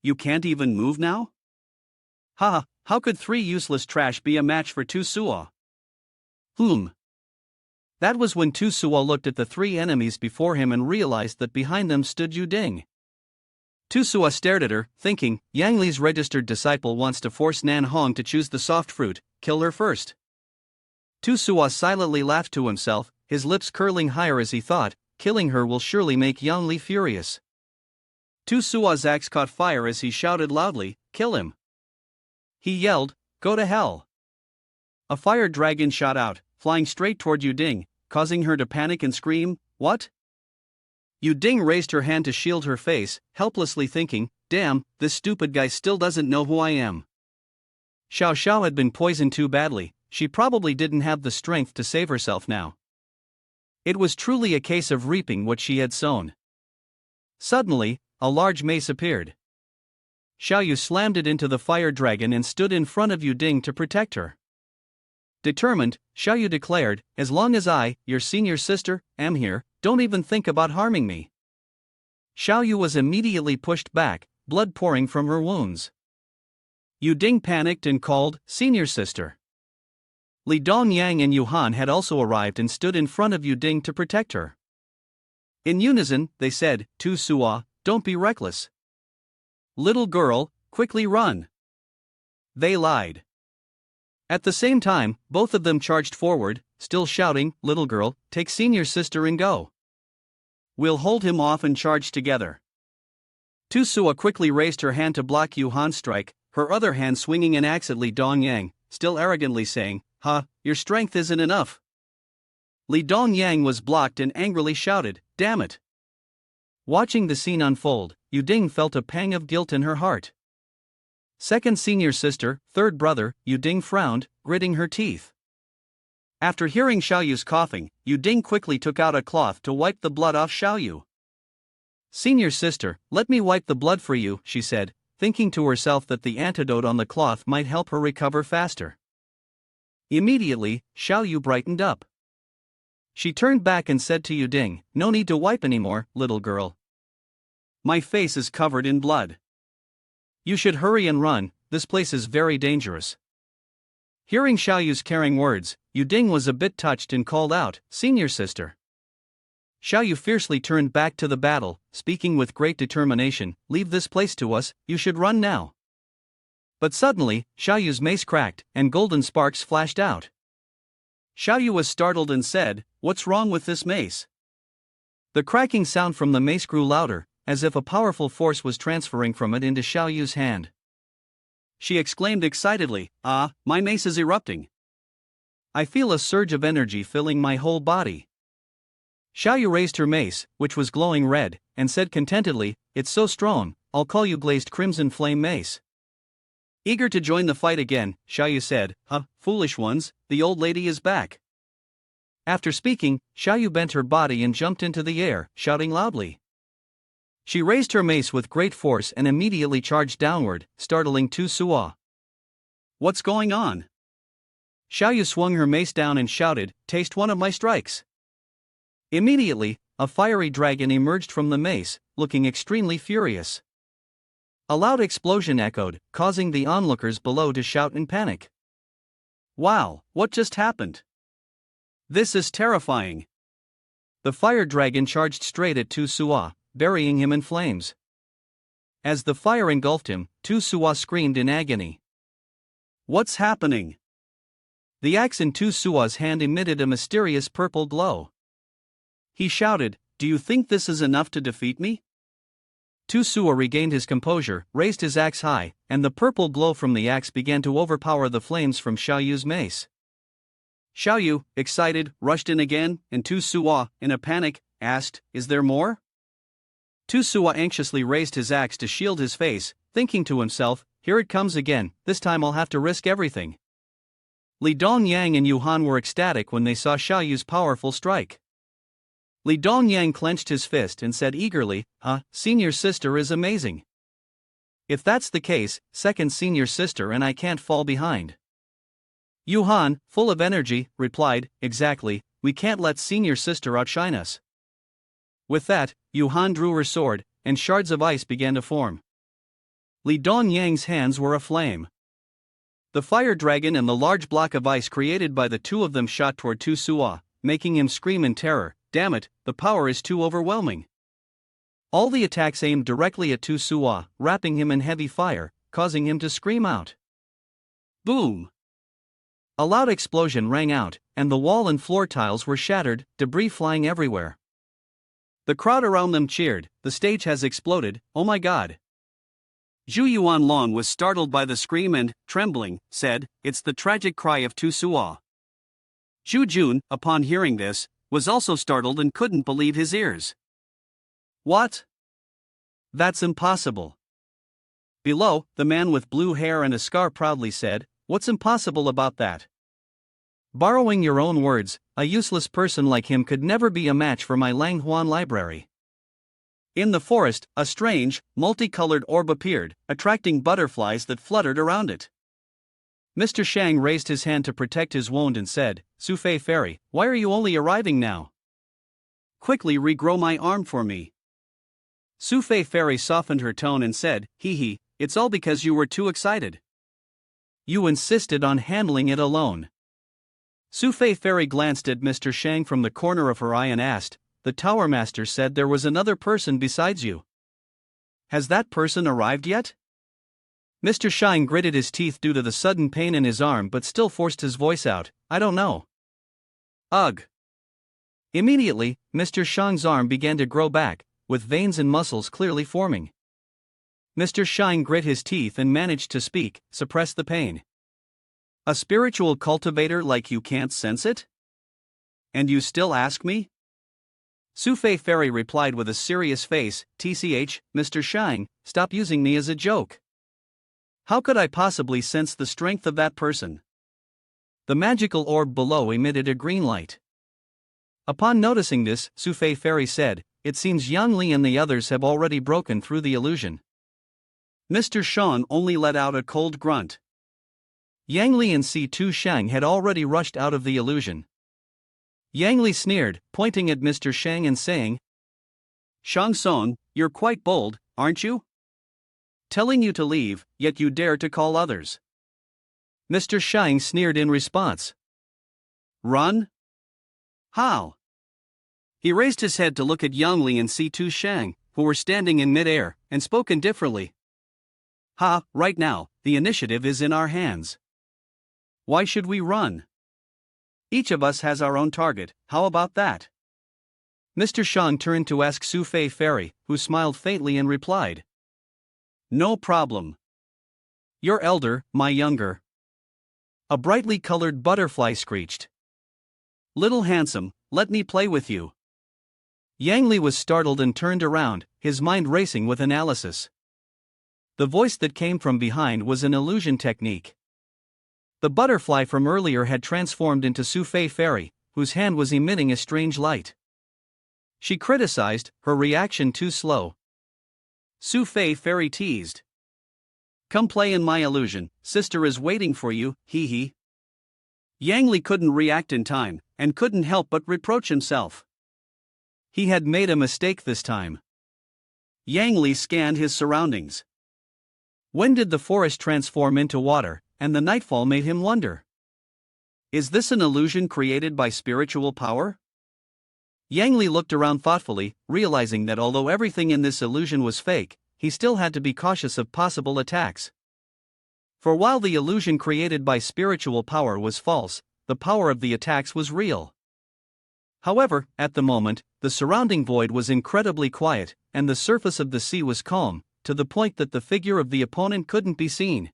You can't even move now? Ha, how could three useless trash be a match for Tu Sua?" That was when Tu Sua looked at the three enemies before him and realized that behind them stood Yu Ding. Tu Sua stared at her, thinking, Yang Li's registered disciple wants to force Nan Hong to choose the soft fruit, kill her first. Tu Sua silently laughed to himself, his lips curling higher as he thought, killing her will surely make Yang Li furious. Tu Sua's axe caught fire as he shouted loudly, "Kill him!" He yelled, "Go to hell!" A fire dragon shot out, flying straight toward Yu Ding, causing her to panic and scream, "What?" Yu Ding raised her hand to shield her face, helplessly thinking, "Damn, this stupid guy still doesn't know who I am." Xiao Sha had been poisoned too badly, she probably didn't have the strength to save herself now. It was truly a case of reaping what she had sown. Suddenly, a large mace appeared. Xiao Yu slammed it into the fire dragon and stood in front of Yu Ding to protect her. Determined, Xiao Yu declared, "As long as I, your senior sister, am here, don't even think about harming me." Xiao Yu was immediately pushed back, blood pouring from her wounds. Yu Ding panicked and called, "Senior sister." Li Dongyang and Han had also arrived and stood in front of Yu Ding to protect her. In unison, they said, "Tu Sua, don't be reckless. Little girl, quickly run." They lied. At the same time, both of them charged forward, still shouting, "Little girl, take senior sister and go. We'll hold him off and charge together." Tu Sua quickly raised her hand to block Han's strike, her other hand swinging an axe at Li Dongyang, still arrogantly saying, "Ha, your strength isn't enough." Li Dongyang was blocked and angrily shouted, "Damn it." Watching the scene unfold, Yu Ding felt a pang of guilt in her heart. Second senior sister, third brother, Yu Ding frowned, gritting her teeth. After hearing Xiao Yu's coughing, Yu Ding quickly took out a cloth to wipe the blood off Xiao Yu. "Senior sister, let me wipe the blood for you," she said, thinking to herself that the antidote on the cloth might help her recover faster. Immediately, Xiao Yu brightened up. She turned back and said to Yu Ding, "No need to wipe anymore, little girl. My face is covered in blood. You should hurry and run, this place is very dangerous." Hearing Xiao Yu's caring words, Yu Ding was a bit touched and called out, "Senior sister." Xiao Yu fiercely turned back to the battle, speaking with great determination, "Leave this place to us, you should run now." But suddenly, Xiao Yu's mace cracked, and golden sparks flashed out. Xiao Yu was startled and said, "What's wrong with this mace?" The cracking sound from the mace grew louder, as if a powerful force was transferring from it into Xiao Yu's hand. She exclaimed excitedly, "Ah, my mace is erupting. I feel a surge of energy filling my whole body." Xiao Yu raised her mace, which was glowing red, and said contentedly, "It's so strong, I'll call you Glazed Crimson Flame Mace." Eager to join the fight again, Xiao Yu said, Foolish ones, the old lady is back." After speaking, Xiao Yu bent her body and jumped into the air, shouting loudly. She raised her mace with great force and immediately charged downward, startling Tu Suo. "What's going on?" Xiao Yu swung her mace down and shouted, "Taste one of my strikes." Immediately, a fiery dragon emerged from the mace, looking extremely furious. A loud explosion echoed, causing the onlookers below to shout in panic. "Wow, what just happened? This is terrifying." The fire dragon charged straight at Tu Suo, burying him in flames. As the fire engulfed him, Tu Suo screamed in agony. "What's happening?" The axe in Tu Suo's hand emitted a mysterious purple glow. He shouted, "Do you think this is enough to defeat me?" Tu Suo regained his composure, raised his axe high, and the purple glow from the axe began to overpower the flames from Xiao Yu's mace. Xiao Yu, excited, rushed in again, and Tu Suo, in a panic, asked, "Is there more?" Tu Suo anxiously raised his axe to shield his face, thinking to himself, "Here it comes again, this time I'll have to risk everything." Li Dongyang and Huan were ecstatic when they saw Xiao Yu's powerful strike. Li Dongyang clenched his fist and said eagerly, Senior sister is amazing. If that's the case, second senior sister and I can't fall behind." Huan, full of energy, replied, "Exactly, we can't let senior sister outshine us." With that, Huan drew her sword, and shards of ice began to form. Li Dongyang's hands were aflame. The fire dragon and the large block of ice created by the two of them shot toward Tu Suo, making him scream in terror, "Damn it, the power is too overwhelming." All the attacks aimed directly at Tu Suo, wrapping him in heavy fire, causing him to scream out. Boom! A loud explosion rang out, and the wall and floor tiles were shattered, debris flying everywhere. The crowd around them cheered, "The stage has exploded, oh my god." Zhu Yuanlong was startled by the scream and, trembling, said, "It's the tragic cry of Tu Suo." Zhu Jun, upon hearing this, was also startled and couldn't believe his ears. "What? That's impossible." Below, the man with blue hair and a scar proudly said, "What's impossible about that? Borrowing your own words, a useless person like him could never be a match for my Langhuan library." In the forest, a strange, multicolored orb appeared, attracting butterflies that fluttered around it. Mr. Shang raised his hand to protect his wound and said, "Sufei Fairy, why are you only arriving now? Quickly regrow my arm for me." Sufei Fairy softened her tone and said, "Hee, it's all because you were too excited. You insisted on handling it alone." Sufei Fairy glanced at Mr. Shang from the corner of her eye and asked, "The Tower Master said there was another person besides you. Has that person arrived yet?" Mr. Shang gritted his teeth due to the sudden pain in his arm but still forced his voice out, "I don't know." Ugh. Immediately, Mr. Shang's arm began to grow back, with veins and muscles clearly forming. Mr. Shang grit his teeth and managed to speak, suppress the pain. "A spiritual cultivator like you can't sense it? And you still ask me?" Sufei Fairy replied with a serious face, "Tch, Mr. Shang, stop using me as a joke. How could I possibly sense the strength of that person?" The magical orb below emitted a green light. Upon noticing this, Sufei Fairy said, "It seems Yang Li and the others have already broken through the illusion." Mr. Shang only let out a cold grunt. Yang Li and Si-Tu Shang had already rushed out of the illusion. Yang Li sneered, pointing at Mr. Shang and saying, Shang Song, you're quite bold, aren't you? Telling you to leave, yet you dare to call others. Mr. Shang sneered in response. Run? How? He raised his head to look at Yang Li and Si-Tu Shang, who were standing in mid-air, and spoke indifferently. Right now, the initiative is in our hands. Why should we run? Each of us has our own target, how about that? Mr. Shang turned to ask Su Fei Fairy, who smiled faintly and replied. No problem. Your elder, my younger. A brightly colored butterfly screeched. Little handsome, let me play with you. Yang Li was startled and turned around, his mind racing with analysis. The voice that came from behind was an illusion technique. The butterfly from earlier had transformed into Su Fei Fairy, whose hand was emitting a strange light. She criticized, her reaction too slow. Su Fei Fairy teased. Come play in my illusion, sister is waiting for you, hee hee. Yang Li couldn't react in time, and couldn't help but reproach himself. He had made a mistake this time. Yang Li scanned his surroundings. When did the forest transform into water, and the nightfall made him wonder? Is this an illusion created by spiritual power? Yang Li looked around thoughtfully, realizing that although everything in this illusion was fake, he still had to be cautious of possible attacks. For while the illusion created by spiritual power was false, the power of the attacks was real. However, at the moment, the surrounding void was incredibly quiet, and the surface of the sea was calm, to the point that the figure of the opponent couldn't be seen.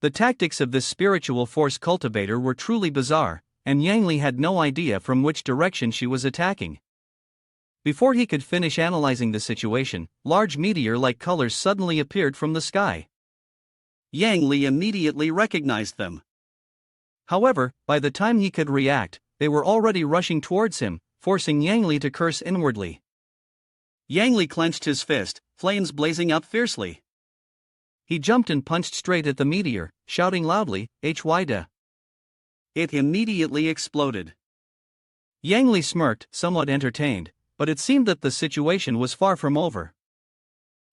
The tactics of this spiritual force cultivator were truly bizarre, and Yang Li had no idea from which direction she was attacking. Before he could finish analyzing the situation, large meteor-like colors suddenly appeared from the sky. Yang Li immediately recognized them. However, by the time he could react, they were already rushing towards him, forcing Yang Li to curse inwardly. Yang Li clenched his fist, flames blazing up fiercely. He jumped and punched straight at the meteor, shouting loudly, "Hyda!" It immediately exploded. Yang Li smirked, somewhat entertained, but it seemed that the situation was far from over.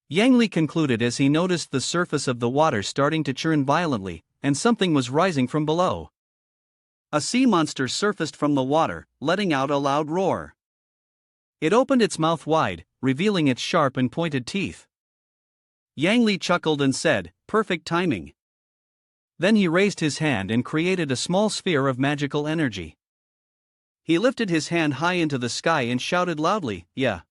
Yang Li concluded as he noticed the surface of the water starting to churn violently, and something was rising from below. A sea monster surfaced from the water, letting out a loud roar. It opened its mouth wide, revealing its sharp and pointed teeth. Yang Li chuckled and said, "Perfect timing." Then he raised his hand and created a small sphere of magical energy. He lifted his hand high into the sky and shouted loudly, "Yeah."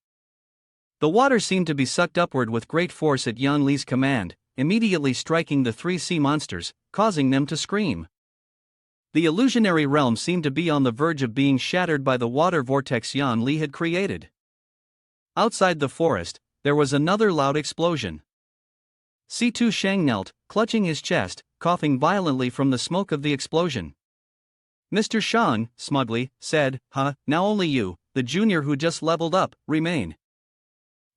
The water seemed to be sucked upward with great force at Yang Li's command, immediately striking the three sea monsters, causing them to scream. The illusionary realm seemed to be on the verge of being shattered by the water vortex Yang Li had created. Outside the forest, there was another loud explosion. Si-Tu Shang knelt, clutching his chest, coughing violently from the smoke of the explosion. Mr. Shang, smugly, said, Now only you, the junior who just leveled up, remain.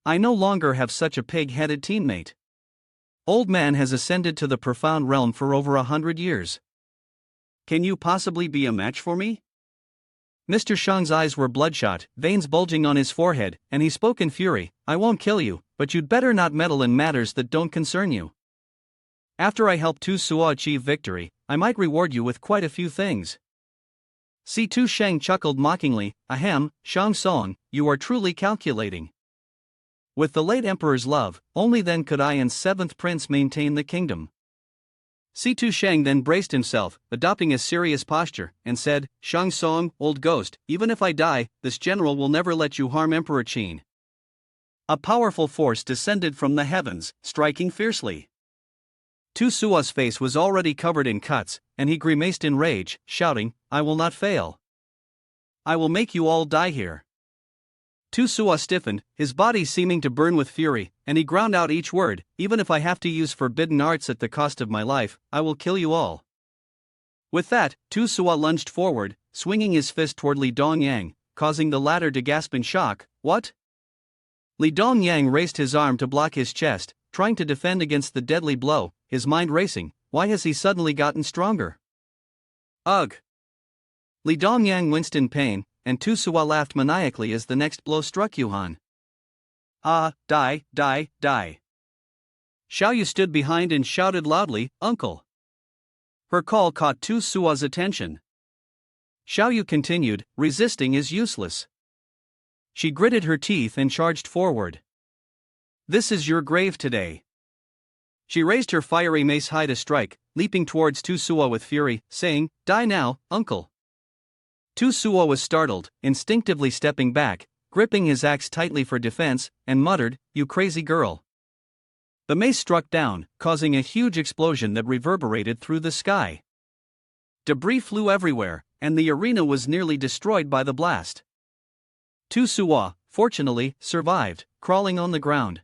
I no longer have such a pig-headed teammate. Old man has ascended to the profound realm for over 100 years. Can you possibly be a match for me?" Mr. Shang's eyes were bloodshot, veins bulging on his forehead, and he spoke in fury, "I won't kill you, but you'd better not meddle in matters that don't concern you. After I help Tu Suo achieve victory, I might reward you with quite a few things." Si-Tu Shang chuckled mockingly, "Ahem, Shang Song, you are truly calculating. With the late emperor's love, only then could I and seventh prince maintain the kingdom." Si-Tu Shang then braced himself, adopting a serious posture, and said, "Shang Song, old ghost, even if I die, this general will never let you harm Emperor Qin." A powerful force descended from the heavens, striking fiercely. Tu Suo's face was already covered in cuts, and he grimaced in rage, shouting, "I will not fail. I will make you all die here." Tu Suo stiffened, his body seeming to burn with fury, and he ground out each word, "Even if I have to use forbidden arts at the cost of my life, I will kill you all." With that, Tu Suo lunged forward, swinging his fist toward Li Dongyang, causing the latter to gasp in shock. "What?" Li Dongyang raised his arm to block his chest, trying to defend against the deadly blow, his mind racing. Why has he suddenly gotten stronger? Ugh! Li Dongyang winced in pain, and Tu Sua laughed maniacally as the next blow struck Yuhan. Ah, die, die, die. Xiao Yu stood behind and shouted loudly, "Uncle!" Her call caught Tu Sua's attention. Xiao Yu continued, "Resisting is useless." She gritted her teeth and charged forward. "This is your grave today." She raised her fiery mace high to strike, leaping towards Tu Sua with fury, saying, "Die now, uncle." Tu Sua was startled, instinctively stepping back, gripping his axe tightly for defense, and muttered, "You crazy girl." The mace struck down, causing a huge explosion that reverberated through the sky. Debris flew everywhere, and the arena was nearly destroyed by the blast. Tu Sua, fortunately, survived, crawling on the ground.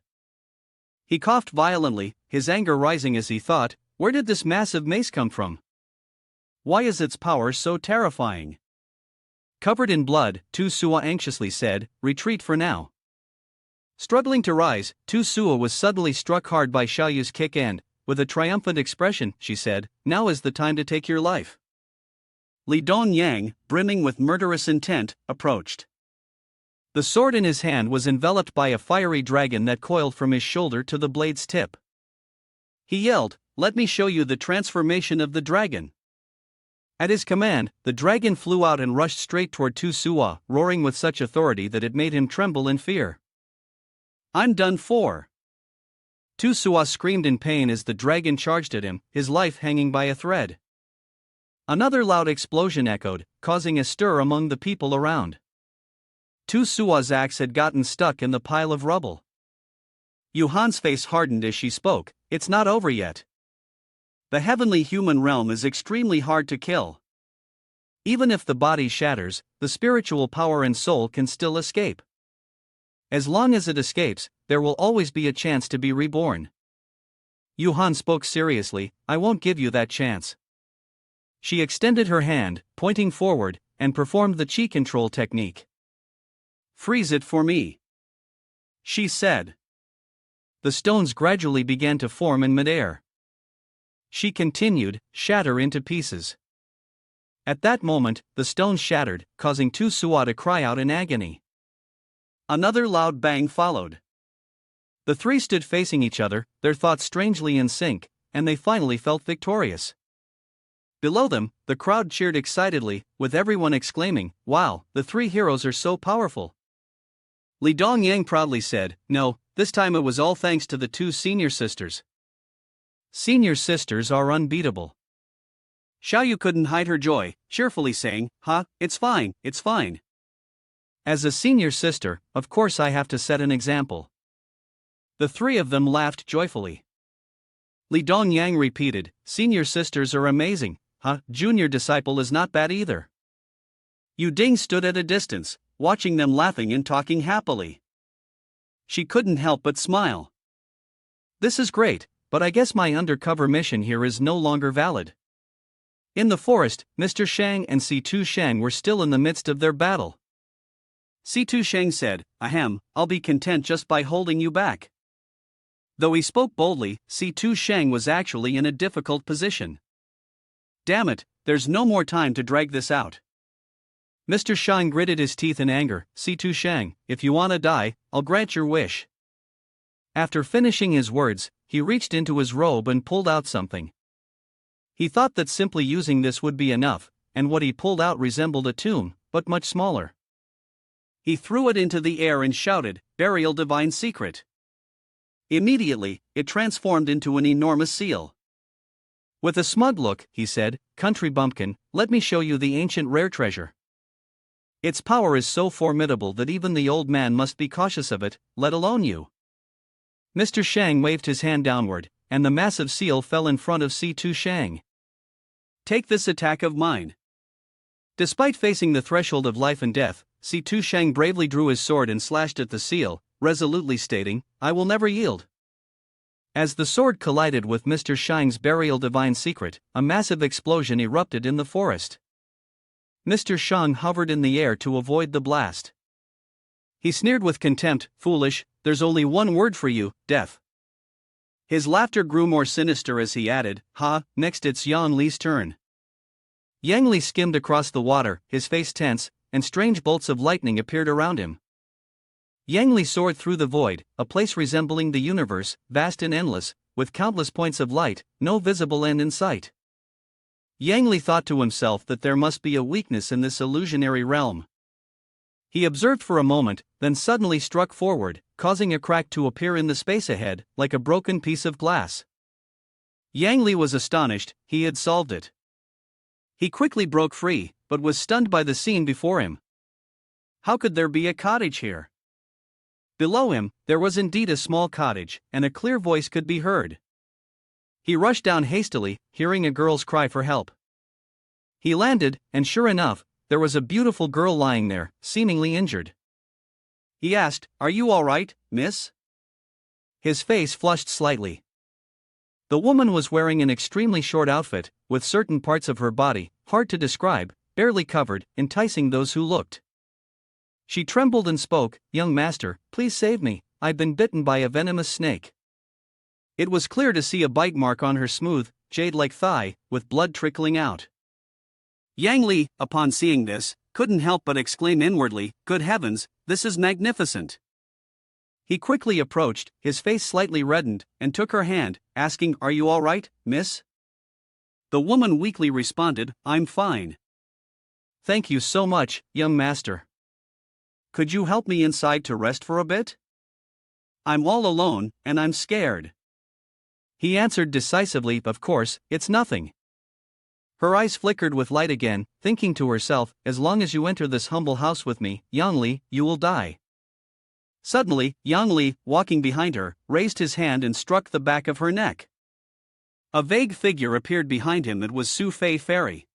He coughed violently, his anger rising as he thought, where did this massive mace come from? Why is its power so terrifying? Covered in blood, Tu Sua anxiously said, "Retreat for now." Struggling to rise, Tu Sua was suddenly struck hard by Xiao Yu's kick and, with a triumphant expression, she said, "Now is the time to take your life." Li Dongyang, brimming with murderous intent, approached. The sword in his hand was enveloped by a fiery dragon that coiled from his shoulder to the blade's tip. He yelled, "Let me show you the transformation of the dragon." At his command, the dragon flew out and rushed straight toward Tu Sua, roaring with such authority that it made him tremble in fear. "I'm done for." Tu Sua screamed in pain as the dragon charged at him, his life hanging by a thread. Another loud explosion echoed, causing a stir among the people around. Tu Sua's axe had gotten stuck in the pile of rubble. Yuhan's face hardened as she spoke, "It's not over yet. The heavenly human realm is extremely hard to kill. Even if the body shatters, the spiritual power and soul can still escape. As long as it escapes, there will always be a chance to be reborn." Yuhan spoke seriously, "I won't give you that chance." She extended her hand, pointing forward, and performed the chi control technique. "Freeze it for me," she said. The stones gradually began to form in midair. She continued, "Shatter into pieces." At that moment, the stones shattered, causing Tu Sua to cry out in agony. Another loud bang followed. The three stood facing each other, their thoughts strangely in sync, and they finally felt victorious. Below them, the crowd cheered excitedly, with everyone exclaiming, "Wow, the three heroes are so powerful." Li Dongyang proudly said, "No, this time it was all thanks to the two senior sisters. Senior sisters are unbeatable." Xiao Yu couldn't hide her joy, cheerfully saying, It's fine, it's fine. As a senior sister, of course I have to set an example." The three of them laughed joyfully. Li Dongyang repeated, "Senior sisters are amazing, junior disciple is not bad either." Yu Ding stood at a distance, watching them laughing and talking happily. She couldn't help but smile. "This is great, but I guess my undercover mission here is no longer valid." In the forest, Mr. Shang and Si-Tu Shang were still in the midst of their battle. Si-Tu Shang said, "Ahem, I'll be content just by holding you back." Though he spoke boldly, Si-Tu Shang was actually in a difficult position. "Damn it, there's no more time to drag this out." Mr. Shang gritted his teeth in anger, "Si-Tu Shang, if you wanna die, I'll grant your wish." After finishing his words, he reached into his robe and pulled out something. He thought that simply using this would be enough, and what he pulled out resembled a tomb, but much smaller. He threw it into the air and shouted, "Burial divine secret." Immediately, it transformed into an enormous seal. With a smug look, he said, "Country bumpkin, let me show you the ancient rare treasure. Its power is so formidable that even the old man must be cautious of it, let alone you." Mr. Shang waved his hand downward, and the massive seal fell in front of Si-Tu Shang. "Take this attack of mine." Despite facing the threshold of life and death, Si-Tu Shang bravely drew his sword and slashed at the seal, resolutely stating, "I will never yield." As the sword collided with Mr. Shang's burial divine secret, a massive explosion erupted in the forest. Mr. Shang hovered in the air to avoid the blast. He sneered with contempt, "Foolish, there's only one word for you, death." His laughter grew more sinister as he added, "Ha, next it's Yang Li's turn." Yang Li skimmed across the water, his face tense, and strange bolts of lightning appeared around him. Yang Li soared through the void, a place resembling the universe, vast and endless, with countless points of light, no visible end in sight. Yang Li thought to himself that there must be a weakness in this illusionary realm. He observed for a moment, then suddenly struck forward, causing a crack to appear in the space ahead, like a broken piece of glass. Yang Li was astonished, he had solved it. He quickly broke free, but was stunned by the scene before him. How could there be a cottage here? Below him, there was indeed a small cottage, and a clear voice could be heard. He rushed down hastily, hearing a girl's cry for help. He landed, and sure enough, there was a beautiful girl lying there, seemingly injured. He asked, "Are you all right, miss?" His face flushed slightly. The woman was wearing an extremely short outfit, with certain parts of her body, hard to describe, barely covered, enticing those who looked. She trembled and spoke, "Young master, please save me, I've been bitten by a venomous snake." It was clear to see a bite mark on her smooth, jade-like thigh, with blood trickling out. Yang Li, upon seeing this, couldn't help but exclaim inwardly, "Good heavens, this is magnificent." He quickly approached, his face slightly reddened, and took her hand, asking, "Are you all right, miss?" The woman weakly responded, "I'm fine." "Thank you so much, young master. Could you help me inside to rest for a bit? I'm all alone, and I'm scared." He answered decisively, "Of course, it's nothing." Her eyes flickered with light again, thinking to herself, "As long as you enter this humble house with me, Yang Li, you will die." Suddenly, Yang Li, walking behind her, raised his hand and struck the back of her neck. A vague figure appeared behind him. It was Su Fei Fairy.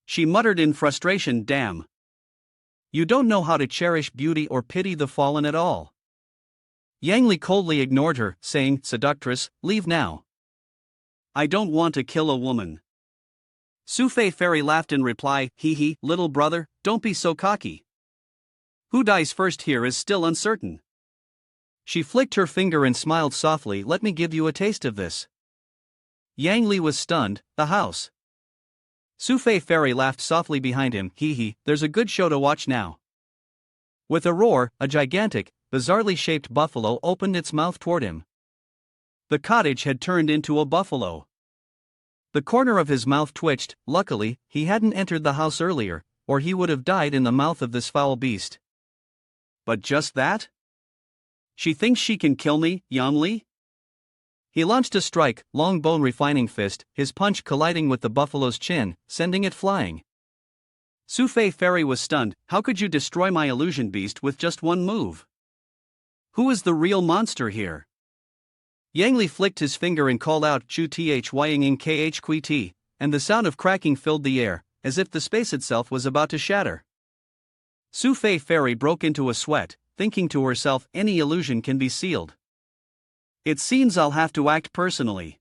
She muttered in frustration, "Damn. You don't know how to cherish beauty or pity the fallen at all." Yang Li coldly ignored her, saying, "Seductress, leave now. I don't want to kill a woman." Su Fei Fairy laughed in reply, "Hee, little brother, don't be so cocky. Who dies first here is still uncertain." She flicked her finger and smiled softly, "Let me give you a taste of this." Yang Li was stunned. "The house." Su Fei Fairy laughed softly behind him, "Hee, there's a good show to watch now." With a roar, a gigantic, bizarrely shaped buffalo opened its mouth toward him. The cottage had turned into a buffalo. The corner of his mouth twitched. Luckily, he hadn't entered the house earlier, or he would have died in the mouth of this foul beast. But just that? She thinks she can kill me, Yang Li? He launched a strike, long bone refining fist, his punch colliding with the buffalo's chin, sending it flying. Su Fei Fairy was stunned. "How could you destroy my illusion beast with just one move? Who is the real monster here?" Yang Li flicked his finger and called out, "Chu Thying Kh Kui T," and the sound of cracking filled the air, as if the space itself was about to shatter. Su Fei Fairy broke into a sweat, thinking to herself, "Any illusion can be sealed. It seems I'll have to act personally."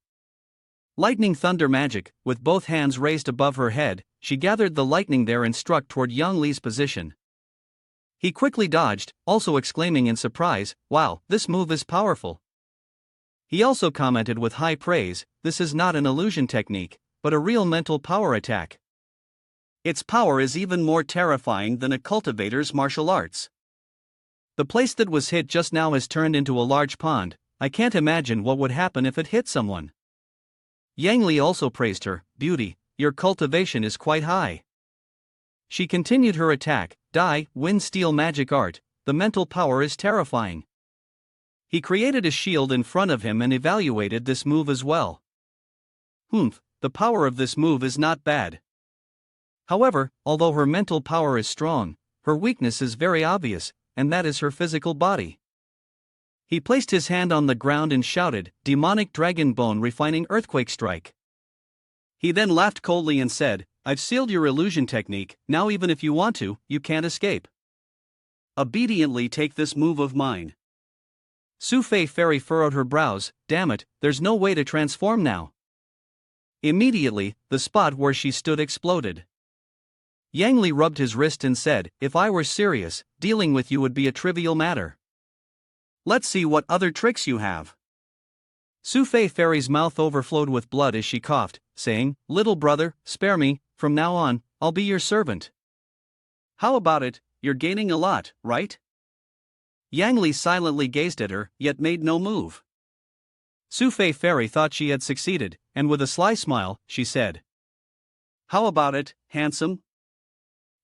Lightning thunder magic, with both hands raised above her head, she gathered the lightning there and struck toward Yang Li's position. He quickly dodged, also exclaiming in surprise, "Wow, this move is powerful." He also commented with high praise, "This is not an illusion technique, but a real mental power attack. Its power is even more terrifying than a cultivator's martial arts. The place that was hit just now has turned into a large pond. I can't imagine what would happen if it hit someone." Yang Li also praised her, "Beauty, your cultivation is quite high." She continued her attack, "Dai, Wind Steel Magic Art, the mental power is terrifying." He created a shield in front of him and evaluated this move as well. The power of this move is not bad. However, although her mental power is strong, her weakness is very obvious, and that is her physical body. He placed his hand on the ground and shouted, "Demonic Dragon Bone Refining Earthquake Strike." He then laughed coldly and said, "I've sealed your illusion technique, now even if you want to, you can't escape. Obediently take this move of mine." Su Fei Fairy furrowed her brows, "Damn it, there's no way to transform now." Immediately, the spot where she stood exploded. Yang Li rubbed his wrist and said, "If I were serious, dealing with you would be a trivial matter. Let's see what other tricks you have." Su Fei Fairy's mouth overflowed with blood as she coughed, saying, "Little brother, spare me, from now on, I'll be your servant." How about it, you're gaining a lot, right? Yang Li silently gazed at her, yet made no move. Su Fei Fairy thought she had succeeded, and with a sly smile, she said, "How about it, handsome?"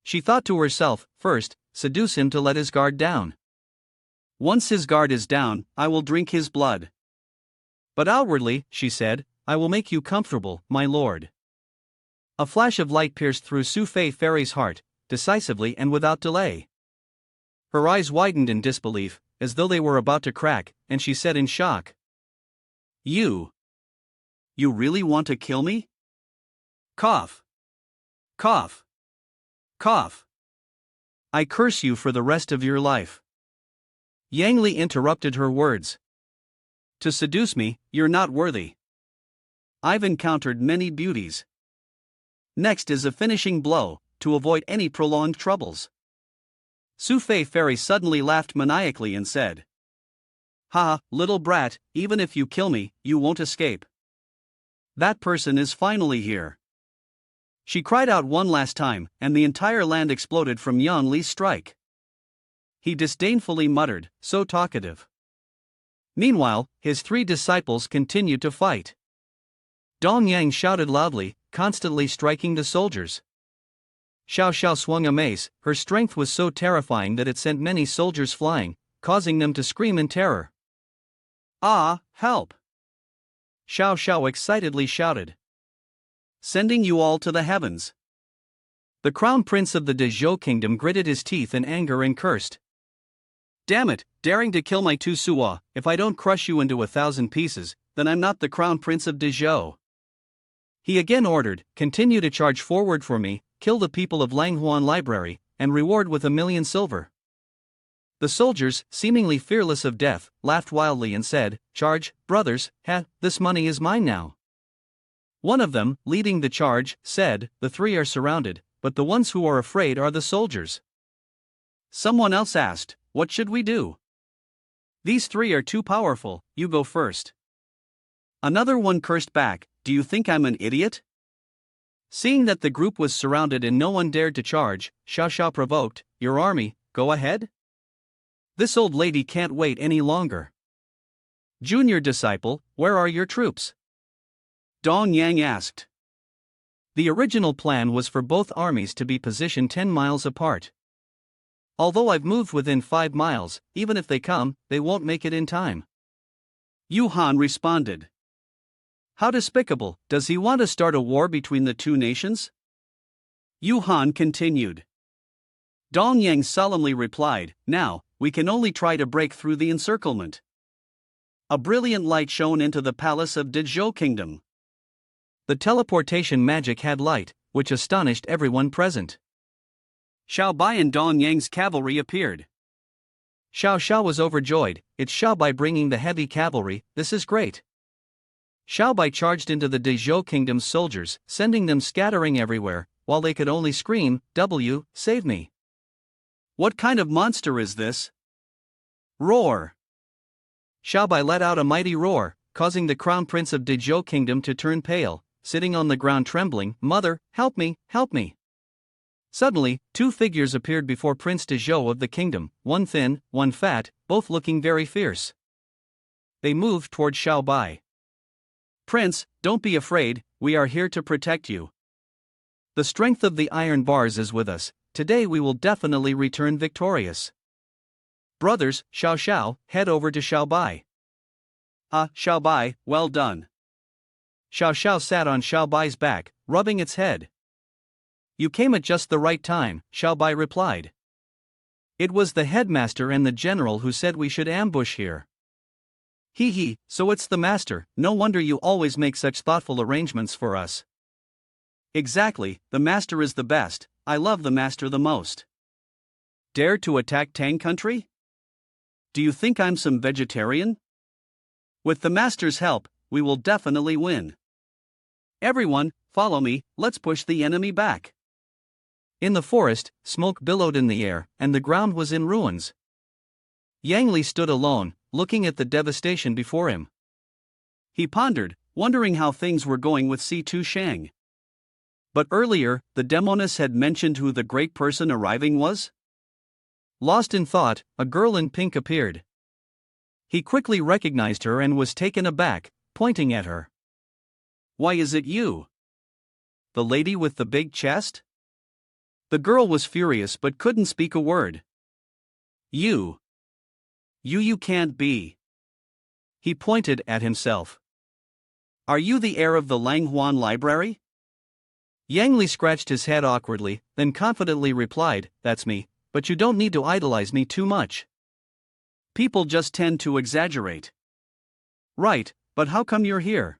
She thought to herself, first, seduce him to let his guard down. Once his guard is down, I will drink his blood. But outwardly, she said, I will make you comfortable, my lord. A flash of light pierced through Su Fei Fairy's heart, decisively and without delay. Her eyes widened in disbelief, as though they were about to crack, and she said in shock, You really want to kill me? Cough. Cough. Cough. I curse you for the rest of your life. Yang Li interrupted her words. To seduce me, you're not worthy. I've encountered many beauties. Next is a finishing blow, to avoid any prolonged troubles. Su Fei Fairy suddenly laughed maniacally and said, Ha, little brat, even if you kill me, you won't escape. That person is finally here. She cried out one last time, and the entire land exploded from Yang Li's strike. He disdainfully muttered, so talkative. Meanwhile, his three disciples continued to fight. Dong Yang shouted loudly, constantly striking the soldiers. Xiao Sha swung a mace, her strength was so terrifying that it sent many soldiers flying, causing them to scream in terror. Ah, help! Xiao Sha excitedly shouted. Sending you all to the heavens. The crown prince of the Dezhou kingdom gritted his teeth in anger and cursed. Damn it, daring to kill my two suwa, if I don't crush you into 1,000 pieces, then I'm not the crown prince of Dezhou. He again ordered, continue to charge forward for me, kill the people of Huan library, and reward with 1,000,000 silver. The soldiers, seemingly fearless of death, laughed wildly and said, Charge, brothers, this money is mine now. One of them, leading the charge, said, The three are surrounded, but the ones who are afraid are the soldiers. Someone else asked, What should we do? These three are too powerful, you go first. Another one cursed back, Do you think I'm an idiot? Seeing that the group was surrounded and no one dared to charge, Xiao Sha provoked, Your army, go ahead? This old lady can't wait any longer. Junior disciple, where are your troops? Dong Yang asked. The original plan was for both armies to be positioned 10 miles apart. Although I've moved within 5 miles, even if they come, they won't make it in time. Yuhan responded. How despicable, does he want to start a war between the two nations? Yuhan continued. Dong Yang solemnly replied, Now, we can only try to break through the encirclement. A brilliant light shone into the palace of Dezhou Kingdom. The teleportation magic had light, which astonished everyone present. Xiao Bai and Dong Yang's cavalry appeared. Xiao Sha was overjoyed, It's Xiao Bai bringing the heavy cavalry, this is great. Xiao Bai charged into the Dezhou Kingdom's soldiers, sending them scattering everywhere, while they could only scream, save me. What kind of monster is this? Roar! Xiao Bai let out a mighty roar, causing the crown prince of Dezhou Kingdom to turn pale, sitting on the ground trembling, Mother, help me, help me. Suddenly, two figures appeared before Prince Dezhou of the kingdom, one thin, one fat, both looking very fierce. They moved toward Xiao Bai. Prince, don't be afraid, we are here to protect you. The strength of the iron bars is with us, today we will definitely return victorious. Brothers, Xiao, head over to Xiao Bai. Xiao Bai, well done. Xiao sat on Xiao Bai's back, rubbing its head. You came at just the right time, Xiao Bai replied. It was the headmaster and the general who said we should ambush here. So it's the master, no wonder you always make such thoughtful arrangements for us. Exactly, the master is the best, I love the master the most. Dare to attack Tang country? Do you think I'm some vegetarian? With the master's help, we will definitely win. Everyone, follow me, let's push the enemy back. In the forest, smoke billowed in the air, and the ground was in ruins. Yang Li stood alone, looking at the devastation before him. He pondered, wondering how things were going with C2 Shang. But earlier, the demoness had mentioned who the great person arriving was? Lost in thought, a girl in pink appeared. He quickly recognized her and was taken aback, pointing at her. Why is it you? The lady with the big chest? The girl was furious but couldn't speak a word. You can't be. He pointed at himself. Are you the heir of the Huan library? Yang Li scratched his head awkwardly, then confidently replied, That's me, but you don't need to idolize me too much. People just tend to exaggerate. Right, but how come you're here?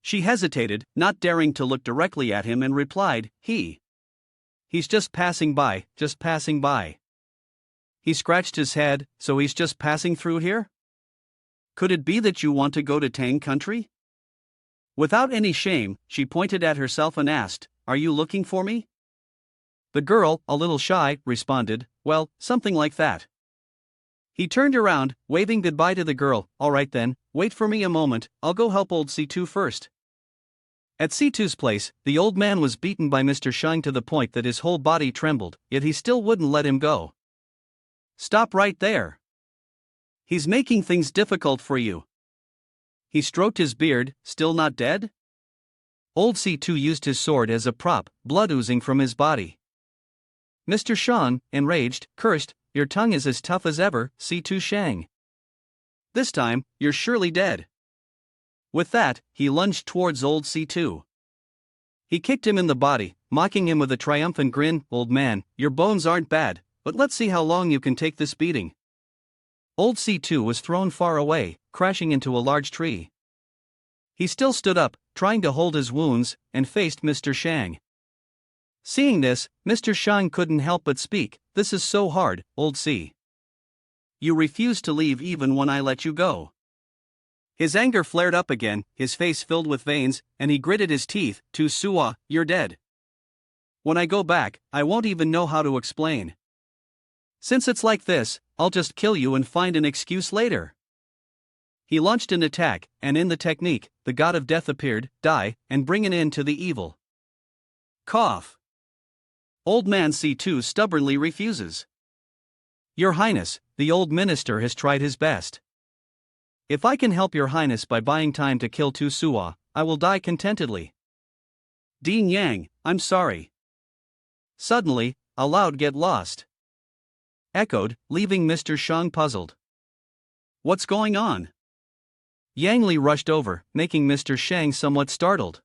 She hesitated, not daring to look directly at him, and replied, He's just passing by, just passing by. He scratched his head, so he's just passing through here? Could it be that you want to go to Tang country? Without any shame, she pointed at herself and asked, Are you looking for me? The girl, a little shy, responded, Well, something like that. He turned around, waving goodbye to the girl. All right then, wait for me a moment, I'll go help old C2 first. At C2's place, the old man was beaten by Mr. Shang to the point that his whole body trembled, yet he still wouldn't let him go. Stop right there. He's making things difficult for you. He stroked his beard, still not dead? Old C2 used his sword as a prop, blood oozing from his body. Mr. Shang, enraged, cursed, Your tongue is as tough as ever, C2 Shang. This time, you're surely dead. With that, he lunged towards old C2. He kicked him in the body, mocking him with a triumphant grin. Old man, your bones aren't bad, but let's see how long you can take this beating. Old C2 was thrown far away, crashing into a large tree. He still stood up, trying to hold his wounds, and faced Mr. Shang. Seeing this, Mr. Shang couldn't help but speak, This is so hard, old C. You refuse to leave even when I let you go. His anger flared up again, his face filled with veins, and he gritted his teeth. To Suwa, you're dead. When I go back, I won't even know how to explain. Since it's like this, I'll just kill you and find an excuse later. He launched an attack, and in the technique, the god of death appeared, die, and bring an end to the evil. Cough. Old man C2 stubbornly refuses. Your Highness, the old minister has tried his best. If I can help your Highness by buying time to kill Tu Suwa, I will die contentedly. Dean Yang, I'm sorry. Suddenly, a loud get lost echoed, leaving Mr. Shang puzzled. What's going on? Yang Li rushed over, making Mr. Shang somewhat startled.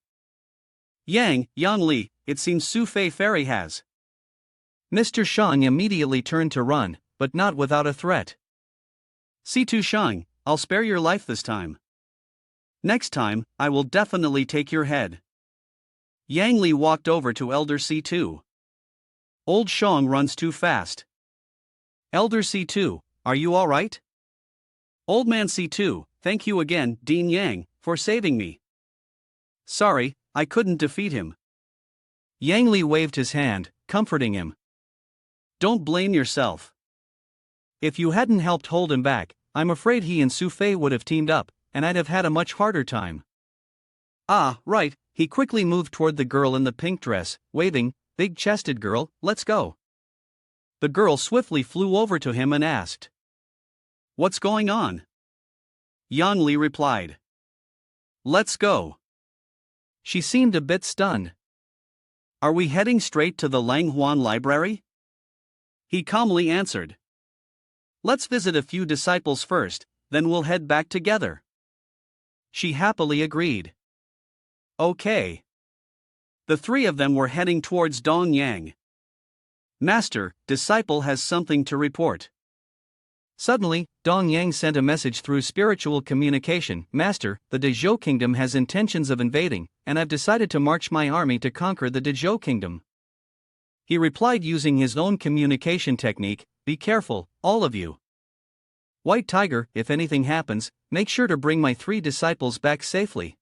Yang Li, it seems Su Fei Fairy has. Mr. Shang immediately turned to run, but not without a threat. C2 Shang, I'll spare your life this time. Next time, I will definitely take your head. Yang Li walked over to Elder C2. Old Shang runs too fast. Elder C2, are you alright? Old man C2, thank you again, Dean Yang, for saving me. Sorry, I couldn't defeat him. Yang Li waved his hand, comforting him. Don't blame yourself. If you hadn't helped hold him back, I'm afraid he and Su Fei would have teamed up, and I'd have had a much harder time. Ah, right, he quickly moved toward the girl in the pink dress, waving, Big-chested girl, let's go. The girl swiftly flew over to him and asked, What's going on? Yang Li replied, Let's go. She seemed a bit stunned. Are we heading straight to the Huan library? He calmly answered, Let's visit a few disciples first, then we'll head back together. She happily agreed. Okay. The three of them were heading towards Dong Yang. Master, disciple has something to report. Suddenly, Dong Yang sent a message through spiritual communication. Master, the Dezhou Kingdom has intentions of invading, and I've decided to march my army to conquer the Dezhou Kingdom. He replied using his own communication technique, Be careful, all of you. White Tiger, if anything happens, make sure to bring my 3 disciples back safely.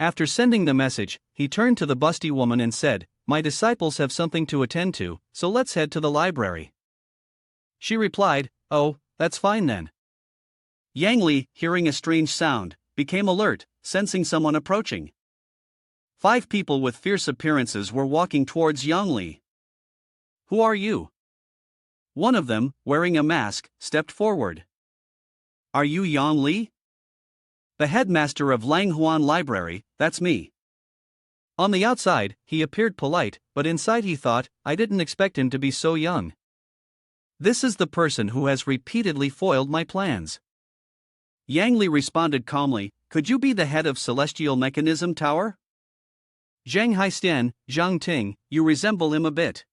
After sending the message, he turned to the busty woman and said, My disciples have something to attend to, so let's head to the library. She replied, Oh, that's fine then. Yang Li, hearing a strange sound, became alert, sensing someone approaching. 5 people with fierce appearances were walking towards Yang Li. "Who are you?" One of them, wearing a mask, stepped forward. "Are you Yang Li?" "The headmaster of Lang Huan Library, that's me." On the outside, he appeared polite, but inside he thought, I didn't expect him to be so young. This is the person who has repeatedly foiled my plans. Yang Li responded calmly, "Could you be the head of Celestial Mechanism Tower?" "Zhang Haixian, Zhang Ting, you resemble him a bit.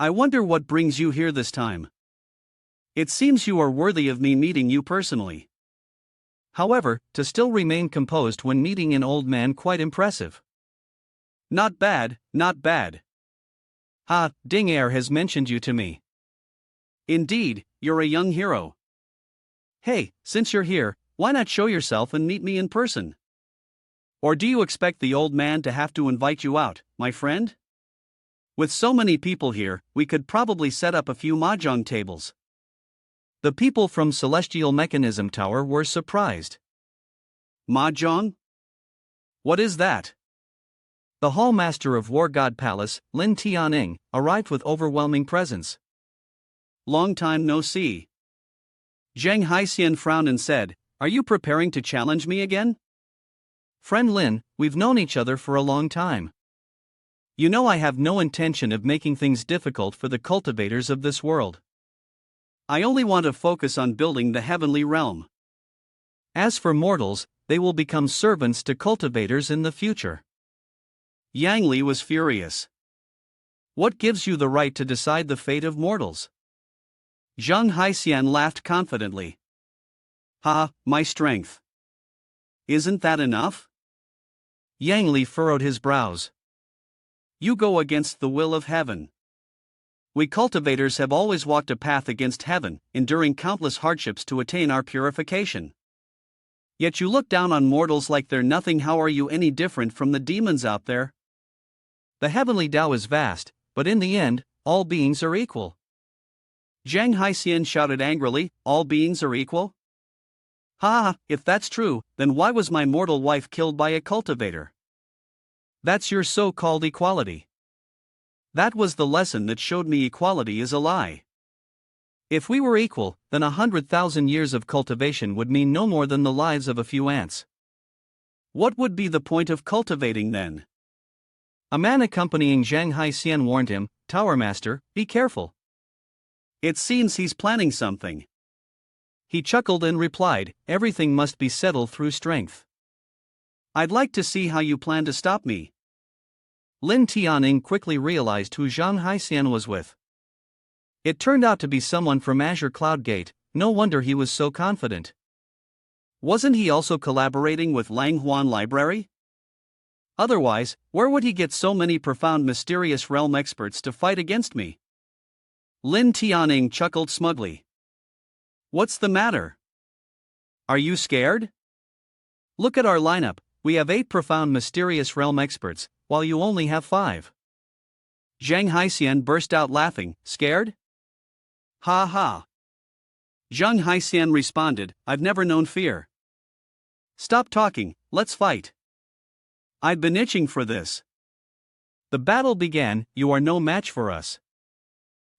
I wonder what brings you here this time. It seems you are worthy of me meeting you personally." However, to still remain composed when meeting an old man quite impressive. "Not bad, not bad. Ha, Ding Air has mentioned you to me." "Indeed, you're a young hero. Hey, since you're here, why not show yourself and meet me in person? Or do you expect the old man to have to invite you out, my friend? With so many people here, we could probably set up a few mahjong tables." The people from Celestial Mechanism Tower were surprised. "Mahjong? What is that?" The Hall Master of War God Palace, Lin Tianing, arrived with overwhelming presence. "Long time no see." Zhang Haixian frowned and said, "Are you preparing to challenge me again?" "Friend Lin, we've known each other for a long time. You know I have no intention of making things difficult for the cultivators of this world. I only want to focus on building the heavenly realm. As for mortals, they will become servants to cultivators in the future." Yang Li was furious. "What gives you the right to decide the fate of mortals?" Zhang Haixian laughed confidently. "Ha, my strength. Isn't that enough?" Yang Li furrowed his brows. "You go against the will of heaven. We cultivators have always walked a path against heaven, enduring countless hardships to attain our purification. Yet you look down on mortals like they're nothing. How are you any different from the demons out there? The heavenly Tao is vast, but in the end, all beings are equal." Zhang Haixian shouted angrily, "All beings are equal? Ha, if that's true, then why was my mortal wife killed by a cultivator? That's your so-called equality. That was the lesson that showed me equality is a lie. If we were equal, then 100,000 years of cultivation would mean no more than the lives of a few ants. What would be the point of cultivating then?" A man accompanying Zhang Haixian warned him, "Tower Master, be careful. It seems he's planning something." He chuckled and replied, "Everything must be settled through strength. I'd like to see how you plan to stop me." Lin Tianing quickly realized who Zhang Haixian was with. It turned out to be someone from Azure Cloud Gate. No wonder he was so confident. Wasn't he also collaborating with Lang Huan Library? Otherwise, where would he get so many profound mysterious realm experts to fight against me? Lin Tianing chuckled smugly. "What's the matter? Are you scared? Look at our lineup, we have 8 profound mysterious realm experts, while you only have 5. Zhang Haixian burst out laughing. "Scared? Ha ha." Zhang Haixian responded, "I've never known fear. Stop talking, let's fight. I've been itching for this." The battle began. "You are no match for us."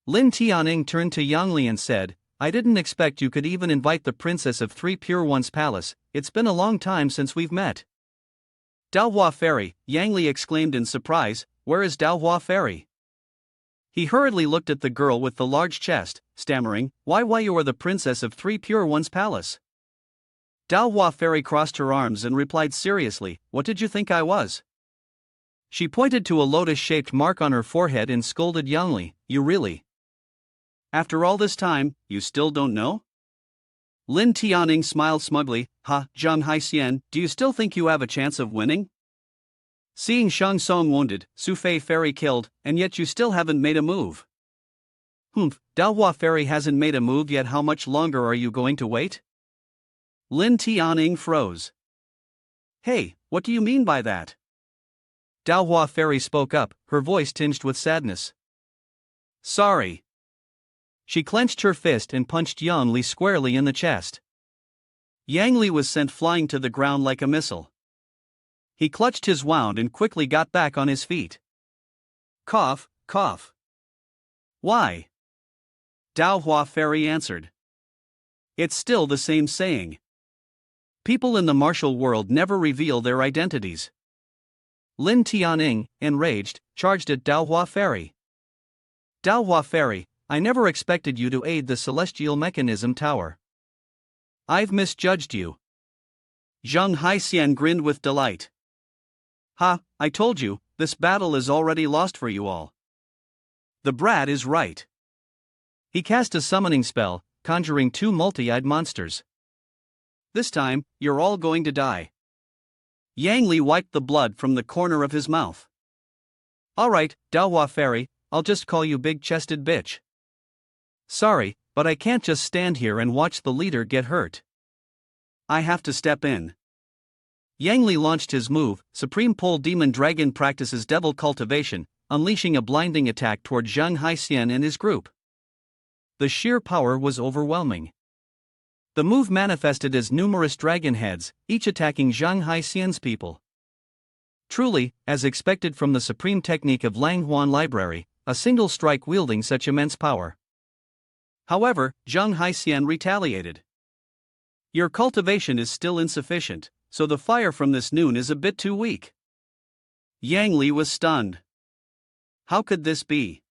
Lin Tianing turned to Yang Li and said, "I didn't expect you could even invite the Princess of 3 Pure Ones Palace. It's been a long time since we've met." "Daohua Fairy," Yang Li exclaimed in surprise, "where is Daohua Fairy?" He hurriedly looked at the girl with the large chest, stammering, Why you are the Princess of 3 Pure Ones Palace." Daohua Fairy crossed her arms and replied seriously, "What did you think I was?" She pointed to a lotus-shaped mark on her forehead and scolded Yang Li, "You really? After all this time, you still don't know?" Lin Tianing smiled smugly, "Ha, Zhang Haixian, do you still think you have a chance of winning? Seeing Shang Song wounded, Su Fei Fairy killed, and yet you still haven't made a move." "Humph, Daohua Fairy hasn't made a move yet. How much longer are you going to wait?" Lin Tianing froze. "Hey, what do you mean by that?" Daohua Fairy spoke up, her voice tinged with sadness. "Sorry." She clenched her fist and punched Yang Li squarely in the chest. Yang Li was sent flying to the ground like a missile. He clutched his wound and quickly got back on his feet. Cough, cough. Why? Dao Hua Fairy answered. It's still the same saying. People in the martial world never reveal their identities. Lin Tianying, enraged, charged at Dao Hua Fairy. Dao Hua Fairy, I never expected you to aid the celestial mechanism tower. I've misjudged you. Zheng Haixian grinned with delight. Ha, I told you, this battle is already lost for you all. The brat is right. He cast a summoning spell, conjuring two multi-eyed monsters. This time, you're all going to die. Yang Li wiped the blood from the corner of his mouth. Alright, Dao Hua Fairy, I'll just call you big-chested bitch. Sorry, but I can't just stand here and watch the leader get hurt. I have to step in. Yang Li launched his move. Supreme Pole Demon Dragon practices devil cultivation, unleashing a blinding attack toward Zheng Haixian and his group. The sheer power was overwhelming. The move manifested as numerous dragon heads, each attacking Zheng Haixian's people. Truly, as expected from the supreme technique of Lang Huan Library, a single strike wielding such immense power. However, Zheng Haixian retaliated. Your cultivation is still insufficient, so the fire from this noon is a bit too weak. Yang Li was stunned. How could this be?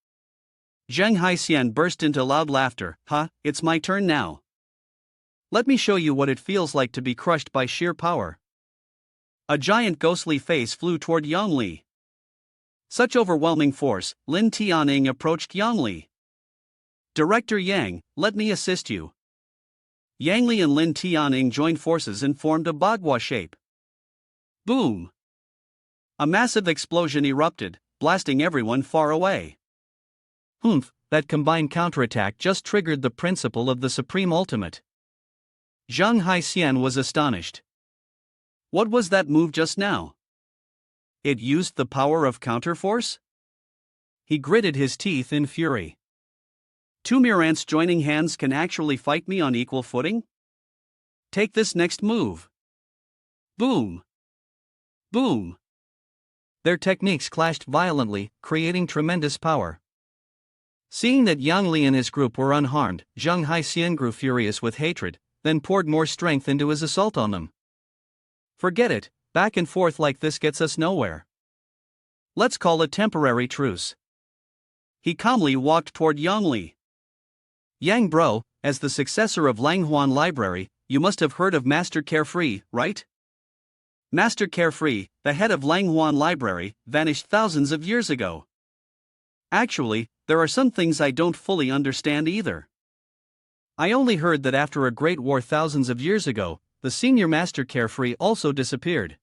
Zheng Haixian burst into loud laughter. It's my turn now. Let me show you what it feels like to be crushed by sheer power. A giant ghostly face flew toward Yang Li. Such overwhelming force, Lin Tianying approached Yang Li. Director Yang, let me assist you. Yang Li and Lin Tianying joined forces and formed a bagua shape. Boom! A massive explosion erupted, blasting everyone far away. That combined counterattack just triggered the principle of the Supreme Ultimate. Zheng Haixian was astonished. What was that move just now? It used the power of counterforce? He gritted his teeth in fury. Two mere ants joining hands can actually fight me on equal footing? Take this next move. Boom! Boom! Their techniques clashed violently, creating tremendous power. Seeing that Yang Li and his group were unharmed, Zheng Haixian grew furious with hatred, then poured more strength into his assault on them. Forget it, back and forth like this gets us nowhere. Let's call a temporary truce. He calmly walked toward Yang Li. Yang bro, as the successor of Lang Huan Library, you must have heard of Master Carefree, right? Master Carefree, the head of Lang Huan Library, vanished thousands of years ago. Actually, there are some things I don't fully understand either. I only heard that after a great war thousands of years ago, the senior Master Carefree also disappeared.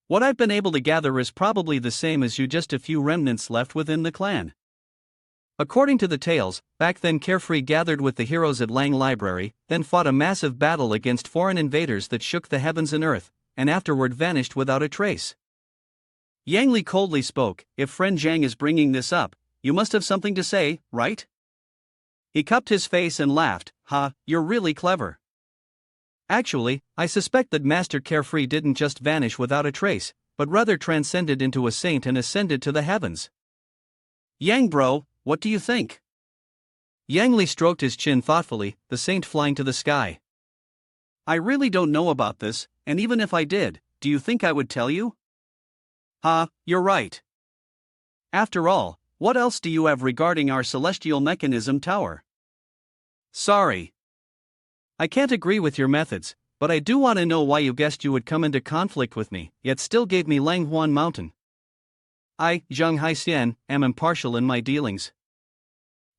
What I've been able to gather is probably the same as you, just a few remnants left within the clan. According to the tales, back then Carefree gathered with the heroes at Lang Library, then fought a massive battle against foreign invaders that shook the heavens and earth, and afterward vanished without a trace. Yang Li coldly spoke. If friend Zhang is bringing this up, you must have something to say, right? He cupped his face and laughed. You're really clever. Actually, I suspect that Master Carefree didn't just vanish without a trace, but rather transcended into a saint and ascended to the heavens. Yang bro, what do you think? Yang Li stroked his chin thoughtfully, the saint flying to the sky. I really don't know about this, and even if I did, do you think I would tell you? You're right. After all, what else do you have regarding our celestial mechanism tower? Sorry. I can't agree with your methods, but I do want to know why you guessed you would come into conflict with me, yet still gave me Lang Huan Mountain. I, Zheng Haixian, am impartial in my dealings.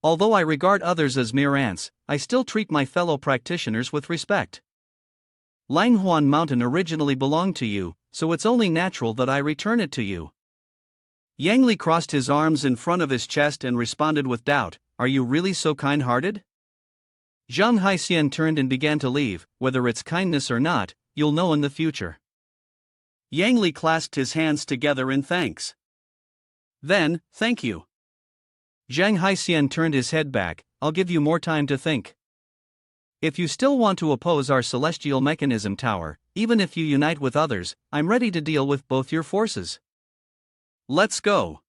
Although I regard others as mere ants, I still treat my fellow practitioners with respect. Lang Huan Mountain originally belonged to you, so it's only natural that I return it to you. Yang Li crossed his arms in front of his chest and responded with doubt, Are you really so kind-hearted? Zheng Haixian turned and began to leave. Whether it's kindness or not, you'll know in the future. Yang Li clasped his hands together in thanks. Then, thank you. Zheng Haixian turned his head back. I'll give you more time to think. If you still want to oppose our celestial mechanism tower, even if you unite with others, I'm ready to deal with both your forces. Let's go.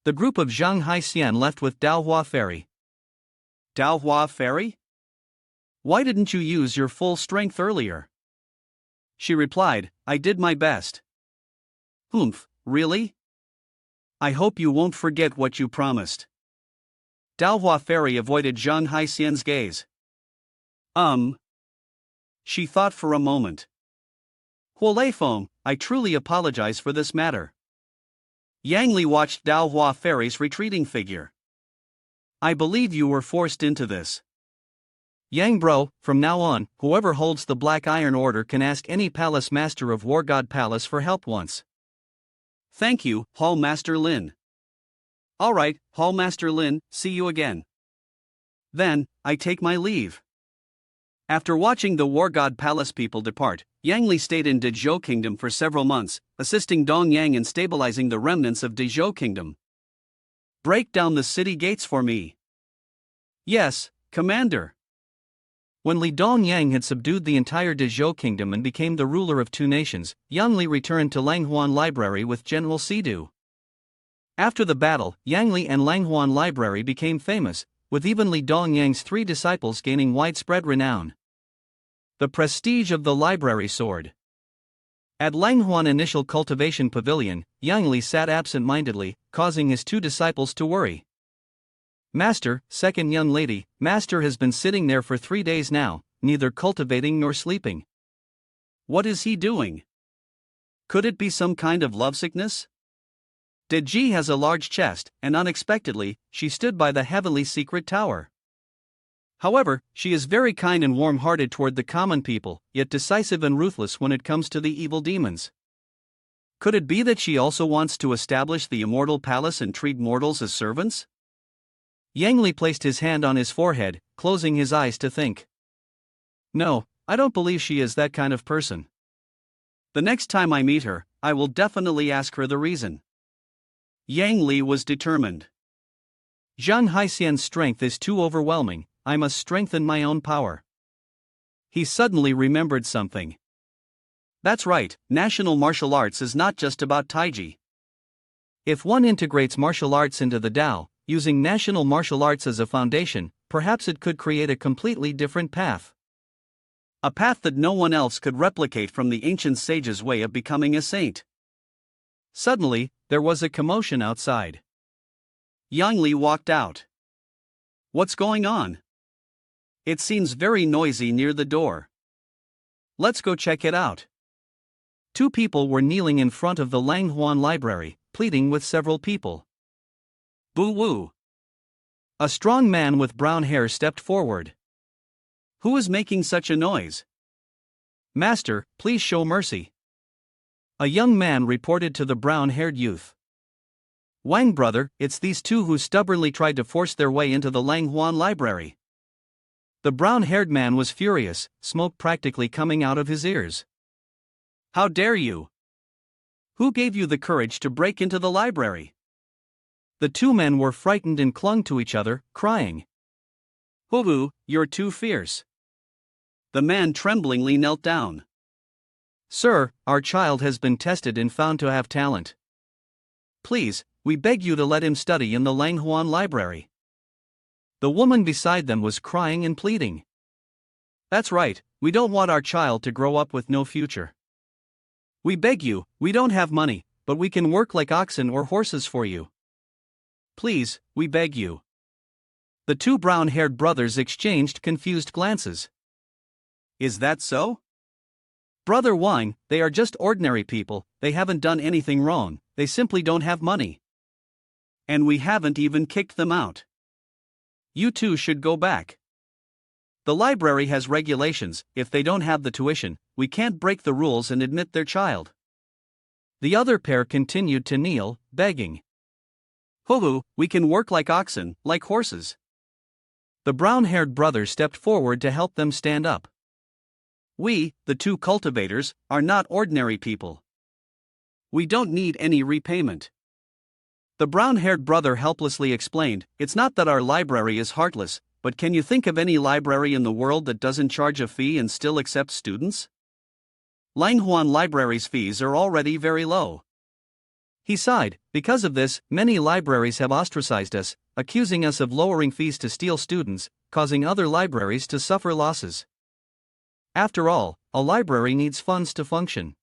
The group of Zhang Haixian left with Daohua Fairy. Daohua Fairy? Why didn't you use your full strength earlier? She replied, I did my best. Humph, really? I hope you won't forget what you promised. Daohua Fairy avoided Zhang Haixian's gaze. She thought for a moment. Huolei, I truly apologize for this matter. Yang Li watched Daohua Fairy's retreating figure. I believe you were forced into this. Yang bro, from now on, whoever holds the Black Iron Order can ask any palace master of War God Palace for help once. Thank you, Hall Master Lin. Alright, Hall Master Lin, see you again. Then, I take my leave. After watching the War God Palace people depart, Yang Li stayed in Dezhou Kingdom for several months, assisting Dong Yang in stabilizing the remnants of Dezhou Kingdom. Break down the city gates for me. Yes, Commander. When Li Dongyang had subdued the entire Dezhou Kingdom and became the ruler of two nations, Yang Li returned to Langhuan Library with General Sidu. After the battle, Yang Li and Langhuan Library became famous, with even Li Dongyang's 3 disciples gaining widespread renown. The prestige of the library soared. At Langhuan Initial Cultivation Pavilion, Yang Li sat absent-mindedly, causing his 2 disciples to worry. Master, second young lady, Master has been sitting there for 3 days now, neither cultivating nor sleeping. What is he doing? Could it be some kind of lovesickness? Deji has a large chest, and unexpectedly, she stood by the heavenly secret tower. However, she is very kind and warm-hearted toward the common people, yet decisive and ruthless when it comes to the evil demons. Could it be that she also wants to establish the immortal palace and treat mortals as servants? Yang Li placed his hand on his forehead, closing his eyes to think. No, I don't believe she is that kind of person. The next time I meet her, I will definitely ask her the reason. Yang Li was determined. Zhang Haixian's strength is too overwhelming, I must strengthen my own power. He suddenly remembered something. That's right, national martial arts is not just about Taiji. If one integrates martial arts into the Tao, using national martial arts as a foundation, perhaps it could create a completely different path. A path that no one else could replicate from the ancient sage's way of becoming a saint. Suddenly, there was a commotion outside. Yang Li walked out. What's going on? It seems very noisy near the door. Let's go check it out. 2 people were kneeling in front of the Langhuan Library, pleading with several people. Boo woo. A strong man with brown hair stepped forward. Who is making such a noise? Master, please show mercy. A young man reported to the brown-haired youth. Wang brother, it's these 2 who stubbornly tried to force their way into the Langhuan Library. The brown-haired man was furious, smoke practically coming out of his ears. How dare you? Who gave you the courage to break into the library? The 2 men were frightened and clung to each other, crying. Hubu, you're too fierce. The man tremblingly knelt down. Sir, our child has been tested and found to have talent. Please, we beg you to let him study in the Langhuan Library. The woman beside them was crying and pleading. That's right, we don't want our child to grow up with no future. We beg you, we don't have money, but we can work like oxen or horses for you. Please, we beg you. The 2 brown-haired brothers exchanged confused glances. Is that so? Brother Wang, they are just ordinary people, they haven't done anything wrong, they simply don't have money. And we haven't even kicked them out. You 2 should go back. The library has regulations, if they don't have the tuition, we can't break the rules and admit their child. The other pair continued to kneel, begging. Huhu, we can work like oxen, like horses. The brown-haired brother stepped forward to help them stand up. We, the 2 cultivators, are not ordinary people. We don't need any repayment. The brown-haired brother helplessly explained, it's not that our library is heartless, but can you think of any library in the world that doesn't charge a fee and still accepts students? Huan Library's fees are already very low. He sighed. Because of this, many libraries have ostracized us, accusing us of lowering fees to steal students, causing other libraries to suffer losses. After all, a library needs funds to function.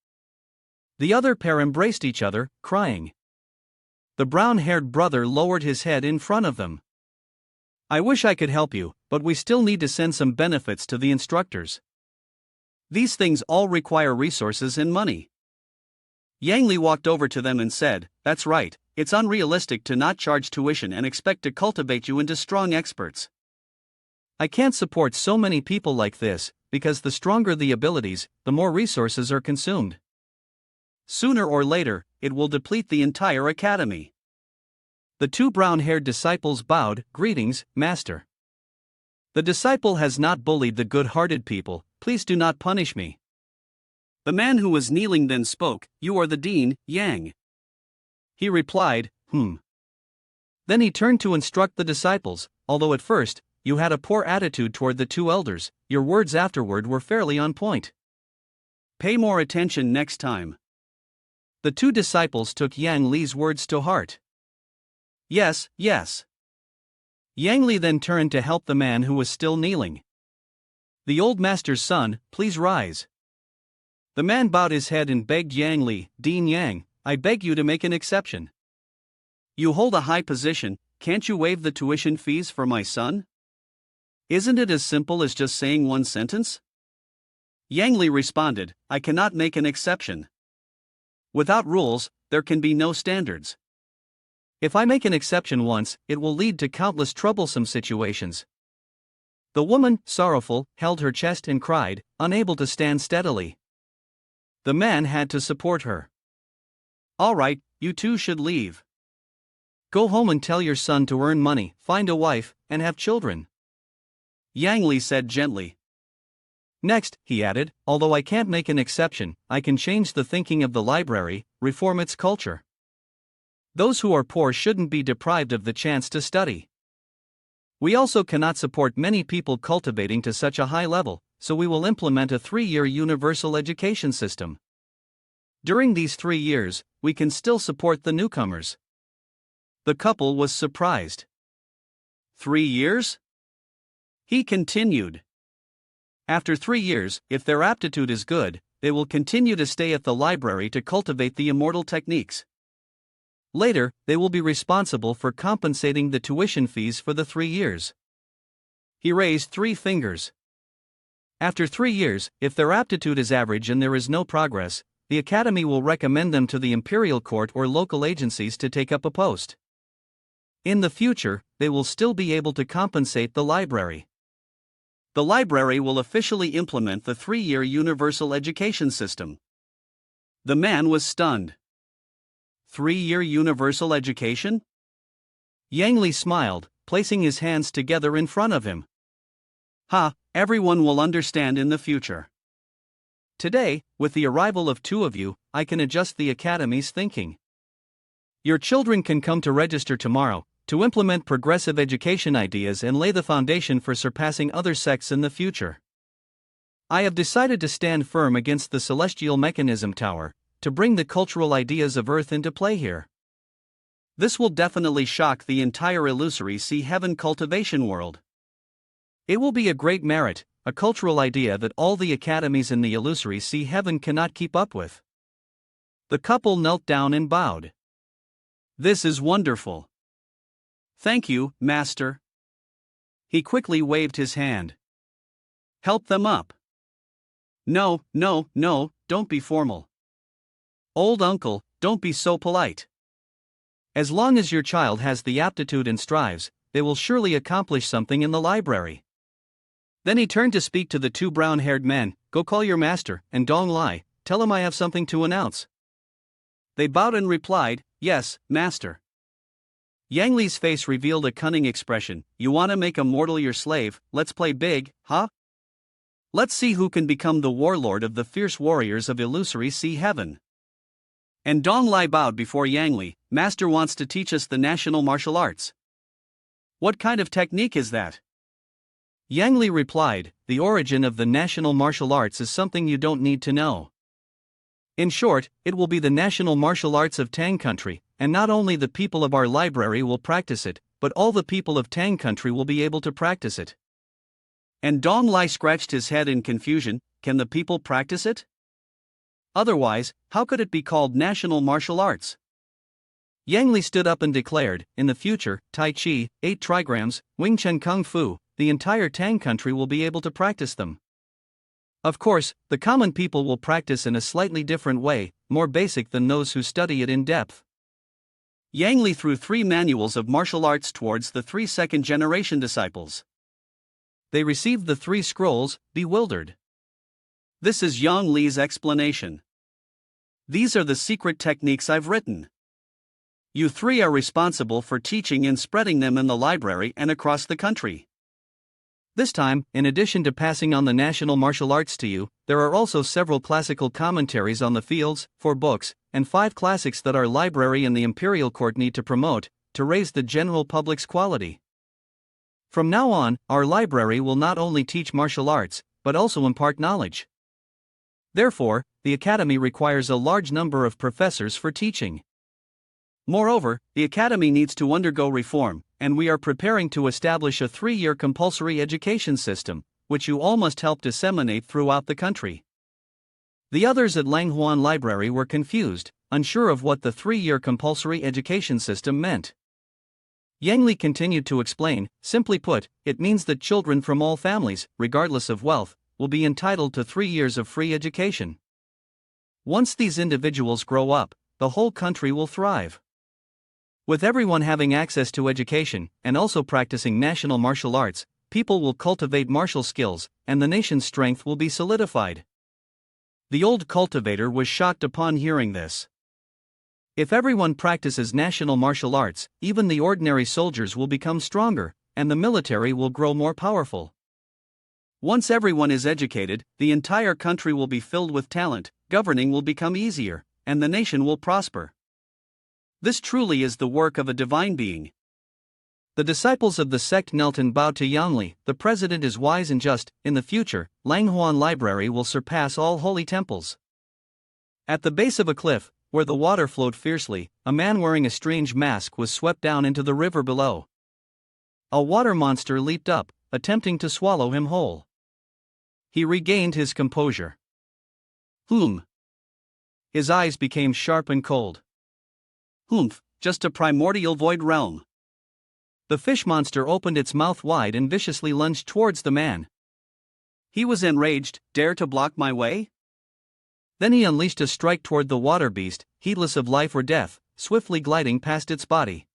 The other pair embraced each other, crying. The brown-haired brother lowered his head in front of them. I wish I could help you, but we still need to send some benefits to the instructors. These things all require resources and money. Yang Li walked over to them and said, That's right, it's unrealistic to not charge tuition and expect to cultivate you into strong experts. I can't support so many people like this, because the stronger the abilities, the more resources are consumed. Sooner or later, it will deplete the entire academy. The two brown-haired disciples bowed. Greetings, Master. The disciple has not bullied the good-hearted people, please do not punish me. The man who was kneeling then spoke, You are the dean, Yang. He replied, Then he turned to instruct the disciples, although at first, you had a poor attitude toward the two elders, your words afterward were fairly on point. Pay more attention next time. The two disciples took Yang Li's words to heart. Yes, yes. Yang Li then turned to help the man who was still kneeling. The old master's son, please rise. The man bowed his head and begged Yang Li, Dean Yang, I beg you to make an exception. You hold a high position, can't you waive the tuition fees for my son? Isn't it as simple as just saying one sentence? Yang Li responded, I cannot make an exception. Without rules, there can be no standards. If I make an exception once, it will lead to countless troublesome situations. The woman, sorrowful, held her chest and cried, unable to stand steadily. The man had to support her. All right, you two should leave. Go home and tell your son to earn money, find a wife, and have children. Yang Li said gently. Next, he added, although I can't make an exception, I can change the thinking of the library, reform its culture. Those who are poor shouldn't be deprived of the chance to study. We also cannot support many people cultivating to such a high level, so we will implement a 3-year universal education system. During these 3 years, we can still support the newcomers. The couple was surprised. 3 years? He continued. After 3 years, if their aptitude is good, they will continue to stay at the library to cultivate the immortal techniques. Later, they will be responsible for compensating the tuition fees for the 3 years. He raised 3 fingers. After 3 years, if their aptitude is average and there is no progress, the academy will recommend them to the imperial court or local agencies to take up a post. In the future, they will still be able to compensate the library. The library will officially implement the 3-year universal education system. The man was stunned. 3-year universal education? Yang Li smiled, placing his hands together in front of him. Everyone will understand in the future. Today, with the arrival of 2 of you, I can adjust the academy's thinking. Your children can come to register tomorrow, to implement progressive education ideas and lay the foundation for surpassing other sects in the future. I have decided to stand firm against the celestial mechanism tower, to bring the cultural ideas of Earth into play here. This will definitely shock the entire illusory sea heaven cultivation world. It will be a great merit, a cultural idea that all the academies in the illusory sea heaven cannot keep up with. The couple knelt down and bowed. This is wonderful. Thank you, Master. He quickly waved his hand. Help them up. No, don't be formal. Old uncle, don't be so polite. As long as your child has the aptitude and strives, they will surely accomplish something in the library. Then he turned to speak to the 2 brown-haired men, Go call your master, and Dong Lai, tell him I have something to announce. They bowed and replied, Yes, Master. Yang Li's face revealed a cunning expression, You wanna make a mortal your slave, let's play big, huh? Let's see who can become the warlord of the fierce warriors of illusory sea heaven. And Dong Lai bowed before Yang Li, Master wants to teach us the national martial arts. What kind of technique is that? Yang Li replied, "The origin of the national martial arts is something you don't need to know. In short, it will be the national martial arts of Tang country, and not only the people of our library will practice it, but all the people of Tang country will be able to practice it." And Dong Lai scratched his head in confusion. Can the people practice it? Otherwise, how could it be called national martial arts? Yang Li stood up and declared, "In the future, Tai Chi, 8 trigrams, Wing Chun Kung Fu, the entire Tang country will be able to practice them. Of course, the common people will practice in a slightly different way, more basic than those who study it in depth." Yang Li threw 3 manuals of martial arts towards the 3 second-generation disciples. They received the 3 scrolls, bewildered. This is Yang Li's explanation. These are the secret techniques I've written. You 3 are responsible for teaching and spreading them in the library and across the country. This time, in addition to passing on the national martial arts to you, there are also several classical commentaries on the fields, 4 books, and 5 classics that our library and the imperial court need to promote, to raise the general public's quality. From now on, our library will not only teach martial arts, but also impart knowledge. Therefore, the academy requires a large number of professors for teaching. Moreover, the academy needs to undergo reform, and we are preparing to establish a 3-year compulsory education system, which you all must help disseminate throughout the country." The others at Langhuan Library were confused, unsure of what the 3-year compulsory education system meant. Yang Li continued to explain, "Simply put, it means that children from all families, regardless of wealth, will be entitled to 3 years of free education. Once these individuals grow up, the whole country will thrive. With everyone having access to education, and also practicing national martial arts, people will cultivate martial skills, and the nation's strength will be solidified." The old cultivator was shocked upon hearing this. If everyone practices national martial arts, even the ordinary soldiers will become stronger, and the military will grow more powerful. Once everyone is educated, the entire country will be filled with talent, governing will become easier, and the nation will prosper. This truly is the work of a divine being. The disciples of the sect knelt and bowed to Yang Li. "The president is wise and just. In the future, Langhuan Library will surpass all holy temples." At the base of a cliff, where the water flowed fiercely, a man wearing a strange mask was swept down into the river below. A water monster leaped up, attempting to swallow him whole. He regained his composure. His eyes became sharp and cold. Just a primordial void realm. The fish monster opened its mouth wide and viciously lunged towards the man. He was enraged. "Dare to block my way?" Then he unleashed a strike toward the water beast, heedless of life or death, swiftly gliding past its body.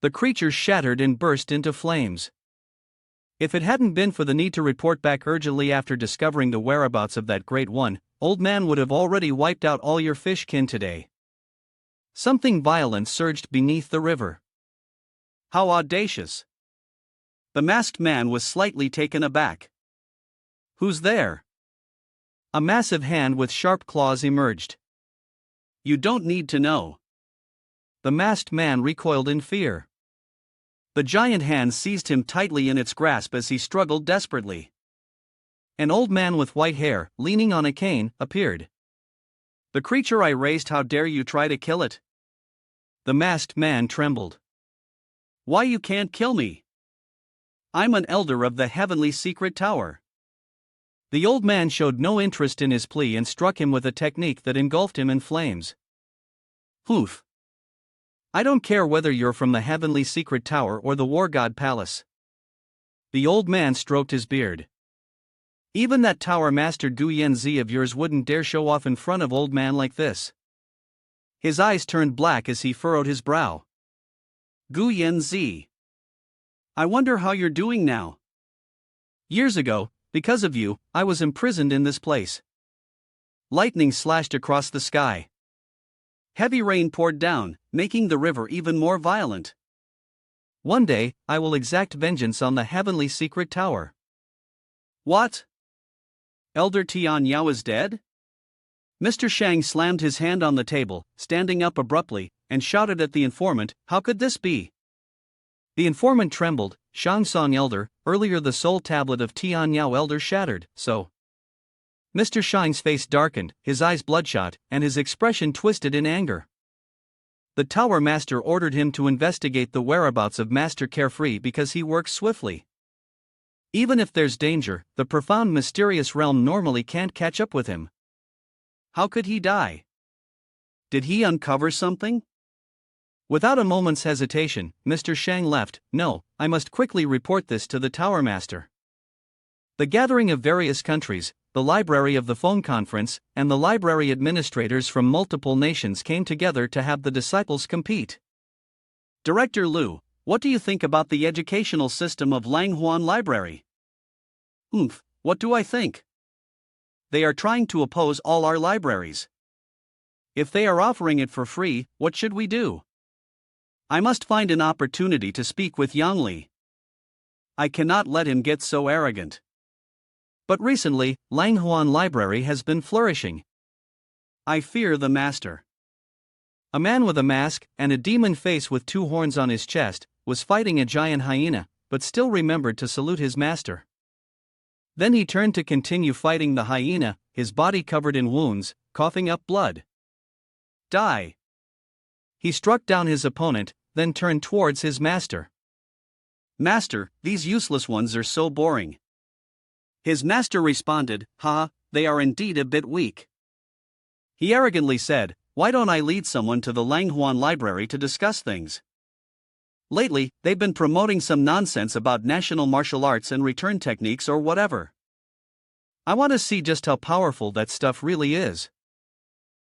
The creature shattered and burst into flames. If it hadn't been for the need to report back urgently after discovering the whereabouts of that great one, old man would have already wiped out all your fish kin today. Something violent surged beneath the river. How audacious! The masked man was slightly taken aback. "Who's there?" A massive hand with sharp claws emerged. "You don't need to know." The masked man recoiled in fear. The giant hand seized him tightly in its grasp as he struggled desperately. An old man with white hair, leaning on a cane, appeared. "The creature I raised, how dare you try to kill it?" The masked man trembled. "Why, you can't kill me. I'm an elder of the heavenly secret tower." The old man showed no interest in his plea and struck him with a technique that engulfed him in flames. "I don't care whether you're from the heavenly secret tower or the war god palace." The old man stroked his beard. "Even that tower master Gu Yanzi of yours wouldn't dare show off in front of old man like this." His eyes turned black as he furrowed his brow. "Gu Yanzi. I wonder how you're doing now." "Years ago, because of you, I was imprisoned in this place." Lightning slashed across the sky. Heavy rain poured down, making the river even more violent. "One day, I will exact vengeance on the heavenly secret tower." "What? Elder Tian Yao is dead?" Mr. Shang slammed his hand on the table, standing up abruptly, and shouted at the informant, "How could this be?" The informant trembled. Shang Song Elder, earlier the soul tablet of Tian Yao Elder shattered, so. Mr. Shang's face darkened, his eyes bloodshot, and his expression twisted in anger. The Tower Master ordered him to investigate the whereabouts of Master Carefree because he works swiftly. Even if there's danger, the profound mysterious realm normally can't catch up with him. How could he die? Did he uncover something? Without a moment's hesitation, Mr. Shang left. No, I must quickly report this to the Tower Master. The gathering of various countries, the library of the phone conference, and the library administrators from multiple nations came together to have the disciples compete. Director Liu, what do you think about the educational system of Huan Library? What do I think? They are trying to oppose all our libraries. If they are offering it for free, what should we do? I must find an opportunity to speak with Yang Li. I cannot let him get so arrogant. But recently, Huan Library has been flourishing. I fear the master. A man with a mask and a demon face with two horns on his chest was fighting a giant hyena, but still remembered to salute his master. Then he turned to continue fighting the hyena, his body covered in wounds, coughing up blood. Die! He struck down his opponent, then turned towards his master. Master, these useless ones are so boring. His master responded, they are indeed a bit weak. He arrogantly said, why don't I lead someone to the Huan Library to discuss things? Lately, they've been promoting some nonsense about national martial arts and return techniques or whatever. I want to see just how powerful that stuff really is.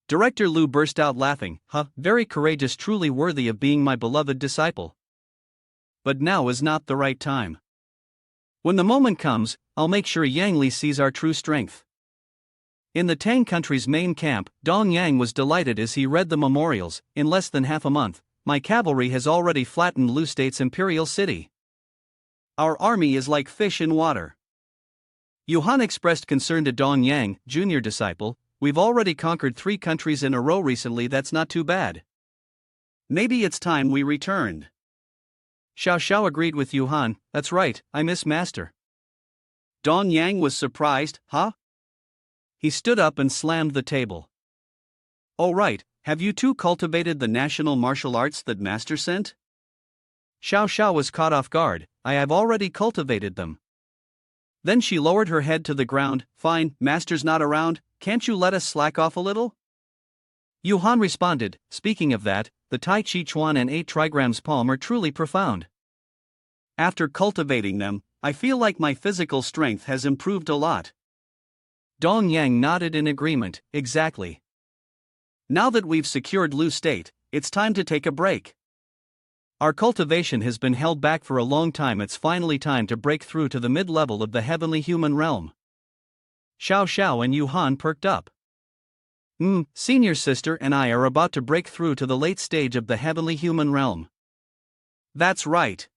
Director Liu burst out laughing. Very courageous, truly worthy of being my beloved disciple. But now is not the right time. When the moment comes, I'll make sure Yang Li sees our true strength. In the Tang country's main camp, Dong Yang was delighted as he read the memorials. In less than half a month, my cavalry has already flattened Lu State's imperial city. Our army is like fish in water. Yuhan expressed concern to Dong Yang, junior disciple. We've already conquered 3 countries in a row recently, that's not too bad. Maybe it's time we returned. Xiao Sha agreed with Yuhan, that's right, I miss master. Dong Yang was surprised, He stood up and slammed the table. Oh right, have you two cultivated the national martial arts that master sent? Xiao Sha was caught off guard, I have already cultivated them. Then she lowered her head to the ground, fine, master's not around, can't you let us slack off a little? Yuhan responded, speaking of that, the Tai Chi Chuan and 8 trigrams palm are truly profound. After cultivating them, I feel like my physical strength has improved a lot. Dong Yang nodded in agreement, exactly. Now that we've secured Lu State, it's time to take a break. Our cultivation has been held back for a long time, it's finally time to break through to the mid-level of the heavenly human realm. Xiao Sha and Yuhan perked up. Senior sister and I are about to break through to the late stage of the heavenly human realm. That's right.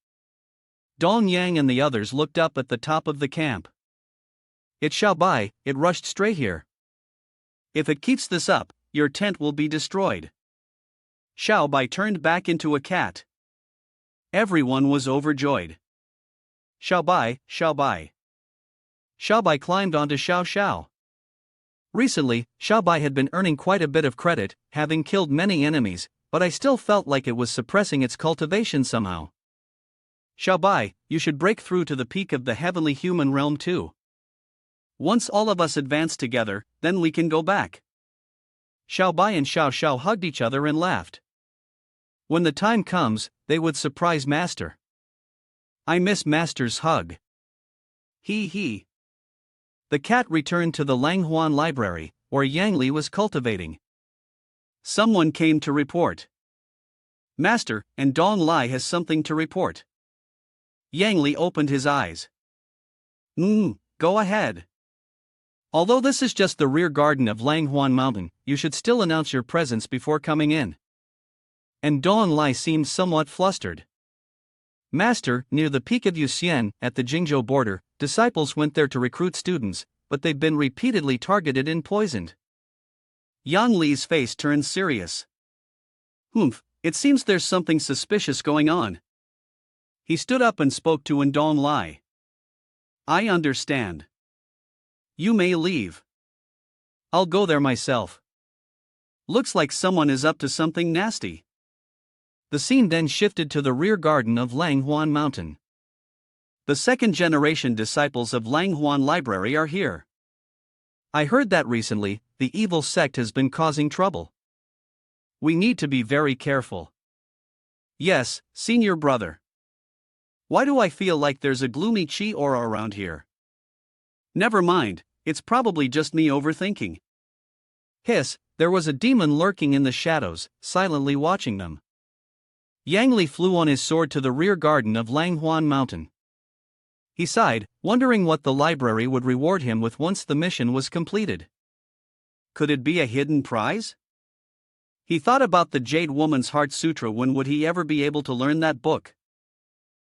Dong Yang and the others looked up at the top of the camp. It shall by, it rushed straight here. If it keeps this up, your tent will be destroyed. Xiao Bai turned back into a cat. Everyone was overjoyed. Xiao Bai, Xiao Bai. Xiao Bai climbed onto Xiao Shao. Recently, Xiao Bai had been earning quite a bit of credit, having killed many enemies, but I still felt like it was suppressing its cultivation somehow. Xiao Bai, you should break through to the peak of the heavenly human realm too. Once all of us advance together, then we can go back. Xiao Bai and Xiao Shao hugged each other and laughed. When the time comes, they would surprise Master. I miss Master's hug. He. The cat returned to the Huan Library, where Yang Li was cultivating. Someone came to report. Master, and Dong Lai has something to report. Yang Li opened his eyes. Go ahead. Although this is just the rear garden of Huan Mountain, you should still announce your presence before coming in. And Dong Lai seemed somewhat flustered. Master, near the peak of Yuxian, at the Jingzhou border, disciples went there to recruit students, but they've been repeatedly targeted and poisoned. Yang Li's face turned serious. It seems there's something suspicious going on. He stood up and spoke to Lai. I understand. You may leave. I'll go there myself. Looks like someone is up to something nasty. The scene then shifted to the rear garden of Huan Mountain. The second-generation disciples of Huan Library are here. I heard that recently, the evil sect has been causing trouble. We need to be very careful. Yes, senior brother. Why do I feel like there's a gloomy chi aura around here? Never mind, it's probably just me overthinking. Hiss, there was a demon lurking in the shadows, silently watching them. Yang Li flew on his sword to the rear garden of Huan Mountain. He sighed, wondering what the library would reward him with once the mission was completed. Could it be a hidden prize? He thought about the Jade Woman's Heart Sutra. When would he ever be able to learn that book?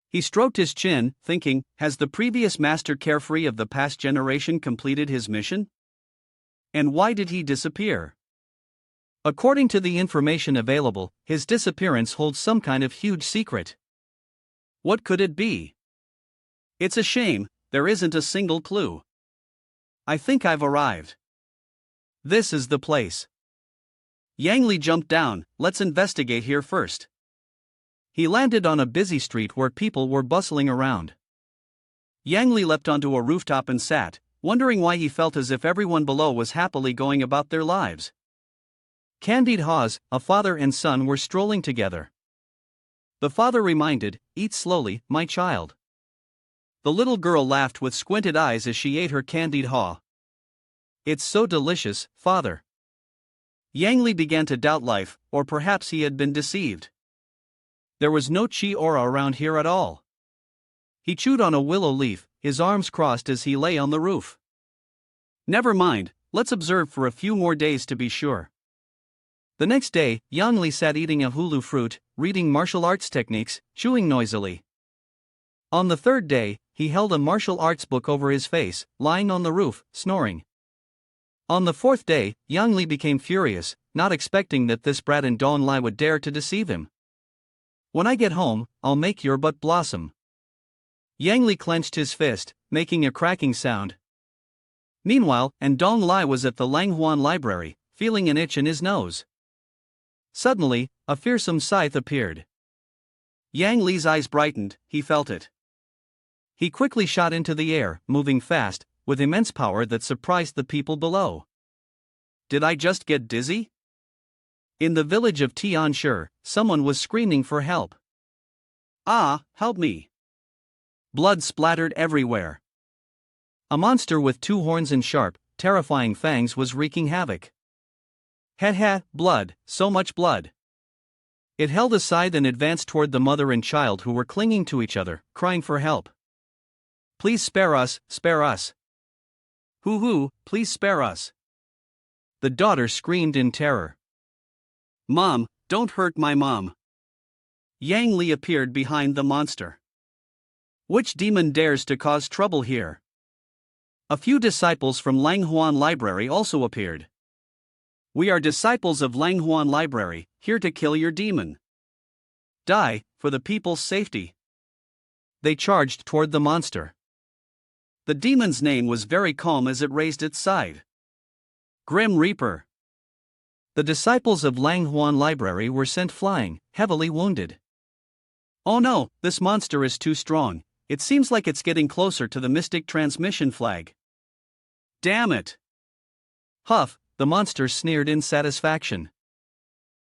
He stroked his chin, thinking, has the previous master carefree of the past generation completed his mission? And why did he disappear? According to the information available, his disappearance holds some kind of huge secret. What could it be? It's a shame, there isn't a single clue. I think I've arrived. This is the place. Yang Li jumped down, let's investigate here first. He landed on a busy street where people were bustling around. Yang Li leapt onto a rooftop and sat, wondering why he felt as if everyone below was happily going about their lives. Candide Haws, a father and son, were strolling together. The father reminded, eat slowly, my child. The little girl laughed with squinted eyes as she ate her candied haw. It's so delicious, father. Yang Li began to doubt life, or perhaps he had been deceived. There was no chi aura around here at all. He chewed on a willow leaf, his arms crossed as he lay on the roof. Never mind, let's observe for a few more days to be sure. The next day, Yang Li sat eating a hulu fruit, reading martial arts techniques, chewing noisily. On the third day, he held a martial arts book over his face, lying on the roof, snoring. On the fourth day, Yang Li became furious, not expecting that this brat in Lai would dare to deceive him. When I get home, I'll make your butt blossom. Yang Li clenched his fist, making a cracking sound. Meanwhile, Lai was at the Huan Library, feeling an itch in his nose. Suddenly, a fearsome scythe appeared. Yang Li's eyes brightened, he felt it. He quickly shot into the air, moving fast, with immense power that surprised the people below. Did I just get dizzy? In the village of Tianshi, someone was screaming for help. Ah, help me. Blood splattered everywhere. A monster with 2 horns and sharp, terrifying fangs was wreaking havoc. Blood, so much blood. It held a scythe and advanced toward the mother and child who were clinging to each other, crying for help. Please spare us, spare us. Hoo, please spare us. The daughter screamed in terror. Mom, don't hurt my mom. Yang Li appeared behind the monster. Which demon dares to cause trouble here? A few disciples from Huan Library also appeared. We are disciples of Huan Library, here to kill your demon. Die, for the people's safety. They charged toward the monster. The demon's name was very calm as it raised its side. Grim Reaper. The disciples of Huan Library were sent flying, heavily wounded. Oh no, this monster is too strong. It seems like it's getting closer to the mystic transmission flag. Damn it! Huff, the monster sneered in satisfaction.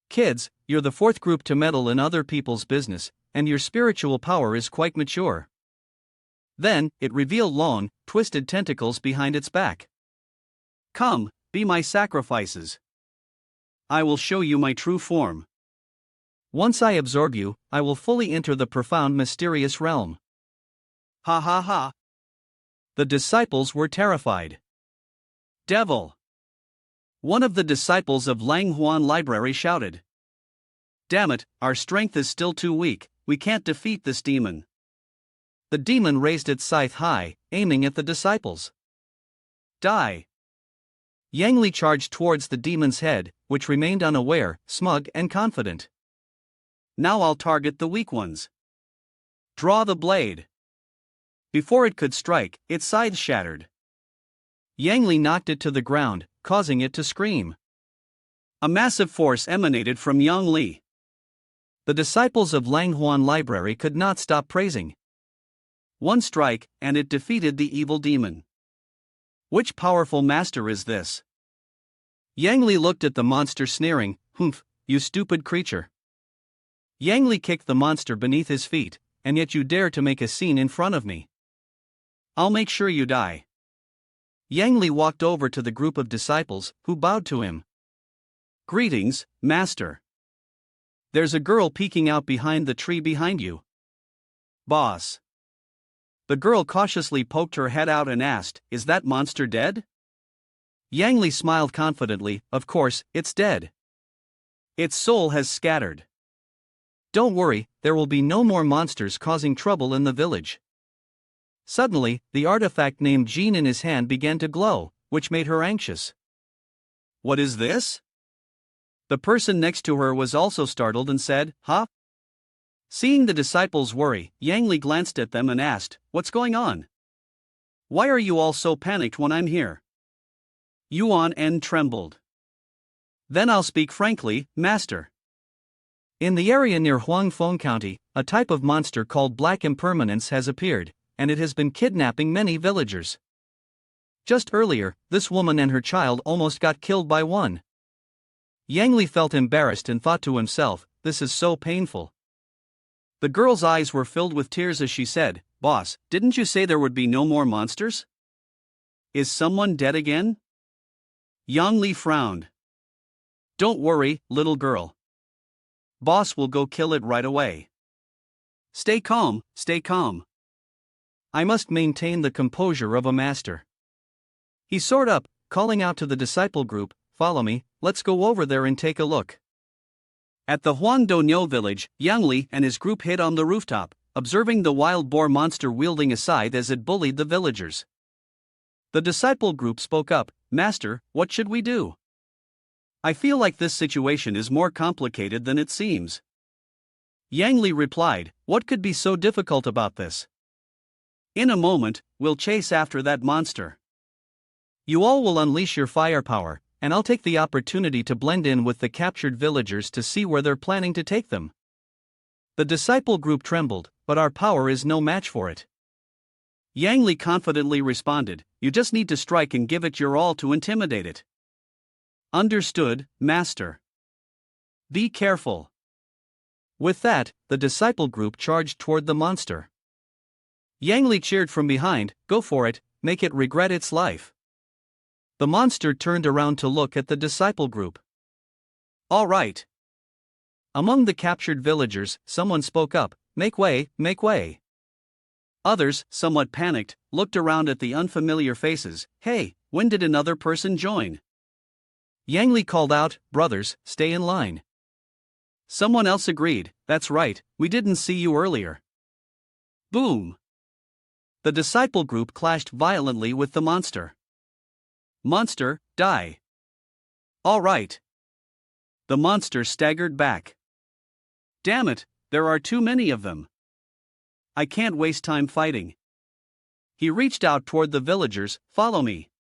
Kids, you're the 4th group to meddle in other people's business, and your spiritual power is quite mature. Then, it revealed long, twisted tentacles behind its back. Come, be my sacrifices. I will show you my true form. Once I absorb you, I will fully enter the profound mysterious realm. Ha ha ha. The disciples were terrified. Devil! One of the disciples of Huan Library shouted. Damn it, our strength is still too weak, we can't defeat this demon. The demon raised its scythe high, aiming at the disciples. Die! Yang Li charged towards the demon's head, which remained unaware, smug and confident. Now I'll target the weak ones. Draw the blade. Before it could strike, its side shattered. Yang Li knocked it to the ground, causing it to scream. A massive force emanated from Yang Li. The disciples of Huan library could not stop praising. One strike, and it defeated the evil demon. Which powerful master is this? Yang Li looked at the monster sneering, "Humph, you stupid creature." Yang Li kicked the monster beneath his feet, "And yet you dare to make a scene in front of me. I'll make sure you die." Yang Li walked over to the group of disciples, who bowed to him. "Greetings, master." "There's a girl peeking out behind the tree behind you." "Boss." The girl cautiously poked her head out and asked, "Is that monster dead?" Yang Li smiled confidently, "Of course, it's dead. Its soul has scattered." "Don't worry, there will be no more monsters causing trouble in the village." Suddenly, the artifact named Jean in his hand began to glow, which made her anxious. "What is this?" The person next to her was also startled and said, "Huh?" Seeing the disciples worry, Yang Li glanced at them and asked, "What's going on? Why are you all so panicked when I'm here?" Yuan trembled. "Then I'll speak frankly, master. In the area near Huangfeng County, a type of monster called Black Impermanence has appeared, and it has been kidnapping many villagers. Just earlier, this woman and her child almost got killed by one." Yang Li felt embarrassed and thought to himself, "This is so painful." The girl's eyes were filled with tears as she said, "Boss, didn't you say there would be no more monsters? Is someone dead again?" Yang Li frowned. "Don't worry, little girl. Boss will go kill it right away. Stay calm, stay calm." I must maintain the composure of a master. He soared up, calling out to the disciple group, "Follow me, let's go over there and take a look." At the Huangdonyo village, Yang Li and his group hid on the rooftop, observing the wild boar monster wielding a scythe as it bullied the villagers. The disciple group spoke up, "Master, what should we do? I feel like this situation is more complicated than it seems." Yang Li replied, "What could be so difficult about this? In a moment, we'll chase after that monster. You all will unleash your firepower, and I'll take the opportunity to blend in with the captured villagers to see where they're planning to take them." The disciple group trembled, "But our power is no match for it." Yang Li confidently responded, "You just need to strike and give it your all to intimidate it." "Understood, master. Be careful." With that, the disciple group charged toward the monster. Yang Li cheered from behind, "Go for it, make it regret its life." The monster turned around to look at the disciple group. "All right." Among the captured villagers, someone spoke up, "Make way, make way." Others, somewhat panicked, looked around at the unfamiliar faces. "Hey, when did another person join?" Yang Li called out, "Brothers, stay in line." Someone else agreed, "That's right, we didn't see you earlier." Boom! The disciple group clashed violently with the monster. "Monster, die." "All right." The monster staggered back. "Damn it, there are too many of them. I can't waste time fighting." He reached out toward the villagers, "Follow me,"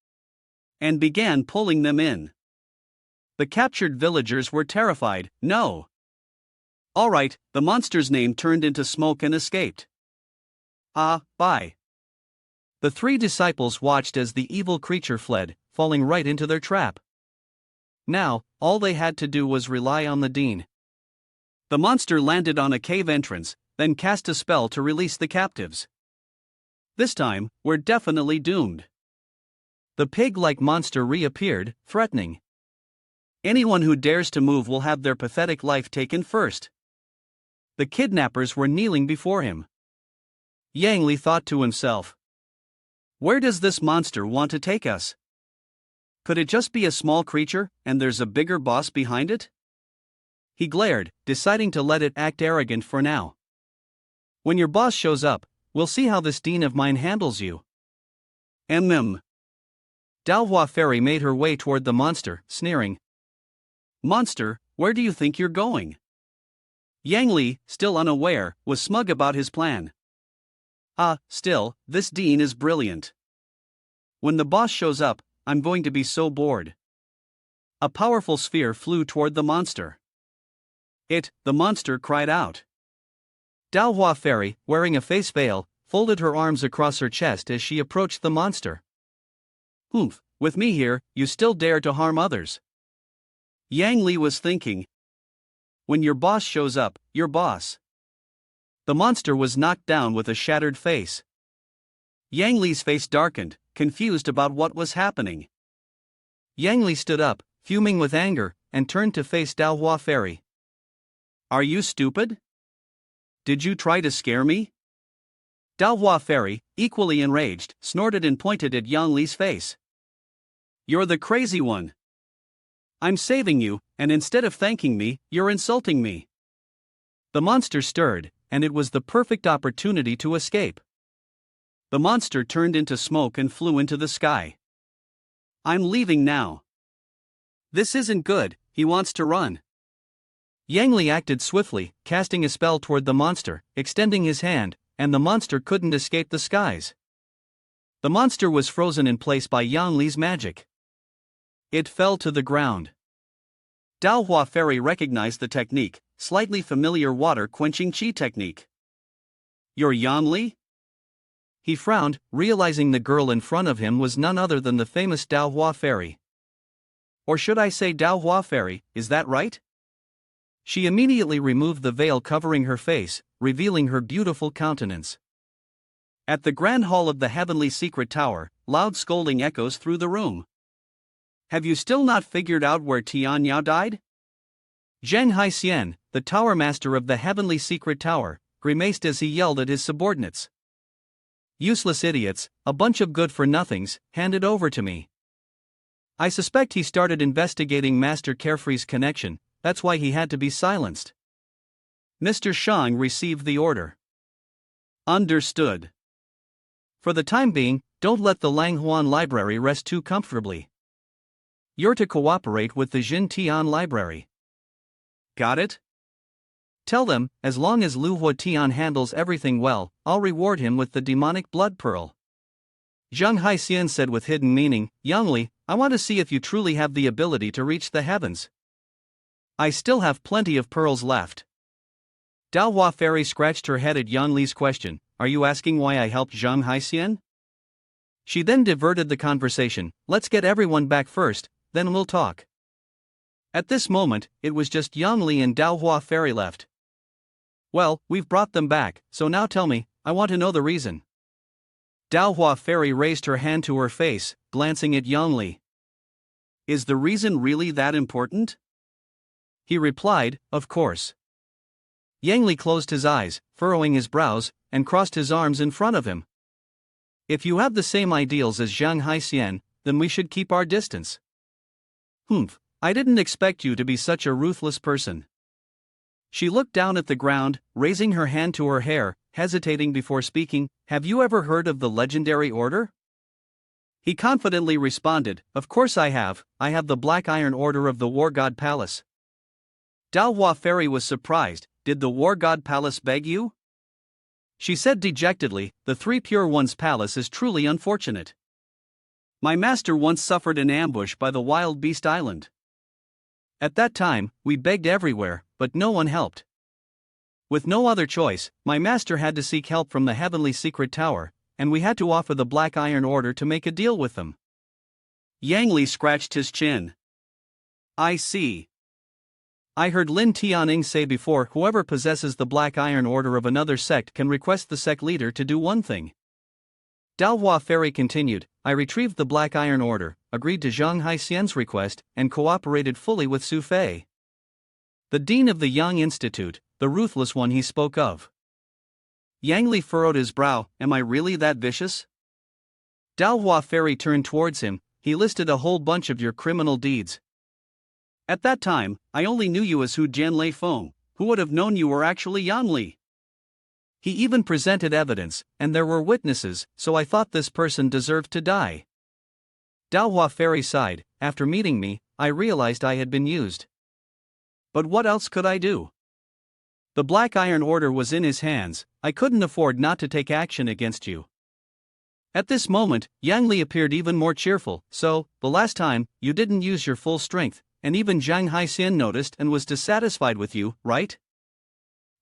and began pulling them in. The captured villagers were terrified. "No." "All right," the monster's name turned into smoke and escaped. Bye. The three disciples watched as the evil creature fled, falling right into their trap. Now, all they had to do was rely on the dean. The monster landed on a cave entrance, then cast a spell to release the captives. This time, we're definitely doomed. The pig-like monster reappeared, threatening. Anyone who dares to move will have their pathetic life taken first. The kidnappers were kneeling before him. Yang Li thought to himself, "Where does this monster want to take us? Could it just be a small creature, and there's a bigger boss behind it?" He glared, deciding to let it act arrogant for now. "When your boss shows up, we'll see how this dean of mine handles you." Dalhua Fairy made her way toward the monster, sneering. "Monster, where do you think you're going?" Yang Li, still unaware, was smug about his plan. Still, this dean is brilliant. When the boss shows up, I'm going to be so bored. A powerful sphere flew toward the monster. The monster cried out. Dalhua Fairy, wearing a face veil, folded her arms across her chest as she approached the monster. Humph, with me here, you still dare to harm others. Yang Li was thinking. When your boss shows up, your boss. The monster was knocked down with a shattered face. Yang Li's face darkened, confused about what was happening. Yang Li stood up, fuming with anger, and turned to face Dalhua Fairy. Are you stupid? Did you try to scare me? Dalhua Fairy, equally enraged, snorted and pointed at Yang Li's face. You're the crazy one. I'm saving you, and instead of thanking me, you're insulting me. The monster stirred, and it was the perfect opportunity to escape. The monster turned into smoke and flew into the sky. I'm leaving now. This isn't good, he wants to run. Yang Li acted swiftly, casting a spell toward the monster, extending his hand, and the monster couldn't escape the skies. The monster was frozen in place by Yang Li's magic. It fell to the ground. Dalhua Fairy recognized the technique, slightly familiar water-quenching chi technique. You're Yang Li? He frowned, realizing the girl in front of him was none other than the famous Dalhua Fairy. Or should I say Dalhua Fairy, is that right? She immediately removed the veil covering her face, revealing her beautiful countenance. At the grand hall of the heavenly secret tower, loud scolding echoes through the room. Have you still not figured out where Tian Yao died? Zheng Haixian, the tower master of the heavenly secret tower, grimaced as he yelled at his subordinates. Useless idiots, a bunch of good-for-nothings, hand it over to me. I suspect he started investigating Master Carefree's connection, that's why he had to be silenced. Mr. Shang received the order. Understood. For the time being, don't let the Huan library rest too comfortably. You're to cooperate with the Jin Tian library. Got it? Tell them, as long as Lu Huatian handles everything well, I'll reward him with the demonic blood pearl. Zheng Haixian said with hidden meaning, Yang Li, I want to see if you truly have the ability to reach the heavens. I still have plenty of pearls left. Dalhua Fairy scratched her head at Yang Li's question, are you asking why I helped Zheng Haixian? She then diverted the conversation, let's get everyone back first, then we'll talk. At this moment, it was just Yang Li and Dalhua Fairy left. Well, we've brought them back, so now tell me, I want to know the reason. Dalhua Fairy raised her hand to her face, glancing at Yang Li. Is the reason really that important? He replied, of course. Yang Li closed his eyes, furrowing his brows, and crossed his arms in front of him. If you have the same ideals as Zheng Haixian, then we should keep our distance. Humph, I didn't expect you to be such a ruthless person. She looked down at the ground, raising her hand to her hair, hesitating before speaking, have you ever heard of the legendary order? He confidently responded, of course I have the Black Iron Order of the War God Palace. Dalhua Fairy was surprised, did the War God Palace beg you? She said dejectedly, the Three Pure Ones Palace is truly unfortunate. My master once suffered an ambush by the Wild Beast Island. At that time, we begged everywhere, but no one helped. With no other choice, my master had to seek help from the Heavenly Secret Tower, and we had to offer the Black Iron Order to make a deal with them. Yang Li scratched his chin. I see. I heard Lin Tianing say before, whoever possesses the Black Iron Order of another sect can request the sect leader to do one thing. Dalhua Fairy continued, I retrieved the Black Iron Order, agreed to Zheng Haixian's request, and cooperated fully with Su Fei. The dean of the Yang Institute, the ruthless one he spoke of. Yang Li furrowed his brow, am I really that vicious? Dalhua Fairy turned towards him, he listed a whole bunch of your criminal deeds. At that time, I only knew you as Hu Jianlei Feng, who would have known you were actually Yang Li? He even presented evidence, and there were witnesses, so I thought this person deserved to die. Dalhua Fairy sighed, after meeting me, I realized I had been used. But what else could I do? The Black Iron Order was in his hands. I couldn't afford not to take action against you. At this moment, Yang Li appeared even more cheerful. So, the last time, you didn't use your full strength, and even Zhang Haixian noticed and was dissatisfied with you, right?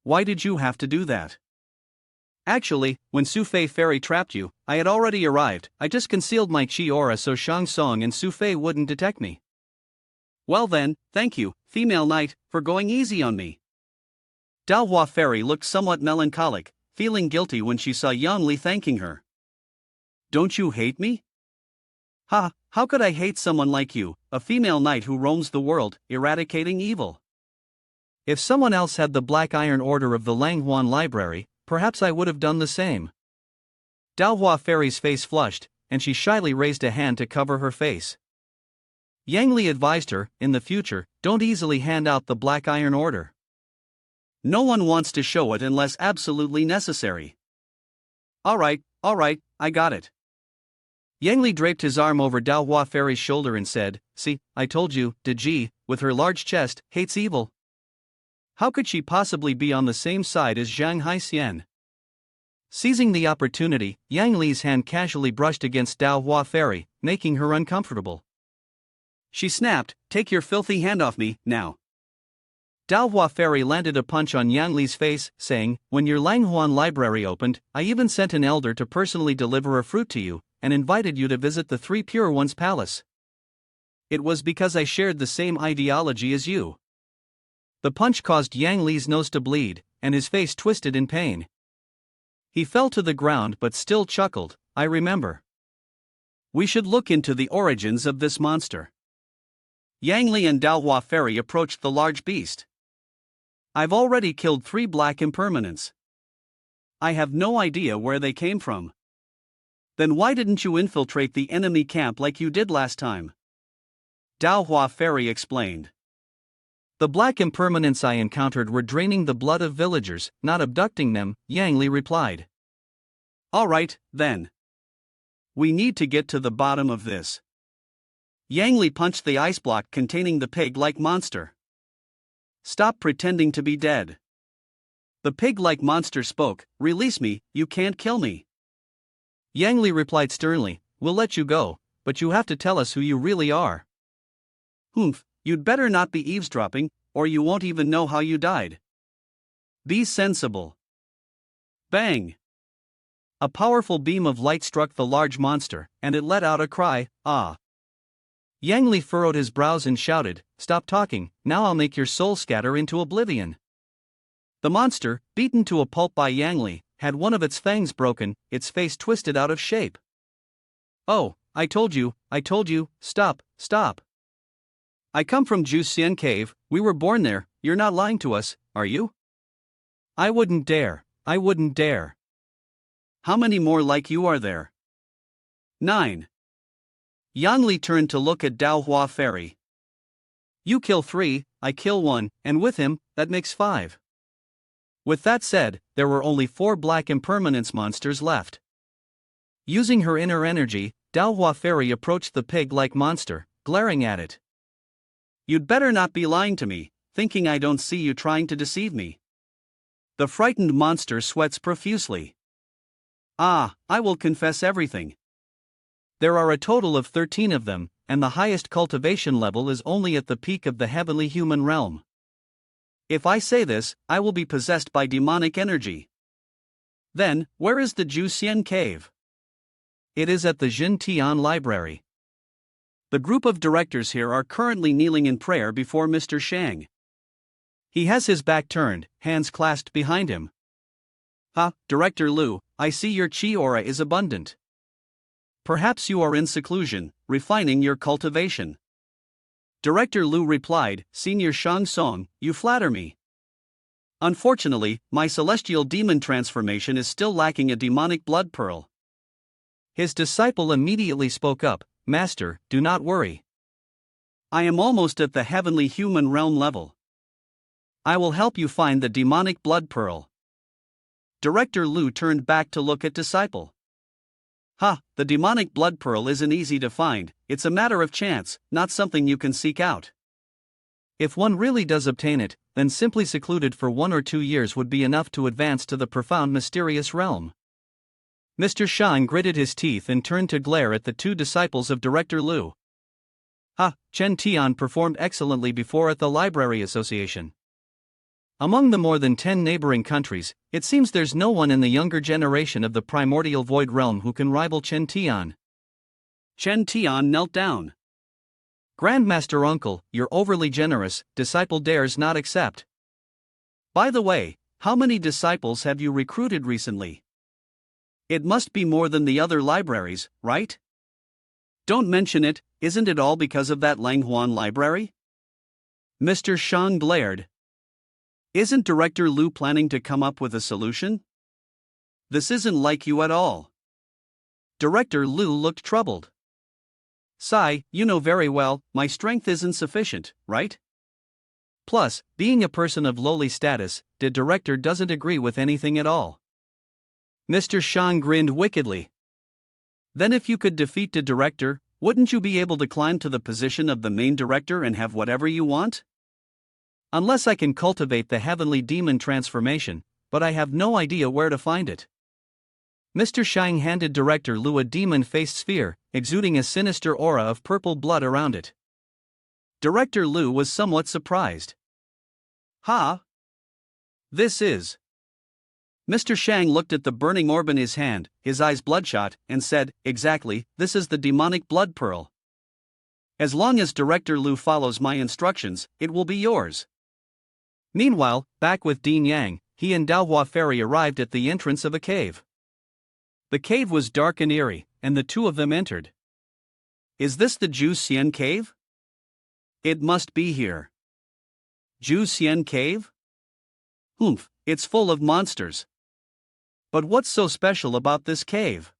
Why did you have to do that? Actually, when Su Fei Fairy trapped you, I had already arrived. I just concealed my chi aura so Shang Song and Su Fei wouldn't detect me. Well then, thank you, female knight, for going easy on me. Dao Hua Fairy looked somewhat melancholic, feeling guilty when she saw Yang Li thanking her. Don't you hate me? Ha, how could I hate someone like you, a female knight who roams the world, eradicating evil? If someone else had the Black Iron Order of the Huan Library, perhaps I would have done the same. Dao Hua Fairy's face flushed, and she shyly raised a hand to cover her face. Yang Li advised her, in the future, don't easily hand out the Black Iron Order. No one wants to show it unless absolutely necessary. Alright, I got it. Yang Li draped his arm over Dao Hua Fairy's shoulder and said, see, I told you, De Ji, with her large chest, hates evil. How could she possibly be on the same side as Zhang Haixian? Seizing the opportunity, Yang Li's hand casually brushed against Dao Hua Fairy, making her uncomfortable. She snapped, take your filthy hand off me, now. Dao Hua Fairy landed a punch on Yang Li's face, saying, when your Huan library opened, I even sent an elder to personally deliver a fruit to you, and invited you to visit the Three Pure Ones' palace. It was because I shared the same ideology as you. The punch caused Yang Li's nose to bleed, and his face twisted in pain. He fell to the ground but still chuckled, I remember. We should look into the origins of this monster. Yang Li and Dao Hua Fairy approached the large beast. I've already killed 3 black impermanents. I have no idea where they came from. Then why didn't you infiltrate the enemy camp like you did last time? Dao Hua Fairy explained. The black impermanents I encountered were draining the blood of villagers, not abducting them, Yang Li replied. Alright, then. We need to get to the bottom of this. Yang Li punched the ice block containing the pig-like monster. Stop pretending to be dead. The pig-like monster spoke, release me, you can't kill me. Yang Li replied sternly, we'll let you go, but you have to tell us who you really are. Humph, you'd better not be eavesdropping, or you won't even know how you died. Be sensible. Bang! A powerful beam of light struck the large monster, and it let out a cry, ah. Yang Li furrowed his brows and shouted, stop talking, now I'll make your soul scatter into oblivion. The monster, beaten to a pulp by Yang Li, had one of its fangs broken, its face twisted out of shape. Oh, I told you, stop. I come from Juxian Cave, we were born there, you're not lying to us, are you? I wouldn't dare. How many more like you are there? 9. Yang Li turned to look at Dao Hua Fairy. You kill 3, I kill 1, and with him, that makes 5. With that said, there were only 4 black impermanence monsters left. Using her inner energy, Dao Hua Fairy approached the pig-like monster, glaring at it. You'd better not be lying to me, thinking I don't see you trying to deceive me. The frightened monster sweats profusely. I will confess everything. There are a total of 13 of them, and the highest cultivation level is only at the peak of the heavenly human realm. If I say this, I will be possessed by demonic energy. Then, where is the Juxian Cave? It is at the Xintian Library. The group of directors here are currently kneeling in prayer before Mr. Shang. He has his back turned, hands clasped behind him. Director Liu, I see your chi aura is abundant. Perhaps you are in seclusion, refining your cultivation. Director Liu replied, Senior Shang Song, you flatter me. Unfortunately, my celestial demon transformation is still lacking a demonic blood pearl. His disciple immediately spoke up, Master, do not worry. I am almost at the heavenly human realm level. I will help you find the demonic blood pearl. Director Liu turned back to look at disciple. The demonic blood pearl isn't easy to find, it's a matter of chance, not something you can seek out. If one really does obtain it, then simply secluded for 1 or 2 years would be enough to advance to the profound mysterious realm. Mr. Shang gritted his teeth and turned to glare at the 2 disciples of Director Lu. Chen Tian performed excellently before at the Library Association. Among the more than 10 neighboring countries, it seems there's no one in the younger generation of the primordial void realm who can rival Chen Tian. Chen Tian knelt down. Grandmaster Uncle, you're overly generous, disciple dares not accept. By the way, how many disciples have you recruited recently? It must be more than the other libraries, right? Don't mention it, isn't it all because of that Huan library? Mr. Shang glared. Isn't Director Lu planning to come up with a solution? This isn't like you at all. Director Lu looked troubled. Sai, you know very well, my strength isn't sufficient, right? Plus, being a person of lowly status, the director doesn't agree with anything at all. Mr. Shang grinned wickedly. Then if you could defeat the director, wouldn't you be able to climb to the position of the main director and have whatever you want? Unless I can cultivate the heavenly demon transformation, but I have no idea where to find it. Mr. Shang handed Director Lu a demon-faced sphere, exuding a sinister aura of purple blood around it. Director Lu was somewhat surprised. This is. Mr. Shang looked at the burning orb in his hand, his eyes bloodshot, and said, exactly, this is the demonic blood pearl. As long as Director Lu follows my instructions, it will be yours. Meanwhile, back with Dean Yang, he and Daohua Fairy arrived at the entrance of a cave. The cave was dark and eerie, and the 2 of them entered. Is this the Zhu Xian cave? It must be here. Zhu Xian cave? It's full of monsters. But what's so special about this cave?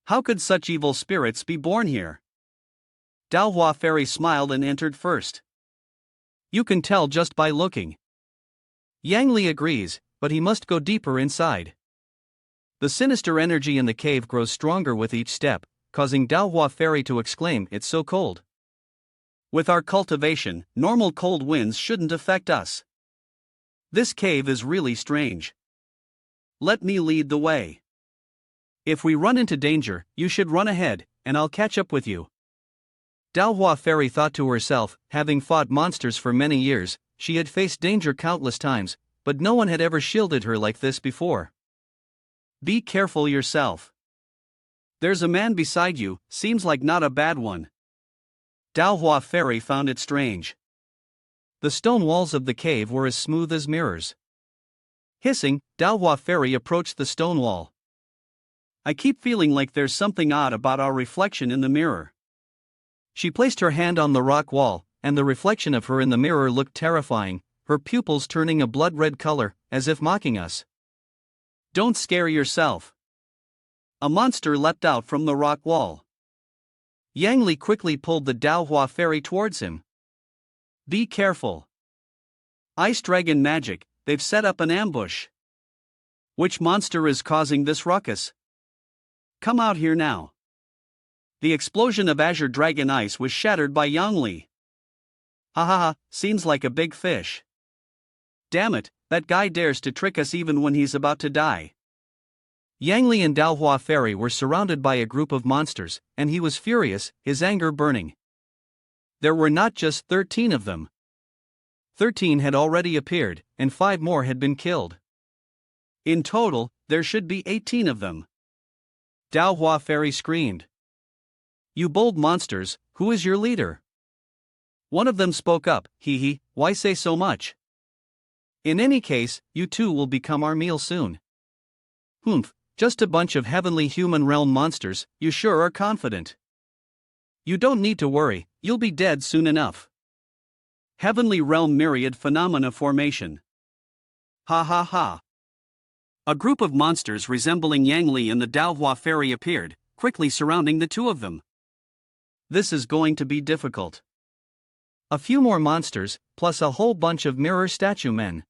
How could such evil spirits be born here? Daohua Fairy smiled and entered first. You can tell just by looking. Yang Li agrees, but he must go deeper inside. The sinister energy in the cave grows stronger with each step, causing Daohua Fairy to exclaim, "It's so cold." With our cultivation, normal cold winds shouldn't affect us. This cave is really strange. Let me lead the way. If we run into danger, you should run ahead, and I'll catch up with you. Daohua Fairy thought to herself, having fought monsters for many years, she had faced danger countless times, but no one had ever shielded her like this before. Be careful yourself. There's a man beside you, seems like not a bad one. Daohua Fairy found it strange. The stone walls of the cave were as smooth as mirrors. Hissing, Daohua Fairy approached the stone wall. I keep feeling like there's something odd about our reflection in the mirror. She placed her hand on the rock wall, and the reflection of her in the mirror looked terrifying, her pupils turning a blood-red color, as if mocking us. Don't scare yourself. A monster leapt out from the rock wall. Yang Li quickly pulled the Daohua Fairy towards him. Be careful. Ice dragon magic, they've set up an ambush. Which monster is causing this ruckus? Come out here now. The explosion of azure dragon ice was shattered by Yang Li. Seems like a big fish. Damn it, that guy dares to trick us even when he's about to die. Yang Li and Daohua Fairy were surrounded by a group of monsters, and he was furious, his anger burning. There were not just 13 of them. 13 had already appeared, and 5 more had been killed. In total, there should be 18 of them. Daohua Fairy screamed. You bold monsters, who is your leader? One of them spoke up, why say so much? In any case, you two will become our meal soon. Just a bunch of heavenly human realm monsters, you sure are confident. You don't need to worry, you'll be dead soon enough. Heavenly realm myriad phenomena formation. A group of monsters resembling Yang Li and the Daohua Fairy appeared, quickly surrounding the 2 of them. This is going to be difficult. A few more monsters, plus a whole bunch of mirror statue men.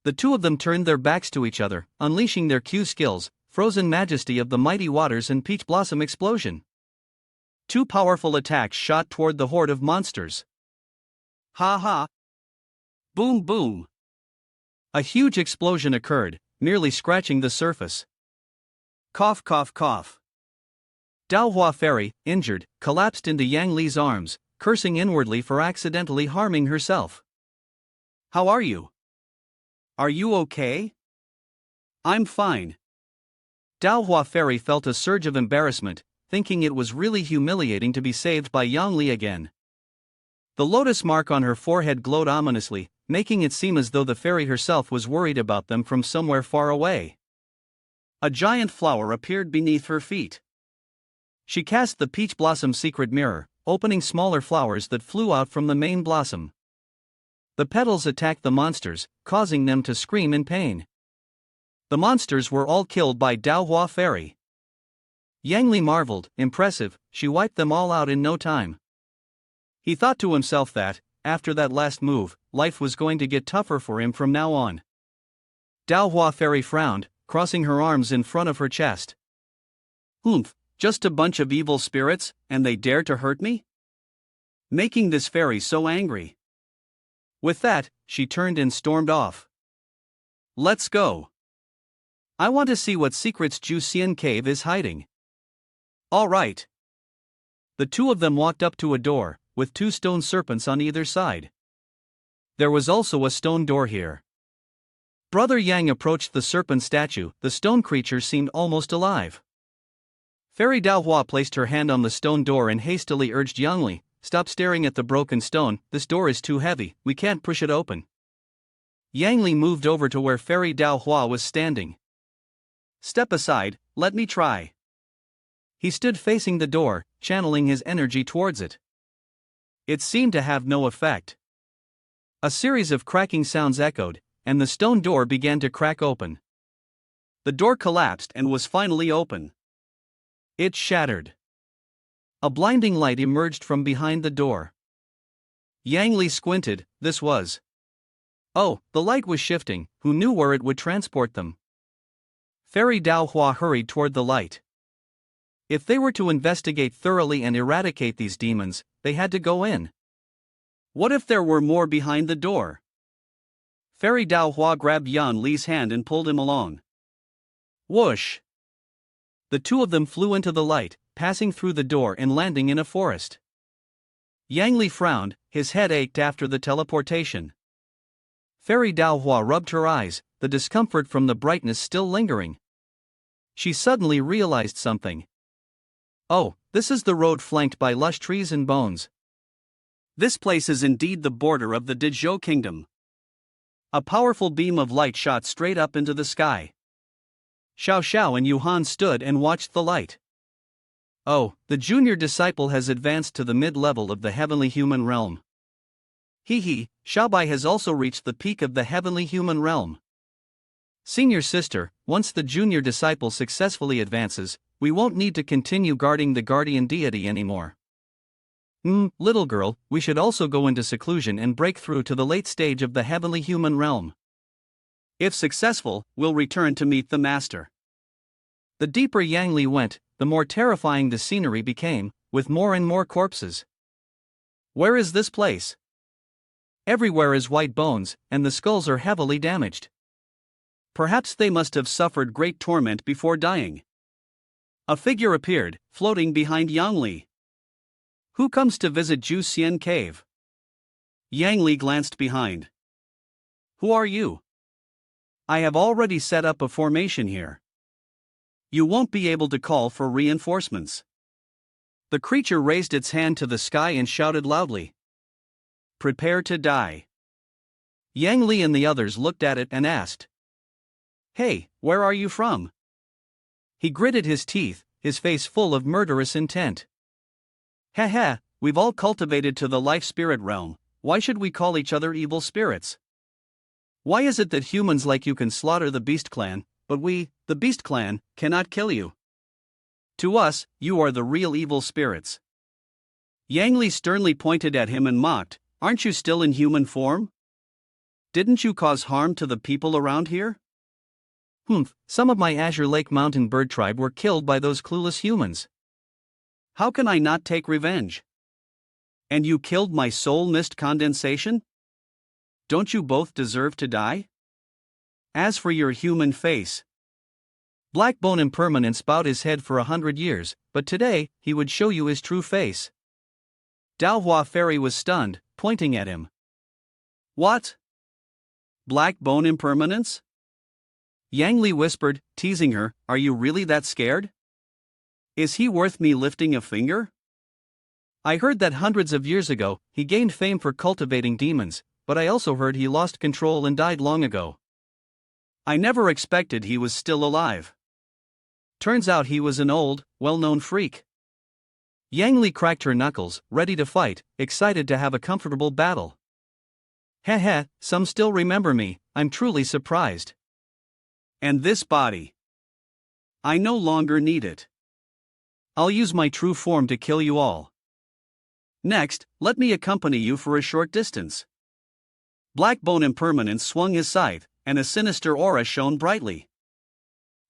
The 2 of them turned their backs to each other, unleashing their Q skills, Frozen Majesty of the Mighty Waters and Peach Blossom Explosion. 2 powerful attacks shot toward the horde of monsters. Boom boom. A huge explosion occurred, merely scratching the surface. Cough cough cough. Daohua Fairy, injured, collapsed into Yang Li's arms, cursing inwardly for accidentally harming herself. How are you? Are you okay? I'm fine. Daohua Fairy felt a surge of embarrassment, thinking it was really humiliating to be saved by Yang Li again. The lotus mark on her forehead glowed ominously, making it seem as though the fairy herself was worried about them from somewhere far away. A giant flower appeared beneath her feet. She cast the peach blossom secret mirror, opening smaller flowers that flew out from the main blossom. The petals attacked the monsters, causing them to scream in pain. The monsters were all killed by Daohua Fairy. Yang Li marveled, impressive, she wiped them all out in no time. He thought to himself that, after that last move, life was going to get tougher for him from now on. Daohua Fairy frowned, crossing her arms in front of her chest. Humph, just a bunch of evil spirits, and they dare to hurt me? Making this fairy so angry. With that, she turned and stormed off. Let's go. I want to see what secrets Juxian Cave is hiding. All right. The two of them walked up to a door, with two stone serpents on either side. There was also a stone door here. Brother Yang approached the serpent statue. The stone creature seemed almost alive. Fairy Daohua placed her hand on the stone door and hastily urged Yang Li, "Stop staring at the broken stone, this door is too heavy, we can't push it open." Yang Li moved over to where Fairy Daohua was standing. "Step aside, let me try." He stood facing the door, channeling his energy towards it. It seemed to have no effect. A series of cracking sounds echoed, and the stone door began to crack open. The door collapsed and was finally open. It shattered. A blinding light emerged from behind the door. Yang Li squinted. This was. Oh, the light was shifting, who knew where it would transport them? Fairy Daohua hurried toward the light. If they were to investigate thoroughly and eradicate these demons, they had to go in. What if there were more behind the door? Fairy Daohua grabbed Yan Li's hand and pulled him along. Whoosh! The two of them flew into the light, passing through the door and landing in a forest. Yang Li frowned, his head ached after the teleportation. Fairy Daohua rubbed her eyes, the discomfort from the brightness still lingering. She suddenly realized something. Oh, this is the road flanked by lush trees and bones. This place is indeed the border of the Dezhou Kingdom. A powerful beam of light shot straight up into the sky. Xiao Sha and Huan stood and watched the light. Oh, the junior disciple has advanced to the mid-level of the heavenly human realm. Hee, Xiaobai has also reached the peak of the heavenly human realm. Senior sister, once the junior disciple successfully advances, we won't need to continue guarding the guardian deity anymore. Little girl, we should also go into seclusion and break through to the late stage of the heavenly human realm. If successful, we'll return to meet the master. The deeper Yang Li went, the more terrifying the scenery became, with more and more corpses. Where is this place? Everywhere is white bones, and the skulls are heavily damaged. Perhaps they must have suffered great torment before dying. A figure appeared, floating behind Yang Li. Who comes to visit Juxian Cave? Yang Li glanced behind. Who are you? I have already set up a formation here. You won't be able to call for reinforcements. The creature raised its hand to the sky and shouted loudly. Prepare to die. Yang Li and the others looked at it and asked. Hey, where are you from? He gritted his teeth, his face full of murderous intent. Ha, we've all cultivated to the life spirit realm, why should we call each other evil spirits? Why is it that humans like you can slaughter the beast clan, but we, the beast clan, cannot kill you? To us, you are the real evil spirits. Yang Li sternly pointed at him and mocked, aren't you still in human form? Didn't you cause harm to the people around here? Some of my Azure Lake Mountain bird tribe were killed by those clueless humans. How can I not take revenge? And you killed my soul mist condensation? Don't you both deserve to die? As for your human face. Black Bone Impermanence bowed his head for 100 years, but today, he would show you his true face. Daohua Fairy was stunned, pointing at him. What? Black Bone Impermanence? Yang Li whispered, teasing her, are you really that scared? Is he worth me lifting a finger? I heard that hundreds of years ago, he gained fame for cultivating demons, but I also heard he lost control and died long ago. I never expected he was still alive. Turns out he was an old, well-known freak. Yang Li cracked her knuckles, ready to fight, excited to have a comfortable battle. Heh, some still remember me, I'm truly surprised. And this body. I no longer need it. I'll use my true form to kill you all. Next, let me accompany you for a short distance. Black Bone Impermanence swung his scythe, and a sinister aura shone brightly.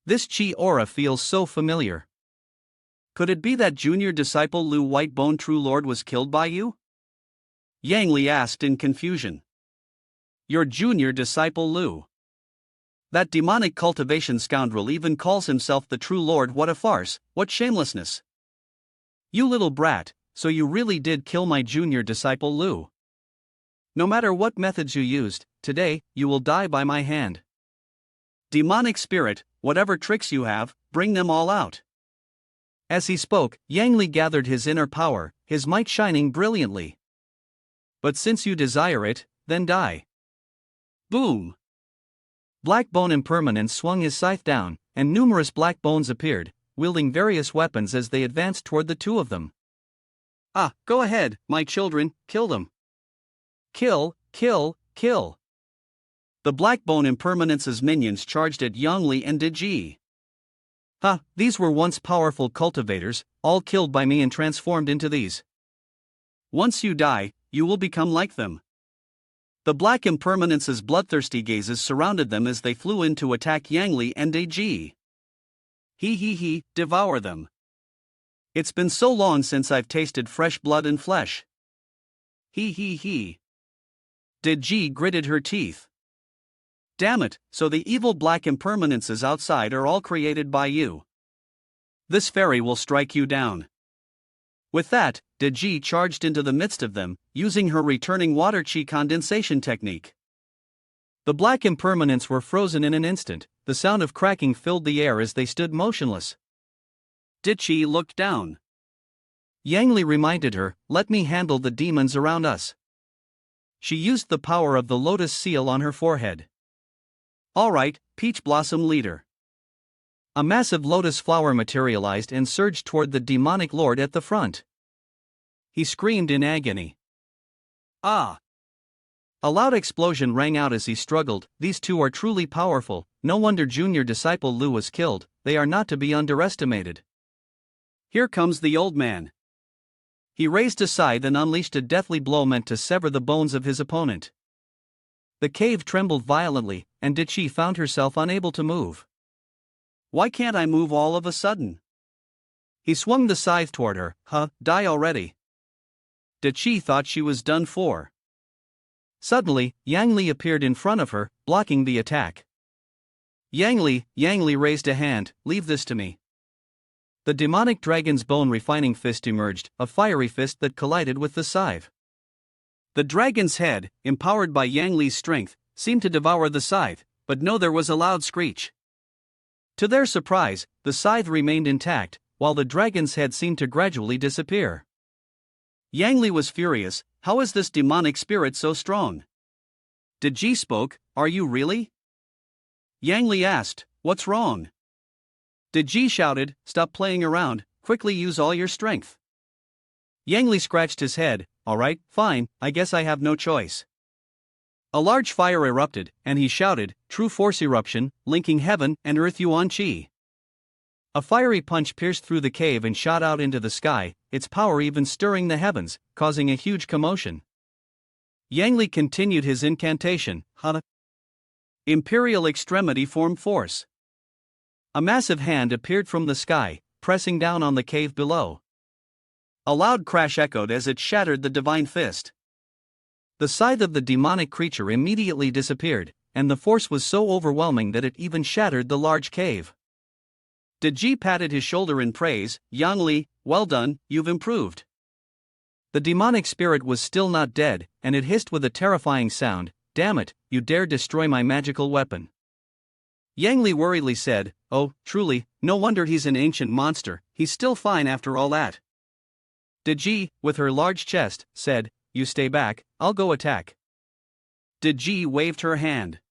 This chi aura feels so familiar. Could it be that junior disciple Lu Whitebone True Lord was killed by you? Yang Li asked in confusion. Your junior disciple Lu. That demonic cultivation scoundrel even calls himself the True Lord. What a farce, what shamelessness. You little brat, so you really did kill my junior disciple Lu. No matter what methods you used, today, you will die by my hand. Demonic spirit, whatever tricks you have, bring them all out. As he spoke, Yang Li gathered his inner power, his might shining brilliantly. But since you desire it, then die. Boom! Black Bone Impermanence swung his scythe down, and numerous black bones appeared, wielding various weapons as they advanced toward the two of them. Ah, go ahead, my children, kill them. Kill. The Black Bone Impermanence's minions charged at Yang Li and Diji. These were once powerful cultivators, all killed by me and transformed into these. Once you die, you will become like them. The Black Impermanence's bloodthirsty gazes surrounded them as they flew in to attack Yang Li and Diji. Devour them. It's been so long since I've tasted fresh blood and flesh. Diji gritted her teeth. Damn it, so the evil Black Impermanences outside are all created by you. This fairy will strike you down. With that, Diji charged into the midst of them, using her returning water chi condensation technique. The Black Impermanents were frozen in an instant, the sound of cracking filled the air as they stood motionless. Diji looked down. Yang Li reminded her, let me handle the demons around us. She used the power of the lotus seal on her forehead. All right, Peach Blossom Leader. A massive lotus flower materialized and surged toward the demonic lord at the front. He screamed in agony. Ah! A loud explosion rang out as he struggled. These two are truly powerful, no wonder junior disciple Lu was killed, they are not to be underestimated. Here comes the old man. He raised a scythe and unleashed a deathly blow meant to sever the bones of his opponent. The cave trembled violently, and Diji found herself unable to move. Why can't I move all of a sudden? He swung the scythe toward her. Die already. Diji thought she was done for. Suddenly, Yang Li appeared in front of her, blocking the attack. Yang Li raised a hand, leave this to me. The demonic dragon's bone refining fist emerged, a fiery fist that collided with the scythe. The dragon's head, empowered by Yang Li's strength, seemed to devour the scythe, but no, there was a loud screech. To their surprise, the scythe remained intact, while the dragon's head seemed to gradually disappear. Yang Li was furious. How is this demonic spirit so strong? Diji spoke, are you really? Yang Li asked, what's wrong? Diji shouted, stop playing around, quickly use all your strength. Yang Li scratched his head, alright, fine, I guess I have no choice. A large fire erupted, and he shouted, true force eruption, linking heaven and earth Yuan Qi. A fiery punch pierced through the cave and shot out into the sky, its power even stirring the heavens, causing a huge commotion. Yang Li continued his incantation, Imperial Extremity Form Force. A massive hand appeared from the sky, pressing down on the cave below. A loud crash echoed as it shattered the divine fist. The scythe of the demonic creature immediately disappeared, and the force was so overwhelming that it even shattered the large cave. Deji patted his shoulder in praise. Yang Li, well done, you've improved. The demonic spirit was still not dead, and it hissed with a terrifying sound, "Damn it, you dare destroy my magical weapon." Yang Li worriedly said, "Oh, truly, no wonder he's an ancient monster, he's still fine after all that." Deji, with her large chest, said, "You stay back, I'll go attack." Deji waved her hand.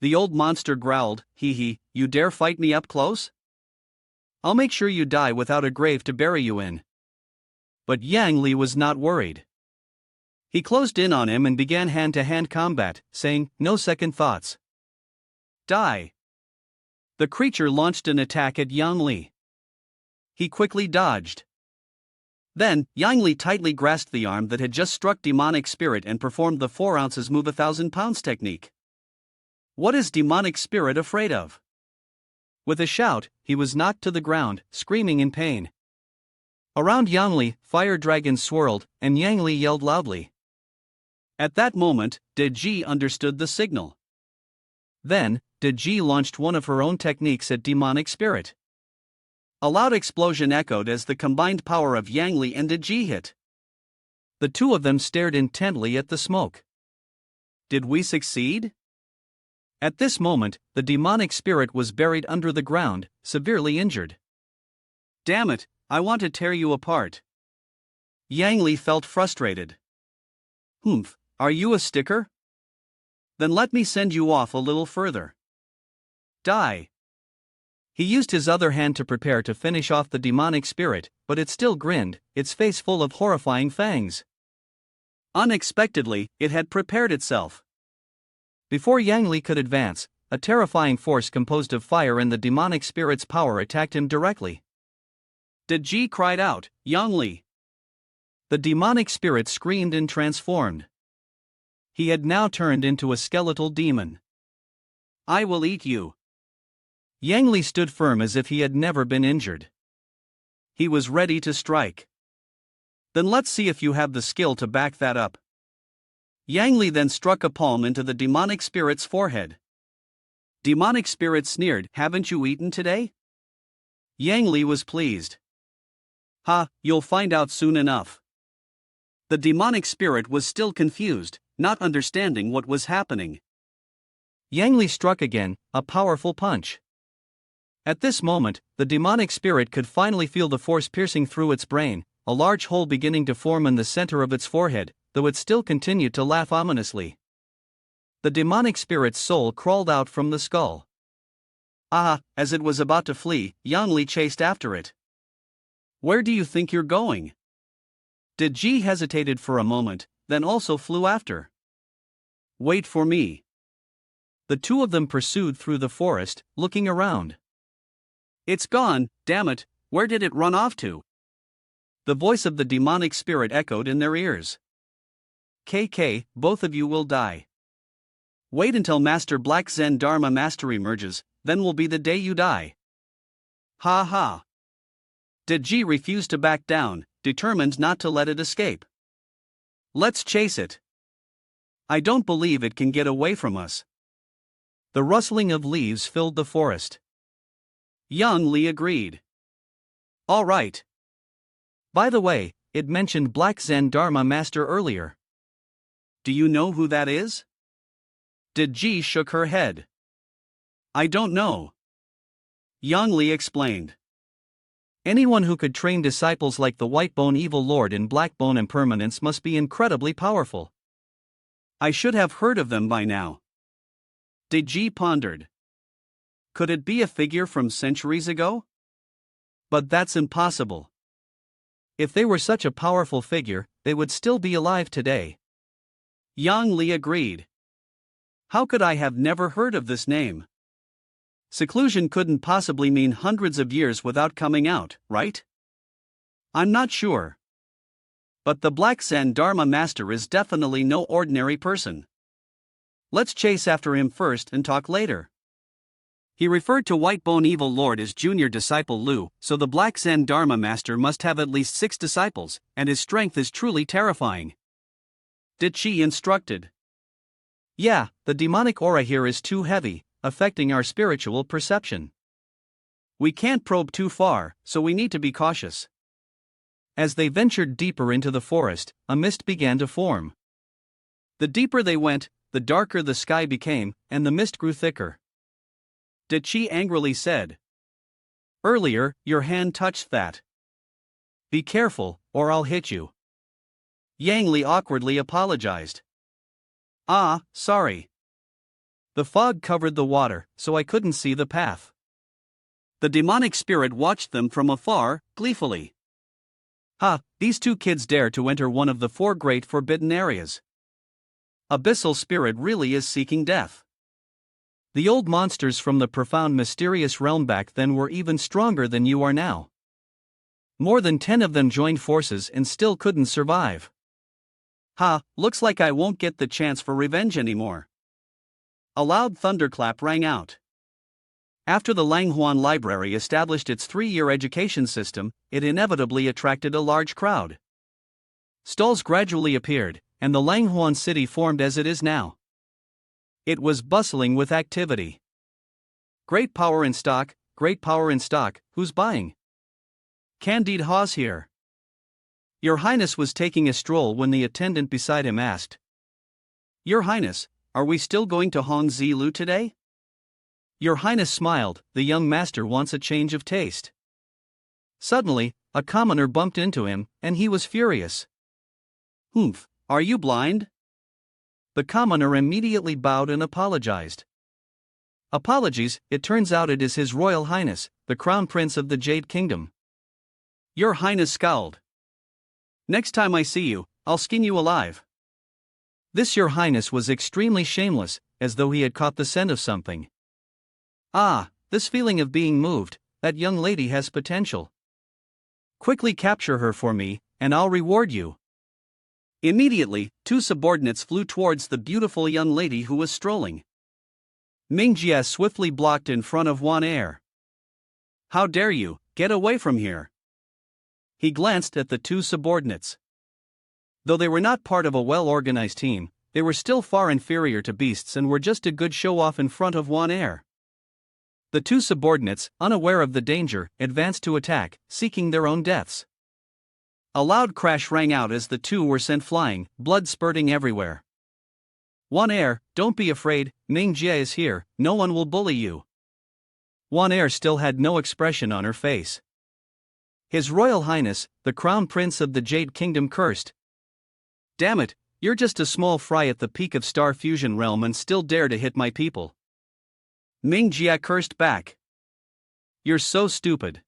The old monster growled, "Hee hee, you dare fight me up close? I'll make sure you die without a grave to bury you in." But Yang Li was not worried. He closed in on him and began hand-to-hand combat, saying, "No second thoughts. Die." The creature launched an attack at Yang Li. He quickly dodged. Then, Yang Li tightly grasped the arm that had just struck demonic spirit and performed the 4 ounces move 1,000 pounds technique. What is demonic spirit afraid of? With a shout, he was knocked to the ground, screaming in pain. Around Yang Li, fire dragons swirled, and Yang Li yelled loudly. At that moment, Deji understood the signal. Then, Deji launched one of her own techniques at demonic spirit. A loud explosion echoed as the combined power of Yang Li and Deji hit. The two of them stared intently at the smoke. Did we succeed? At this moment, the demonic spirit was buried under the ground, severely injured. Damn it, I want to tear you apart. Yang Li felt frustrated. Humph, are you a sticker? Then let me send you off a little further. Die. He used his other hand to prepare to finish off the demonic spirit, but it still grinned, its face full of horrifying fangs. Unexpectedly, it had prepared itself. Before Yang Li could advance, a terrifying force composed of fire and the demonic spirit's power attacked him directly. Deji cried out, "Yang Li!" The demonic spirit screamed and transformed. He had now turned into a skeletal demon. "I will eat you." Yang Li stood firm as if he had never been injured. He was ready to strike. Then let's see if you have the skill to back that up. Yang Li then struck a palm into the demonic spirit's forehead. Demonic spirit sneered, "Haven't you eaten today?" Yang Li was pleased. "Ha, you'll find out soon enough." The demonic spirit was still confused, not understanding what was happening. Yang Li struck again, a powerful punch. At this moment, the demonic spirit could finally feel the force piercing through its brain, a large hole beginning to form in the center of its forehead, though it still continued to laugh ominously. The demonic spirit's soul crawled out from the skull. As it was about to flee, Yang Li chased after it. "Where do you think you're going?" Deji hesitated for a moment, then also flew after. "Wait for me." The two of them pursued through the forest, looking around. "It's gone, damn it, where did it run off to?" The voice of the demonic spirit echoed in their ears. "KK, both of you will die. Wait until Master Black Zen Dharma Master emerges, then will be the day you die." Ha ha. Deji refused to back down, determined not to let it escape. "Let's chase it. I don't believe it can get away from us." The rustling of leaves filled the forest. Yang Li agreed. "All right. By the way, it mentioned Black Zen Dharma Master earlier. Do you know who that is?" Deji shook her head. "I don't know." Yang Li explained. "Anyone who could train disciples like the Whitebone Evil Lord in Blackbone Impermanence must be incredibly powerful. I should have heard of them by now." Deji pondered. Could it be a figure from centuries ago? But that's impossible. If they were such a powerful figure, they would still be alive today. Yang Li agreed. How could I have never heard of this name? Seclusion couldn't possibly mean hundreds of years without coming out, right? I'm not sure. But the Black Zen Dharma Master is definitely no ordinary person. Let's chase after him first and talk later. He referred to Whitebone Evil Lord as junior disciple Lu, so the Black Zen Dharma Master must have at least 6 disciples, and his strength is truly terrifying. Dichi instructed. Yeah, the demonic aura here is too heavy, affecting our spiritual perception. We can't probe too far, so we need to be cautious. As they ventured deeper into the forest, a mist began to form. The deeper they went, the darker the sky became, and the mist grew thicker. Dichi angrily said. Earlier, your hand touched that. Be careful, or I'll hit you. Yang Li awkwardly apologized. Ah, sorry. The fog covered the water, so I couldn't see the path. The demonic spirit watched them from afar, gleefully. Ha, these two kids dare to enter one of the 4 great forbidden areas. Abyssal spirit really is seeking death. The old monsters from the profound mysterious realm back then were even stronger than you are now. More than 10 of them joined forces and still couldn't survive. Ha, looks like I won't get the chance for revenge anymore. A loud thunderclap rang out. After the Huan library established its 3-year education system, it inevitably attracted a large crowd. Stalls gradually appeared, and the Huan city formed as it is now. It was bustling with activity. Great power in stock, who's buying? Candide Hawes here. Your Highness was taking a stroll when the attendant beside him asked. Your Highness, are we still going to Hong Zilu today? Your Highness smiled, the young master wants a change of taste. Suddenly, a commoner bumped into him, and he was furious. Humph, are you blind? The commoner immediately bowed and apologized. Apologies, it turns out it is His Royal Highness, the Crown Prince of the Jade Kingdom. Your Highness scowled. Next time I see you, I'll skin you alive. This Your Highness was extremely shameless, as though he had caught the scent of something. Ah, this feeling of being moved, that young lady has potential. Quickly capture her for me, and I'll reward you. Immediately, 2 subordinates flew towards the beautiful young lady who was strolling. Mingjie swiftly blocked in front of Huan. How dare you, get away from here. He glanced at the 2 subordinates. Though they were not part of a well-organized team, they were still far inferior to beasts and were just a good show-off in front of Huan. The 2 subordinates, unaware of the danger, advanced to attack, seeking their own deaths. A loud crash rang out as the 2 were sent flying, blood spurting everywhere. Huan, don't be afraid, Mingjie is here, no one will bully you. Huan still had no expression on her face. His Royal Highness, the Crown Prince of the Jade Kingdom cursed. Damn it, you're just a small fry at the peak of Star Fusion realm and still dare to hit my people. Mingjie cursed back. You're so stupid.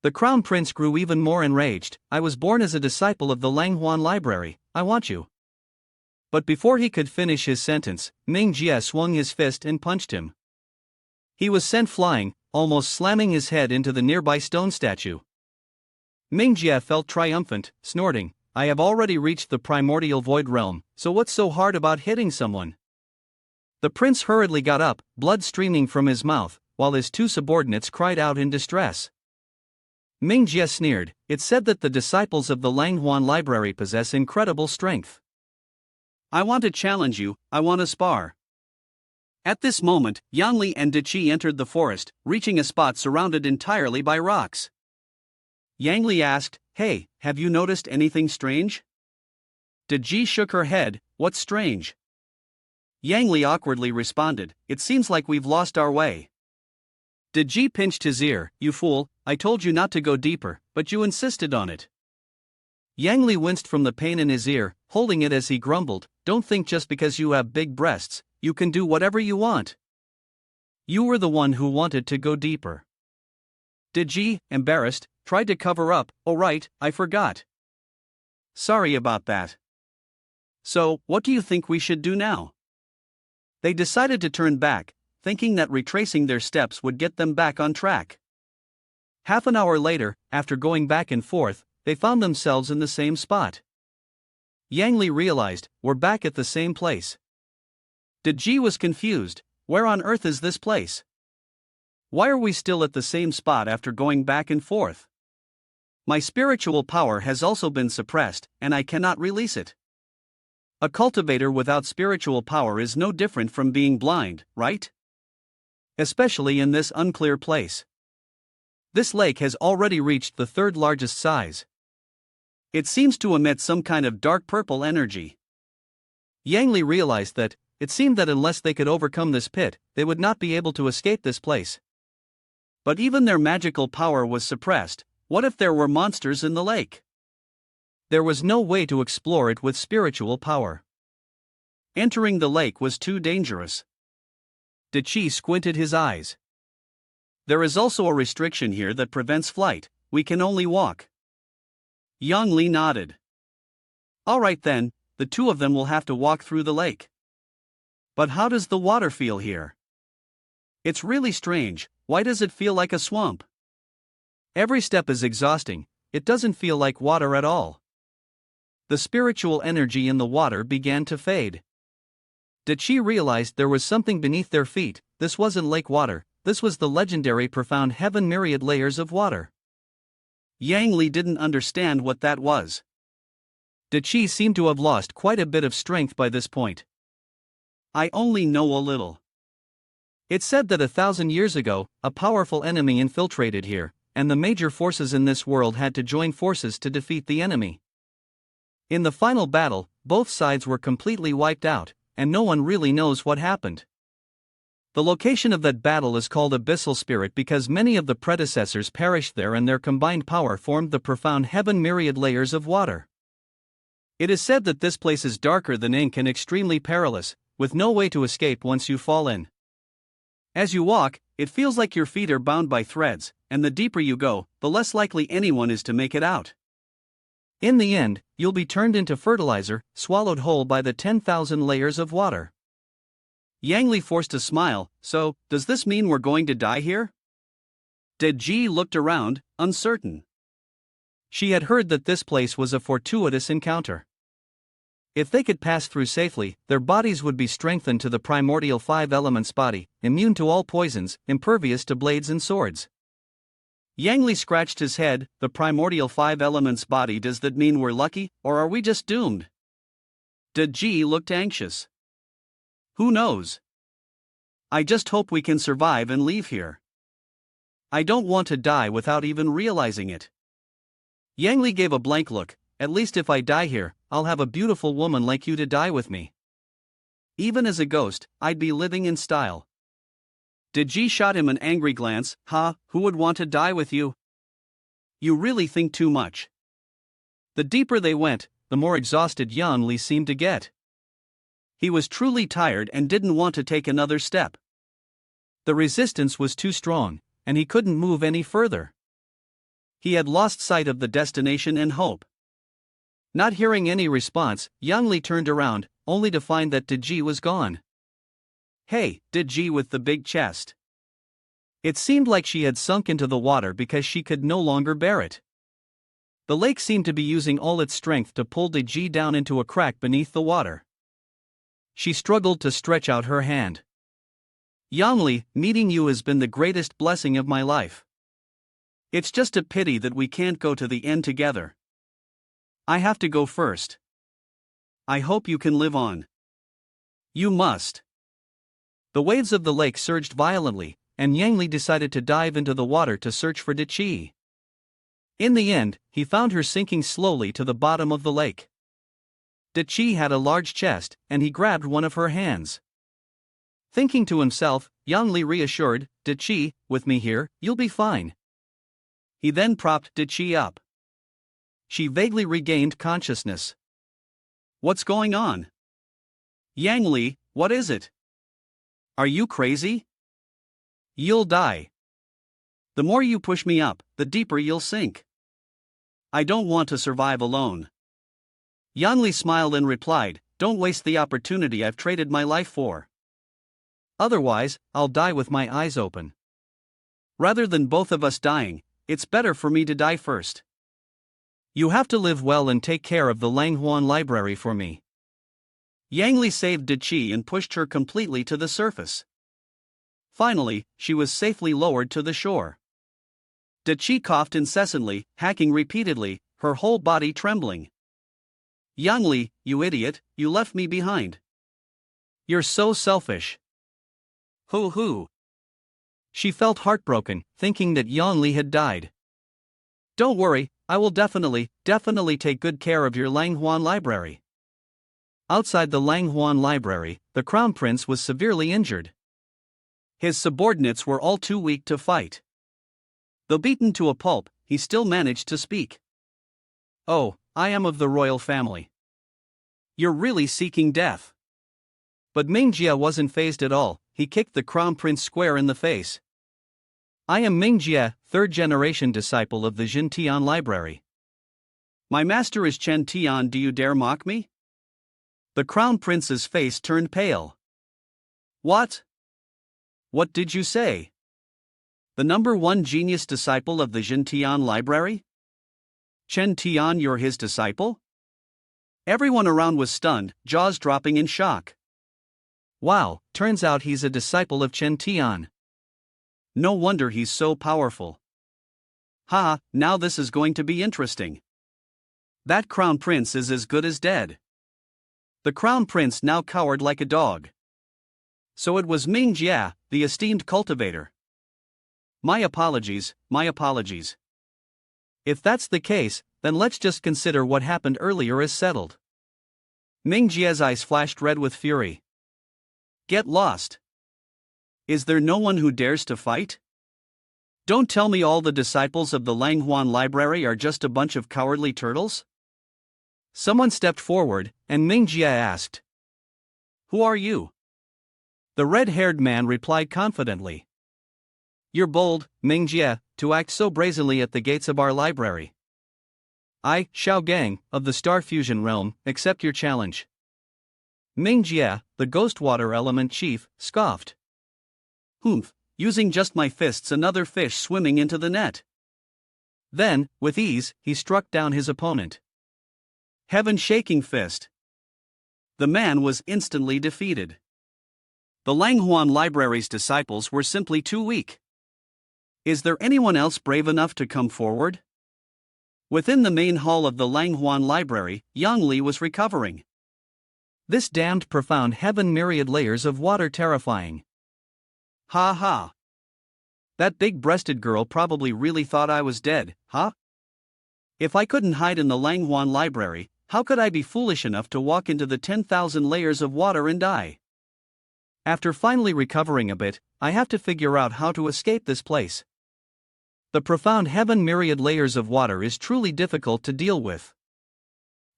The Crown Prince grew even more enraged. I was born as a disciple of the Huan library, I want you. But before he could finish his sentence, Mingjie swung his fist and punched him. He was sent flying, almost slamming his head into the nearby stone statue. Mingjie felt triumphant, snorting, I have already reached the primordial void realm, so what's so hard about hitting someone? The prince hurriedly got up, blood streaming from his mouth, while his 2 subordinates cried out in distress. Mingjie sneered, it's said that the disciples of the Huan library possess incredible strength. I want to challenge you, I want to spar. At this moment, Yang Li and Dichi entered the forest, reaching a spot surrounded entirely by rocks. Yang Li asked, Hey, have you noticed anything strange? Dichi shook her head, what's strange? Yang Li awkwardly responded, it seems like we've lost our way. Dichi pinched his ear, you fool, I told you not to go deeper, but you insisted on it. Yang Li winced from the pain in his ear, holding it as he grumbled, don't think just because you have big breasts, you can do whatever you want. You were the one who wanted to go deeper. Dichi, embarrassed, tried to cover up, oh right, I forgot. Sorry about that. So, what do you think we should do now? They decided to turn back, thinking that retracing their steps would get them back on track. Half an hour later, after going back and forth, they found themselves in the same spot. Yang Li realized, we're back at the same place. Dichi was confused, where on earth is this place? Why are we still at the same spot after going back and forth? My spiritual power has also been suppressed, and I cannot release it. A cultivator without spiritual power is no different from being blind, right? Especially in this unclear place. This lake has already reached the third largest size. It seems to emit some kind of dark purple energy. Yang Li realized that, it seemed that unless they could overcome this pit, they would not be able to escape this place. But even their magical power was suppressed. What if there were monsters in the lake? There was no way to explore it with spiritual power. Entering the lake was too dangerous. Dechi squinted his eyes. There is also a restriction here that prevents flight. We can only walk. Yang Li nodded. All right then, the two of them will have to walk through the lake. But how does the water feel here? It's really strange. Why does it feel like a swamp? Every step is exhausting. It doesn't feel like water at all. The spiritual energy in the water began to fade. Dechi realized there was something beneath their feet. This wasn't lake water, this was the legendary profound heaven myriad layers of water. Yang Li didn't understand what that was. Dechi seemed to have lost quite a bit of strength by this point. I only know a little. It's said that 1,000 years ago, a powerful enemy infiltrated here, and the major forces in this world had to join forces to defeat the enemy. In the final battle, both sides were completely wiped out, and no one really knows what happened. The location of that battle is called Abyssal Spirit because many of the predecessors perished there and their combined power formed the profound heaven myriad layers of water. It is said that this place is darker than ink and extremely perilous, with no way to escape once you fall in. As you walk, it feels like your feet are bound by threads, and the deeper you go, the less likely anyone is to make it out. In the end, you'll be turned into fertilizer, swallowed whole by the 10,000 layers of water. Yang Li forced a smile. So, does this mean we're going to die here? Deji looked around, uncertain. She had heard that this place was a fortuitous encounter. If they could pass through safely, their bodies would be strengthened to the primordial 5 elements body, immune to all poisons, impervious to blades and swords. Yang Li scratched his head. The primordial 5 elements body, does that mean we're lucky, or are we just doomed? Deji looked anxious. Who knows? I just hope we can survive and leave here. I don't want to die without even realizing it. Yang Li gave a blank look. At least if I die here, I'll have a beautiful woman like you to die with me. Even as a ghost, I'd be living in style. Deji shot him an angry glance. Who would want to die with you? You really think too much. The deeper they went, the more exhausted Yang Li seemed to get. He was truly tired and didn't want to take another step. The resistance was too strong, and he couldn't move any further. He had lost sight of the destination and hope. Not hearing any response, Yang Li turned around, only to find that Deji was gone. Hey, Deji with the big chest. It seemed like she had sunk into the water because she could no longer bear it. The lake seemed to be using all its strength to pull Deji down into a crack beneath the water. She struggled to stretch out her hand. Yang Li, meeting you has been the greatest blessing of my life. It's just a pity that we can't go to the end together. I have to go first. I hope you can live on. You must. The waves of the lake surged violently, and Yang Li decided to dive into the water to search for Dechi. In the end, he found her sinking slowly to the bottom of the lake. Dechi had a large chest, and he grabbed one of her hands. Thinking to himself, Yang Li reassured, Dechi, with me here, you'll be fine. He then propped Dechi up. She vaguely regained consciousness. What's going on? Yang Li, what is it? Are you crazy? You'll die. The more you push me up, the deeper you'll sink. I don't want to survive alone. Yang Li smiled and replied, don't waste the opportunity I've traded my life for. Otherwise, I'll die with my eyes open. Rather than both of us dying, it's better for me to die first. You have to live well and take care of the Huan library for me. Yang Li saved Dechi and pushed her completely to the surface. Finally, she was safely lowered to the shore. Dechi coughed incessantly, hacking repeatedly, her whole body trembling. Yang Li, you idiot, you left me behind. You're so selfish. Hoo. She felt heartbroken, thinking that Yang Li had died. Don't worry, I will definitely take good care of your Huan library. Outside the Huan library, the crown prince was severely injured. His subordinates were all too weak to fight. Though beaten to a pulp, he still managed to speak. Oh, I am of the royal family. You're really seeking death. But Mingjie wasn't fazed at all. He kicked the crown prince square in the face. I am Mingjie, third-generation disciple of the Jintian library. My master is Chen Tian. Do you dare mock me? The crown prince's face turned pale. What? What did you say? The number one genius disciple of the Jintian library? Chen Tian, you're his disciple? Everyone around was stunned, jaws dropping in shock. Wow, turns out he's a disciple of Chen Tian. No wonder he's so powerful. Ha, now this is going to be interesting. That crown prince is as good as dead. The crown prince now cowered like a dog. So it was Mingjie, the esteemed cultivator. My apologies. If that's the case, then let's just consider what happened earlier as settled. Mingjie's eyes flashed red with fury. Get lost. Is there no one who dares to fight? Don't tell me all the disciples of the Huan library are just a bunch of cowardly turtles? Someone stepped forward, and Mingjie asked, Who are you? The red-haired man replied confidently. You're bold, Mingjie, to act so brazenly at the gates of our library. I, Xiao Gang, of the Star Fusion realm, accept your challenge. Mingjie, the ghost water element chief, scoffed. Humph, using just my fists, another fish swimming into the net. Then, with ease, he struck down his opponent. Heaven-shaking fist. The man was instantly defeated. The Huan library's disciples were simply too weak. Is there anyone else brave enough to come forward? Within the main hall of the Huan library, Yang Li was recovering. This damned profound heaven, myriad layers of water, terrifying. Ha. That big-breasted girl probably really thought I was dead, huh? If I couldn't hide in the Huan library, how could I be foolish enough to walk into the 10,000 layers of water and die? After finally recovering a bit, I have to figure out how to escape this place. The profound heaven, myriad layers of water is truly difficult to deal with.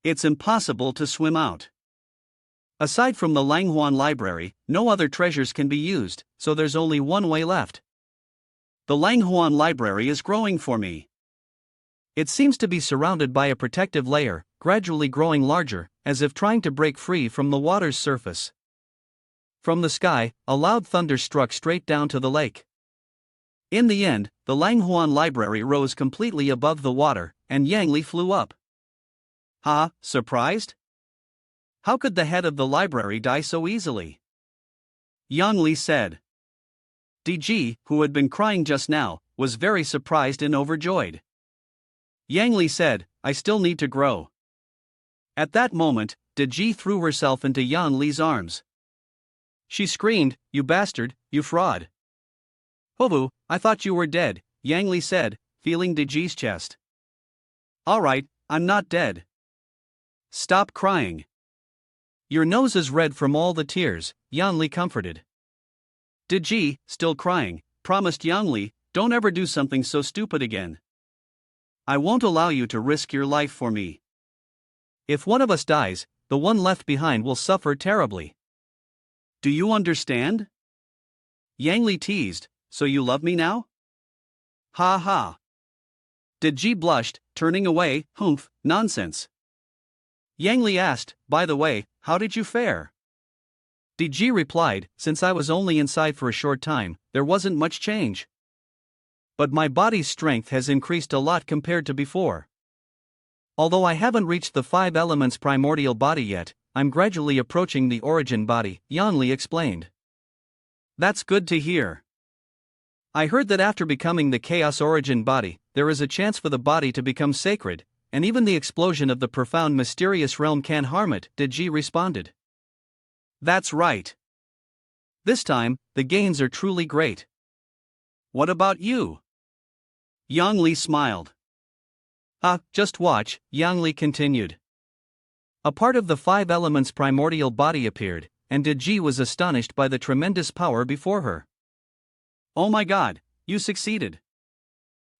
It's impossible to swim out. Aside from the Huan library, no other treasures can be used, so there's only one way left. The Huan library is growing for me. It seems to be surrounded by a protective layer, gradually growing larger, as if trying to break free from the water's surface. From the sky, a loud thunder struck straight down to the lake. In the end, the Huan library rose completely above the water, and Yang Li flew up. Ha, surprised? How could the head of the library die so easily? Yang Li said. DG, who had been crying just now, was very surprised and overjoyed. Yang Li said, I still need to grow. At that moment, DG threw herself into Yang Li's arms. She screamed, You bastard, you fraud. Hovu, I thought you were dead, Yang Li said, feeling DG's chest. Alright, I'm not dead. Stop crying. Your nose is red from all the tears, Yang Li comforted. DG, still crying, promised Yang Li, don't ever do something so stupid again. I won't allow you to risk your life for me. If one of us dies, the one left behind will suffer terribly. Do you understand? Yang Li teased, so you love me now? Ha. DG blushed, turning away, humph, nonsense. Yang Li asked, by the way, how did you fare? DG replied, since I was only inside for a short time, there wasn't much change. But my body's strength has increased a lot compared to before. Although I haven't reached the 5 elements primordial body yet, I'm gradually approaching the origin body, Yang Li explained. That's good to hear. I heard that after becoming the chaos origin body, there is a chance for the body to become sacred, and even the explosion of the profound mysterious realm can't harm it, Ji responded. That's right. This time, the gains are truly great. What about you? Yang Li smiled. Just watch, Yang Li continued. A part of the five elements' primordial body appeared, and Ji was astonished by the tremendous power before her. Oh my god, you succeeded.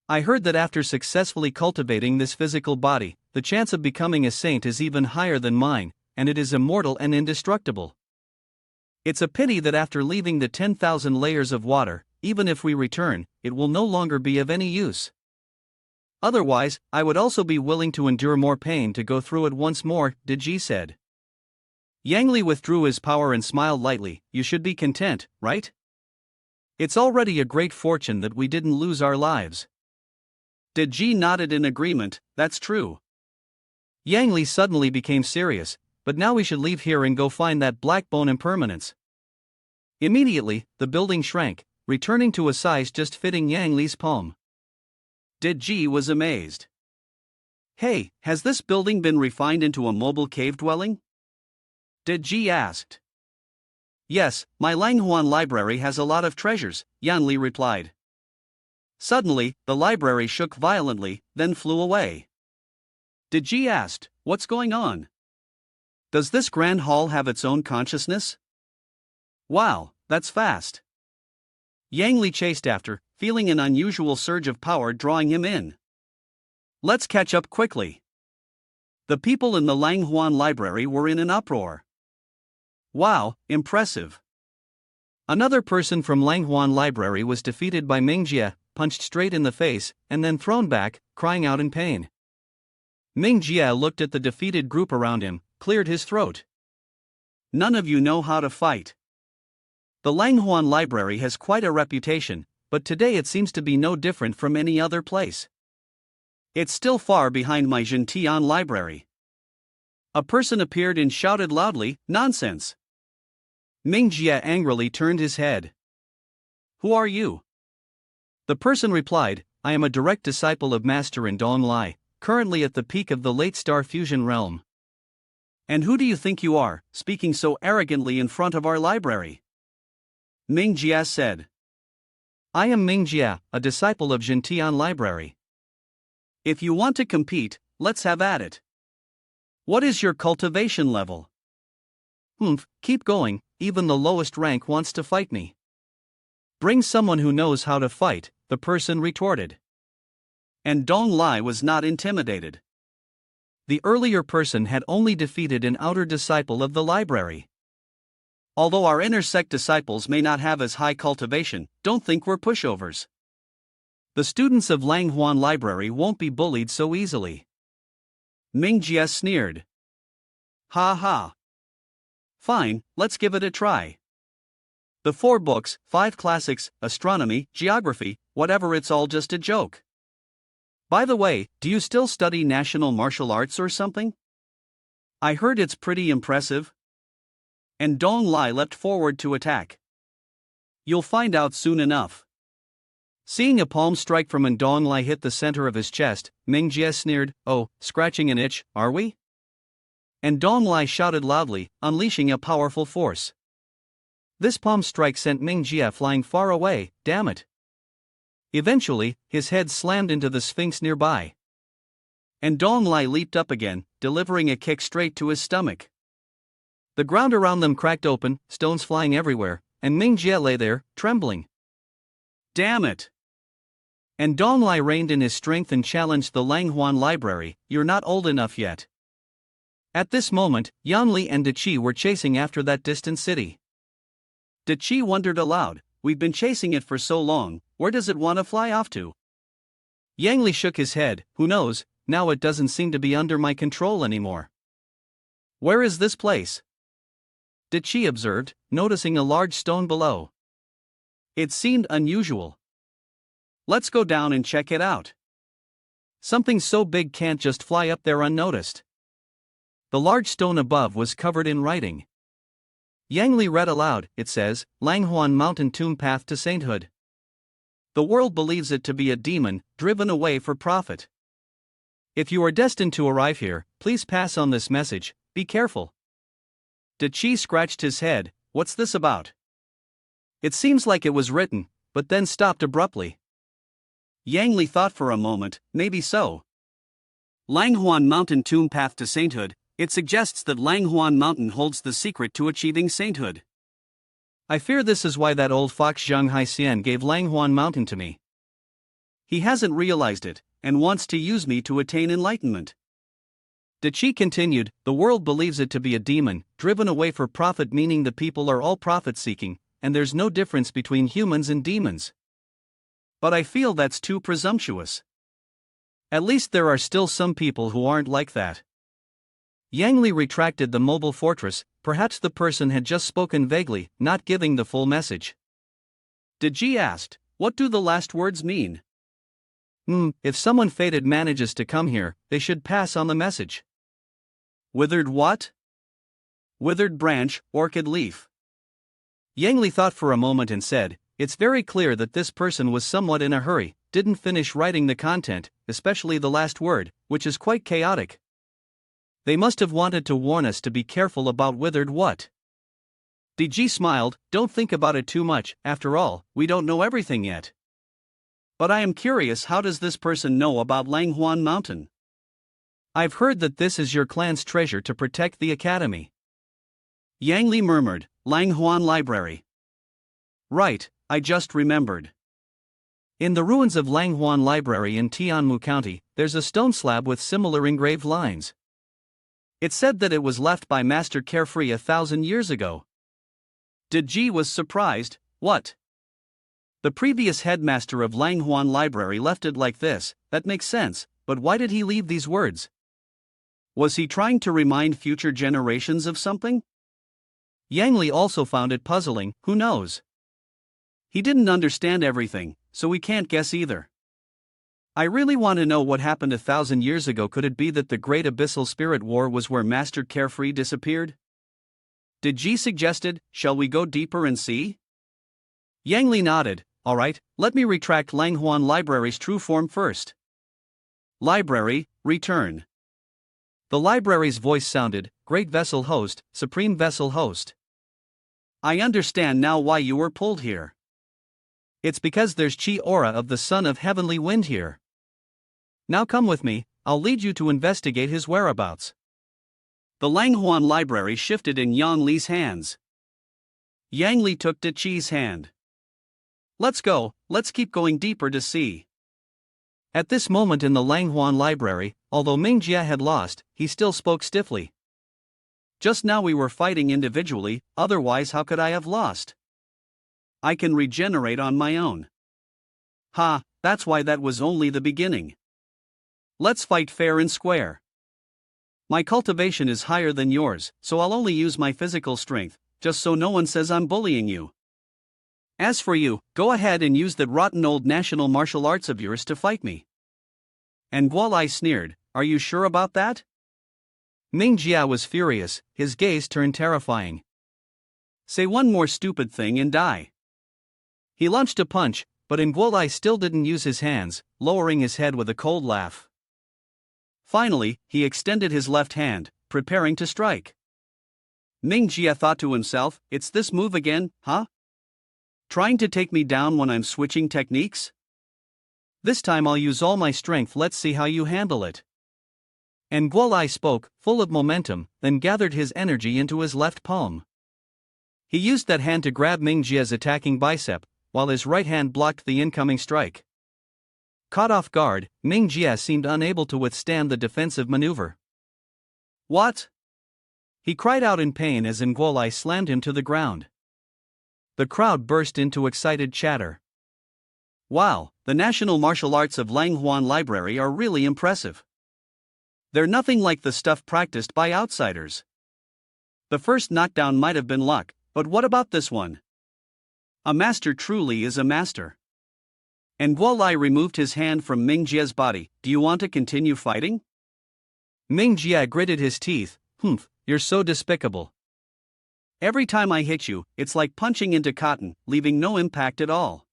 I heard that after successfully cultivating this physical body, the chance of becoming a saint is even higher than mine, and it is immortal and indestructible. It's a pity that after leaving the 10,000 layers of water, even if we return, it will no longer be of any use. Otherwise, I would also be willing to endure more pain to go through it once more, Ji said. Yang Li withdrew his power and smiled lightly. You should be content, right? It's already a great fortune that we didn't lose our lives. Ji nodded in agreement. That's true. Yang Li suddenly became serious. But now we should leave here and go find that black bone impermanence. Immediately, the building shrank, returning to a size just fitting Yang Li's palm. Ji was amazed. Hey, has this building been refined into a mobile cave dwelling? Ji asked. Yes, my Huan library has a lot of treasures, Yang Li replied. Suddenly, the library shook violently, then flew away. Ji asked, what's going on? Does this grand hall have its own consciousness? Wow, that's fast. Yang Li chased after, feeling an unusual surge of power drawing him in. Let's catch up quickly. The people in the Huan library were in an uproar. Wow, impressive. Another person from Huan library was defeated by Mingjie, punched straight in the face, and then thrown back, crying out in pain. Mingjie looked at the defeated group around him, cleared his throat. None of you know how to fight. The Huan library has quite a reputation, but today it seems to be no different from any other place. It's still far behind my Jintian library. A person appeared and shouted loudly, nonsense. Mingjie angrily turned his head. Who are you? The person replied, I am a direct disciple of Master in Donglai, currently at the peak of the late star fusion realm. And who do you think you are, speaking so arrogantly in front of our library? Mingjie said. I am Mingjie, a disciple of Jintian library. If you want to compete, let's have at it. What is your cultivation level? Keep going, even the lowest rank wants to fight me. Bring someone who knows how to fight, the person retorted. And Donglai was not intimidated. The earlier person had only defeated an outer disciple of the library. Although our inner sect disciples may not have as high cultivation, don't think we're pushovers. The students of Huan library won't be bullied so easily. Mingjie sneered. Ha ha. Fine, let's give it a try. The 4 books, 5 classics, astronomy, geography, whatever, it's all just a joke. By the way, do you still study national martial arts or something? I heard it's pretty impressive. And Donglai leapt forward to attack. You'll find out soon enough. Seeing a palm strike from Donglai hit the center of his chest, Mingjie sneered, oh, scratching an itch, are we? And Donglai shouted loudly, unleashing a powerful force. This palm strike sent Mingjie flying far away, damn it. Eventually, his head slammed into the sphinx nearby. And Donglai leaped up again, delivering a kick straight to his stomach. The ground around them cracked open, stones flying everywhere, and Mingjie lay there, trembling. Damn it! And Donglai reined in his strength and challenged the Huan library, you're not old enough yet. At this moment, Yang Li and Ji were chasing after that distant city. Ji wondered aloud, we've been chasing it for so long, where does it want to fly off to? Yang Li shook his head, who knows, now it doesn't seem to be under my control anymore. Where is this place? Ji observed, noticing a large stone below. It seemed unusual. Let's go down and check it out. Something so big can't just fly up there unnoticed. The large stone above was covered in writing. Yang Li read aloud, it says, Huan Mountain Tomb Path to Sainthood. The world believes it to be a demon, driven away for profit. If you are destined to arrive here, please pass on this message, be careful. Chi scratched his head. What's this about? It seems like it was written, but then stopped abruptly. Yang Li thought for a moment, maybe so. Langhuan Mountain Tomb Path to Sainthood, it suggests that Langhuan Mountain holds the secret to achieving sainthood. I fear this is why that old fox Zhang Haixian gave Langhuan Mountain to me. He hasn't realized it, and wants to use me to attain enlightenment. Chi continued, the world believes it to be a demon, driven away for profit, meaning the people are all profit-seeking, and there's no difference between humans and demons. But I feel that's too presumptuous. At least there are still some people who aren't like that. Yang Li retracted the mobile fortress, perhaps the person had just spoken vaguely, not giving the full message. Ji asked, what do the last words mean? If someone fated manages to come here, they should pass on the message. Withered what? Withered branch, orchid leaf. Yang Li thought for a moment and said, it's very clear that this person was somewhat in a hurry, didn't finish writing the content, especially the last word, which is quite chaotic. They must have wanted to warn us to be careful about withered what? Ji smiled, don't think about it too much, after all, we don't know everything yet. But I am curious, how does this person know about Langhuan Mountain? I've heard that this is your clan's treasure to protect the academy. Yang Li murmured, Langhuan Library. Right, I just remembered. In the ruins of Langhuan Library in Tianmu County, there's a stone slab with similar engraved lines. It's said that it was left by Master Carefree 1,000 years ago. Ji was surprised, what? The previous headmaster of Langhuan Library left it like this, that makes sense, but why did he leave these words? Was he trying to remind future generations of something? Yang Li also found it puzzling, who knows? He didn't understand everything, so we can't guess either. I really want to know what happened 1,000 years ago. Could it be that the Great Abyssal Spirit War was where Master Carefree disappeared? Ji suggested, shall we go deeper and see? Yang Li nodded, alright, let me retract Langhuan Library's true form first. Library, return. The library's voice sounded, Great Vessel Host, Supreme Vessel Host. I understand now why you were pulled here. It's because there's Chi Aura of the Son of Heavenly Wind here. Now come with me, I'll lead you to investigate his whereabouts. The Langhuan Library shifted in Yang Li's hands. Yang Li took Chi's hand. Let's go, let's keep going deeper to see. At this moment in the Langhuan Library, although Mingjia had lost, he still spoke stiffly. Just now we were fighting individually, otherwise how could I have lost? I can regenerate on my own. Ha, that's why that was only the beginning. Let's fight fair and square. My cultivation is higher than yours, so I'll only use my physical strength, just so no one says I'm bullying you. As for you, go ahead and use that rotten old national martial arts of yours to fight me. And Guolai sneered, are you sure about that? Mingjia was furious, his gaze turned terrifying. Say one more stupid thing and die. He launched a punch, but Nguolai still didn't use his hands, lowering his head with a cold laugh. Finally, he extended his left hand, preparing to strike. Mingjia thought to himself, it's this move again, huh? Trying to take me down when I'm switching techniques? This time I'll use all my strength, let's see how you handle it. And Guolai spoke, full of momentum, then gathered his energy into his left palm. He used that hand to grab Mingjia's attacking bicep, while his right hand blocked the incoming strike. Caught off guard, Mingjia seemed unable to withstand the defensive maneuver. What? He cried out in pain as Nguolai slammed him to the ground. The crowd burst into excited chatter. Wow, the National Martial Arts of Langhuan Library are really impressive. They're nothing like the stuff practiced by outsiders. The first knockdown might have been luck, but what about this one? A master truly is a master. And Guolai removed his hand from Mingjia's body. Do you want to continue fighting? Mingjia gritted his teeth. You're so despicable. Every time I hit you, it's like punching into cotton, leaving no impact at all.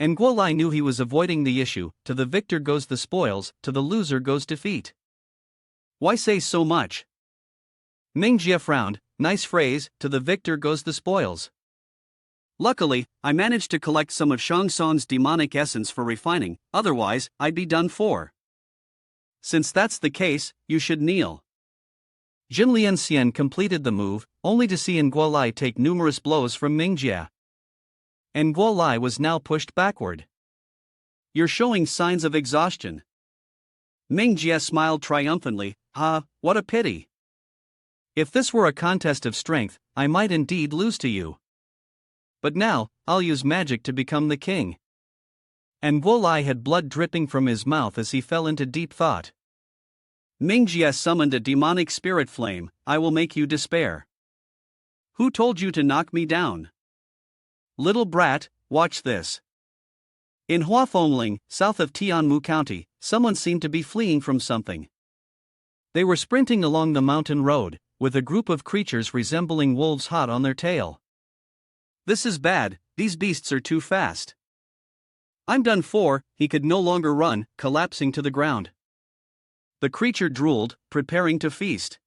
And Guo Lai knew he was avoiding the issue. To the victor goes the spoils, to the loser goes defeat. Why say so much? Ming Jie frowned. Nice phrase, to the victor goes the spoils. Luckily, I managed to collect some of Shang Tsung's demonic essence for refining, otherwise, I'd be done for. Since that's the case, you should kneel. Jin Lianxian completed the move, only to see Guo Lai take numerous blows from Ming Jie. And Guo Lai was now pushed backward. You're showing signs of exhaustion. Ming Jie smiled triumphantly. What a pity. If this were a contest of strength, I might indeed lose to you. But now, I'll use magic to become the king. And Guo Lai had blood dripping from his mouth as he fell into deep thought. Ming Jie summoned a demonic spirit flame. I will make you despair. Who told you to knock me down? Little brat, watch this. In Huafengling, south of Tianmu County, someone seemed to be fleeing from something. They were sprinting along the mountain road, with a group of creatures resembling wolves hot on their tail. This is bad, these beasts are too fast. I'm done for. He could no longer run, collapsing to the ground. The creature drooled, preparing to feast.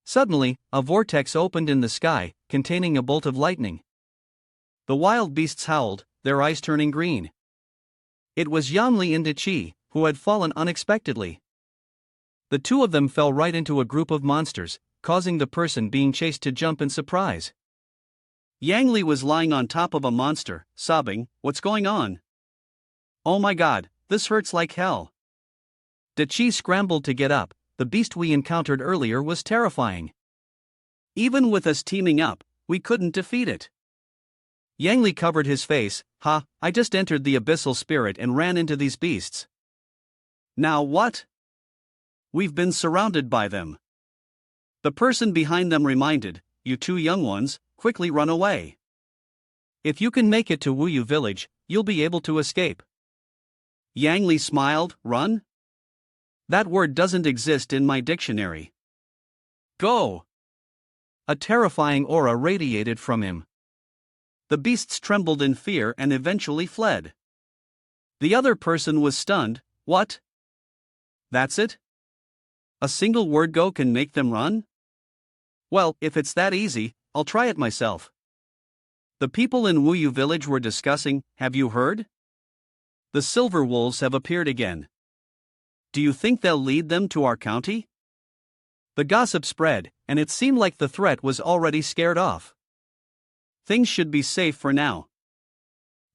Suddenly, a vortex opened in the sky, containing a bolt of lightning. The wild beasts howled, their eyes turning green. It was Yanli and Qi, who had fallen unexpectedly. The two of them fell right into a group of monsters, causing the person being chased to jump in surprise. Yang Li was lying on top of a monster, sobbing, "What's going on? Oh my god, this hurts like hell." Qi scrambled to get up. The beast we encountered earlier was terrifying. Even with us teaming up, we couldn't defeat it. Yang Li covered his face. I just entered the abyssal spirit and ran into these beasts. Now what? We've been surrounded by them. The person behind them reminded, you two young ones, quickly run away. If you can make it to Wuyu village, you'll be able to escape. Yang Li smiled. Run? That word doesn't exist in my dictionary. Go! A terrifying aura radiated from him. The beasts trembled in fear and eventually fled. The other person was stunned. What? That's it? A single word go can make them run? Well, if it's that easy, I'll try it myself. The people in Wuyu village were discussing, have you heard? The silver wolves have appeared again. Do you think they'll lead them to our county? The gossip spread, and it seemed like the threat was already scared off. Things should be safe for now.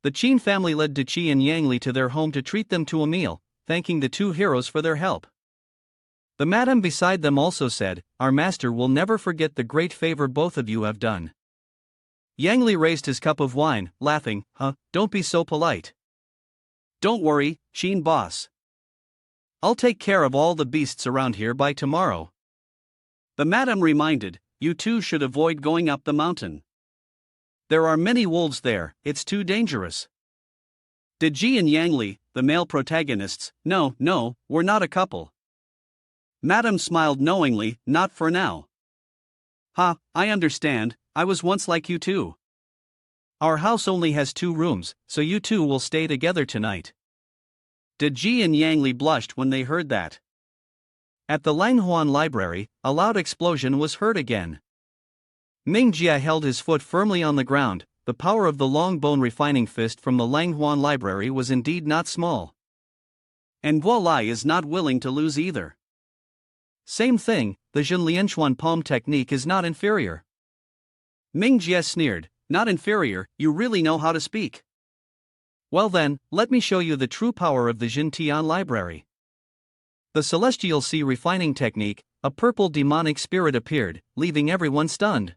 The Qin family led Qi and Yang Li to their home to treat them to a meal, thanking the two heroes for their help. The madam beside them also said, our master will never forget the great favor both of you have done. Yang Li raised his cup of wine, laughing, don't be so polite. Don't worry, Qin boss. I'll take care of all the beasts around here by tomorrow. The madam reminded, you two should avoid going up the mountain. There are many wolves there, it's too dangerous. Ji and Yang Li, the male protagonists, no, we're not a couple. Madam smiled knowingly, not for now. I understand, I was once like you too. Our house only has 2 rooms, so you two will stay together tonight. Ji and Yang Li blushed when they heard that. At the Huan library, a loud explosion was heard again. Ming Jie held his foot firmly on the ground. The power of the long bone refining fist from the Huan library was indeed not small. And Guo Lai is not willing to lose either. Same thing, the Jin Lianchuan palm technique is not inferior. Ming Jie sneered, not inferior, you really know how to speak. Well then, let me show you the true power of the Jin Tian library. The celestial sea refining technique, a purple demonic spirit appeared, leaving everyone stunned.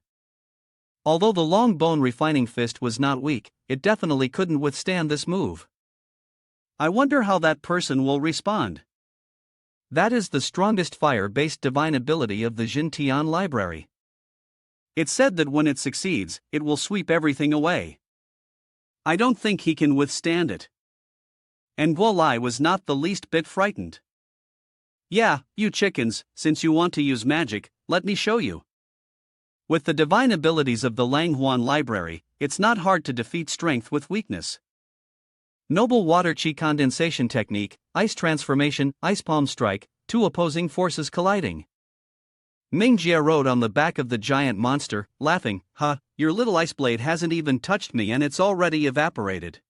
Although the long bone refining fist was not weak, it definitely couldn't withstand this move. I wonder how that person will respond. That is the strongest fire-based divine ability of the Jin Tian library. It's said that when it succeeds, it will sweep everything away. I don't think he can withstand it. And Guo Lai was not the least bit frightened. Yeah, you chickens, since you want to use magic, let me show you. With the divine abilities of the Huan library, it's not hard to defeat strength with weakness. Noble water chi condensation technique, ice transformation, ice palm strike, two opposing forces colliding. Mingjie rode on the back of the giant monster, laughing, your little ice blade hasn't even touched me and it's already evaporated.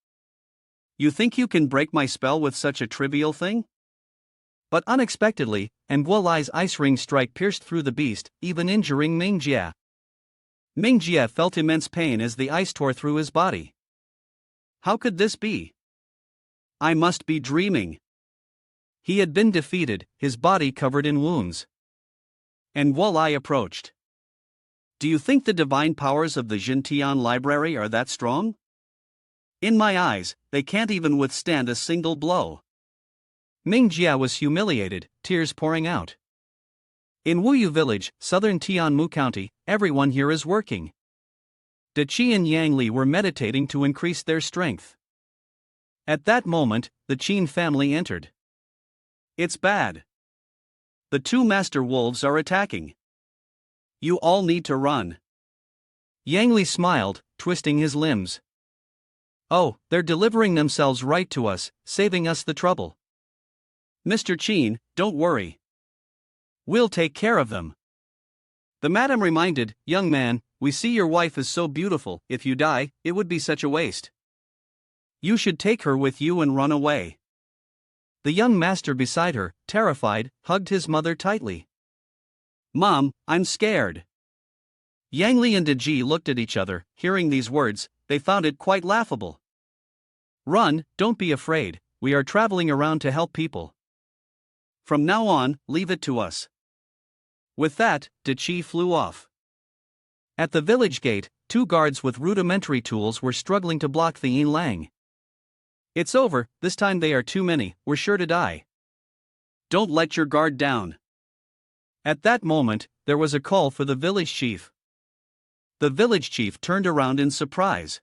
You think you can break my spell with such a trivial thing? But unexpectedly, Nguolai's ice ring strike pierced through the beast, even injuring Mingjie. Mingjie felt immense pain as the ice tore through his body. How could this be? I must be dreaming. He had been defeated, his body covered in wounds. Nguolai approached. Do you think the divine powers of the Xintian library are that strong? In my eyes, they can't even withstand a single blow. Mingjie was humiliated, tears pouring out. In Wuyu village, southern Tianmu County, everyone here is working. De Qi and Yang Li were meditating to increase their strength. At that moment, the Qin family entered. It's bad. The two master wolves are attacking. You all need to run. Yang Li smiled, twisting his limbs. Oh, they're delivering themselves right to us, saving us the trouble. Mr. Qin, don't worry. We'll take care of them. The madam reminded, young man, we see your wife is so beautiful, if you die, it would be such a waste. You should take her with you and run away. The young master beside her, terrified, hugged his mother tightly. Mom, I'm scared. Yang Li and De Ji looked at each other, hearing these words, they found it quite laughable. Run, don't be afraid, we are traveling around to help people. From now on, leave it to us. With that, De Qi flew off. At the village gate, two guards with rudimentary tools were struggling to block the Yin Lang. It's over, this time they are too many, we're sure to die. Don't let your guard down. At that moment, there was a call for the village chief. The village chief turned around in surprise.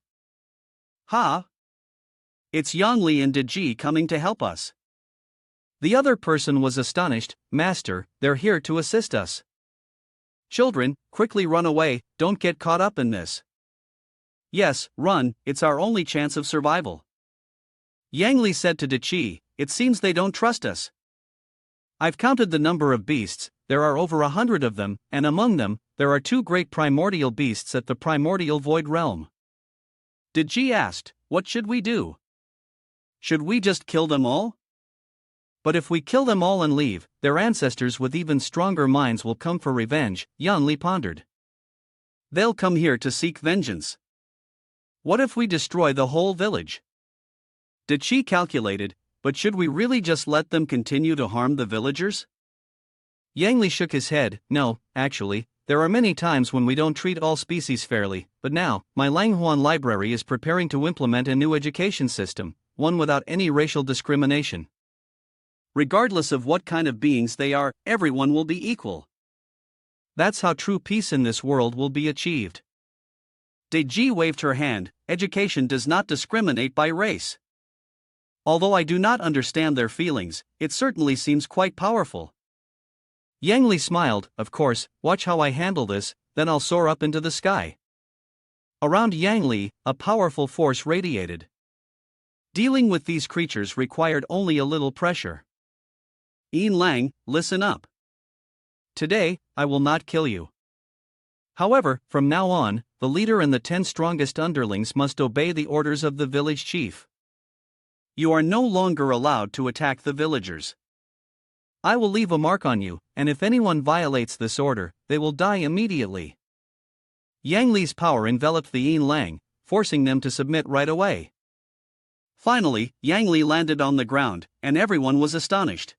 It's Yang Li and De Ji coming to help us. The other person was astonished, Master, they're here to assist us. Children, quickly run away, don't get caught up in this. Yes, run, it's our only chance of survival. Yang Li said to De Qi, it seems they don't trust us. I've counted the number of beasts, there are over 100 of them, and among them, there are two great primordial beasts at the primordial void realm. De Ji asked, what should we do? Should we just kill them all? But if we kill them all and leave, their ancestors with even stronger minds will come for revenge, Yan Li pondered. They'll come here to seek vengeance. What if we destroy the whole village? De Qi calculated, but should we really just let them continue to harm the villagers? Yang Li shook his head, no, actually, there are many times when we don't treat all species fairly, but now, my Langhuan library is preparing to implement a new education system, one without any racial discrimination. Regardless of what kind of beings they are, everyone will be equal. That's how true peace in this world will be achieved. De Ji waved her hand, education does not discriminate by race. Although I do not understand their feelings, it certainly seems quite powerful. Yang Li smiled, of course, watch how I handle this, then I'll soar up into the sky. Around Yang Li, a powerful force radiated. Dealing with these creatures required only a little pressure. Yin Lang, listen up. Today, I will not kill you. However, from now on, the leader and the 10 strongest underlings must obey the orders of the village chief. You are no longer allowed to attack the villagers. I will leave a mark on you, and if anyone violates this order, they will die immediately. Yang Li's power enveloped the Yin Lang, forcing them to submit right away. Finally, Yang Li landed on the ground, and everyone was astonished.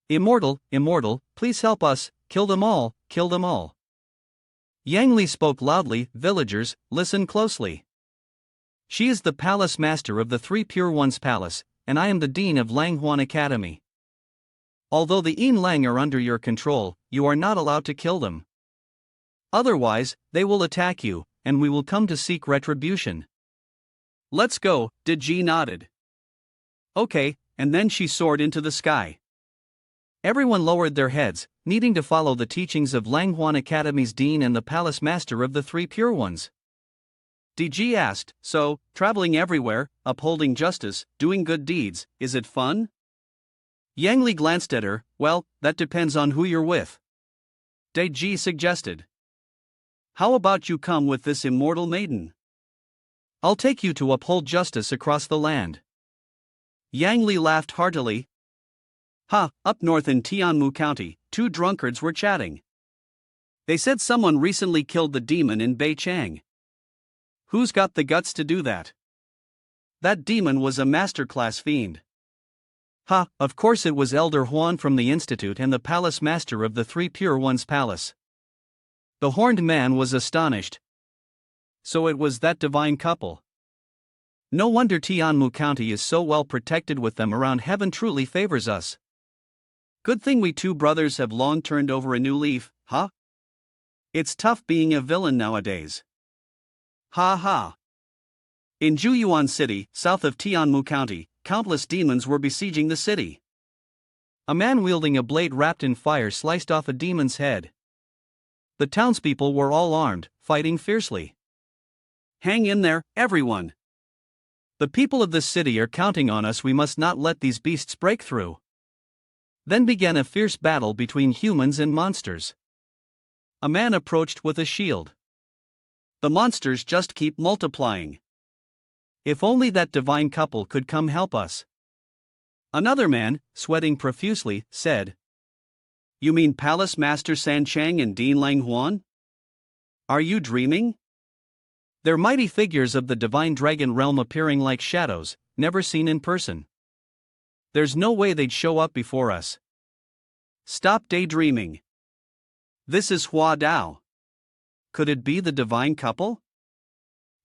Immortal, immortal, please help us, kill them all, kill them all. Yang Li spoke loudly, villagers, listen closely. She is the palace master of the Three Pure Ones Palace, and I am the dean of Langhuan Academy. Although the Yin Lang are under your control, you are not allowed to kill them. Otherwise, they will attack you, and we will come to seek retribution. Let's go, De Ji nodded. Okay, and then she soared into the sky. Everyone lowered their heads, needing to follow the teachings of Langhuan Academy's dean and the palace master of the Three Pure Ones. DG asked, so, traveling everywhere, upholding justice, doing good deeds, is it fun? Yang Li glanced at her. Well, that depends on who you're with. DG suggested. How about you come with this immortal maiden? I'll take you to uphold justice across the land. Yang Li laughed heartily. Up north in Tianmu County, two drunkards were chatting. They said someone recently killed the demon in Beichang. Who's got the guts to do that? That demon was a masterclass fiend. Of course it was Elder Huan from the Institute and the palace master of the Three Pure Ones Palace. The horned man was astonished. So it was that divine couple. No wonder Tianmu County is so well protected with them around. Heaven truly favors us. Good thing we two brothers have long turned over a new leaf, huh? It's tough being a villain nowadays. In Juyuan City, south of Tianmu County, countless demons were besieging the city. A man wielding a blade wrapped in fire sliced off a demon's head. The townspeople were all armed, fighting fiercely. Hang in there, everyone. The people of this city are counting on us. We must not let these beasts break through. Then began a fierce battle between humans and monsters. A man approached with a shield. The monsters just keep multiplying. If only that divine couple could come help us. Another man, sweating profusely, said, You mean Palace Master San Chang and Dean Lang Huan? Are you dreaming? They're mighty figures of the divine dragon realm appearing like shadows, never seen in person. There's no way they'd show up before us. Stop daydreaming. This is Hua Dao. Could it be the divine couple?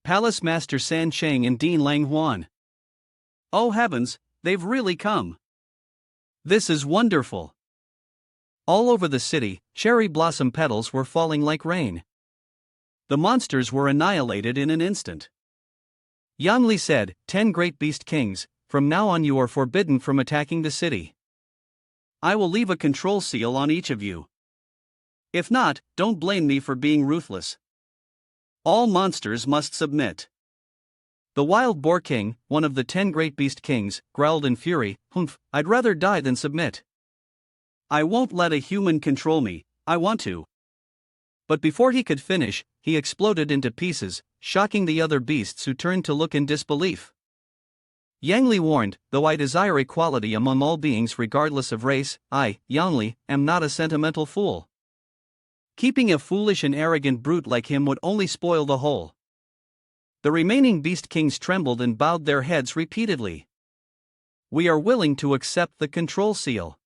Palace Master San Chang and Dean Lang Huan. Oh heavens, they've really come. This is wonderful. All over the city, cherry blossom petals were falling like rain. The monsters were annihilated in an instant. Yang Li said, 10 great beast kings, from now on you are forbidden from attacking the city. I will leave a control seal on each of you. If not, don't blame me for being ruthless. All monsters must submit. The wild boar king, one of the 10 great beast kings, growled in fury, Humph, I'd rather die than submit. I won't let a human control me, I want to. But before he could finish, he exploded into pieces, shocking the other beasts who turned to look in disbelief. Yang Li warned, though I desire equality among all beings regardless of race, I, Yang Li, am not a sentimental fool. Keeping a foolish and arrogant brute like him would only spoil the whole. The remaining beast kings trembled and bowed their heads repeatedly. We are willing to accept the control seal.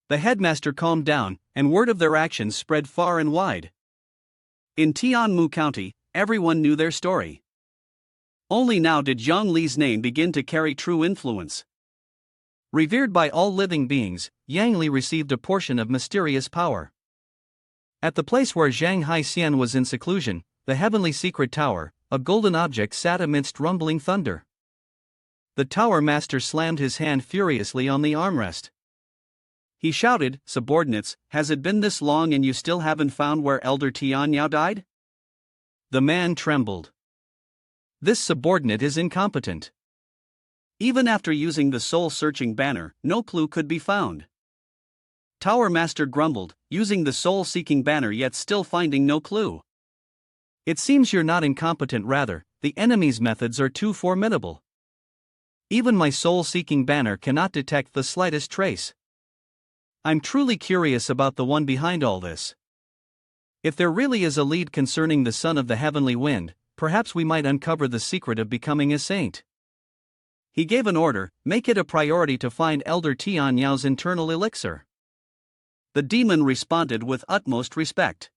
The headmaster calmed down, and word of their actions spread far and wide. In Tianmu County, everyone knew their story. Only now did Yang Li's name begin to carry true influence. Revered by all living beings, Yang Li received a portion of mysterious power. At the place where Zhang Haixian was in seclusion, the heavenly secret tower, a golden object sat amidst rumbling thunder. The tower master slammed his hand furiously on the armrest. He shouted, Subordinates, has it been this long and you still haven't found where Elder Tian Yao died? The man trembled. This subordinate is incompetent. Even after using the soul-searching banner, no clue could be found. Tower Master grumbled, using the soul-seeking banner yet still finding no clue. It seems you're not incompetent, rather, the enemy's methods are too formidable. Even my soul-seeking banner cannot detect the slightest trace. I'm truly curious about the one behind all this. If there really is a lead concerning the son of the heavenly wind, perhaps we might uncover the secret of becoming a saint. He gave an order, make it a priority to find Elder Tian Yao's internal elixir. The demon responded with utmost respect.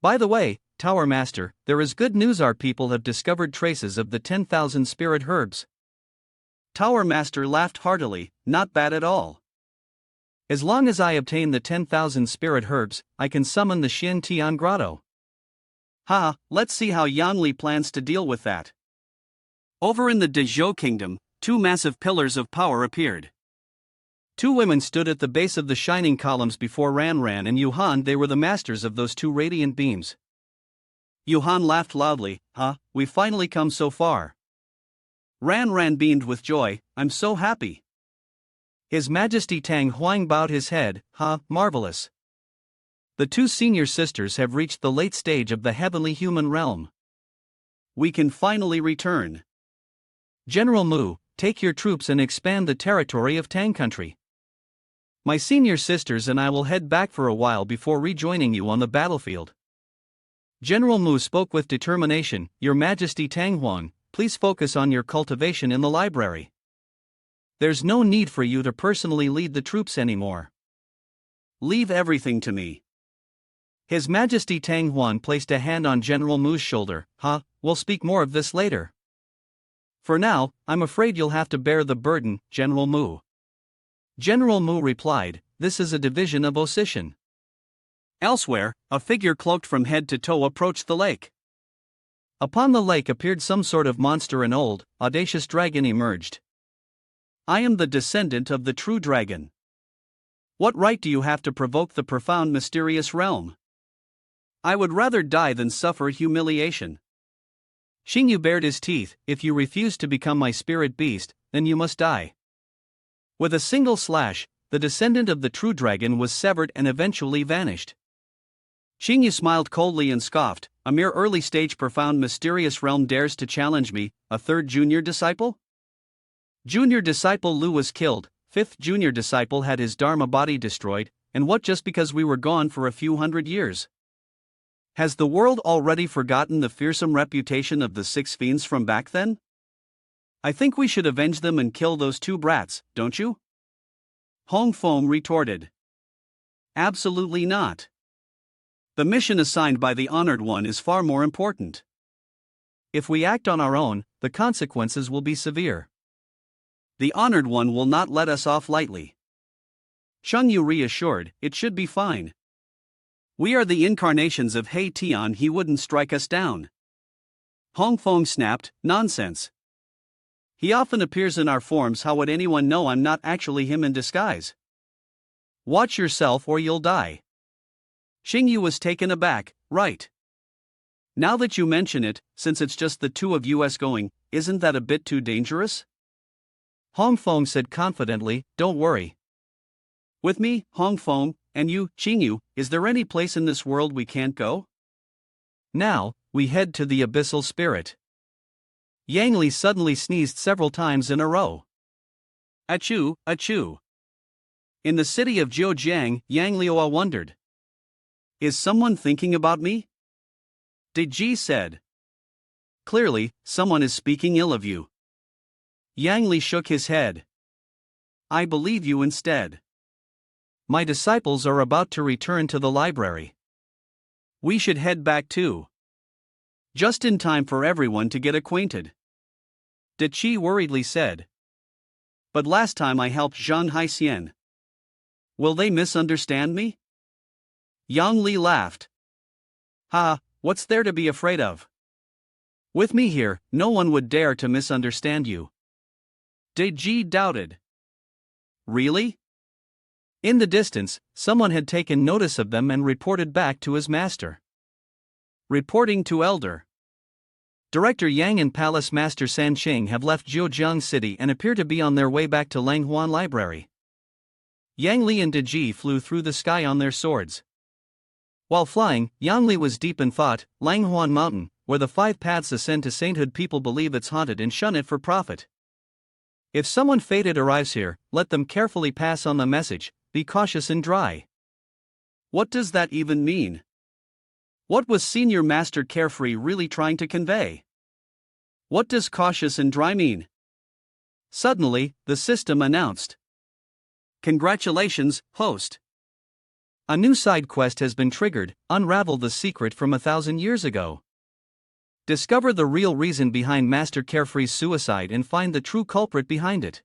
By the way, Tower Master, there is good news. Our people have discovered traces of the 10,000 spirit herbs. Tower Master laughed heartily, not bad at all. As long as I obtain the 10,000 spirit herbs, I can summon the Xin Tian Grotto. Let's see how Yang Li plans to deal with that. Over in the Dezhou Kingdom, 2 massive pillars of power appeared. 2 women stood at the base of the shining columns before Ran and Yuhan. They were the masters of those 2 radiant beams. Yuhan laughed loudly, we've finally come so far. Ran beamed with joy, I'm so happy. His Majesty Tang Huang bowed his head, marvelous. The two senior sisters have reached the late stage of the heavenly human realm. We can finally return. General Mu, take your troops and expand the territory of Tang country. My senior sisters and I will head back for a while before rejoining you on the battlefield. General Mu spoke with determination. Your Majesty Tang Huang, please focus on your cultivation in the library. There's no need for you to personally lead the troops anymore. Leave everything to me. His Majesty Tang Huan placed a hand on General Mu's shoulder. We'll speak more of this later. For now, I'm afraid you'll have to bear the burden, General Mu. General Mu replied, this is a division of Osician. Elsewhere, a figure cloaked from head to toe approached the lake. Upon the lake appeared some sort of monster. An old, audacious dragon emerged. I am the descendant of the true dragon. What right do you have to provoke the profound mysterious realm? I would rather die than suffer humiliation. Xingyu bared his teeth. If you refuse to become my spirit beast, then you must die. With a single slash, the descendant of the true dragon was severed and eventually vanished. Xingyu smiled coldly and scoffed, a mere early-stage profound mysterious realm dares to challenge me, a third junior disciple? Junior disciple Lu was killed, fifth junior disciple had his dharma body destroyed, and what just because we were gone for a few hundred years? Has the world already forgotten the fearsome reputation of the six fiends from back then? I think we should avenge them and kill those two brats, don't you? Hong Fong retorted. Absolutely not. The mission assigned by the Honored One is far more important. If we act on our own, the consequences will be severe. The Honored One will not let us off lightly. Sheng Yu reassured, it should be fine. We are the incarnations of He Tian, he wouldn't strike us down. Hong Fong snapped, nonsense. He often appears in our forms, how would anyone know I'm not actually him in disguise? Watch yourself or you'll die. Xingyu was taken aback, right. Now that you mention it, since it's just the two of us going, isn't that a bit too dangerous? Hong Fong said confidently, don't worry. With me, Hong Fong, and you, Xingyu, is there any place in this world we can't go? Now, we head to the abyssal spirit. Yang Li suddenly sneezed several times in a row. Achoo, achoo. In the city of Zhejiang, Yang Liuo wondered. Is someone thinking about me? Did Ji said. Clearly, someone is speaking ill of you. Yang Li shook his head. I believe you instead. My disciples are about to return to the library. We should head back too. Just in time for everyone to get acquainted. De Qi worriedly said. But last time I helped Zhang Haixian. Will they misunderstand me? Yang Li laughed. What's there to be afraid of? With me here, no one would dare to misunderstand you. De Ji doubted. Really? In the distance, someone had taken notice of them and reported back to his master. Reporting to Elder. Director Yang and Palace Master Sanqing have left Zhejiang City and appear to be on their way back to Langhuan Library. Yang Li and De Ji flew through the sky on their swords. While flying, Yang Li was deep in thought. Langhuan Mountain, where the 5 paths ascend to sainthood, people believe it's haunted and shun it for profit. If someone fated arrives here, let them carefully pass on the message, be cautious and dry. What does that even mean? What was Senior Master Carefree really trying to convey? What does cautious and dry mean? Suddenly, the system announced. Congratulations, host. A new side quest has been triggered, unravel the secret from 1,000 years ago. Discover the real reason behind Master Carefree's suicide and find the true culprit behind it.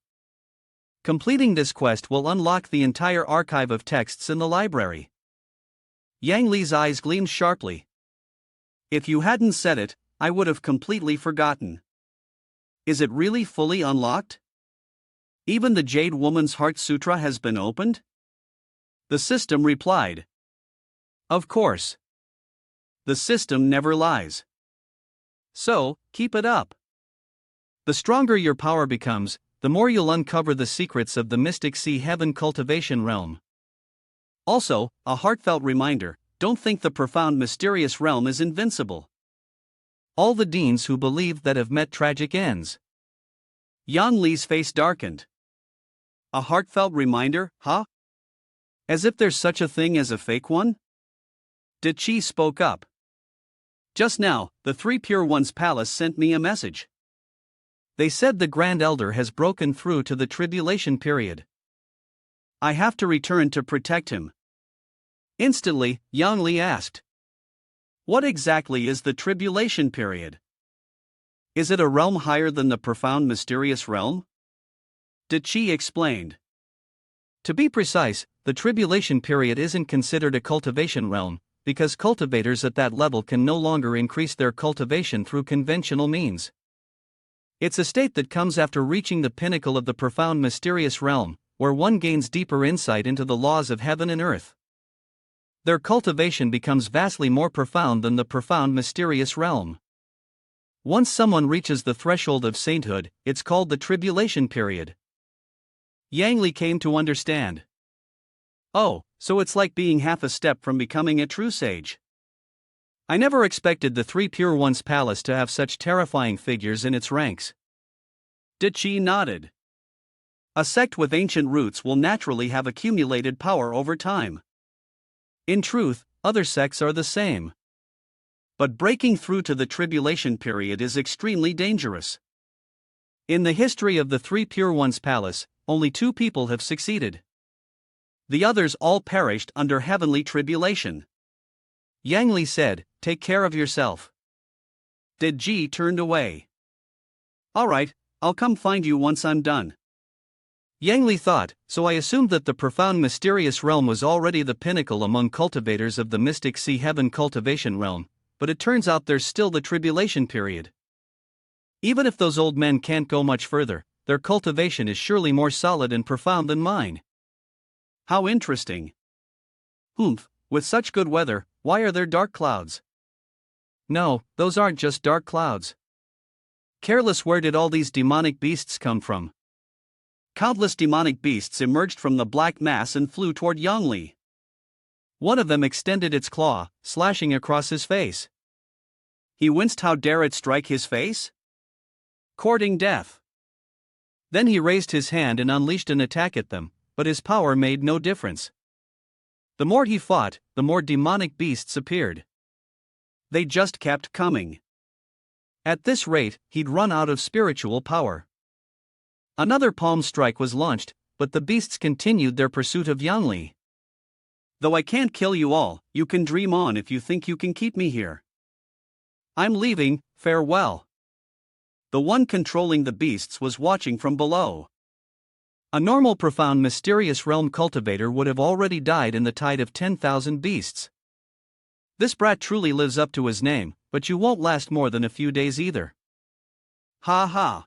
Completing this quest will unlock the entire archive of texts in the library. Yang Li's eyes gleamed sharply. If you hadn't said it, I would have completely forgotten. Is it really fully unlocked? Even the Jade Woman's Heart Sutra has been opened? The system replied. Of course. The system never lies. So, keep it up. The stronger your power becomes, the more you'll uncover the secrets of the mystic sea heaven cultivation realm. Also, a heartfelt reminder, don't think the profound mysterious realm is invincible. All the deans who believe that have met tragic ends. Yang Li's face darkened. A heartfelt reminder, huh? As if there's such a thing as a fake one? Chi spoke up. Just now, the Three Pure Ones Palace sent me a message. They said the Grand Elder has broken through to the tribulation period. I have to return to protect him. Instantly, Yang Li asked. What exactly is the tribulation period? Is it a realm higher than the profound mysterious realm? Chi explained. To be precise, the tribulation period isn't considered a cultivation realm, because cultivators at that level can no longer increase their cultivation through conventional means. It's a state that comes after reaching the pinnacle of the profound mysterious realm, where one gains deeper insight into the laws of heaven and earth. Their cultivation becomes vastly more profound than the profound mysterious realm. Once someone reaches the threshold of sainthood, it's called the tribulation period. Yang Li came to understand. Oh, so it's like being half a step from becoming a true sage. I never expected the Three Pure Ones Palace to have such terrifying figures in its ranks. Chi nodded. A sect with ancient roots will naturally have accumulated power over time. In truth, other sects are the same. But breaking through to the tribulation period is extremely dangerous. In the history of the Three Pure Ones Palace, only 2 people have succeeded. The others all perished under heavenly tribulation. Yang Li said, take care of yourself. Ji turned away. Alright, I'll come find you once I'm done. Yang Li thought, so I assumed that the profound mysterious realm was already the pinnacle among cultivators of the mystic sea heaven cultivation realm, but it turns out there's still the tribulation period. Even if those old men can't go much further, their cultivation is surely more solid and profound than mine. How interesting. With such good weather, why are there dark clouds? No, those aren't just dark clouds. Careless, where did all these demonic beasts come from? Countless demonic beasts emerged from the black mass and flew toward Yang Li. One of them extended its claw, slashing across his face. He winced. How dare it strike his face? Courting death. Then he raised his hand and unleashed an attack at them, but his power made no difference. The more he fought, the more demonic beasts appeared. They just kept coming. At this rate, he'd run out of spiritual power. Another palm strike was launched, but the beasts continued their pursuit of Yang Li. Though I can't kill you all, you can dream on if you think you can keep me here. I'm leaving, farewell. The one controlling the beasts was watching from below. A normal profound mysterious realm cultivator would have already died in the tide of 10,000 beasts. This brat truly lives up to his name, but you won't last more than a few days either. Ha ha.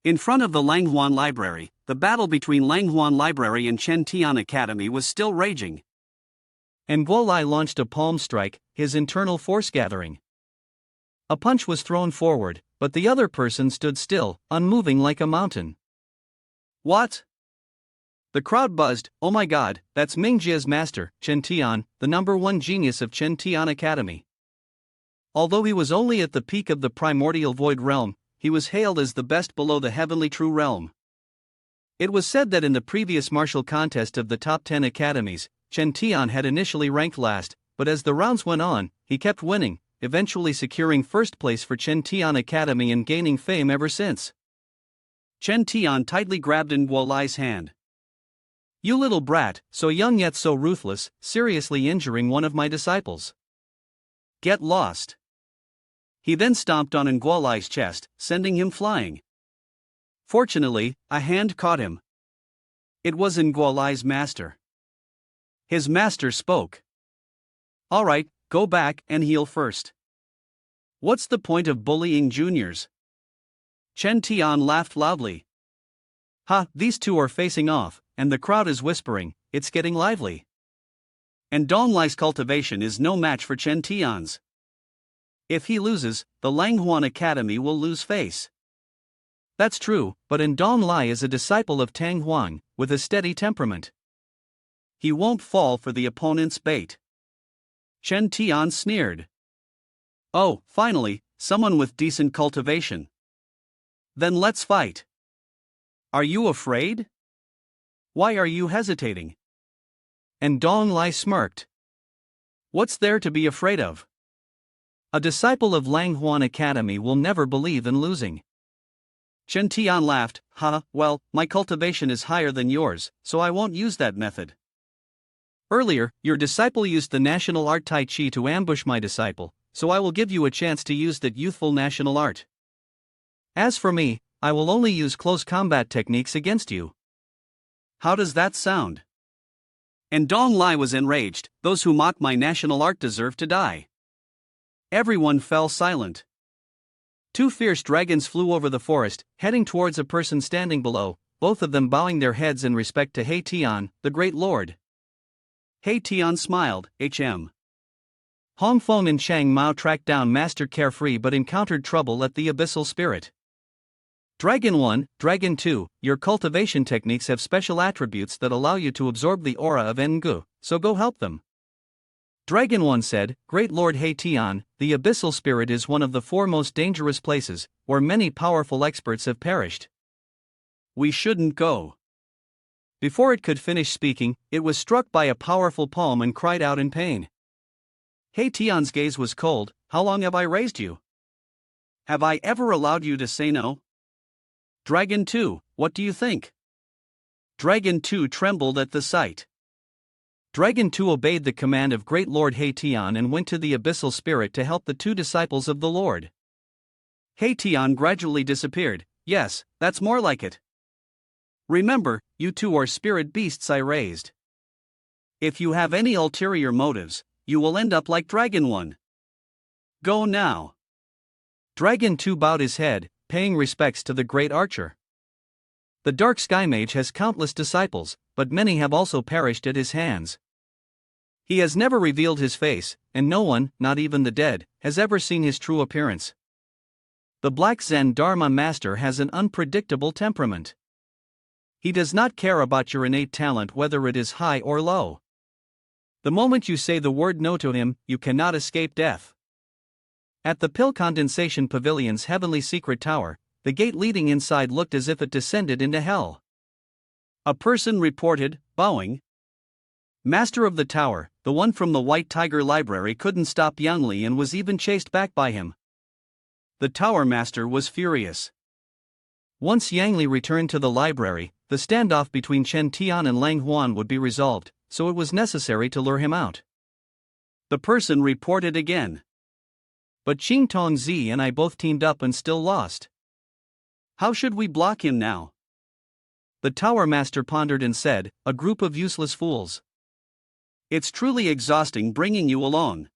In front of the Langhuan Library, the battle between Langhuan Library and Chen Tian Academy was still raging. And Guolai launched a palm strike, his internal force gathering. A punch was thrown forward, but the other person stood still, unmoving like a mountain. What? The crowd buzzed. Oh my god, that's Mingjia's master, Chen Tian, the #1 genius of Chen Tian Academy. Although he was only at the peak of the primordial void realm, he was hailed as the best below the heavenly true realm. It was said that in the previous martial contest of the top 10 academies, Chen Tian had initially ranked last, but as the rounds went on, he kept winning, eventually securing first place for Chen Tian Academy and gaining fame ever since. Chen Tian tightly grabbed in Guolai's hand. You little brat, so young yet so ruthless, seriously injuring one of my disciples. Get lost. He then stomped on Nguolai's chest, sending him flying. Fortunately, a hand caught him. It was Nguolai's master. His master spoke. Alright, go back and heal first. What's the point of bullying juniors? Chen Tian laughed loudly. Ha, these two are facing off, and the crowd is whispering, it's getting lively. And Donglai's cultivation is no match for Chen Tian's. If he loses, the Huan Academy will lose face. That's true, but Dong Lai is a disciple of Tang Huang, with a steady temperament. He won't fall for the opponent's bait. Chen Tian sneered. Oh, finally, someone with decent cultivation. Then let's fight. Are you afraid? Why are you hesitating? Dong Lai smirked. What's there to be afraid of? A disciple of Huan Academy will never believe in losing. Chen Tian laughed. Well, my cultivation is higher than yours, so I won't use that method. Earlier, your disciple used the national art Tai Chi to ambush my disciple, so I will give you a chance to use that youthful national art. As for me, I will only use close combat techniques against you. How does that sound? Dong Lai was enraged. Those who mock my national art deserve to die. Everyone fell silent. Two fierce dragons flew over the forest, heading towards a person standing below, both of them bowing their heads in respect to He Tian, the Great Lord. He Tian smiled. Hong Feng and Chang Mao tracked down Master Carefree but encountered trouble at the Abyssal Spirit. Dragon 1, Dragon 2, your cultivation techniques have special attributes that allow you to absorb the aura of Ngu, so go help them. Dragon 1 said, Great Lord He Tian, the Abyssal Spirit is one of the 4 most dangerous places, where many powerful experts have perished. We shouldn't go. Before it could finish speaking, it was struck by a powerful palm and cried out in pain. He Tian's gaze was cold. How long have I raised you? Have I ever allowed you to say no? Dragon 2, what do you think? Dragon 2 trembled at the sight. Dragon 2 obeyed the command of Great Lord He Tian and went to the Abyssal Spirit to help the 2 disciples of the Lord. He Tian gradually disappeared. Yes, that's more like it. Remember, you 2 are spirit beasts I raised. If you have any ulterior motives, you will end up like Dragon 1. Go now. Dragon 2 bowed his head, paying respects to the great archer. The Dark Sky Mage has countless disciples, but many have also perished at his hands. He has never revealed his face, and no one, not even the dead, has ever seen his true appearance. The Black Zen Dharma Master has an unpredictable temperament. He does not care about your innate talent whether it is high or low. The moment you say the word no to him, you cannot escape death. At the Pill Condensation Pavilion's heavenly secret tower, the gate leading inside looked as if it descended into hell. A person reported, bowing. Master of the tower, the one from the White Tiger Library couldn't stop Yang Li and was even chased back by him. The tower master was furious. Once Yang Li returned to the library, the standoff between Chen Tian and Lang Huan would be resolved, so it was necessary to lure him out. The person reported again. But Qing Tong Zi and I both teamed up and still lost. How should we block him now? The tower master pondered and said, a group of useless fools. It's truly exhausting bringing you along.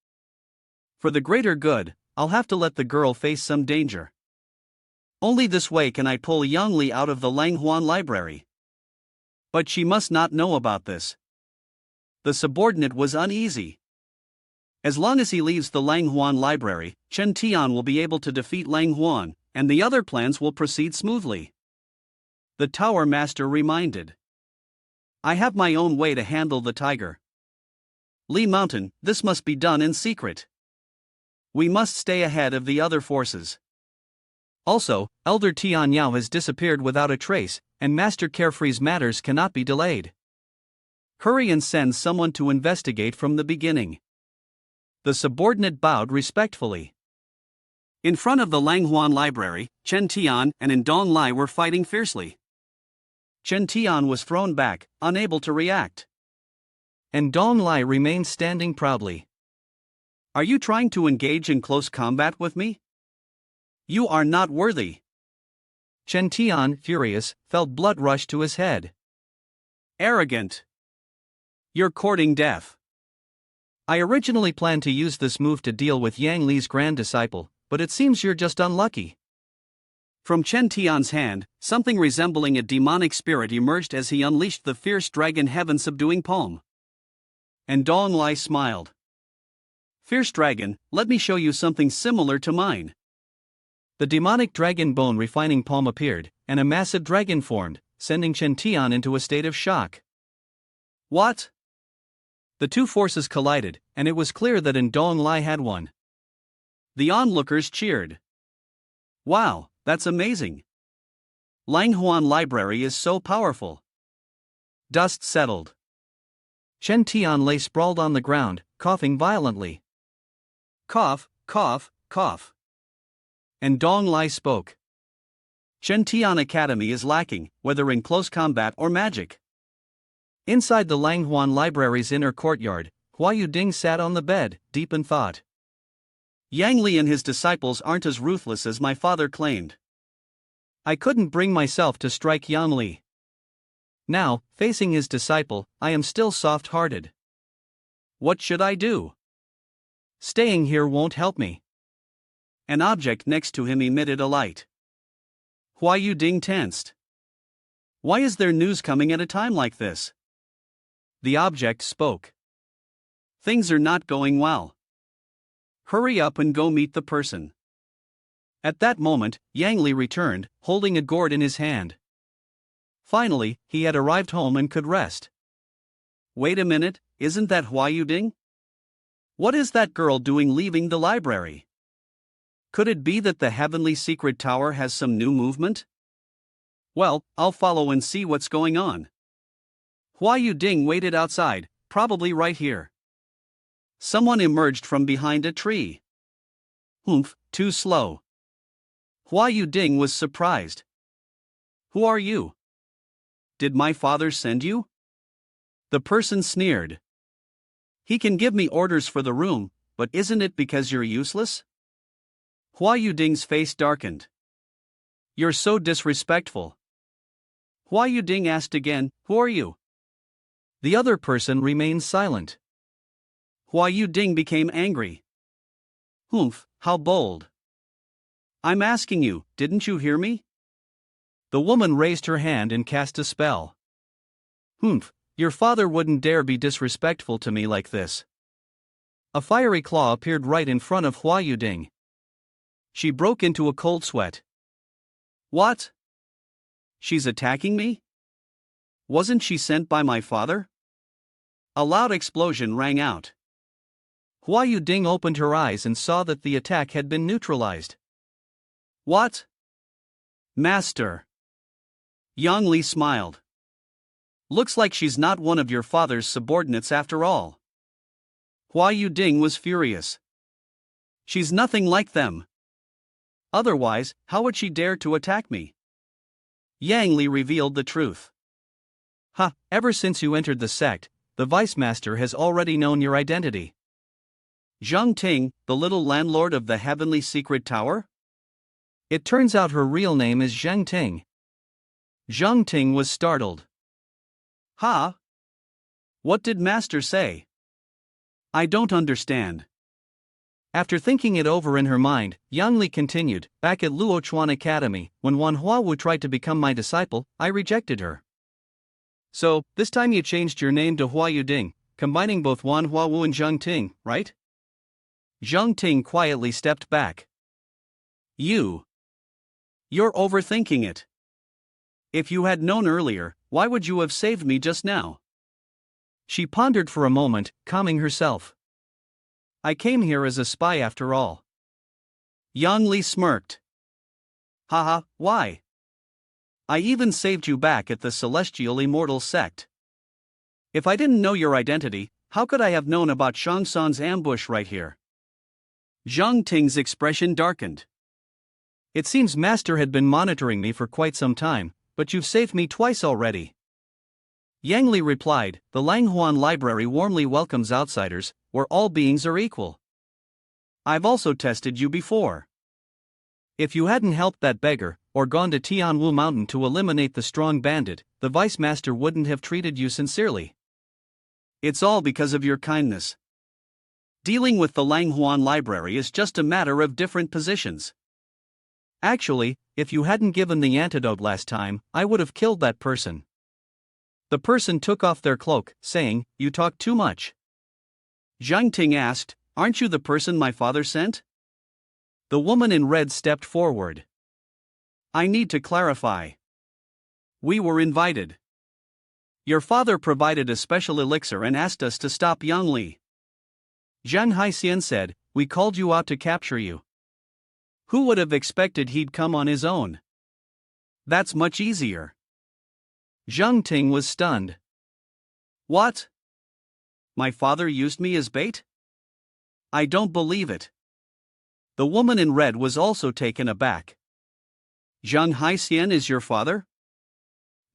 For the greater good, I'll have to let the girl face some danger. Only this way can I pull Yang Li out of the Lang Huan library. But she must not know about this. The subordinate was uneasy. As long as he leaves the Lang Huan library, Chen Tian will be able to defeat Lang Huan, and the other plans will proceed smoothly. The tower master reminded. I have my own way to handle the tiger. Li Mountain, this must be done in secret. We must stay ahead of the other forces. Also, Elder Tian Yao has disappeared without a trace, and Master Carefree's matters cannot be delayed. Hurry and send someone to investigate from the beginning. The subordinate bowed respectfully. In front of the Lang Huan library, Chen Tian and Dong Lai were fighting fiercely. Chen Tian was thrown back, unable to react. And Dong Lai remained standing proudly. Are you trying to engage in close combat with me? You are not worthy. Chen Tian, furious, felt blood rush to his head. Arrogant. You're courting death. I originally planned to use this move to deal with Yang Li's grand disciple, but it seems you're just unlucky. From Chen Tian's hand, something resembling a demonic spirit emerged as he unleashed the fierce dragon heaven-subduing palm. And Dong Lai smiled. Fierce dragon, let me show you something similar to mine. The demonic dragon bone refining palm appeared, and a massive dragon formed, sending Chen Tian into a state of shock. What? The two forces collided, and it was clear that Dong Lai had won. The onlookers cheered. Wow, that's amazing. Huan library is so powerful. Dust settled. Chen Tian lay sprawled on the ground, coughing violently. Cough, cough, cough. Dong Lai spoke. Chen Tian Academy is lacking, whether in close combat or magic. Inside the Huan library's inner courtyard, Hua Yuding sat on the bed, deep in thought. Yang Li and his disciples aren't as ruthless as my father claimed. I couldn't bring myself to strike Yang Li. Now, facing his disciple, I am still soft-hearted. What should I do? Staying here won't help me. An object next to him emitted a light. Hua Yuding tensed. Why is there news coming at a time like this? The object spoke. Things are not going well. Hurry up and go meet the person. At that moment, Yang Li returned, holding a gourd in his hand. Finally, he had arrived home and could rest. Wait a minute, isn't that Hua Yuding? What is that girl doing leaving the library? Could it be that the heavenly secret tower has some new movement? Well, I'll follow and see what's going on. Hua Yuding waited outside, probably right here. Someone emerged from behind a tree. Humph, too slow. Hua Yuding was surprised. Who are you? Did my father send you? The person sneered. He can give me orders for the room, but isn't it because you're useless? Hua Yuding's face darkened. You're so disrespectful. Hua Yuding asked again, who are you? The other person remained silent. Hua Yuding became angry. Humph, how bold. I'm asking you, didn't you hear me? The woman raised her hand and cast a spell. Humph, your father wouldn't dare be disrespectful to me like this. A fiery claw appeared right in front of Hua Yuding. She broke into a cold sweat. What? She's attacking me? Wasn't she sent by my father? A loud explosion rang out. Hua Yuding opened her eyes and saw that the attack had been neutralized. What? Master. Yang Li smiled. Looks like she's not one of your father's subordinates after all. Hua Yuding was furious. She's nothing like them. Otherwise, how would she dare to attack me? Yang Li revealed the truth. Ever since you entered the sect, the vice master has already known your identity. Zhang Ting, the little landlord of the heavenly secret tower? It turns out her real name is Zhang Ting. Zhang Ting was startled. What did master say? I don't understand. After thinking it over in her mind, Yang Li continued, back at Luochuan Academy, when Wan Huawu tried to become my disciple, I rejected her. So, this time you changed your name to Hua Yuding, combining both Wan Huawu and Zhang Ting, right? Zhang Ting quietly stepped back. You're overthinking it. If you had known earlier, why would you have saved me just now? She pondered for a moment, calming herself. I came here as a spy after all. Yang Li smirked. Why? I even saved you back at the Celestial Immortal Sect. If I didn't know your identity, how could I have known about Shang San's ambush right here? Zhang Ting's expression darkened. It seems Master had been monitoring me for quite some time, but you've saved me twice already. Yang Li replied, the Huan Library warmly welcomes outsiders, where all beings are equal. I've also tested you before. If you hadn't helped that beggar, or gone to Tianwu Mountain to eliminate the strong bandit, the Vice Master wouldn't have treated you sincerely. It's all because of your kindness. Dealing with the Huan Library is just a matter of different positions. Actually, if you hadn't given the antidote last time, I would have killed that person. The person took off their cloak, saying, you talk too much. Zhang Ting asked, Aren't you the person my father sent? The woman in red stepped forward. I need to clarify. We were invited. Your father provided a special elixir and asked us to stop Yangli. Zhang Haixian said, we called you out to capture you. Who would have expected he'd come on his own? That's much easier. Zhang Ting was stunned. What? My father used me as bait? I don't believe it. The woman in red was also taken aback. Zhang Haixian is your father?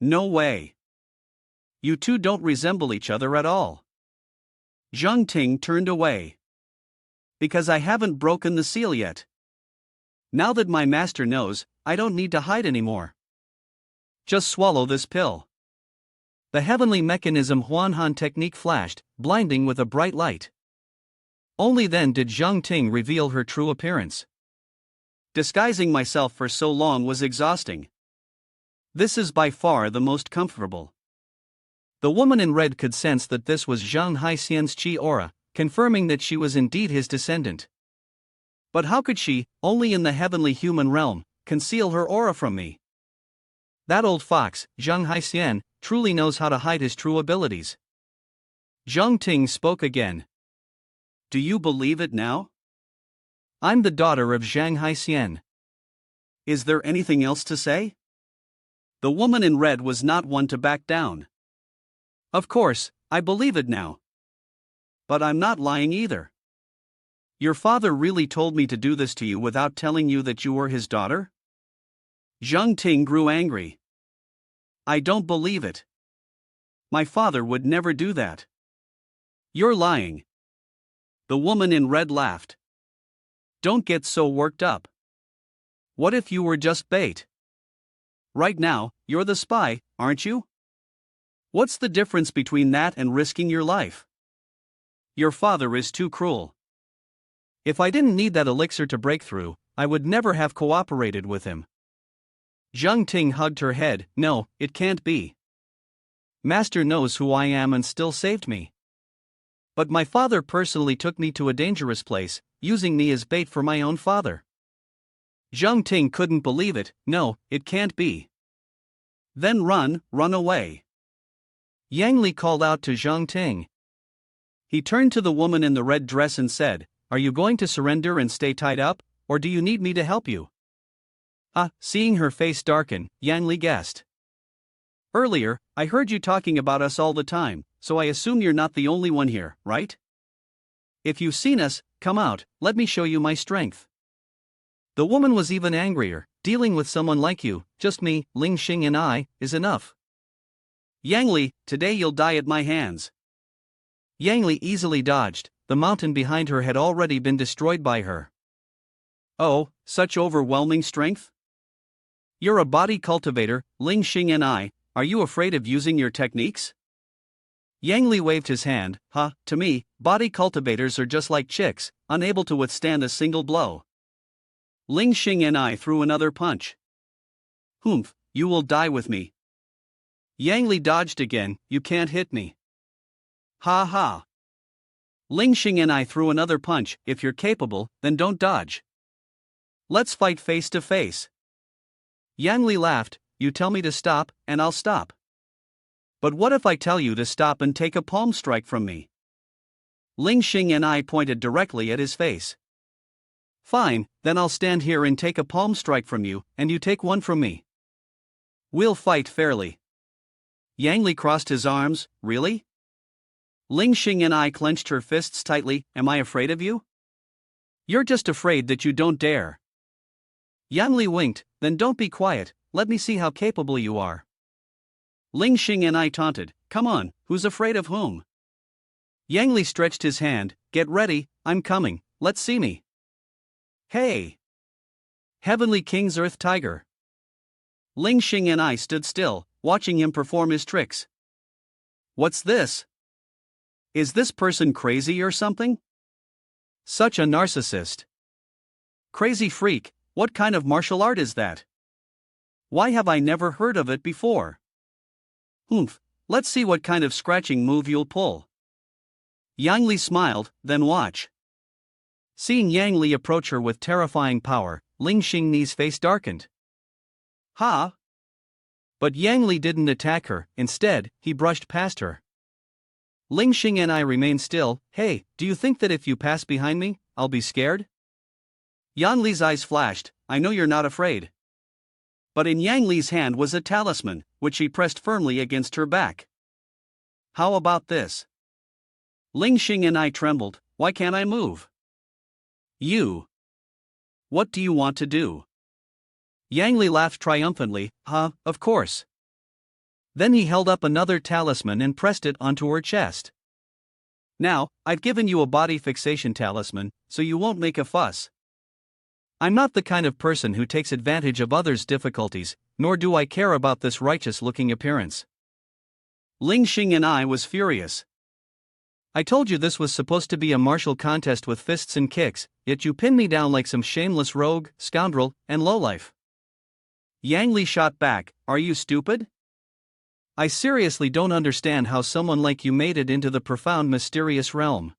No way. You two don't resemble each other at all. Zhang Ting turned away. Because I haven't broken the seal yet. Now that my master knows, I don't need to hide anymore. Just swallow this pill. The heavenly mechanism Huan technique flashed, blinding with a bright light. Only then did Zhang Ting reveal her true appearance. Disguising myself for so long was exhausting. This is by far the most comfortable. The woman in red could sense that this was Zhang Haixian's chi aura, confirming that she was indeed his descendant. But how could she, only in the heavenly human realm, conceal her aura from me? That old fox, Zhang Haixian, truly knows how to hide his true abilities. Zhang Ting spoke again. Do you believe it now? I'm the daughter of Zhang Haixian. Is there anything else to say? The woman in red was not one to back down. Of course, I believe it now. But I'm not lying either. Your father really told me to do this to you without telling you that you were his daughter? Zhang Ting grew angry. I don't believe it. My father would never do that. You're lying. The woman in red laughed. Don't get so worked up. What if you were just bait? Right now, you're the spy, aren't you? What's the difference between that and risking your life? Your father is too cruel. If I didn't need that elixir to break through, I would never have cooperated with him. Zhang Ting hugged her head. No, it can't be. Master knows who I am and still saved me. But my father personally took me to a dangerous place, using me as bait for my own father. Zhang Ting couldn't believe it. No, it can't be. Then run away. Yang Li called out to Zhang Ting. He turned to the woman in the red dress and said, Are you going to surrender and stay tied up, or do you need me to help you? Seeing her face darken, Yang Li guessed. Earlier, I heard you talking about us all the time, so I assume you're not the only one here, right? If you've seen us, come out, let me show you my strength. The woman was even angrier. Dealing with someone like you, just me, Ling Xing and I, is enough. Yang Li, today you'll die at my hands. Yang Li easily dodged. The mountain behind her had already been destroyed by her. Oh, such overwhelming strength? You're a body cultivator, Ling Xing and I, are you afraid of using your techniques? Yang Li waved his hand. To me, body cultivators are just like chicks, unable to withstand a single blow. Ling Xing and I threw another punch. Humph, you will die with me. Yang Li dodged again. You can't hit me. Ha ha. Ling Xing and I threw another punch. If you're capable, then don't dodge. Let's fight face to face. Yang Li laughed. You tell me to stop, and I'll stop. But what if I tell you to stop and take a palm strike from me? Ling Xing and I pointed directly at his face. Fine, then I'll stand here and take a palm strike from you, and you take one from me. We'll fight fairly. Yang Li crossed his arms. Really? Ling Xing and I clenched her fists tightly. Am I afraid of you? You're just afraid that you don't dare. Yang Li winked. Then don't be quiet, let me see how capable you are. Ling Xing and I taunted. Come on, who's afraid of whom? Yang Li stretched his hand. Get ready, I'm coming, let's see me. Hey! Heavenly King's Earth Tiger. Ling Xing and I stood still, watching him perform his tricks. What's this? Is this person crazy or something? Such a narcissist. Crazy freak, what kind of martial art is that? Why have I never heard of it before? Humph, let's see what kind of scratching move you'll pull. Yang Li smiled, then watch. Seeing Yang Li approach her with terrifying power, Ling Xingni's face darkened. Ha! But Yang Li didn't attack her, instead, he brushed past her. Ling Xing and I remained still. Hey, do you think that if you pass behind me, I'll be scared? Yang Li's eyes flashed. I know you're not afraid. But in Yang Li's hand was a talisman, which she pressed firmly against her back. How about this? Ling Xing and I trembled. Why can't I move? You. What do you want to do? Yang Li laughed triumphantly. Of course. Then he held up another talisman and pressed it onto her chest. Now, I've given you a body fixation talisman, so you won't make a fuss. I'm not the kind of person who takes advantage of others' difficulties, nor do I care about this righteous-looking appearance. Ling Xing and I was furious. I told you this was supposed to be a martial contest with fists and kicks, yet you pinned me down like some shameless rogue, scoundrel, and lowlife. Yang Li shot back, are you stupid? I seriously don't understand how someone like you made it into the profound mysterious realm.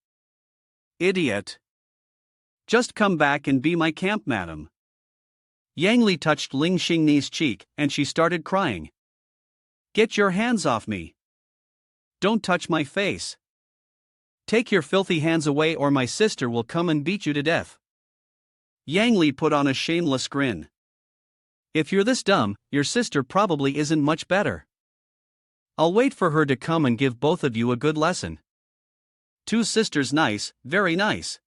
Idiot. Just come back and be my camp madam. Yang Li touched Ling Xingni's cheek, and she started crying. Get your hands off me. Don't touch my face. Take your filthy hands away or my sister will come and beat you to death. Yang Li put on a shameless grin. If you're this dumb, your sister probably isn't much better. I'll wait for her to come and give both of you a good lesson. Two sisters nice, very nice.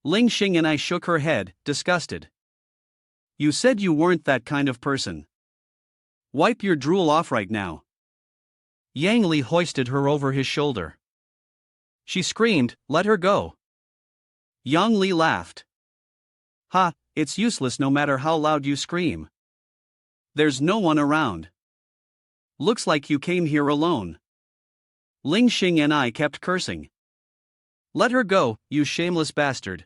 Ling Xing and I shook her head, disgusted. You said you weren't that kind of person. Wipe your drool off right now. Yang Li hoisted her over his shoulder. She screamed, let her go. Yang Li laughed. Ha, it's useless no matter how loud you scream. There's no one around. Looks like you came here alone. Ling Xing and I kept cursing. Let her go, you shameless bastard.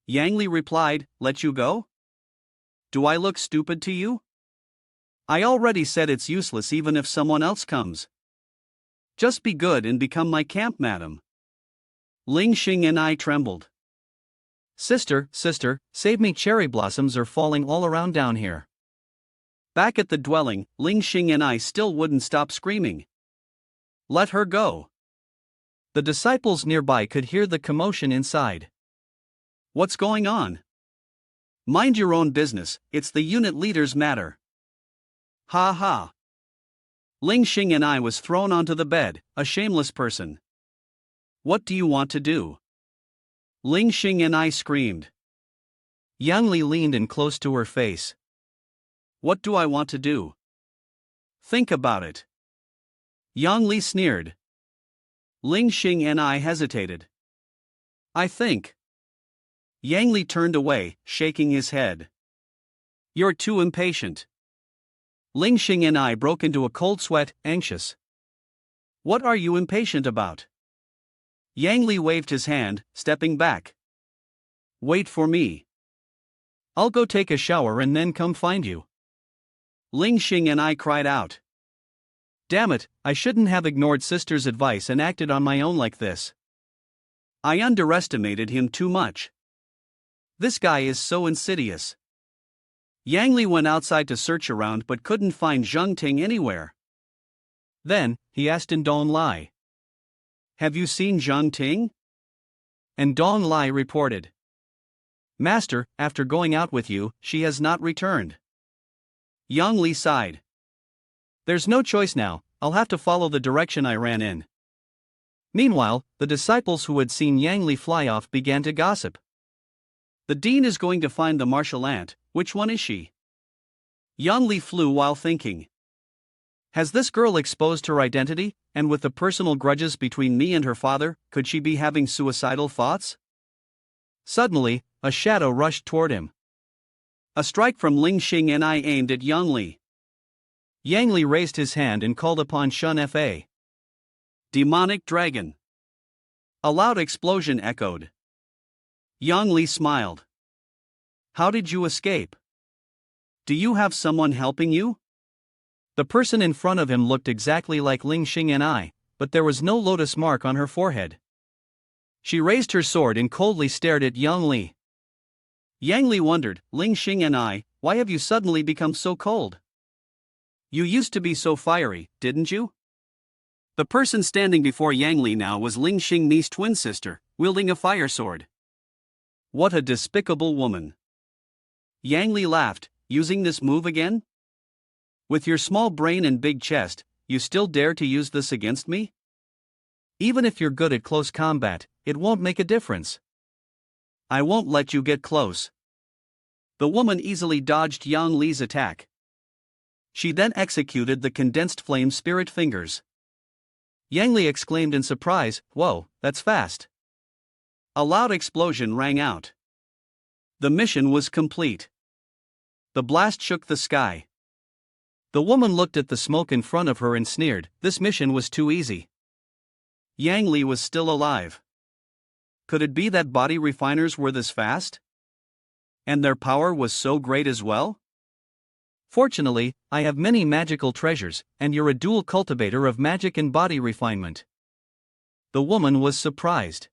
Yang Li replied, let you go? Do I look stupid to you? I already said it's useless even if someone else comes. Just be good and become my camp madam. Ling Xing and I trembled. Sister, save me, cherry blossoms are falling all around down here. Back at the dwelling, Ling Xing and I still wouldn't stop screaming. Let her go. The disciples nearby could hear the commotion inside. What's going on? Mind your own business, it's the unit leader's matter. Ha ha. Ling Xing and I was thrown onto the bed, a shameless person. What do you want to do? Ling Xing and I screamed. Yang Li leaned in close to her face. What do I want to do? Think about it. Yang Li sneered. Ling Xing and I hesitated. I think. Yang Li turned away, shaking his head. You're too impatient. Ling Xing and I broke into a cold sweat, anxious. What are you impatient about? Yang Li waved his hand, stepping back. Wait for me. I'll go take a shower and then come find you. Ling Xing and I cried out. Damn it, I shouldn't have ignored sister's advice and acted on my own like this. I underestimated him too much. This guy is so insidious. Yang Li went outside to search around but couldn't find Zheng Ting anywhere. Then, he asked in Dong Lai. Have you seen Zheng Ting? And Dong Lai reported. Master, after going out with you, she has not returned. Yang Li sighed. There's no choice now, I'll have to follow the direction I ran in. Meanwhile, the disciples who had seen Yang Li fly off began to gossip. The dean is going to find the martial ant, which one is she? Yang Li flew while thinking. Has this girl exposed her identity, and with the personal grudges between me and her father, could she be having suicidal thoughts? Suddenly, a shadow rushed toward him. A strike from Ling Xing and I aimed at Yang Li. Yang Li raised his hand and called upon Shun Fa. Demonic dragon. A loud explosion echoed. Yang Li smiled. How did you escape? Do you have someone helping you? The person in front of him looked exactly like Ling Xing and I, but there was no lotus mark on her forehead. She raised her sword and coldly stared at Yang Li. Yang Li wondered, Ling Xing and I, why have you suddenly become so cold? You used to be so fiery, didn't you? The person standing before Yang Li now was Ling Xing's twin sister, wielding a fire sword. What a despicable woman. Yang Li laughed, using this move again? With your small brain and big chest, you still dare to use this against me? Even if you're good at close combat, it won't make a difference. I won't let you get close. The woman easily dodged Yang Li's attack. She then executed the condensed flame spirit fingers. Yang Li exclaimed in surprise, "Whoa, that's fast." A loud explosion rang out. The mission was complete. The blast shook the sky. The woman looked at the smoke in front of her and sneered, this mission was too easy. Yang Li was still alive. Could it be that body refiners were this fast? And their power was so great as well? Fortunately, I have many magical treasures, and you're a dual cultivator of magic and body refinement. The woman was surprised.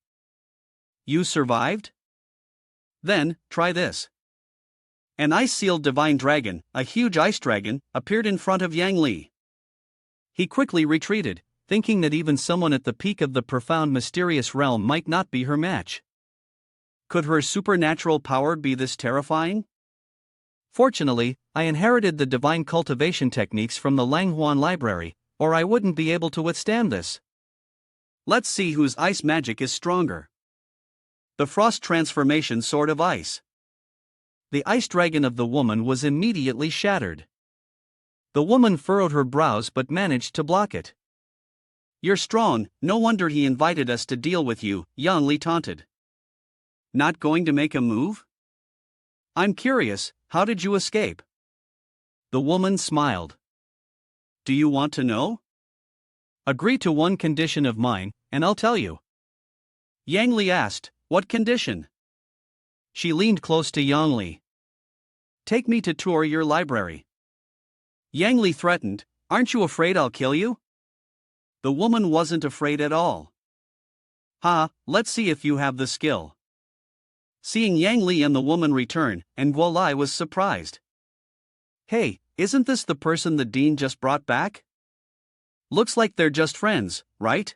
You survived? Then, try this. An ice-sealed divine dragon, a huge ice dragon, appeared in front of Yang Li. He quickly retreated, thinking that even someone at the peak of the profound mysterious realm might not be her match. Could her supernatural power be this terrifying? Fortunately, I inherited the divine cultivation techniques from the Huan library, or I wouldn't be able to withstand this. Let's see whose ice magic is stronger. The frost transformation sword of ice. The ice dragon of the woman was immediately shattered. The woman furrowed her brows but managed to block it. You're strong, no wonder he invited us to deal with you, Yang Li taunted. Not going to make a move? I'm curious, how did you escape? The woman smiled. Do you want to know? Agree to one condition of mine, and I'll tell you. Yang Li asked, what condition? She leaned close to Yang Li. Take me to tour your library. Yang Li threatened, aren't you afraid I'll kill you? The woman wasn't afraid at all. Let's see if you have the skill. Seeing Yang Li and the woman return, and Guo Lai was surprised. Hey, isn't this the person the dean just brought back? Looks like they're just friends, right?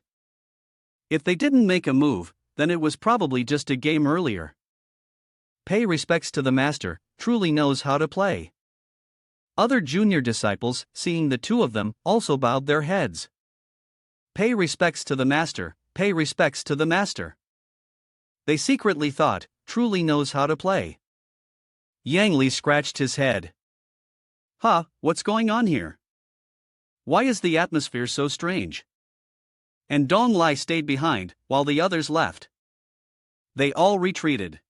If they didn't make a move, then it was probably just a game earlier. Pay respects to the master, truly knows how to play. Other junior disciples, seeing the two of them, also bowed their heads. Pay respects to the master, pay respects to the master. They secretly thought, truly knows how to play. Yang Li scratched his head. What's going on here? Why is the atmosphere so strange? And Dong Lai stayed behind, while the others left. They all retreated.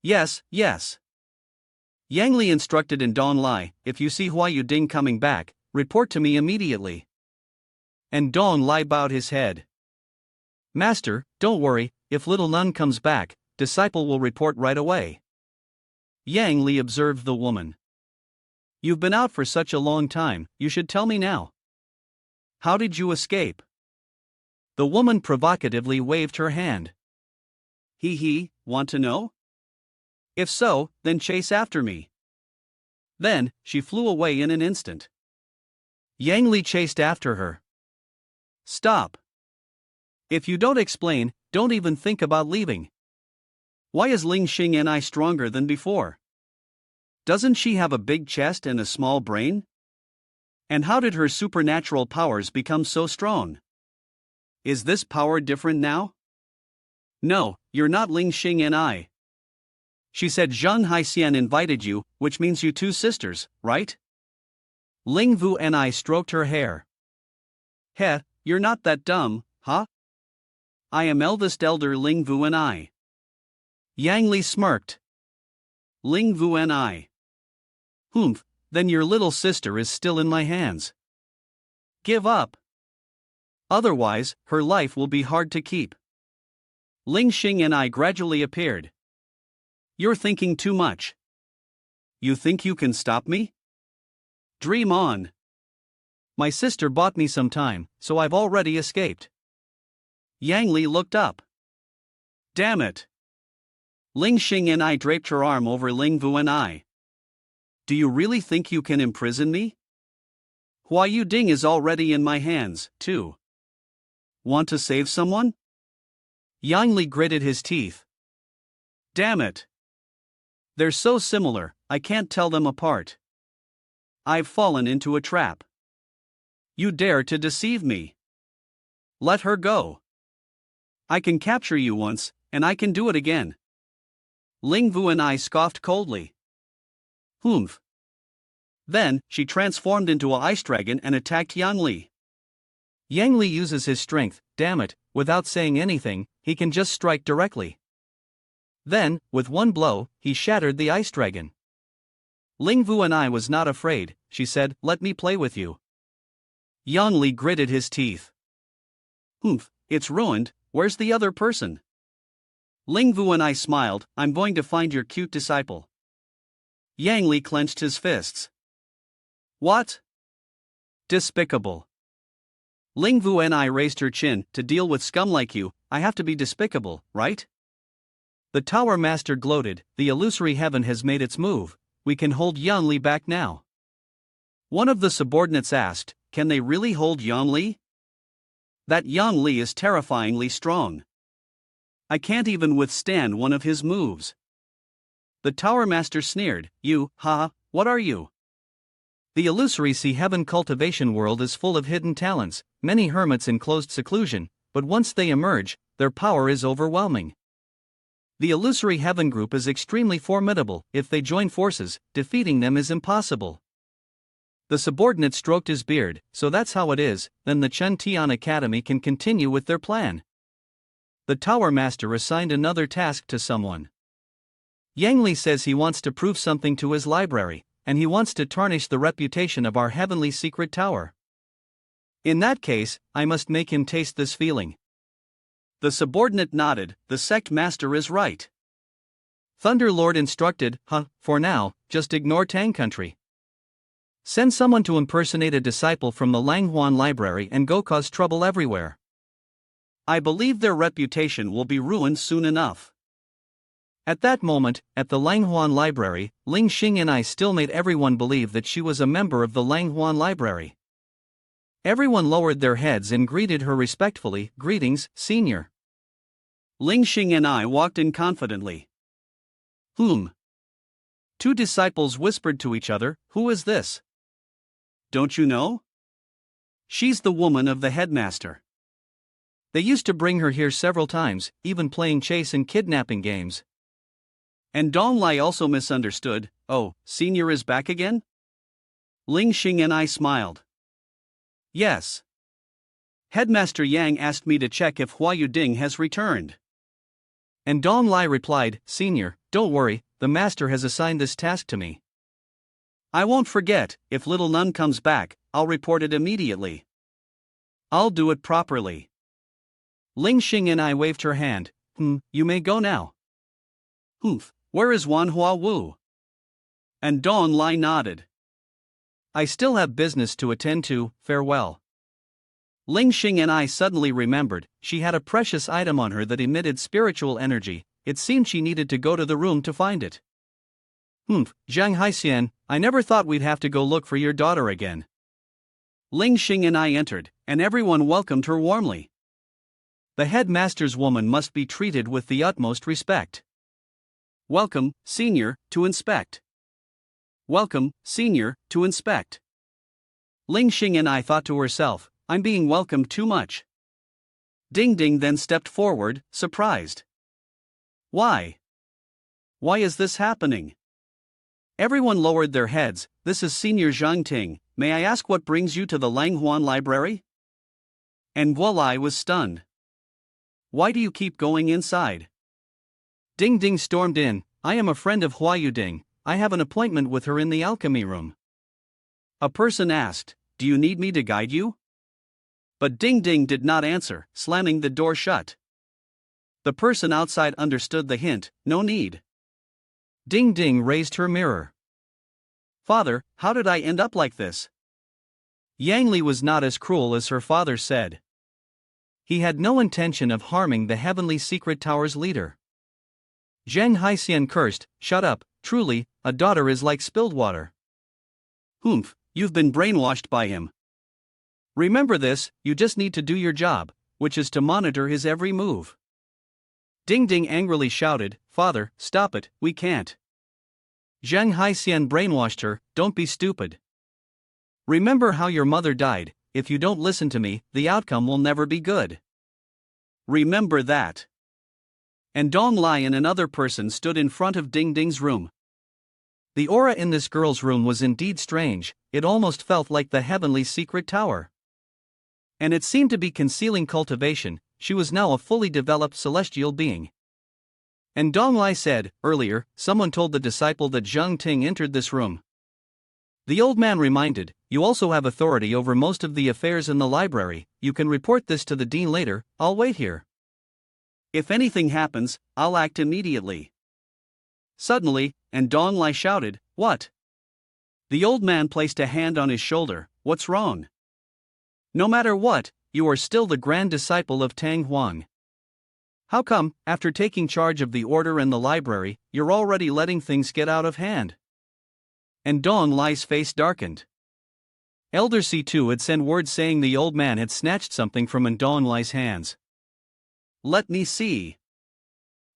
Yes. Yang Li instructed in Dong Lai, if you see Hua Yuding coming back, report to me immediately. And Dong Lai bowed his head. Master, don't worry, if little nun comes back, disciple will report right away. Yang Li observed the woman. You've been out for such a long time, you should tell me now. How did you escape? The woman provocatively waved her hand. Want to know? If so, then chase after me. Then, she flew away in an instant. Yang Li chased after her. Stop. If you don't explain, don't even think about leaving. Why is Ling Xing and I stronger than before? Doesn't she have a big chest and a small brain? And how did her supernatural powers become so strong? Is this power different now? No, you're not Ling Xing and I. She said Zhang Haixian invited you, which means you two sisters, right? Ling Vu and I stroked her hair. You're not that dumb, huh? I am eldest elder Ling Vu and I. Yang Li smirked. Ling Vu and I. Then your little sister is still in my hands. Give up. Otherwise, her life will be hard to keep. Ling Xing and I gradually appeared. You're thinking too much. You think you can stop me? Dream on. My sister bought me some time, so I've already escaped. Yang Li looked up. Damn it! Ling Xing and I draped her arm over Ling Vu and I. Do you really think you can imprison me? Hua Yu Ding is already in my hands, too. Want to save someone? Yang Li gritted his teeth. Damn it! They're so similar, I can't tell them apart. I've fallen into a trap. You dare to deceive me? Let her go. I can capture you once, and I can do it again. Ling Vu and I scoffed coldly. Humph. Then, she transformed into a ice dragon and attacked Yang Li. Yang Li uses his strength, damn it, without saying anything, he can just strike directly. Then, with one blow, he shattered the ice dragon. Ling Vu and I was not afraid, she said, let me play with you. Yang Li gritted his teeth. Humph, it's ruined, where's the other person? Ling Vu and I smiled, I'm going to find your cute disciple. Yang Li clenched his fists. What? Despicable. Ling Vu and I raised her chin, to deal with scum like you, I have to be despicable, right? The Tower Master gloated, the illusory heaven has made its move, we can hold Yang Li back now. One of the subordinates asked, can they really hold Yang Li? That Yang Li is terrifyingly strong. I can't even withstand one of his moves. The Tower Master sneered, you, haha, what are you? The illusory sea heaven cultivation world is full of hidden talents, many hermits in closed seclusion, but once they emerge, their power is overwhelming. The illusory heaven group is extremely formidable, if they join forces, defeating them is impossible. The subordinate stroked his beard, so that's how it is, then the Chen Tian Academy can continue with their plan. The Tower Master assigned another task to someone. Yang Li says he wants to prove something to his library, and he wants to tarnish the reputation of our heavenly secret tower. In that case, I must make him taste this feeling. The subordinate nodded, the sect master is right. Thunder Lord instructed, for now, just ignore Tang Country. Send someone to impersonate a disciple from the Langhuan library and go cause trouble everywhere. I believe their reputation will be ruined soon enough. At that moment, at the Langhuan library, Ling Xing and I still made everyone believe that she was a member of the Langhuan library. Everyone lowered their heads and greeted her respectfully, greetings, senior. Ling Xing and I walked in confidently. Two disciples whispered to each other, who is this? Don't you know? She's the woman of the headmaster. They used to bring her here several times, even playing chase and kidnapping games. And Dong Lai also misunderstood, oh, senior is back again? Ling Xing and I smiled. Yes. Headmaster Yang asked me to check if Hua Yu Ding has returned. And Dong Lai replied, senior, don't worry, the master has assigned this task to me. I won't forget, if little nun comes back, I'll report it immediately. I'll do it properly. Ling Xing and I waved her hand, you may go now. Where is Wan Hua Wu? And Dong Lai nodded. I still have business to attend to, farewell. Ling Xing and I suddenly remembered, she had a precious item on her that emitted spiritual energy, it seemed she needed to go to the room to find it. Zhang Haixian, I never thought we'd have to go look for your daughter again. Ling Xing and I entered, and everyone welcomed her warmly. The headmaster's woman must be treated with the utmost respect. Welcome, senior, to inspect. Welcome, senior, to inspect. Ling Xing and I thought to herself, I'm being welcomed too much. Ding Ding then stepped forward, surprised. Why? Why is this happening? Everyone lowered their heads, this is Senior Zhang Ting, may I ask what brings you to the Langhuan library? And Guolai was stunned. Why do you keep going inside? Ding Ding stormed in, I am a friend of Hua Yu Ding, I have an appointment with her in the alchemy room. A person asked, do you need me to guide you? But Ding Ding did not answer, slamming the door shut. The person outside understood the hint, no need. Ding Ding raised her mirror. Father, how did I end up like this? Yang Li was not as cruel as her father said. He had no intention of harming the Heavenly Secret Tower's leader. Zheng Haixian cursed, "Shut up, truly, a daughter is like spilled water." Humph, you've been brainwashed by him. Remember this, you just need to do your job, which is to monitor his every move. Ding Ding angrily shouted, "Father, stop it, we can't." Zheng Haixian brainwashed her, "Don't be stupid. Remember how your mother died. If you don't listen to me, the outcome will never be good." Remember that. And Dong Lai and another person stood in front of Ding Ding's room. The aura in this girl's room was indeed strange, it almost felt like the Heavenly Secret Tower. And it seemed to be concealing cultivation, she was now a fully developed celestial being. And Dong Lai said, "Earlier, someone told the disciple that Zheng Ting entered this room." The old man reminded, "You also have authority over most of the affairs in the library, you can report this to the dean later, I'll wait here. If anything happens, I'll act immediately." Suddenly, and Dong Lai shouted, "What?" The old man placed a hand on his shoulder, "What's wrong?" "No matter what, you are still the grand disciple of Tang Huang. How come, after taking charge of the order and the library, you're already letting things get out of hand?" And Dong Lai's face darkened. Elder C2 had sent word saying the old man had snatched something from Dong Lai's hands. "Let me see."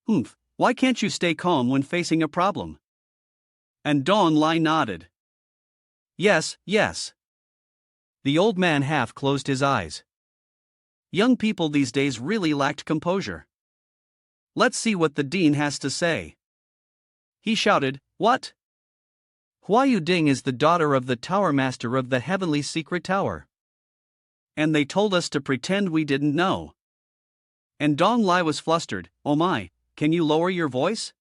"Humph, why can't you stay calm when facing a problem?" And Dong Lai nodded. "Yes, yes." The old man half closed his eyes. Young people these days really lacked composure. "Let's see what the dean has to say." He shouted, "What? Hua Yuding is the daughter of the Tower Master of the Heavenly Secret Tower. And they told us to pretend we didn't know." And Dong Lai was flustered, "Oh my, can you lower your voice?"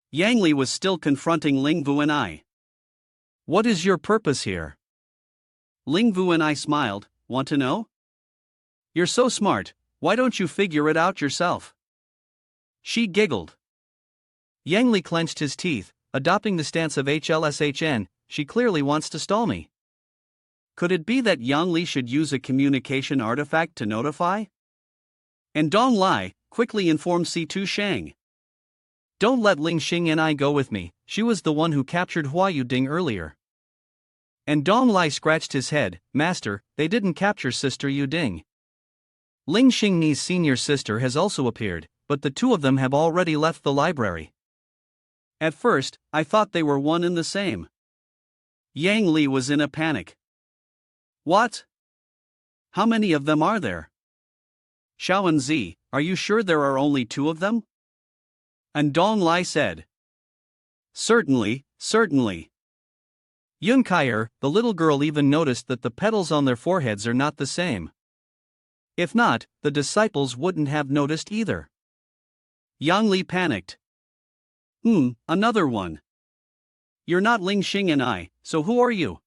Yang Li was still confronting Ling Vu and I. "What is your purpose here?" Ling Vu and I smiled, "Want to know?" "You're so smart, why don't you figure it out yourself?" She giggled. Yang Li clenched his teeth, adopting the stance of HLSHN, she clearly wants to stall me. Could it be that Yang Li should use a communication artifact to notify? And Dong Lai quickly informed C2 Shang. "Don't let Ling Xing and I go with me, she was the one who captured Hua Yuding earlier." And Dong Lai scratched his head, "Master, they didn't capture Sister Yuding. Ling Xingni's senior sister has also appeared, but the two of them have already left the library." At first, I thought they were one and the same. Yang Li was in a panic. "What? How many of them are there? Xiao Zi, are you sure there are only two of them?" And Dong Lai said, "Certainly, certainly." Yun Kaier, the little girl, even noticed that the petals on their foreheads are not the same. If not, the disciples wouldn't have noticed either. Yang Li panicked. Another one. You're not Ling Xing and I, so who are you?"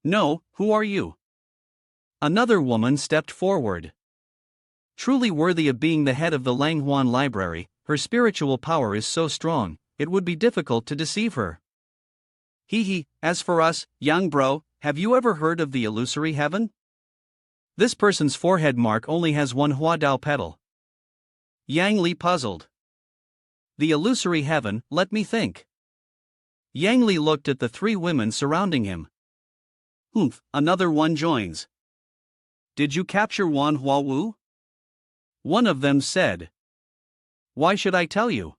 "No, who are you?" Another woman stepped forward. Truly worthy of being the head of the Langhuan Library, her spiritual power is so strong, it would be difficult to deceive her. Hee, as for us, young bro, have you ever heard of the illusory heaven? This person's forehead mark only has one Hua Dao petal. Yang Li puzzled. The illusory heaven, let me think. Yang Li looked at the three women surrounding him. Another one joins. "Did you capture Wan Hua Wu?" One of them said. "Why should I tell you?"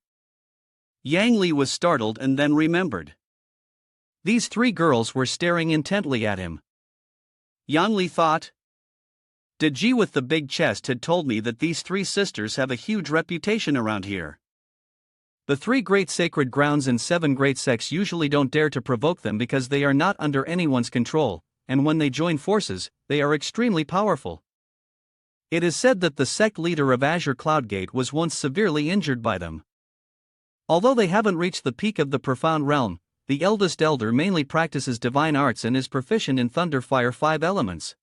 Yang Li was startled and then remembered. These three girls were staring intently at him. Yang Li thought. The G with the big chest had told me that these three sisters have a huge reputation around here. The 3 great sacred grounds and 7 great sects usually don't dare to provoke them because they are not under anyone's control, and when they join forces, they are extremely powerful. It is said that the sect leader of Azure Cloudgate was once severely injured by them. Although they haven't reached the peak of the profound realm, the eldest elder mainly practices divine arts and is proficient in thunder fire 5 elements.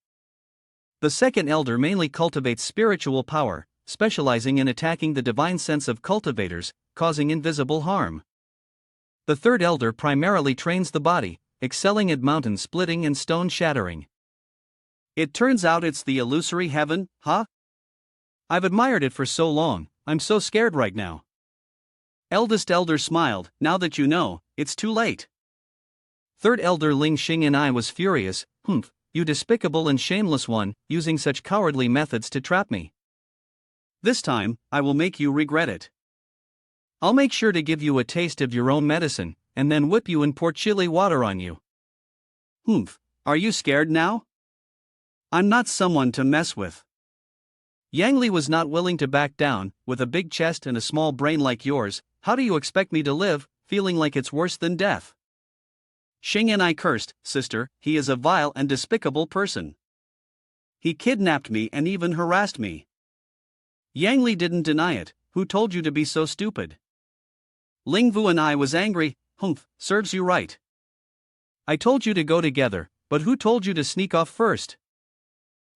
The second elder mainly cultivates spiritual power, specializing in attacking the divine sense of cultivators, causing invisible harm. The third elder primarily trains the body, excelling at mountain splitting and stone shattering. It turns out it's the illusory heaven, huh? I've admired it for so long, I'm so scared right now. Eldest elder smiled, now that you know, it's too late. Third elder Ling Xing and I was furious, humph, you despicable and shameless one, using such cowardly methods to trap me. This time, I will make you regret it. I'll make sure to give you a taste of your own medicine, and then whip you and pour chili water on you. Humph, are you scared now? I'm not someone to mess with. Yang Li was not willing to back down. With a big chest and a small brain like yours, how do you expect me to live, feeling like it's worse than death? Xing and I cursed, sister, he is a vile and despicable person. He kidnapped me and even harassed me. Yang Li didn't deny it. Who told you to be so stupid? Ling Vu and I was angry. Humph, serves you right. I told you to go together, but who told you to sneak off first?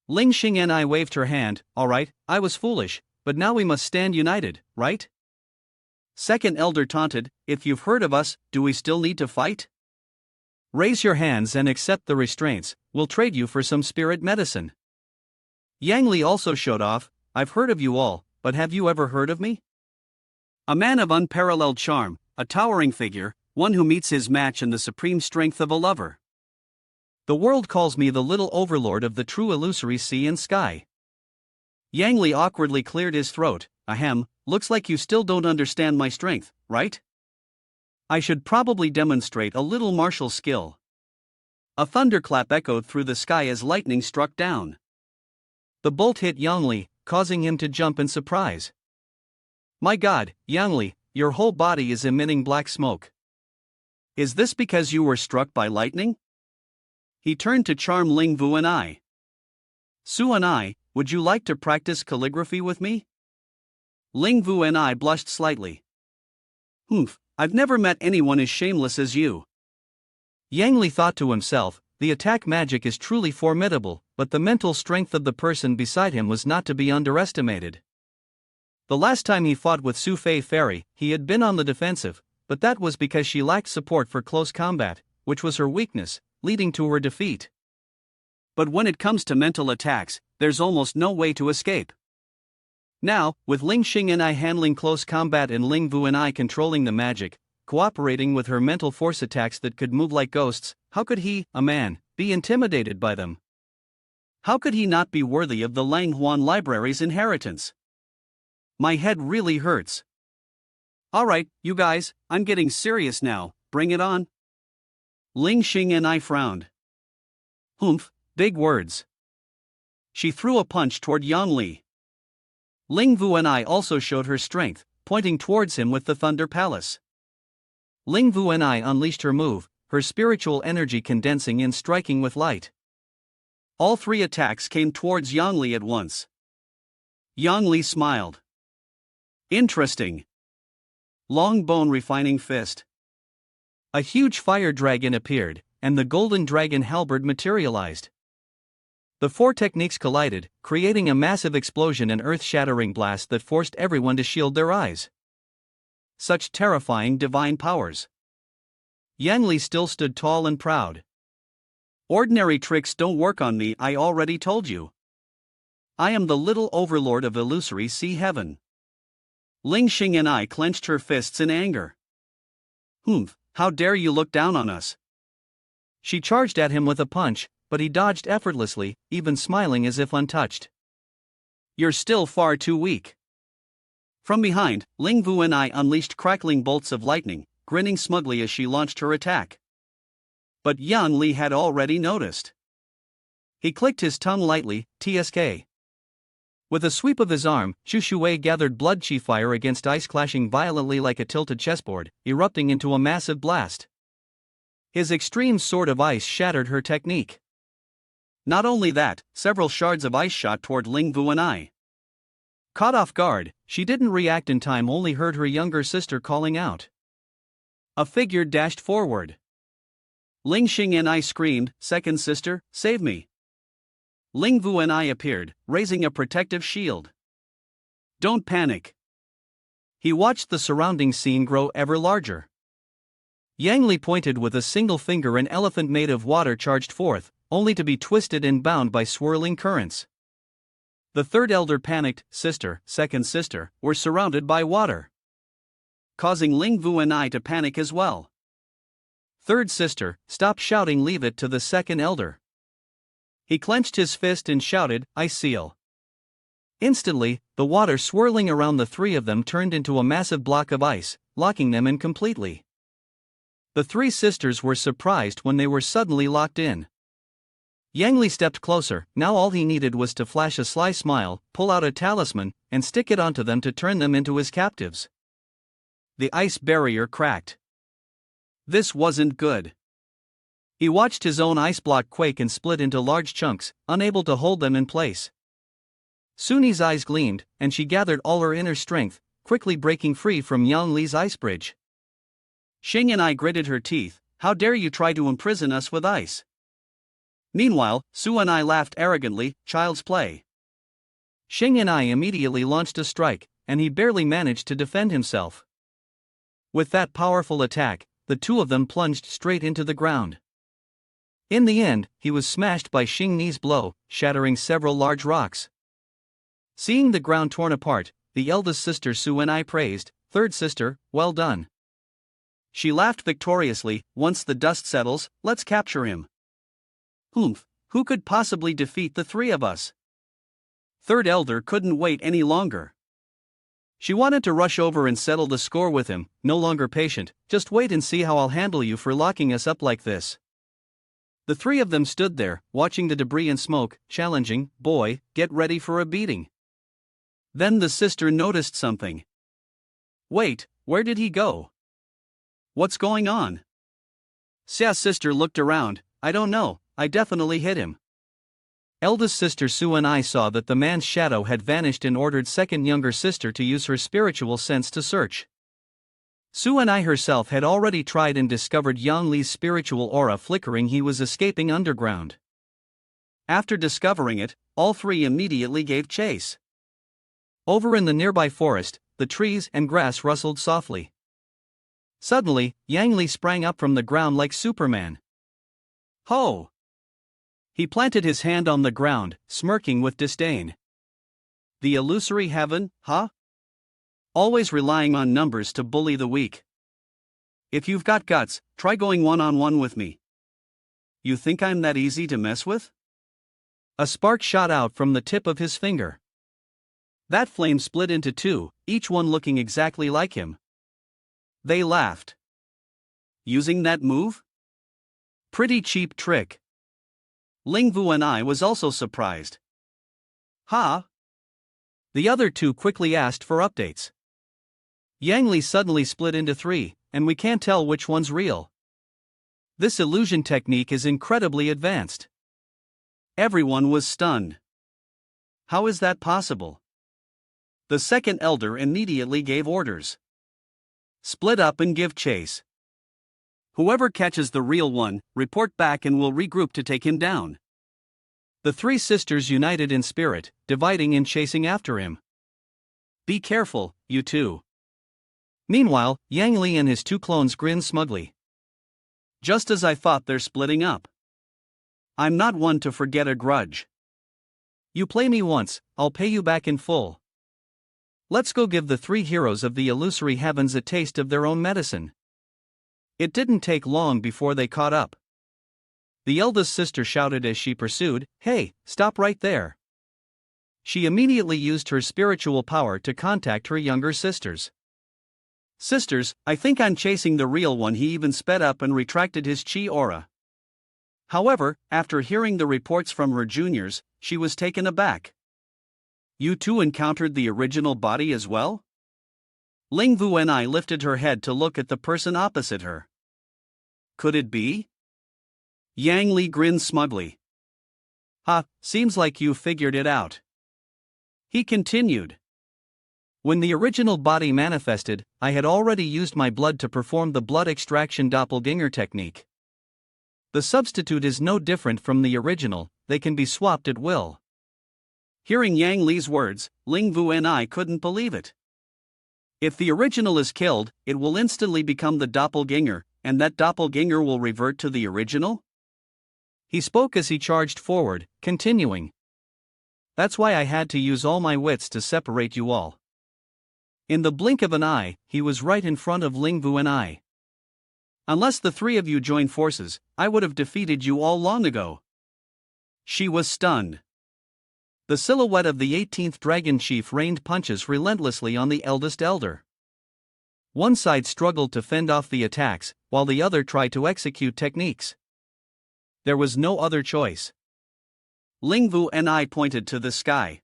Ling Xing and I waved her hand. Alright, I was foolish, but now we must stand united, right? Second elder taunted, if you've heard of us, do we still need to fight? Raise your hands and accept the restraints, we'll trade you for some spirit medicine. Yang Li also showed off, I've heard of you all, but have you ever heard of me? A man of unparalleled charm, a towering figure, one who meets his match in the supreme strength of a lover. The world calls me the little overlord of the true illusory sea and sky. Yang Li awkwardly cleared his throat. Ahem, looks like you still don't understand my strength, right? I should probably demonstrate a little martial skill. A thunderclap echoed through the sky as lightning struck down. The bolt hit Yang Li, causing him to jump in surprise. My God, Yang Li, your whole body is emitting black smoke. Is this because you were struck by lightning? He turned to charm Ling Vu and I. Su and I, would you like to practice calligraphy with me? Ling Vu and I blushed slightly. Humph, I've never met anyone as shameless as you. Yang Li thought to himself, the attack magic is truly formidable, but the mental strength of the person beside him was not to be underestimated. The last time he fought with Su Fei Fairy, he had been on the defensive, but that was because she lacked support for close combat, which was her weakness, leading to her defeat. But when it comes to mental attacks, there's almost no way to escape. Now, with Ling Xing and I handling close combat and Ling Vu and I controlling the magic, cooperating with her mental force attacks that could move like ghosts, how could he, a man, be intimidated by them? How could he not be worthy of the Lang Huan library's inheritance? My head really hurts. Alright, you guys, I'm getting serious now, bring it on. Ling Xing and I frowned. Humph, big words. She threw a punch toward Yang Li. Ling Vu and I also showed her strength, pointing towards him with the Thunder Palace. Ling Vu and I unleashed her move, her spiritual energy condensing and striking with light. All three attacks came towards Yang Li at once. Yang Li smiled. Interesting. Long bone refining fist. A huge fire dragon appeared, and the golden dragon halberd materialized. The four techniques collided, creating a massive explosion and earth-shattering blast that forced everyone to shield their eyes. Such terrifying divine powers. Yang Li still stood tall and proud. Ordinary tricks don't work on me, I already told you. I am the little overlord of illusory sea heaven. Ling Xing and I clenched her fists in anger. Humph, how dare you look down on us? She charged at him with a punch, but he dodged effortlessly, even smiling as if untouched. You're still far too weak. From behind, Ling Vu and I unleashed crackling bolts of lightning, grinning smugly as she launched her attack. But Yang Li had already noticed. He clicked his tongue lightly, TSK. With a sweep of his arm, Xu Shui gathered blood chi fire against ice, clashing violently like a tilted chessboard, erupting into a massive blast. His extreme sword of ice shattered her technique. Not only that, several shards of ice shot toward Ling Vu and I. Caught off guard, she didn't react in time, only heard her younger sister calling out. A figure dashed forward. Ling Xing and I screamed, "Second sister, save me." Ling Vu and I appeared, raising a protective shield. Don't panic. He watched the surrounding scene grow ever larger. Yang Li pointed with a single finger, an elephant made of water charged forth, only to be twisted and bound by swirling currents. The third elder panicked, sister, second sister, were surrounded by water, causing Ling Vu and I to panic as well. Third sister, stop shouting, leave it to the second elder. He clenched his fist and shouted, I seal. Instantly, the water swirling around the three of them turned into a massive block of ice, locking them in completely. The three sisters were surprised when they were suddenly locked in. Yang Li stepped closer. Now all he needed was to flash a sly smile, pull out a talisman, and stick it onto them to turn them into his captives. The ice barrier cracked. This wasn't good. He watched his own ice block quake and split into large chunks, unable to hold them in place. Suni's eyes gleamed, and she gathered all her inner strength, quickly breaking free from Yang Li's ice bridge. Xing and I gritted her teeth. How dare you try to imprison us with ice? Meanwhile, Su and I laughed arrogantly, child's play. Xing and I immediately launched a strike, and he barely managed to defend himself. With that powerful attack, the two of them plunged straight into the ground. In the end, he was smashed by Xing Ni's blow, shattering several large rocks. Seeing the ground torn apart, the eldest sister Su and I praised, third sister, well done. She laughed victoriously, once the dust settles, let's capture him. Humph, who could possibly defeat the three of us? Third elder couldn't wait any longer. She wanted to rush over and settle the score with him, no longer patient. Just wait and see how I'll handle you for locking us up like this. The three of them stood there, watching the debris and smoke, challenging, boy, get ready for a beating. Then the sister noticed something. Wait, where did he go? What's going on? Xia's sister looked around. I don't know, I definitely hit him. Eldest sister Su and I saw that the man's shadow had vanished and ordered second younger sister to use her spiritual sense to search. Su and I herself had already tried and discovered Yang Li's spiritual aura flickering. He was escaping underground. After discovering it, all three immediately gave chase. Over in the nearby forest, the trees and grass rustled softly. Suddenly, Yang Li sprang up from the ground like Superman. Ho! He planted his hand on the ground, smirking with disdain. The illusory heaven, huh? Always relying on numbers to bully the weak. If you've got guts, try going one-on-one with me. You think I'm that easy to mess with? A spark shot out from the tip of his finger. That flame split into two, each one looking exactly like him. They laughed. Using that move? Pretty cheap trick. Ling Vu and I was also surprised. Ha! The other two quickly asked for updates. Yang Li suddenly split into three, and we can't tell which one's real. This illusion technique is incredibly advanced. Everyone was stunned. How is that possible? The second elder immediately gave orders. Split up and give chase. Whoever catches the real one, report back and we'll regroup to take him down. The three sisters united in spirit, dividing and chasing after him. Be careful, you two. Meanwhile, Yang Li and his two clones grinned smugly. Just as I thought, they're splitting up. I'm not one to forget a grudge. You play me once, I'll pay you back in full. Let's go give the three heroes of the illusory heavens a taste of their own medicine. It didn't take long before they caught up. The eldest sister shouted as she pursued, Hey, stop right there. She immediately used her spiritual power to contact her younger sisters. Sisters, I think I'm chasing the real one. He even sped up and retracted his chi aura. However, after hearing the reports from her juniors, she was taken aback. You two encountered the original body as well? Ling Vu and I lifted her head to look at the person opposite her. Could it be? Yang Li grinned smugly. Ha, seems like you figured it out. He continued. When the original body manifested, I had already used my blood to perform the blood extraction doppelganger technique. The substitute is no different from the original, they can be swapped at will. Hearing Yang Li's words, Ling Vu and I couldn't believe it. If the original is killed, it will instantly become the doppelganger, and that doppelganger will revert to the original? He spoke as he charged forward, continuing. That's why I had to use all my wits to separate you all. In the blink of an eye, he was right in front of Lingvu and I. Unless the three of you join forces, I would have defeated you all long ago. She was stunned. The silhouette of the 18th Dragon Chief rained punches relentlessly on the eldest elder. One side struggled to fend off the attacks, while the other tried to execute techniques. There was no other choice. Lingvu and I pointed to the sky.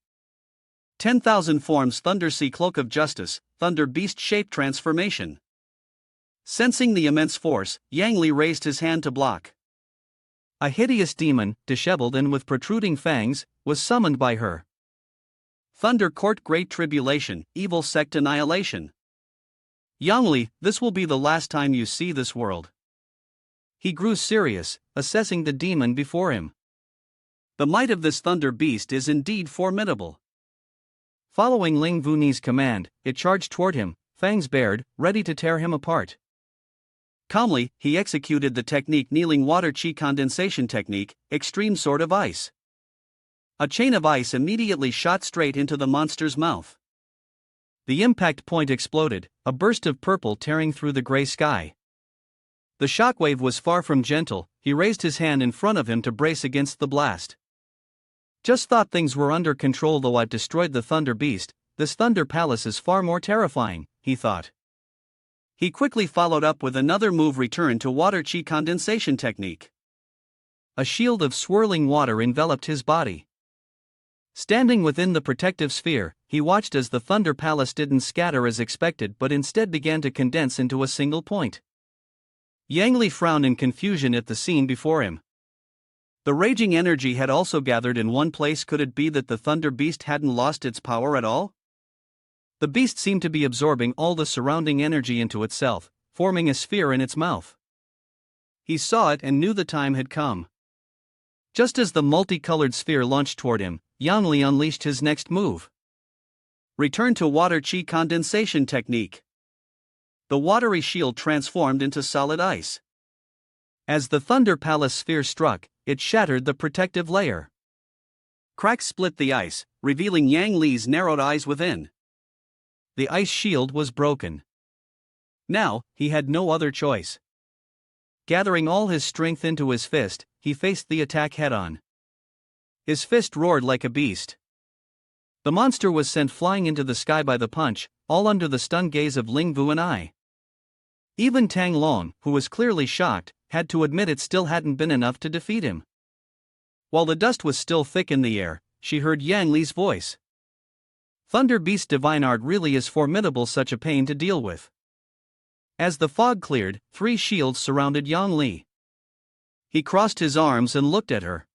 10,000 forms Thunder Sea Cloak of Justice, Thunder Beast Shape Transformation. Sensing the immense force, Yang Li raised his hand to block. A hideous demon, disheveled and with protruding fangs, was summoned by her. Thunder Court Great Tribulation, Evil Sect Annihilation. Yang Li, this will be the last time you see this world. He grew serious, assessing the demon before him. The might of this thunder beast is indeed formidable. Following Ling Vuni's command, it charged toward him, fangs bared, ready to tear him apart. Calmly, he executed the technique kneeling water chi condensation technique, extreme sword of ice. A chain of ice immediately shot straight into the monster's mouth. The impact point exploded, a burst of purple tearing through the gray sky. The shockwave was far from gentle. He raised his hand in front of him to brace against the blast. Just thought things were under control, though I've destroyed the Thunder Beast. This Thunder Palace is far more terrifying, he thought. He quickly followed up with another move, return to water chi condensation technique. A shield of swirling water enveloped his body. Standing within the protective sphere, he watched as the Thunder Palace didn't scatter as expected but instead began to condense into a single point. Yang Li frowned in confusion at the scene before him. The raging energy had also gathered in one place. Could it be that the Thunder Beast hadn't lost its power at all? The beast seemed to be absorbing all the surrounding energy into itself, forming a sphere in its mouth. He saw it and knew the time had come. Just as the multicolored sphere launched toward him, Yang Li unleashed his next move. Return to water chi condensation technique. The watery shield transformed into solid ice. As the Thunder Palace sphere struck, it shattered the protective layer. Cracks split the ice, revealing Yang Li's narrowed eyes within. The ice shield was broken. Now, he had no other choice. Gathering all his strength into his fist, he faced the attack head-on. His fist roared like a beast. The monster was sent flying into the sky by the punch, all under the stunned gaze of Ling Vu and I. Even Tang Long, who was clearly shocked, had to admit it still hadn't been enough to defeat him. While the dust was still thick in the air, she heard Yang Li's voice. Thunder Beast divine art really is formidable, such a pain to deal with. As the fog cleared, 3 shields surrounded Yang Li. He crossed his arms and looked at her.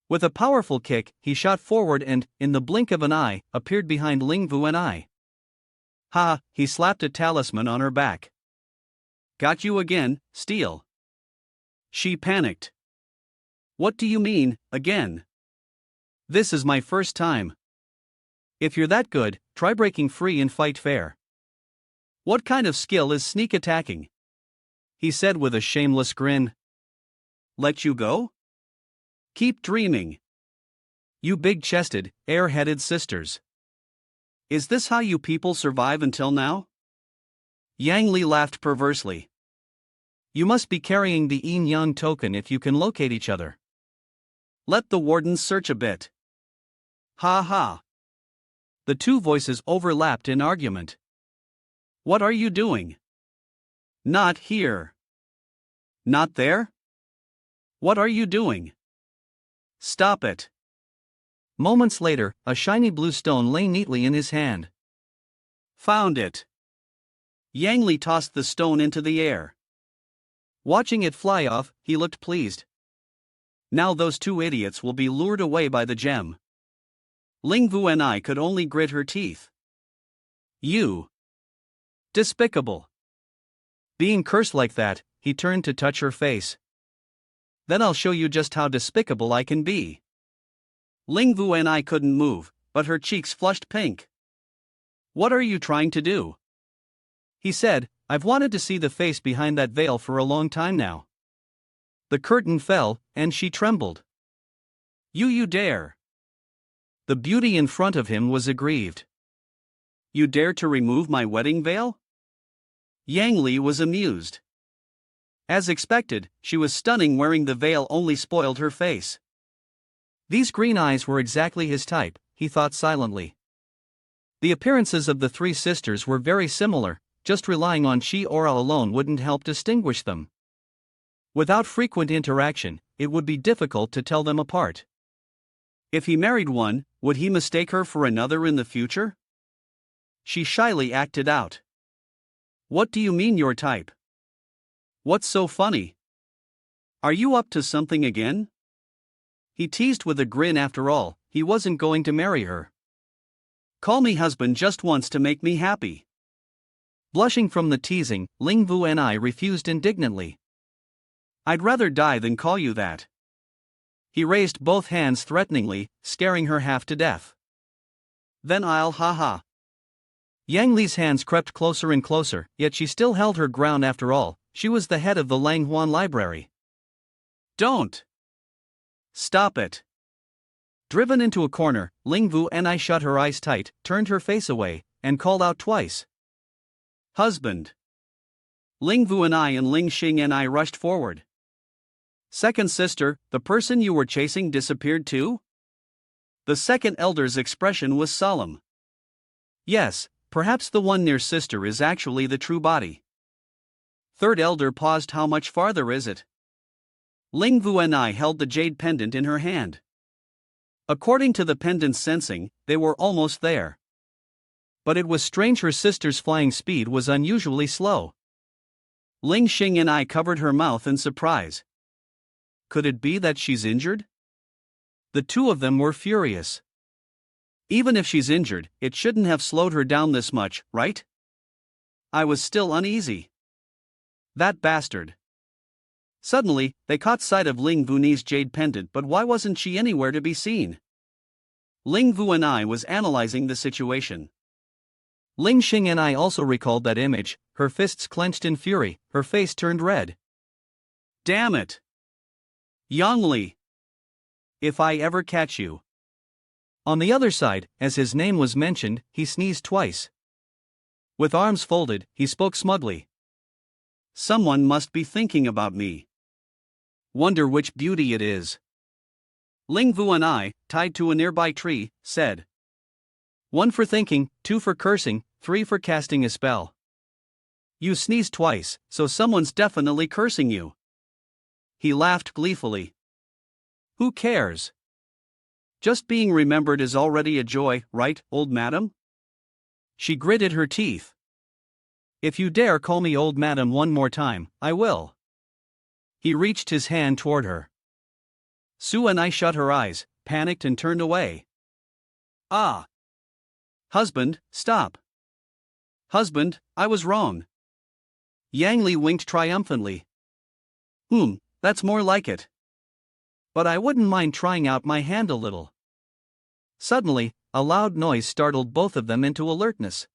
With a powerful kick, he shot forward and, in the blink of an eye, appeared behind Ling Vu and I. Ha! He slapped a talisman on her back. Got you again, Steel. She panicked. What do you mean, again? This is my first time. If you're that good, try breaking free and fight fair. What kind of skill is sneak attacking? He said with a shameless grin. Let you go? Keep dreaming. You big-chested, air-headed sisters. Is this how you people survive until now? Yang Li laughed perversely. You must be carrying the yin-yang token if you can locate each other. Let the wardens search a bit. Ha ha. The two voices overlapped in argument. What are you doing? Not here. Not there? What are you doing? Stop it. Moments later, a shiny blue stone lay neatly in his hand. Found it. Yang Li tossed the stone into the air. Watching it fly off, he looked pleased. Now those 2 idiots will be lured away by the gem. Ling Vu and I could only grit her teeth. You. Despicable. Being cursed like that, he turned to touch her face. Then I'll show you just how despicable I can be. Ling Vu and I couldn't move, but her cheeks flushed pink. What are you trying to do? He said, I've wanted to see the face behind that veil for a long time now. The curtain fell, and she trembled. You dare. The beauty in front of him was aggrieved. You dare to remove my wedding veil? Yang Li was amused. As expected, she was stunning. Wearing the veil only spoiled her face. These green eyes were exactly his type, he thought silently. The appearances of the three sisters were very similar, just relying on Shi aura alone wouldn't help distinguish them. Without frequent interaction, it would be difficult to tell them apart. If he married one, would he mistake her for another in the future? She shyly acted out. What do you mean your type? What's so funny? Are you up to something again? He teased with a grin. After all, he wasn't going to marry her. Call me husband just once to make me happy. Blushing from the teasing, Ling Vu and I refused indignantly. I'd rather die than call you that. He raised both hands threateningly, scaring her half to death. Then I'll ha. Yang Li's hands crept closer and closer, yet she still held her ground. After all, she was the head of the Lang Huan library. Don't. Stop it. Driven into a corner, Ling Vu and I shut her eyes tight, turned her face away, and called out twice. Husband. Ling Vu and Ling Xing and I rushed forward. Second sister, the person you were chasing disappeared too? The second elder's expression was solemn. Yes, perhaps the one near sister is actually the true body. Third elder paused. How much farther is it? Ling Vu and I held the jade pendant in her hand. According to the pendant's sensing, they were almost there. But it was strange, her sister's flying speed was unusually slow. Ling Xing and I covered her mouth in surprise. Could it be that she's injured? The two of them were furious. Even if she's injured, it shouldn't have slowed her down this much, right? I was still uneasy. That bastard. Suddenly, they caught sight of Ling Vu's jade pendant, but why wasn't she anywhere to be seen? Ling Vu and I was analyzing the situation. Ling Xing and I also recalled that image, her fists clenched in fury, her face turned red. Damn it! Yang Li! If I ever catch you. On the other side, as his name was mentioned, he sneezed twice. With arms folded, he spoke smugly. Someone must be thinking about me. Wonder which beauty it is. Ling Vu and I, tied to a nearby tree, said. 1 for thinking, 2 for cursing, 3 for casting a spell. You sneezed twice, so someone's definitely cursing you. He laughed gleefully. Who cares? Just being remembered is already a joy, right, old madam? She gritted her teeth. If you dare call me old madam one more time, I will. He reached his hand toward her. Sue and I shut her eyes, panicked and turned away. Ah! Husband, stop! Husband, I was wrong. Yang Li winked triumphantly. That's more like it. But I wouldn't mind trying out my hand a little. Suddenly, a loud noise startled both of them into alertness.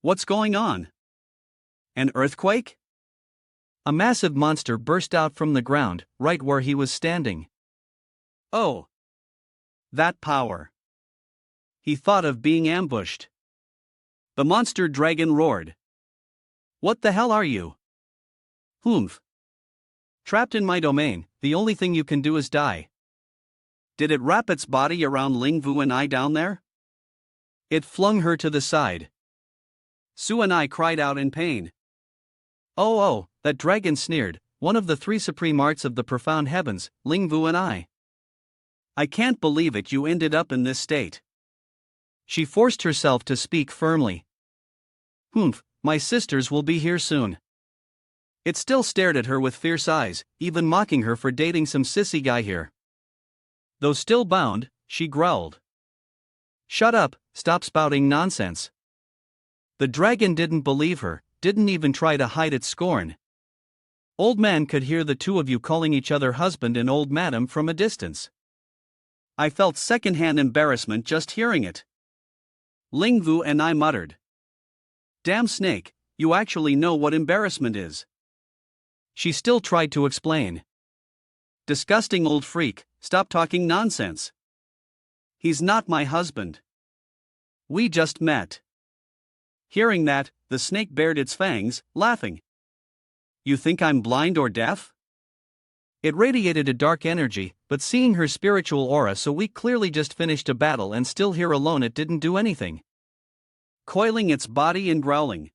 What's going on? An earthquake? A massive monster burst out from the ground, right where he was standing. Oh! That power! He thought of being ambushed. The monster dragon roared. What the hell are you? Humph! Trapped in my domain, the only thing you can do is die. Did it wrap its body around Ling Vu and I down there? It flung her to the side. Sue and I cried out in pain. Oh, that dragon sneered, one of the 3 supreme arts of the profound heavens, Ling Vu and I. I can't believe it, you ended up in this state. She forced herself to speak firmly. My sisters will be here soon. It still stared at her with fierce eyes, even mocking her for dating some sissy guy here. Though still bound, she growled. Shut up, stop spouting nonsense. The dragon didn't believe her, didn't even try to hide its scorn. Old man could hear the two of you calling each other husband and old madam from a distance. I felt second-hand embarrassment just hearing it. Ling Vu and I muttered. Damn snake, you actually know what embarrassment is. She still tried to explain. Disgusting old freak, stop talking nonsense. He's not my husband. We just met. Hearing that, the snake bared its fangs, laughing. You think I'm blind or deaf? It radiated a dark energy, but seeing her spiritual aura so weak, clearly just finished a battle and still here alone, it didn't do anything. Coiling its body and growling.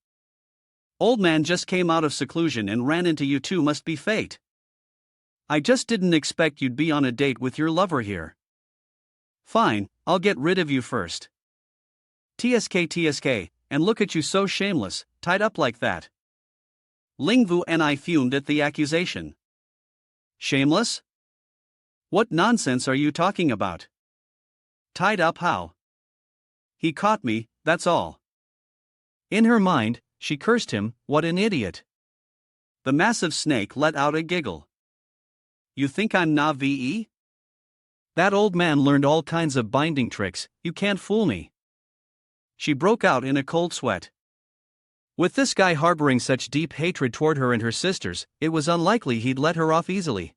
Old man just came out of seclusion and ran into you two, must be fate. I just didn't expect you'd be on a date with your lover here. Fine, I'll get rid of you first. TSK, and look at you, so shameless, tied up like that. Lingvu and I fumed at the accusation. Shameless? What nonsense are you talking about? Tied up how? He caught me, that's all. In her mind, she cursed him, what an idiot. The massive snake let out a giggle. You think I'm na-ve? That old man learned all kinds of binding tricks, you can't fool me. She broke out in a cold sweat. With this guy harboring such deep hatred toward her and her sisters, it was unlikely he'd let her off easily.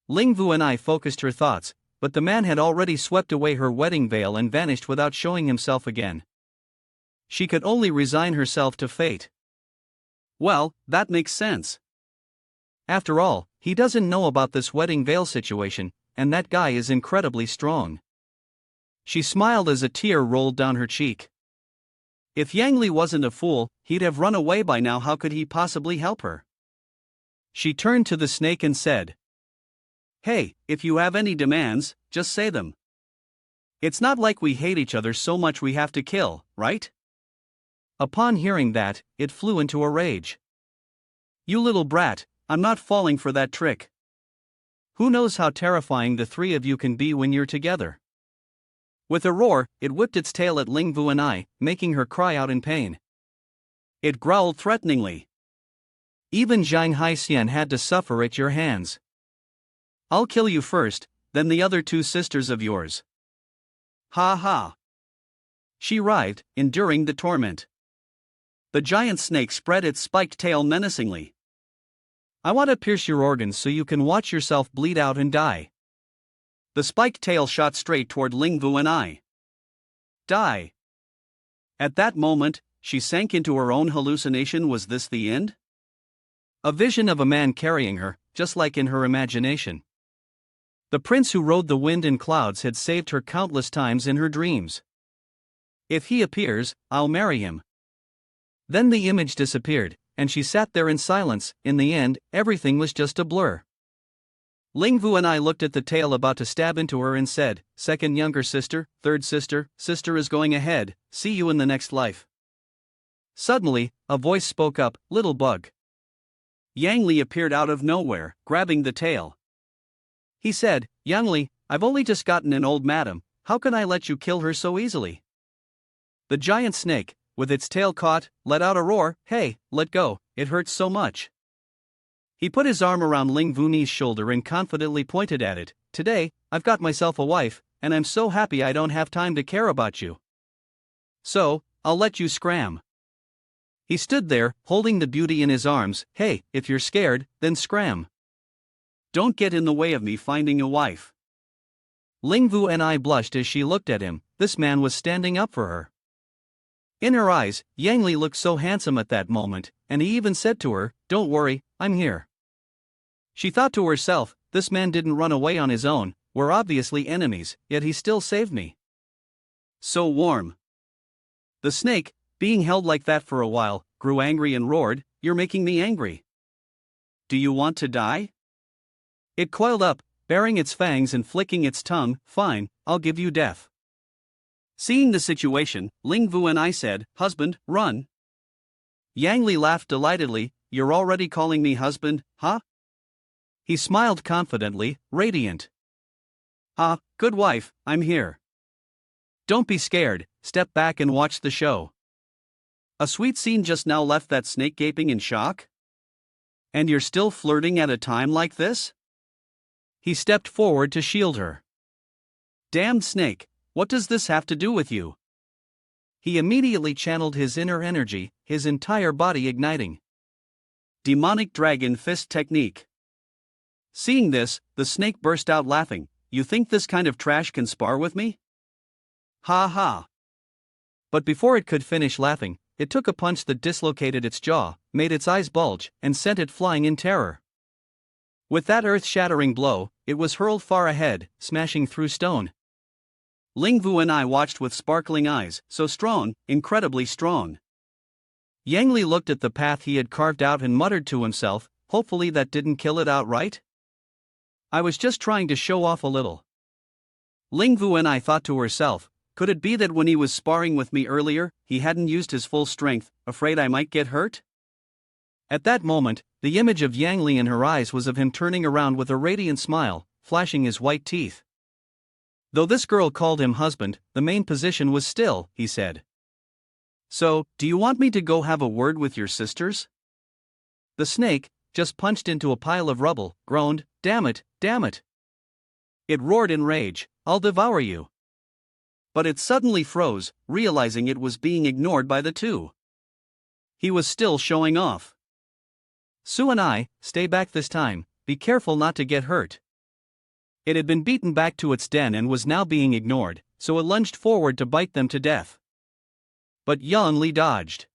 Lingvu and I focused her thoughts, but the man had already swept away her wedding veil and vanished without showing himself again. She could only resign herself to fate. Well, that makes sense. After all, he doesn't know about this wedding veil situation, and that guy is incredibly strong. She smiled as a tear rolled down her cheek. If Yang Li wasn't a fool, he'd have run away by now. How could he possibly help her? She turned to the snake and said, Hey, if you have any demands, just say them. It's not like we hate each other so much we have to kill, right? Upon hearing that, it flew into a rage. You little brat, I'm not falling for that trick. Who knows how terrifying the three of you can be when you're together? With a roar, it whipped its tail at Lingvu and I, making her cry out in pain. It growled threateningly. Even Zhang Haixian had to suffer at your hands. I'll kill you first, then the other two sisters of yours. Ha ha. She writhed, enduring the torment. The giant snake spread its spiked tail menacingly. I want to pierce your organs so you can watch yourself bleed out and die. The spiked tail shot straight toward Lingvu and I. Die. At that moment, she sank into her own hallucination. Was this the end? A vision of a man carrying her, just like in her imagination. The prince who rode the wind and clouds had saved her countless times in her dreams. If he appears, I'll marry him. Then the image disappeared, and she sat there in silence. In the end, everything was just a blur. Lingvu and I looked at the tail about to stab into her and said, second younger sister, third sister, sister is going ahead, see you in the next life. Suddenly, a voice spoke up, little bug. Yang Li appeared out of nowhere, grabbing the tail. He said, Yang Li, I've only just gotten an old madam, how can I let you kill her so easily? The giant snake, with its tail caught, let out a roar, hey, let go, it hurts so much. He put his arm around Lingvu Ni's shoulder and confidently pointed at it, today, I've got myself a wife, and I'm so happy I don't have time to care about you. So, I'll let you scram. He stood there, holding the beauty in his arms, hey, if you're scared, then scram. Don't get in the way of me finding a wife. Lingvu and I blushed as she looked at him, this man was standing up for her. In her eyes, Yang Li looked so handsome at that moment, and he even said to her, don't worry, I'm here. She thought to herself, this man didn't run away on his own, we're obviously enemies, yet he still saved me. So warm. The snake, being held like that for a while, grew angry and roared, you're making me angry. Do you want to die? It coiled up, baring its fangs and flicking its tongue, fine, I'll give you death. Seeing the situation, Lingvu and I said, husband, run. Yang Li laughed delightedly, you're already calling me husband, huh? He smiled confidently, radiant. Ah, good wife, I'm here. Don't be scared, step back and watch the show. A sweet scene just now left that snake gaping in shock? And you're still flirting at a time like this? He stepped forward to shield her. Damned snake, what does this have to do with you? He immediately channeled his inner energy, his entire body igniting. Demonic dragon fist technique. Seeing this, the snake burst out laughing, you think this kind of trash can spar with me? Ha ha. But before it could finish laughing, it took a punch that dislocated its jaw, made its eyes bulge, and sent it flying in terror. With that earth-shattering blow, it was hurled far ahead, smashing through stone. Ling Vu and I watched with sparkling eyes, so strong, incredibly strong. Yang Li looked at the path he had carved out and muttered to himself, hopefully that didn't kill it outright. I was just trying to show off a little. Ling Vu and I thought to herself, could it be that when he was sparring with me earlier, he hadn't used his full strength, afraid I might get hurt? At that moment, the image of Yang Li in her eyes was of him turning around with a radiant smile, flashing his white teeth. Though this girl called him husband, the main position was still, he said. So, do you want me to go have a word with your sisters? The snake, just punched into a pile of rubble, groaned, damn it, damn it. It roared in rage, I'll devour you. But it suddenly froze, realizing it was being ignored by the two. He was still showing off. Su and I, stay back this time, be careful not to get hurt. It had been beaten back to its den and was now being ignored, so it lunged forward to bite them to death. But Yang Li dodged.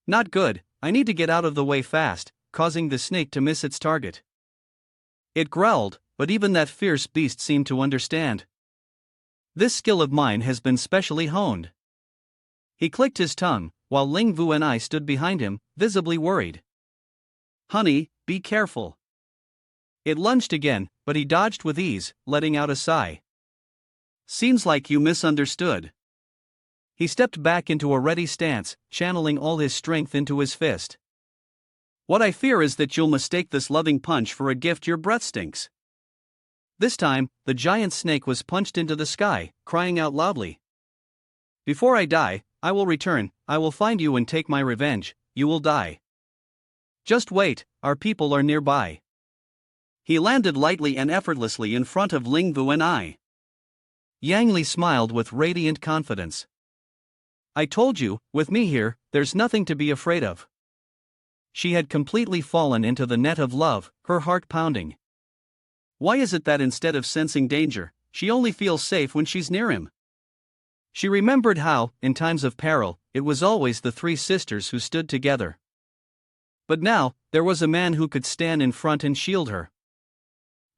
Not good, I need to get out of the way fast, causing the snake to miss its target. It growled, but even that fierce beast seemed to understand. This skill of mine has been specially honed. He clicked his tongue, while Ling Vu and I stood behind him, visibly worried. Honey, be careful. It lunged again, but he dodged with ease, letting out a sigh. Seems like you misunderstood. He stepped back into a ready stance, channeling all his strength into his fist. What I fear is that you'll mistake this loving punch for a gift. Your breath stinks. This time, the giant snake was punched into the sky, crying out loudly. Before I die, I will return, I will find you and take my revenge, you will die. Just wait, our people are nearby. He landed lightly and effortlessly in front of Ling Vu and I. Yang Li smiled with radiant confidence. I told you, with me here, there's nothing to be afraid of. She had completely fallen into the net of love, her heart pounding. Why is it that instead of sensing danger, she only feels safe when she's near him? She remembered how, in times of peril, it was always the three sisters who stood together. But now, there was a man who could stand in front and shield her.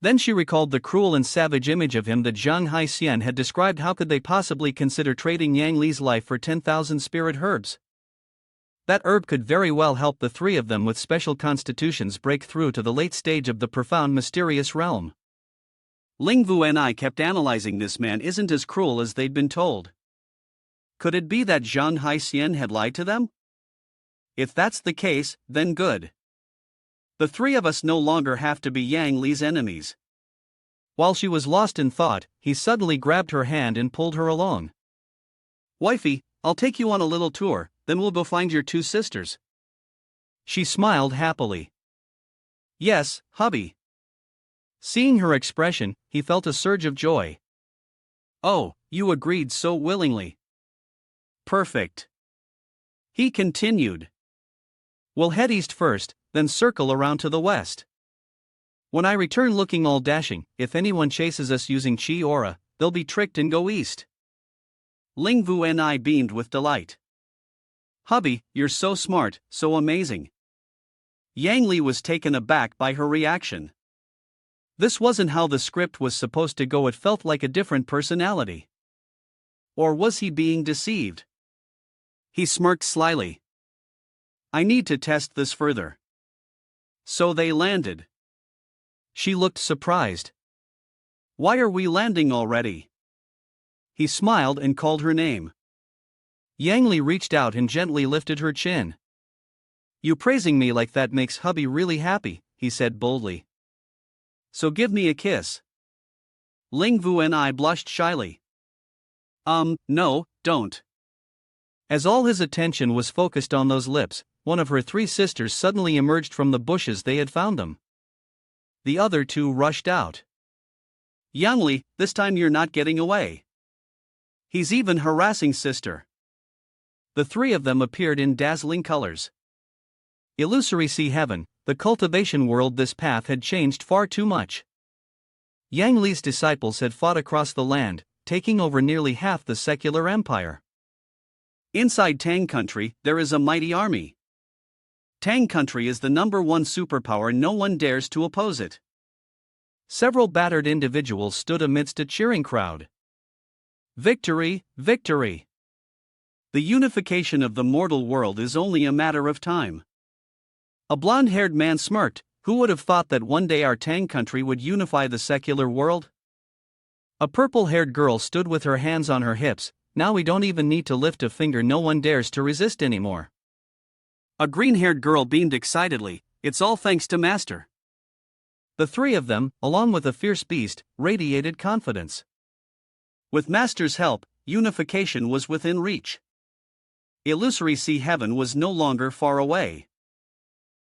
Then she recalled the cruel and savage image of him that Zhang Haixian had described. How could they possibly consider trading Yang Li's life for 10,000 spirit herbs? That herb could very well help the three of them with special constitutions break through to the late stage of the profound mysterious realm. Ling Vu and I kept analyzing. This man isn't as cruel as they'd been told. Could it be that Zhang Haixian had lied to them? If that's the case, then good. The three of us no longer have to be Yang Li's enemies. While she was lost in thought, he suddenly grabbed her hand and pulled her along. Wifey, I'll take you on a little tour, then we'll go find your two sisters. She smiled happily. Yes, hubby. Seeing her expression, he felt a surge of joy. Oh, you agreed so willingly. Perfect. He continued. We'll head east first, then circle around to the west. When I return looking all dashing, if anyone chases us using Chi Aura, they'll be tricked and go east. Ling Vu and I beamed with delight. Hubby, you're so smart, so amazing. Yang Li was taken aback by her reaction. This wasn't how the script was supposed to go. It felt like a different personality. Or was he being deceived? He smirked slyly. I need to test this further. So they landed. She looked surprised. Why are we landing already? He smiled and called her name. Yang Li reached out and gently lifted her chin. You praising me like that makes hubby really happy, he said boldly. So give me a kiss. Ling Vu and I blushed shyly. No, don't. As all his attention was focused on those lips, one of her three sisters suddenly emerged from the bushes they had found them. The other two rushed out. Yang Li, this time you're not getting away. He's even harassing sister. The three of them appeared in dazzling colors. Illusory sea heaven, the cultivation world. This path had changed far too much. Yang Li's disciples had fought across the land, taking over nearly half the secular empire. Inside Tang country, there is a mighty army. Tang country is the #1 superpower, no one dares to oppose it. Several battered individuals stood amidst a cheering crowd. Victory, victory! The unification of the mortal world is only a matter of time. A blonde-haired man smirked. Who would have thought that one day our Tang country would unify the secular world? A purple-haired girl stood with her hands on her hips. Now we don't even need to lift a finger, no one dares to resist anymore. A green-haired girl beamed excitedly. It's all thanks to Master. The three of them, along with a fierce beast, radiated confidence. With Master's help, unification was within reach. Illusory sea heaven was no longer far away.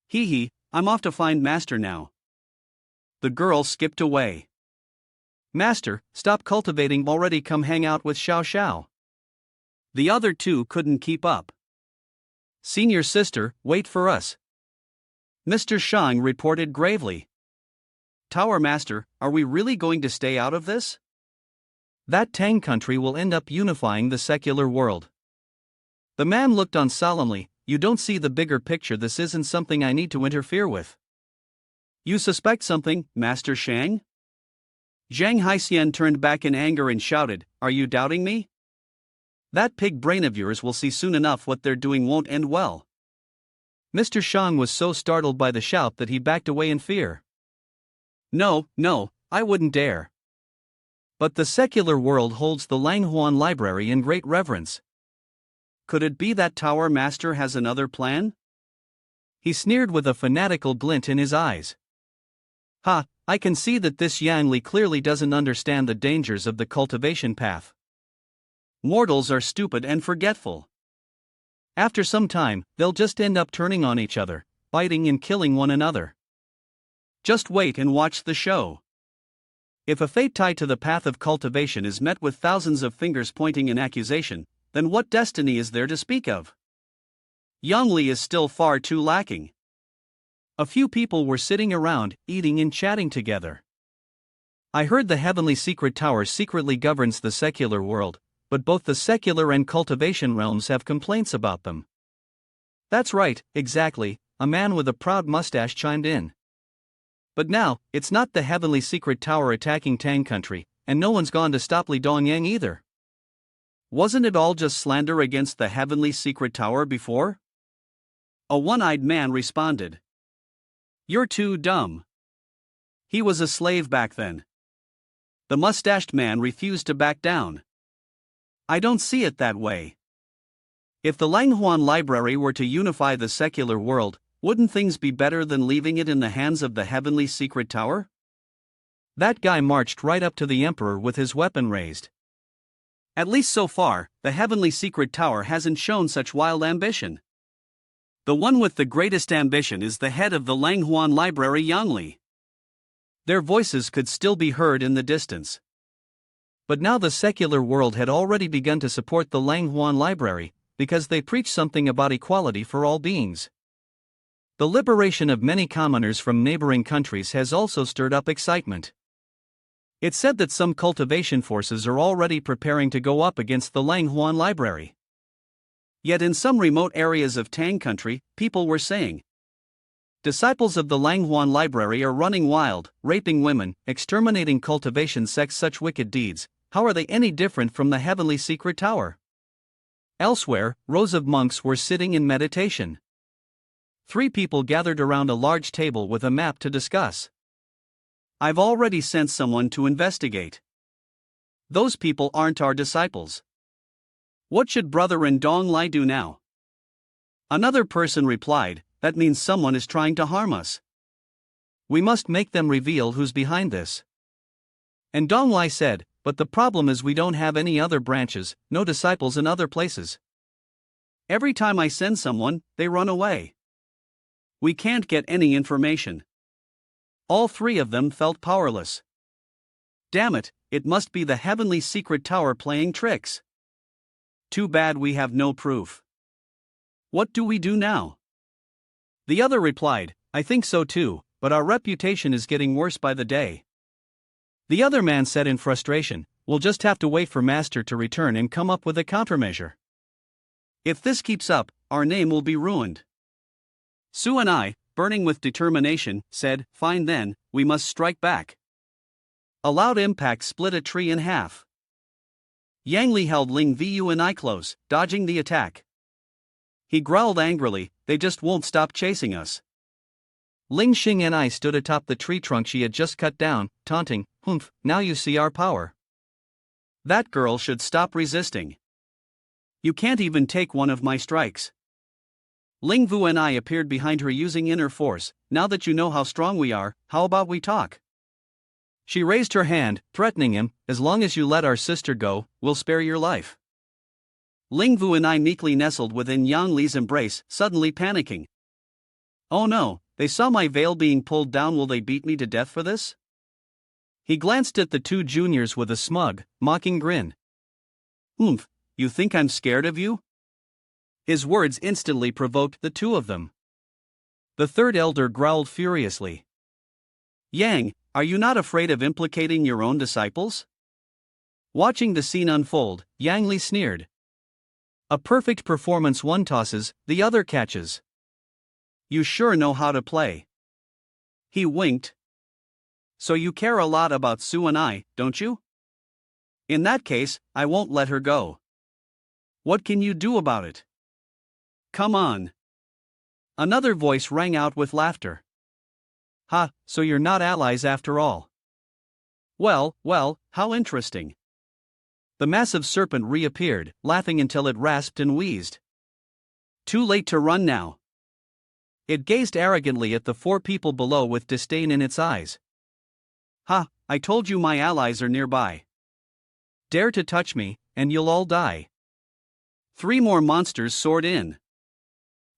Hee hee, I'm off to find Master now. The girl skipped away. Master, stop cultivating already, come hang out with Xiao Sha. The other two couldn't keep up. Senior sister, wait for us. Mr. Shang reported gravely. Tower Master, are we really going to stay out of this? That Tang country will end up unifying the secular world. The man looked on solemnly. You don't see the bigger picture, this isn't something I need to interfere with. You suspect something, Master Shang? Zhang Haixian turned back in anger and shouted, Are you doubting me? That pig brain of yours will see soon enough what they're doing won't end well. Mr. Shang was so startled by the shout that he backed away in fear. No, I wouldn't dare. But the secular world holds the Huan library in great reverence. Could it be that Tower Master has another plan? He sneered with a fanatical glint in his eyes. Ha, I can see that this Yang Li clearly doesn't understand the dangers of the cultivation path. Mortals are stupid and forgetful. After some time, they'll just end up turning on each other, biting and killing one another. Just wait and watch the show. If a fate tied to the path of cultivation is met with thousands of fingers pointing in accusation, then what destiny is there to speak of? Yang Li is still far too lacking. A few people were sitting around, eating and chatting together. I heard the heavenly secret tower secretly governs the secular world, but both the secular and cultivation realms have complaints about them. That's right, exactly, a man with a proud mustache chimed in. But now, it's not the heavenly secret tower attacking Tang country, and no one's gone to stop Li Dongyang either. Wasn't it all just slander against the heavenly secret tower before? A one-eyed man responded. You're too dumb. He was a slave back then. The mustached man refused to back down. I don't see it that way. If the Huan library were to unify the secular world, wouldn't things be better than leaving it in the hands of the heavenly secret tower? That guy marched right up to the emperor with his weapon raised. At least so far, the heavenly secret tower hasn't shown such wild ambition. The one with the greatest ambition is the head of the Huan library, Yang Li. Their voices could still be heard in the distance. But now the secular world had already begun to support the Huan library, because they preach something about equality for all beings. The liberation of many commoners from neighboring countries has also stirred up excitement. It's said that some cultivation forces are already preparing to go up against the Huan library. Yet in some remote areas of Tang country, people were saying, disciples of the Huan library are running wild, raping women, exterminating cultivation sects, such wicked deeds. How are they any different from the heavenly secret tower? Elsewhere, rows of monks were sitting in meditation. 3 people gathered around a large table with a map to discuss. I've already sent someone to investigate. Those people aren't our disciples. What should Brother and Dong Lai do now? Another person replied, that means someone is trying to harm us. We must make them reveal who's behind this. And Dong Lai said, but the problem is we don't have any other branches, no disciples in other places. Every time I send someone, they run away. We can't get any information. All 3 of them felt powerless. Damn it, it must be the heavenly secret tower playing tricks. Too bad we have no proof. What do we do now? The other replied, I think so too, but our reputation is getting worse by the day. The other man said in frustration, "We'll just have to wait for Master to return and come up with a countermeasure. If this keeps up, our name will be ruined." Su and I, burning with determination, said, "Fine then, we must strike back." A loud impact split a tree in half. Yang Li held Ling Vu and I close, dodging the attack. He growled angrily, "They just won't stop chasing us." Ling Xing and I stood atop the tree trunk she had just cut down, taunting, "Humph, now you see our power." That girl should stop resisting. You can't even take one of my strikes. Ling Vu and I appeared behind her using inner force. "Now that you know how strong we are, how about we talk?" She raised her hand, threatening him, "As long as you let our sister go, we'll spare your life." Ling Vu and I meekly nestled within Yang Li's embrace, suddenly panicking. "Oh no, they saw my veil being pulled down. Will they beat me to death for this?" He glanced at the two juniors with a smug, mocking grin. "Oomph, you think I'm scared of you?" His words instantly provoked the two of them. The third elder growled furiously. "Yang, are you not afraid of implicating your own disciples?" Watching the scene unfold, Yang Li sneered. "A perfect performance, one tosses, the other catches. You sure know how to play." He winked. "So you care a lot about Su and I, don't you? In that case, I won't let her go. What can you do about it? Come on." Another voice rang out with laughter. "Ha, so you're not allies after all. Well, how interesting." The massive serpent reappeared, laughing until it rasped and wheezed. "Too late to run now." It gazed arrogantly at the four people below with disdain in its eyes. "Ha, I told you my allies are nearby. Dare to touch me, and you'll all die." 3 more monsters soared in.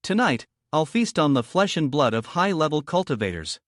"Tonight, I'll feast on the flesh and blood of high-level cultivators."